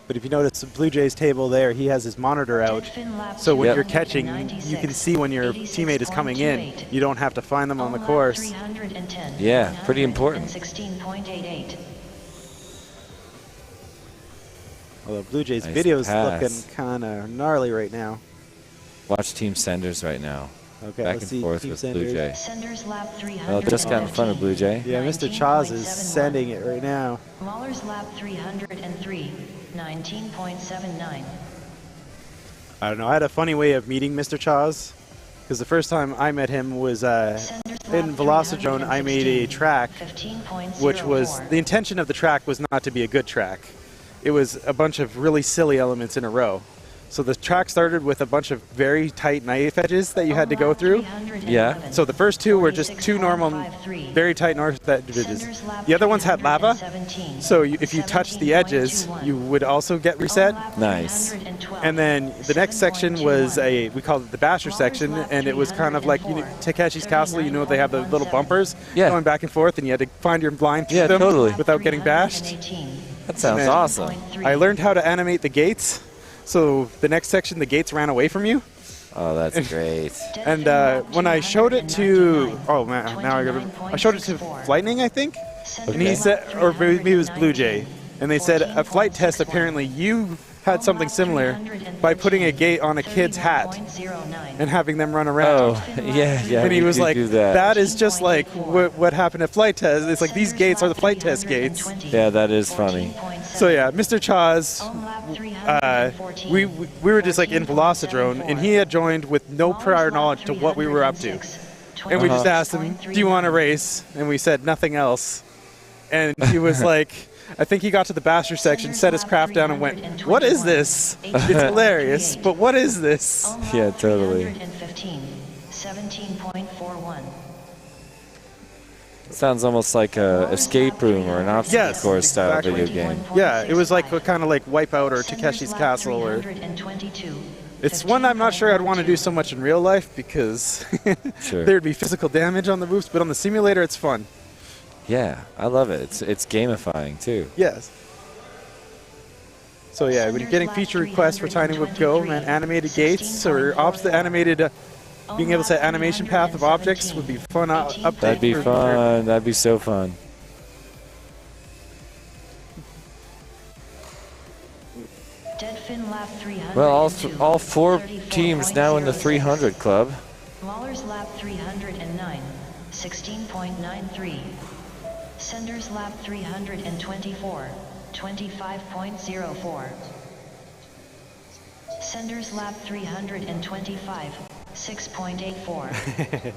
Speaker 14: But if you notice the Blue Jays table there, he has his monitor out. So when you're catching, you can see when your teammate is coming in. You don't have to find them on the course.
Speaker 3: Yeah, pretty important.
Speaker 1: 16.88.
Speaker 14: Well, the Blue Jays
Speaker 3: Nice
Speaker 14: video's
Speaker 3: pass.
Speaker 14: looking kind of gnarly right now.
Speaker 3: Watch Team Senders right now.
Speaker 14: Okay,
Speaker 3: back
Speaker 14: let's
Speaker 3: and
Speaker 14: see
Speaker 3: forth
Speaker 14: Team
Speaker 3: with
Speaker 14: Senders.
Speaker 3: Blue Jay.
Speaker 1: Senders lap 300.
Speaker 3: Well, just got in front of Blue Jay.
Speaker 14: Yeah, Mr. Chaz is sending it right now.
Speaker 1: Mahler's lap 303. 19.79.
Speaker 14: I don't know. I had a funny way of meeting Mr. Chaz, because the first time I met him was in Velocidrone. I made a track, which was the intention of the track was not to be a good track. It was a bunch of really silly elements in a row. So the track started with a bunch of very tight knife edges that you had to go through.
Speaker 3: Yeah.
Speaker 14: So the first 2 were just 2 normal, very tight knife edges. The other ones had lava. So if you touched the edges, you would also get reset.
Speaker 3: Nice.
Speaker 14: And then the next section was we called it the basher section, and it was kind of like Takeshi's Castle. You know, they have the little bumpers going back and forth, and you had to find your line through them without getting bashed.
Speaker 3: That sounds awesome.
Speaker 14: I learned how to animate the gates. So the next section, the gates ran away from you.
Speaker 3: Oh, that's great.
Speaker 14: And when I showed it to, I showed it to Lightning, I think, and he said, or maybe it was Blue Jay, and they said a flight test. Apparently, you had something similar by putting a gate on a kid's hat and having them run around.
Speaker 3: Oh, yeah.
Speaker 14: And he was like,
Speaker 3: that.
Speaker 14: that is just like what happened at flight test. It's like these gates are the flight test gates.
Speaker 3: Yeah, that is funny.
Speaker 14: So yeah, Mr. Chaz, we were just like in Velocidrone, and he had joined with no prior knowledge to what we were up to. And we just asked him, do you want to race? And we said nothing else. And he was like, I think he got to the bastard section, set his craft down, and went, "What is this? It's hilarious, but what is this?"
Speaker 3: Yeah, totally.
Speaker 1: 17.41.
Speaker 3: Sounds almost like a escape room or an obstacle course style video game.
Speaker 14: Yeah, it was like kind of like Wipeout or Takeshi's Castle, or it's one I'm not sure I'd want to do so much in real life because there'd be physical damage on the roofs, but on the simulator it's fun.
Speaker 3: Yeah, I love it. It's gamifying too.
Speaker 14: Yes. So yeah, when you're getting feature requests for Tiny Whoop Go, man, animated gates or animated, being able to set animation path of objects would be fun. Update.
Speaker 3: That'd be fun. That'd be so fun. Well, all 4 teams now in the 300 club.
Speaker 1: Mahler's lap 309, 16.93. Sender's lap 324, 25.04. Sender's lap 325, 6.84.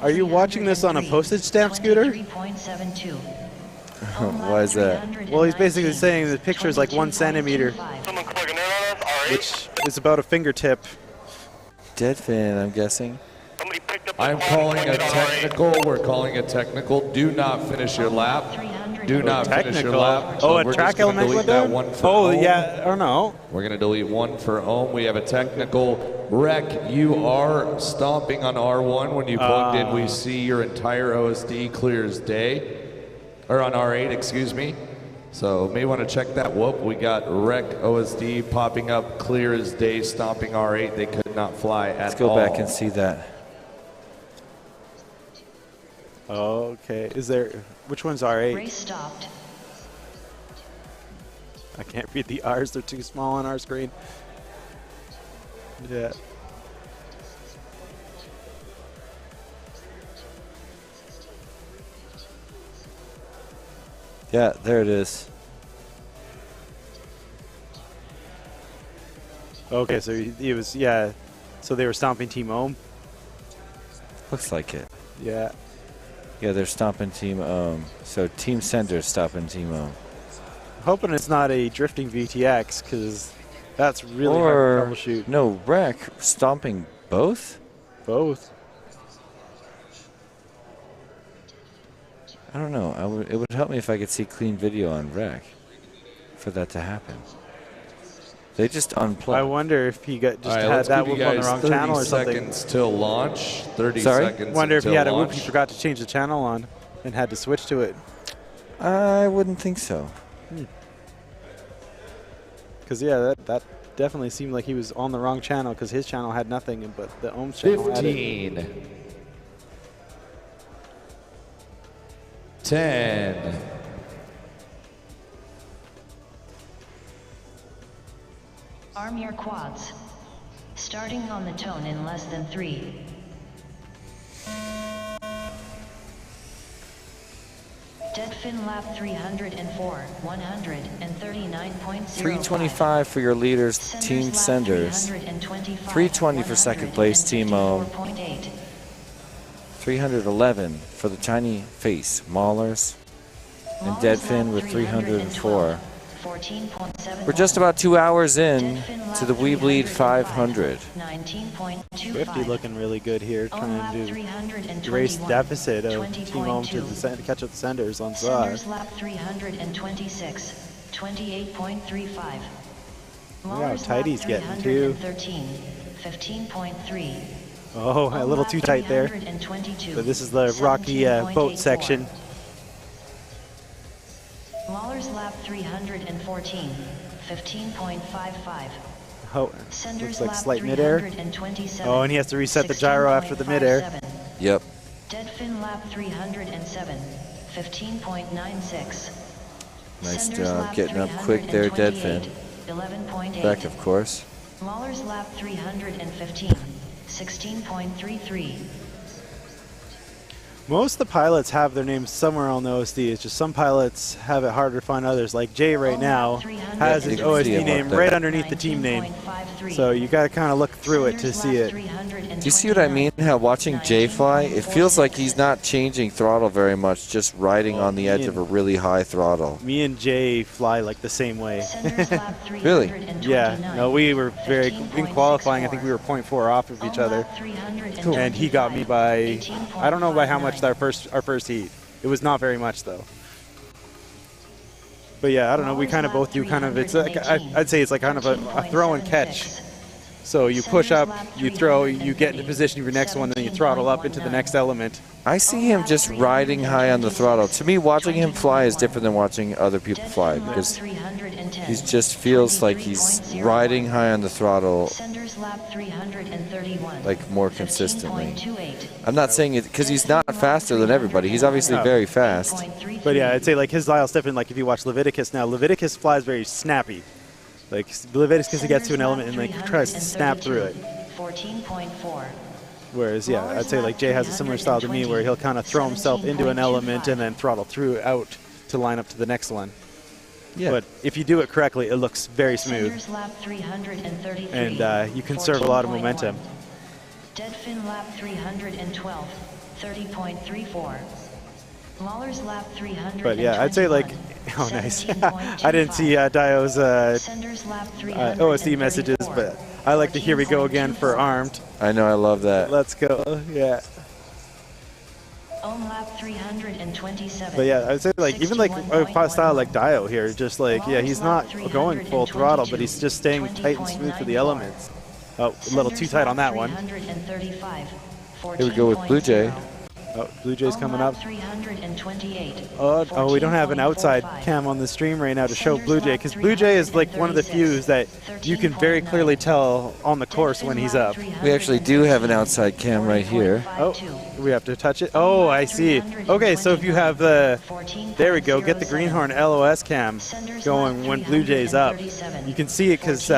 Speaker 14: Are you watching this on a postage stamp scooter?
Speaker 1: 3.72.
Speaker 3: Why is that?
Speaker 14: Well, he's basically saying the picture is like 1 centimeter, which is about a fingertip.
Speaker 3: Deadfin, I'm guessing.
Speaker 2: I'm calling a technical. We're calling a technical. Do not finish your lap. Do not finish your lap.
Speaker 14: Oh, a track element with that? Oh, yeah. I don't know.
Speaker 2: We're going to delete 1 for Ohm. We have a technical. Rec, you are stomping on R1. When you plugged in, we see your entire OSD clear as day. Or on R8, excuse me. So may want to check that. Whoop, we got Rec OSD popping up clear as day, stomping R8. They could not fly at all.
Speaker 3: Let's go back and see that.
Speaker 14: Okay. Is there, which one's R8?
Speaker 1: Race stopped.
Speaker 14: I can't read the R's. They're too small on our screen. Yeah.
Speaker 3: Yeah, there it is.
Speaker 14: Okay, so he was, yeah. So they were stomping Team Ohm?
Speaker 3: Looks like it.
Speaker 14: Yeah.
Speaker 3: Yeah, they're stomping Team Ohm. So Team Sender's stopping Team Ohm.
Speaker 14: Hoping it's not a drifting VTX, because that's really hard to troubleshoot.
Speaker 3: No, Rec stomping both?
Speaker 14: Both.
Speaker 3: I don't know. It would help me if I could see clean video on Rec for that to happen. They just unplugged.
Speaker 14: I wonder if he got had that whoop on the wrong channel or something.
Speaker 2: 30 seconds till launch. 30
Speaker 3: Sorry?
Speaker 2: seconds.
Speaker 14: Wonder if he had a whoop
Speaker 2: launch.
Speaker 14: he forgot to change the channel on and had to switch to it.
Speaker 3: I wouldn't think so.
Speaker 14: Because yeah, that definitely seemed like he was on the wrong channel because his channel had nothing, but the Ohm's channel
Speaker 2: 15.
Speaker 14: had it.
Speaker 2: 10.
Speaker 1: Arm your quads. Starting on the tone in less than 3. Dead fin lap 304, 139.04.
Speaker 3: 325 for your leaders, Team Senders. 320 for second place, Team Ohm. 311 for the Tiny Face, Maulers. And Deadfin with 304. We're just about 2 hours in to the We Bleed 500.
Speaker 14: 50 looking really good here, trying to erase the deficit of Team Ohm to catch up the Senders on SAR.
Speaker 1: Senders lap 326, 28.35.
Speaker 14: Look how tight he's getting too.
Speaker 1: 15.3.
Speaker 14: Oh, a little too tight there. But this is the rocky boat section.
Speaker 1: Mahler's lap 314, 15.55.
Speaker 14: Oh, looks like slight midair. Oh, and he has to reset the gyro after the midair.
Speaker 3: Yep.
Speaker 1: Deadfin lap 307, 15.96.
Speaker 3: Nice job getting up quick there, Deadfin.
Speaker 1: 11.8.
Speaker 3: Back, of course.
Speaker 1: Mahler's lap 315, 16.33.
Speaker 14: Most of the pilots have their names somewhere on the OSD. It's just some pilots have it harder to find others. Like Jay right now has his OSD name right underneath the team name. So you got to kind of look through it to see it.
Speaker 3: Do you see what I mean? How watching Jay fly, it feels like he's not changing throttle very much, just riding on the edge of a really high throttle.
Speaker 14: Me and Jay fly like the same way.
Speaker 3: Really?
Speaker 14: Yeah. No, we were in qualifying, I think we were 0.4 off of each other.
Speaker 3: Cool.
Speaker 14: And he got me by, I don't know by how much our first heat. It was not very much though. But yeah, I don't know. We kind of both do kind of. It's like I'd say it's like kind of a throw and catch. So you push up, you throw, you get into position of your next one, then you throttle up into the next element.
Speaker 3: I see him just riding high on the throttle. To me, watching him fly is different than watching other people fly because he just feels like he's riding high on the throttle like more consistently. I'm not saying it because he's not faster than everybody. He's obviously very fast.
Speaker 14: But yeah, I'd say like his style's different. Like if you watch Leviticus now, Leviticus flies very snappy. Like Leviticus gets to an element and like tries to snap through it.
Speaker 1: 14.4.
Speaker 14: Whereas, yeah, I'd say like Jay has a similar style to me where he'll kind of throw himself into an element and then throttle through out to line up to the next one. Yeah. But if you do it correctly, it looks very smooth. And you conserve a lot of momentum.
Speaker 1: Dead fin lap 312, 30.34. Lawler's lap 300.
Speaker 14: But yeah, I'd say like, oh nice. I didn't see Dio's OSD messages, but I like the here we go again for armed.
Speaker 3: I know, I love that.
Speaker 14: Let's go, yeah.
Speaker 1: On lap 327.
Speaker 14: But yeah, I'd say like even like a style like Dio here, just like yeah, he's not going full throttle, but he's just staying tight and smooth for the elements. Oh, a little too tight on that one.
Speaker 3: Here we go with Blue Jay.
Speaker 14: Oh, Blue Jay's coming up.
Speaker 1: 328.
Speaker 14: Oh, we don't have an outside cam on the stream right now to show Blue Jay, because Blue Jay is like one of the few that you can very clearly tell on the course when he's up.
Speaker 3: We actually do have an outside cam right here.
Speaker 14: Oh, we have to touch it? Oh, I see. Okay, so if you have the, there we go, get the Greenhorn LOS cam going when Blue Jay's up. You can see it because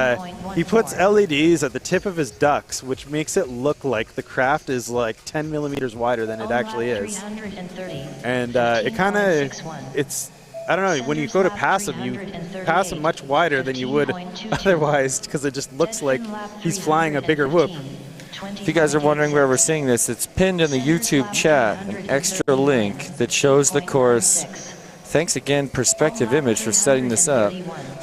Speaker 14: he puts LEDs at the tip of his ducts, which makes it look like the craft is like 10 millimeters wider than it actually is. And it kind of, it's, I don't know, when you go to pass him, you pass him much wider than you would otherwise because it just looks like he's flying a bigger whoop.
Speaker 3: If you guys are wondering where we're seeing this, it's pinned in the YouTube chat, an extra link that shows the course. Thanks again, Perspective Image, for setting this up.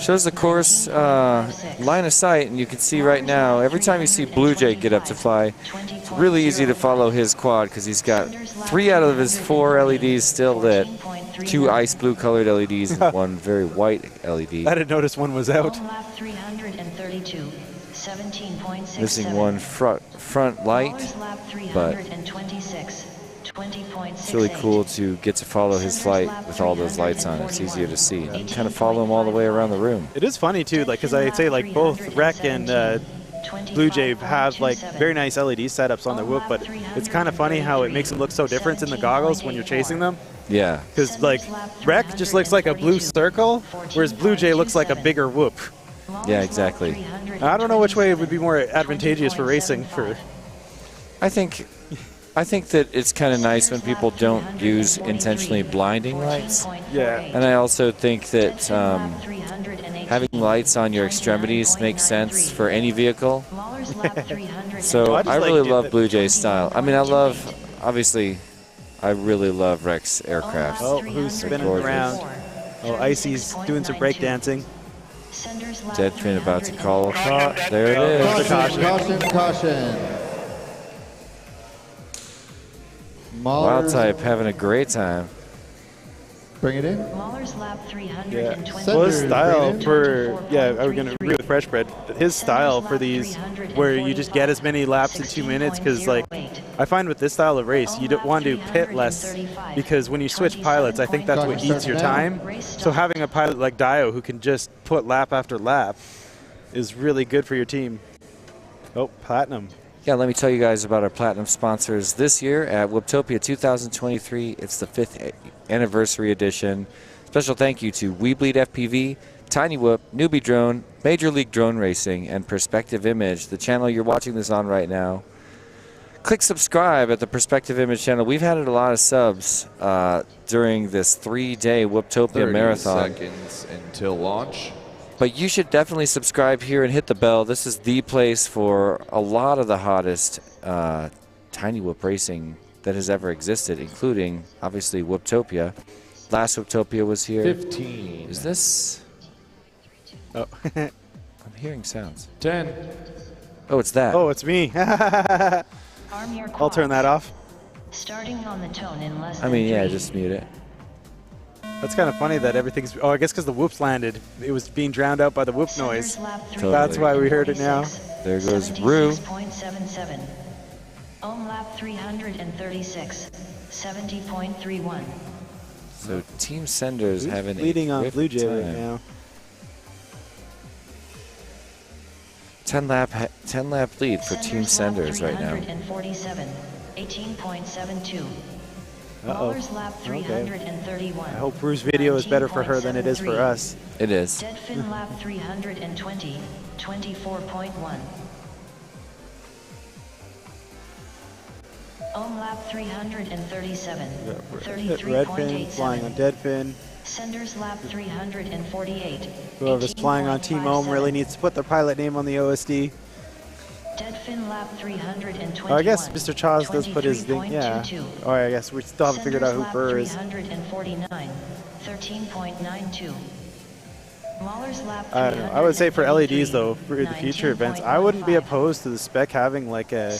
Speaker 3: Shows the course line of sight, and you can see right now, every time you see Blue Jay get up to fly, it's really easy to follow his quad because he's got 3 out of his 4 LEDs still lit, 2 ice blue colored LEDs and 1 very white LED.
Speaker 14: I didn't notice one was out.
Speaker 3: Missing 1 front light, but it's really cool to get to follow his flight with all those lights on. It's easier to see. You can kind of follow him all the way around the room.
Speaker 14: It is funny too, like because I'd say like both Rec and Blue Jay have like very nice LED setups on their whoop, but it's kind of funny how it makes them look so different in the goggles when you're chasing them.
Speaker 3: Yeah.
Speaker 14: Because like Rec just looks like a blue circle, whereas Blue Jay looks like a bigger whoop.
Speaker 3: Yeah, exactly.
Speaker 14: I don't know which way it would be more advantageous for racing.
Speaker 3: I think that it's kind of nice when people don't use intentionally blinding lights.
Speaker 14: Yeah.
Speaker 3: And I also think that having lights on your extremities makes sense for any vehicle. So I really love Blue Jay's style. I mean, obviously, I really love Rec's aircraft.
Speaker 14: Oh, who's spinning around? Oh, Icy's doing some breakdancing.
Speaker 3: Deadfin about to call a caution. There it is.
Speaker 10: Caution.
Speaker 3: Wild Type having a great time.
Speaker 10: Bring it in.
Speaker 14: Yeah. Well, his style for, I'm going to agree with Fresh Bread. His style for these, where you just get as many laps in 2 minutes, because like, I find with this style of race, you don't want to pit less, because when you switch pilots, I think that's what eats your time. So having a pilot like Dio who can just put lap after lap is really good for your team. Oh, Platinum.
Speaker 3: Yeah, let me tell you guys about our Platinum sponsors this year at Whooptopia 2023. It's the 5th anniversary edition. Special thank you to We Bleed FPV, Tiny Whoop, Newbie Drone, Major League Drone Racing, and Perspective Image, the channel you're watching this on right now. Click subscribe at the Perspective Image channel. We've had a lot of subs during this 3-day Whooptopia marathon.
Speaker 2: 30 seconds until launch.
Speaker 3: But you should definitely subscribe here and hit the bell. This is the place for a lot of the hottest Tiny Whoop racing that has ever existed, including, obviously, Whooptopia. Last Whooptopia was here.
Speaker 2: 15.
Speaker 3: Is this?
Speaker 14: Oh.
Speaker 3: I'm hearing sounds.
Speaker 2: 10.
Speaker 3: Oh, it's that.
Speaker 14: Oh, it's me.
Speaker 1: Arm your
Speaker 14: I'll turn that off.
Speaker 1: Starting on the tone in less
Speaker 3: I
Speaker 1: than
Speaker 3: mean, yeah,
Speaker 1: 3.
Speaker 3: just mute it.
Speaker 14: That's kind of funny that everything's. Oh, I guess because the whoops landed. It was being drowned out by the whoop noise.
Speaker 3: Totally.
Speaker 14: That's why we heard it now.
Speaker 3: There goes Rue.
Speaker 1: 76.77. Ohm lap 336. 70.31.
Speaker 3: So Team Sender's
Speaker 14: Who's
Speaker 3: having
Speaker 14: leading
Speaker 3: a
Speaker 14: on
Speaker 3: whiff
Speaker 14: Blue Jay
Speaker 3: time.
Speaker 14: right now?
Speaker 3: 10 lap lead for Team Senders right now.
Speaker 1: 347. 18.72.
Speaker 14: Uh-oh.
Speaker 1: Mahler's lap 331.
Speaker 14: I hope Rue's video is better for her than it is for us.
Speaker 3: It is.
Speaker 1: Deadfin lap 320. 24.1. Ohm lap 337.
Speaker 14: Redfin flying on
Speaker 1: 33.87.
Speaker 14: Deadfin.
Speaker 1: Senders lap 348.
Speaker 14: Whoever's flying on Team Ohm really needs to put their pilot name on the OSD.
Speaker 1: Deadfin lap 321.
Speaker 14: Oh, I guess Mr. Chaz does put his thing. Yeah.
Speaker 1: 23.22.
Speaker 14: Oh, I guess we still haven't figured out who Burr is.
Speaker 1: 349. 13.92. Mahler's lap
Speaker 14: I don't know. I would say for LEDs though, for the future events, I wouldn't be opposed to the spec having like a.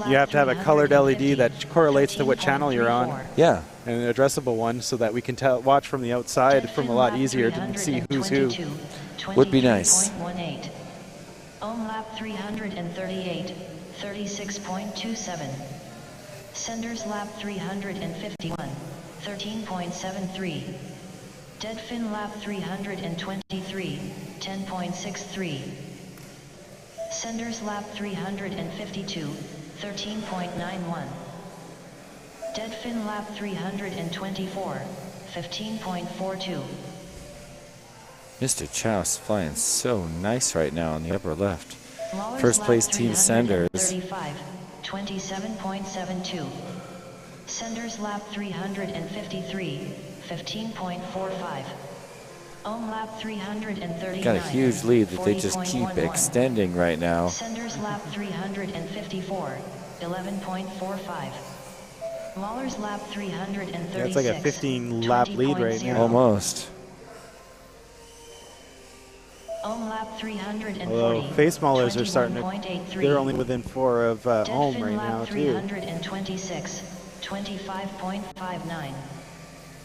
Speaker 14: You have to have a colored LED that correlates to what channel you're on.
Speaker 3: Yeah.
Speaker 14: And an addressable one so that we can watch from the outside from a lot easier to see who's who.
Speaker 3: Would be nice.
Speaker 1: Ohm lap 338. 36.27. Senders lap 351. 13.73. Deadfin lap 323, 10.63. Senders lap 352, 13.91. Deadfin lap 324, 15.42.
Speaker 3: Mr. Chow's flying so nice right now on the upper left.
Speaker 1: Mahler's
Speaker 3: First
Speaker 1: lap
Speaker 3: place Team Senders.
Speaker 1: 335, 27.72. Senders lap 353, 15.45. Ohm lap 339.
Speaker 3: Got a huge lead that they just keep
Speaker 1: 40.11.
Speaker 3: extending right now.
Speaker 1: Senders lap 354, 11.45. Mahler's lap 336.
Speaker 14: Yeah, it's like a 15 lap lead right now.
Speaker 3: Almost.
Speaker 1: Ohm lap 340.
Speaker 14: Although face maulers are starting to.
Speaker 1: 21.83.
Speaker 14: They're only within 4 of Ohm
Speaker 1: Deadfin
Speaker 14: right
Speaker 1: lap
Speaker 14: now too.
Speaker 1: 326, 25.59.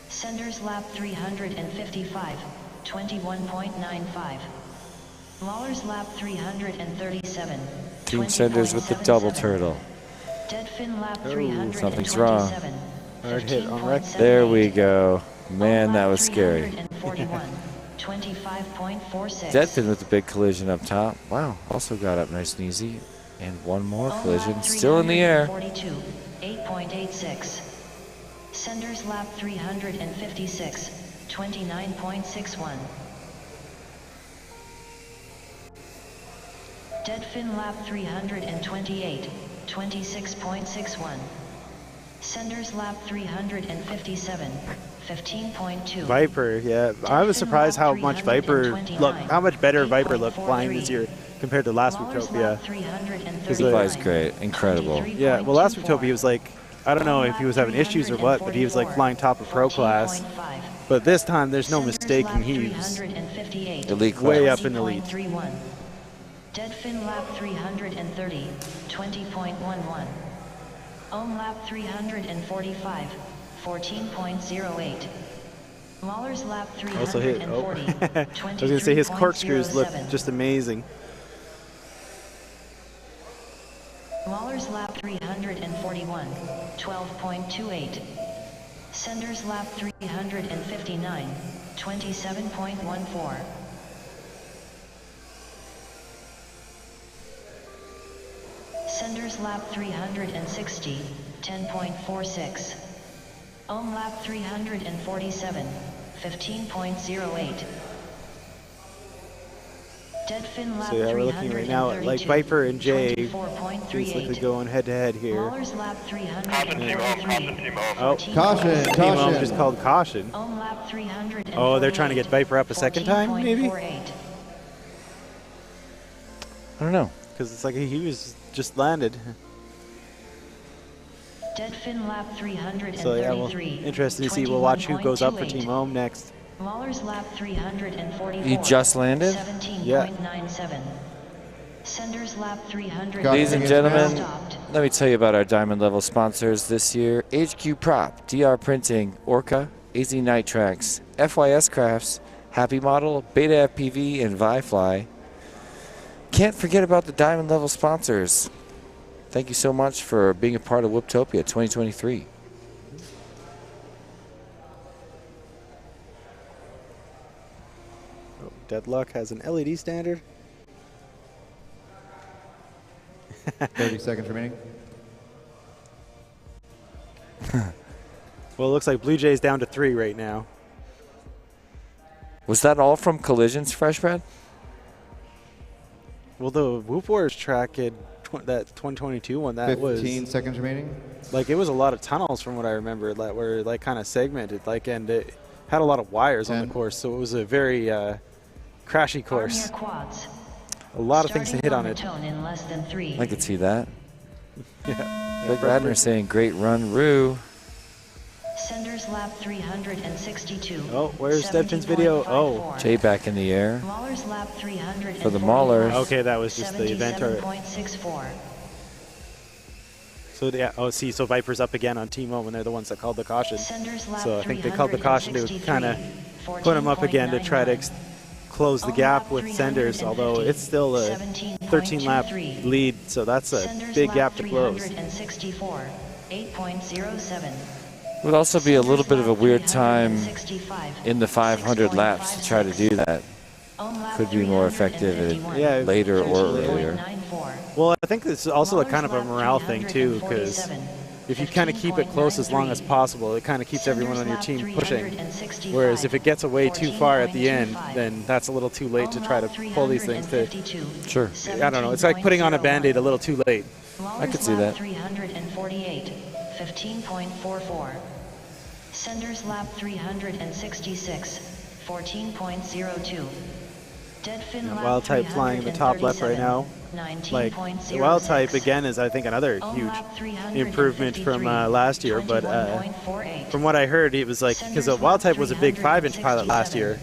Speaker 1: Senders lap 355, 21.95. Mahler's lap 337.
Speaker 3: Team Senders with the double
Speaker 1: 20.77.
Speaker 3: turtle.
Speaker 1: Deadfin lap
Speaker 3: Ooh,
Speaker 1: 327.
Speaker 3: something's wrong.
Speaker 14: Hard hit on Rex.
Speaker 3: There we go. Man, that was scary.
Speaker 1: 25.46.
Speaker 3: Deadfin with the big collision up top. Wow, also got up nice and easy. And one more collision, still in the air.
Speaker 1: 42, 8.86. Senders lap 356, 29.61. Deadfin lap 328, 26.61. Senders lap 357, 15.2.
Speaker 14: Viper, yeah. I was surprised how much Viper looked, how much better Viper looked flying this year compared to last Whooptopia.
Speaker 3: He flies great, incredible.
Speaker 14: Yeah, well, last Whooptopia was like, I don't know if he was having issues or what, but he was like flying top of pro class. But this time, there's no mistaking he's
Speaker 3: elite class.
Speaker 14: way up in the lead.
Speaker 1: Deadfin lap 330, 20.11. Ohm lap 345, 14.08. Mahler's lap
Speaker 14: Also hit.
Speaker 1: 340,
Speaker 14: I was going to say his corkscrews look
Speaker 1: 23.07.
Speaker 14: just amazing.
Speaker 1: Mahler's lap 341, 12.28. Senders lap 359, 27.14. Senders lap 360, 10.46. Ohm lap 347, 15.08. Deadfin lap
Speaker 14: So yeah, we're looking right now at like Viper and Jay basically going head to head here.
Speaker 1: Mahler's lap 343.
Speaker 14: Oh,
Speaker 10: Caution,
Speaker 14: Team
Speaker 10: caution.
Speaker 14: Ohm just called caution.
Speaker 1: Ohm lap 348.
Speaker 14: Oh, they're trying to get Viper up a second time, maybe?
Speaker 3: I don't know.
Speaker 14: Because it's like he was just landed.
Speaker 1: Dead fin lap 333.
Speaker 14: So yeah, well, interesting to see. We'll watch who goes up for Team Home next.
Speaker 1: Mahler's lap 344.
Speaker 3: He just landed?
Speaker 1: 17.97. Sender's lap 300.
Speaker 3: Ladies and gentlemen, let me tell you about our diamond level sponsors this year. HQ Prop, DR Printing, Orca, AZ Nitrax, FYS Crafts, Happy Model, Beta FPV, and ViFly. Can't forget about the diamond level sponsors. Thank you so much for being a part of Whooptopia 2023.
Speaker 14: Oh, Deadlock has an LED standard.
Speaker 10: 30 seconds remaining.
Speaker 14: Well, it looks like Blue Jay's down to 3 right now.
Speaker 3: Was that all from collisions, Freshbread?
Speaker 14: Well, the Whoop Wars track had that 2022 one, that
Speaker 10: 15
Speaker 14: was
Speaker 10: seconds remaining.
Speaker 14: like, it was a lot of tunnels from what I remember, that were like kind of segmented, like, and it had a lot of wires on the course, so it was a very crashy course. A lot of things to hit on it.
Speaker 1: In less than 3.
Speaker 3: I could see that.
Speaker 14: Yeah.
Speaker 3: Doug Radner saying, great run, Rue.
Speaker 1: Sender's lap 362.
Speaker 14: Oh, where's Deadfin's video? Oh.
Speaker 3: Jay back in the air.
Speaker 1: Mahler's lap 300
Speaker 3: for the Maulers.
Speaker 14: Okay, that was just the event. So yeah, oh, see, so Viper's up again on Team Home, and they're the ones that called the caution. So I think they called the caution to kind of put him up again to try to close the gap with Senders, although it's still a 13-lap lead, so that's a big gap to close.
Speaker 1: 8.07.
Speaker 3: It would also be a little bit of a weird time in the 500 laps to try to do that. Could be more effective later or earlier.
Speaker 14: Well, I think this is also a kind of a morale thing too, because if you kind of keep it close as long as possible, it kind of keeps everyone on your team pushing. Whereas if it gets away too far at the end, then that's a little too late to try to pull these things to.
Speaker 3: Sure.
Speaker 14: I don't know. It's like putting on a Band-Aid a little too late.
Speaker 3: I could see that.
Speaker 1: 348, 15.44. Sender's lap 366, 14.02.
Speaker 14: Wild Type flying in the top left right now. Like, the Wild Type again is, I think, another huge improvement from last year. But from what I heard, it was like, because the Wild Type was a big 5-inch pilot last year,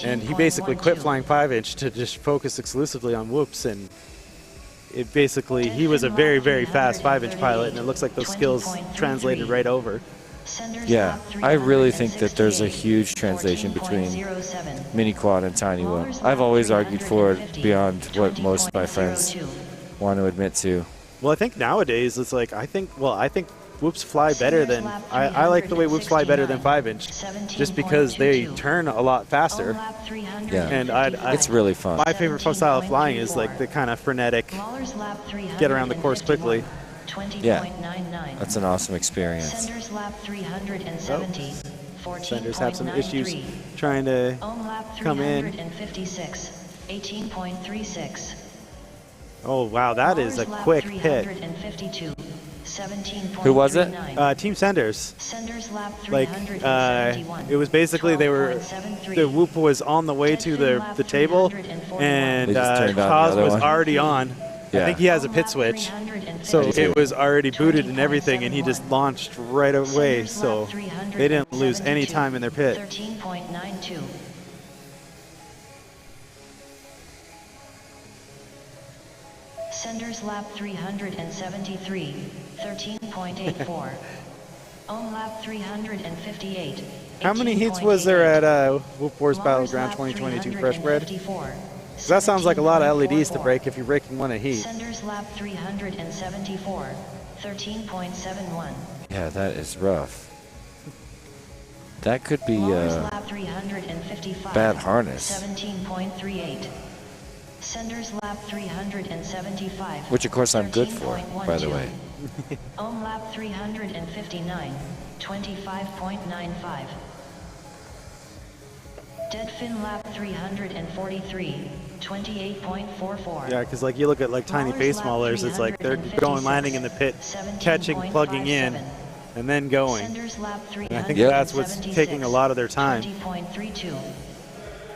Speaker 14: and he basically quit flying 5-inch to just focus exclusively on whoops. And it basically, he was a very, very fast 5-inch pilot, and it looks like those skills translated right over.
Speaker 3: Yeah, I really think that there's a huge translation between mini quad and tiny whoop. I've always argued for it beyond what most of my friends want to admit to.
Speaker 14: Well, I think nowadays it's like, I think whoops fly better than, I like the way whoops fly better than 5-inch, just because they turn a lot faster.
Speaker 3: Yeah,
Speaker 14: and
Speaker 3: it's really fun.
Speaker 14: My favorite style of flying is like the kind of frenetic, get around the course quickly.
Speaker 3: Yeah, that's an awesome experience.
Speaker 1: Sender's lap 370.
Speaker 14: Senders have some issues trying to come in.
Speaker 1: 18.36.
Speaker 14: Oh wow, that is a quick pit.
Speaker 3: Who was it?
Speaker 14: Team Senders. Like, it was basically the whoop was on the way to the table, and Kaz was already on.
Speaker 3: Yeah.
Speaker 14: I think he has a pit switch, so it was already booted and everything, and he just launched right away, so they didn't lose any time in their pit.
Speaker 1: 13.92. Sender's lap 373, 13.84. On lap 358.
Speaker 14: How many heats was there at Whoop Wars Battleground 2022 Fresh Bread? That sounds like a lot of LEDs to break if you're breaking one a heat.
Speaker 1: Sender's lap 374, 13.71.
Speaker 3: Yeah, that is rough. That could be bad harness.
Speaker 1: 17.38. Sender's lap 375.
Speaker 3: Which of course I'm good for, by the way.
Speaker 1: On lap 359, 25.95. Dead fin lap 343, 28.44.
Speaker 14: Yeah, because like you look at like tiny face maulers, it's like they're going, landing in the pit, catching, plugging in, and then going. And I think that's what's taking a lot of their time.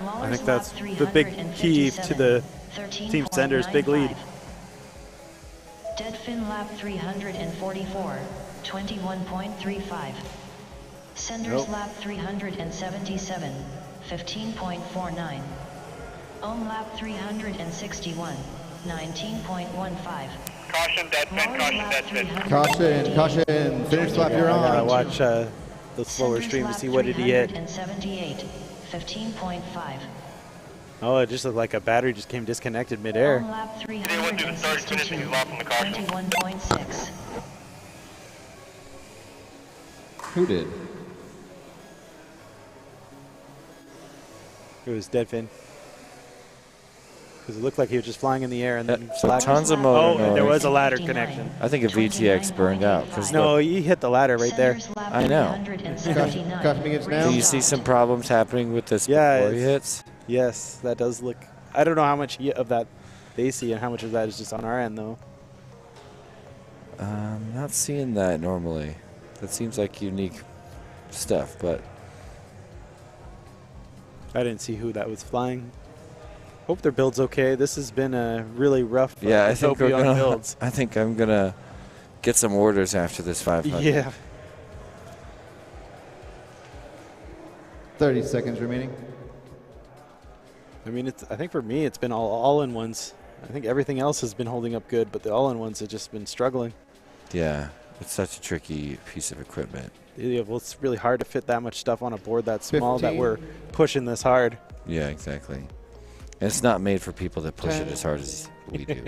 Speaker 14: I think that's the big key to the Team Senders, big lead.
Speaker 1: Dead fin lap 344, 21.35. Senders lap 377, 15.49. Ohm lap 361, 19.15.
Speaker 5: Caution, dead fin, caution, dead fin.
Speaker 10: Caution. Finish lap, you're
Speaker 14: I gotta
Speaker 10: on.
Speaker 14: watch the slower stream to see what did he hit.
Speaker 1: 378, 15.5.
Speaker 14: Oh, it just looked like a battery just came disconnected midair.
Speaker 1: Ohm lap 362, 21.6.
Speaker 10: Who did?
Speaker 14: It was dead fin. Because it looked like he was just flying in the air and then
Speaker 3: So tons of motor
Speaker 14: and there
Speaker 3: noise.
Speaker 14: was a ladder connection.
Speaker 3: I think a VTX burned out. Cause
Speaker 14: No, he hit the ladder right there.
Speaker 3: I know.
Speaker 10: Caution against now.
Speaker 3: Do you see some problems happening with this
Speaker 14: Yeah,
Speaker 3: before he hits?
Speaker 14: Yes, that does look. I don't know how much of that they see and how much of that is just on our end, though.
Speaker 3: Not seeing that normally. That seems like unique stuff, but
Speaker 14: I didn't see who that was flying. Hope their build's okay. This has been a really rough
Speaker 3: yeah, I think we're
Speaker 14: Whooptopia on
Speaker 3: gonna.
Speaker 14: builds.
Speaker 3: I think I'm gonna get some orders after this 500.
Speaker 14: Yeah.
Speaker 10: 30 seconds remaining.
Speaker 14: I mean, I think for me, it's been all-in-ones. I think everything else has been holding up good, but the all-in-ones have just been struggling.
Speaker 3: Yeah, it's such a tricky piece of equipment.
Speaker 14: Yeah, well, it's really hard to fit that much stuff on a board that small
Speaker 10: 15.
Speaker 14: that we're pushing this hard.
Speaker 3: Yeah, exactly. And it's not made for people that push it as hard as we do.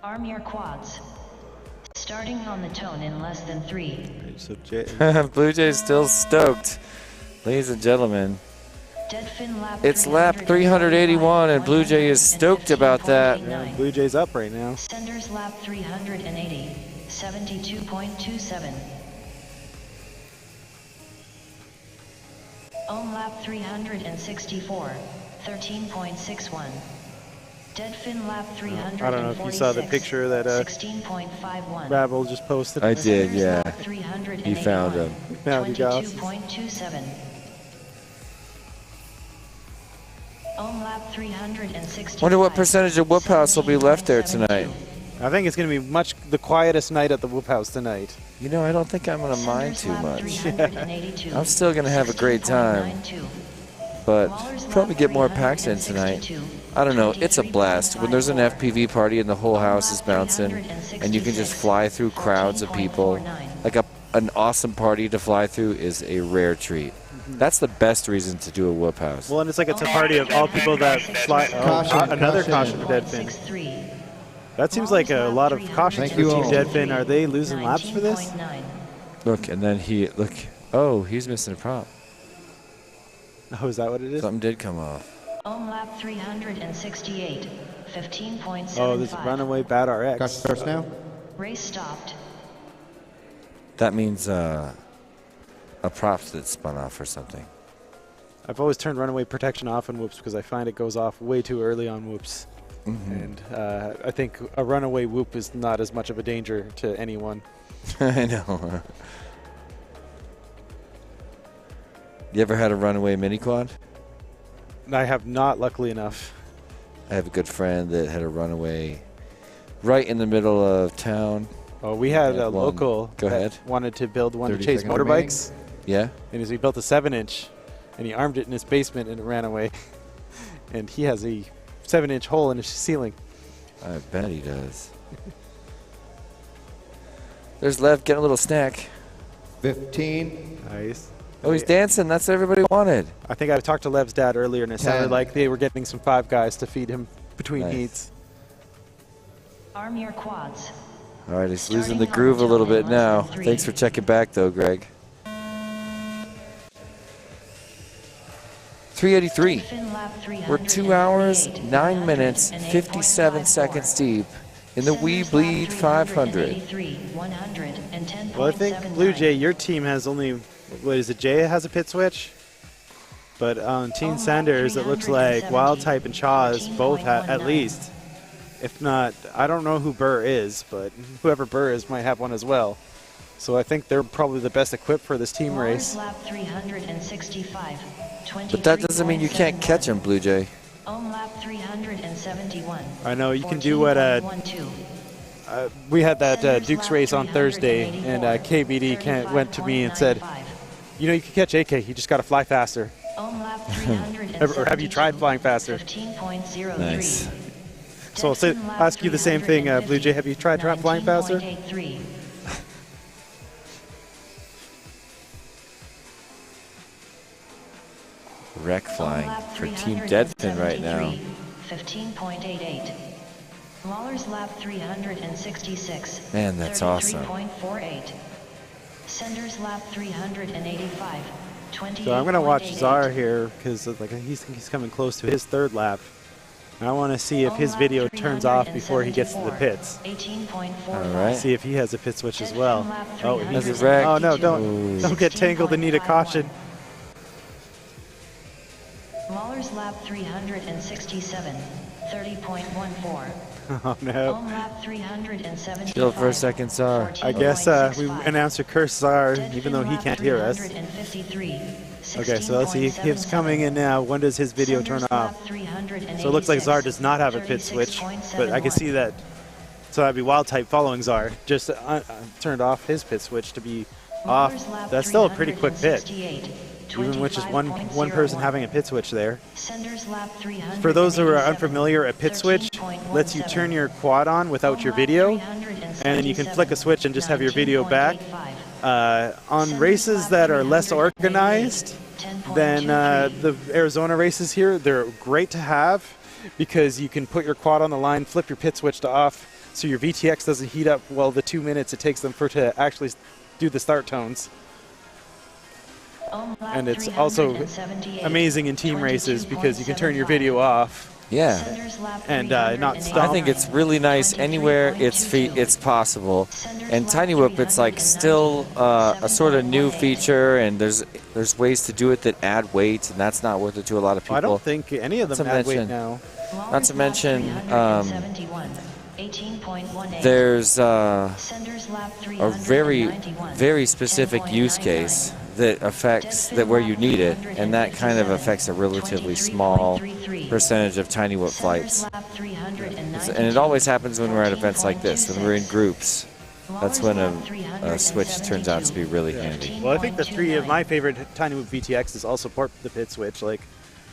Speaker 1: Arm your quads. Starting on the tone in less than 3.
Speaker 14: So
Speaker 3: Blue Jay's still stoked. Ladies and gentlemen,
Speaker 1: Dead fin lap
Speaker 3: it's lap 381, and Blue Jay is stoked about that.
Speaker 14: Yeah, Blue Jay's up right now.
Speaker 1: Senders lap 380, 72.27. Ohm lap 364, 13.61. Dead fin lap 346,
Speaker 14: I don't know if you saw the picture that
Speaker 1: 16.51.
Speaker 14: Rabble just posted.
Speaker 3: I did, yeah.
Speaker 1: Senders
Speaker 3: He found him.
Speaker 14: Found you guys.
Speaker 1: 22.27. Ohm lap 360.
Speaker 3: Wonder what percentage of Whoop House will be left there tonight.
Speaker 14: I think it's going to be the quietest night at the Whoop House tonight.
Speaker 3: You know, I don't think I'm going to mind too much. I'm still going to have a great time. But probably get more packs in tonight. I don't know. It's a blast. When there's an FPV party and the whole house is bouncing and you can just fly through crowds of people, like an awesome party to fly through is a rare treat. That's the best reason to do a Whoop House.
Speaker 14: Well, and it's like it's a party of all people that fly. Another caution for dead fin. That seems like a lot of cautions for Team Dead Fin. Are they losing laps for this?
Speaker 3: Look, and then he's missing a prop.
Speaker 14: Oh, is that what it is?
Speaker 3: Something did come off.
Speaker 1: Ohm lap 368, 15.75.
Speaker 14: Oh, there's a runaway bad RX.
Speaker 10: Caution first now.
Speaker 1: Race stopped.
Speaker 3: That means a prop that spun off or something.
Speaker 14: I've always turned runaway protection off on Whoops because I find it goes off way too early on Whoops. And I think a runaway whoop is not as much of a danger to anyone.
Speaker 3: I know. You ever had a runaway mini quad?
Speaker 14: I have not, luckily enough.
Speaker 3: I have a good friend that had a runaway right in the middle of town.
Speaker 14: Oh, we had a local that wanted to build one to chase motorbikes.
Speaker 3: Yeah?
Speaker 14: And he built a 7-inch, and he armed it in his basement, and it ran away. And he has a 7-inch hole in his ceiling.
Speaker 3: I bet he does. There's Lev getting a little snack.
Speaker 10: 15.
Speaker 14: Nice.
Speaker 3: Oh, he's dancing. That's what everybody wanted.
Speaker 14: I think I talked to Lev's dad earlier, and it sounded like they were getting some Five Guys to feed him between heats.
Speaker 1: Arm your quads.
Speaker 3: All right, he's losing the groove a little bit now. Thanks for checking back, though, Greg. 383. We're 2 hours, 9 minutes, 57 seconds deep in the We Bleed 500.
Speaker 14: Well, I think, Blue Jay, your team has only, what is it, Jay has a pit switch? But on Team Sanders, it looks like Wild Type and Chaz both have, at least. If not, I don't know who Burr is, but whoever Burr is might have one as well. So I think they're probably the best equipped for this team race.
Speaker 1: Lap 365.
Speaker 3: But that doesn't mean you can't catch him, Blue Jay.
Speaker 1: Ohm lap 371.
Speaker 14: I know you can do what we had that Duke's race on Thursday, and KBD went to me and said, you know, you can catch AK, you just got to fly faster. Or have you tried flying faster?
Speaker 3: Nice.
Speaker 14: So I'll ask you the same thing, Blue Jay. Have you tried flying faster?
Speaker 3: Wreck flying for Team Deadfin right now.
Speaker 1: 15.88. Lawler's lap 366.
Speaker 3: Man, that's awesome.
Speaker 1: 33.48. Sender's lap 385. 28.
Speaker 14: So I'm going to watch Czar here because like he's coming close to his third lap. And I want to see if his video turns off before he gets to the pits.
Speaker 1: 18.45.
Speaker 3: All right.
Speaker 14: See if he has a pit switch as well. Oh,
Speaker 3: That's a wreck.
Speaker 14: Oh no! Don't get tangled and need a caution.
Speaker 1: Lawler's lap 367. 30.14.
Speaker 14: Oh no!
Speaker 1: Ohm lap 375.
Speaker 3: Chill for a second, Czar.
Speaker 14: I guess we announced a curse Czar, even though he can't hear us.
Speaker 1: 353.
Speaker 14: Okay, so let's see. He's coming in now. When does his video turn off? So it looks like Czar does not have a pit switch, but I can see that. So that'd be Wild Type following Czar. Just turned off his pit switch to be off. That's still a pretty quick pit, even with just one person having a pit switch there. For those who are unfamiliar, a pit switch lets you turn your quad on without your video, and then you can flick a switch and just have your video back. On races that are less organized than the Arizona races here, they're great to have because you can put your quad on the line, flip your pit switch to off, so your VTX doesn't heat up the 2 minutes it takes them to actually do the start tones. And it's also amazing in team races because you can turn your video off.
Speaker 3: Yeah.
Speaker 14: And not stop.
Speaker 3: I think it's really nice anywhere it's possible. And Tiny Whoop, it's like still a sort of new feature, and there's ways to do it that add weight, and that's not worth it to a lot of people.
Speaker 14: I don't think any of them add weight now.
Speaker 3: Not to mention, there's a very, very specific use case that affects where you need it, and that kind of affects a relatively small percentage of Tiny Whoop flights. And it always happens when we're at events like this, when we're in groups. That's when a switch turns out to be really handy.
Speaker 14: Well, I think the three of my favorite Tiny Whoop VTXs all support the pit switch, like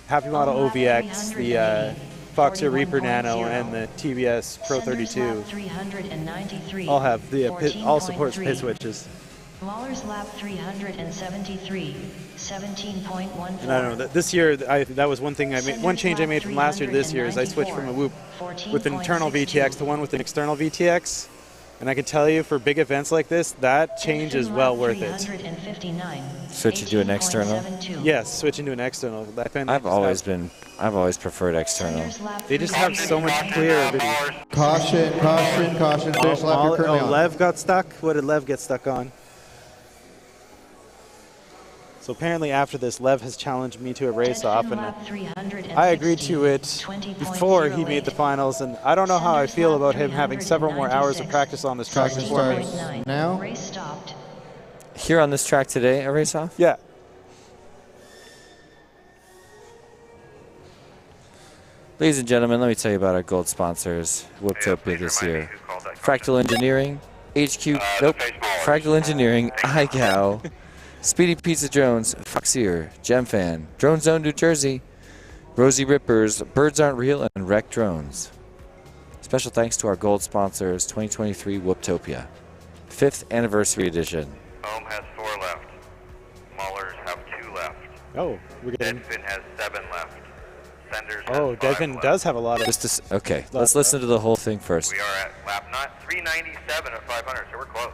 Speaker 14: Happy Model OVX, the Foxeer Reaper Nano, and the TBS Pro 32. All have all support pit switches.
Speaker 1: Lawler's lap 373, 17.14.
Speaker 14: And I don't know, this year, that was one thing one change I made from last year to this year is I switched from a Whoop with an internal VTX to one with an external VTX. And I can tell you, for big events like this, that change is well worth it.
Speaker 3: Switch to an external?
Speaker 14: Yes, switching to an external.
Speaker 3: I've always preferred external.
Speaker 14: They just have so much clearer video.
Speaker 10: Caution, caution, caution. Finish lap you're currently on.
Speaker 14: Lev got stuck? What did Lev get stuck on? So apparently after this, Lev has challenged me to a race-off, and I agreed to it before he made the finals, and I don't know how I feel about him having several more hours of practice on this track before me.
Speaker 10: Now?
Speaker 3: Here on this track today, a race-off?
Speaker 14: Yeah.
Speaker 3: Ladies and gentlemen, let me tell you about our gold sponsors, Whooptopia this year. Fractal Engineering, Fractal Engineering, iGow, Speedy Pizza Drones, Foxeer, GemFan, Drone Zone New Jersey, Rosie Rippers, Birds Aren't Real, and Wreck Drones. Special thanks to our gold sponsors, 2023 Whooptopia, 5th Anniversary Edition.
Speaker 5: Ohm has 4 left. Maulers have 2 left.
Speaker 14: Oh, we're getting...
Speaker 5: Deadfin has 7 left. Senders
Speaker 14: has 5 Deadfin
Speaker 5: left.
Speaker 14: does have a lot of...
Speaker 3: Okay, let's listen to the whole thing first.
Speaker 5: We are at lap 397 of 500, so we're close.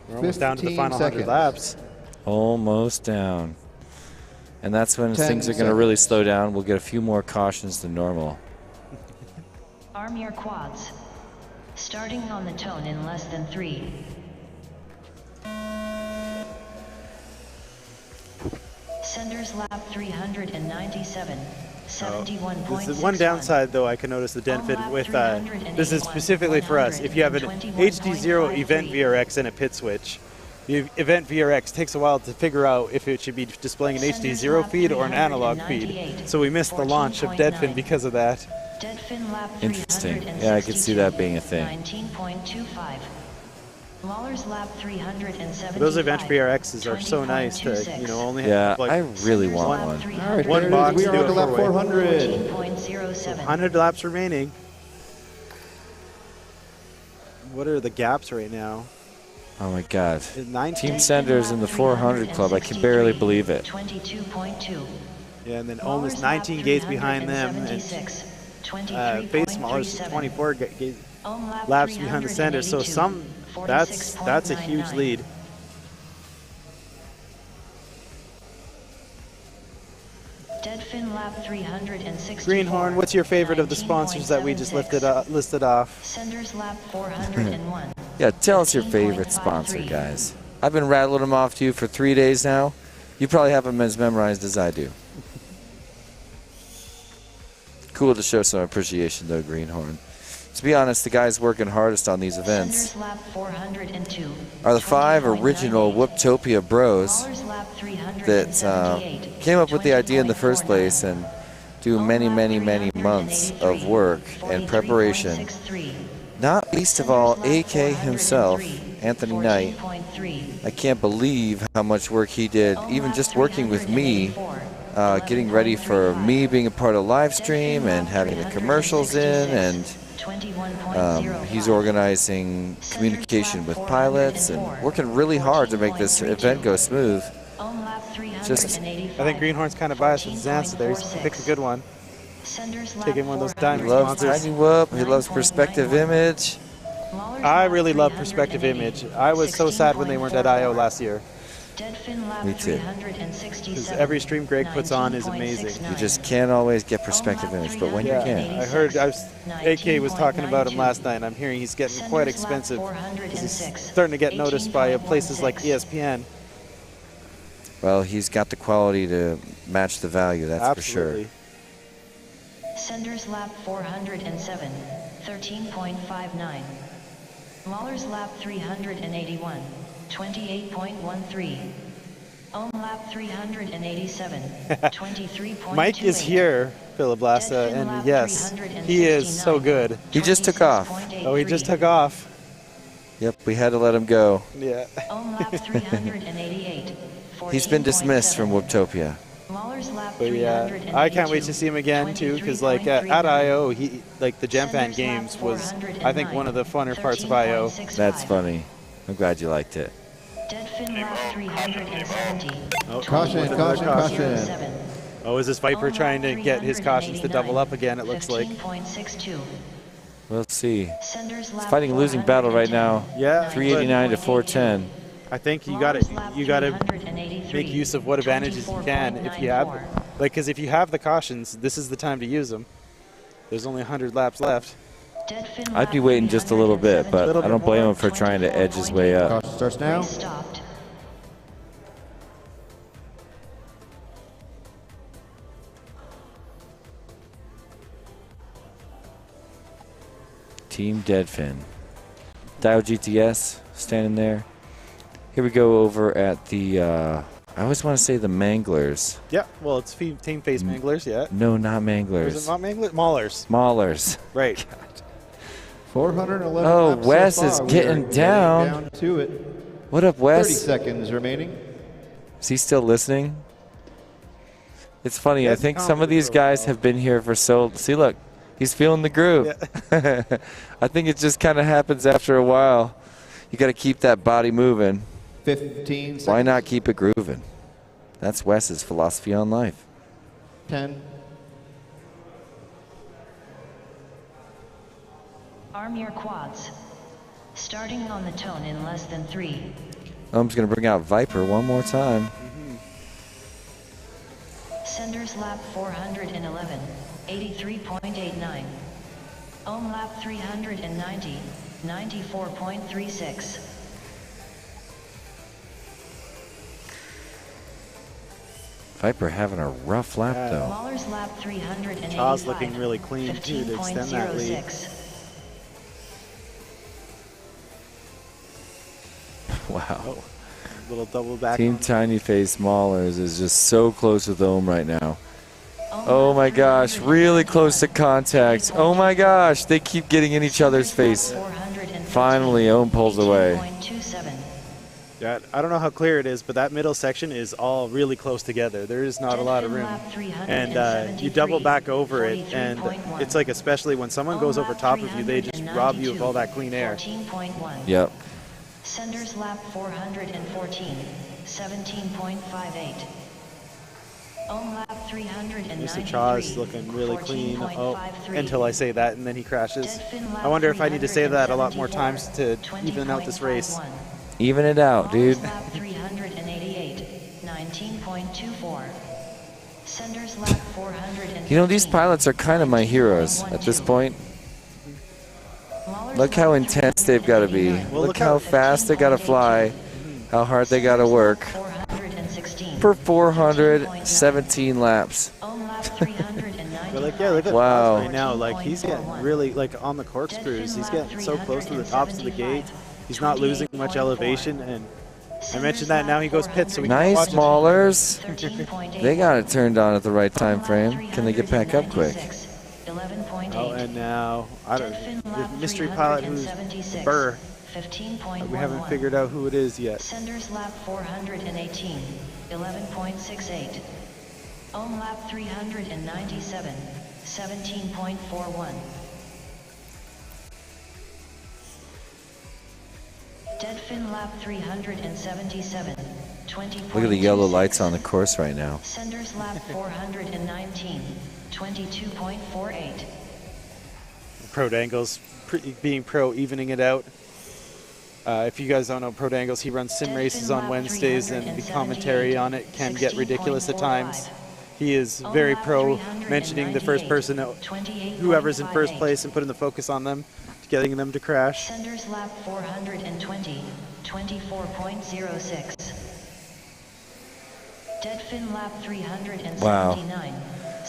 Speaker 14: We're almost down to the final 100 laps.
Speaker 3: Almost down. And that's when things are going to really slow down. We'll get a few more cautions than normal.
Speaker 1: Arm your quads. Starting on the tone in less than 3. Senders lap 397. 71.6.
Speaker 14: This is one downside, though, I can notice the Deadfin with, this is specifically for us. If you have an HD0 event VRX and a pit switch, The event VRX takes a while to figure out if it should be displaying an HD 0 feed or an analog feed. So we missed the launch of Deadfin because of that.
Speaker 1: Deadfin lap
Speaker 3: Interesting. Yeah, I could see that being a thing.
Speaker 1: 19.25. Lawler's lap 375.
Speaker 14: Those event VRXs are so nice to, you know, only have
Speaker 3: I really want one.
Speaker 10: All right,
Speaker 14: one box.
Speaker 10: we are on to lap 400.
Speaker 14: 100 laps remaining. What are the gaps right now?
Speaker 3: Oh my God.
Speaker 14: 19.
Speaker 3: Team Senders in the 400 club. I can barely believe it.
Speaker 1: 22.2.
Speaker 14: Yeah, and then almost 19 gates behind them. And Face Maulers is 24 laps behind the Senders. So that's a huge lead.
Speaker 1: Deadfin lap 364.
Speaker 14: Greenhorn, what's your favorite of the sponsors that we just listed off?
Speaker 1: Senders lap 401.
Speaker 3: Yeah, tell us your favorite sponsor, guys. I've been rattling them off to you for 3 days now. You probably have them as memorized as I do. Cool to show some appreciation, though, Greenhorn. To be honest, the guys working hardest on these events
Speaker 1: Senders lap 402.
Speaker 3: are the 5 original Whooptopia bros
Speaker 1: Lawler's lap
Speaker 3: that
Speaker 1: 378.
Speaker 3: came up with the idea in the first place and do many, many, many months of work and preparation.
Speaker 1: 43.63.
Speaker 3: Not least of all, AK himself, Anthony Knight.
Speaker 1: 14.3.
Speaker 3: I can't believe how much work he did, even just working with me, getting ready for me being a part of live stream and having the commercials in, and he's organizing communication with pilots and working really hard to make this event go smooth. Just,
Speaker 14: I think Greenhorn's kind of biased with his answer there. He's picked a good one. Taking one of those
Speaker 3: he
Speaker 14: diamond
Speaker 3: loves
Speaker 14: sponsors.
Speaker 3: Tiny Whoop, he loves Perspective Image.
Speaker 14: I really love Perspective Image. I was so sad when they weren't at I.O. last year.
Speaker 3: Me too.
Speaker 14: Because every stream Greg puts on is amazing.
Speaker 3: You just can't always get Perspective Image, but when you can.
Speaker 14: I heard AK was talking about him last night, and I'm hearing he's getting quite expensive. 'Cause he's starting to get noticed by places like ESPN.
Speaker 3: Well, he's got the quality to match the value, that's
Speaker 14: Absolutely.
Speaker 3: for sure.
Speaker 1: Senders lap 407. 13.59. Lawler's lap 381. 28.13. Ohm lap 387. 23.28.
Speaker 14: Mike is here, Philiblasta, and yes, he is so good.
Speaker 3: He just took off.
Speaker 14: Oh, he just took off.
Speaker 3: Yep, we had to let him go.
Speaker 14: Yeah.
Speaker 1: Ohm lap 388.
Speaker 3: He's been dismissed from Whooptopia.
Speaker 1: Lawler's lap
Speaker 14: But yeah, I can't wait to see him again too, because like at I.O., he like the Gemfan Games was, I think, one of the funner parts of I.O.
Speaker 3: That's funny. I'm glad you liked it.
Speaker 1: Deadfin lap 370.
Speaker 14: Oh,
Speaker 10: Caution, caution, caution.
Speaker 14: Oh, is this Viper trying to get his cautions to double up again, it looks like.
Speaker 1: 15.62.
Speaker 3: We'll see.
Speaker 1: Senders
Speaker 3: He's
Speaker 1: lap
Speaker 3: fighting a losing battle right now.
Speaker 14: Yeah,
Speaker 3: 389 to 410.
Speaker 14: I think you gotta make use of what advantages you can if you have, like, because if you have the cautions, this is the time to use them. There's only 100 laps left.
Speaker 3: I'd be waiting just a little bit, but I don't blame him for trying to edge his way up.
Speaker 10: Caution starts now.
Speaker 1: Stopped.
Speaker 3: Team Deadfin. Dio GTS standing there. Here we go over at the, I always want to say the Manglers.
Speaker 14: Yeah, well, it's Team Face Manglers, yeah.
Speaker 3: No, not
Speaker 14: Or
Speaker 3: Manglers.
Speaker 14: is it not Manglers? Maulers.
Speaker 3: Maulers.
Speaker 14: Right.
Speaker 10: 411
Speaker 3: Oh,
Speaker 10: laps so
Speaker 3: Wes is
Speaker 10: far. We
Speaker 3: getting
Speaker 10: are
Speaker 3: down.
Speaker 10: to it.
Speaker 3: What up,
Speaker 10: 30
Speaker 3: Wes?
Speaker 10: seconds remaining.
Speaker 3: Is he still listening? It's funny. I
Speaker 10: Yes,
Speaker 3: think some of these guys have been here for so. See, look, he's feeling the groove. I think it just kind of happens after a while. You got to keep that body moving.
Speaker 10: 15 seconds.
Speaker 3: Why not keep it grooving? That's Wes's philosophy on life.
Speaker 10: 10.
Speaker 1: Arm your quads. Starting on the tone in less than 3.
Speaker 3: I'm just going to bring out Viper one more time.
Speaker 1: Senders lap 411. 83.89. Ohm lap 390. 94.36.
Speaker 3: Viper having a rough lap, though.
Speaker 1: Lawler's lap 385.
Speaker 14: Chaw's looking really clean, too, to extend that lead.
Speaker 1: 15.06.
Speaker 3: Wow.
Speaker 14: Little double back.
Speaker 3: Team Tiny Face Maulers is just so close with Ohm right now. Oh my gosh, really close to contact. Oh my gosh, they keep getting in each other's face. Finally, Ohm pulls away.
Speaker 14: Yeah, I don't know how clear it is, but that middle section is all really close together. There is not a lot of room. And you double back over it, and it's like, especially when someone goes over top of you, they just rob you of all that clean air.
Speaker 3: Yep.
Speaker 1: Senders lap 414, 17.58. Ohm lap 393.
Speaker 14: Mr. Cha is looking really clean. Oh, until I say that, and then he crashes. I wonder if I need to say that a lot more times to even out this race.
Speaker 3: Even it out, dude.
Speaker 1: Lap 388, 19.24. Senders lap 415.
Speaker 3: You know, these pilots are kind of my heroes at this point. Look how intense they've got to be. Look how fast they got to fly, how hard they got to work. For 417 laps.
Speaker 14: But like, yeah, look at
Speaker 3: wow.
Speaker 14: right now. Like, he's getting really, like, on the corkscrews. He's getting so close to the tops of the gate. He's not losing much elevation, and I mentioned that now he goes pit, so we can watch
Speaker 3: nice Maulers. They got it turned on at the right time frame. Can they get back up quick?
Speaker 14: Oh, and now I don't. The mystery pilot who's Burr. We haven't figured out who it is yet.
Speaker 1: Senders lap 418, 11.68. Ohm lap 397, 17.41. Deadfin lap 377, 20.
Speaker 3: Look at the yellow lights on the course right now.
Speaker 1: Senders lap 419, 22.48.
Speaker 14: Pro Dangles being pro, evening it out. If you guys don't know Pro Dangles, he runs sim races on Wednesdays, and the commentary on it can get ridiculous at times. He is very pro, mentioning the first person, whoever's in first place, and putting the focus on them, getting them to crash.
Speaker 1: Senders lap 420, 24.06. Deadfin lap 379.
Speaker 3: Wow.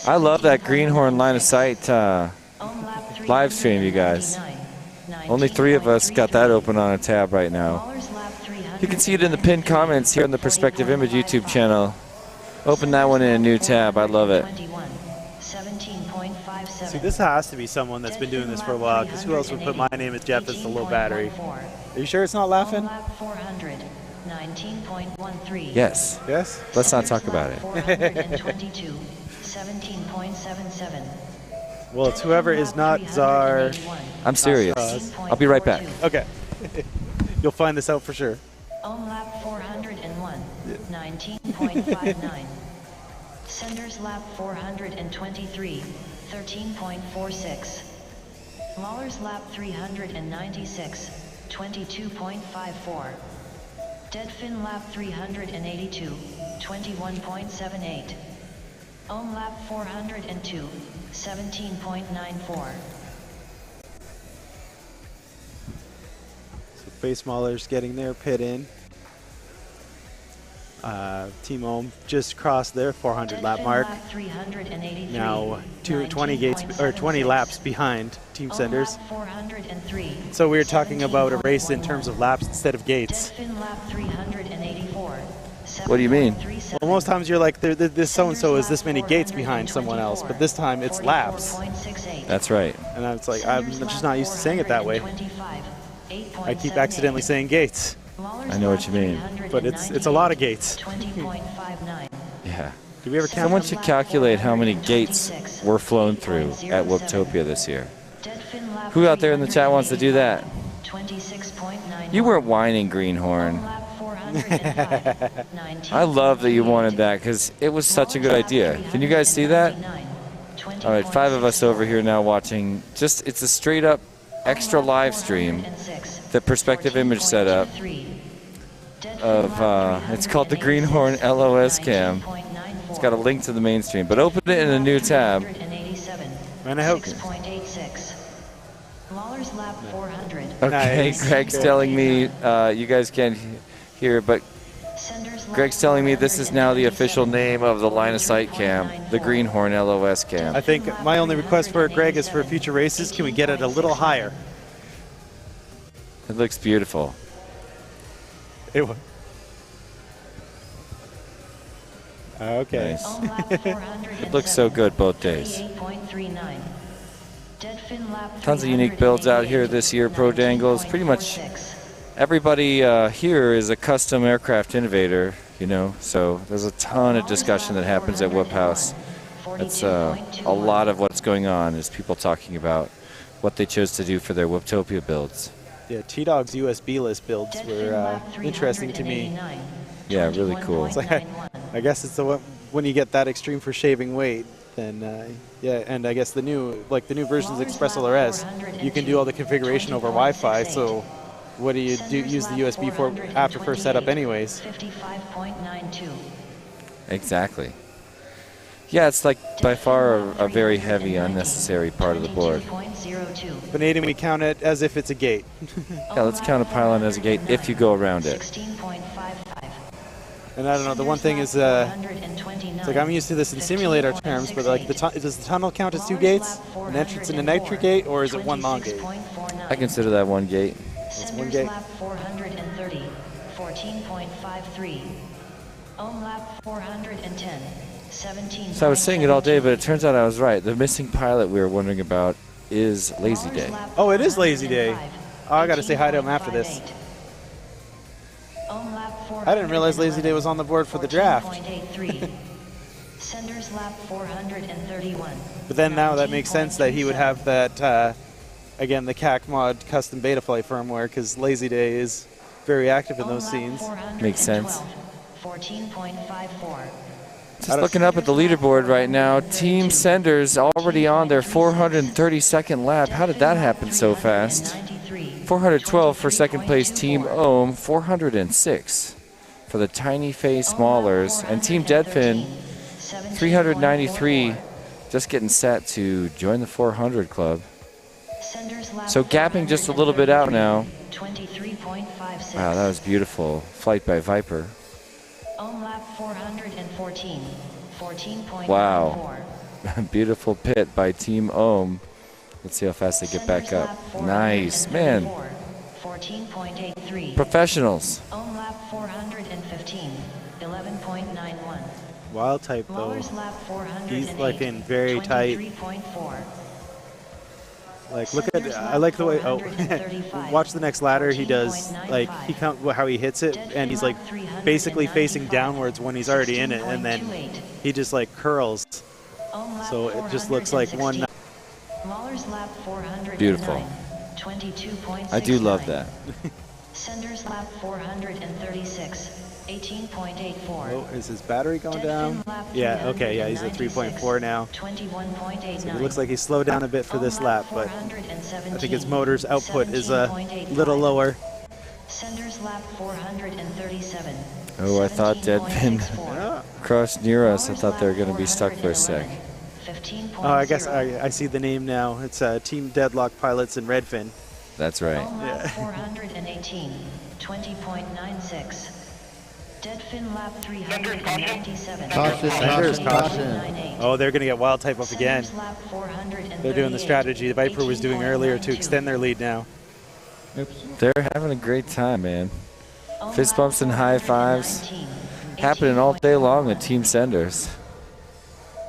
Speaker 3: I love that Greenhorn line of sight live stream, you guys. Only 3 of us got that open on a tab right now. You can see it in the pinned comments here on the Perspective Image YouTube channel. Open that one in a new tab. I love it.
Speaker 14: See, this has to be someone that's been doing this for a while, because who else would put my name as Jeff as the low battery? Are you sure it's not laughing?
Speaker 3: Yes.
Speaker 14: Yes?
Speaker 3: Let's not talk about it.
Speaker 1: 17.77.
Speaker 14: Well, it's whoever is not Czar.
Speaker 3: I'm serious. I'll be right back.
Speaker 14: Okay. You'll find this out for sure.
Speaker 1: Ohm lap 401, 19.59. Senders lap 423, 13.46. Mahler's lap 396, 22.54. Deadfin lap 382, 21.78. Ohm lap 402, 17.94.
Speaker 14: So Face Mauler's getting their pit in. Team Ohm just crossed their 400 lap mark. Now 20 laps behind Team Senders. So we were talking about a race in terms of laps instead of gates.
Speaker 3: What do you mean?
Speaker 14: Well, most times you're like, this so-and-so is this many gates behind someone else, but this time it's laps.
Speaker 3: That's right.
Speaker 14: And it's like, I'm just not used to saying it that way. I keep accidentally saying gates.
Speaker 3: I know what you mean.
Speaker 14: But it's a lot of gates.
Speaker 3: Yeah.
Speaker 14: Do we ever count?
Speaker 3: Someone should calculate how many gates were flown through at Whooptopia this year. Who out there in the chat wants to do that? You weren't whining, Greenhorn. I love that you wanted that, because it was such a good idea. Can you guys see that? All right, 5 of us over here now watching. It's a straight up extra live stream that Perspective Image set up of, it's called the Greenhorn LOS cam. It's got a link to the mainstream, but open it in a new tab.
Speaker 14: And I hope.
Speaker 3: Okay, Greg's telling me, you guys can't hear, but Greg's telling me this is now the official name of the line of sight cam, the Greenhorn LOS cam.
Speaker 14: I think my only request for it, Greg, is for future races, can we get it a little higher?
Speaker 3: It looks beautiful.
Speaker 14: Okay.
Speaker 3: Nice. It looks so good both days. Tons of unique builds out here this year, Pro Dangles. Pretty much everybody here is a custom aircraft innovator, you know, so there's a ton of discussion that happens at Whoop House. That's a lot of what's going on is people talking about what they chose to do for their Whooptopia builds.
Speaker 14: Yeah, T-Dog's USB-less builds were interesting to me.
Speaker 3: Yeah, really cool.
Speaker 14: It's like, I guess it's when you get that extreme for shaving weight, then yeah, and I guess the new versions of Express LRS, you can do all the configuration over Wi-Fi. So what do you use the USB for after first setup, anyways?
Speaker 3: Exactly. Yeah, it's like by far a very heavy, unnecessary part of the board.
Speaker 14: But Aiden, we count it as if it's a gate.
Speaker 3: Yeah, let's count a pylon as a gate if you go around it.
Speaker 14: And I don't know, the one thing is, it's like I'm used to this in simulator terms, but like does the tunnel count as 2 gates? An entrance and an entry gate, or is it one long gate?
Speaker 3: I consider that one gate.
Speaker 14: It's one gate.
Speaker 1: Lap 430, 14.53. Ohm lap 410, 17.
Speaker 3: So I was saying it all day, but it turns out I was right. The missing pilot we were wondering about is Lazy Day.
Speaker 14: Oh, it is Lazy Day. Oh, I got to say hi to him after this. I didn't realize Lazy Day was on the board for the draft.
Speaker 1: Senders lap 431.
Speaker 14: But then now that makes sense that he would have that, again, the CAC mod custom beta flight firmware, because Lazy Day is very active in those scenes.
Speaker 3: Makes sense.
Speaker 1: 14.54.
Speaker 3: Just looking up at the leaderboard right now, Team Senders already on their 432nd lap. How did that happen so fast? 412 for second place Team Ohm, 406 for the Tiny Face Maulers, and Team Deadfin, 393, just getting set to join the 400 club. So gapping just a little bit out now. Wow, that was beautiful. Flight by Viper.
Speaker 1: Ohm lap 414, 14.94.
Speaker 3: Wow. Beautiful pit by Team Ohm. Let's see how fast they get back up. Nice, man.
Speaker 1: 14.83.
Speaker 3: Professionals.
Speaker 1: Ohm lap 415, 11.91.
Speaker 14: Wild type though.
Speaker 1: Lawler's lap 408,
Speaker 14: He's like in very tight.
Speaker 1: 23.4.
Speaker 14: Like look at, I like the way, oh, watch the next ladder. He does, like he count how he hits it, and he's like basically facing downwards when he's already in it, and then he just like curls. So it just looks like one.
Speaker 1: Lawler's lap 409,
Speaker 3: Beautiful.
Speaker 1: 22.69.
Speaker 3: I do love that.
Speaker 1: Senders lap 436, 18.84.
Speaker 14: Oh, is his battery going down? Yeah, okay, yeah, he's at 3.4 now.
Speaker 1: 21.89.
Speaker 14: So it looks like he slowed down a bit for this lap, but I think his motor's output is a little lower.
Speaker 1: Senders lap 437.
Speaker 3: Oh, I thought Deadpin crossed near us. I thought they were going to be stuck for a sec.
Speaker 14: Oh, I guess I see the name now. It's Team Deadlock Pilots in Redfin.
Speaker 3: That's right.
Speaker 1: Lap 418, 20.96. Deadfin lap 397.
Speaker 10: Caution.
Speaker 14: Oh, they're going to get wild type up again. They're doing the strategy the Viper was doing earlier to extend their lead now.
Speaker 10: Oops.
Speaker 3: They're having a great time, man. Fist bumps and high fives happening all day long at Team Senders.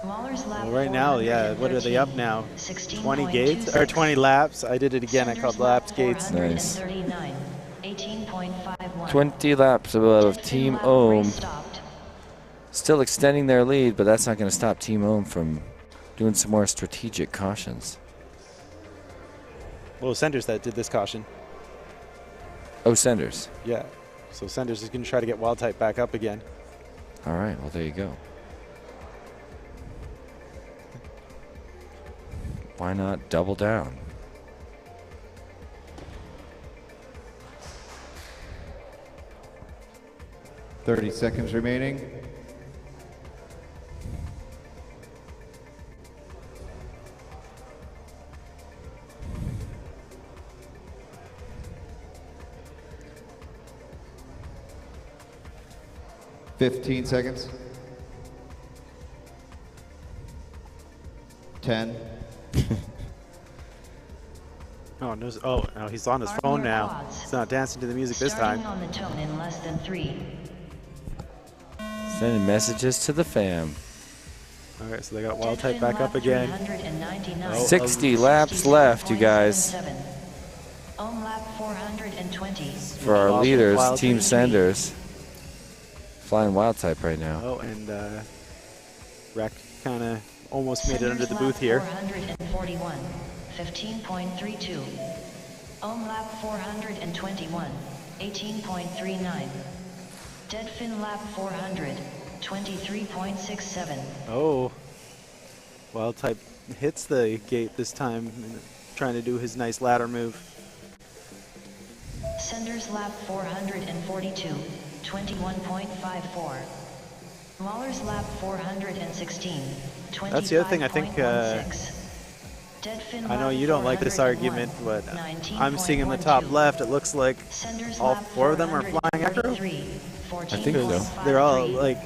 Speaker 14: Well, right now, yeah, what are they up now? 20 gates? Or 20 laps? I did it again. I called laps gates.
Speaker 3: Nice. 20 laps of Team Ohm. Still extending their lead, but that's not going to stop Team Ohm from doing some more strategic cautions.
Speaker 14: Well, Senders that did this caution.
Speaker 3: Oh, Senders.
Speaker 14: Yeah. So Senders is going to try to get wild type back up again.
Speaker 3: All right, well, there you go. Why not double down?
Speaker 10: $30 seconds remaining. $15 seconds. 10.
Speaker 14: Oh, no, no, he's on his phone now. He's not dancing to the music this time.
Speaker 1: On the tone in less than 3.
Speaker 3: Sending messages to the fam.
Speaker 14: All right, so they got wild type back up again.
Speaker 3: 60 laps left, you guys.
Speaker 1: Lap 420.
Speaker 3: For our leaders, Team Senders. Flying wild type right now.
Speaker 14: Oh, and Wreck kind of almost made it under the booth here.
Speaker 1: 441, 15.32. Lap 421, 18.39. Dead fin lap 400, 23.67.
Speaker 14: Oh, wild type hits the gate this time, trying to do his nice ladder move.
Speaker 1: Senders lap 442, 21.54. Mahler's lap 416, 25.16.
Speaker 14: That's the other thing I think, I know you don't like this argument, but I'm seeing in the top left, it looks like all 4 of them are flying acro.
Speaker 3: I think so.
Speaker 14: They're all like,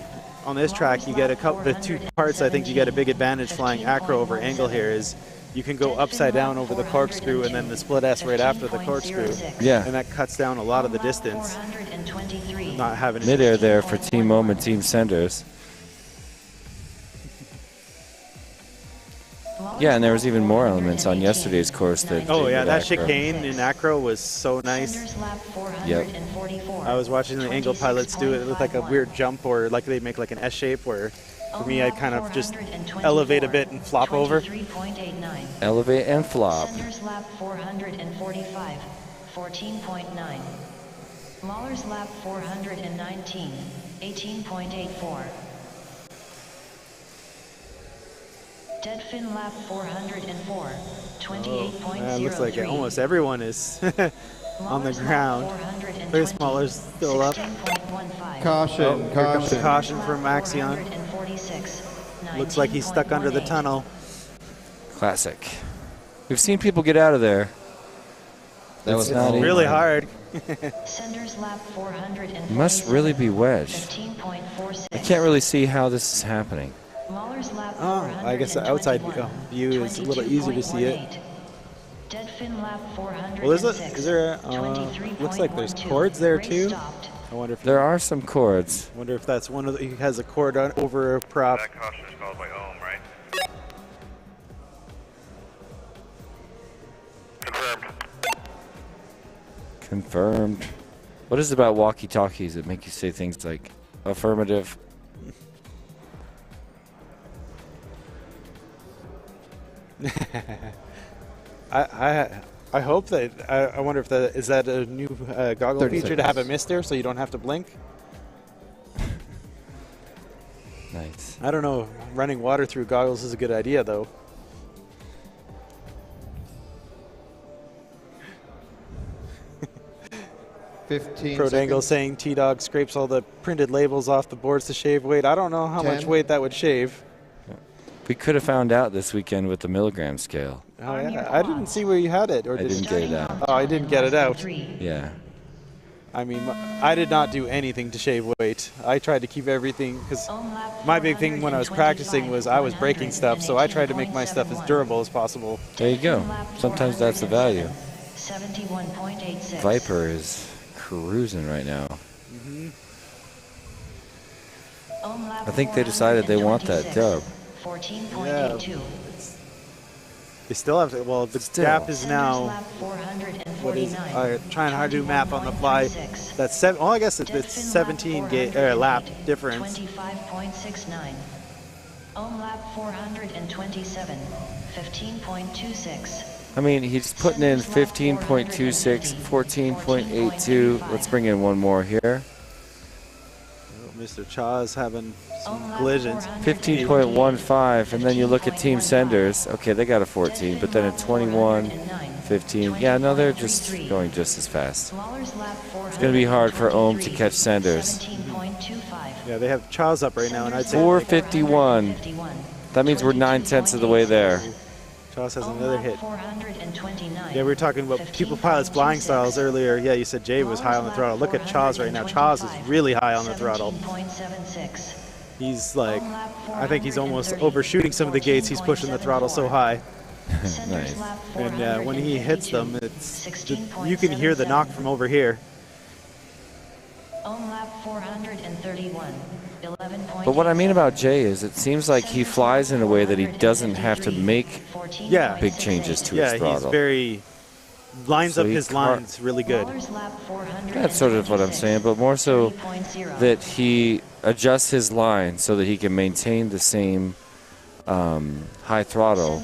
Speaker 14: on this track, you get a couple, the 2 parts I think you get a big advantage flying acro over angle here is you can go upside down over the corkscrew and then the split S right after the corkscrew.
Speaker 3: Yeah.
Speaker 14: And that cuts down a lot of the distance. Not having
Speaker 3: Midair there for Team Ohm and Team Senders. Yeah, and there was even more elements on yesterday's course that.
Speaker 14: Oh yeah, that chicane in acro was so nice.
Speaker 3: Yep.
Speaker 14: I was watching the angle pilots do it. It looked like a weird jump, or like they make like an S shape. Where for me, I kind of just elevate a bit and flop over.
Speaker 3: Elevate and flop.
Speaker 1: Senders lap 445, 14.9. Mahler's lap 419, 18.84. Dead fin lap 404, 28.06.
Speaker 14: Looks like almost everyone is on the ground. Very Mahler's still up.
Speaker 10: Caution,
Speaker 14: Here comes the caution from Axion. Looks like he's stuck under the tunnel.
Speaker 3: Classic. We've seen people get out of there. That was not
Speaker 14: really hard.
Speaker 1: Senders lap 400.
Speaker 3: It must really be wedged. I can't really see how this is happening.
Speaker 14: Oh, I guess the outside view is a little easier to see it. Well, is there looks like there's cords there too. I wonder if
Speaker 3: there are some cords.
Speaker 14: I wonder if that's one of the, he has a cord on over a prop.
Speaker 5: That caution is called by Ohm, right? Confirmed.
Speaker 3: Confirmed. What is it about walkie-talkies that make you say things like affirmative?
Speaker 14: I hope that I wonder if that is that a new goggle feature to have a mister so you don't have to blink.
Speaker 3: Nice.
Speaker 14: I don't know. Running water through goggles is a good idea though. Prodangle saying T-Dog scrapes all the printed labels off the boards to shave weight. I don't know how much weight that would shave.
Speaker 3: We could have found out this weekend with the milligram scale.
Speaker 14: Oh yeah, I didn't see where you had it. Or
Speaker 3: I didn't get it out.
Speaker 14: Oh, I didn't get it out.
Speaker 3: Yeah.
Speaker 14: I mean, I did not do anything to shave weight. I tried to keep everything, because my big thing when I was practicing was I was breaking stuff, so I tried to make my stuff as durable as possible.
Speaker 3: There you go. Sometimes that's the value.
Speaker 1: 71.86.
Speaker 3: Viper is cruising right now. I think they decided they want that dub.
Speaker 1: 14.82.
Speaker 14: They still have to, well, the gap is now, what is, trying hard to do math on the fly. That's seven, well, I guess it's 17 lap difference.
Speaker 1: 25.69. Ohm lap 427, 15.26.
Speaker 3: I mean, he's putting in 15.26, 14.82. Let's bring in one more here.
Speaker 14: Mr. Cha's having some collisions.
Speaker 3: 15.15, and then you look at Team Senders. Okay, they got a 14, but then a 21, 15. Yeah, no, they're just going just as fast. It's going to be hard for Ohm to catch Senders.
Speaker 14: Yeah, they have Cha's up right now, and I'd say
Speaker 3: 451. That means we're 9/10 of the way there.
Speaker 14: Chas has another hit. Yeah, we were talking about people pilots flying styles earlier. Yeah, you said Jay was high on the throttle. Look at Chas right now. Chas is really high on the throttle. He's like, I think he's almost overshooting some of the gates. He's pushing the throttle so high.
Speaker 3: Nice.
Speaker 14: And when he hits them, you can hear the knock from over here.
Speaker 1: Ohm lap 431.
Speaker 3: But what I mean about Jay is it seems like he flies in a way that he doesn't have to make big changes to his throttle.
Speaker 14: Yeah, he's very lines up his lines really good.
Speaker 3: That's sort of what I'm saying, but more so that he adjusts his line so that he can maintain the same high throttle,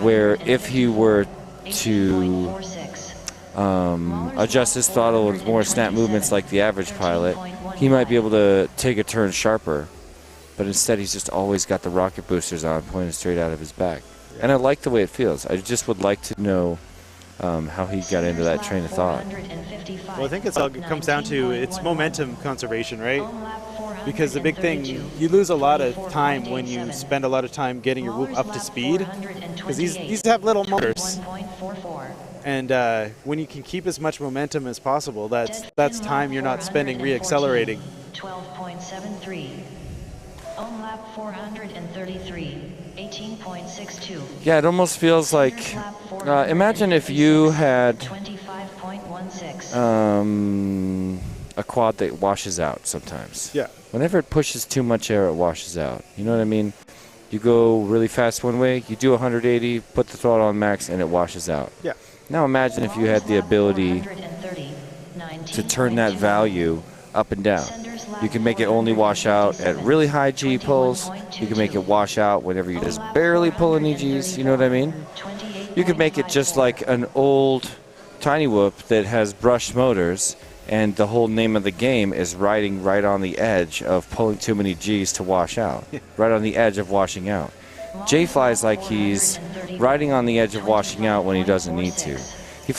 Speaker 3: where if he were to adjust his throttle with more snap movements like the average pilot, he might be able to take a turn sharper, but instead he's just always got the rocket boosters on pointed straight out of his back. And I like the way it feels. I just would like to know how he got into that train of thought.
Speaker 14: Well, I think it comes down to it's momentum conservation, right? Because the big thing, you lose a lot of time when you spend a lot of time getting your whoop up to speed, because these have little motors. And when you can keep as much momentum as possible, that's time you're not spending re-accelerating.
Speaker 1: 12.73. On lap 433, 18.62.
Speaker 3: Yeah, it almost feels like, imagine if you had
Speaker 1: 25.16.
Speaker 3: A quad that washes out sometimes.
Speaker 14: Yeah.
Speaker 3: Whenever it pushes too much air, it washes out. You know what I mean? You go really fast one way, you do 180, put the throttle on max, and it washes out.
Speaker 14: Yeah.
Speaker 3: Now imagine if you had the ability to turn that value up and down. You can make it only wash out at really high G pulls. You can make it wash out whenever you just barely pull any Gs. You know what I mean? You can make it just like an old tiny whoop that has brushed motors, and the whole name of the game is riding right on the edge of pulling too many Gs to wash out. Right on the edge of washing out. Jay flies like he's riding on the edge of washing out when he doesn't need to. He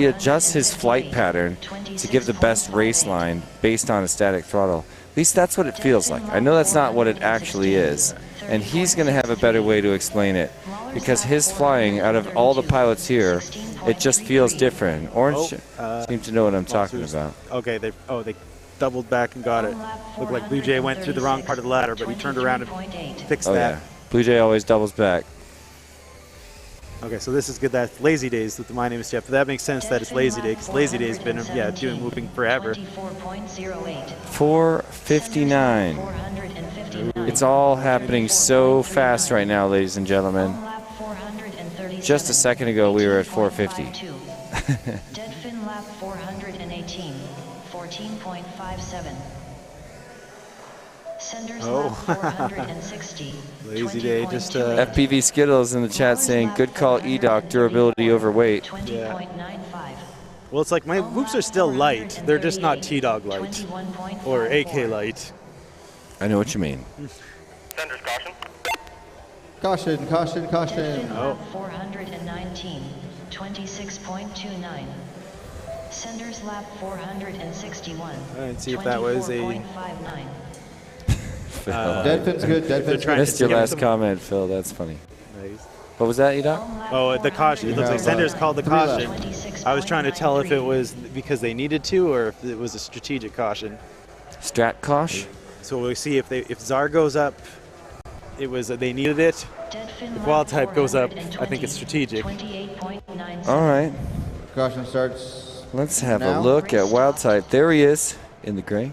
Speaker 3: adjusts his flight pattern to give the best race line based on a static throttle. At least that's what it feels like. I know that's not what it actually is, and he's going to have a better way to explain it, because his flying, out of all the pilots here, it just feels different. Orange seems to know what I'm talking about.
Speaker 14: Okay, they doubled back and got it. Looked like Blue Jay went through the wrong part of the ladder, but he turned around and fixed that.
Speaker 3: Yeah. Blue Jay always doubles back.
Speaker 14: Okay, so this is good. That's Lazy Days with the My Name is Jeff. But that makes sense that it's Lazy Day, because Lazy Day's been doing whooping forever.
Speaker 3: 4:59. It's all happening so fast right now, ladies and gentlemen. Just a second ago, we were at 4:50.
Speaker 1: Dead fin lap 418, 14.57. Senders lap 460.
Speaker 14: Lazy Day, just
Speaker 3: FPV Skittles in the chat saying, good call, E-Doc, durability overweight.
Speaker 1: 20.95.
Speaker 14: Well, it's like my whoops are still light. They're just not T-Dog light or AK light.
Speaker 3: I know what you mean.
Speaker 5: Senders caution.
Speaker 10: Caution, caution, caution.
Speaker 1: Oh. 419, 26.29. Senders lap 461.
Speaker 14: Let's see if that was a...
Speaker 10: Deadfin's good. Deadfin's good.
Speaker 3: Missed your last comment, Phil. That's funny.
Speaker 14: Nice.
Speaker 3: What was that, E-Doc?
Speaker 14: Oh, the caution. It looks like Senders called the caution. I was trying to tell if it was because they needed to or if it was a strategic caution.
Speaker 3: Strat Kosh?
Speaker 14: So we'll see if ZAR goes up, it was they needed it. If Wild Type goes up, I think it's strategic.
Speaker 3: All right.
Speaker 10: Caution starts.
Speaker 3: Let's have
Speaker 10: now.
Speaker 3: a look at Wild Type. There he is in the gray.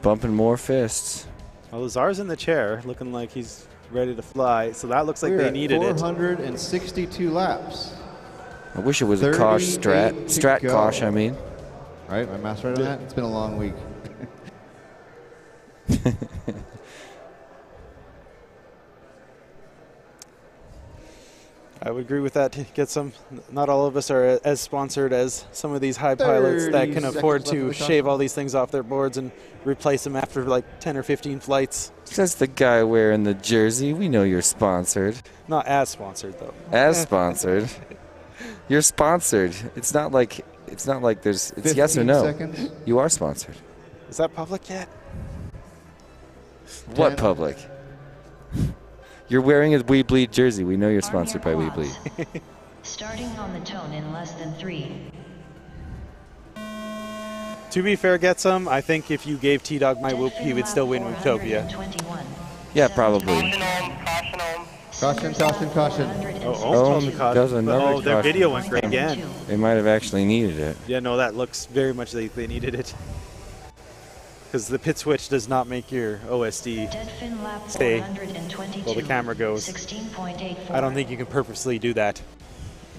Speaker 3: Bumping more fists.
Speaker 14: Well, ZAR's in the chair, looking like he's ready to fly. So that looks like
Speaker 10: We're
Speaker 14: they needed
Speaker 10: at
Speaker 14: it.
Speaker 10: 462 laps.
Speaker 3: I wish it was a Kosh strat. Strat Kosh, I mean.
Speaker 10: All right, my math's right on that. It's been a long week.
Speaker 14: I would agree with that. Get some. Not all of us are as sponsored as some of these high pilots that can afford to shave all these things off their boards and replace them after like 10 or 15 flights.
Speaker 3: Says the guy wearing the jersey. We know you're sponsored.
Speaker 14: Not as sponsored though.
Speaker 3: As sponsored. You're sponsored. It's not like there's. It's yes or no.
Speaker 10: Seconds.
Speaker 3: You are sponsored.
Speaker 14: Is that public yet?
Speaker 3: What public? You're wearing a We Bleed jersey. We know you're sponsored by We Bleed.
Speaker 1: Starting on the tone in less than 3.
Speaker 14: To be fair, get some. I think if you gave T-Dog my whoop, he would still win Whooptopia.
Speaker 3: Yeah, probably.
Speaker 10: Caution, caution, caution.
Speaker 3: Oh, does another
Speaker 14: their
Speaker 3: caution.
Speaker 14: video went great again.
Speaker 3: They might have actually needed it.
Speaker 14: Yeah, no, that looks very much like they needed it. because the pit switch does not make your OSD stay while the camera goes. I don't think you can purposely do that.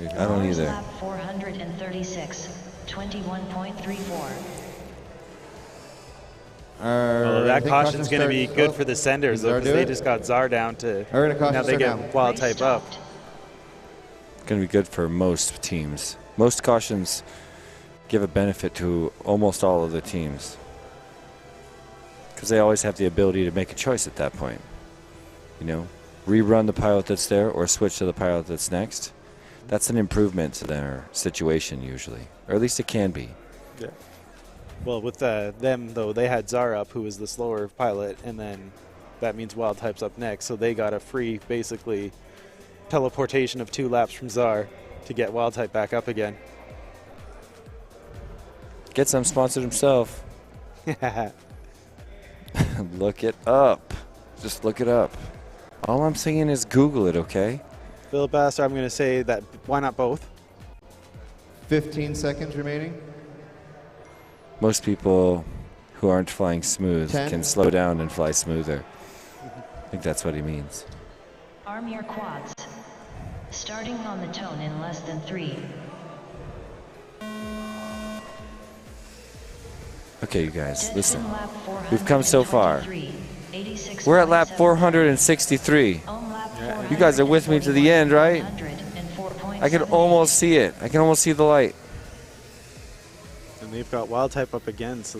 Speaker 3: I don't either.
Speaker 1: Lap 436, 21.34.
Speaker 14: Well, that caution's going to be good for the senders, though, because they just got Czar down to, now they get wild type up.
Speaker 3: Going to be good for most teams. Most cautions give a benefit to almost all of the teams, because they always have the ability to make a choice at that point. You know, rerun the pilot that's there or switch to the pilot that's next. That's an improvement to their situation usually, or at least it can be.
Speaker 14: Yeah. Well, with them, though, they had Czar up, who was the slower pilot, and then that means Wild Type's up next, so they got a free, basically, teleportation of 2 laps from Czar to get Wild Type back up again.
Speaker 3: Get some sponsored himself. Look it up. Just look it up. All I'm saying is Google it, okay?
Speaker 14: Philip asked, I'm going to say that, why not both?
Speaker 10: 15 seconds remaining.
Speaker 3: Most people who aren't flying smooth
Speaker 10: 10.
Speaker 3: can slow down and fly smoother. I think that's what he means.
Speaker 1: Arm your quads. Starting on the tone in less than 3.
Speaker 3: Okay, you guys, listen. We've come so far. We're at lap 463. You guys are with me to the end, right? I can almost see it. I can almost see the light.
Speaker 14: And they've got Wild Type up again, so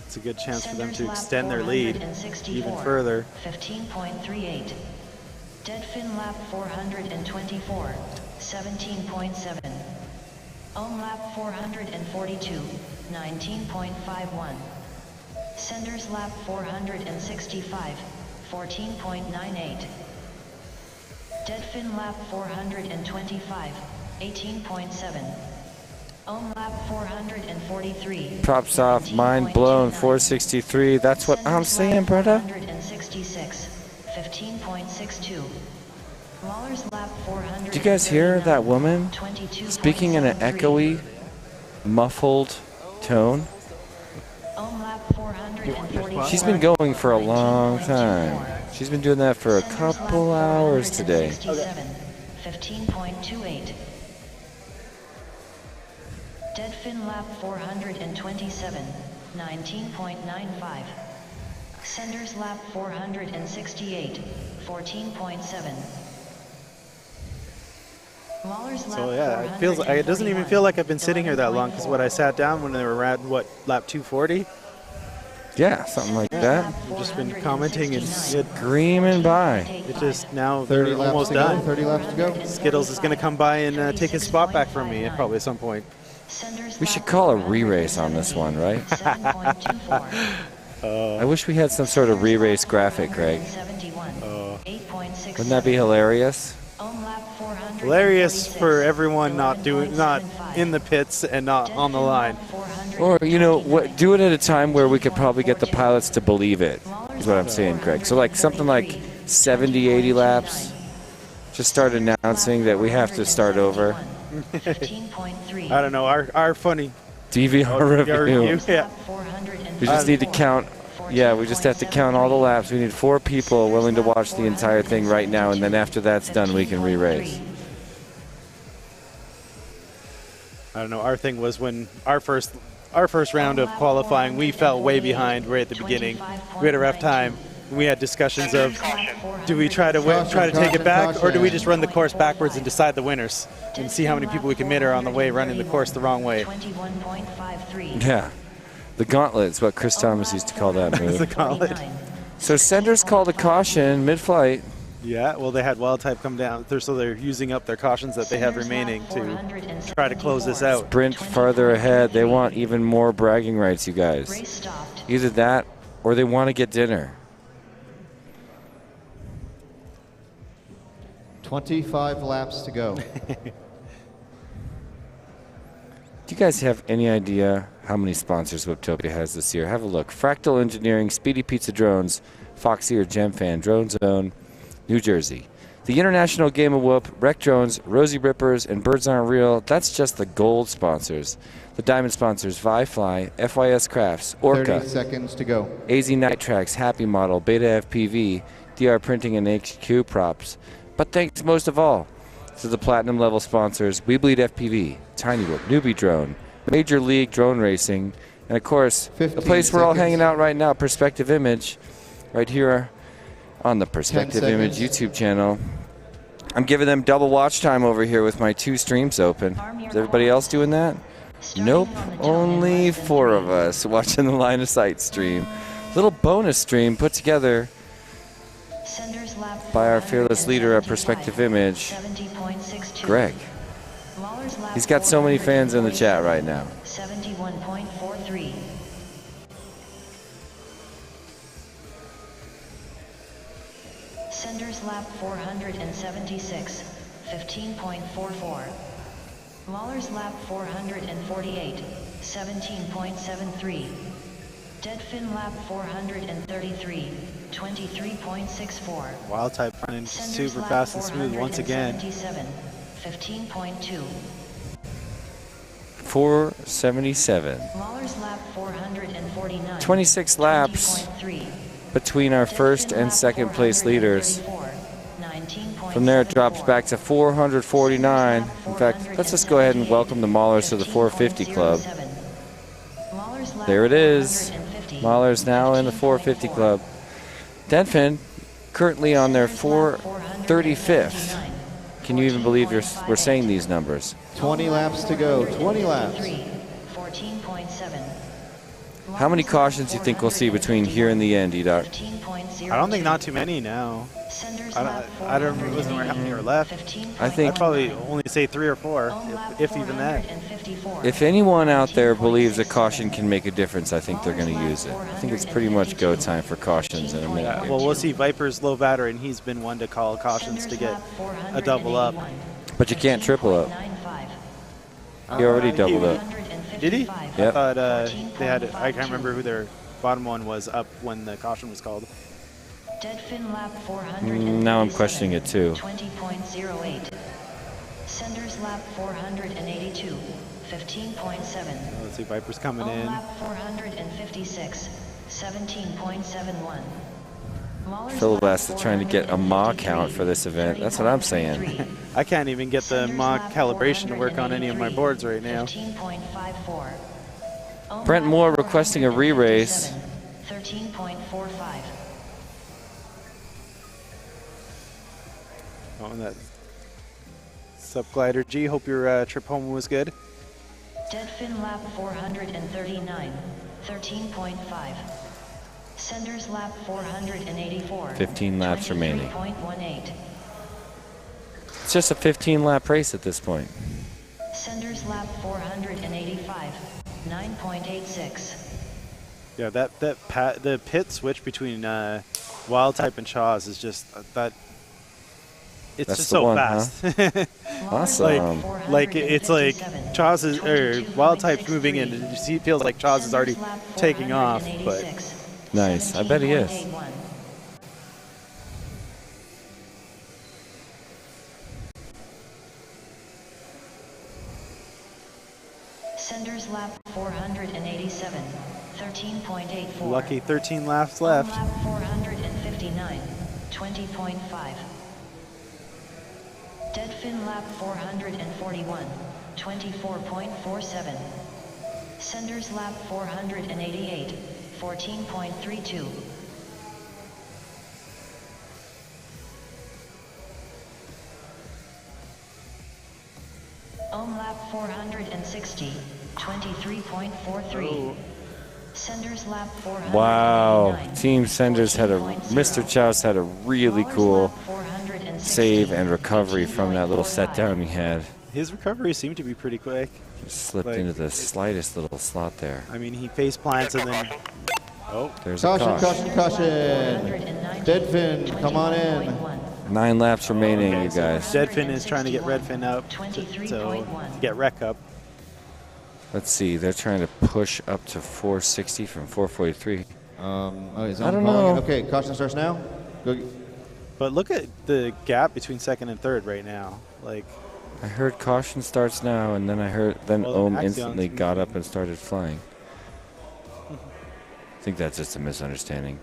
Speaker 14: it's a good chance for them to extend their lead even further.
Speaker 1: 15.38. Dead fin lap 424, 17.7. Ohm lap 442, 19.51. Senders lap 465, 14.98. Dead fin lap 425, 18.7. Ohm lap 443.
Speaker 3: Props off, mind blown, 463. That's what I'm saying, brother.
Speaker 1: 466, 15.62. Mahler's lap 400.
Speaker 3: Do you guys hear that woman speaking in an echoey, muffled tone? She's been going for a long time. She's been doing that for a couple hours today.
Speaker 1: 15.28. Dead fin lap 427, 19.95. Senders lap 468, 14.7. Mahler's lap
Speaker 14: So yeah, it doesn't even feel like I've been sitting here that long, because I sat down when they were at, what, lap 240?
Speaker 3: Yeah, something like that.
Speaker 14: I've just been commenting and
Speaker 3: screaming by.
Speaker 14: It just now
Speaker 10: 30
Speaker 14: they're
Speaker 10: laps
Speaker 14: almost
Speaker 10: to go,
Speaker 14: done.
Speaker 10: 30 laps to go.
Speaker 14: Skittles is going to come by and take his spot back from me probably at some point.
Speaker 3: We should call a re-race on this one, right? I wish we had some sort of re-race graphic, Greg. Wouldn't that be hilarious?
Speaker 14: Hilarious for everyone not in the pits and not on the line.
Speaker 3: Or, you know, do it at a time where we could probably get the pilots to believe it, is what I'm saying, Greg. So like something like 70, 80 laps. Just start announcing that we have to start over.
Speaker 14: I don't know, our funny
Speaker 3: DVR review.
Speaker 14: Yeah.
Speaker 3: We just need to count. Yeah, we just have to count all the laps. We need 4 people willing to watch the entire thing right now, and then after that's done, we can re-race.
Speaker 14: I don't know, our thing was when our first round of qualifying, we fell way behind right at the beginning. We had a rough time. We had discussions of, do we try to take it back, or do we just run the course backwards and decide the winners and see how many people we can mitter on the way running the course the wrong way?
Speaker 3: Yeah. The gauntlet is what Chris Thomas used to call that move.
Speaker 14: The gauntlet.
Speaker 3: So Senders called a caution mid-flight.
Speaker 14: Yeah, well, they had Wild Type come down, so they're using up their cautions that they have remaining to try to close this out.
Speaker 3: Sprint farther ahead. They want even more bragging rights, you guys. Either that, or they want to get dinner.
Speaker 10: 25 laps to go.
Speaker 3: Do you guys have any idea how many sponsors Whooptopia has this year? Have a look. Fractal Engineering, Speedy Pizza Drones, Foxy or GemFan, Drone Zone, New Jersey. The International Game of Whoop, Wreck Drones, Rosie Rippers, and Birds Aren't Real, that's just the gold sponsors. The diamond sponsors, ViFly, FYS Crafts, Orca,
Speaker 10: 30 seconds to go.
Speaker 3: AZ Night Tracks, Happy Model, Beta FPV, DR Printing, and HQ Props. But thanks most of all to the platinum level sponsors, We Bleed FPV, Tiny Whoop, Newbie Drone, Major League Drone Racing, and of course, the place we're all hanging out right now, Perspective Image, right here on the Perspective Image YouTube channel. I'm giving them double watch time over here with my 2 streams open. Is everybody else doing that? Nope, only 4 of us watching the Line of Sight stream. Little bonus stream put together by our fearless leader at Perspective Image, Greg. He's got so many fans in the chat right now.
Speaker 1: 71.43. Senders lap 476, 15.44. Mahler's lap 448, 17.73. Deadfin lap 433, 23.64.
Speaker 14: Wild type running super fast and smooth once again.
Speaker 1: 15.2.
Speaker 3: 477.
Speaker 1: Mahler's lap 449.
Speaker 3: 26 laps between our first and second place leaders. From there it drops back to 449. In fact, let's just go ahead and welcome the Maulers to the 450 club. There it is. Maulers now in the 450 club. Deadfin currently on their 435th. Can you even believe we're saying these numbers?
Speaker 10: 20 laps to go. 20 laps.
Speaker 1: 14.7.
Speaker 3: How many cautions do you think we'll see between here and the end, E-Doc?
Speaker 14: I don't think not too many now. I don't remember how many are left.
Speaker 3: I think
Speaker 14: I'd probably only say 3 or 4, if even that.
Speaker 3: if anyone out there believes a caution can make a difference, I think they're going to use it. I think it's pretty much go time for cautions in a minute.
Speaker 14: Yeah, well, we'll see. Viper's low battery, and he's been one to call cautions to get a double up.
Speaker 3: But you can't triple up. He already doubled up.
Speaker 14: Did he?
Speaker 3: Yep.
Speaker 14: I thought they had. I can't remember who their bottom one was up when the caution was called.
Speaker 1: Deadfin lap
Speaker 3: Now I'm questioning it too.
Speaker 1: 20.08. Senders lap 482, 15.7.
Speaker 14: Let's see, Viper's coming in.
Speaker 1: Lap 456, 17.71.
Speaker 3: Philibasta trying to get a mach count for this event. That's what I'm saying.
Speaker 14: I can't even get the mach calibration to work on any of my boards right now.
Speaker 1: 15.54.
Speaker 3: Brent Moore requesting a re-race.
Speaker 1: 13.45.
Speaker 14: Oh, and that Subglider G. Hope your trip home was good.
Speaker 1: Deadfin lap 439, 13.5. Senders lap 484.
Speaker 3: 15 laps remaining.
Speaker 1: 23.18.
Speaker 3: It's just a 15-lap race at this point.
Speaker 1: Senders lap 485, 9.86.
Speaker 14: Yeah, the pit switch between Wild Type and Chaw's is just that. It's
Speaker 3: That's
Speaker 14: just
Speaker 3: the
Speaker 14: so
Speaker 3: one,
Speaker 14: fast.
Speaker 3: huh? Awesome.
Speaker 14: like it's like Chaw's is Wild Type's moving in. You see, it feels like Chaw's is already taking off, but
Speaker 3: nice. I bet he is.
Speaker 1: Senders lap 487, 13.84.
Speaker 14: lucky 13 laps left.
Speaker 1: Lap 459, 20.5. Deadfin lap 441, 24.47. Senders lap 488, 14.32. Ohm lap 460, 23.43. Senders lap 400.
Speaker 3: Wow. Team Senders had Mr. Chows had a really cool save and recovery from that little set down he had.
Speaker 14: His recovery seemed to be pretty quick.
Speaker 3: Just slipped into the slightest little slot there.
Speaker 14: I mean, he face plants and then. Oh,
Speaker 3: there's
Speaker 10: caution,
Speaker 3: a caution.
Speaker 10: Deadfin, come on in.
Speaker 3: 9 laps remaining, you guys.
Speaker 14: Deadfin is trying to get Redfin up to get Wreck up.
Speaker 3: Let's see. They're trying to push up to 460 from 443.
Speaker 10: I
Speaker 3: don't know.
Speaker 10: Okay, caution starts now. Go.
Speaker 14: But look at the gap between second and third right now. Like,
Speaker 3: I heard caution starts now, and then Ohm
Speaker 14: Axion's
Speaker 3: instantly got up and started flying. I think that's just a misunderstanding.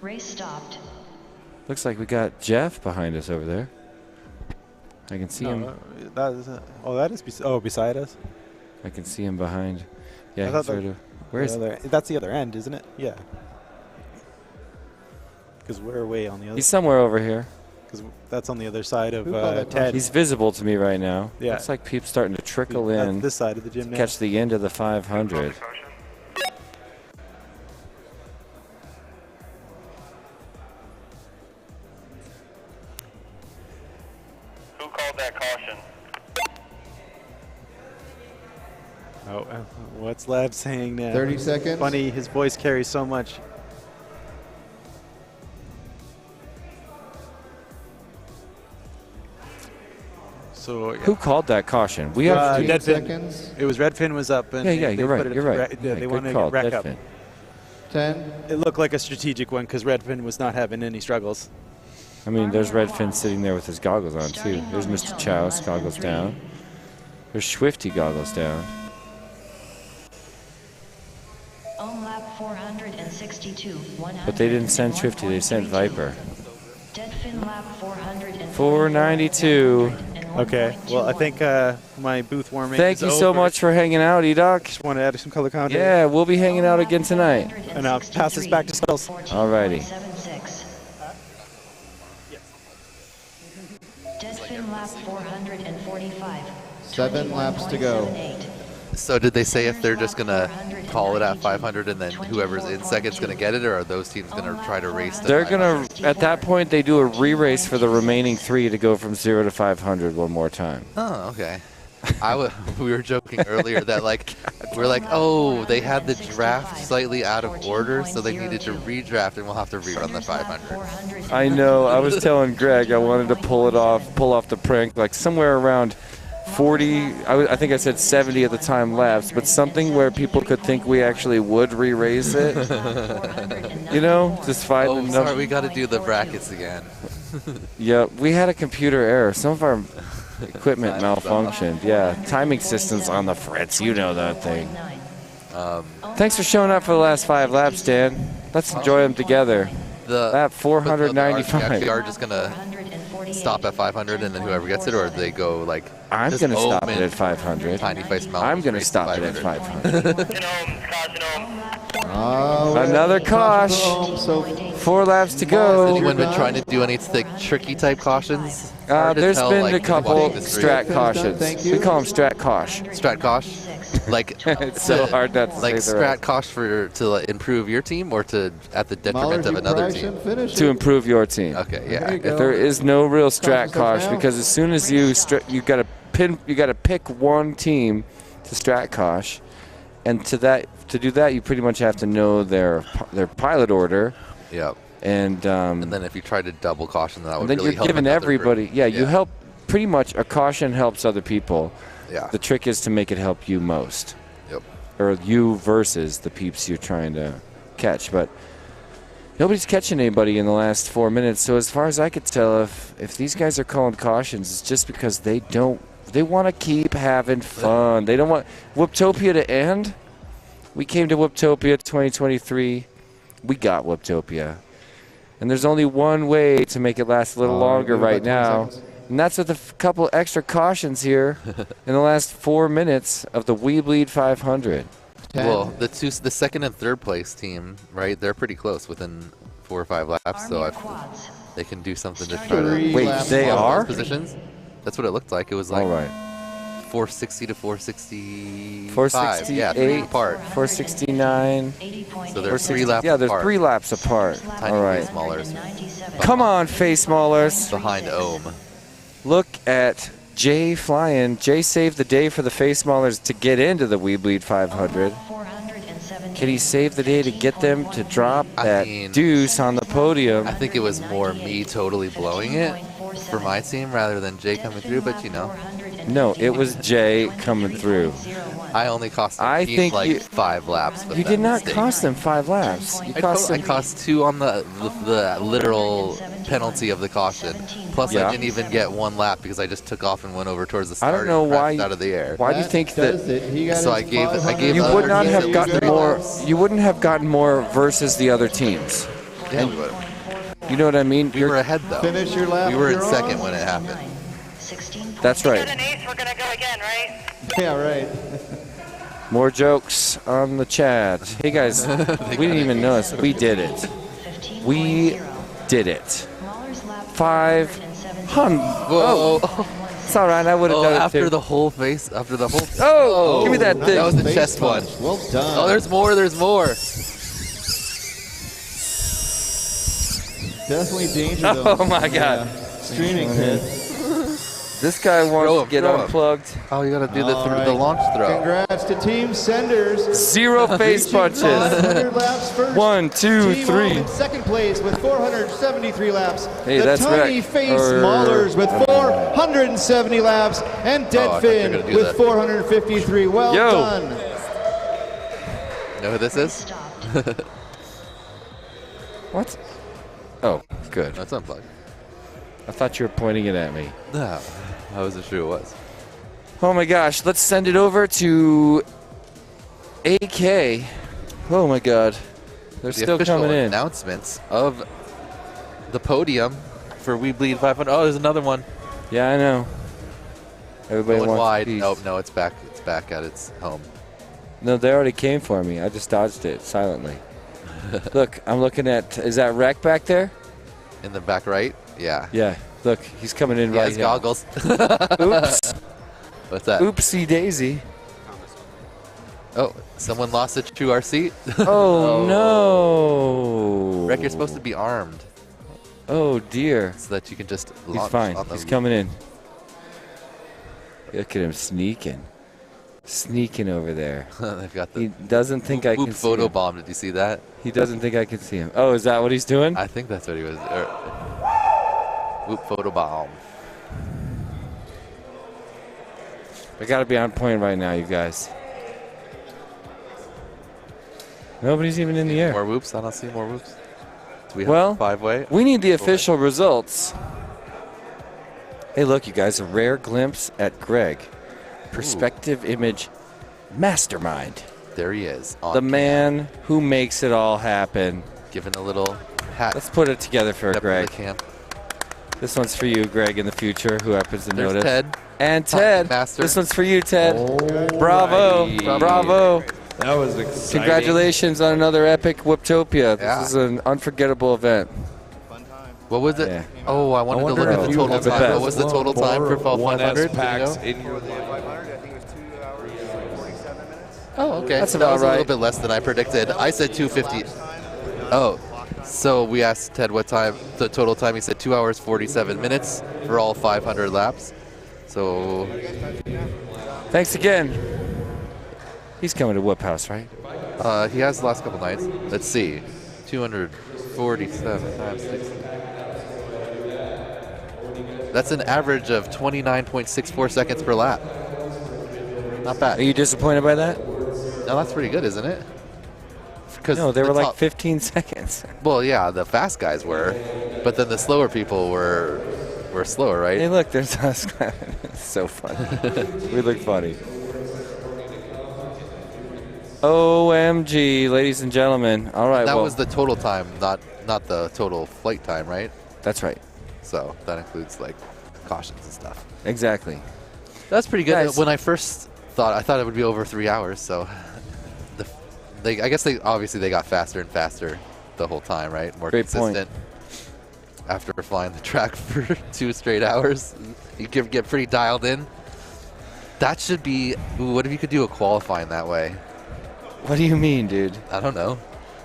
Speaker 1: Race stopped.
Speaker 3: Looks like we got Jeff behind us over there. I can see him.
Speaker 14: Beside us?
Speaker 3: I can see him behind. Yeah,
Speaker 14: I thought
Speaker 3: where is
Speaker 14: that's the other end, isn't it? Yeah. Because we're way on the other.
Speaker 3: He's somewhere over here.
Speaker 14: Because that's on the other side of
Speaker 3: Ted. He's visible to me right now.
Speaker 14: Yeah.
Speaker 3: Looks like people starting to trickle
Speaker 14: That's
Speaker 3: in.
Speaker 14: this side of the gym
Speaker 3: to
Speaker 14: now.
Speaker 3: catch the end of the 500.
Speaker 5: Who called that caution?
Speaker 14: Oh, what's Lab saying now?
Speaker 10: 30 seconds.
Speaker 14: Funny, his voice carries so much. So
Speaker 3: Who called that caution? We have
Speaker 14: Deadfin.
Speaker 10: seconds.
Speaker 14: It was Redfin was up, and
Speaker 3: Yeah,
Speaker 14: they
Speaker 3: you're
Speaker 14: put
Speaker 3: right.
Speaker 14: it
Speaker 3: You're
Speaker 14: to
Speaker 3: right.
Speaker 14: they
Speaker 3: Good
Speaker 14: wanted to
Speaker 3: call,
Speaker 14: get rack up.
Speaker 3: Deadfin.
Speaker 10: 10.
Speaker 14: It looked like a strategic one because Redfin was not having any struggles.
Speaker 3: I mean, there's Redfin sitting there with his goggles on, too. There's Mr. Chow's goggles down. There's Swifty goggles down.
Speaker 1: Ohm lap 462.
Speaker 3: But they didn't send Swifty, they sent Viper.
Speaker 1: Deadfin lap
Speaker 3: 492.
Speaker 14: Okay, well, I think my booth warming
Speaker 3: Thank
Speaker 14: is
Speaker 3: you so
Speaker 14: over.
Speaker 3: much for hanging out, E-Doc.
Speaker 14: Just want to add some color commentary.
Speaker 3: Yeah, we'll be hanging out again tonight.
Speaker 14: And I'll pass this back to Skulls.
Speaker 3: Alrighty.
Speaker 1: Deadfin lap 445.
Speaker 10: 7 laps to go.
Speaker 12: So did they say if they're just going to call it at 500 and then whoever's in second's going to get it, or are those teams going to try to race the
Speaker 3: They're going to, at that point, they do a re-race for the remaining 3 to go from 0 to 500 one more time.
Speaker 12: Oh, okay. We were joking earlier that we're like, oh, they had the draft slightly out of order, so they needed to redraft, and we'll have to rerun the 500.
Speaker 3: I know. I was telling Greg I wanted to pull off the prank, like somewhere around 40, I think I said 70 at the time laps, but something where people could think we actually would re-race it. You know, just find enough.
Speaker 12: Sorry, we got to do the brackets again.
Speaker 3: Yeah, we had a computer error. Some of our equipment malfunctioned. Yeah, timing system's on the fritz. You know that thing. Thanks for showing up for the last 5 laps, Dan. Let's enjoy them together. Lap 495.
Speaker 12: Actually are just going to stop at 500 and then whoever gets it, or they go like...
Speaker 3: I'm going to stop it at 500.
Speaker 12: Tiny face
Speaker 3: I'm going to stop it at 500.
Speaker 10: Another
Speaker 3: caution. 4 laps to go.
Speaker 12: Has anyone been trying to do any tricky type cautions?
Speaker 3: There's been a couple strat cautions. We call them strat caution.
Speaker 12: Strat caution? Like
Speaker 3: it's so hard not to
Speaker 12: like
Speaker 3: say the
Speaker 12: strat
Speaker 3: rest.
Speaker 12: caution to improve your team, or to at the detriment of another team?
Speaker 3: To improve your team.
Speaker 12: Okay, yeah.
Speaker 3: If there is no real strat caution, because as soon as you got to pick one team to strat caution, and to do that you pretty much have to know their pilot order.
Speaker 12: Yep.
Speaker 3: And
Speaker 12: then if you try to double caution, that would
Speaker 3: then
Speaker 12: really
Speaker 3: you're
Speaker 12: help
Speaker 3: giving
Speaker 12: another
Speaker 3: everybody.
Speaker 12: group.
Speaker 3: Yeah, you help. Pretty much a caution helps other people.
Speaker 12: Yeah.
Speaker 3: The trick is to make it help you most.
Speaker 12: Yep.
Speaker 3: Or you versus the peeps you're trying to catch. But nobody's catching anybody in the last 4 minutes. So as far as I could tell, if these guys are calling cautions, it's just because they want to keep having fun. They don't want Whooptopia to end. We came to Whooptopia 2023. We got Whooptopia. And there's only one way to make it last a little longer right now. And that's with a couple extra cautions here in the last 4 minutes of the We Bleed 500.
Speaker 12: Well, the second and third place team, right? They're pretty close, within 4 or 5 laps. So they can do something to try to.
Speaker 3: Wait, they are
Speaker 12: positions. That's what it looked like. It was like
Speaker 3: all right.
Speaker 12: 460 to 460.
Speaker 3: 468.
Speaker 12: Yeah, 3 apart.
Speaker 3: 469.
Speaker 12: So they're 3 laps.
Speaker 3: Yeah, there's
Speaker 12: apart.
Speaker 3: 3 laps apart.
Speaker 12: Tiny
Speaker 3: all right.
Speaker 12: face maulers.
Speaker 3: Come on, face maulers.
Speaker 12: Behind Ohm.
Speaker 3: Look at Jay flying. Jay saved the day for the face maulers to get into the We Bleed 500. Can he save the day to get them to drop that deuce on the podium?
Speaker 12: I think it was more me totally blowing it for my team rather than Jay coming through, but you know.
Speaker 3: No, it was Jay coming through.
Speaker 12: I only cost them
Speaker 3: I think
Speaker 12: like
Speaker 3: you,
Speaker 12: 5 laps.
Speaker 3: You did not cost them 5 laps. You
Speaker 12: I cost 2 on the literal penalty of the caution. Plus, I didn't even get 1 lap because I just took off and went over towards the start.
Speaker 3: I don't know why
Speaker 12: out of the air.
Speaker 3: Why do you think that?
Speaker 12: So I gave.
Speaker 3: You would not have gotten more. You wouldn't have gotten more versus the other teams.
Speaker 12: Yeah, we would.
Speaker 3: You know what I mean?
Speaker 12: We were ahead though.
Speaker 10: Finish your lap.
Speaker 12: We were in second when it happened.
Speaker 3: That's right.
Speaker 15: We're gonna go again, right?
Speaker 10: Yeah, right.
Speaker 3: More jokes on the chat. Hey guys, we didn't even notice. We did it. We did it. 500.
Speaker 12: Whoa.
Speaker 3: Oh, it's all right. I would have done it
Speaker 12: after
Speaker 3: too.
Speaker 12: the whole face. After the whole.
Speaker 3: Oh, give me that thing.
Speaker 12: That was the chest one.
Speaker 10: Well done.
Speaker 12: Oh, there's more. There's more.
Speaker 10: Definitely danger though.
Speaker 3: Oh my God.
Speaker 10: Streaming pit.
Speaker 3: This guy wants to get unplugged.
Speaker 12: Oh, you gotta do the launch throw.
Speaker 10: Congrats to Team Senders.
Speaker 3: 0 face punches.
Speaker 10: 500 laps first.
Speaker 3: 1, 2,
Speaker 10: Team
Speaker 3: 3.
Speaker 10: in second place with 473 laps.
Speaker 3: Hey,
Speaker 10: the
Speaker 3: that's
Speaker 10: Tiny
Speaker 3: right.
Speaker 10: Face Maulers with 470 laps. And Dead Fin with
Speaker 12: that.
Speaker 10: 453. Well done.
Speaker 12: Know who this is?
Speaker 3: What? Oh, good.
Speaker 12: That's unplugged.
Speaker 3: I thought you were pointing it at me.
Speaker 12: No, I wasn't sure it was.
Speaker 3: Oh my gosh, let's send it over to AK. Oh my God. They're still coming in.
Speaker 12: Announcements of the podium for We Bleed 500. Oh, there's another one.
Speaker 3: Yeah, I know. Everybody
Speaker 12: Going
Speaker 3: wants
Speaker 12: wide.
Speaker 3: a piece.
Speaker 12: Nope, no, it's back. It's back at its home.
Speaker 3: No, they already came for me. I just dodged it silently. Look, I'm looking at. Is that Rec back there?
Speaker 12: In the back right? Yeah.
Speaker 3: Yeah. Look, he's coming in
Speaker 12: He
Speaker 3: right
Speaker 12: has
Speaker 3: here.
Speaker 12: goggles.
Speaker 3: Oops.
Speaker 12: What's that?
Speaker 3: Oopsie daisy.
Speaker 12: Oh, someone lost a true RC.
Speaker 3: Oh, no.
Speaker 12: Rec, you're supposed to be armed.
Speaker 3: Oh dear.
Speaker 12: So that you can just
Speaker 3: He's
Speaker 12: launch
Speaker 3: fine.
Speaker 12: on the
Speaker 3: He's coming in. Look at him sneaking. Sneaking over there.
Speaker 12: They've got the
Speaker 3: He doesn't think I can see
Speaker 12: photo
Speaker 3: him.
Speaker 12: bomb. Did you see that?
Speaker 3: He doesn't think I can see him. Oh, is that what he's doing?
Speaker 12: I think that's what he was. Whoop photo bomb.
Speaker 3: I gotta be on point right now, you guys. Nobody's even in the air.
Speaker 12: More whoops? I don't see more whoops. Do we have
Speaker 3: Well,
Speaker 12: a 5-way?
Speaker 3: we need the official results. Hey, look, you guys, a rare glimpse at Greg. Perspective image mastermind.
Speaker 12: There he is.
Speaker 3: The man who makes it all happen.
Speaker 12: Giving a little hat.
Speaker 3: Let's put it together for Greg.
Speaker 12: Camp.
Speaker 3: This one's for you, Greg, in the future, who happens to
Speaker 12: There's
Speaker 3: notice.
Speaker 12: Ted.
Speaker 3: And Ted.
Speaker 12: Master.
Speaker 3: This one's for you, Ted.
Speaker 2: Alrighty.
Speaker 3: Bravo. Bravo.
Speaker 2: That was exciting.
Speaker 3: Congratulations on another epic Whooptopia.
Speaker 12: Yeah.
Speaker 3: This is an unforgettable event.
Speaker 12: What was it?
Speaker 3: Yeah.
Speaker 12: Oh, I wanted to
Speaker 2: wonder
Speaker 12: look at
Speaker 2: if
Speaker 12: the
Speaker 2: you
Speaker 12: total
Speaker 2: have
Speaker 12: time.
Speaker 3: a
Speaker 12: What was the total time for fall 500?
Speaker 2: 1S packs
Speaker 12: Do you know?
Speaker 2: in your
Speaker 9: 500, I think it was 2 hours and 47 minutes.
Speaker 12: Oh, okay.
Speaker 3: That's
Speaker 12: That
Speaker 3: about
Speaker 12: was a little
Speaker 3: right.
Speaker 12: bit less than I predicted. I said 250. Oh, so we asked Ted what time, the total time. He said 2 hours 47 minutes for all 500 laps. So
Speaker 3: Thanks again. He's coming to Whoop House, right?
Speaker 12: he has the last couple nights. Let's see, 247 times 60. That's an average of 29.64 seconds per lap. Not bad.
Speaker 3: Are you disappointed by that?
Speaker 12: No, that's pretty good, isn't it? Because
Speaker 3: No, they were like 15 seconds.
Speaker 12: Well, yeah, the fast guys were, but then the slower people were slower, right?
Speaker 3: Hey, look, there's us clapping. It's so funny. We look funny. OMG, ladies and gentlemen. All right,
Speaker 12: That
Speaker 3: well,
Speaker 12: was the total time, not the total flight time, right?
Speaker 3: that's right.
Speaker 12: So that includes like cautions and stuff.
Speaker 3: Exactly.
Speaker 12: That's pretty good.
Speaker 3: Guys.
Speaker 12: When I first I thought it would be over 3 hours. So I guess they got faster and faster the whole time, right? More
Speaker 3: Great point.
Speaker 12: consistent. After flying the track for 2 straight hours, you could get pretty dialed in. That should be. What if you could do a qualifying that way?
Speaker 3: What do you mean, dude?
Speaker 12: I don't know.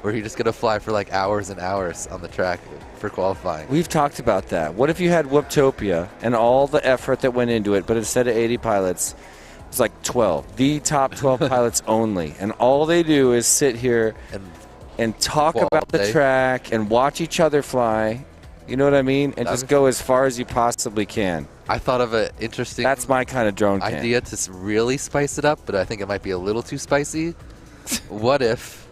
Speaker 12: Where you're just gonna fly for like hours and hours on the track for qualifying.
Speaker 3: We've talked about that. What if you had Whooptopia and all the effort that went into it, but instead of 80 pilots, it's like 12. The top 12 pilots only. And all they do is sit here and talk about the track and watch each other fly. You know what I mean? And just go as far as you possibly can.
Speaker 12: I thought of an interesting.
Speaker 3: That's my kind of drone
Speaker 12: idea to really spice it up, but I think it might be a little too spicy. What if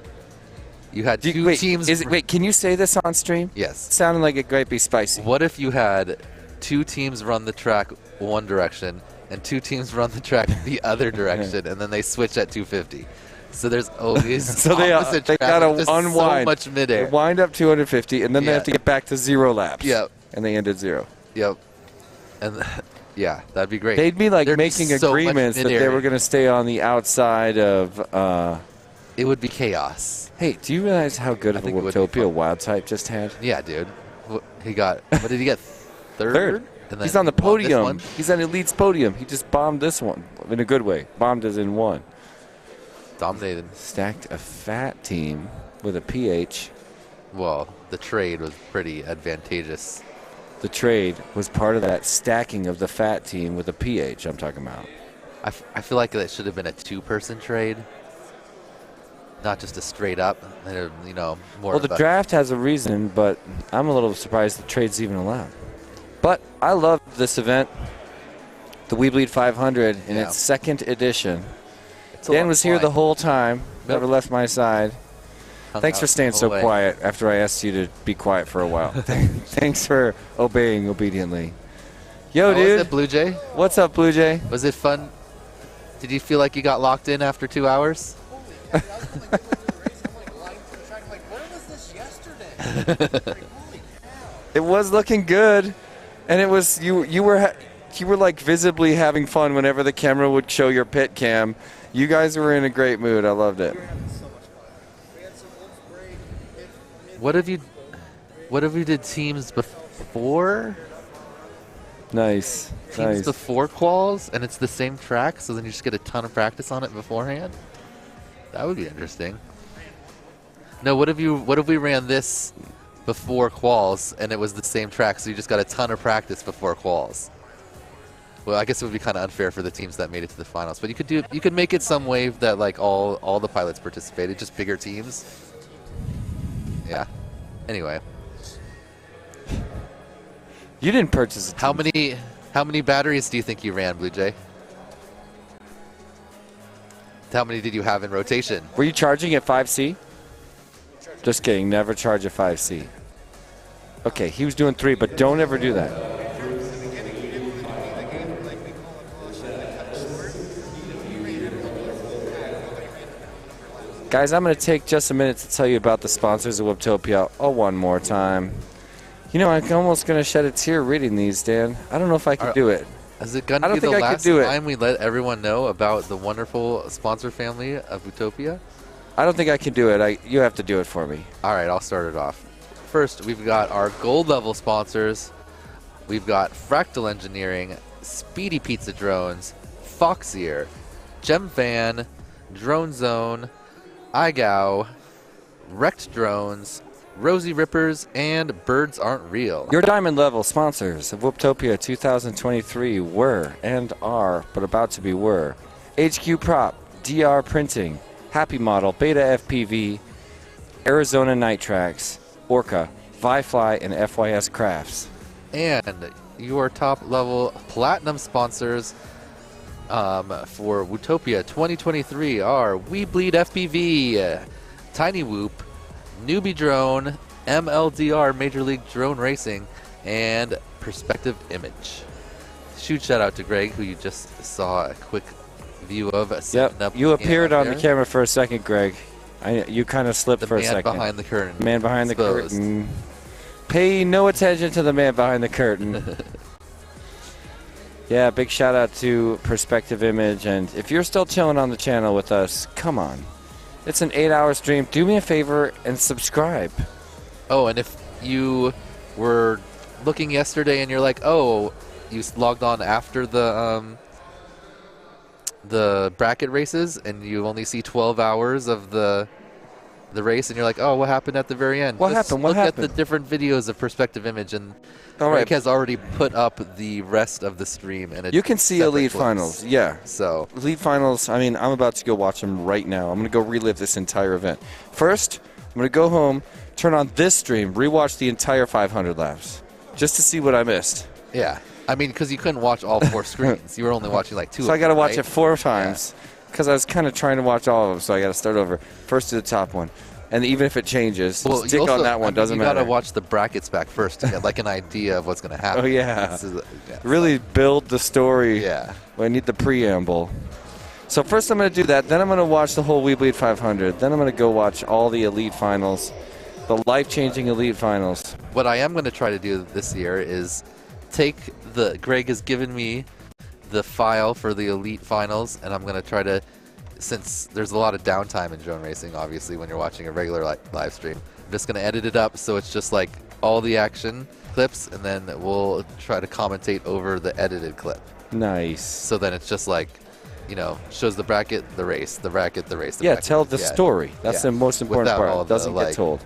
Speaker 12: you had two teams?
Speaker 3: Wait, can you say this on stream?
Speaker 12: Yes.
Speaker 3: It sounded like it might be spicy.
Speaker 12: What if you had two teams run the track one direction and two teams run the track the other direction, and then they switch at 250? So there's always
Speaker 3: so they gotta unwind.
Speaker 12: So much midair.
Speaker 3: They wind up 250, and then they have to get back to 0 laps.
Speaker 12: Yep.
Speaker 3: And they end at 0.
Speaker 12: Yep. And yeah, that'd be great.
Speaker 3: They'd be like
Speaker 12: There'd
Speaker 3: making
Speaker 12: be so
Speaker 3: agreements that they were going to stay on the outside of.
Speaker 12: It would be chaos.
Speaker 3: Hey, do you realize how good of a Whooptopia Wild Type just had?
Speaker 12: Yeah, dude. He got. What did he get? Third. And then
Speaker 3: he's on the podium. He's on Elite's podium. He just bombed this one in a good way. Bombed as in one.
Speaker 12: Dominated.
Speaker 3: Stacked a fat team with a PH.
Speaker 12: Well, the trade was pretty advantageous.
Speaker 3: The trade was part of that stacking of the fat team with a PH I'm talking about.
Speaker 12: I feel like that should have been a two-person trade, not just a straight up. You know, more.
Speaker 3: Well, the draft has a reason, but I'm a little surprised the trade's even allowed. But I love this event, the We Bleed 500 in its second edition. Dan was here the whole time, never left my side. Thanks for staying so quiet after I asked you to be quiet for a while. Thanks for obeying obediently. Yo, dude.
Speaker 12: Was it Blue Jay?
Speaker 3: What's up, Blue Jay?
Speaker 12: Was it fun? Did you feel like you got locked in after 2 hours?
Speaker 3: It was looking good, and it was you were like visibly having fun whenever the camera would show your pit cam. You guys were in a great mood. I loved it.
Speaker 12: What if you did teams before?
Speaker 3: Nice.
Speaker 12: Teams before quals, and it's the same track, so then you just get a ton of practice on it beforehand. That would be interesting. No, what if we ran this before quals, and it was the same track, so you just got a ton of practice before quals? Well, I guess it would be kind of unfair for the teams that made it to the finals, but you could make it some way that like all the pilots participated, just bigger teams. Yeah. Anyway.
Speaker 3: You didn't purchase a
Speaker 12: team. How many batteries do you think you ran, Blue Jay? How many did you have in rotation?
Speaker 3: Were you charging at 5C? Just kidding. Never charge at 5C. Okay, he was doing 3, but don't ever do that. Guys, I'm going to take just a minute to tell you about the sponsors of Whooptopia one more time. You know, I'm almost going to shed a tear reading these, Dan. I don't know if I can do it.
Speaker 12: Is it going to be the last time we let everyone know about the wonderful sponsor family of Whooptopia?
Speaker 3: I don't think I can do it. You have to do it for me.
Speaker 12: All right, I'll start it off. First, we've got our gold level sponsors. We've got Fractal Engineering, Speedy Pizza Drones, Foxier, GemFan, Drone Zone, iGow, Wrecked Drones, Rosie Rippers, and Birds Aren't Real.
Speaker 3: Your diamond level sponsors of Whooptopia 2023 were and are, but about to be were, HQ Prop, DR Printing, Happy Model, Beta FPV, Arizona Night Tracks, Orca, Vifly, and FYS Crafts.
Speaker 12: And your top level platinum sponsors for Whooptopia 2023 are We Bleed FPV, Tiny Whoop, Newbie Drone, MLDR Major League Drone Racing, and Perspective Image. Huge shout out to Greg, who you just saw a quick view of.
Speaker 3: Yep, you appeared on the camera for a second, Greg. You kind of slipped for a second.
Speaker 12: The man behind the curtain.
Speaker 3: Man behind the curtain. Pay no attention to the man behind the curtain. Yeah, big shout out to Perspective Image. And if you're still chilling on the channel with us, come on. It's an 8-hour stream. Do me a favor and subscribe.
Speaker 12: Oh, and if you were looking yesterday and you're like, oh, you logged on after the bracket races and you only see 12 hours of the race and you're like, oh, what happened at the very end?
Speaker 3: What happened? What happened?
Speaker 12: Look at the different videos of Perspective Image, and
Speaker 3: Rick
Speaker 12: has already put up the rest of the stream. And
Speaker 3: you can see Elite Finals. Yeah.
Speaker 12: So
Speaker 3: Elite Finals, I mean, I'm about to go watch them right now. I'm going to go relive this entire event. First, I'm going to go home, turn on this stream, rewatch the entire 500 laps, just to see what I missed.
Speaker 12: Yeah. I mean, because you couldn't watch all 4 screens. You were only watching like 2
Speaker 3: So
Speaker 12: of
Speaker 3: I got to
Speaker 12: them,
Speaker 3: watch
Speaker 12: right?
Speaker 3: it 4 times because I was kind of trying to watch all of them. So I got to start over. First to the top one. And even if it changes, stick on that one. Doesn't matter.
Speaker 12: You got to watch the brackets back first to get like an idea of what's going to happen.
Speaker 3: Oh, yeah. Really build the story.
Speaker 12: Yeah.
Speaker 3: I need the preamble. So first I'm going to do that. Then I'm going to watch the whole We Bleed 500. Then I'm going to go watch all the Elite Finals, the life-changing Elite Finals.
Speaker 12: What I am going to try to do this year is take Greg has given me the file for the Elite Finals, and I'm going to try to, since there's a lot of downtime in drone racing, obviously, when you're watching a regular live stream, I'm just going to edit it up so it's just like all the action clips, and then we'll try to commentate over the edited clip.
Speaker 3: Nice.
Speaker 12: So then it's just like, you know, shows the bracket, the race, the bracket, the race.
Speaker 3: Yeah, tell the story. That's the most important
Speaker 12: Without all
Speaker 3: part. It doesn't
Speaker 12: the,
Speaker 3: get told.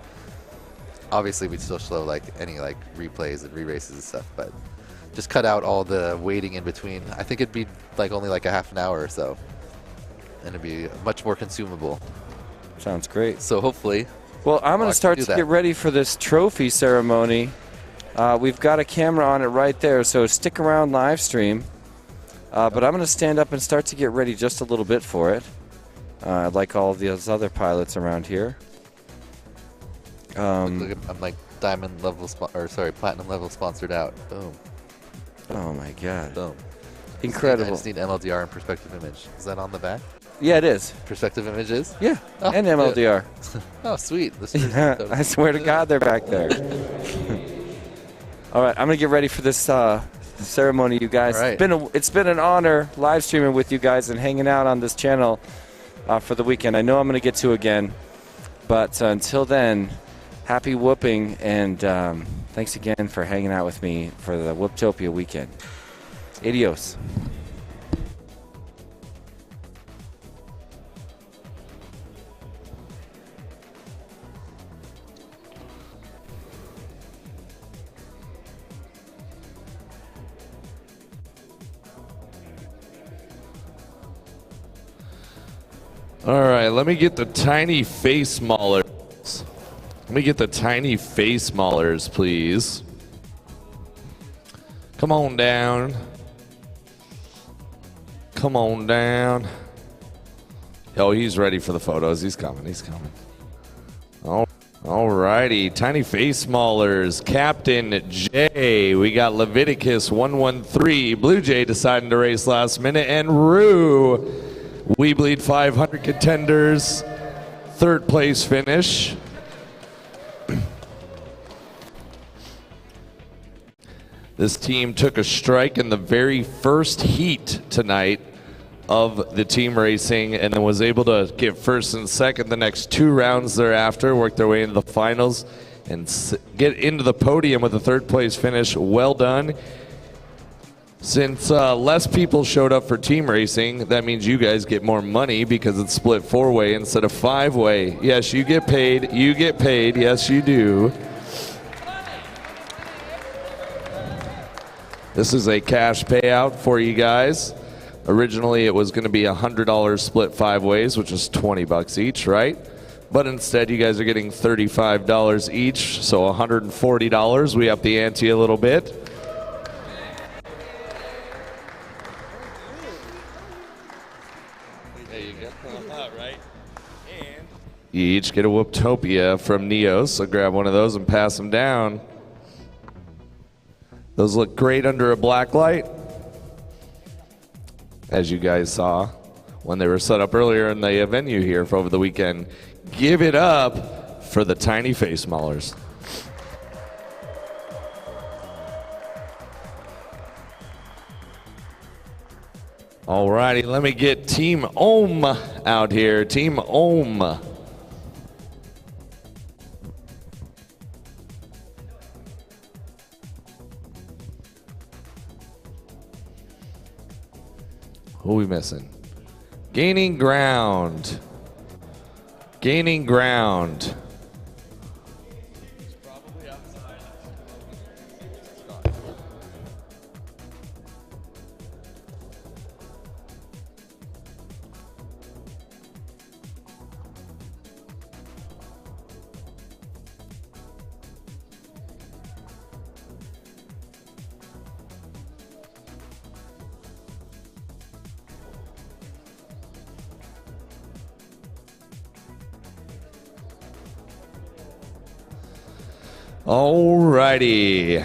Speaker 12: Obviously, we'd still show like any like replays and re-races and stuff, but just cut out all the waiting in between. I think it'd be like only like a half an hour or so, and it'd be much more consumable.
Speaker 3: Sounds great.
Speaker 12: So hopefully,
Speaker 3: well, I'm going to start to get ready for this trophy ceremony. We've got a camera on it right there, so stick around live stream. But I'm going to stand up and start to get ready just a little bit for it, like all those other pilots around here.
Speaker 12: I'm like platinum level sponsored out. Boom.
Speaker 3: Oh my God.
Speaker 12: Boom.
Speaker 3: Incredible.
Speaker 12: I just need MLDR and perspective image. Is that on the back?
Speaker 3: Yeah, it is.
Speaker 12: Perspective images?
Speaker 3: Yeah, and MLDR.
Speaker 12: Oh, sweet.
Speaker 3: I swear to God, they're back there. All right, I'm going to get ready for this ceremony, you guys.
Speaker 12: Right.
Speaker 3: It's been an honor live streaming with you guys and hanging out on this channel for the weekend. I know I'm going to get to again, but until then, happy whooping, and thanks again for hanging out with me for the Whooptopia weekend. Adios.
Speaker 2: All right, let me get the tiny face maulers. Let me get the tiny face maulers, please. Come on down. Come on down. Oh, he's ready for the photos. He's coming. He's coming. All righty. Tiny face maulers. Captain J. We got Leviticus 113. Blue Jay deciding to race last minute. And Rue. We Bleed 500 contenders. 3rd place finish. This team took a strike in the very first heat tonight of the team racing and then was able to get first and second the next 2 rounds thereafter, work their way into the finals and get into the podium with a 3rd place finish. Well done. Since less people showed up for team racing, that means you guys get more money because it's split 4-way instead of 5-way. Yes, you get paid. You get paid. Yes, you do. This is a cash payout for you guys. Originally, it was going to be $100 split 5 ways, which is $20 each, right? But instead, you guys are getting $35 each, so $140. We up the ante a little bit. There you go. Right. And you each get a Whooptopia from Neos, so grab one of those and pass them down. Those look great under a black light, as you guys saw when they were set up earlier in the venue here for over the weekend. Give it up for the tiny face maulers. All righty, let me get Team Ohm out here. Team Ohm. Who are we missing? Gaining ground. Gaining ground. Alrighty.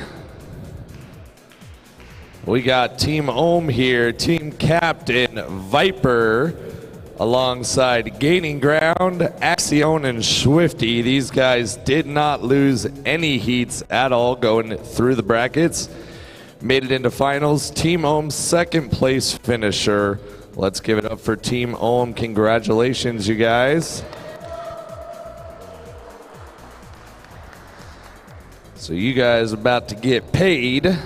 Speaker 2: We got Team Ohm here, Team Captain Viper, alongside Gaining Ground, Axion, and Swifty. These guys did not lose any heats at all going through the brackets. Made it into finals. Team Ohm's second place finisher. Let's give it up for Team Ohm. Congratulations, you guys. So you guys are about to get paid.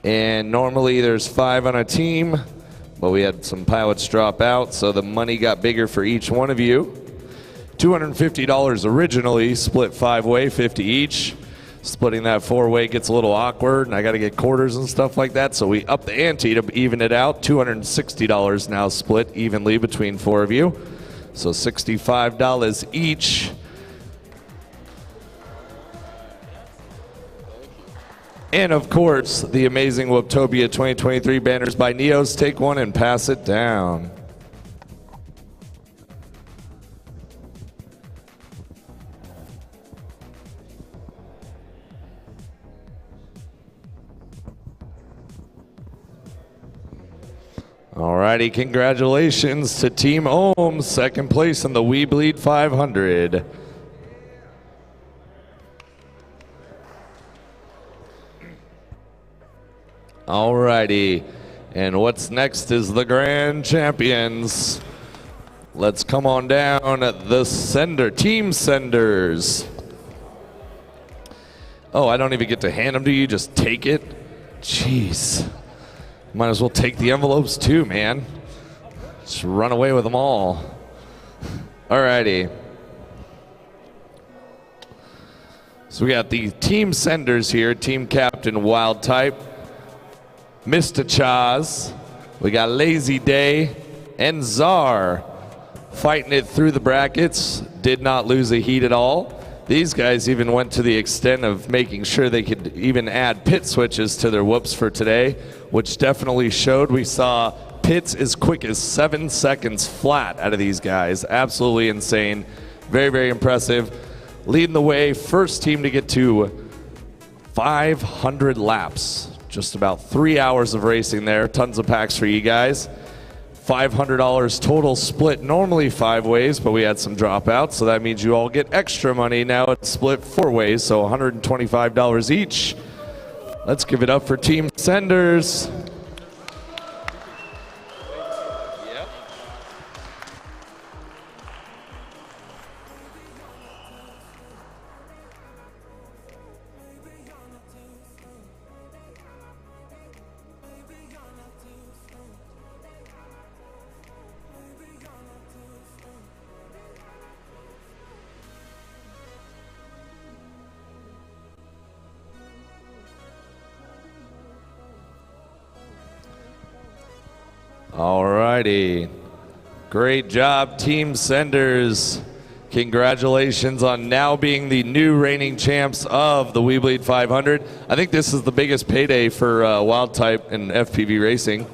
Speaker 2: And normally there's 5 on a team, but we had some pilots drop out, so the money got bigger for each one of you. $250 originally, split 5-way, 50 each. Splitting that 4-way gets a little awkward, and I got to get quarters and stuff like that, so we up the ante to even it out. $260 now split evenly between 4 of you, so $65 each. And of course, the amazing Whooptopia 2023 banners by Neos. Take one and pass it down. Alrighty, congratulations to Team Ohm, second place in the We Bleed 500. Alrighty, and what's next is the grand champions. Let's come on down, the team senders. Oh, I don't even get to hand them to you, just take it? Jeez. Might as well take the envelopes too, man. Just run away with them all. Alrighty. So we got the team senders here, team captain Wild Type, Mr. Chaz, we got Lazy Day, and Czar fighting it through the brackets. Did not lose a heat at all. These guys even went to the extent of making sure they could even add pit switches to their whoops for today, which definitely showed. We saw pits as quick as 7 seconds flat out of these guys. Absolutely insane. Very, very impressive. Leading the way, first team to get to 500 laps. Just about 3 hours of racing there. Tons of packs for you guys. $500 total split, normally 5 ways, but we had some dropouts, so that means you all get extra money. Now it's split 4 ways, so $125 each. Let's give it up for Team Senders. Alrighty. Great job, Team Senders. Congratulations on now being the new reigning champs of the We Bleed 500. I think this is the biggest payday for Wild Type and FPV racing.